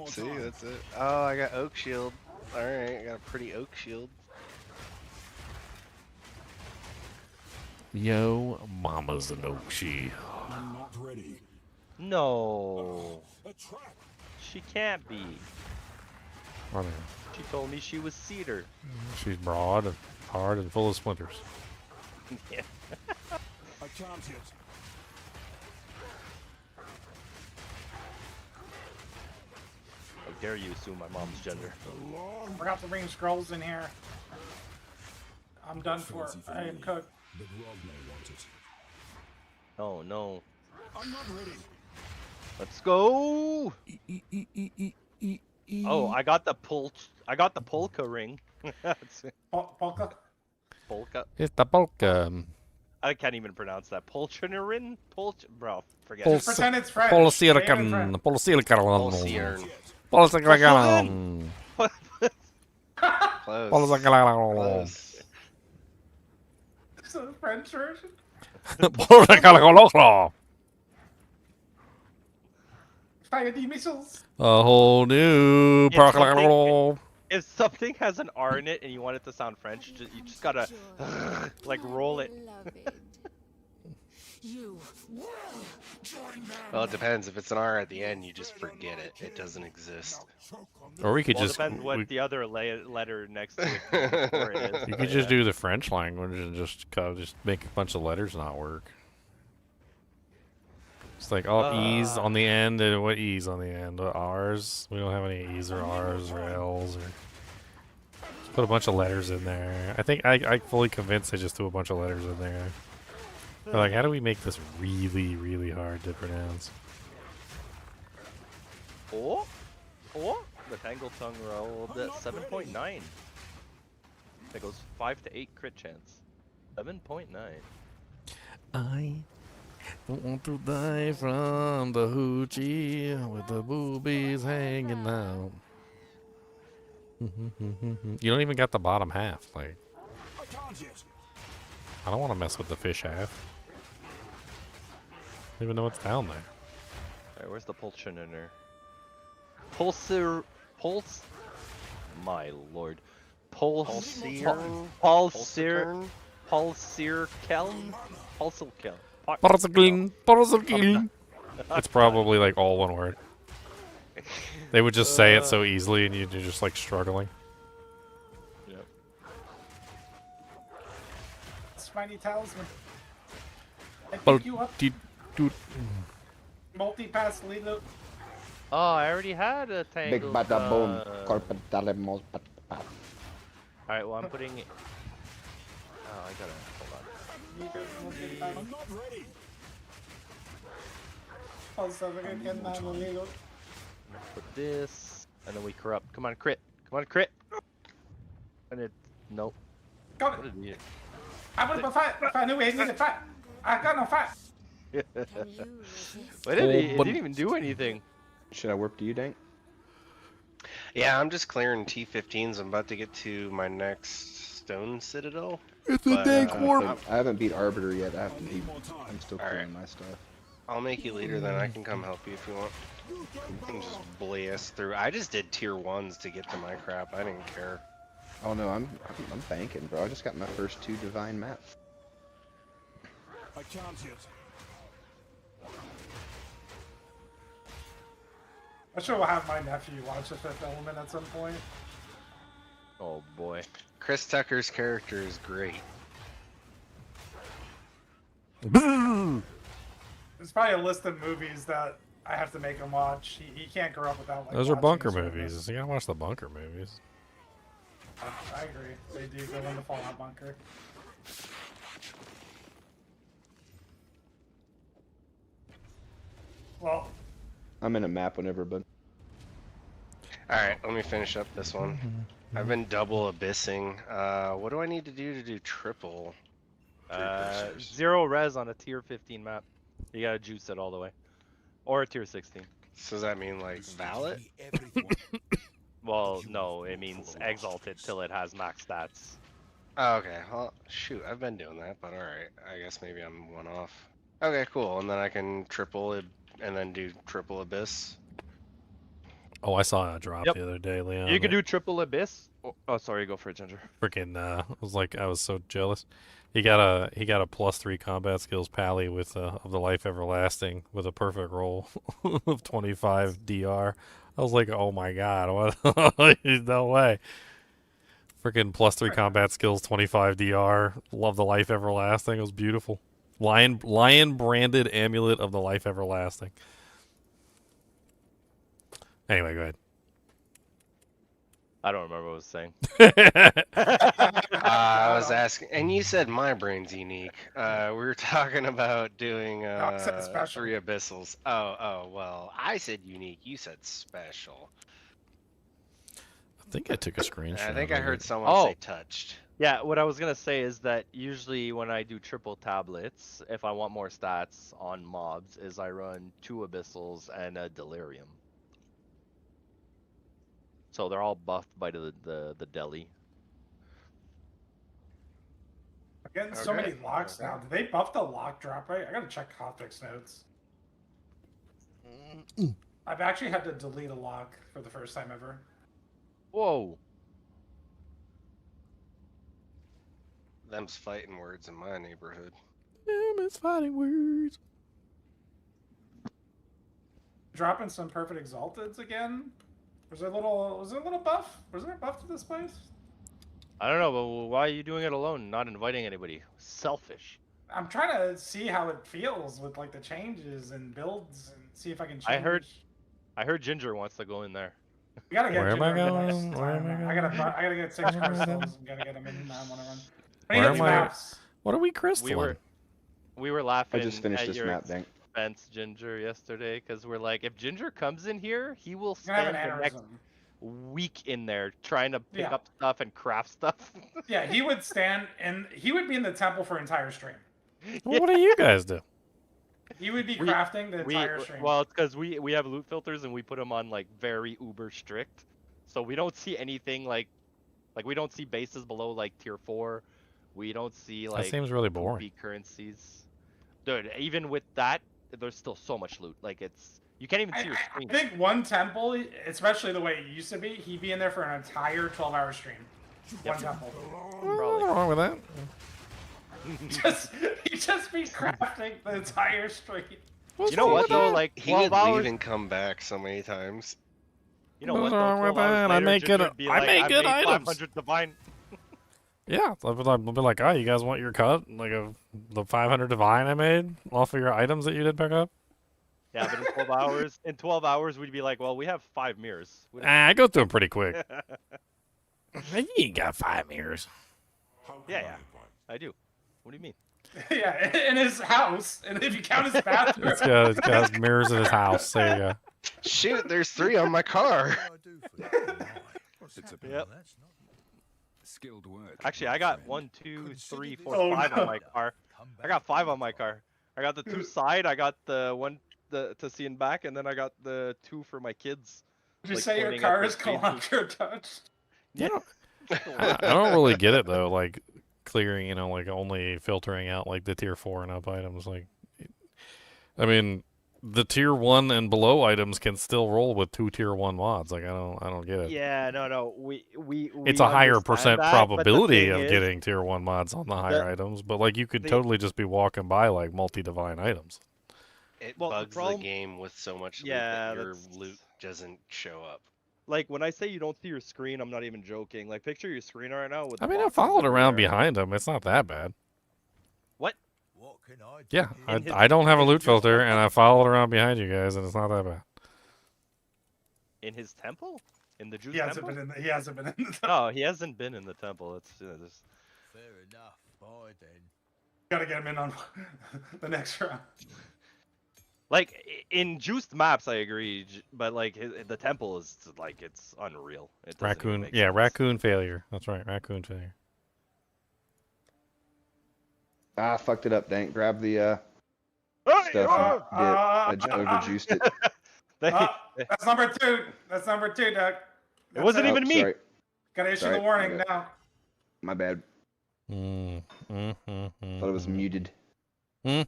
See, that's it. Oh, I got oak shield. All right, I got a pretty oak shield. Yo, mama's an Oakshi. I'm not ready. No, A trap. she can't be. Oh, no. She told me she was cedar. She's broad and hard and full of splinters. Yeah. I can't yet. How dare you assume my mom's gender? Forgot to bring scrolls in here. I'm done for. I am cooked. But Rob may want it. Oh no. I'm not ready. Let's go. Oh, I got the polka ring. Polka? Polka. It's the polka. I can't even pronounce that. Polchinarin? Bro, forget Just it. pretend it's French. Polsilicon. Polsilicon. Polsilicon. Close. Polsilicon. Close. So the French version? Polsilicon. Fire the missiles. A whole new. If something has an R in it and you want it to sound French, you just gotta like roll it. You will join them. Well, it depends. If it's an R at the end, you just forget it. It doesn't exist. Or we could Well, just. depends what the other letter next to it where it is. You could just do the French language and just make a bunch of letters not work. It's like E's on the end, and what E's on the end? What R's? We don't have any E's or R's or L's or. Just put a bunch of letters in there. I think I fully convinced they just threw a bunch of letters in there. They're like, how do we make this really, really hard to pronounce? Oh, the Tangle Tongue rolled at 7.9. That goes 5 to 8 crit chance. 7.9. I don't want to die from the hoochie with the boobies hanging out. You don't even got the bottom half. Like, I don't want to mess with the fish half. I don't even know what's down there. Alright, where's the pulsion in there? Pulsar. Pulse. My lord. Pulsir. Pulsir. Pulsir Keln? Pulsar Keln. Porcelain. It's probably like all one word. They would just say it so easily and you're just like struggling. Yep. Spiny talisman. I pick you up. Multi-pass Lilo. Oh, I already had a tangle. Big bada boom. Corpus. Alright, well I'm putting it. Oh, I gotta hold on. I'm not ready. Also, Put this, and then we corrupt. Come on, crit. Come on, crit. And it, nope. Got What it. did it? I want to fat. If I knew we needed fat, I got no fat. What did it? It didn't even do anything. Should I warp to you, Dank? Yeah, I'm just clearing T15s. I'm about to get to my next stone citadel. It's a dank warp. I haven't beat Arbiter yet. I have to beat. I'm still clearing my stuff. I'll make you leader, then I can come help you if you want. You can just blast through. I just did tier 1s to get to my crap. I didn't care. Oh no, I'm banking, bro. I just got my first 2 divine maps. I can't yet. I sure will have my nephew watch The Fifth Element at some point. Oh boy. Chris Tucker's character is great. There's probably a list of movies that I have to make him watch. He can't grow up without like. Those are watching bunker this sort of movies. You gotta watch the bunker movies. I agree. They do go in the Fallout bunker. Well, I'm in a map whenever, but. Alright, let me finish up this one. I've been double abyssing. What do I need to do triple? 0 res on a tier 15 map. You gotta juice it all the way. Or a tier 16. So does that mean like Valet? Well, no, it means exalt it till it has max stats. Oh, okay. Well, shoot, I've been doing that, but alright. I guess maybe I'm one off. Okay, cool. And then I can triple it and then do triple abyss. Oh, I saw a drop the other day, Leon. You can do triple abyss. Oh, sorry, go for it, Ginger. Freaking, I was so jealous. He got a +3 combat skills pally with of the life everlasting with a perfect roll of 25 DR. I was like, oh my god, what? No way. Freaking +3 combat skills, 25 DR. Love the life everlasting. It was beautiful. Lion branded amulet of the life everlasting. Anyway, go ahead. I don't remember what I was saying. I was asking, and you said my brain's unique. We were talking about doing 3 abyssals. Oh, well, I said unique. You said special. I think I took a screenshot. I think I heard someone say touched. Yeah, what I was gonna say is that usually when I do triple tablets, if I want more stats on mobs, is I run 2 abyssals and a delirium. So they're all buffed by the deli. I'm getting so many locks now. Did they buff the lock drop rate? I gotta check Hoptic's notes. I've actually had to delete a lock for the first time ever. Whoa. Them's fighting words in my neighborhood. Them's fighting words. Dropping some perfect exalteds again. Was there a little buff? Was there a buff to this place? I don't know, but why are you doing it alone, not inviting anybody? Selfish. I'm trying to see how it feels with like the changes and builds and see if I can change. I heard Ginger wants to go in there. We gotta get Where am I Ginger going? next Where am I time. going? I gotta get 6 crystals and gotta get them in. I wanna run. Where am I? What are we crystalling? We were laughing I just finished at this your map, Dank. expense, Ginger, yesterday, because we're like, if Ginger comes in here, he will He's gonna have spend an the next. aneurysm. week in there trying to pick Yeah. up stuff and craft stuff. Yeah, he would stand and he would be in the temple for an entire stream. Well, what do you guys do? He would be crafting the entire stream. Well, it's because we have loot filters and we put them on like very uber strict, so we don't see anything like we don't see bases below like tier 4. We don't see like That seems really boring. goofy currencies. Dude, even with that, there's still so much loot. Like you can't even see your screen. I think one temple, especially the way it used to be, he'd be in there for an entire 12-hour stream. One temple. Nothing wrong with that. He'd just be crafting the entire stream. You know what though? Like He 12 would hours. leave and come back so many times. You know what? What's Though, wrong with 12 hours that? I later, make Ginger good- would be I like, make good made items." 500 divine. Yeah, I'll be like, oh, you guys want your cut? Like the 500 divine I made off of your items that you did pick up? Yeah, but in 12 hours, we'd be like, well, we have 5 mirrors. We don't- I go through them pretty quick. You ain't got 5 mirrors. yeah, I do. What do you mean? Yeah, in his house, and if you count his bathroom. He's got mirrors in his house. There you go. Shoot, there's 3 on my car. Yep. Skilled work. Actually, I got 1, 2, 3, 4, Oh, 5 no. on my car. I got 5 on my car. I got the 2 side. I got the 1 to see in back, and then I got the 2 for my kids. Would you like, say your pointing at car the is screen. kilometer touched? Yeah. I don't really get it though. Like clearing, like only filtering out like the tier 4 and up items. Like, I mean, the tier 1 and below items can still roll with 2 tier 1 mods. Like, I don't get it. Yeah, no. It's a higher understand percent that, but the probability thing of is- getting tier 1 mods on the higher items, but like you could totally just be walking by like multi-divine items. It Well, the bugs the problem- game with so much loot Yeah, that your that's- loot doesn't show up. Like when I say you don't see your screen, I'm not even joking. Like picture your screen right now with. I the mean, I boxes followed around everywhere. behind them. It's not that bad. What? Yeah, In his- I don't have a in loot his filter, temple? and I followed around behind you guys, and it's not that bad. In his temple? In the Jews He hasn't temple? been in the, he hasn't been in the temple. No, he hasn't been in the temple. It's just... Fair enough. Bye then. Gotta get him in on the next round. Like in juiced maps, I agree, but like the temple is like it's unreal. It doesn't even Raccoon, make yeah, sense. raccoon failure. That's right, raccoon failure. Ah, fucked it up, Dank. Grab the Hey, stuff oh, and dip. I overjuiced it. That's number 2. That's number 2, Doug. It wasn't Oh, even me. sorry. Gotta issue Sorry, the warning my bad. now. My bad. Thought it was muted. I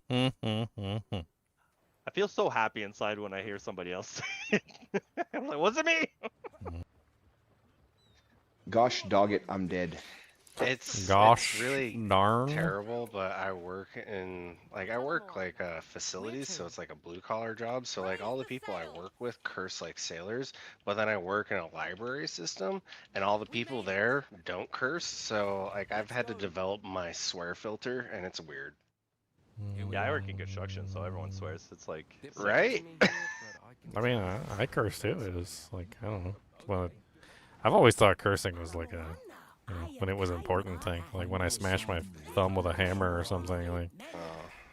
feel so happy inside when I hear somebody else say it. I'm like, was it me? Gosh dog it, I'm dead. Gosh it's really darn. terrible, but I work in facilities, so it's like a blue collar job. So like all the people I work with curse like sailors, but then I work in a library system, and all the people there don't curse. So like I've had to develop my swear filter, and it's weird. Yeah, I work in construction, so everyone swears. It's like Right? I mean, I curse too. It was like, I don't know. Well, I've always thought cursing was like when it was an important thing. Like when I smash my thumb with a hammer or something. Like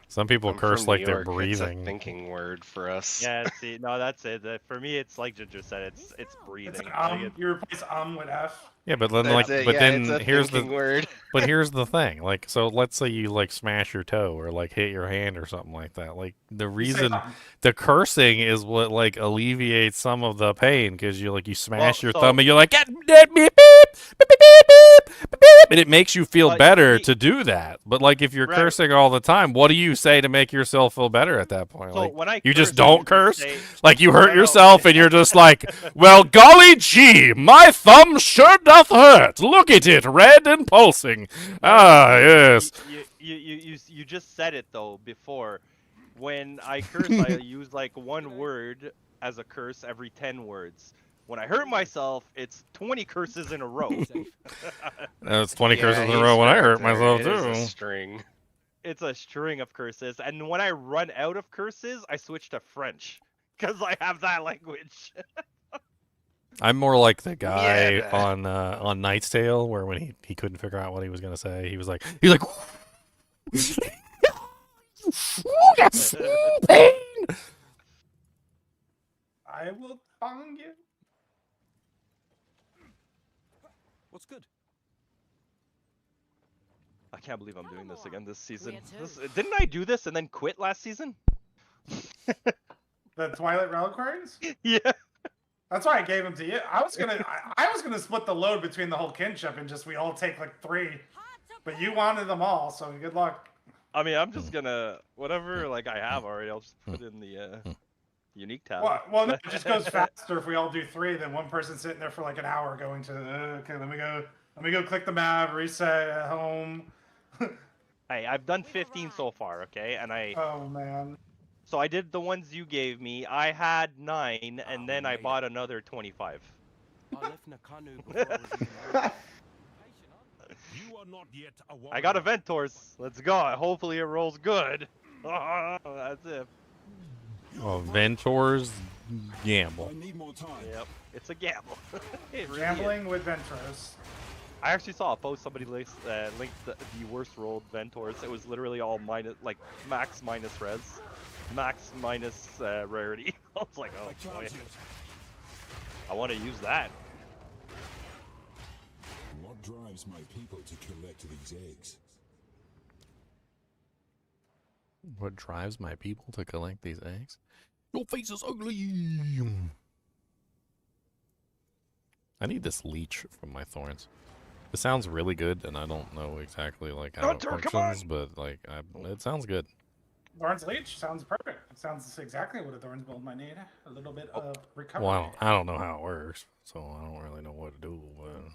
some people I'm curse from like New they're York. It's a breathing. thinking word for us. Yeah, see, no, that's it. For me, it's like Ginger said, it's breathing. It's an Like, you replace with F. Yeah, but then That's like, it, but yeah, then it's a here's the thinking word. but here's the thing. Like, so let's say you like smash your toe or like hit your hand or something like that. Like the reason the cursing is what like alleviates some of the pain because you smash your thumb and you're like beep, beep, beep, beep, beep, beep, beep, and it makes you feel better to do that. But like if you're Right. cursing all the time, what do you say to make yourself feel better at that point? So Like when I you just curse, I don't curse. say- Like you hurt No. yourself and you're just like, well, golly gee, my thumb sure doth hurt. Look at it, red and pulsing. Ah, yes. You just said it though before. When I curse, I use like one word as a curse every 10 words. When I hurt myself, it's 20 curses in a row. That's 20 curses in a he's row when I right hurt there. myself It is too. a string. It's a string of curses, and when I run out of curses, I switch to French because I have that language. I'm more like the guy Yeah. on Knight's Tale where when he couldn't figure out what he was gonna say, he's like ooh, that's pain. I will tongue you. What's good? I can't believe I'm doing this again this season. Didn't I do this and then quit last season? The Twilight Reliquaries? Yeah. That's why I gave them to you. I was gonna split the load between the whole kinship and just we all take like 3, but you wanted them all, so good luck. I mean, I'm just gonna whatever like I have already. I'll just put in the unique tab. Well, no, it just goes faster if we all do 3 than one person sitting there for like an hour going to. Okay, let me go click the map, reset, home. Hey, I've done 15 so far, okay, and I. Oh man. So I did the ones you gave me. I had 9, and then I bought another 25. I got a Ventors. Let's go. Hopefully it rolls good. That's it. Well, Ventors gamble. I need more time. Yep, it's a gamble. It really Gambling is. with Ventros. I actually saw a post somebody linked the worst rolled Ventors. It was literally all minus, like max minus res, max minus rarity. I was like, oh boy, I want to use that. What drives my people to collect these eggs? What drives my people to collect these eggs? Your face is ugly. I need this leech from my Thorns. It sounds really good, and I don't know exactly like how Hunter, it functions, but like it sounds good. Thorns Leech sounds perfect. It sounds exactly what a Thorns build might need. A little bit of recovery. Well, I don't know how it works, so I don't really know what to do. But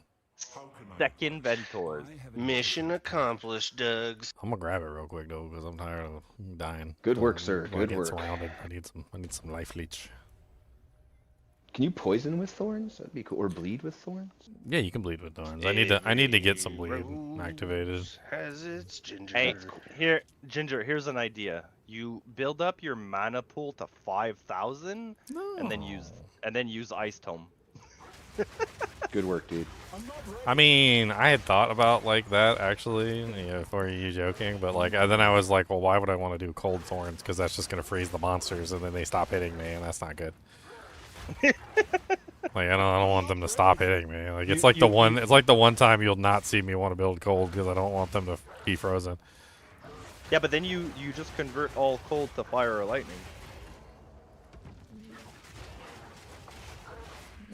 Second Ventors. Mission accomplished, Dougs. I'm gonna grab it real quick though, because I'm tired of dying. Good work, sir. When I Good get work. Surrounded. I need some life leech. Can you poison with thorns? That'd be cool. Or bleed with thorns? Yeah, you can bleed with Thorns. I need to get some bleed activated. Has its ginger. Hey, here, Ginger. Here's an idea. You build up your mana pool to 5,000, and then use Ice Tome. Good work, dude. I mean, I had thought about like that actually, before you joking, but like then I was like, well, why would I want to do Cold Thorns? Because that's just gonna freeze the monsters, and then they stop hitting me, and that's not good. Like I don't want them to stop hitting me. Like it's like the one time you'll not see me want to build cold because I don't want them to be frozen. Yeah, but then you just convert all cold to fire or lightning.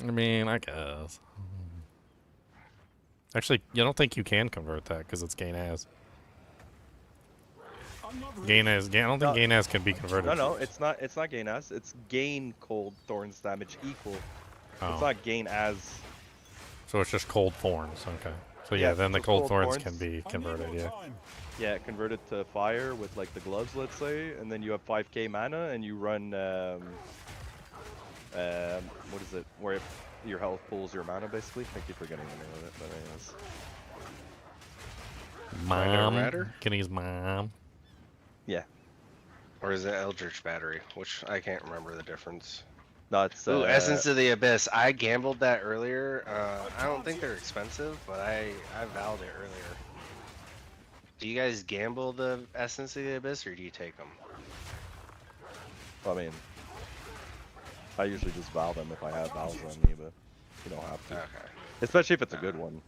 I mean, I guess. Actually, you don't think you can convert that because it's gain as. Gain as. I don't think gain as can be converted. No, it's not. It's not gain as. It's gain cold thorns damage equal. Oh. It's not gain as. So it's just cold thorns. Okay. So yeah, then the cold thorns can be converted. Yeah. Yeah, convert it to fire with like the gloves, let's say, and then you have 5k mana, and you run what is it? Where your health pulls your mana, basically. I keep forgetting the name of it, but anyways. Mom. Can he use mom? Yeah. Or is it Eldritch Battery? Which I can't remember the difference. No, it's Ooh, Essence of the Abyss. I gambled that earlier. I don't think they're expensive, but I vowed it earlier. Do you guys gamble the Essence of the Abyss, or do you take them? I mean, I usually just vow them if I have vows on me, but you don't have to. Okay. Especially if it's a good one.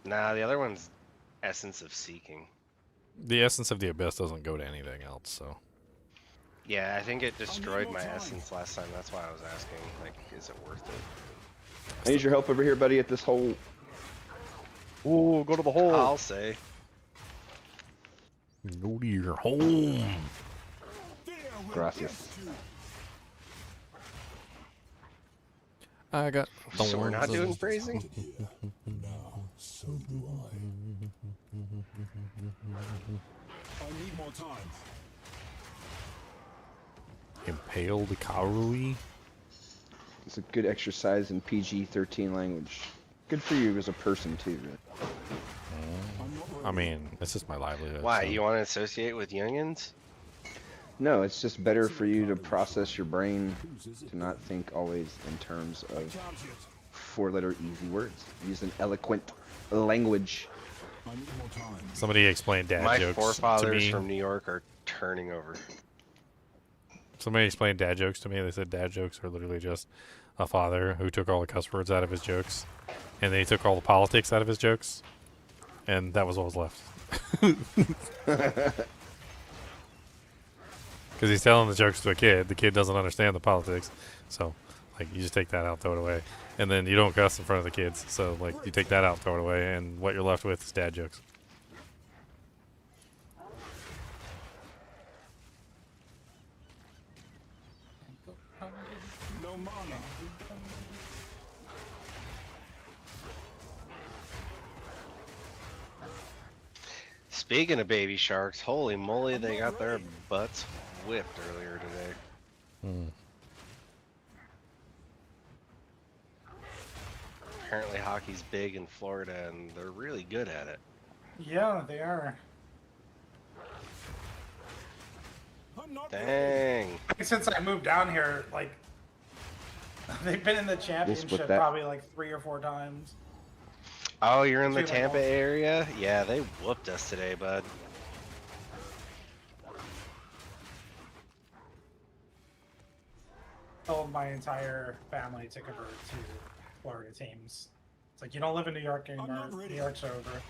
Nah, the other one's Essence of Seeking. The Essence of the Abyss doesn't go to anything else, so. Yeah, I think it destroyed my essence last time. That's why I was asking, like, is it worth it? I need your help over here, buddy, at this hole. Ooh, go to the hole. I'll say. Go to your home. Gracias. I got thorns. So we're not doing phrasing? Now, so do I need more time. Impaled Karui. It's a good exercise in PG-13 language. Good for you as a person, too, really. I mean, this is my livelihood. Why? So. You want to associate with youngins? No, it's just better for you to process your brain, to not think always in terms of four-letter easy words. Use an eloquent language. Somebody explained dad My jokes forefathers to me. from New York are turning over. Somebody explained dad jokes to me. They said dad jokes are literally just a father who took all the cuss words out of his jokes, and then he took all the politics out of his jokes, and that was what was left. Because he's telling the jokes to a kid. The kid doesn't understand the politics, so like you just take that out, throw it away, and then you don't cuss in front of the kids. So like you take that out, throw it away, and what you're left with is dad jokes. No mana. Speaking of baby sharks, holy moly, they got their butts whipped earlier today. Apparently hockey's big in Florida and they're really good at it. Yeah, they are. Dang. Since I moved down here, like, they've been in the championship that- probably like 3 or 4 times. Oh, you're in the Between, like, Tampa area? Yeah, they whooped us today, bud. Told my entire family to convert to Florida teams. It's like, you don't live in New York anymore. New York's over.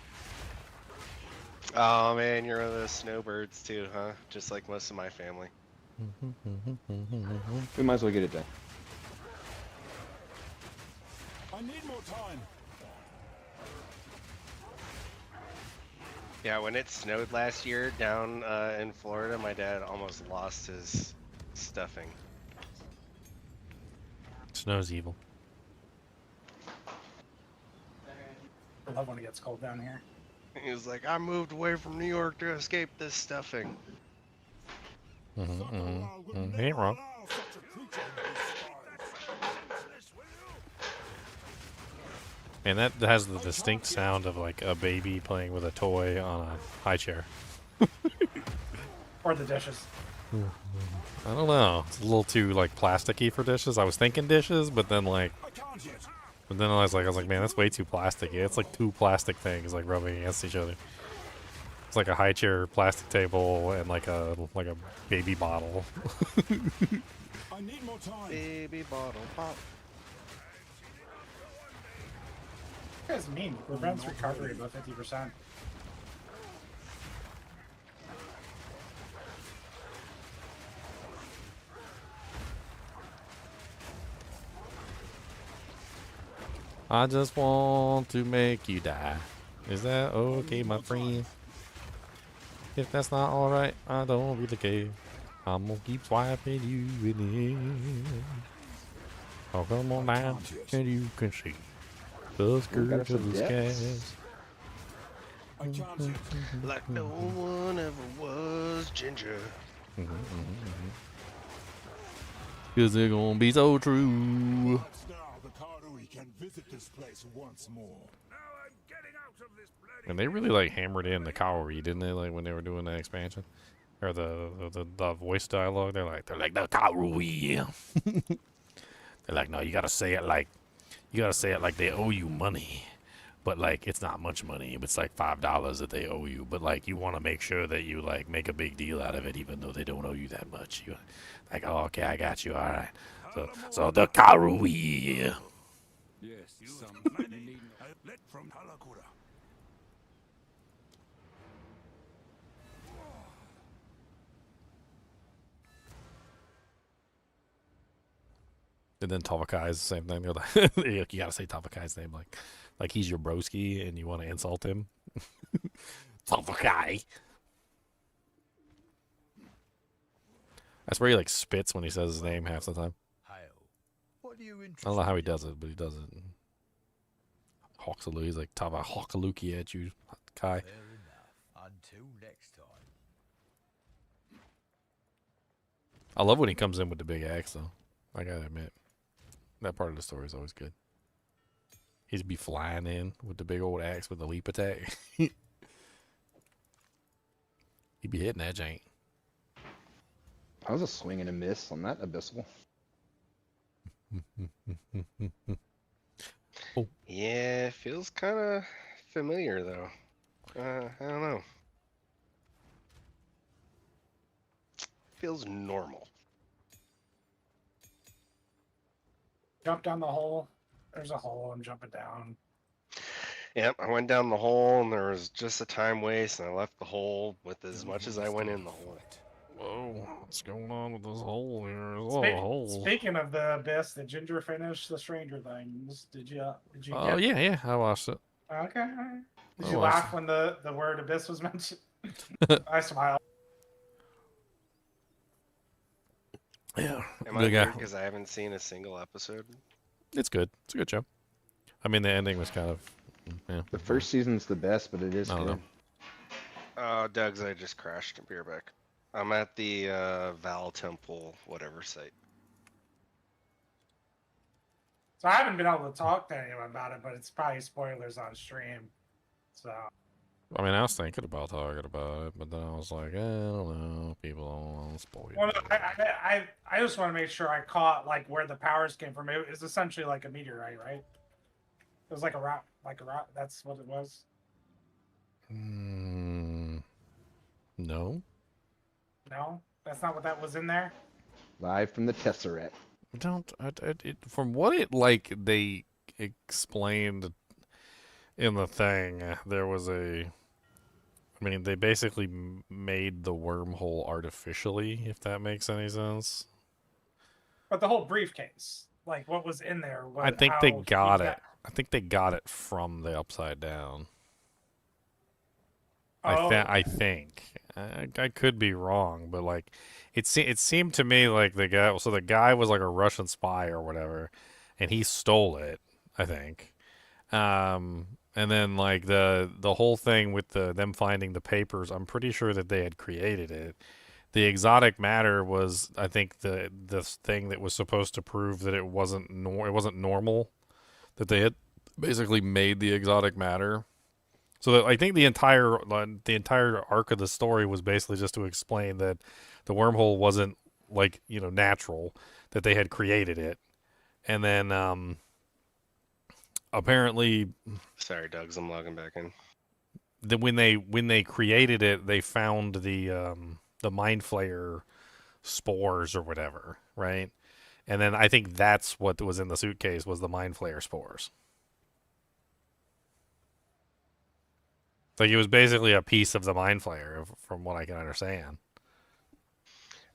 Oh man, you're one of those snowbirds too, huh? Just like most of my family. We might as well get it done. I need more time. Yeah, when it snowed last year down in Florida, my dad almost lost his stuffing. Snow's evil. I love when it gets cold down here. He was like, I moved away from New York to escape this stuffing. Ain't wrong. And that has the distinct sound of like a baby playing with a toy on a high chair. Or the dishes. I don't know. It's a little too like plasticky for dishes. I was thinking dishes, but then I was like, man, that's way too plasticky. It's like 2 plastic things like rubbing against each other. It's like a high chair, plastic table, and like a baby bottle. I need more time. Baby bottle pop. What does it mean? Prevents recovery about 50%. I just want to make you die. Is that okay, my friend? If that's not alright, I don't really care. I'm gonna keep swiping you in the end. Oh, come on down, and you can see the skirt of the skies. Like no one ever was Ginger. Cause they're gonna be so true. Now the Karui can visit this place once more. And they really like hammered in the Kaori, didn't they? Like when they were doing the expansion or the voice dialogue. They're like the Kaori. They're like, no, you gotta say it like they owe you money, but like it's not much money. It's like $5 that they owe you, but like you want to make sure that you like make a big deal out of it, even though they don't owe you that much. You like, oh, okay, I got you. All right. So the Kaori. Yes, some need let from Halakura. And then Tavakai is the same thing. You gotta say Tavakai's name like he's your broski and you want to insult him. Tavakai. I swear he like spits when he says his name half the time. What do you I don't know how he does it, but he does it. Hawksalu, he's like Tava Hawkaluki at you, Kai. Fair enough. Until next time. I love when he comes in with the big axe though. I gotta admit. That part of the story is always good. He'd be flying in with the big old axe with the leap attack. He'd be hitting that jank. That was a swing and a miss on that abyssal. Oh. Yeah, it feels kind of familiar though. I don't know. Feels normal. Jump down the hole. There's a hole. I'm jumping down. Yep, I went down the hole and there was just a time waste, and I left the hole with as much as I went in the hole. Whoa, what's going on with this hole here? There's a lot of holes. Speaking of the abyss, did Ginger finish the Stranger Things? Did you? Oh yeah, I watched it. Okay. All right. Did I you watched laugh when the word abyss was mentioned? I smiled. Yeah. Am I weird because I haven't seen a single episode? It's good. It's a good show. I mean, the ending was kind of. Yeah. The first season's the best, but it is good. Oh, Doug's, I just crashed. Be right back. I'm at the Val Temple, whatever site. So I haven't been able to talk to anyone about it, but it's probably spoilers on stream. So. I mean, I was thinking about talking about it, but then I was like, I don't know. People don't want to spoil it. Well, I just want to make sure I caught like where the powers came from. It was essentially like a meteorite, right? It was like a rock, That's what it was. No. No, that's not what that was in there. Live from the Tesseract. From what it like they explained in the thing, there was a. I mean, they basically made the wormhole artificially, if that makes any sense. But the whole briefcase, like what was in there, was I think they got it. I think they got it from the Upside Down. I think. I could be wrong, but like, it seemed to me like the guy was like a Russian spy or whatever, and he stole it. I think. And then like the whole thing with them finding the papers, I'm pretty sure that they had created it. The exotic matter was, I think, the thing that was supposed to prove that it wasn't normal, that they had basically made the exotic matter. So that, I think the entire arc of the story was basically just to explain that the wormhole wasn't like, natural, that they had created it, and then apparently. Sorry, Doug's. I'm logging back in. When they created it, they found the Mind Flayer spores or whatever, right? And then I think that's what was in the suitcase was the Mind Flayer spores. Like it was basically a piece of the Mind Flayer, from what I can understand.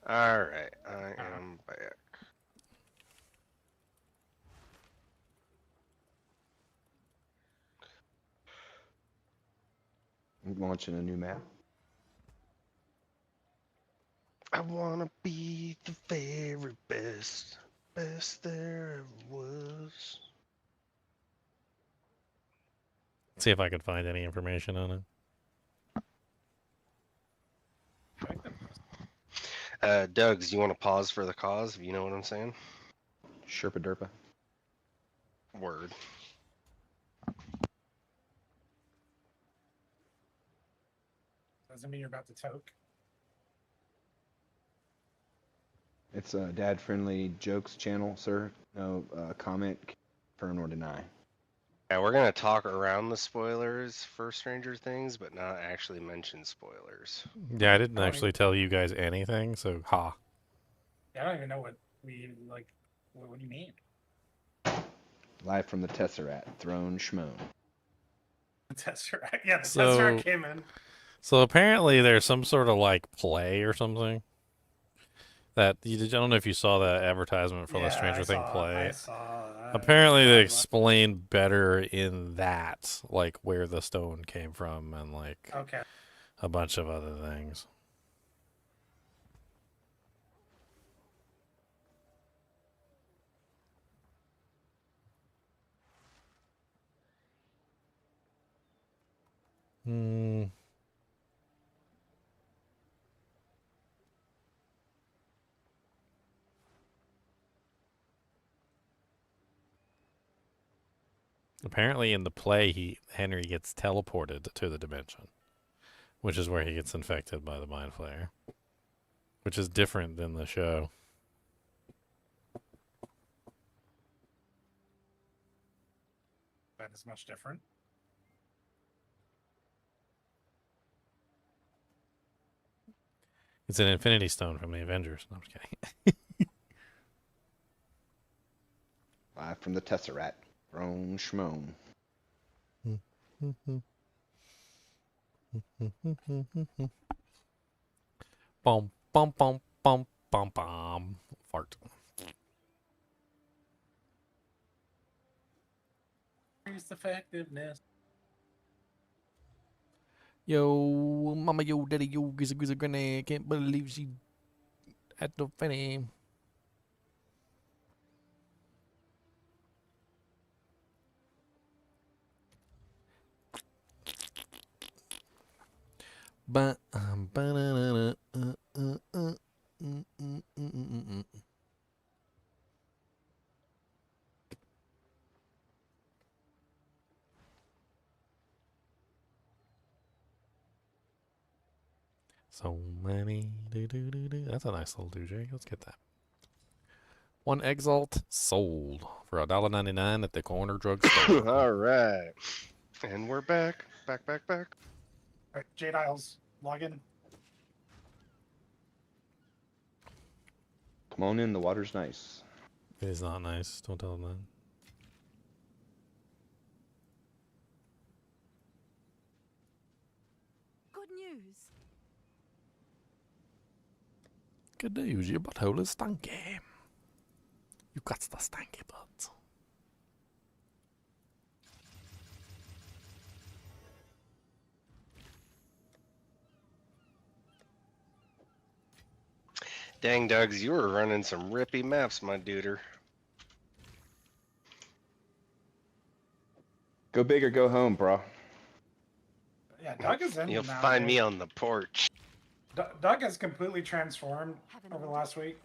All right, I am back. I'm launching a new map. I wanna be the very best there ever was. See if I can find any information on it. Doug's, you want to pause for the cause, if you know what I'm saying? Sherpa derpa. Word. Doesn't mean you're about to toke. It's a dad-friendly jokes channel, sir. No comment, confirm or deny. Yeah, we're gonna talk around the spoilers for Stranger Things, but not actually mention spoilers. Yeah, I didn't actually tell you guys anything, so ha. Yeah, I don't even know what we like. What do you mean? Live from the Tesseract, Throne Schmoan. Tesseract, yeah, the Tesseract came in. So apparently there's some sort of like play or something. That I don't know if you saw that advertisement for the Stranger Things play. I saw that. Apparently they explained better in that, like where the stone came from and like a bunch of other things. Apparently in the play, Henry gets teleported to the dimension, which is where he gets infected by the Mind Flayer, which is different than the show. That is much different. It's an Infinity Stone from the Avengers. No, I'm just kidding. From the Tesseract. Roan Schmoan. Bum bum bum bum bum bum. Fart. Increased effectiveness. Yo, mama, yo, daddy, yo, gizza, granny. Can't believe she had no fanny. But so many. That's a nice little doojay. Let's get that. One Exalt sold for $1.99 at the corner drugstore. All right. And we're back. Back. All right, Jade Isles, log in. Come on in, the water's nice. It is not nice. Don't tell them that. Good news. Good news, your butthole is stanky. You got the stanky butt. Dang, Dugs, you were running some rippy maps, my duder. Go big or go home, bro. Yeah, Doug is in You'll now, find dude. me on the porch. Doug has completely transformed over the last week.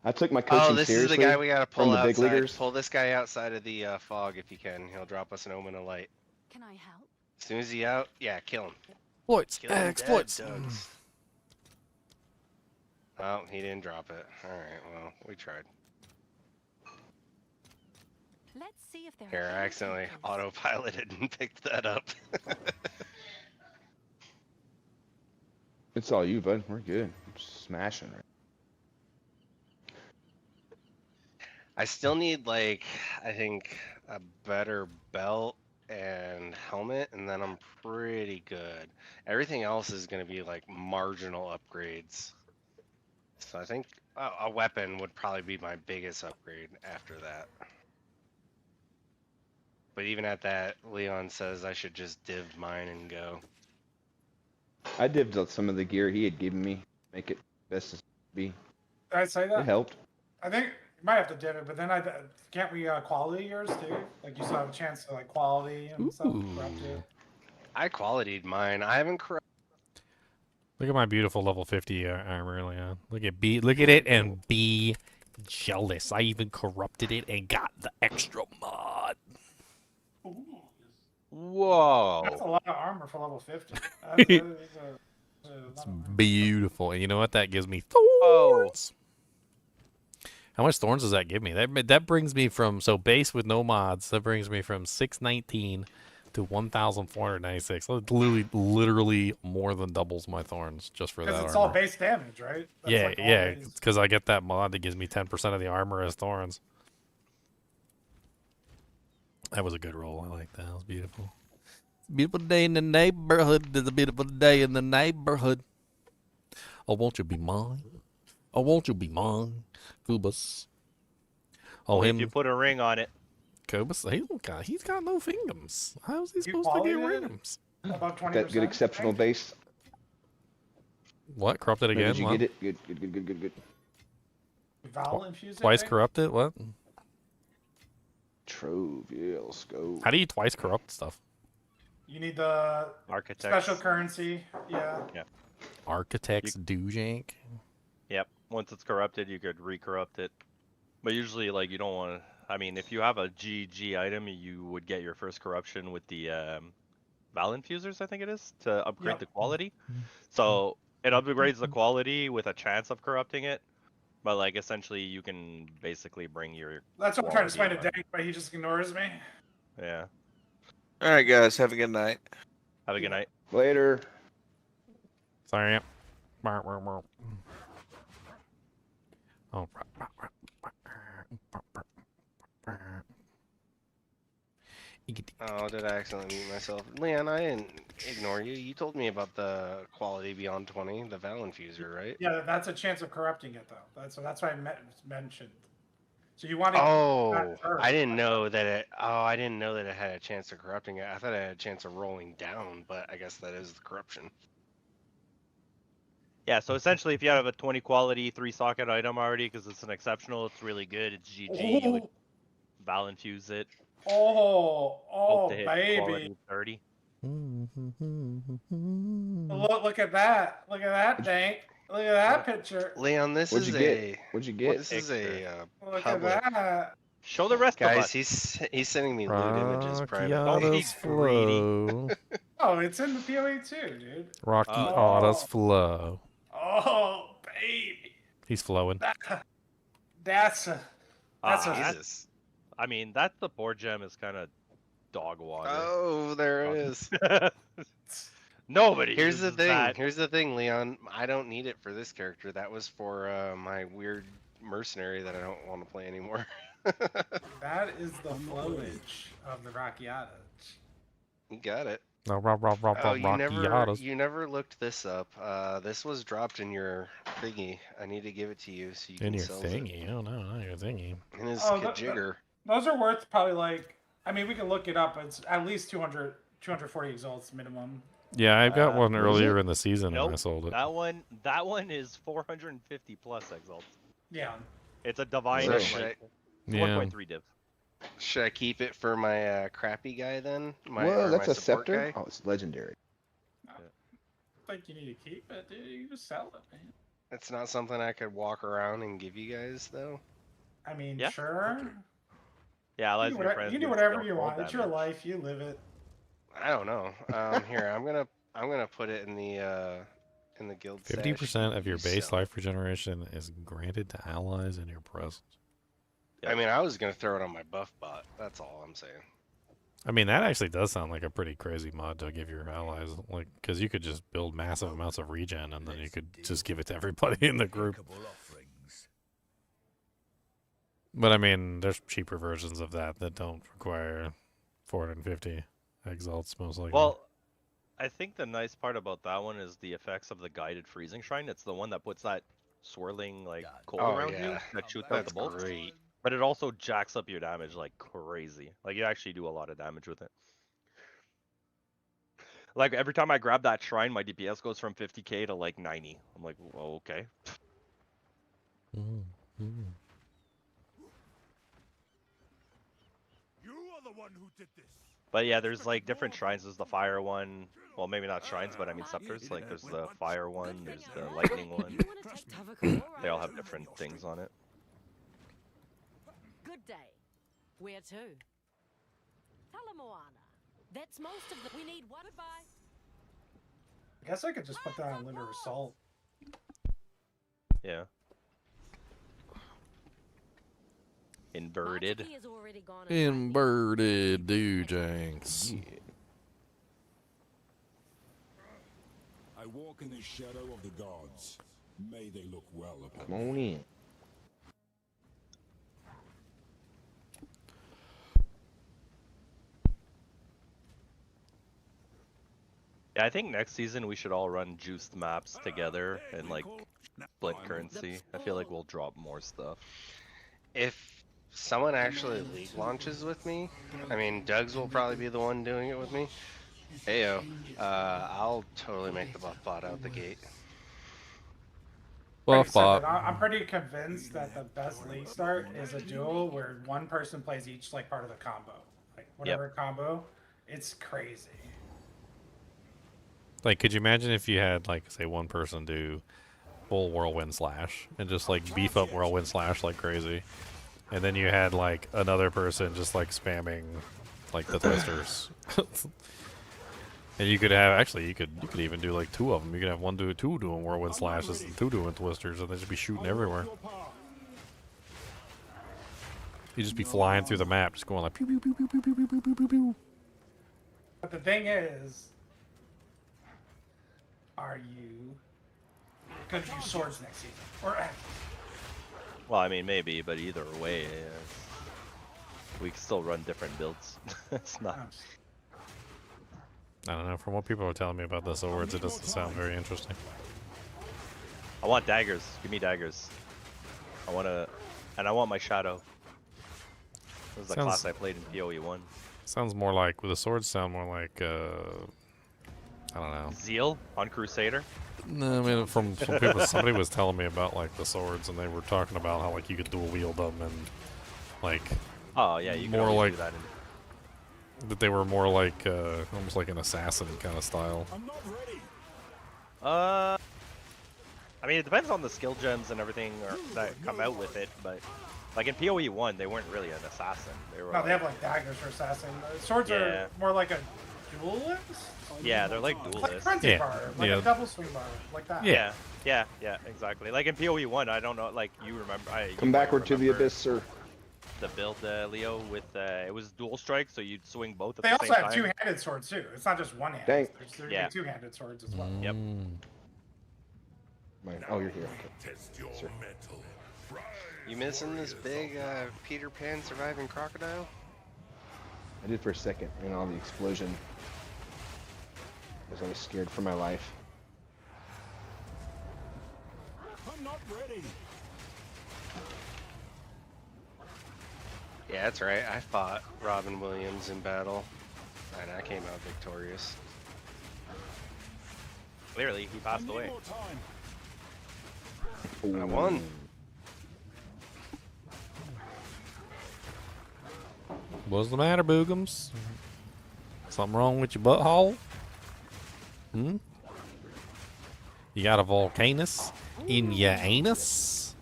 I took my coaching Oh, this seriously is the guy we gotta pull from the big outside. leaguers. Pull this guy outside of the fog if you can. He'll drop us an omen of light. Can I help? As soon as he's out, yeah, kill him. Exploits. Kill him dead, Exploits. Dugs. Oh, he didn't drop it. Alright, well, we tried. Let's see if there Here, are I any accidentally takers. autopiloted and picked that up. It's all you, bud. We're good. I'm smashing right. I still need, like, I think a better belt and helmet, and then I'm pretty good. Everything else is going to be, like, marginal upgrades. So I think a weapon would probably be my biggest upgrade after that. But even at that, Leon says I should just div mine and go. I divvied up some of the gear he had given me. Make it best as it be. Did I say that? It helped. I think you might have to div it, but then can't we quality yours too? Like you still have a chance to like quality and stuff. Corrupt it. I qualityed mine. I haven't Look at my beautiful level 50 armor, Leon. Look at it and be jealous. I even corrupted it and got the extra mod. Whoa. That's a lot of armor for level 50. It's beautiful. And you know what? That gives me Oh. Thorns. How much Thorns does that give me? That brings me from, so base with no mods, that brings me from 619 to 1,496. Literally more than doubles my Thorns just for that Because it's armor. all base damage, right? That's Yeah, like all yeah. it is. Because I get that mod that gives me 10% of the armor as Thorns. That was a good roll. I like that. That was beautiful. Beautiful day in the neighborhood. There's a beautiful day in the neighborhood. Oh, won't you be mine? Oh, won't you be mine? Kubus. Oh, If him. you put a ring on it. Kubus, he's got no fingers. How's he You supposed to get qualified? rings? About 20%. That good exceptional base. What? Corrupted Or again? Did you What? get it? Good. Vowel infused. Twice corrupted? What? Trove, yeah, let's go. How do you twice corrupt stuff? You need the Architects. special currency. Yeah. Yeah. Architects do jank? Yep. Once it's corrupted, you could re-corrupt it. But usually, like, you don't want to. I mean, if you have a GG item, you would get your first corruption with the Val infusers, I think it is, to upgrade Yep. the quality. So it upgrades the quality with a chance of corrupting it. But, like, essentially, you can basically bring your. That's what I'm trying to explain to quality Dank, but he just ignores me. on. Yeah. All right, guys. Have a good night. Have a good night. Later. Sorry. Oh. Oh, did I accidentally mute myself? Leon, I didn't ignore you. You told me about the quality beyond 20, the Val Infuser, right? Yeah, that's a chance of corrupting it though. That's why I mentioned. So you want to Oh, I didn't know that it. Oh, I didn't know that it had a chance of corrupting it. I thought it had a chance of rolling down, but I guess that is the corruption. Yeah, so essentially, if you have a 20 quality 3-socket item already, because it's an exceptional, it's really good, it's GG, you would Val infuse it. Hope Oh, to hit baby! quality 30. Look at that! Look at that, Dank! Look at that picture! Leon, this What'd is you get? What'd you get? This is a Look public. at that! Show the rest Guys, of us. he's sending me loot images privately. Don't be Rockiadas flow. Oh, it's in the PoE too, dude. Rockiadas flow. Oh, baby! He's flowing. That's a. I mean, that support gem is kind of dog water. Oh, there it is. Nobody. Here's the uses thing. that. Here's the thing, Leon. I don't need it for this character. That was for my weird mercenary that I don't want to play anymore. That is the flowage of the Rockiadas. You got it. No, you never looked this up. This was dropped in your thingy. I need to give it to you so you In can your sell thingy? it. Oh no, not your thingy. In his Oh, Kajigger. Those are worth probably like. I mean, we can look it up. It's at least 240 exalts minimum. Yeah, I got one What is earlier it? in the season Nope. and I sold it. That one is 450 plus exalts. Yeah. It's a divine. So like, Yeah. 1.3 div. Should I keep it for my crappy guy then? Whoa, that's my a support scepter? guy? Oh, it's legendary. I think you need to keep it, dude. You can just sell it, man. It's not something I could walk around and give you guys though. I mean, Yeah. sure. Yeah, You let's do be whatever, friends. you do with whatever skill you roll want. It's your damage. life. You live it. I don't know. Here, I'm gonna put it in the guild. 50% of your stash. base life regeneration is granted to allies in your presence. I mean, I was gonna throw it on my buff bot. That's all I'm saying. I mean, that actually does sound like a pretty crazy mod to give your allies, like, because you could just build massive amounts of regen and then you could just give it to everybody in the group. But I mean, there's cheaper versions of that don't require 450 exalts, most likely. Well, I think the nice part about that one is the effects of the guided freezing shrine. It's the one that puts that swirling like cold Oh, around yeah. you that shoots out That's the bolts. great. But it also jacks up your damage like crazy. Like you actually do a lot of damage with it. Like every time I grab that shrine, my DPS goes from 50k to like 90. I'm like, well, okay. You are the one who did this. But yeah, there's like different shrines. There's the fire one. Well, maybe not shrines, but I mean scepters. Like there's the fire one, there's the lightning one. They all have different things on it. Good day. Where to? Talamoana. That's most of the. We need one. Goodbye. I guess I could just put that on Litter Assault. Yeah. Inverted. Inverted Doojanks. I walk in the shadow of the gods. May they look well upon Come on in. Yeah, I think next season we should all run juiced maps together and like split currency. I feel like we'll drop more stuff. If someone actually league launches with me, I mean, Doug's will probably be the one doing it with me. Heyo, I'll totally make the buff bot out the gate. Like I said, I'm pretty convinced that the best league start is a duel where one person plays each like part of the combo. Like whatever combo, it's crazy. Like, could you imagine if you had, like, say, one person do full Whirlwind Slash and just, like, beef up Whirlwind Slash like crazy? And then you had, like, another person just, like, spamming, like, the twisters. And you could have, actually, you could even do, like, two of them. You could have one do two doing Whirlwind Slashes and two doing twisters, and they just be shooting everywhere. You just be flying through the map, just going like, pew, pew, pew, pew, pew, pew, pew, pew, pew, pew. But the thing is, are you gonna do swords next season? Or Well, I mean maybe, but either way, We can still run different builds. It's not. I don't know. From what people are telling me about the swords, it doesn't sound very interesting. I want daggers. Give me daggers. I want my shadow. This is the class I played in PoE 1. Sounds more like, the swords sound more like, I don't know. Zeal on Crusader? No, I mean, from people, somebody was telling me about, like, the swords, and they were talking about how, like, you could dual wield them, and, like... Oh, yeah, you can more always like, do that. that they were more like, almost like an assassin kind of style. I mean, it depends on the skill gems and everything that come out with it, but like in PoE 1, they weren't really an assassin. They were. No, they have like daggers for assassin. Swords are more like a duelist. Yeah, they're like duelists. Like frenzy bar, like a double swing bar, like that. Yeah, exactly. Like in PoE 1, I don't know, like you remember. Come backward to the abyss, sir. The build, Leo, with it was dual strike, so you'd swing both at They the also same have time. two-handed swords too. It's not just one-handed. Dang. There's two-handed swords as well. Yep. Oh, you're here. Okay. Sir. You missing this big Peter Pan surviving crocodile? I did for a second, and all the explosion. Because I was scared for my life. I'm not ready. Yeah, that's right. I fought Robin Williams in battle, and I came out victorious. Clearly, he passed away. I won. What's the matter, Boogums? Something wrong with your butthole? Hmm? You got a volcanus in your anus?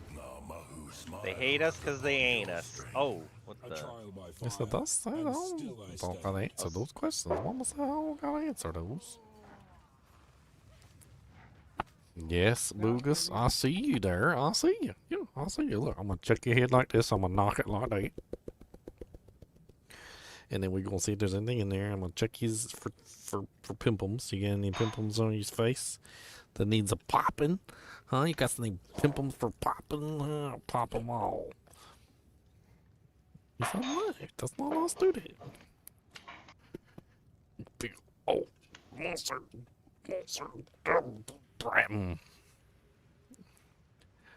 They hate us because they ain't us. Oh, what the? Yes, it does say that. Don't gotta answer those questions. Mama said I don't gotta answer those. Yes, Boogus, I see you there. I see you. Yeah, I see you. Look, I'm gonna check your head like this. I'm gonna knock it like that. And then we're gonna see if there's anything in there. I'm gonna check his for pimples. You got any pimples on his face that needs a popping? Huh? You got any pimples for popping? I'll pop them all. You said no. That's not us do that. Big old monster.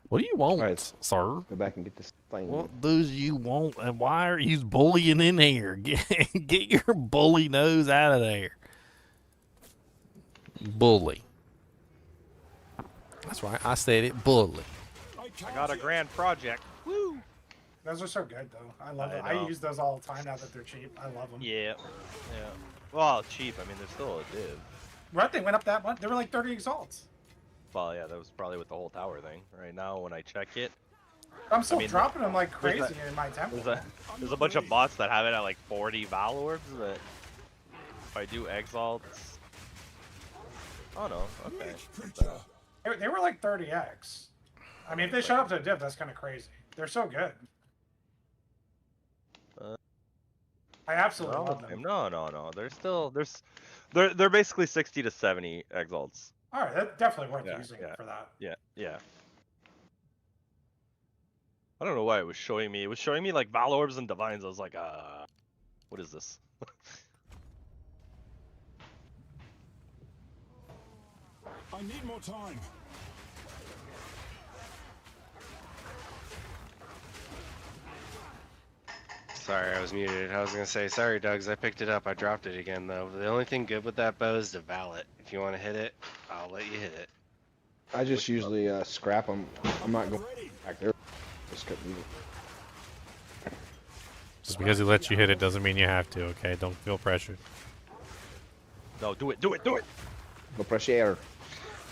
What do you want, sir? Go back and get this thing. What do you want, and why are you bullying in here? Get your bully nose out of there. Bully. That's right, I said it, bully. I got a grand project. Woo! Those are so good though. I love them. I I know. use those all the time now that they're cheap. I love them. Yeah. Well, cheap. I mean, they're still a div. Right? They went up that much. They were like 30 exalts. Well, yeah, that was probably with the whole tower thing. Right now, when I check it, I'm still I mean, dropping them like there's crazy in my temple. There's a bunch of bots that have it at like 40 Val Orbs, but if I do Exile, it's... Oh no, okay. They were like 30x. I mean, if they showed up to a div, that's kind of crazy. They're so good. I absolutely love them. No. They're still they're basically 60 to 70 Exalts. All right, that's definitely worth using for that. Yeah. I don't know why it was showing me. It was showing me like Val Orbs and Divines. I was like, what is this? I need more time. Sorry, I was muted. I was gonna say, sorry, Dougs, I picked it up. I dropped it again, though. The only thing good with that bow is to val it. If you want to hit it, I'll let you hit it. I just usually scrap them. I'm not going back there. Just couldn't leave it. Just because he lets you hit it doesn't mean you have to, okay? Don't feel pressured. No, do it! No pressure.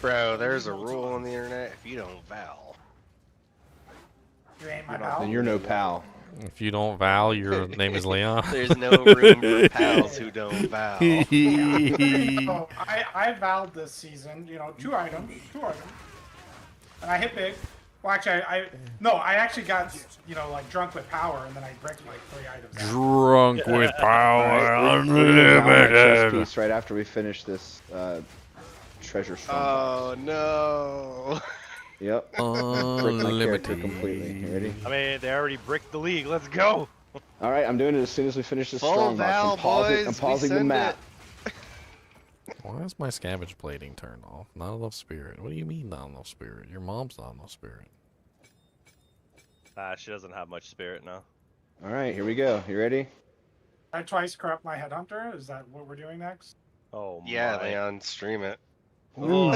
Bro, there's a rule on the internet. If you don't val, You ain't my pal. Then you're no pal. If you don't val, your name is Leon. there's no room for pals who don't val. So I vowed this season, you know, two items, and I hit big. Well, actually, I actually got, you know, like drunk with power, and then I bricked like 3 items. Drunk with power, Chest unlimited. piece right after we finish this treasure storm. Oh no! Yep. Brick my character Unlimited. completely. You ready? I mean, they already bricked the league. Let's go. All right, I'm doing it as soon as we finish this Full strong box. Val, I'm pausing, boys, I'm we pausing the send map. Why is my scavenge plating turned off? Not enough spirit. What do you mean not enough spirit? Your mom's not enough spirit. She doesn't have much spirit now. All right, here we go. You ready? I twice corrupt my headhunter. Is that what we're doing next? Oh Yeah, my. Leon, stream it. Ooh.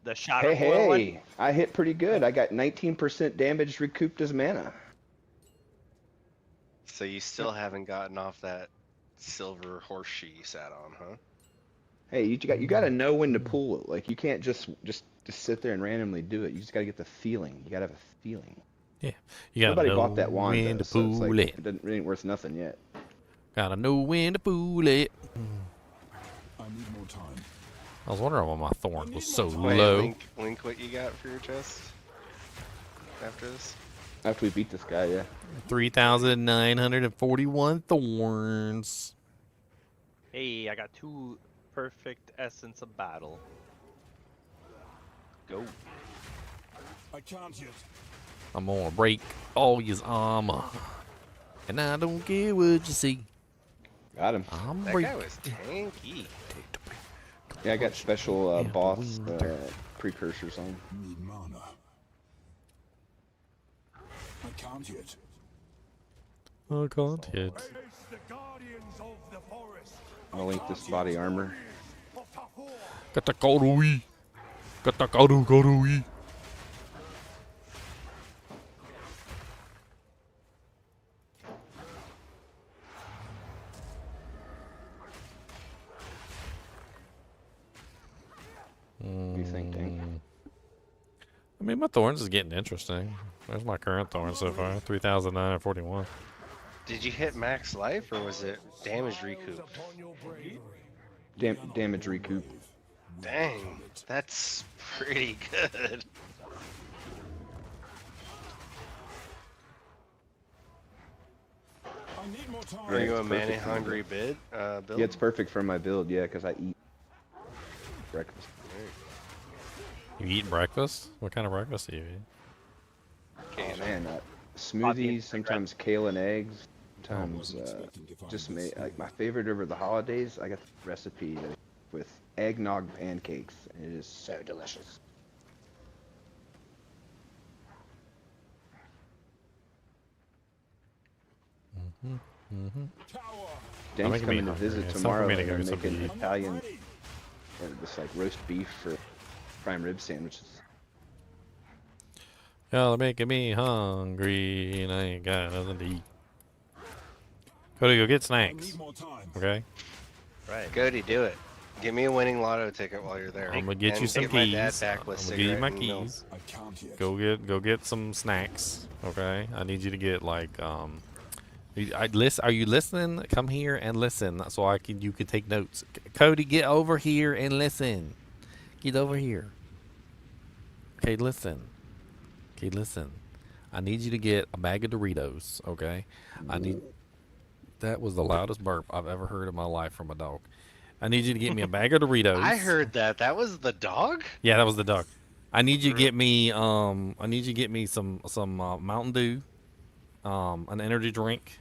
The shadow Hey, coil one? hey! I hit pretty good. I got 19% damage recouped as mana. So you still haven't gotten off that silver horseshoe you sat on, huh? Hey, you got to know when to pull it. Like you can't just sit there and randomly do it. You just got to get the feeling. You got to have a feeling. Yeah, you gotta Nobody know bought that wand when though, to so it's pull like it. it ain't worth nothing yet. Gotta know when to pull it. I need more time. I was wondering why my thorn was so Wait, low. link what you got for your chest after this. After we beat this guy, yeah. 3,941 thorns. Hey, I got 2 perfect essence of battle. Go. I can't yet. I'm gonna break all his armor. And I don't care what you see. Got him. I'm That guy was tanky. Yeah, I got special boss precursors on. Need mana. I can't yet. I can't yet. I'll link this body armor. Katakarui. Katakaru. What do you think, Dink? I mean, my thorns is getting interesting. There's my current thorn so far, 3,941. Did you hit max life or was it damage recoup? Damage recoup. Dang, that's pretty good. I need more time. Are you it's a mana perfect for my hungry build. build? Yeah, it's perfect for my build, yeah, because I eat breakfast. You eat breakfast? What kind of breakfast do you eat? Oh man, smoothies, sometimes kale and eggs, sometimes just like my favorite over the holidays. I got the recipe with eggnog pancakes, and it is so delicious. Dank's coming to visit tomorrow, and I'm making Italian, this like roast beef for prime rib sandwiches. Y'all are making me hungry, and I ain't got nothing to eat. Cody, go get snacks. Okay? Right. Cody, do it. Give me a winning lotto ticket while you're there. I'm gonna get you some get my dad keys. back with I'm gonna give you my cigarette and keys. milk. Go get some snacks. Okay? I need you to get like are you listening? Come here and listen so you can take notes. Cody, get over here and listen. Get over here. Okay, listen. Okay, listen. I need you to get a bag of Doritos, okay? That was the loudest burp I've ever heard in my life from a dog. I need you to get me a bag of Doritos. I heard that. That was the dog? Yeah, that was the dog. I need you to get me some Mountain Dew, an energy drink,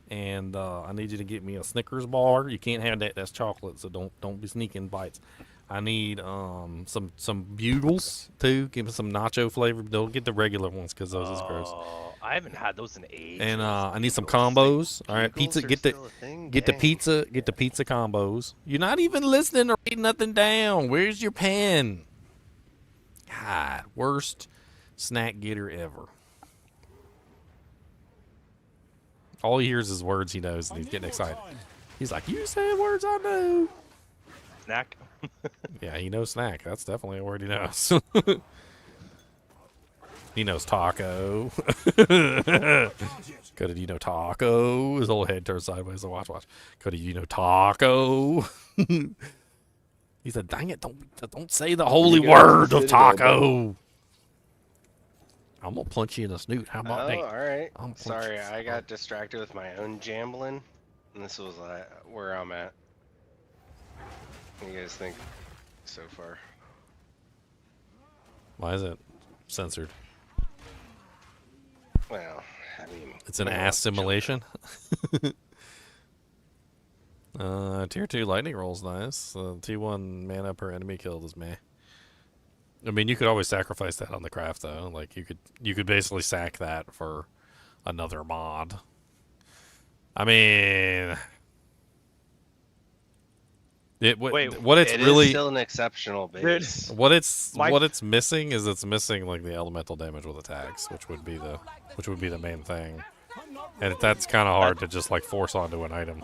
and I need you to get me a Snickers bar. You can't have that. That's chocolate, so don't be sneaking bites. I need some Bugles too. Give me some nacho flavor. Don't get the regular ones because those is gross. I haven't had those in ages. And I need some combos. All right, pizza. Get the pizza. Get the pizza combos. You're not even listening or writing nothing down. Where's your pen? God, worst snack getter ever. All he hears is words he knows, and he's getting excited. He's like, "You said words I know." Snack. Yeah, he knows snack. That's definitely a word he knows. He knows taco. Cody, do you know taco? His whole head turns sideways. So watch. Cody, do you know taco? He said, "Dang it! Don't say the holy word of taco." I'm gonna punch you in the snoot. How about that? All right. Sorry, I got distracted with my own jambling, and this was where I'm at. What do you guys think so far? Why is it censored? Well, I mean, It's an you know, ass simulation. Tier 2 lightning roll's nice. T1 mana per enemy killed is meh. I mean, you could always sacrifice that on the craft though. Like you could basically sack that for another mod. I mean, what it's it really is still an exceptional base. what it's missing is it's missing like the elemental damage with attacks, which would be the main thing. And that's kind of hard to just like force onto an item.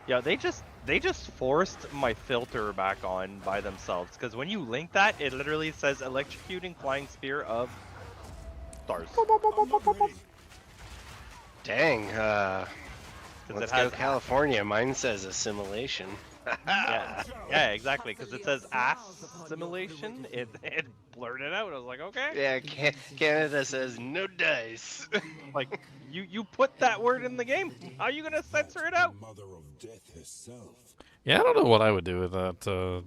Yeah, they just forced my filter back on by themselves, because when you link that, it literally says electrocuting flying spear of stars. Dang, it let's has go California. Mine says assimilation. yeah, exactly, because it says assimilation. It blurted out. I was like, okay. Yeah, Canada says no dice. Like, you put that word in the game. How are you gonna censor it out? Yeah, I don't know what I would do with that.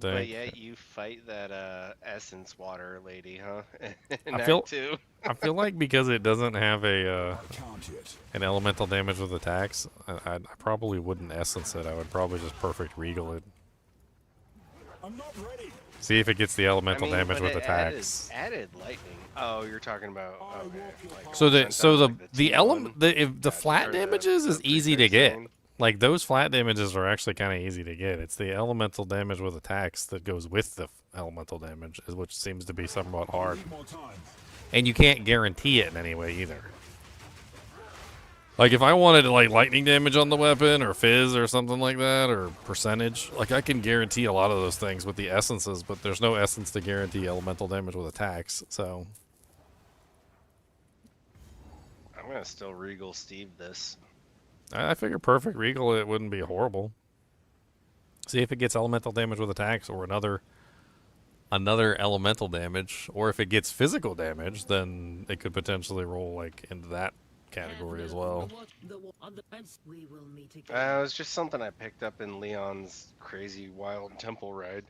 But Dank. yet you fight that essence water lady, huh? In I feel Act 2. I feel like because it doesn't have a an elemental damage with attacks, I probably wouldn't essence it. I would probably just perfect regal it. See if it gets the elemental damage with attacks. Added lightning. Oh, you're talking about. Okay, like, So sent the out, like, the T1 element the flat or the damages is easy to precise get. zone. Like those flat damages are actually kind of easy to get. It's the elemental damage with attacks that goes with the elemental damage, which seems to be somewhat hard. And you can't guarantee it in any way either. Like if I wanted like lightning damage on the weapon or fizz or something like that or percentage, like I can guarantee a lot of those things with the essences, but there's no essence to guarantee elemental damage with attacks. So I'm gonna still Regal Steve this. I figure perfect regal it wouldn't be horrible. See if it gets elemental damage with attacks or another elemental damage, or if it gets physical damage, then it could potentially roll like into that category as well. It was just something I picked up in Leon's crazy wild temple ride.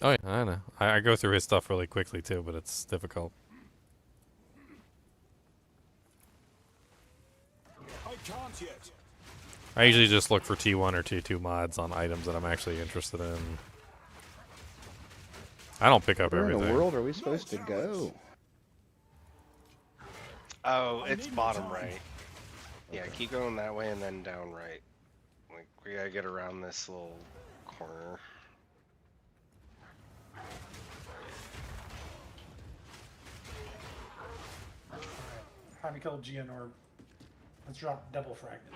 Oh yeah, I know. I go through his stuff really quickly too, but it's difficult. I usually just look for T1 or T2 mods on items that I'm actually interested in. I don't pick up Where everything. in the world are we supposed to go? Oh, it's bottom right. Yeah, keep going that way and then down right. Like, we gotta get around this little corner. Have you killed Geonor? Let's drop double fragments.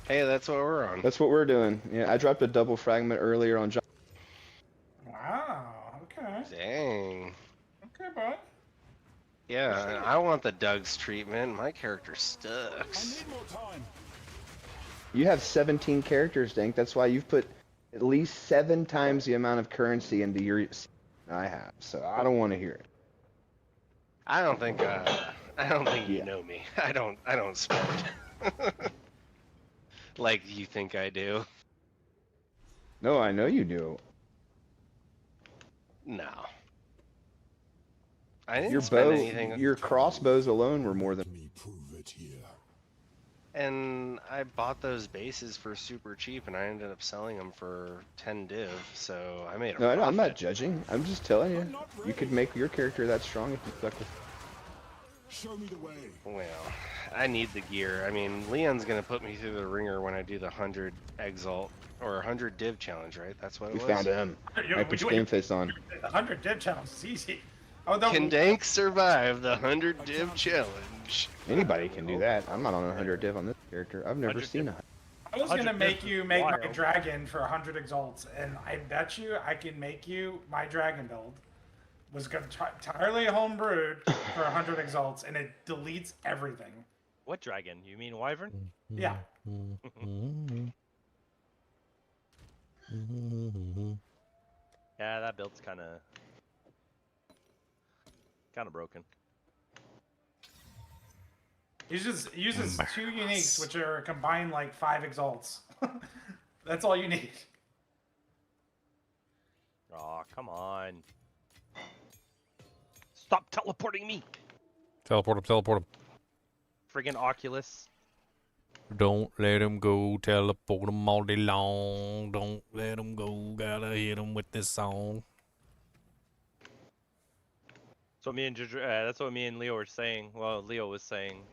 Hey, that's what we're on. That's what we're doing. Yeah, I dropped a double fragment earlier on John. Wow. Okay. Dang. Okay, bud. Yeah, I want the Doug's treatment. My character sucks. You have 17 characters, Dank. That's why you've put at least 7 times the amount of currency into your I have. So I don't want to hear it. I don't think you know me. I don't spend. Like you think I do. No, I know you do. No. I didn't Your spend bow, anything. your crossbows alone were more than. And I bought those bases for super cheap, and I ended up selling them for 10 div. So I made a No, profit. I'm not judging. I'm just telling you. You could make your character that strong if you stuck with. Show me the way. Well, I need the gear. I mean, Leon's gonna put me through the ringer when I do the 100 Exalt or 100 div challenge, right? That's what it We was. found him. I put your game face on. 100 div challenge is easy. Oh, no. Can Dank survive the 100 div challenge? Anybody can do that. I'm not on 100 div on this character. I've never seen a. I was gonna 100 make you make my wild. dragon for 100 exalts, and I bet you I can make you my dragon build. Was gonna entirely homebrewed for 100 exalts, and it deletes everything. What dragon? You mean wyvern? Yeah. Yeah, that build's kind of broken. Uses 2 uniques, which are combined like 5 exalts. That's all you need. Aw, come on. Stop teleporting me! Teleport him, teleport him. Friggin' Oculus. Don't let him go, teleport him all day long. Don't let him go, gotta hit him with this song. So that's what me and Leo were saying. Well, Leo was saying,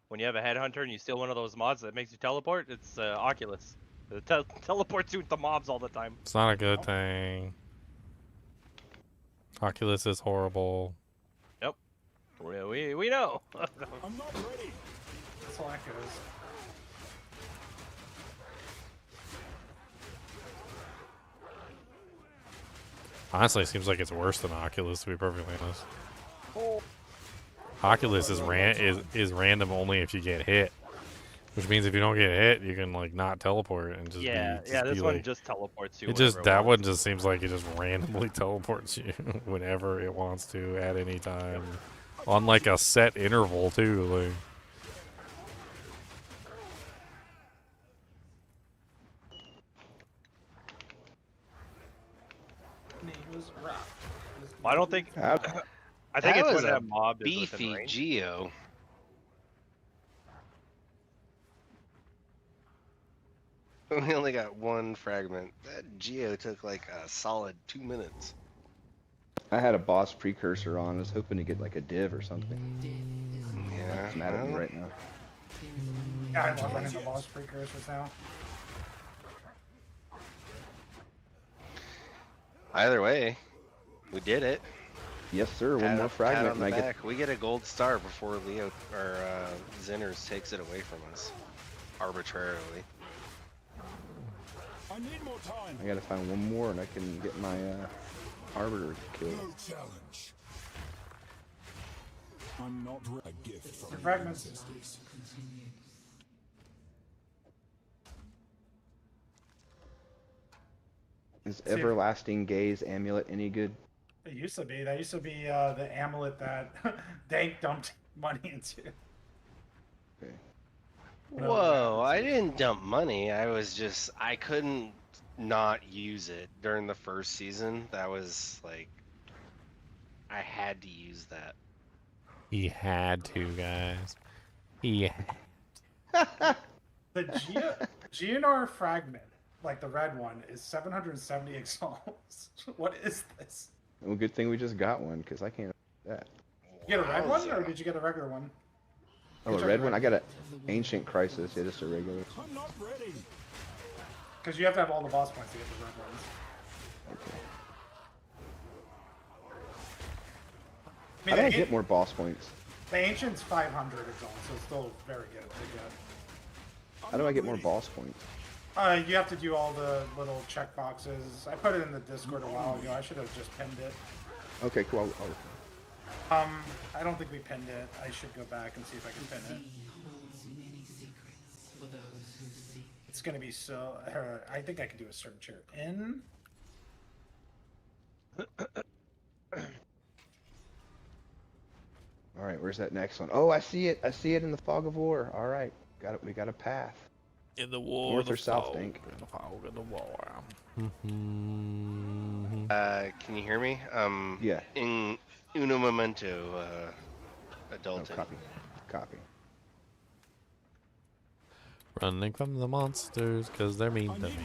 when you have a headhunter and you steal one of those mods that makes you teleport, it's Oculus. It teleports you with the mobs all the time. It's not a good thing. Oculus is horrible. Yep. We know. I'm not ready. That's all that goes. Honestly, it seems like it's worse than Oculus, to be perfectly honest. Oculus is random only if you get hit, which means if you don't get hit, you can like not teleport and just this one just teleports you. That one just seems like it just randomly teleports you whenever it wants to at any time, on like a set interval too. Like. Well, I don't think. I think it's when that mob is within beefy range. Geo. We only got one fragment. That Geo took like a solid 2 minutes. I had a boss precursor on. I was hoping to get like a div or something. Yeah. It's mad at me right now. Yeah, I love running the boss precursors now. Either way, we did it. Yes, sir. One more fragment, and I get. We get a gold star before Leo or Zinners takes it away from us arbitrarily. I need more time. I gotta find one more, and I can get my arbiter killed. No challenge. I'm not a gift from Your fragments. ancestors. Is Everlasting Gaze amulet any good? It used to be. That used to be the amulet that Dank dumped money into. Okay. Whoa, I didn't dump money. I couldn't not use it during the first season. That was like, I had to use that. He had to, guys. He The GNR fragment, like the red one, is 770 exalts. What is this? Well, good thing we just got one, because I can't afford that. You get a red one, or did you get a regular one? Oh, a red one? I got an Ancient Crisis. Yeah, just a regular. I'm not ready. Because you have to have all the boss points to get the red ones. Okay. I How mean, do I get more boss points? The Ancient's 500 exalts, so it's still very good to get. How do I get more boss points? You have to do all the little check boxes. I put it in the Discord a while ago. I should have just pinned it. Okay, cool. I don't think we pinned it. I should go back and see if I can pin it. It's gonna be so. I think I can do a search here. In. All right, where's that next one? Oh, I see it. I see it in the fog of war. All right, got it. We got a path. In the war, North or south, Dank? In the fog of the war. Can you hear me? Yeah. In uno momento, adulting. Oh, copy. Running from the monsters, because they're mean to me.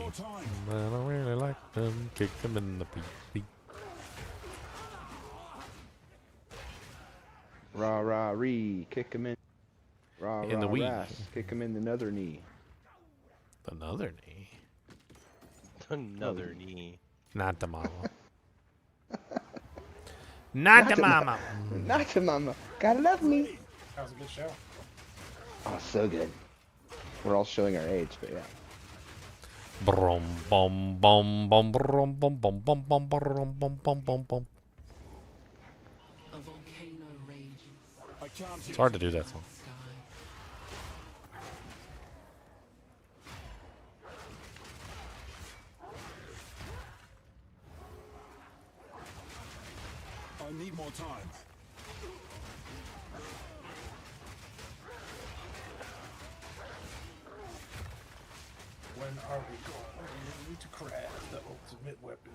I don't really like them. Kick them in the pee-pee. Rah, rah, ree. Kick him in. Rah, In rah, the wee. ras. Kick him in the other knee. Another knee. Another knee. Not the mama. Not the mama. Not the mama. Gotta love me. That was a good show. Oh, so good. We're all showing our age, but yeah. Brum bum bum bum brum bum bum bum bum brum bum bum bum bum. It's hard to do that song. I need more time. When are we going to craft the ultimate weapon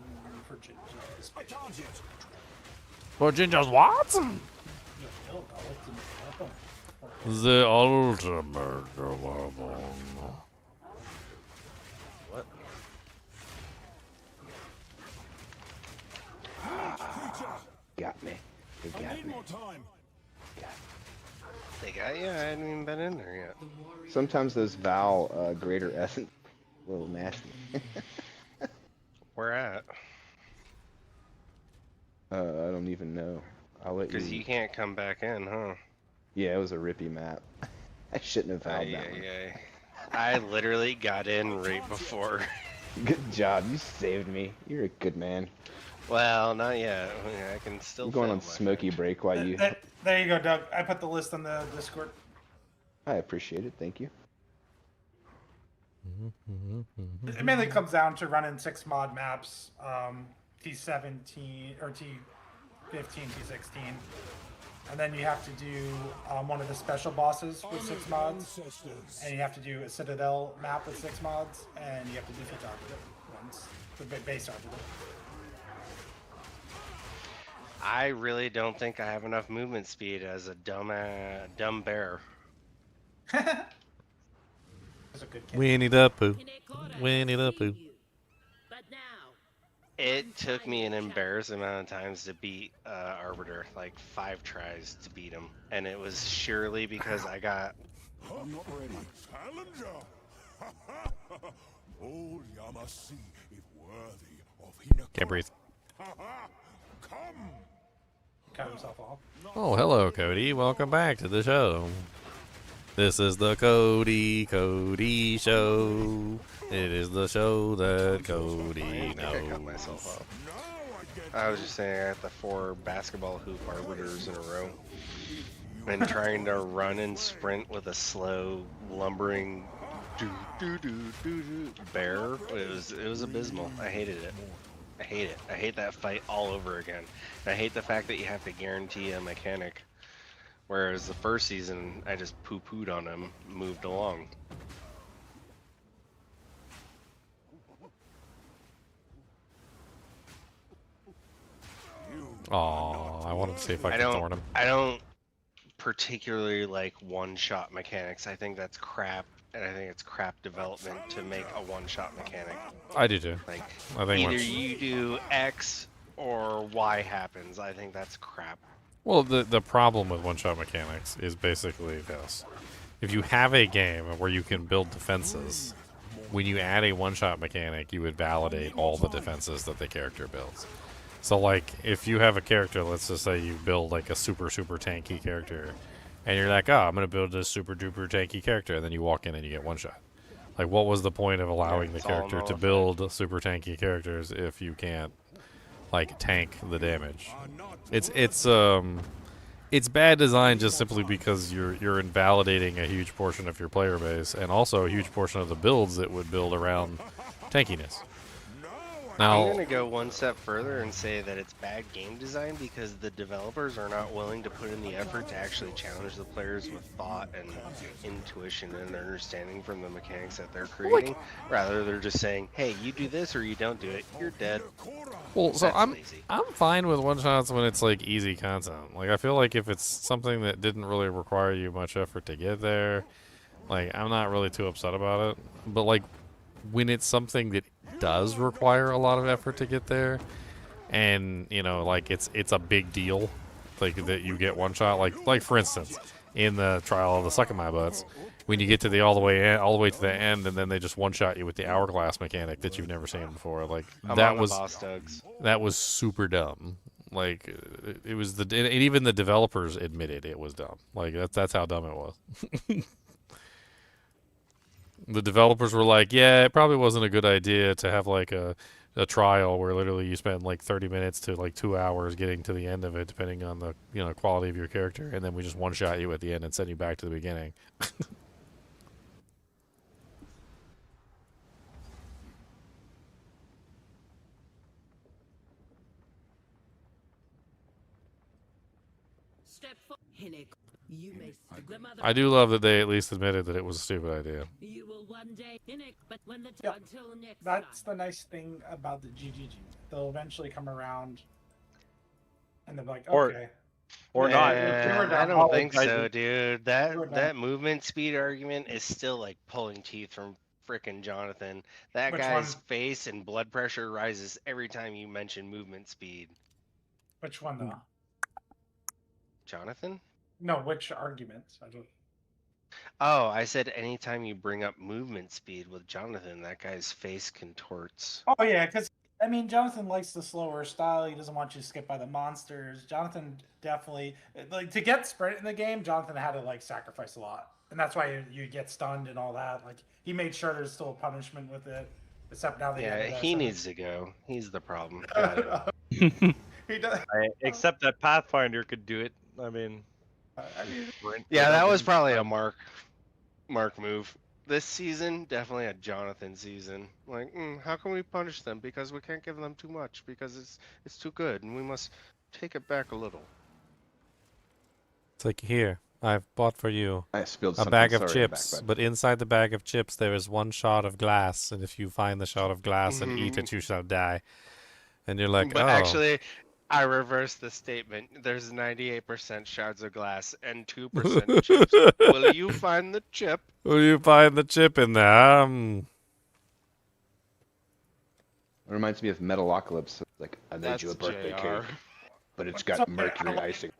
for Ginger's? I can't yet. For Ginger's what? The ultimate weapon for The ultimate weapon. What? Got me. They got me. They got you? I hadn't even been in there yet. Sometimes those Val greater essence a little nasty. Where at? I don't even know. I'll let you. Because you can't come back in, huh? Yeah, it was a rippy map. I shouldn't have valved that one. I literally got in right before. Good job, you saved me. You're a good man. Well, not yet. I can still. I'm going on fail, my smoky break while you. There you go, Doug. I put the list on the Discord. I appreciate it. Thank you. It mainly comes down to running 6 mod maps, T17 or T15, T16, and then you have to do one of the special bosses with 6 mods, and you have to do a Citadel map with 6 mods, and you have to defeat Arbiter once, the base Arbiter. I really don't think I have enough movement speed as a dumb bear. Winnie the Pooh. Winnie the Pooh. It took me an embarrassing amount of times to beat Arbiter, like 5 tries to beat him, and it was surely because I got. I'm not ready. Challenger! Old Yamasi is worthy of Hinako. Can't breathe. Come! Cut himself off. Oh, hello, Cody. Welcome back to the show. This is the Cody Show. It is the show that Cody knows. I cut myself off. I was just saying I got the 4 basketball hoop arbiters in a row. And trying to run and sprint with a slow, lumbering bear. It was abysmal. I hated it. I hate it. I hate that fight all over again. And I hate the fact that you have to guarantee a mechanic. Whereas the first season, I just poo-pooed on him, moved along. Aw, I wanted to see if I could thorn him. I don't particularly like one-shot mechanics. I think that's crap, and I think it's crap development to make a one-shot mechanic. I do too. Like, I think either you do X or Y happens. I think that's crap. Well, the problem with one-shot mechanics is basically this. If you have a game where you can build defenses, when you add a one-shot mechanic, you would validate all the defenses that the character builds. So, like, if you have a character, let's just say you build, like, a super tanky character, and you're like, oh, I'm going to build this super-duper tanky character, and then you walk in and you get one-shot. Like, what was the point of allowing the character to build super tanky characters if you can't, like, tank the damage? It's bad design just simply because you're invalidating a huge portion of your player base and also a huge portion of the builds that would build around tankiness. Now, I'm going to go one step further and say that it's bad game design because the developers are not willing to put in the effort to actually challenge the players with thought and intuition and understanding from the mechanics that they're creating. Rather, they're just saying, hey, you do this or you don't do it, you're dead. Well, so That's lazy. I'm fine with one-shots when it's, like, easy content. Like, I feel like if it's something that didn't really require you much effort to get there, like, I'm not really too upset about it. But, like, when it's something that does require a lot of effort to get there, and you know, like it's a big deal, like that you get one shot. Like for instance, in the trial of the Suck of My Butts, when you get to the all the way to the end, and then they just one shot you with the hourglass mechanic that you've never seen before. Like that was super dumb. Like it was and even the developers admitted it was dumb. Like that's how dumb it was. The developers were like, yeah, it probably wasn't a good idea to have like a trial where literally you spend like 30 minutes to like 2 hours getting to the end of it, depending on the quality of your character, and then we just one shot you at the end and send you back to the beginning. I do love that they at least admitted that it was a stupid idea. That's the nice thing about the GGG. They'll eventually come around, and they'll be like, okay. Or not. I don't think so, Apologizing. dude. were That movement speed argument is still like pulling teeth from frickin' Jonathan. That Which guy's one? face and blood pressure rises every time you mention movement speed. Which one though? Jonathan? No, which arguments? I don't. Oh, I said anytime you bring up movement speed with Jonathan, that guy's face contorts. Oh yeah, because I mean, Jonathan likes the slower style. He doesn't want you to skip by the monsters. Jonathan definitely like to get sprint in the game. Jonathan had to like sacrifice a lot, and that's why you get stunned and all that. Like he made sure there's still a punishment with it. Except now they Yeah, added that, he so- needs to go. He's the problem. Got it. He does. Except that Pathfinder could do it. I mean, Yeah, that was probably a Mark move. This season, definitely a Jonathan season. Like, how can we punish them? Because we can't give them too much because it's too good, and we must take it back a little. It's like, here, I've bought for you I spilled a something. bag of Sorry, chips, I'm back, but inside the bag of chips there is one shard of glass, and if you find the shard of glass and eat it, you shall die. And you're like, But oh. actually, I reversed the statement. There's 98% shards of glass and 2% chips. Will you find the chip? Will you find the chip in there? It reminds me of Metalocalypse. Like, I made you a That's birthday JR. cake, but it's It's got okay, mercury I like icing.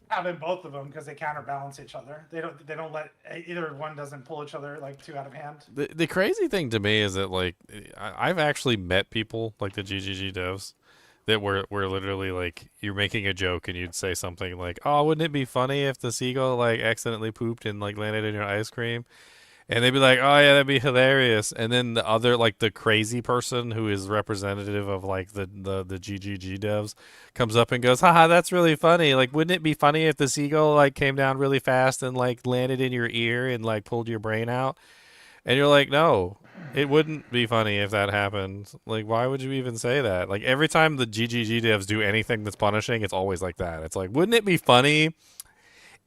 having both of them because they counterbalance each other. They don't let either one doesn't pull each other like too out of hand. The crazy thing to me is that, like, I've actually met people, like the GGG devs, that were literally, like, you're making a joke and you'd say something like, oh, wouldn't it be funny if the seagull, like, accidentally pooped and, like, landed in your ice cream? And they'd be like, oh, yeah, that'd be hilarious. And then the other, like, the crazy person who is representative of, like, the GGG devs comes up and goes, haha, that's really funny. Like, wouldn't it be funny if the seagull, like, came down really fast and, like, landed in your ear and, like, pulled your brain out? And you're like, no, it wouldn't be funny if that happened. Like, why would you even say that? Like, every time the GGG devs do anything that's punishing, it's always like that. It's like, wouldn't it be funny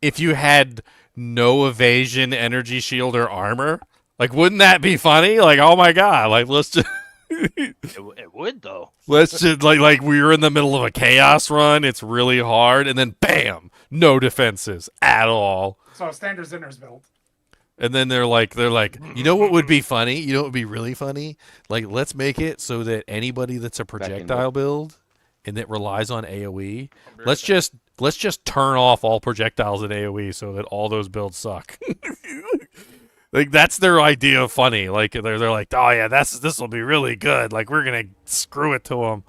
if you had no evasion, energy shield, or armor? Like, wouldn't that be funny? Like, oh my god, like, let's just... it would though. Let's just, like, we're in the middle of a chaos run, it's really hard, and then bam, no defenses at all. So standard Zinner's build. And then they're like, you know what would be funny? You know what would be really funny? Like, let's make it so that anybody that's a projectile build and that relies on AoE, let's just turn off all projectiles in AoE so that all those builds suck. Like, that's their idea of funny. Like, they're like, oh yeah, this will be really good. Like, we're gonna screw it to them.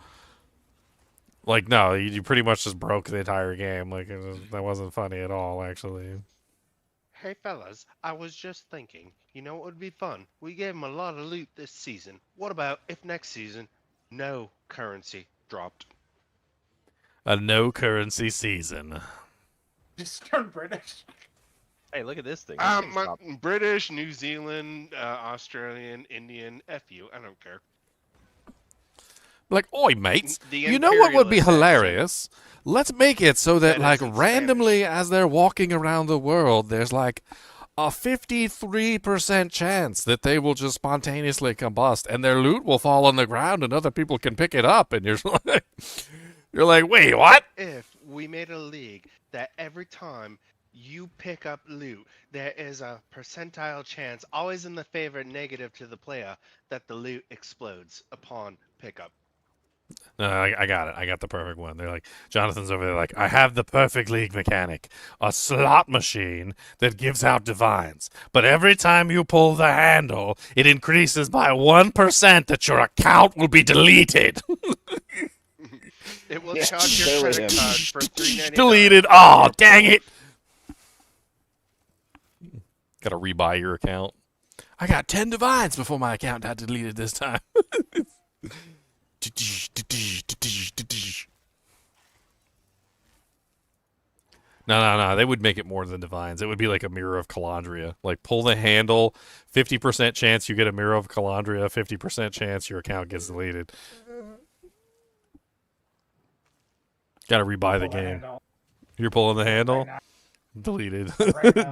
Like, no, you pretty much just broke the entire game. Like, that wasn't funny at all, actually. Hey fellas, I was just thinking, you know what would be fun? We gave him a lot of loot this season. What about if next season, no currency dropped? A no currency season. Just turn British. Hey, look at this thing. This thing's top. British, New Zealand, Australian, Indian, F you, I don't care. Like, oi, mates, The you know what would be imperialist hilarious? Let's make it so that, That like, is in randomly as they're walking around the world, there's, like, a 53% chance that they will just spontaneously combust and their loot will fall on the ground and other people can pick it up. And you're like, wait, what? If we made a league that every time you pick up loot, there is a percentile chance, always in the favor negative to the player, that the loot explodes upon pickup. No, I got it. I got the perfect one. They're like, Jonathan's over there like, I have the perfect league mechanic. A slot machine that gives out divines. But every time you pull the handle, it increases by 1% that your account will be deleted. It will charge your credit card for $3.99. Deleted. Oh, dang it. Gotta rebuy your account. I got 10 divines before my account got deleted this time. No. They would make it more than divines. It would be like a Mirror of Calandria. Like, pull the handle, 50% chance you get a Mirror of Calandria, 50% chance your account gets deleted. Gotta rebuy the game. You're pulling the handle? Deleted.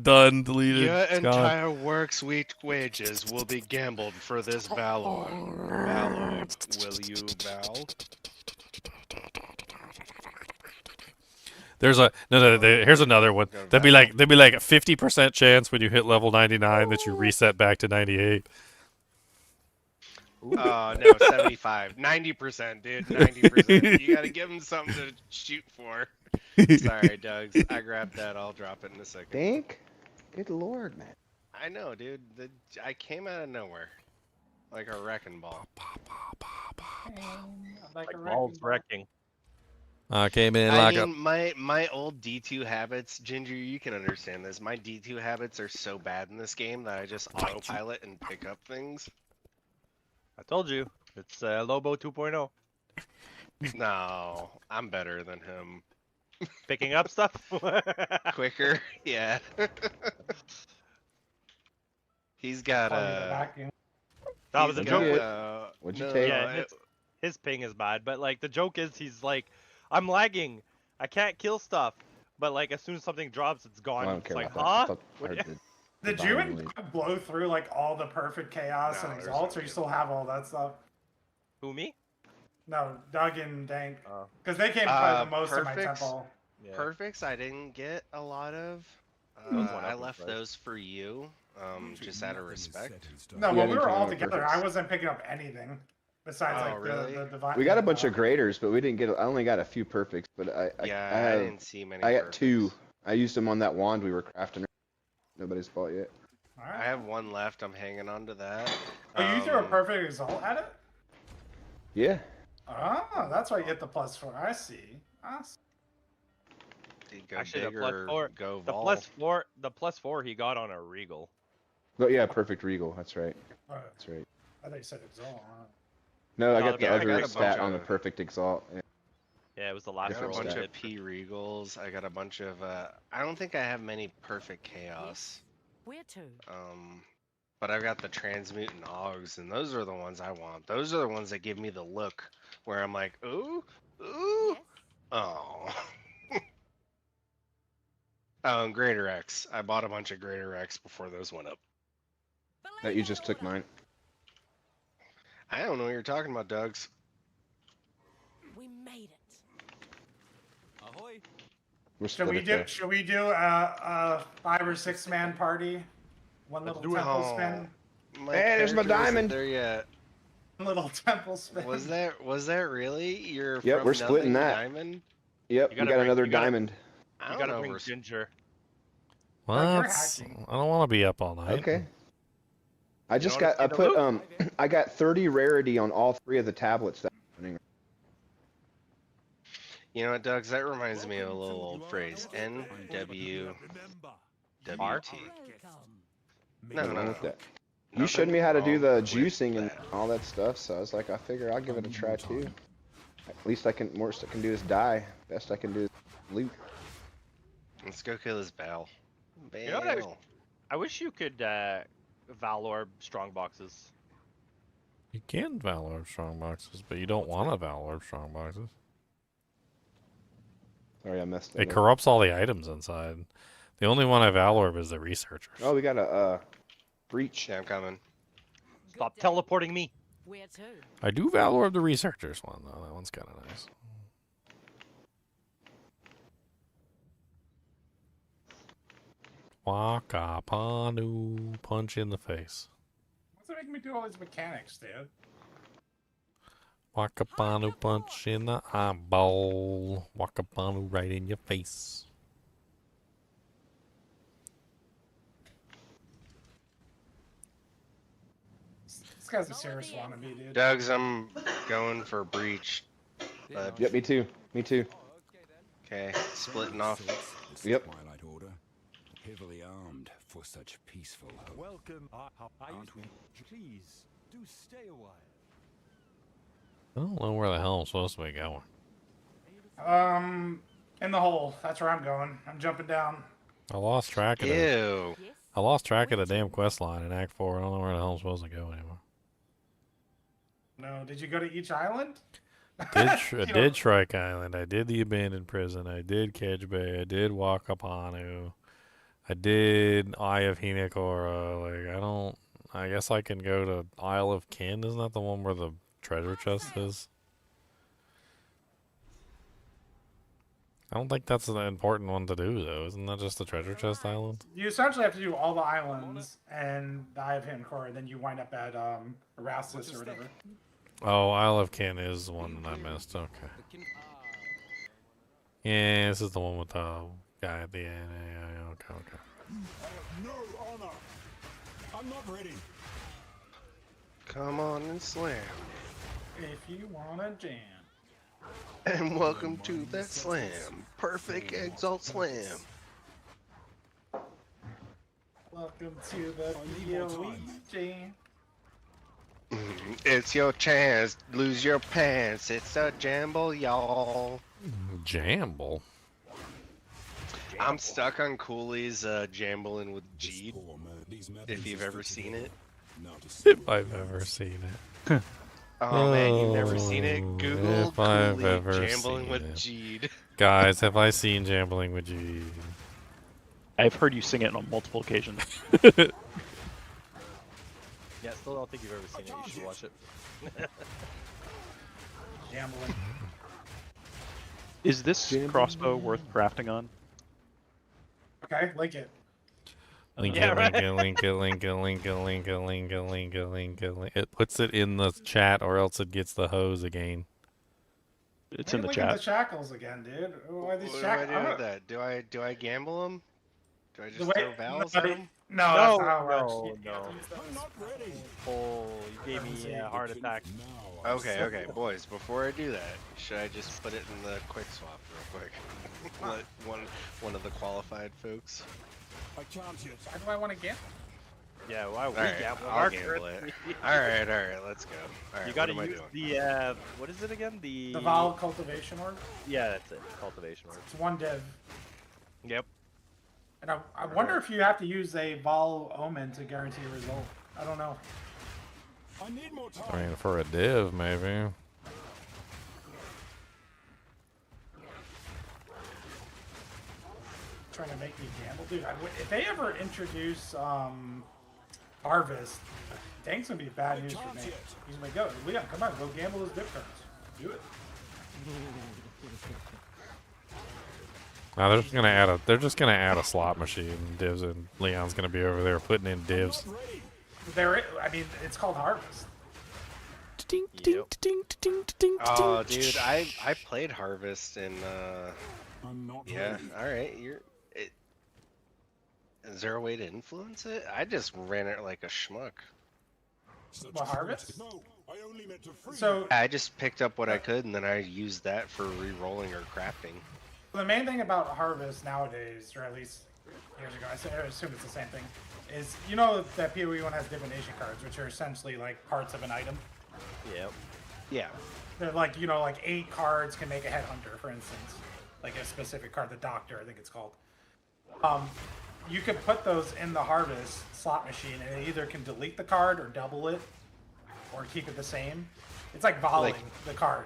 Done, deleted. Your It's gone. entire work's week wages will be gambled for this Valor. Valor, will you, Val? There's a here's another one. There'd be like a 50% chance when you hit level 99 that you reset back to 98. Oh no, 75, 90%, dude, 90%. You gotta give him something to shoot for. Sorry, Doug's. I grabbed that. I'll drop it in a second. Dink? Good lord, man. I know, dude. I came out of nowhere, like a wrecking ball. Like a Balls wrecking. I came in I like mean, my old D2 habits, Ginger, you can understand this. My D2 habits are so bad in this game that I just autopilot and pick up things. I told you, it's Lobo 2.0. No, I'm better than him. Picking up stuff? Quicker, yeah. He's got That was a joke. What'd you no, take? Yeah, his ping is bad, but like the joke is he's like, I'm lagging, I can't kill stuff, but like as soon as something drops, it's gone. I don't It's care like, about that. I huh? thought I heard Did the you divine and blade. Doug blow through like all the perfect chaos No, and there's exalts, no or you still have all that stuff? Who, me? No, Doug and Dank. Oh. Because they came probably the most in my Perfects? temple. Yeah. Perfects I didn't get a lot of. Those I went up in left price. those for you, just out of respect. No, Yeah, when I we didn't were get all any together, perfects. I wasn't picking up anything besides Oh, like really? the divine. We got a bunch of graders, but we didn't get. I only got a few perfects, but Yeah, I I have. didn't see many. I got two. perfects. I used them on that wand we were crafting. Nobody's bought yet. I have one left. I'm hanging on to that. Oh, you threw a perfect exalt at it? Yeah. Oh, that's why you get the +4. I see. Awesome. Go Actually, big the plus or four, go the Vol. +4 he got on a regal. Oh yeah, perfect regal. That's right. Right. That's right. I thought you said exalt. Huh? No, I No, got the yeah, I other got a stat bunch on the of- perfect exalt. Yeah. Yeah, it was the I last got a Different roll. bunch stat. of P regals. I got a bunch of. I don't think I have many perfect chaos. Where to? But I've got the transmute and Augs, and those are the ones I want. Those are the ones that give me the look where I'm like, ooh, ooh, oh. Oh, and Greater X. I bought a bunch of Greater X before those went up. That you just took mine. I don't know what you're talking about, Doug's. We made it. Ahoy! We're Should split we it do? there. Should we do a 5 or 6 man party? One Let's little do it. temple Oh. spin. My Hey, there's my character isn't diamond. there yet. One little temple spin. Was that really? You're Yep, from we're splitting nothing to that. Diamond? Yep, we gotta got bring- another you gotta- diamond. I You don't gotta know. bring if we're- Ginger. What? you're I hacking. don't want to be up all night. Okay. I just wanna got. I see the put loot? I got 30 rarity on all 3 of the tablets that I'm running. You know what, Doug's? That reminds me of a little old phrase. NWWT. No, Nothing no, wrong no. with that. You showed me how to do the juicing and all that stuff, so I was like, I figure I'll give it a try too. At least I can. Worst I can do is die. Best I can do is loot. Let's go kill this Bal. Bal. You know what I wish you could Valor strong boxes. You can Valor strong boxes, but you don't want to Valor strong boxes. Sorry, I messed that It up. corrupts all the items inside. The only one I Valor is the researchers. Oh, we got a breach. Yeah, I'm coming. Stop teleporting me. Where to? I do Valor of the researchers one though. That one's kind of nice. Waka Panu, punch in the face. What's it making me do all these mechanics, dude? Waka Panu, punch in the eyeball. Waka Panu, right in your face. This guy's a serious wannabe, dude. Doug's, I'm going for breach. But Yep, me too. Me too. okay, splitting off. Yep. Twilight Order, heavily armed for such peaceful hope. Welcome, aren't we? Please, do stay a while. I don't know where the hell I'm supposed to be going. In the hole. That's where I'm going. I'm jumping down. I lost track of it. Ew. I lost track of the damn quest line in Act 4. I don't know where the hell I'm supposed to go anymore. No, did you go to each island? I did Shrike Island. I did the Abandoned Prison. I did Kedge Bay. I did Wakapanu. I did Eye of Hinekora. Like, I don't... I guess I can go to Isle of Kin. Isn't that the one where the treasure chest is? I don't think that's an important one to do, though. Isn't that just the treasure chest island? You essentially have to do all the islands and the Eye of Hidden Core, and then you wind up at Erastus or whatever. Oh, Isle of Kin is the one I missed. Okay. Yeah, this is the one with the guy at the end. Yeah, okay, okay. I have no honor. I'm not ready. Come on and slam. If you wanna jam. And welcome to that slam. Perfect Exile slam. Welcome to the POE jam. It's your chance. Lose your pants. It's a jamble, y'all. Jamble? I'm stuck on Cooley's Jambling with Jeed. If you've ever seen it. If I've ever seen it. Oh man, you've never seen it? Google if I've Cooley ever Jambling seen with it. Jeed. Guys, have I seen Jambling with Jeed? I've heard you sing it on multiple occasions. Yeah, still don't think you've ever seen it. You should watch it. Gambling. Is this crossbow worth crafting on? Okay, link it. Link Yeah, it, right. link it, link it, link it, link it, link it, link it, link it, link it. It puts it in the chat or else it gets the hose again. It's Why in the are you linking chat. the shackles again, dude. Why are these What do I shackles? do with that? Do I gamble them? Do I just The way- throw vowels no, at them? No, that's not how it works. no, You no. have to use I'm not ready. Oh, you gave me a heart attack. Okay, boys. Before I do that, should I just put it in the quick swap real quick? Let one of the qualified folks. I can't yet. Why do I want to gamble? Yeah, why we Alright, gamble? I'll gamble it. Alright, let's go. Alright, You gotta what am I use doing? the what is it again? The Vowel cultivation orb. Yeah, that's it. Cultivation orb. It's one div. Yep. And I wonder if you have to use a Vol Omen to guarantee a result. I don't know. I need more time. I mean, for a div, maybe. Trying to make me gamble, dude. If they ever introduce Harvest, Tank's gonna be bad news for me. He's gonna go, Leon, come on, go gamble his div cards. Do it. No, they're just gonna add a slot machine, divs, and Leon's gonna be over there putting in divs. I mean, it's called Harvest. Yep. Oh, dude, I played Harvest and I'm not yeah. ready. All right, is there a way to influence it? I just ran it like a schmuck. Such What, Harvest? No, I only meant to free So I just picked up what I could and then I used that for re-rolling or crafting. the main thing about Harvest nowadays, or at least years ago, I assume it's the same thing, is you know that PoE one has divination cards, which are essentially like parts of an item. Yep. Yeah. They're like, you know, like 8 cards can make a headhunter, for instance. Like a specific card, the Doctor, I think it's called. You can put those in the Harvest slot machine, and it either can delete the card or double it, or keep it the same. It's like volleying the card.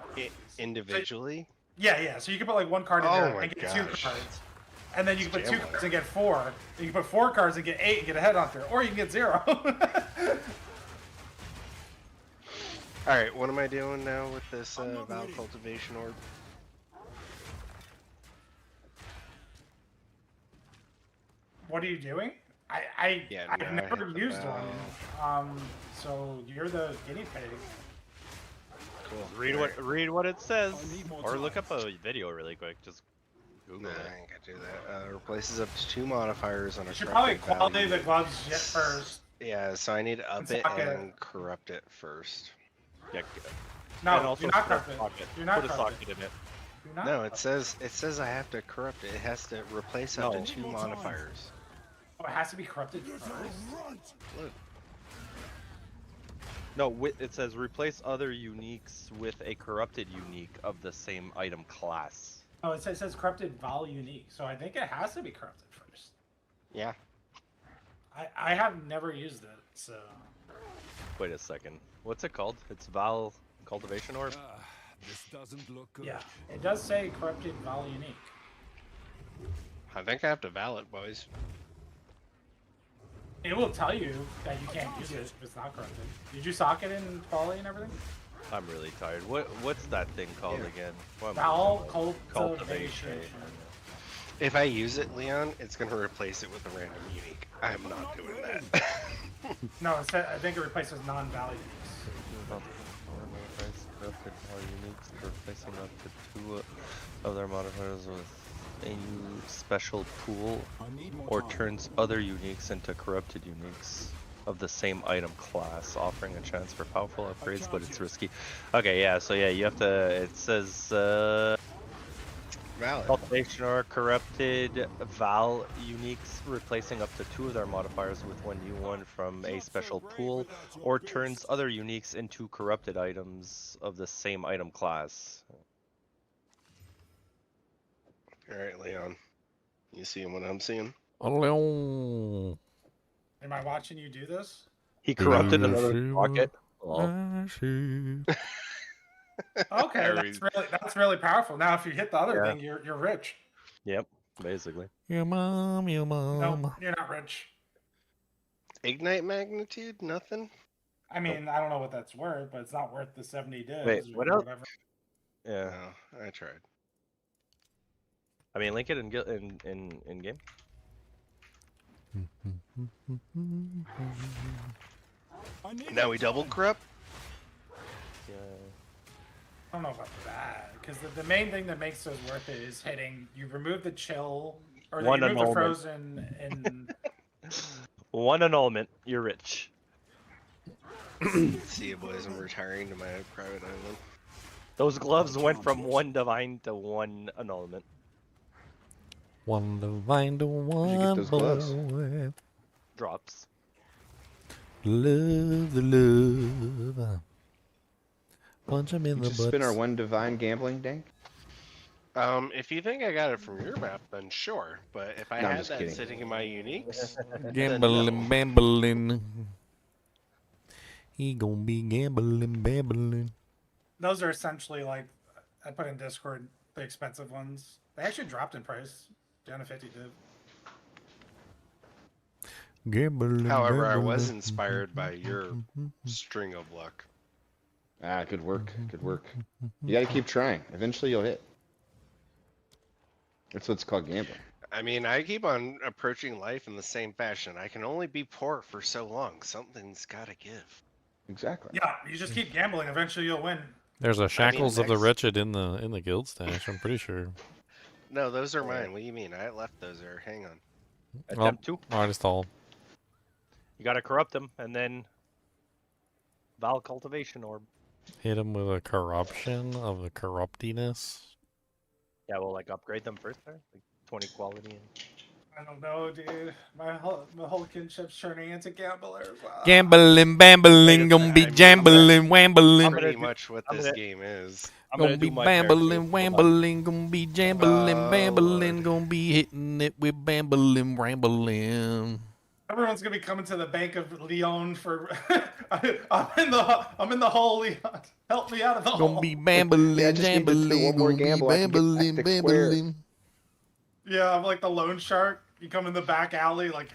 Individually? Yeah. So you can put like 1 card in Oh there my and get gosh. 2 cards. And then you can put 2 gambling. cards and get 4. You can put 4 cards and get 8 and get a headhunter. Or you can get 0. Alright, what am I doing now with this Vow Cultivation Orb? What are you doing? Yeah, I've no, I never hit the used bow. one. So you're the guinea pig. Cool. Read what it says, I need more or look time. up a video really quick. Just Google Nah, it. I ain't gonna do that. Replaces up to 2 modifiers on a You should probably corrupted quality value. the gloves yet first. Yeah, so I need to up And it sock it. and corrupt it first. Yeah. No, and also you're not put a corrupted. socket. You're not Put a corrupted. socket in it. You're not No, corrupted. it says I have to corrupt it. It has to replace up No. to 2 More time. modifiers. Oh, it has to be corrupted first. Look. No, it says replace other uniques with a corrupted unique of the same item class. Oh, it says corrupted Vol unique, so I think it has to be corrupted first. Yeah. I have never used it, so Wait a second. What's it called? It's Val Cultivation Orb? This doesn't look good. yeah, it does say corrupted Vol unique. I think I have to val it, boys. It will tell you that you can't use it if it's not corrupted. Did you sock it in Folly and everything? I'm really tired. What's that thing called again? What am I Val doing? cultivation. If I use it, Leon, it's gonna replace it with a random unique. I'm not doing that. No, I think it replaces non-value. Corrupted all uniques, replacing up to 2 of their modifiers with a new special pool, or turns other uniques into corrupted uniques of the same item class, offering a chance for powerful upgrades, but it's risky. Okay, yeah, so yeah, you have to, it says, Valid. cultivation or corrupted Val uniques, replacing up to 2 of their modifiers with one new one from a special pool, or turns other uniques into corrupted items of the same item class. Alright, Leon. You seeing what I'm seeing? Hello. Am I watching you do this? He corrupted another rocket. Okay, that's really powerful. Now, if you hit the other Yeah. thing, you're rich. Yep, basically. Your mom, your mom. No, you're not rich. Ignite magnitude? Nothing? I mean, I don't know what that's worth, but it's not worth the 70 divs Wait, or what else? whatever. Yeah. No, I tried. I mean, link it in game. Now we double corrupt? Yeah. I don't know about that, because the main thing that makes those worth it is hitting. You remove the chill, or you One remove the annulment. frozen, and One annulment, you're rich. See you boys, I'm retiring to my private island. Those gloves went from 1 divine to 1 annulment. 1 divine to 1 you get those gloves? boy. Drops. Love the love. Punch him in You the just butt. spin our 1 divine gambling, Dank? If you think I got it from your map, then sure. But if I No, I'm had just that kidding. sitting in my uniques, Gambling, bambling. He gonna be gambling, bambling. those are essentially like I put in Discord the expensive ones. They actually dropped in price, down to 50 div. Gambling. however, I was gambling. inspired by your string of luck. Ah, good work. Good work. You gotta keep trying. Eventually you'll hit. That's what's called gambling. I mean, I keep on approaching life in the same fashion. I can only be poor for so long. Something's gotta give. Exactly. Yeah, you just keep gambling. Eventually, you'll win. There's a Shackles of the next- Wretched in the guild stash, I'm pretty sure. No, those are mine. What do you mean? I left those there. Hang on. Attempt 2. I just told. You gotta corrupt them, and then Val cultivation orb. Hit him with a corruption of the corruptiness. Yeah, we'll like upgrade them first there, like 20 quality. And... I don't know, dude. My whole kinship's turning into gamblers. Gambling, bambling, gonna be jambling, wambling. Pretty much what this game is. Gonna be bambling, wambling, gonna be jambling, bambling, gonna be hitting it with bambling, rambling. Everyone's gonna be coming to the Bank of Leon for. I'm in the hole, Leon. Help me out of the hole. Gonna be bambling, Yeah, I just need to do jambling, one more gonna be gamble, I can get bambling, back to square. bambling. Yeah, I'm like the loan shark. You come in the back alley, like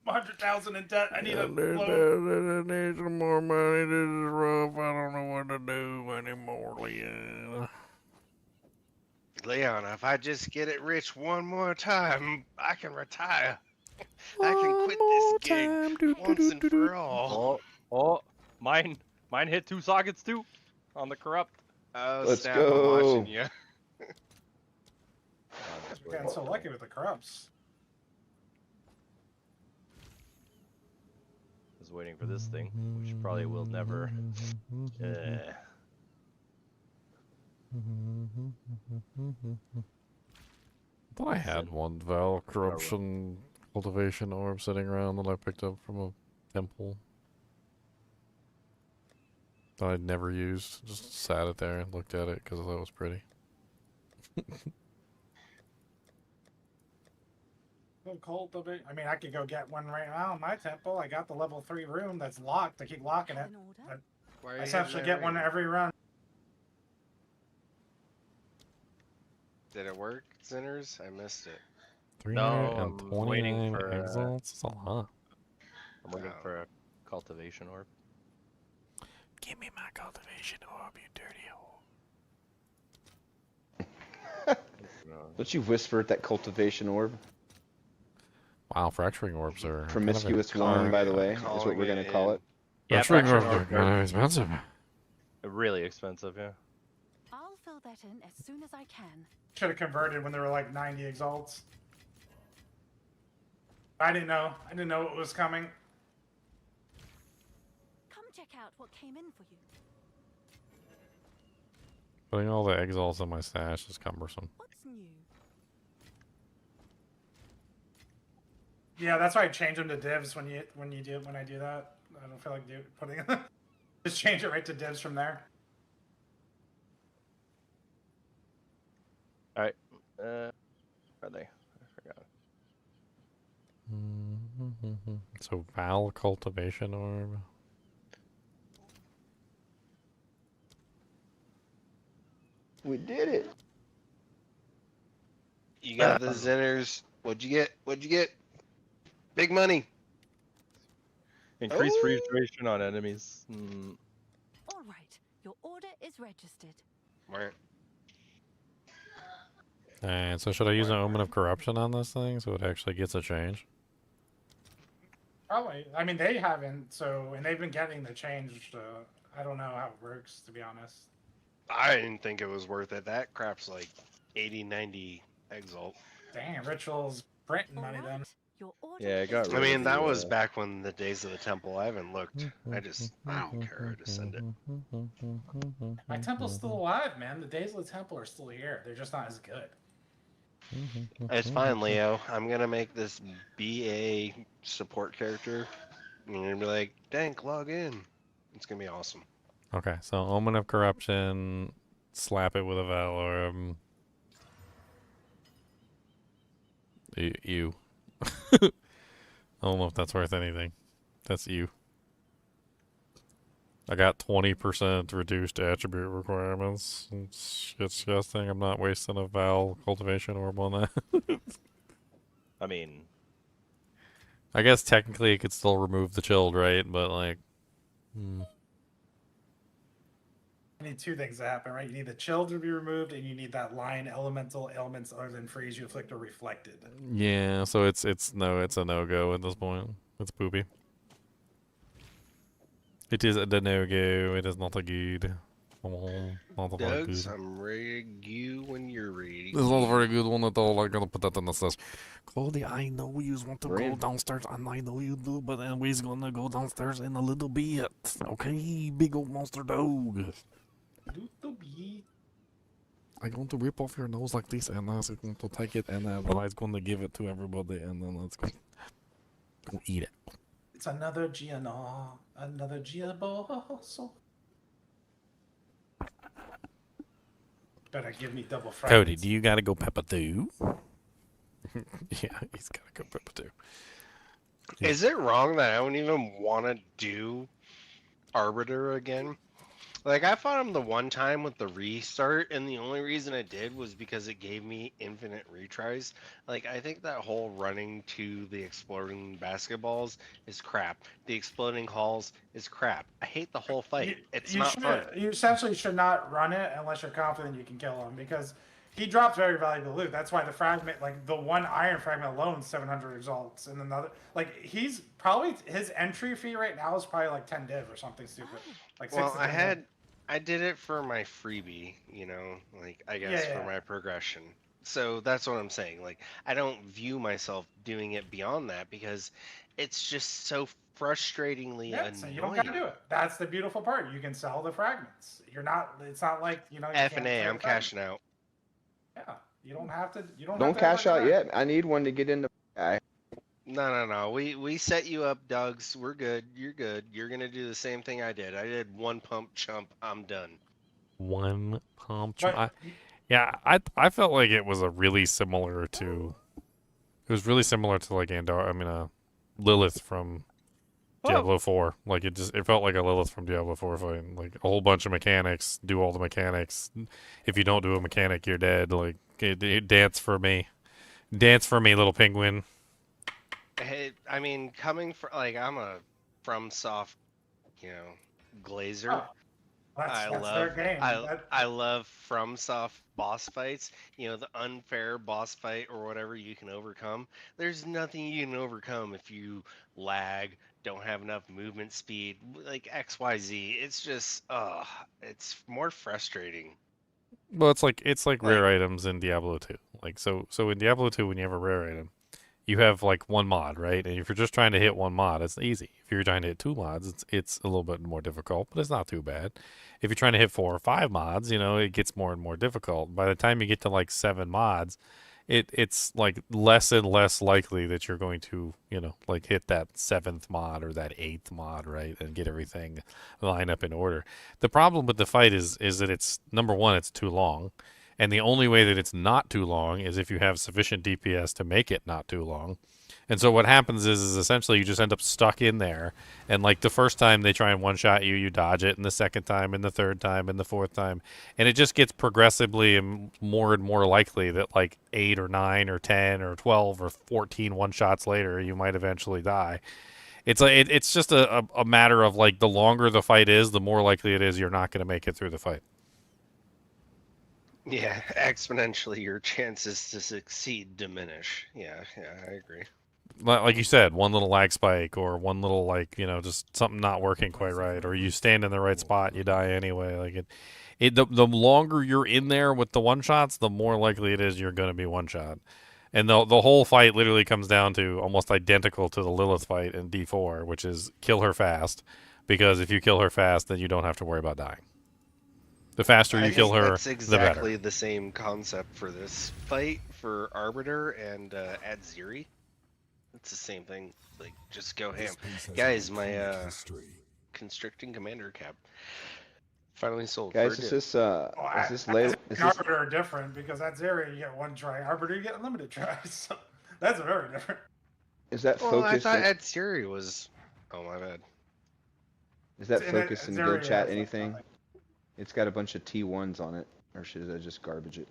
100,000 in debt. I need a loan. I need some more money. This is rough. I don't know what to do anymore, Leon. Leon, if I just get it rich one more time, I can retire. I can quit this gig once and for all. Oh, mine hit 2 sockets too, on the corrupt. Oh, Let's snap, go. I'm watching you. Man, so lucky with the corrupts. I was waiting for this thing, which probably will never. I thought I had one Val corruption cultivation orb sitting around that I picked up from a temple that I'd never used. Just sat it there and looked at it because I thought it was pretty. Cultivate. I mean, I could go get one right now in my temple. I got the level 3 room that's locked. I keep locking it. Why are I you essentially having get that one ring? every run. Did it work, Sinners? I missed it. 329 exiles? That's a lot. I'm waiting for a cultivation orb. Give me my cultivation orb, you dirty hole. Don't you whisper at that cultivation orb? Wow, fracturing orbs are Promiscuous one, by the way, is what we're gonna call it. Yeah, fracturing fracturing orbs are orbs kind are of expensive. really expensive. Yeah. I'll fill that in as soon as I can. Should have converted when there were like 90 exalts. I didn't know. I didn't know what was coming. Come check out what came in for you. Putting all the exiles in my stash is cumbersome. What's new? Yeah, that's why I change them to divs when I do that. I don't feel like putting just change it right to divs from there. All right. Where are they? I forgot. So Val cultivation orb. We did it. You got the Zenners. What'd you get? What'd you get? Big money. Increased freeze duration on enemies. All right, your order is registered. Right. And so should I use an Omen of Corruption on this thing so it actually gets a change? Probably. I mean, they haven't, and they've been getting the change. I don't know how it works, to be honest. I didn't think it was worth it. That crap's like 80, 90 exalt. Damn, Ritual's printing money then. Yeah, I got. I mean, that was back when the days of the temple. I haven't looked. I don't care. I just send it. My temple's still alive, man. The days of the temple are still here. They're just not as good. It's fine, Leo. I'm gonna make this BA support character. And you're gonna be like, Dank, log in. It's gonna be awesome. Okay, so Omen of Corruption, slap it with a Valor. You. I don't know if that's worth anything. That's you. I got 20% reduced attribute requirements. It's disgusting. I'm not wasting a Val cultivation orb on that. I mean, I guess technically it could still remove the chilled, right? But like, You need two things to happen, right? You need the chill to be removed, and you need that line elemental ailments other than freeze you afflict or reflected. yeah. So it's a no-go at this point. It's poopy. It is a no-go. It is not a good. Not a very Dogs, good. I'm ready to go when you're ready. It's not a very good one at all. I'm gonna put that in the stash. Cody, I know you want to We're go in. downstairs, and I know you do, but then we're gonna go downstairs in a little bit. Okay, big old monster dog. I'm going to rip off your nose like this, and I'm going to take it, and I'm going to give it to everybody, and then let's go eat it. It's another Giano, another Giaboso. Better give me double fragments. Cody, do you got to go Peppa too? Yeah, he's got to go Peppa too. Is it wrong that I don't even want to do Arbiter again? Like, I fought him the one time with the restart, and the only reason I did was because it gave me infinite retries. Like, I think that whole running to the exploding basketballs is crap. The exploding halls is crap. I hate the whole fight. It's not fun. You essentially should not run it unless you're confident you can kill him, because he drops very valuable loot. That's why the fragment, like the one iron fragment alone, 700 exalts, and another, like he's probably his entry fee right now is probably like 10 div or something stupid. Like Well, 6 to 10 div. I did it for my freebie, you know, like I guess Yeah, for my progression. So that's what I'm saying. Like, I don't view myself doing it beyond that because it's just so frustratingly Yeah, so annoying. you don't gotta do it. That's the beautiful part. You can sell the fragments. You're not. It's not like you know. You F can't and A, sell I'm the fragments. cashing out. Yeah, you don't have to. You don't. Don't have to cash have out yet. I need one to get into. No. We set you up, Dogs. We're good. You're good. You're gonna do the same thing I did. I did one pump chump. I'm done. One pump. But- I felt like it was a really similar to. It was really similar to like Lilith from Diablo 4. Like it felt like a Lilith from Diablo 4 fight. Like a whole bunch of mechanics. Do all the mechanics. If you don't do a mechanic, you're dead. Like dance for me. Dance for me, little penguin. Hey, I mean, coming from like I'm a FromSoft, you know, Glazer. Oh, that's their game. I love FromSoft boss fights. You know, the unfair boss fight or whatever you can overcome. There's nothing you can overcome if you lag, don't have enough movement speed, like XYZ. It's just, it's more frustrating. Well, it's like rare items in Diablo 2. Like so in Diablo 2 when you have a rare item, you have like one mod, right? And if you're just trying to hit one mod, it's easy. If you're trying to hit two mods, it's a little bit more difficult, but it's not too bad. If you're trying to hit 4 or 5 mods, you know, it gets more and more difficult. By the time you get to like 7 mods, it's like less and less likely that you're going to, you know, like hit that 7th mod or that 8th mod, right, and get everything lined up in order. The problem with the fight is that it's, number one, it's too long. And the only way that it's not too long is if you have sufficient DPS to make it not too long. And so what happens is essentially you just end up stuck in there. And like the first time they try and one-shot you, you dodge it. And the second time, and the third time, and the fourth time. And it just gets progressively and more likely that like 8 or 9 or 10 or 12 or 14 one-shots later, you might eventually die. It's like it's just a matter of like the longer the fight is, the more likely it is you're not going to make it through the fight. Yeah, exponentially your chances to succeed diminish. Yeah, I agree. Like you said, one little lag spike or one little, like, you know, just something not working quite right, or you stand in the right spot and you die anyway. Like the longer you're in there with the one shots, the more likely it is you're going to be one shot. And the whole fight literally comes down to almost identical to the Lilith fight in D4, which is kill her fast, because if you kill her fast, then you don't have to worry about dying. The faster you kill her, that's exactly the same concept for this fight for Arbiter and Adziri. It's the same thing. Like, just go ham. Guys, my constricting commander cap finally sold. Guys, is this late? Arbiter are different because that's area you get one try. Arbiter you get unlimited tries. So that's very different. Is that well, focused? I thought Adziri was. Oh my bad. Is that focused in guild chat? Anything? It's got a bunch of T1s on it, or should I just garbage it?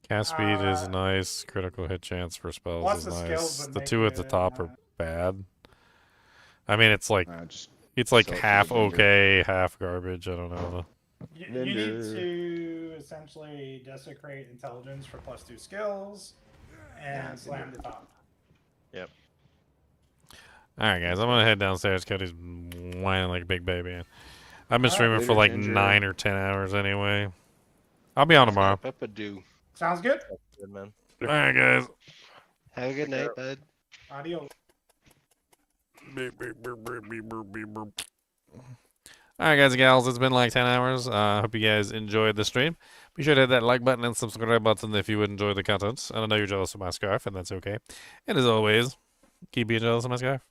Cast speed is nice. Critical hit chance for spells is nice. The two at the top are bad. I mean, it's like half okay, half garbage. I don't know. You need to essentially desecrate intelligence for +2 skills and slam the top. Yep. All right, guys, I'm gonna head downstairs. Cody's whining like a big baby. I've been streaming for like 9 or 10 hours anyway. I'll be on tomorrow. Sounds good. Good, man. All right, guys. Have a good night, bud. Adios. All right, guys and gals, it's been like 10 hours. I hope you guys enjoyed the stream. Be sure to hit that like button and subscribe button if you would enjoy the content. And I know you're jealous of my scarf, and that's okay. And as always, keep being jealous of my scarf.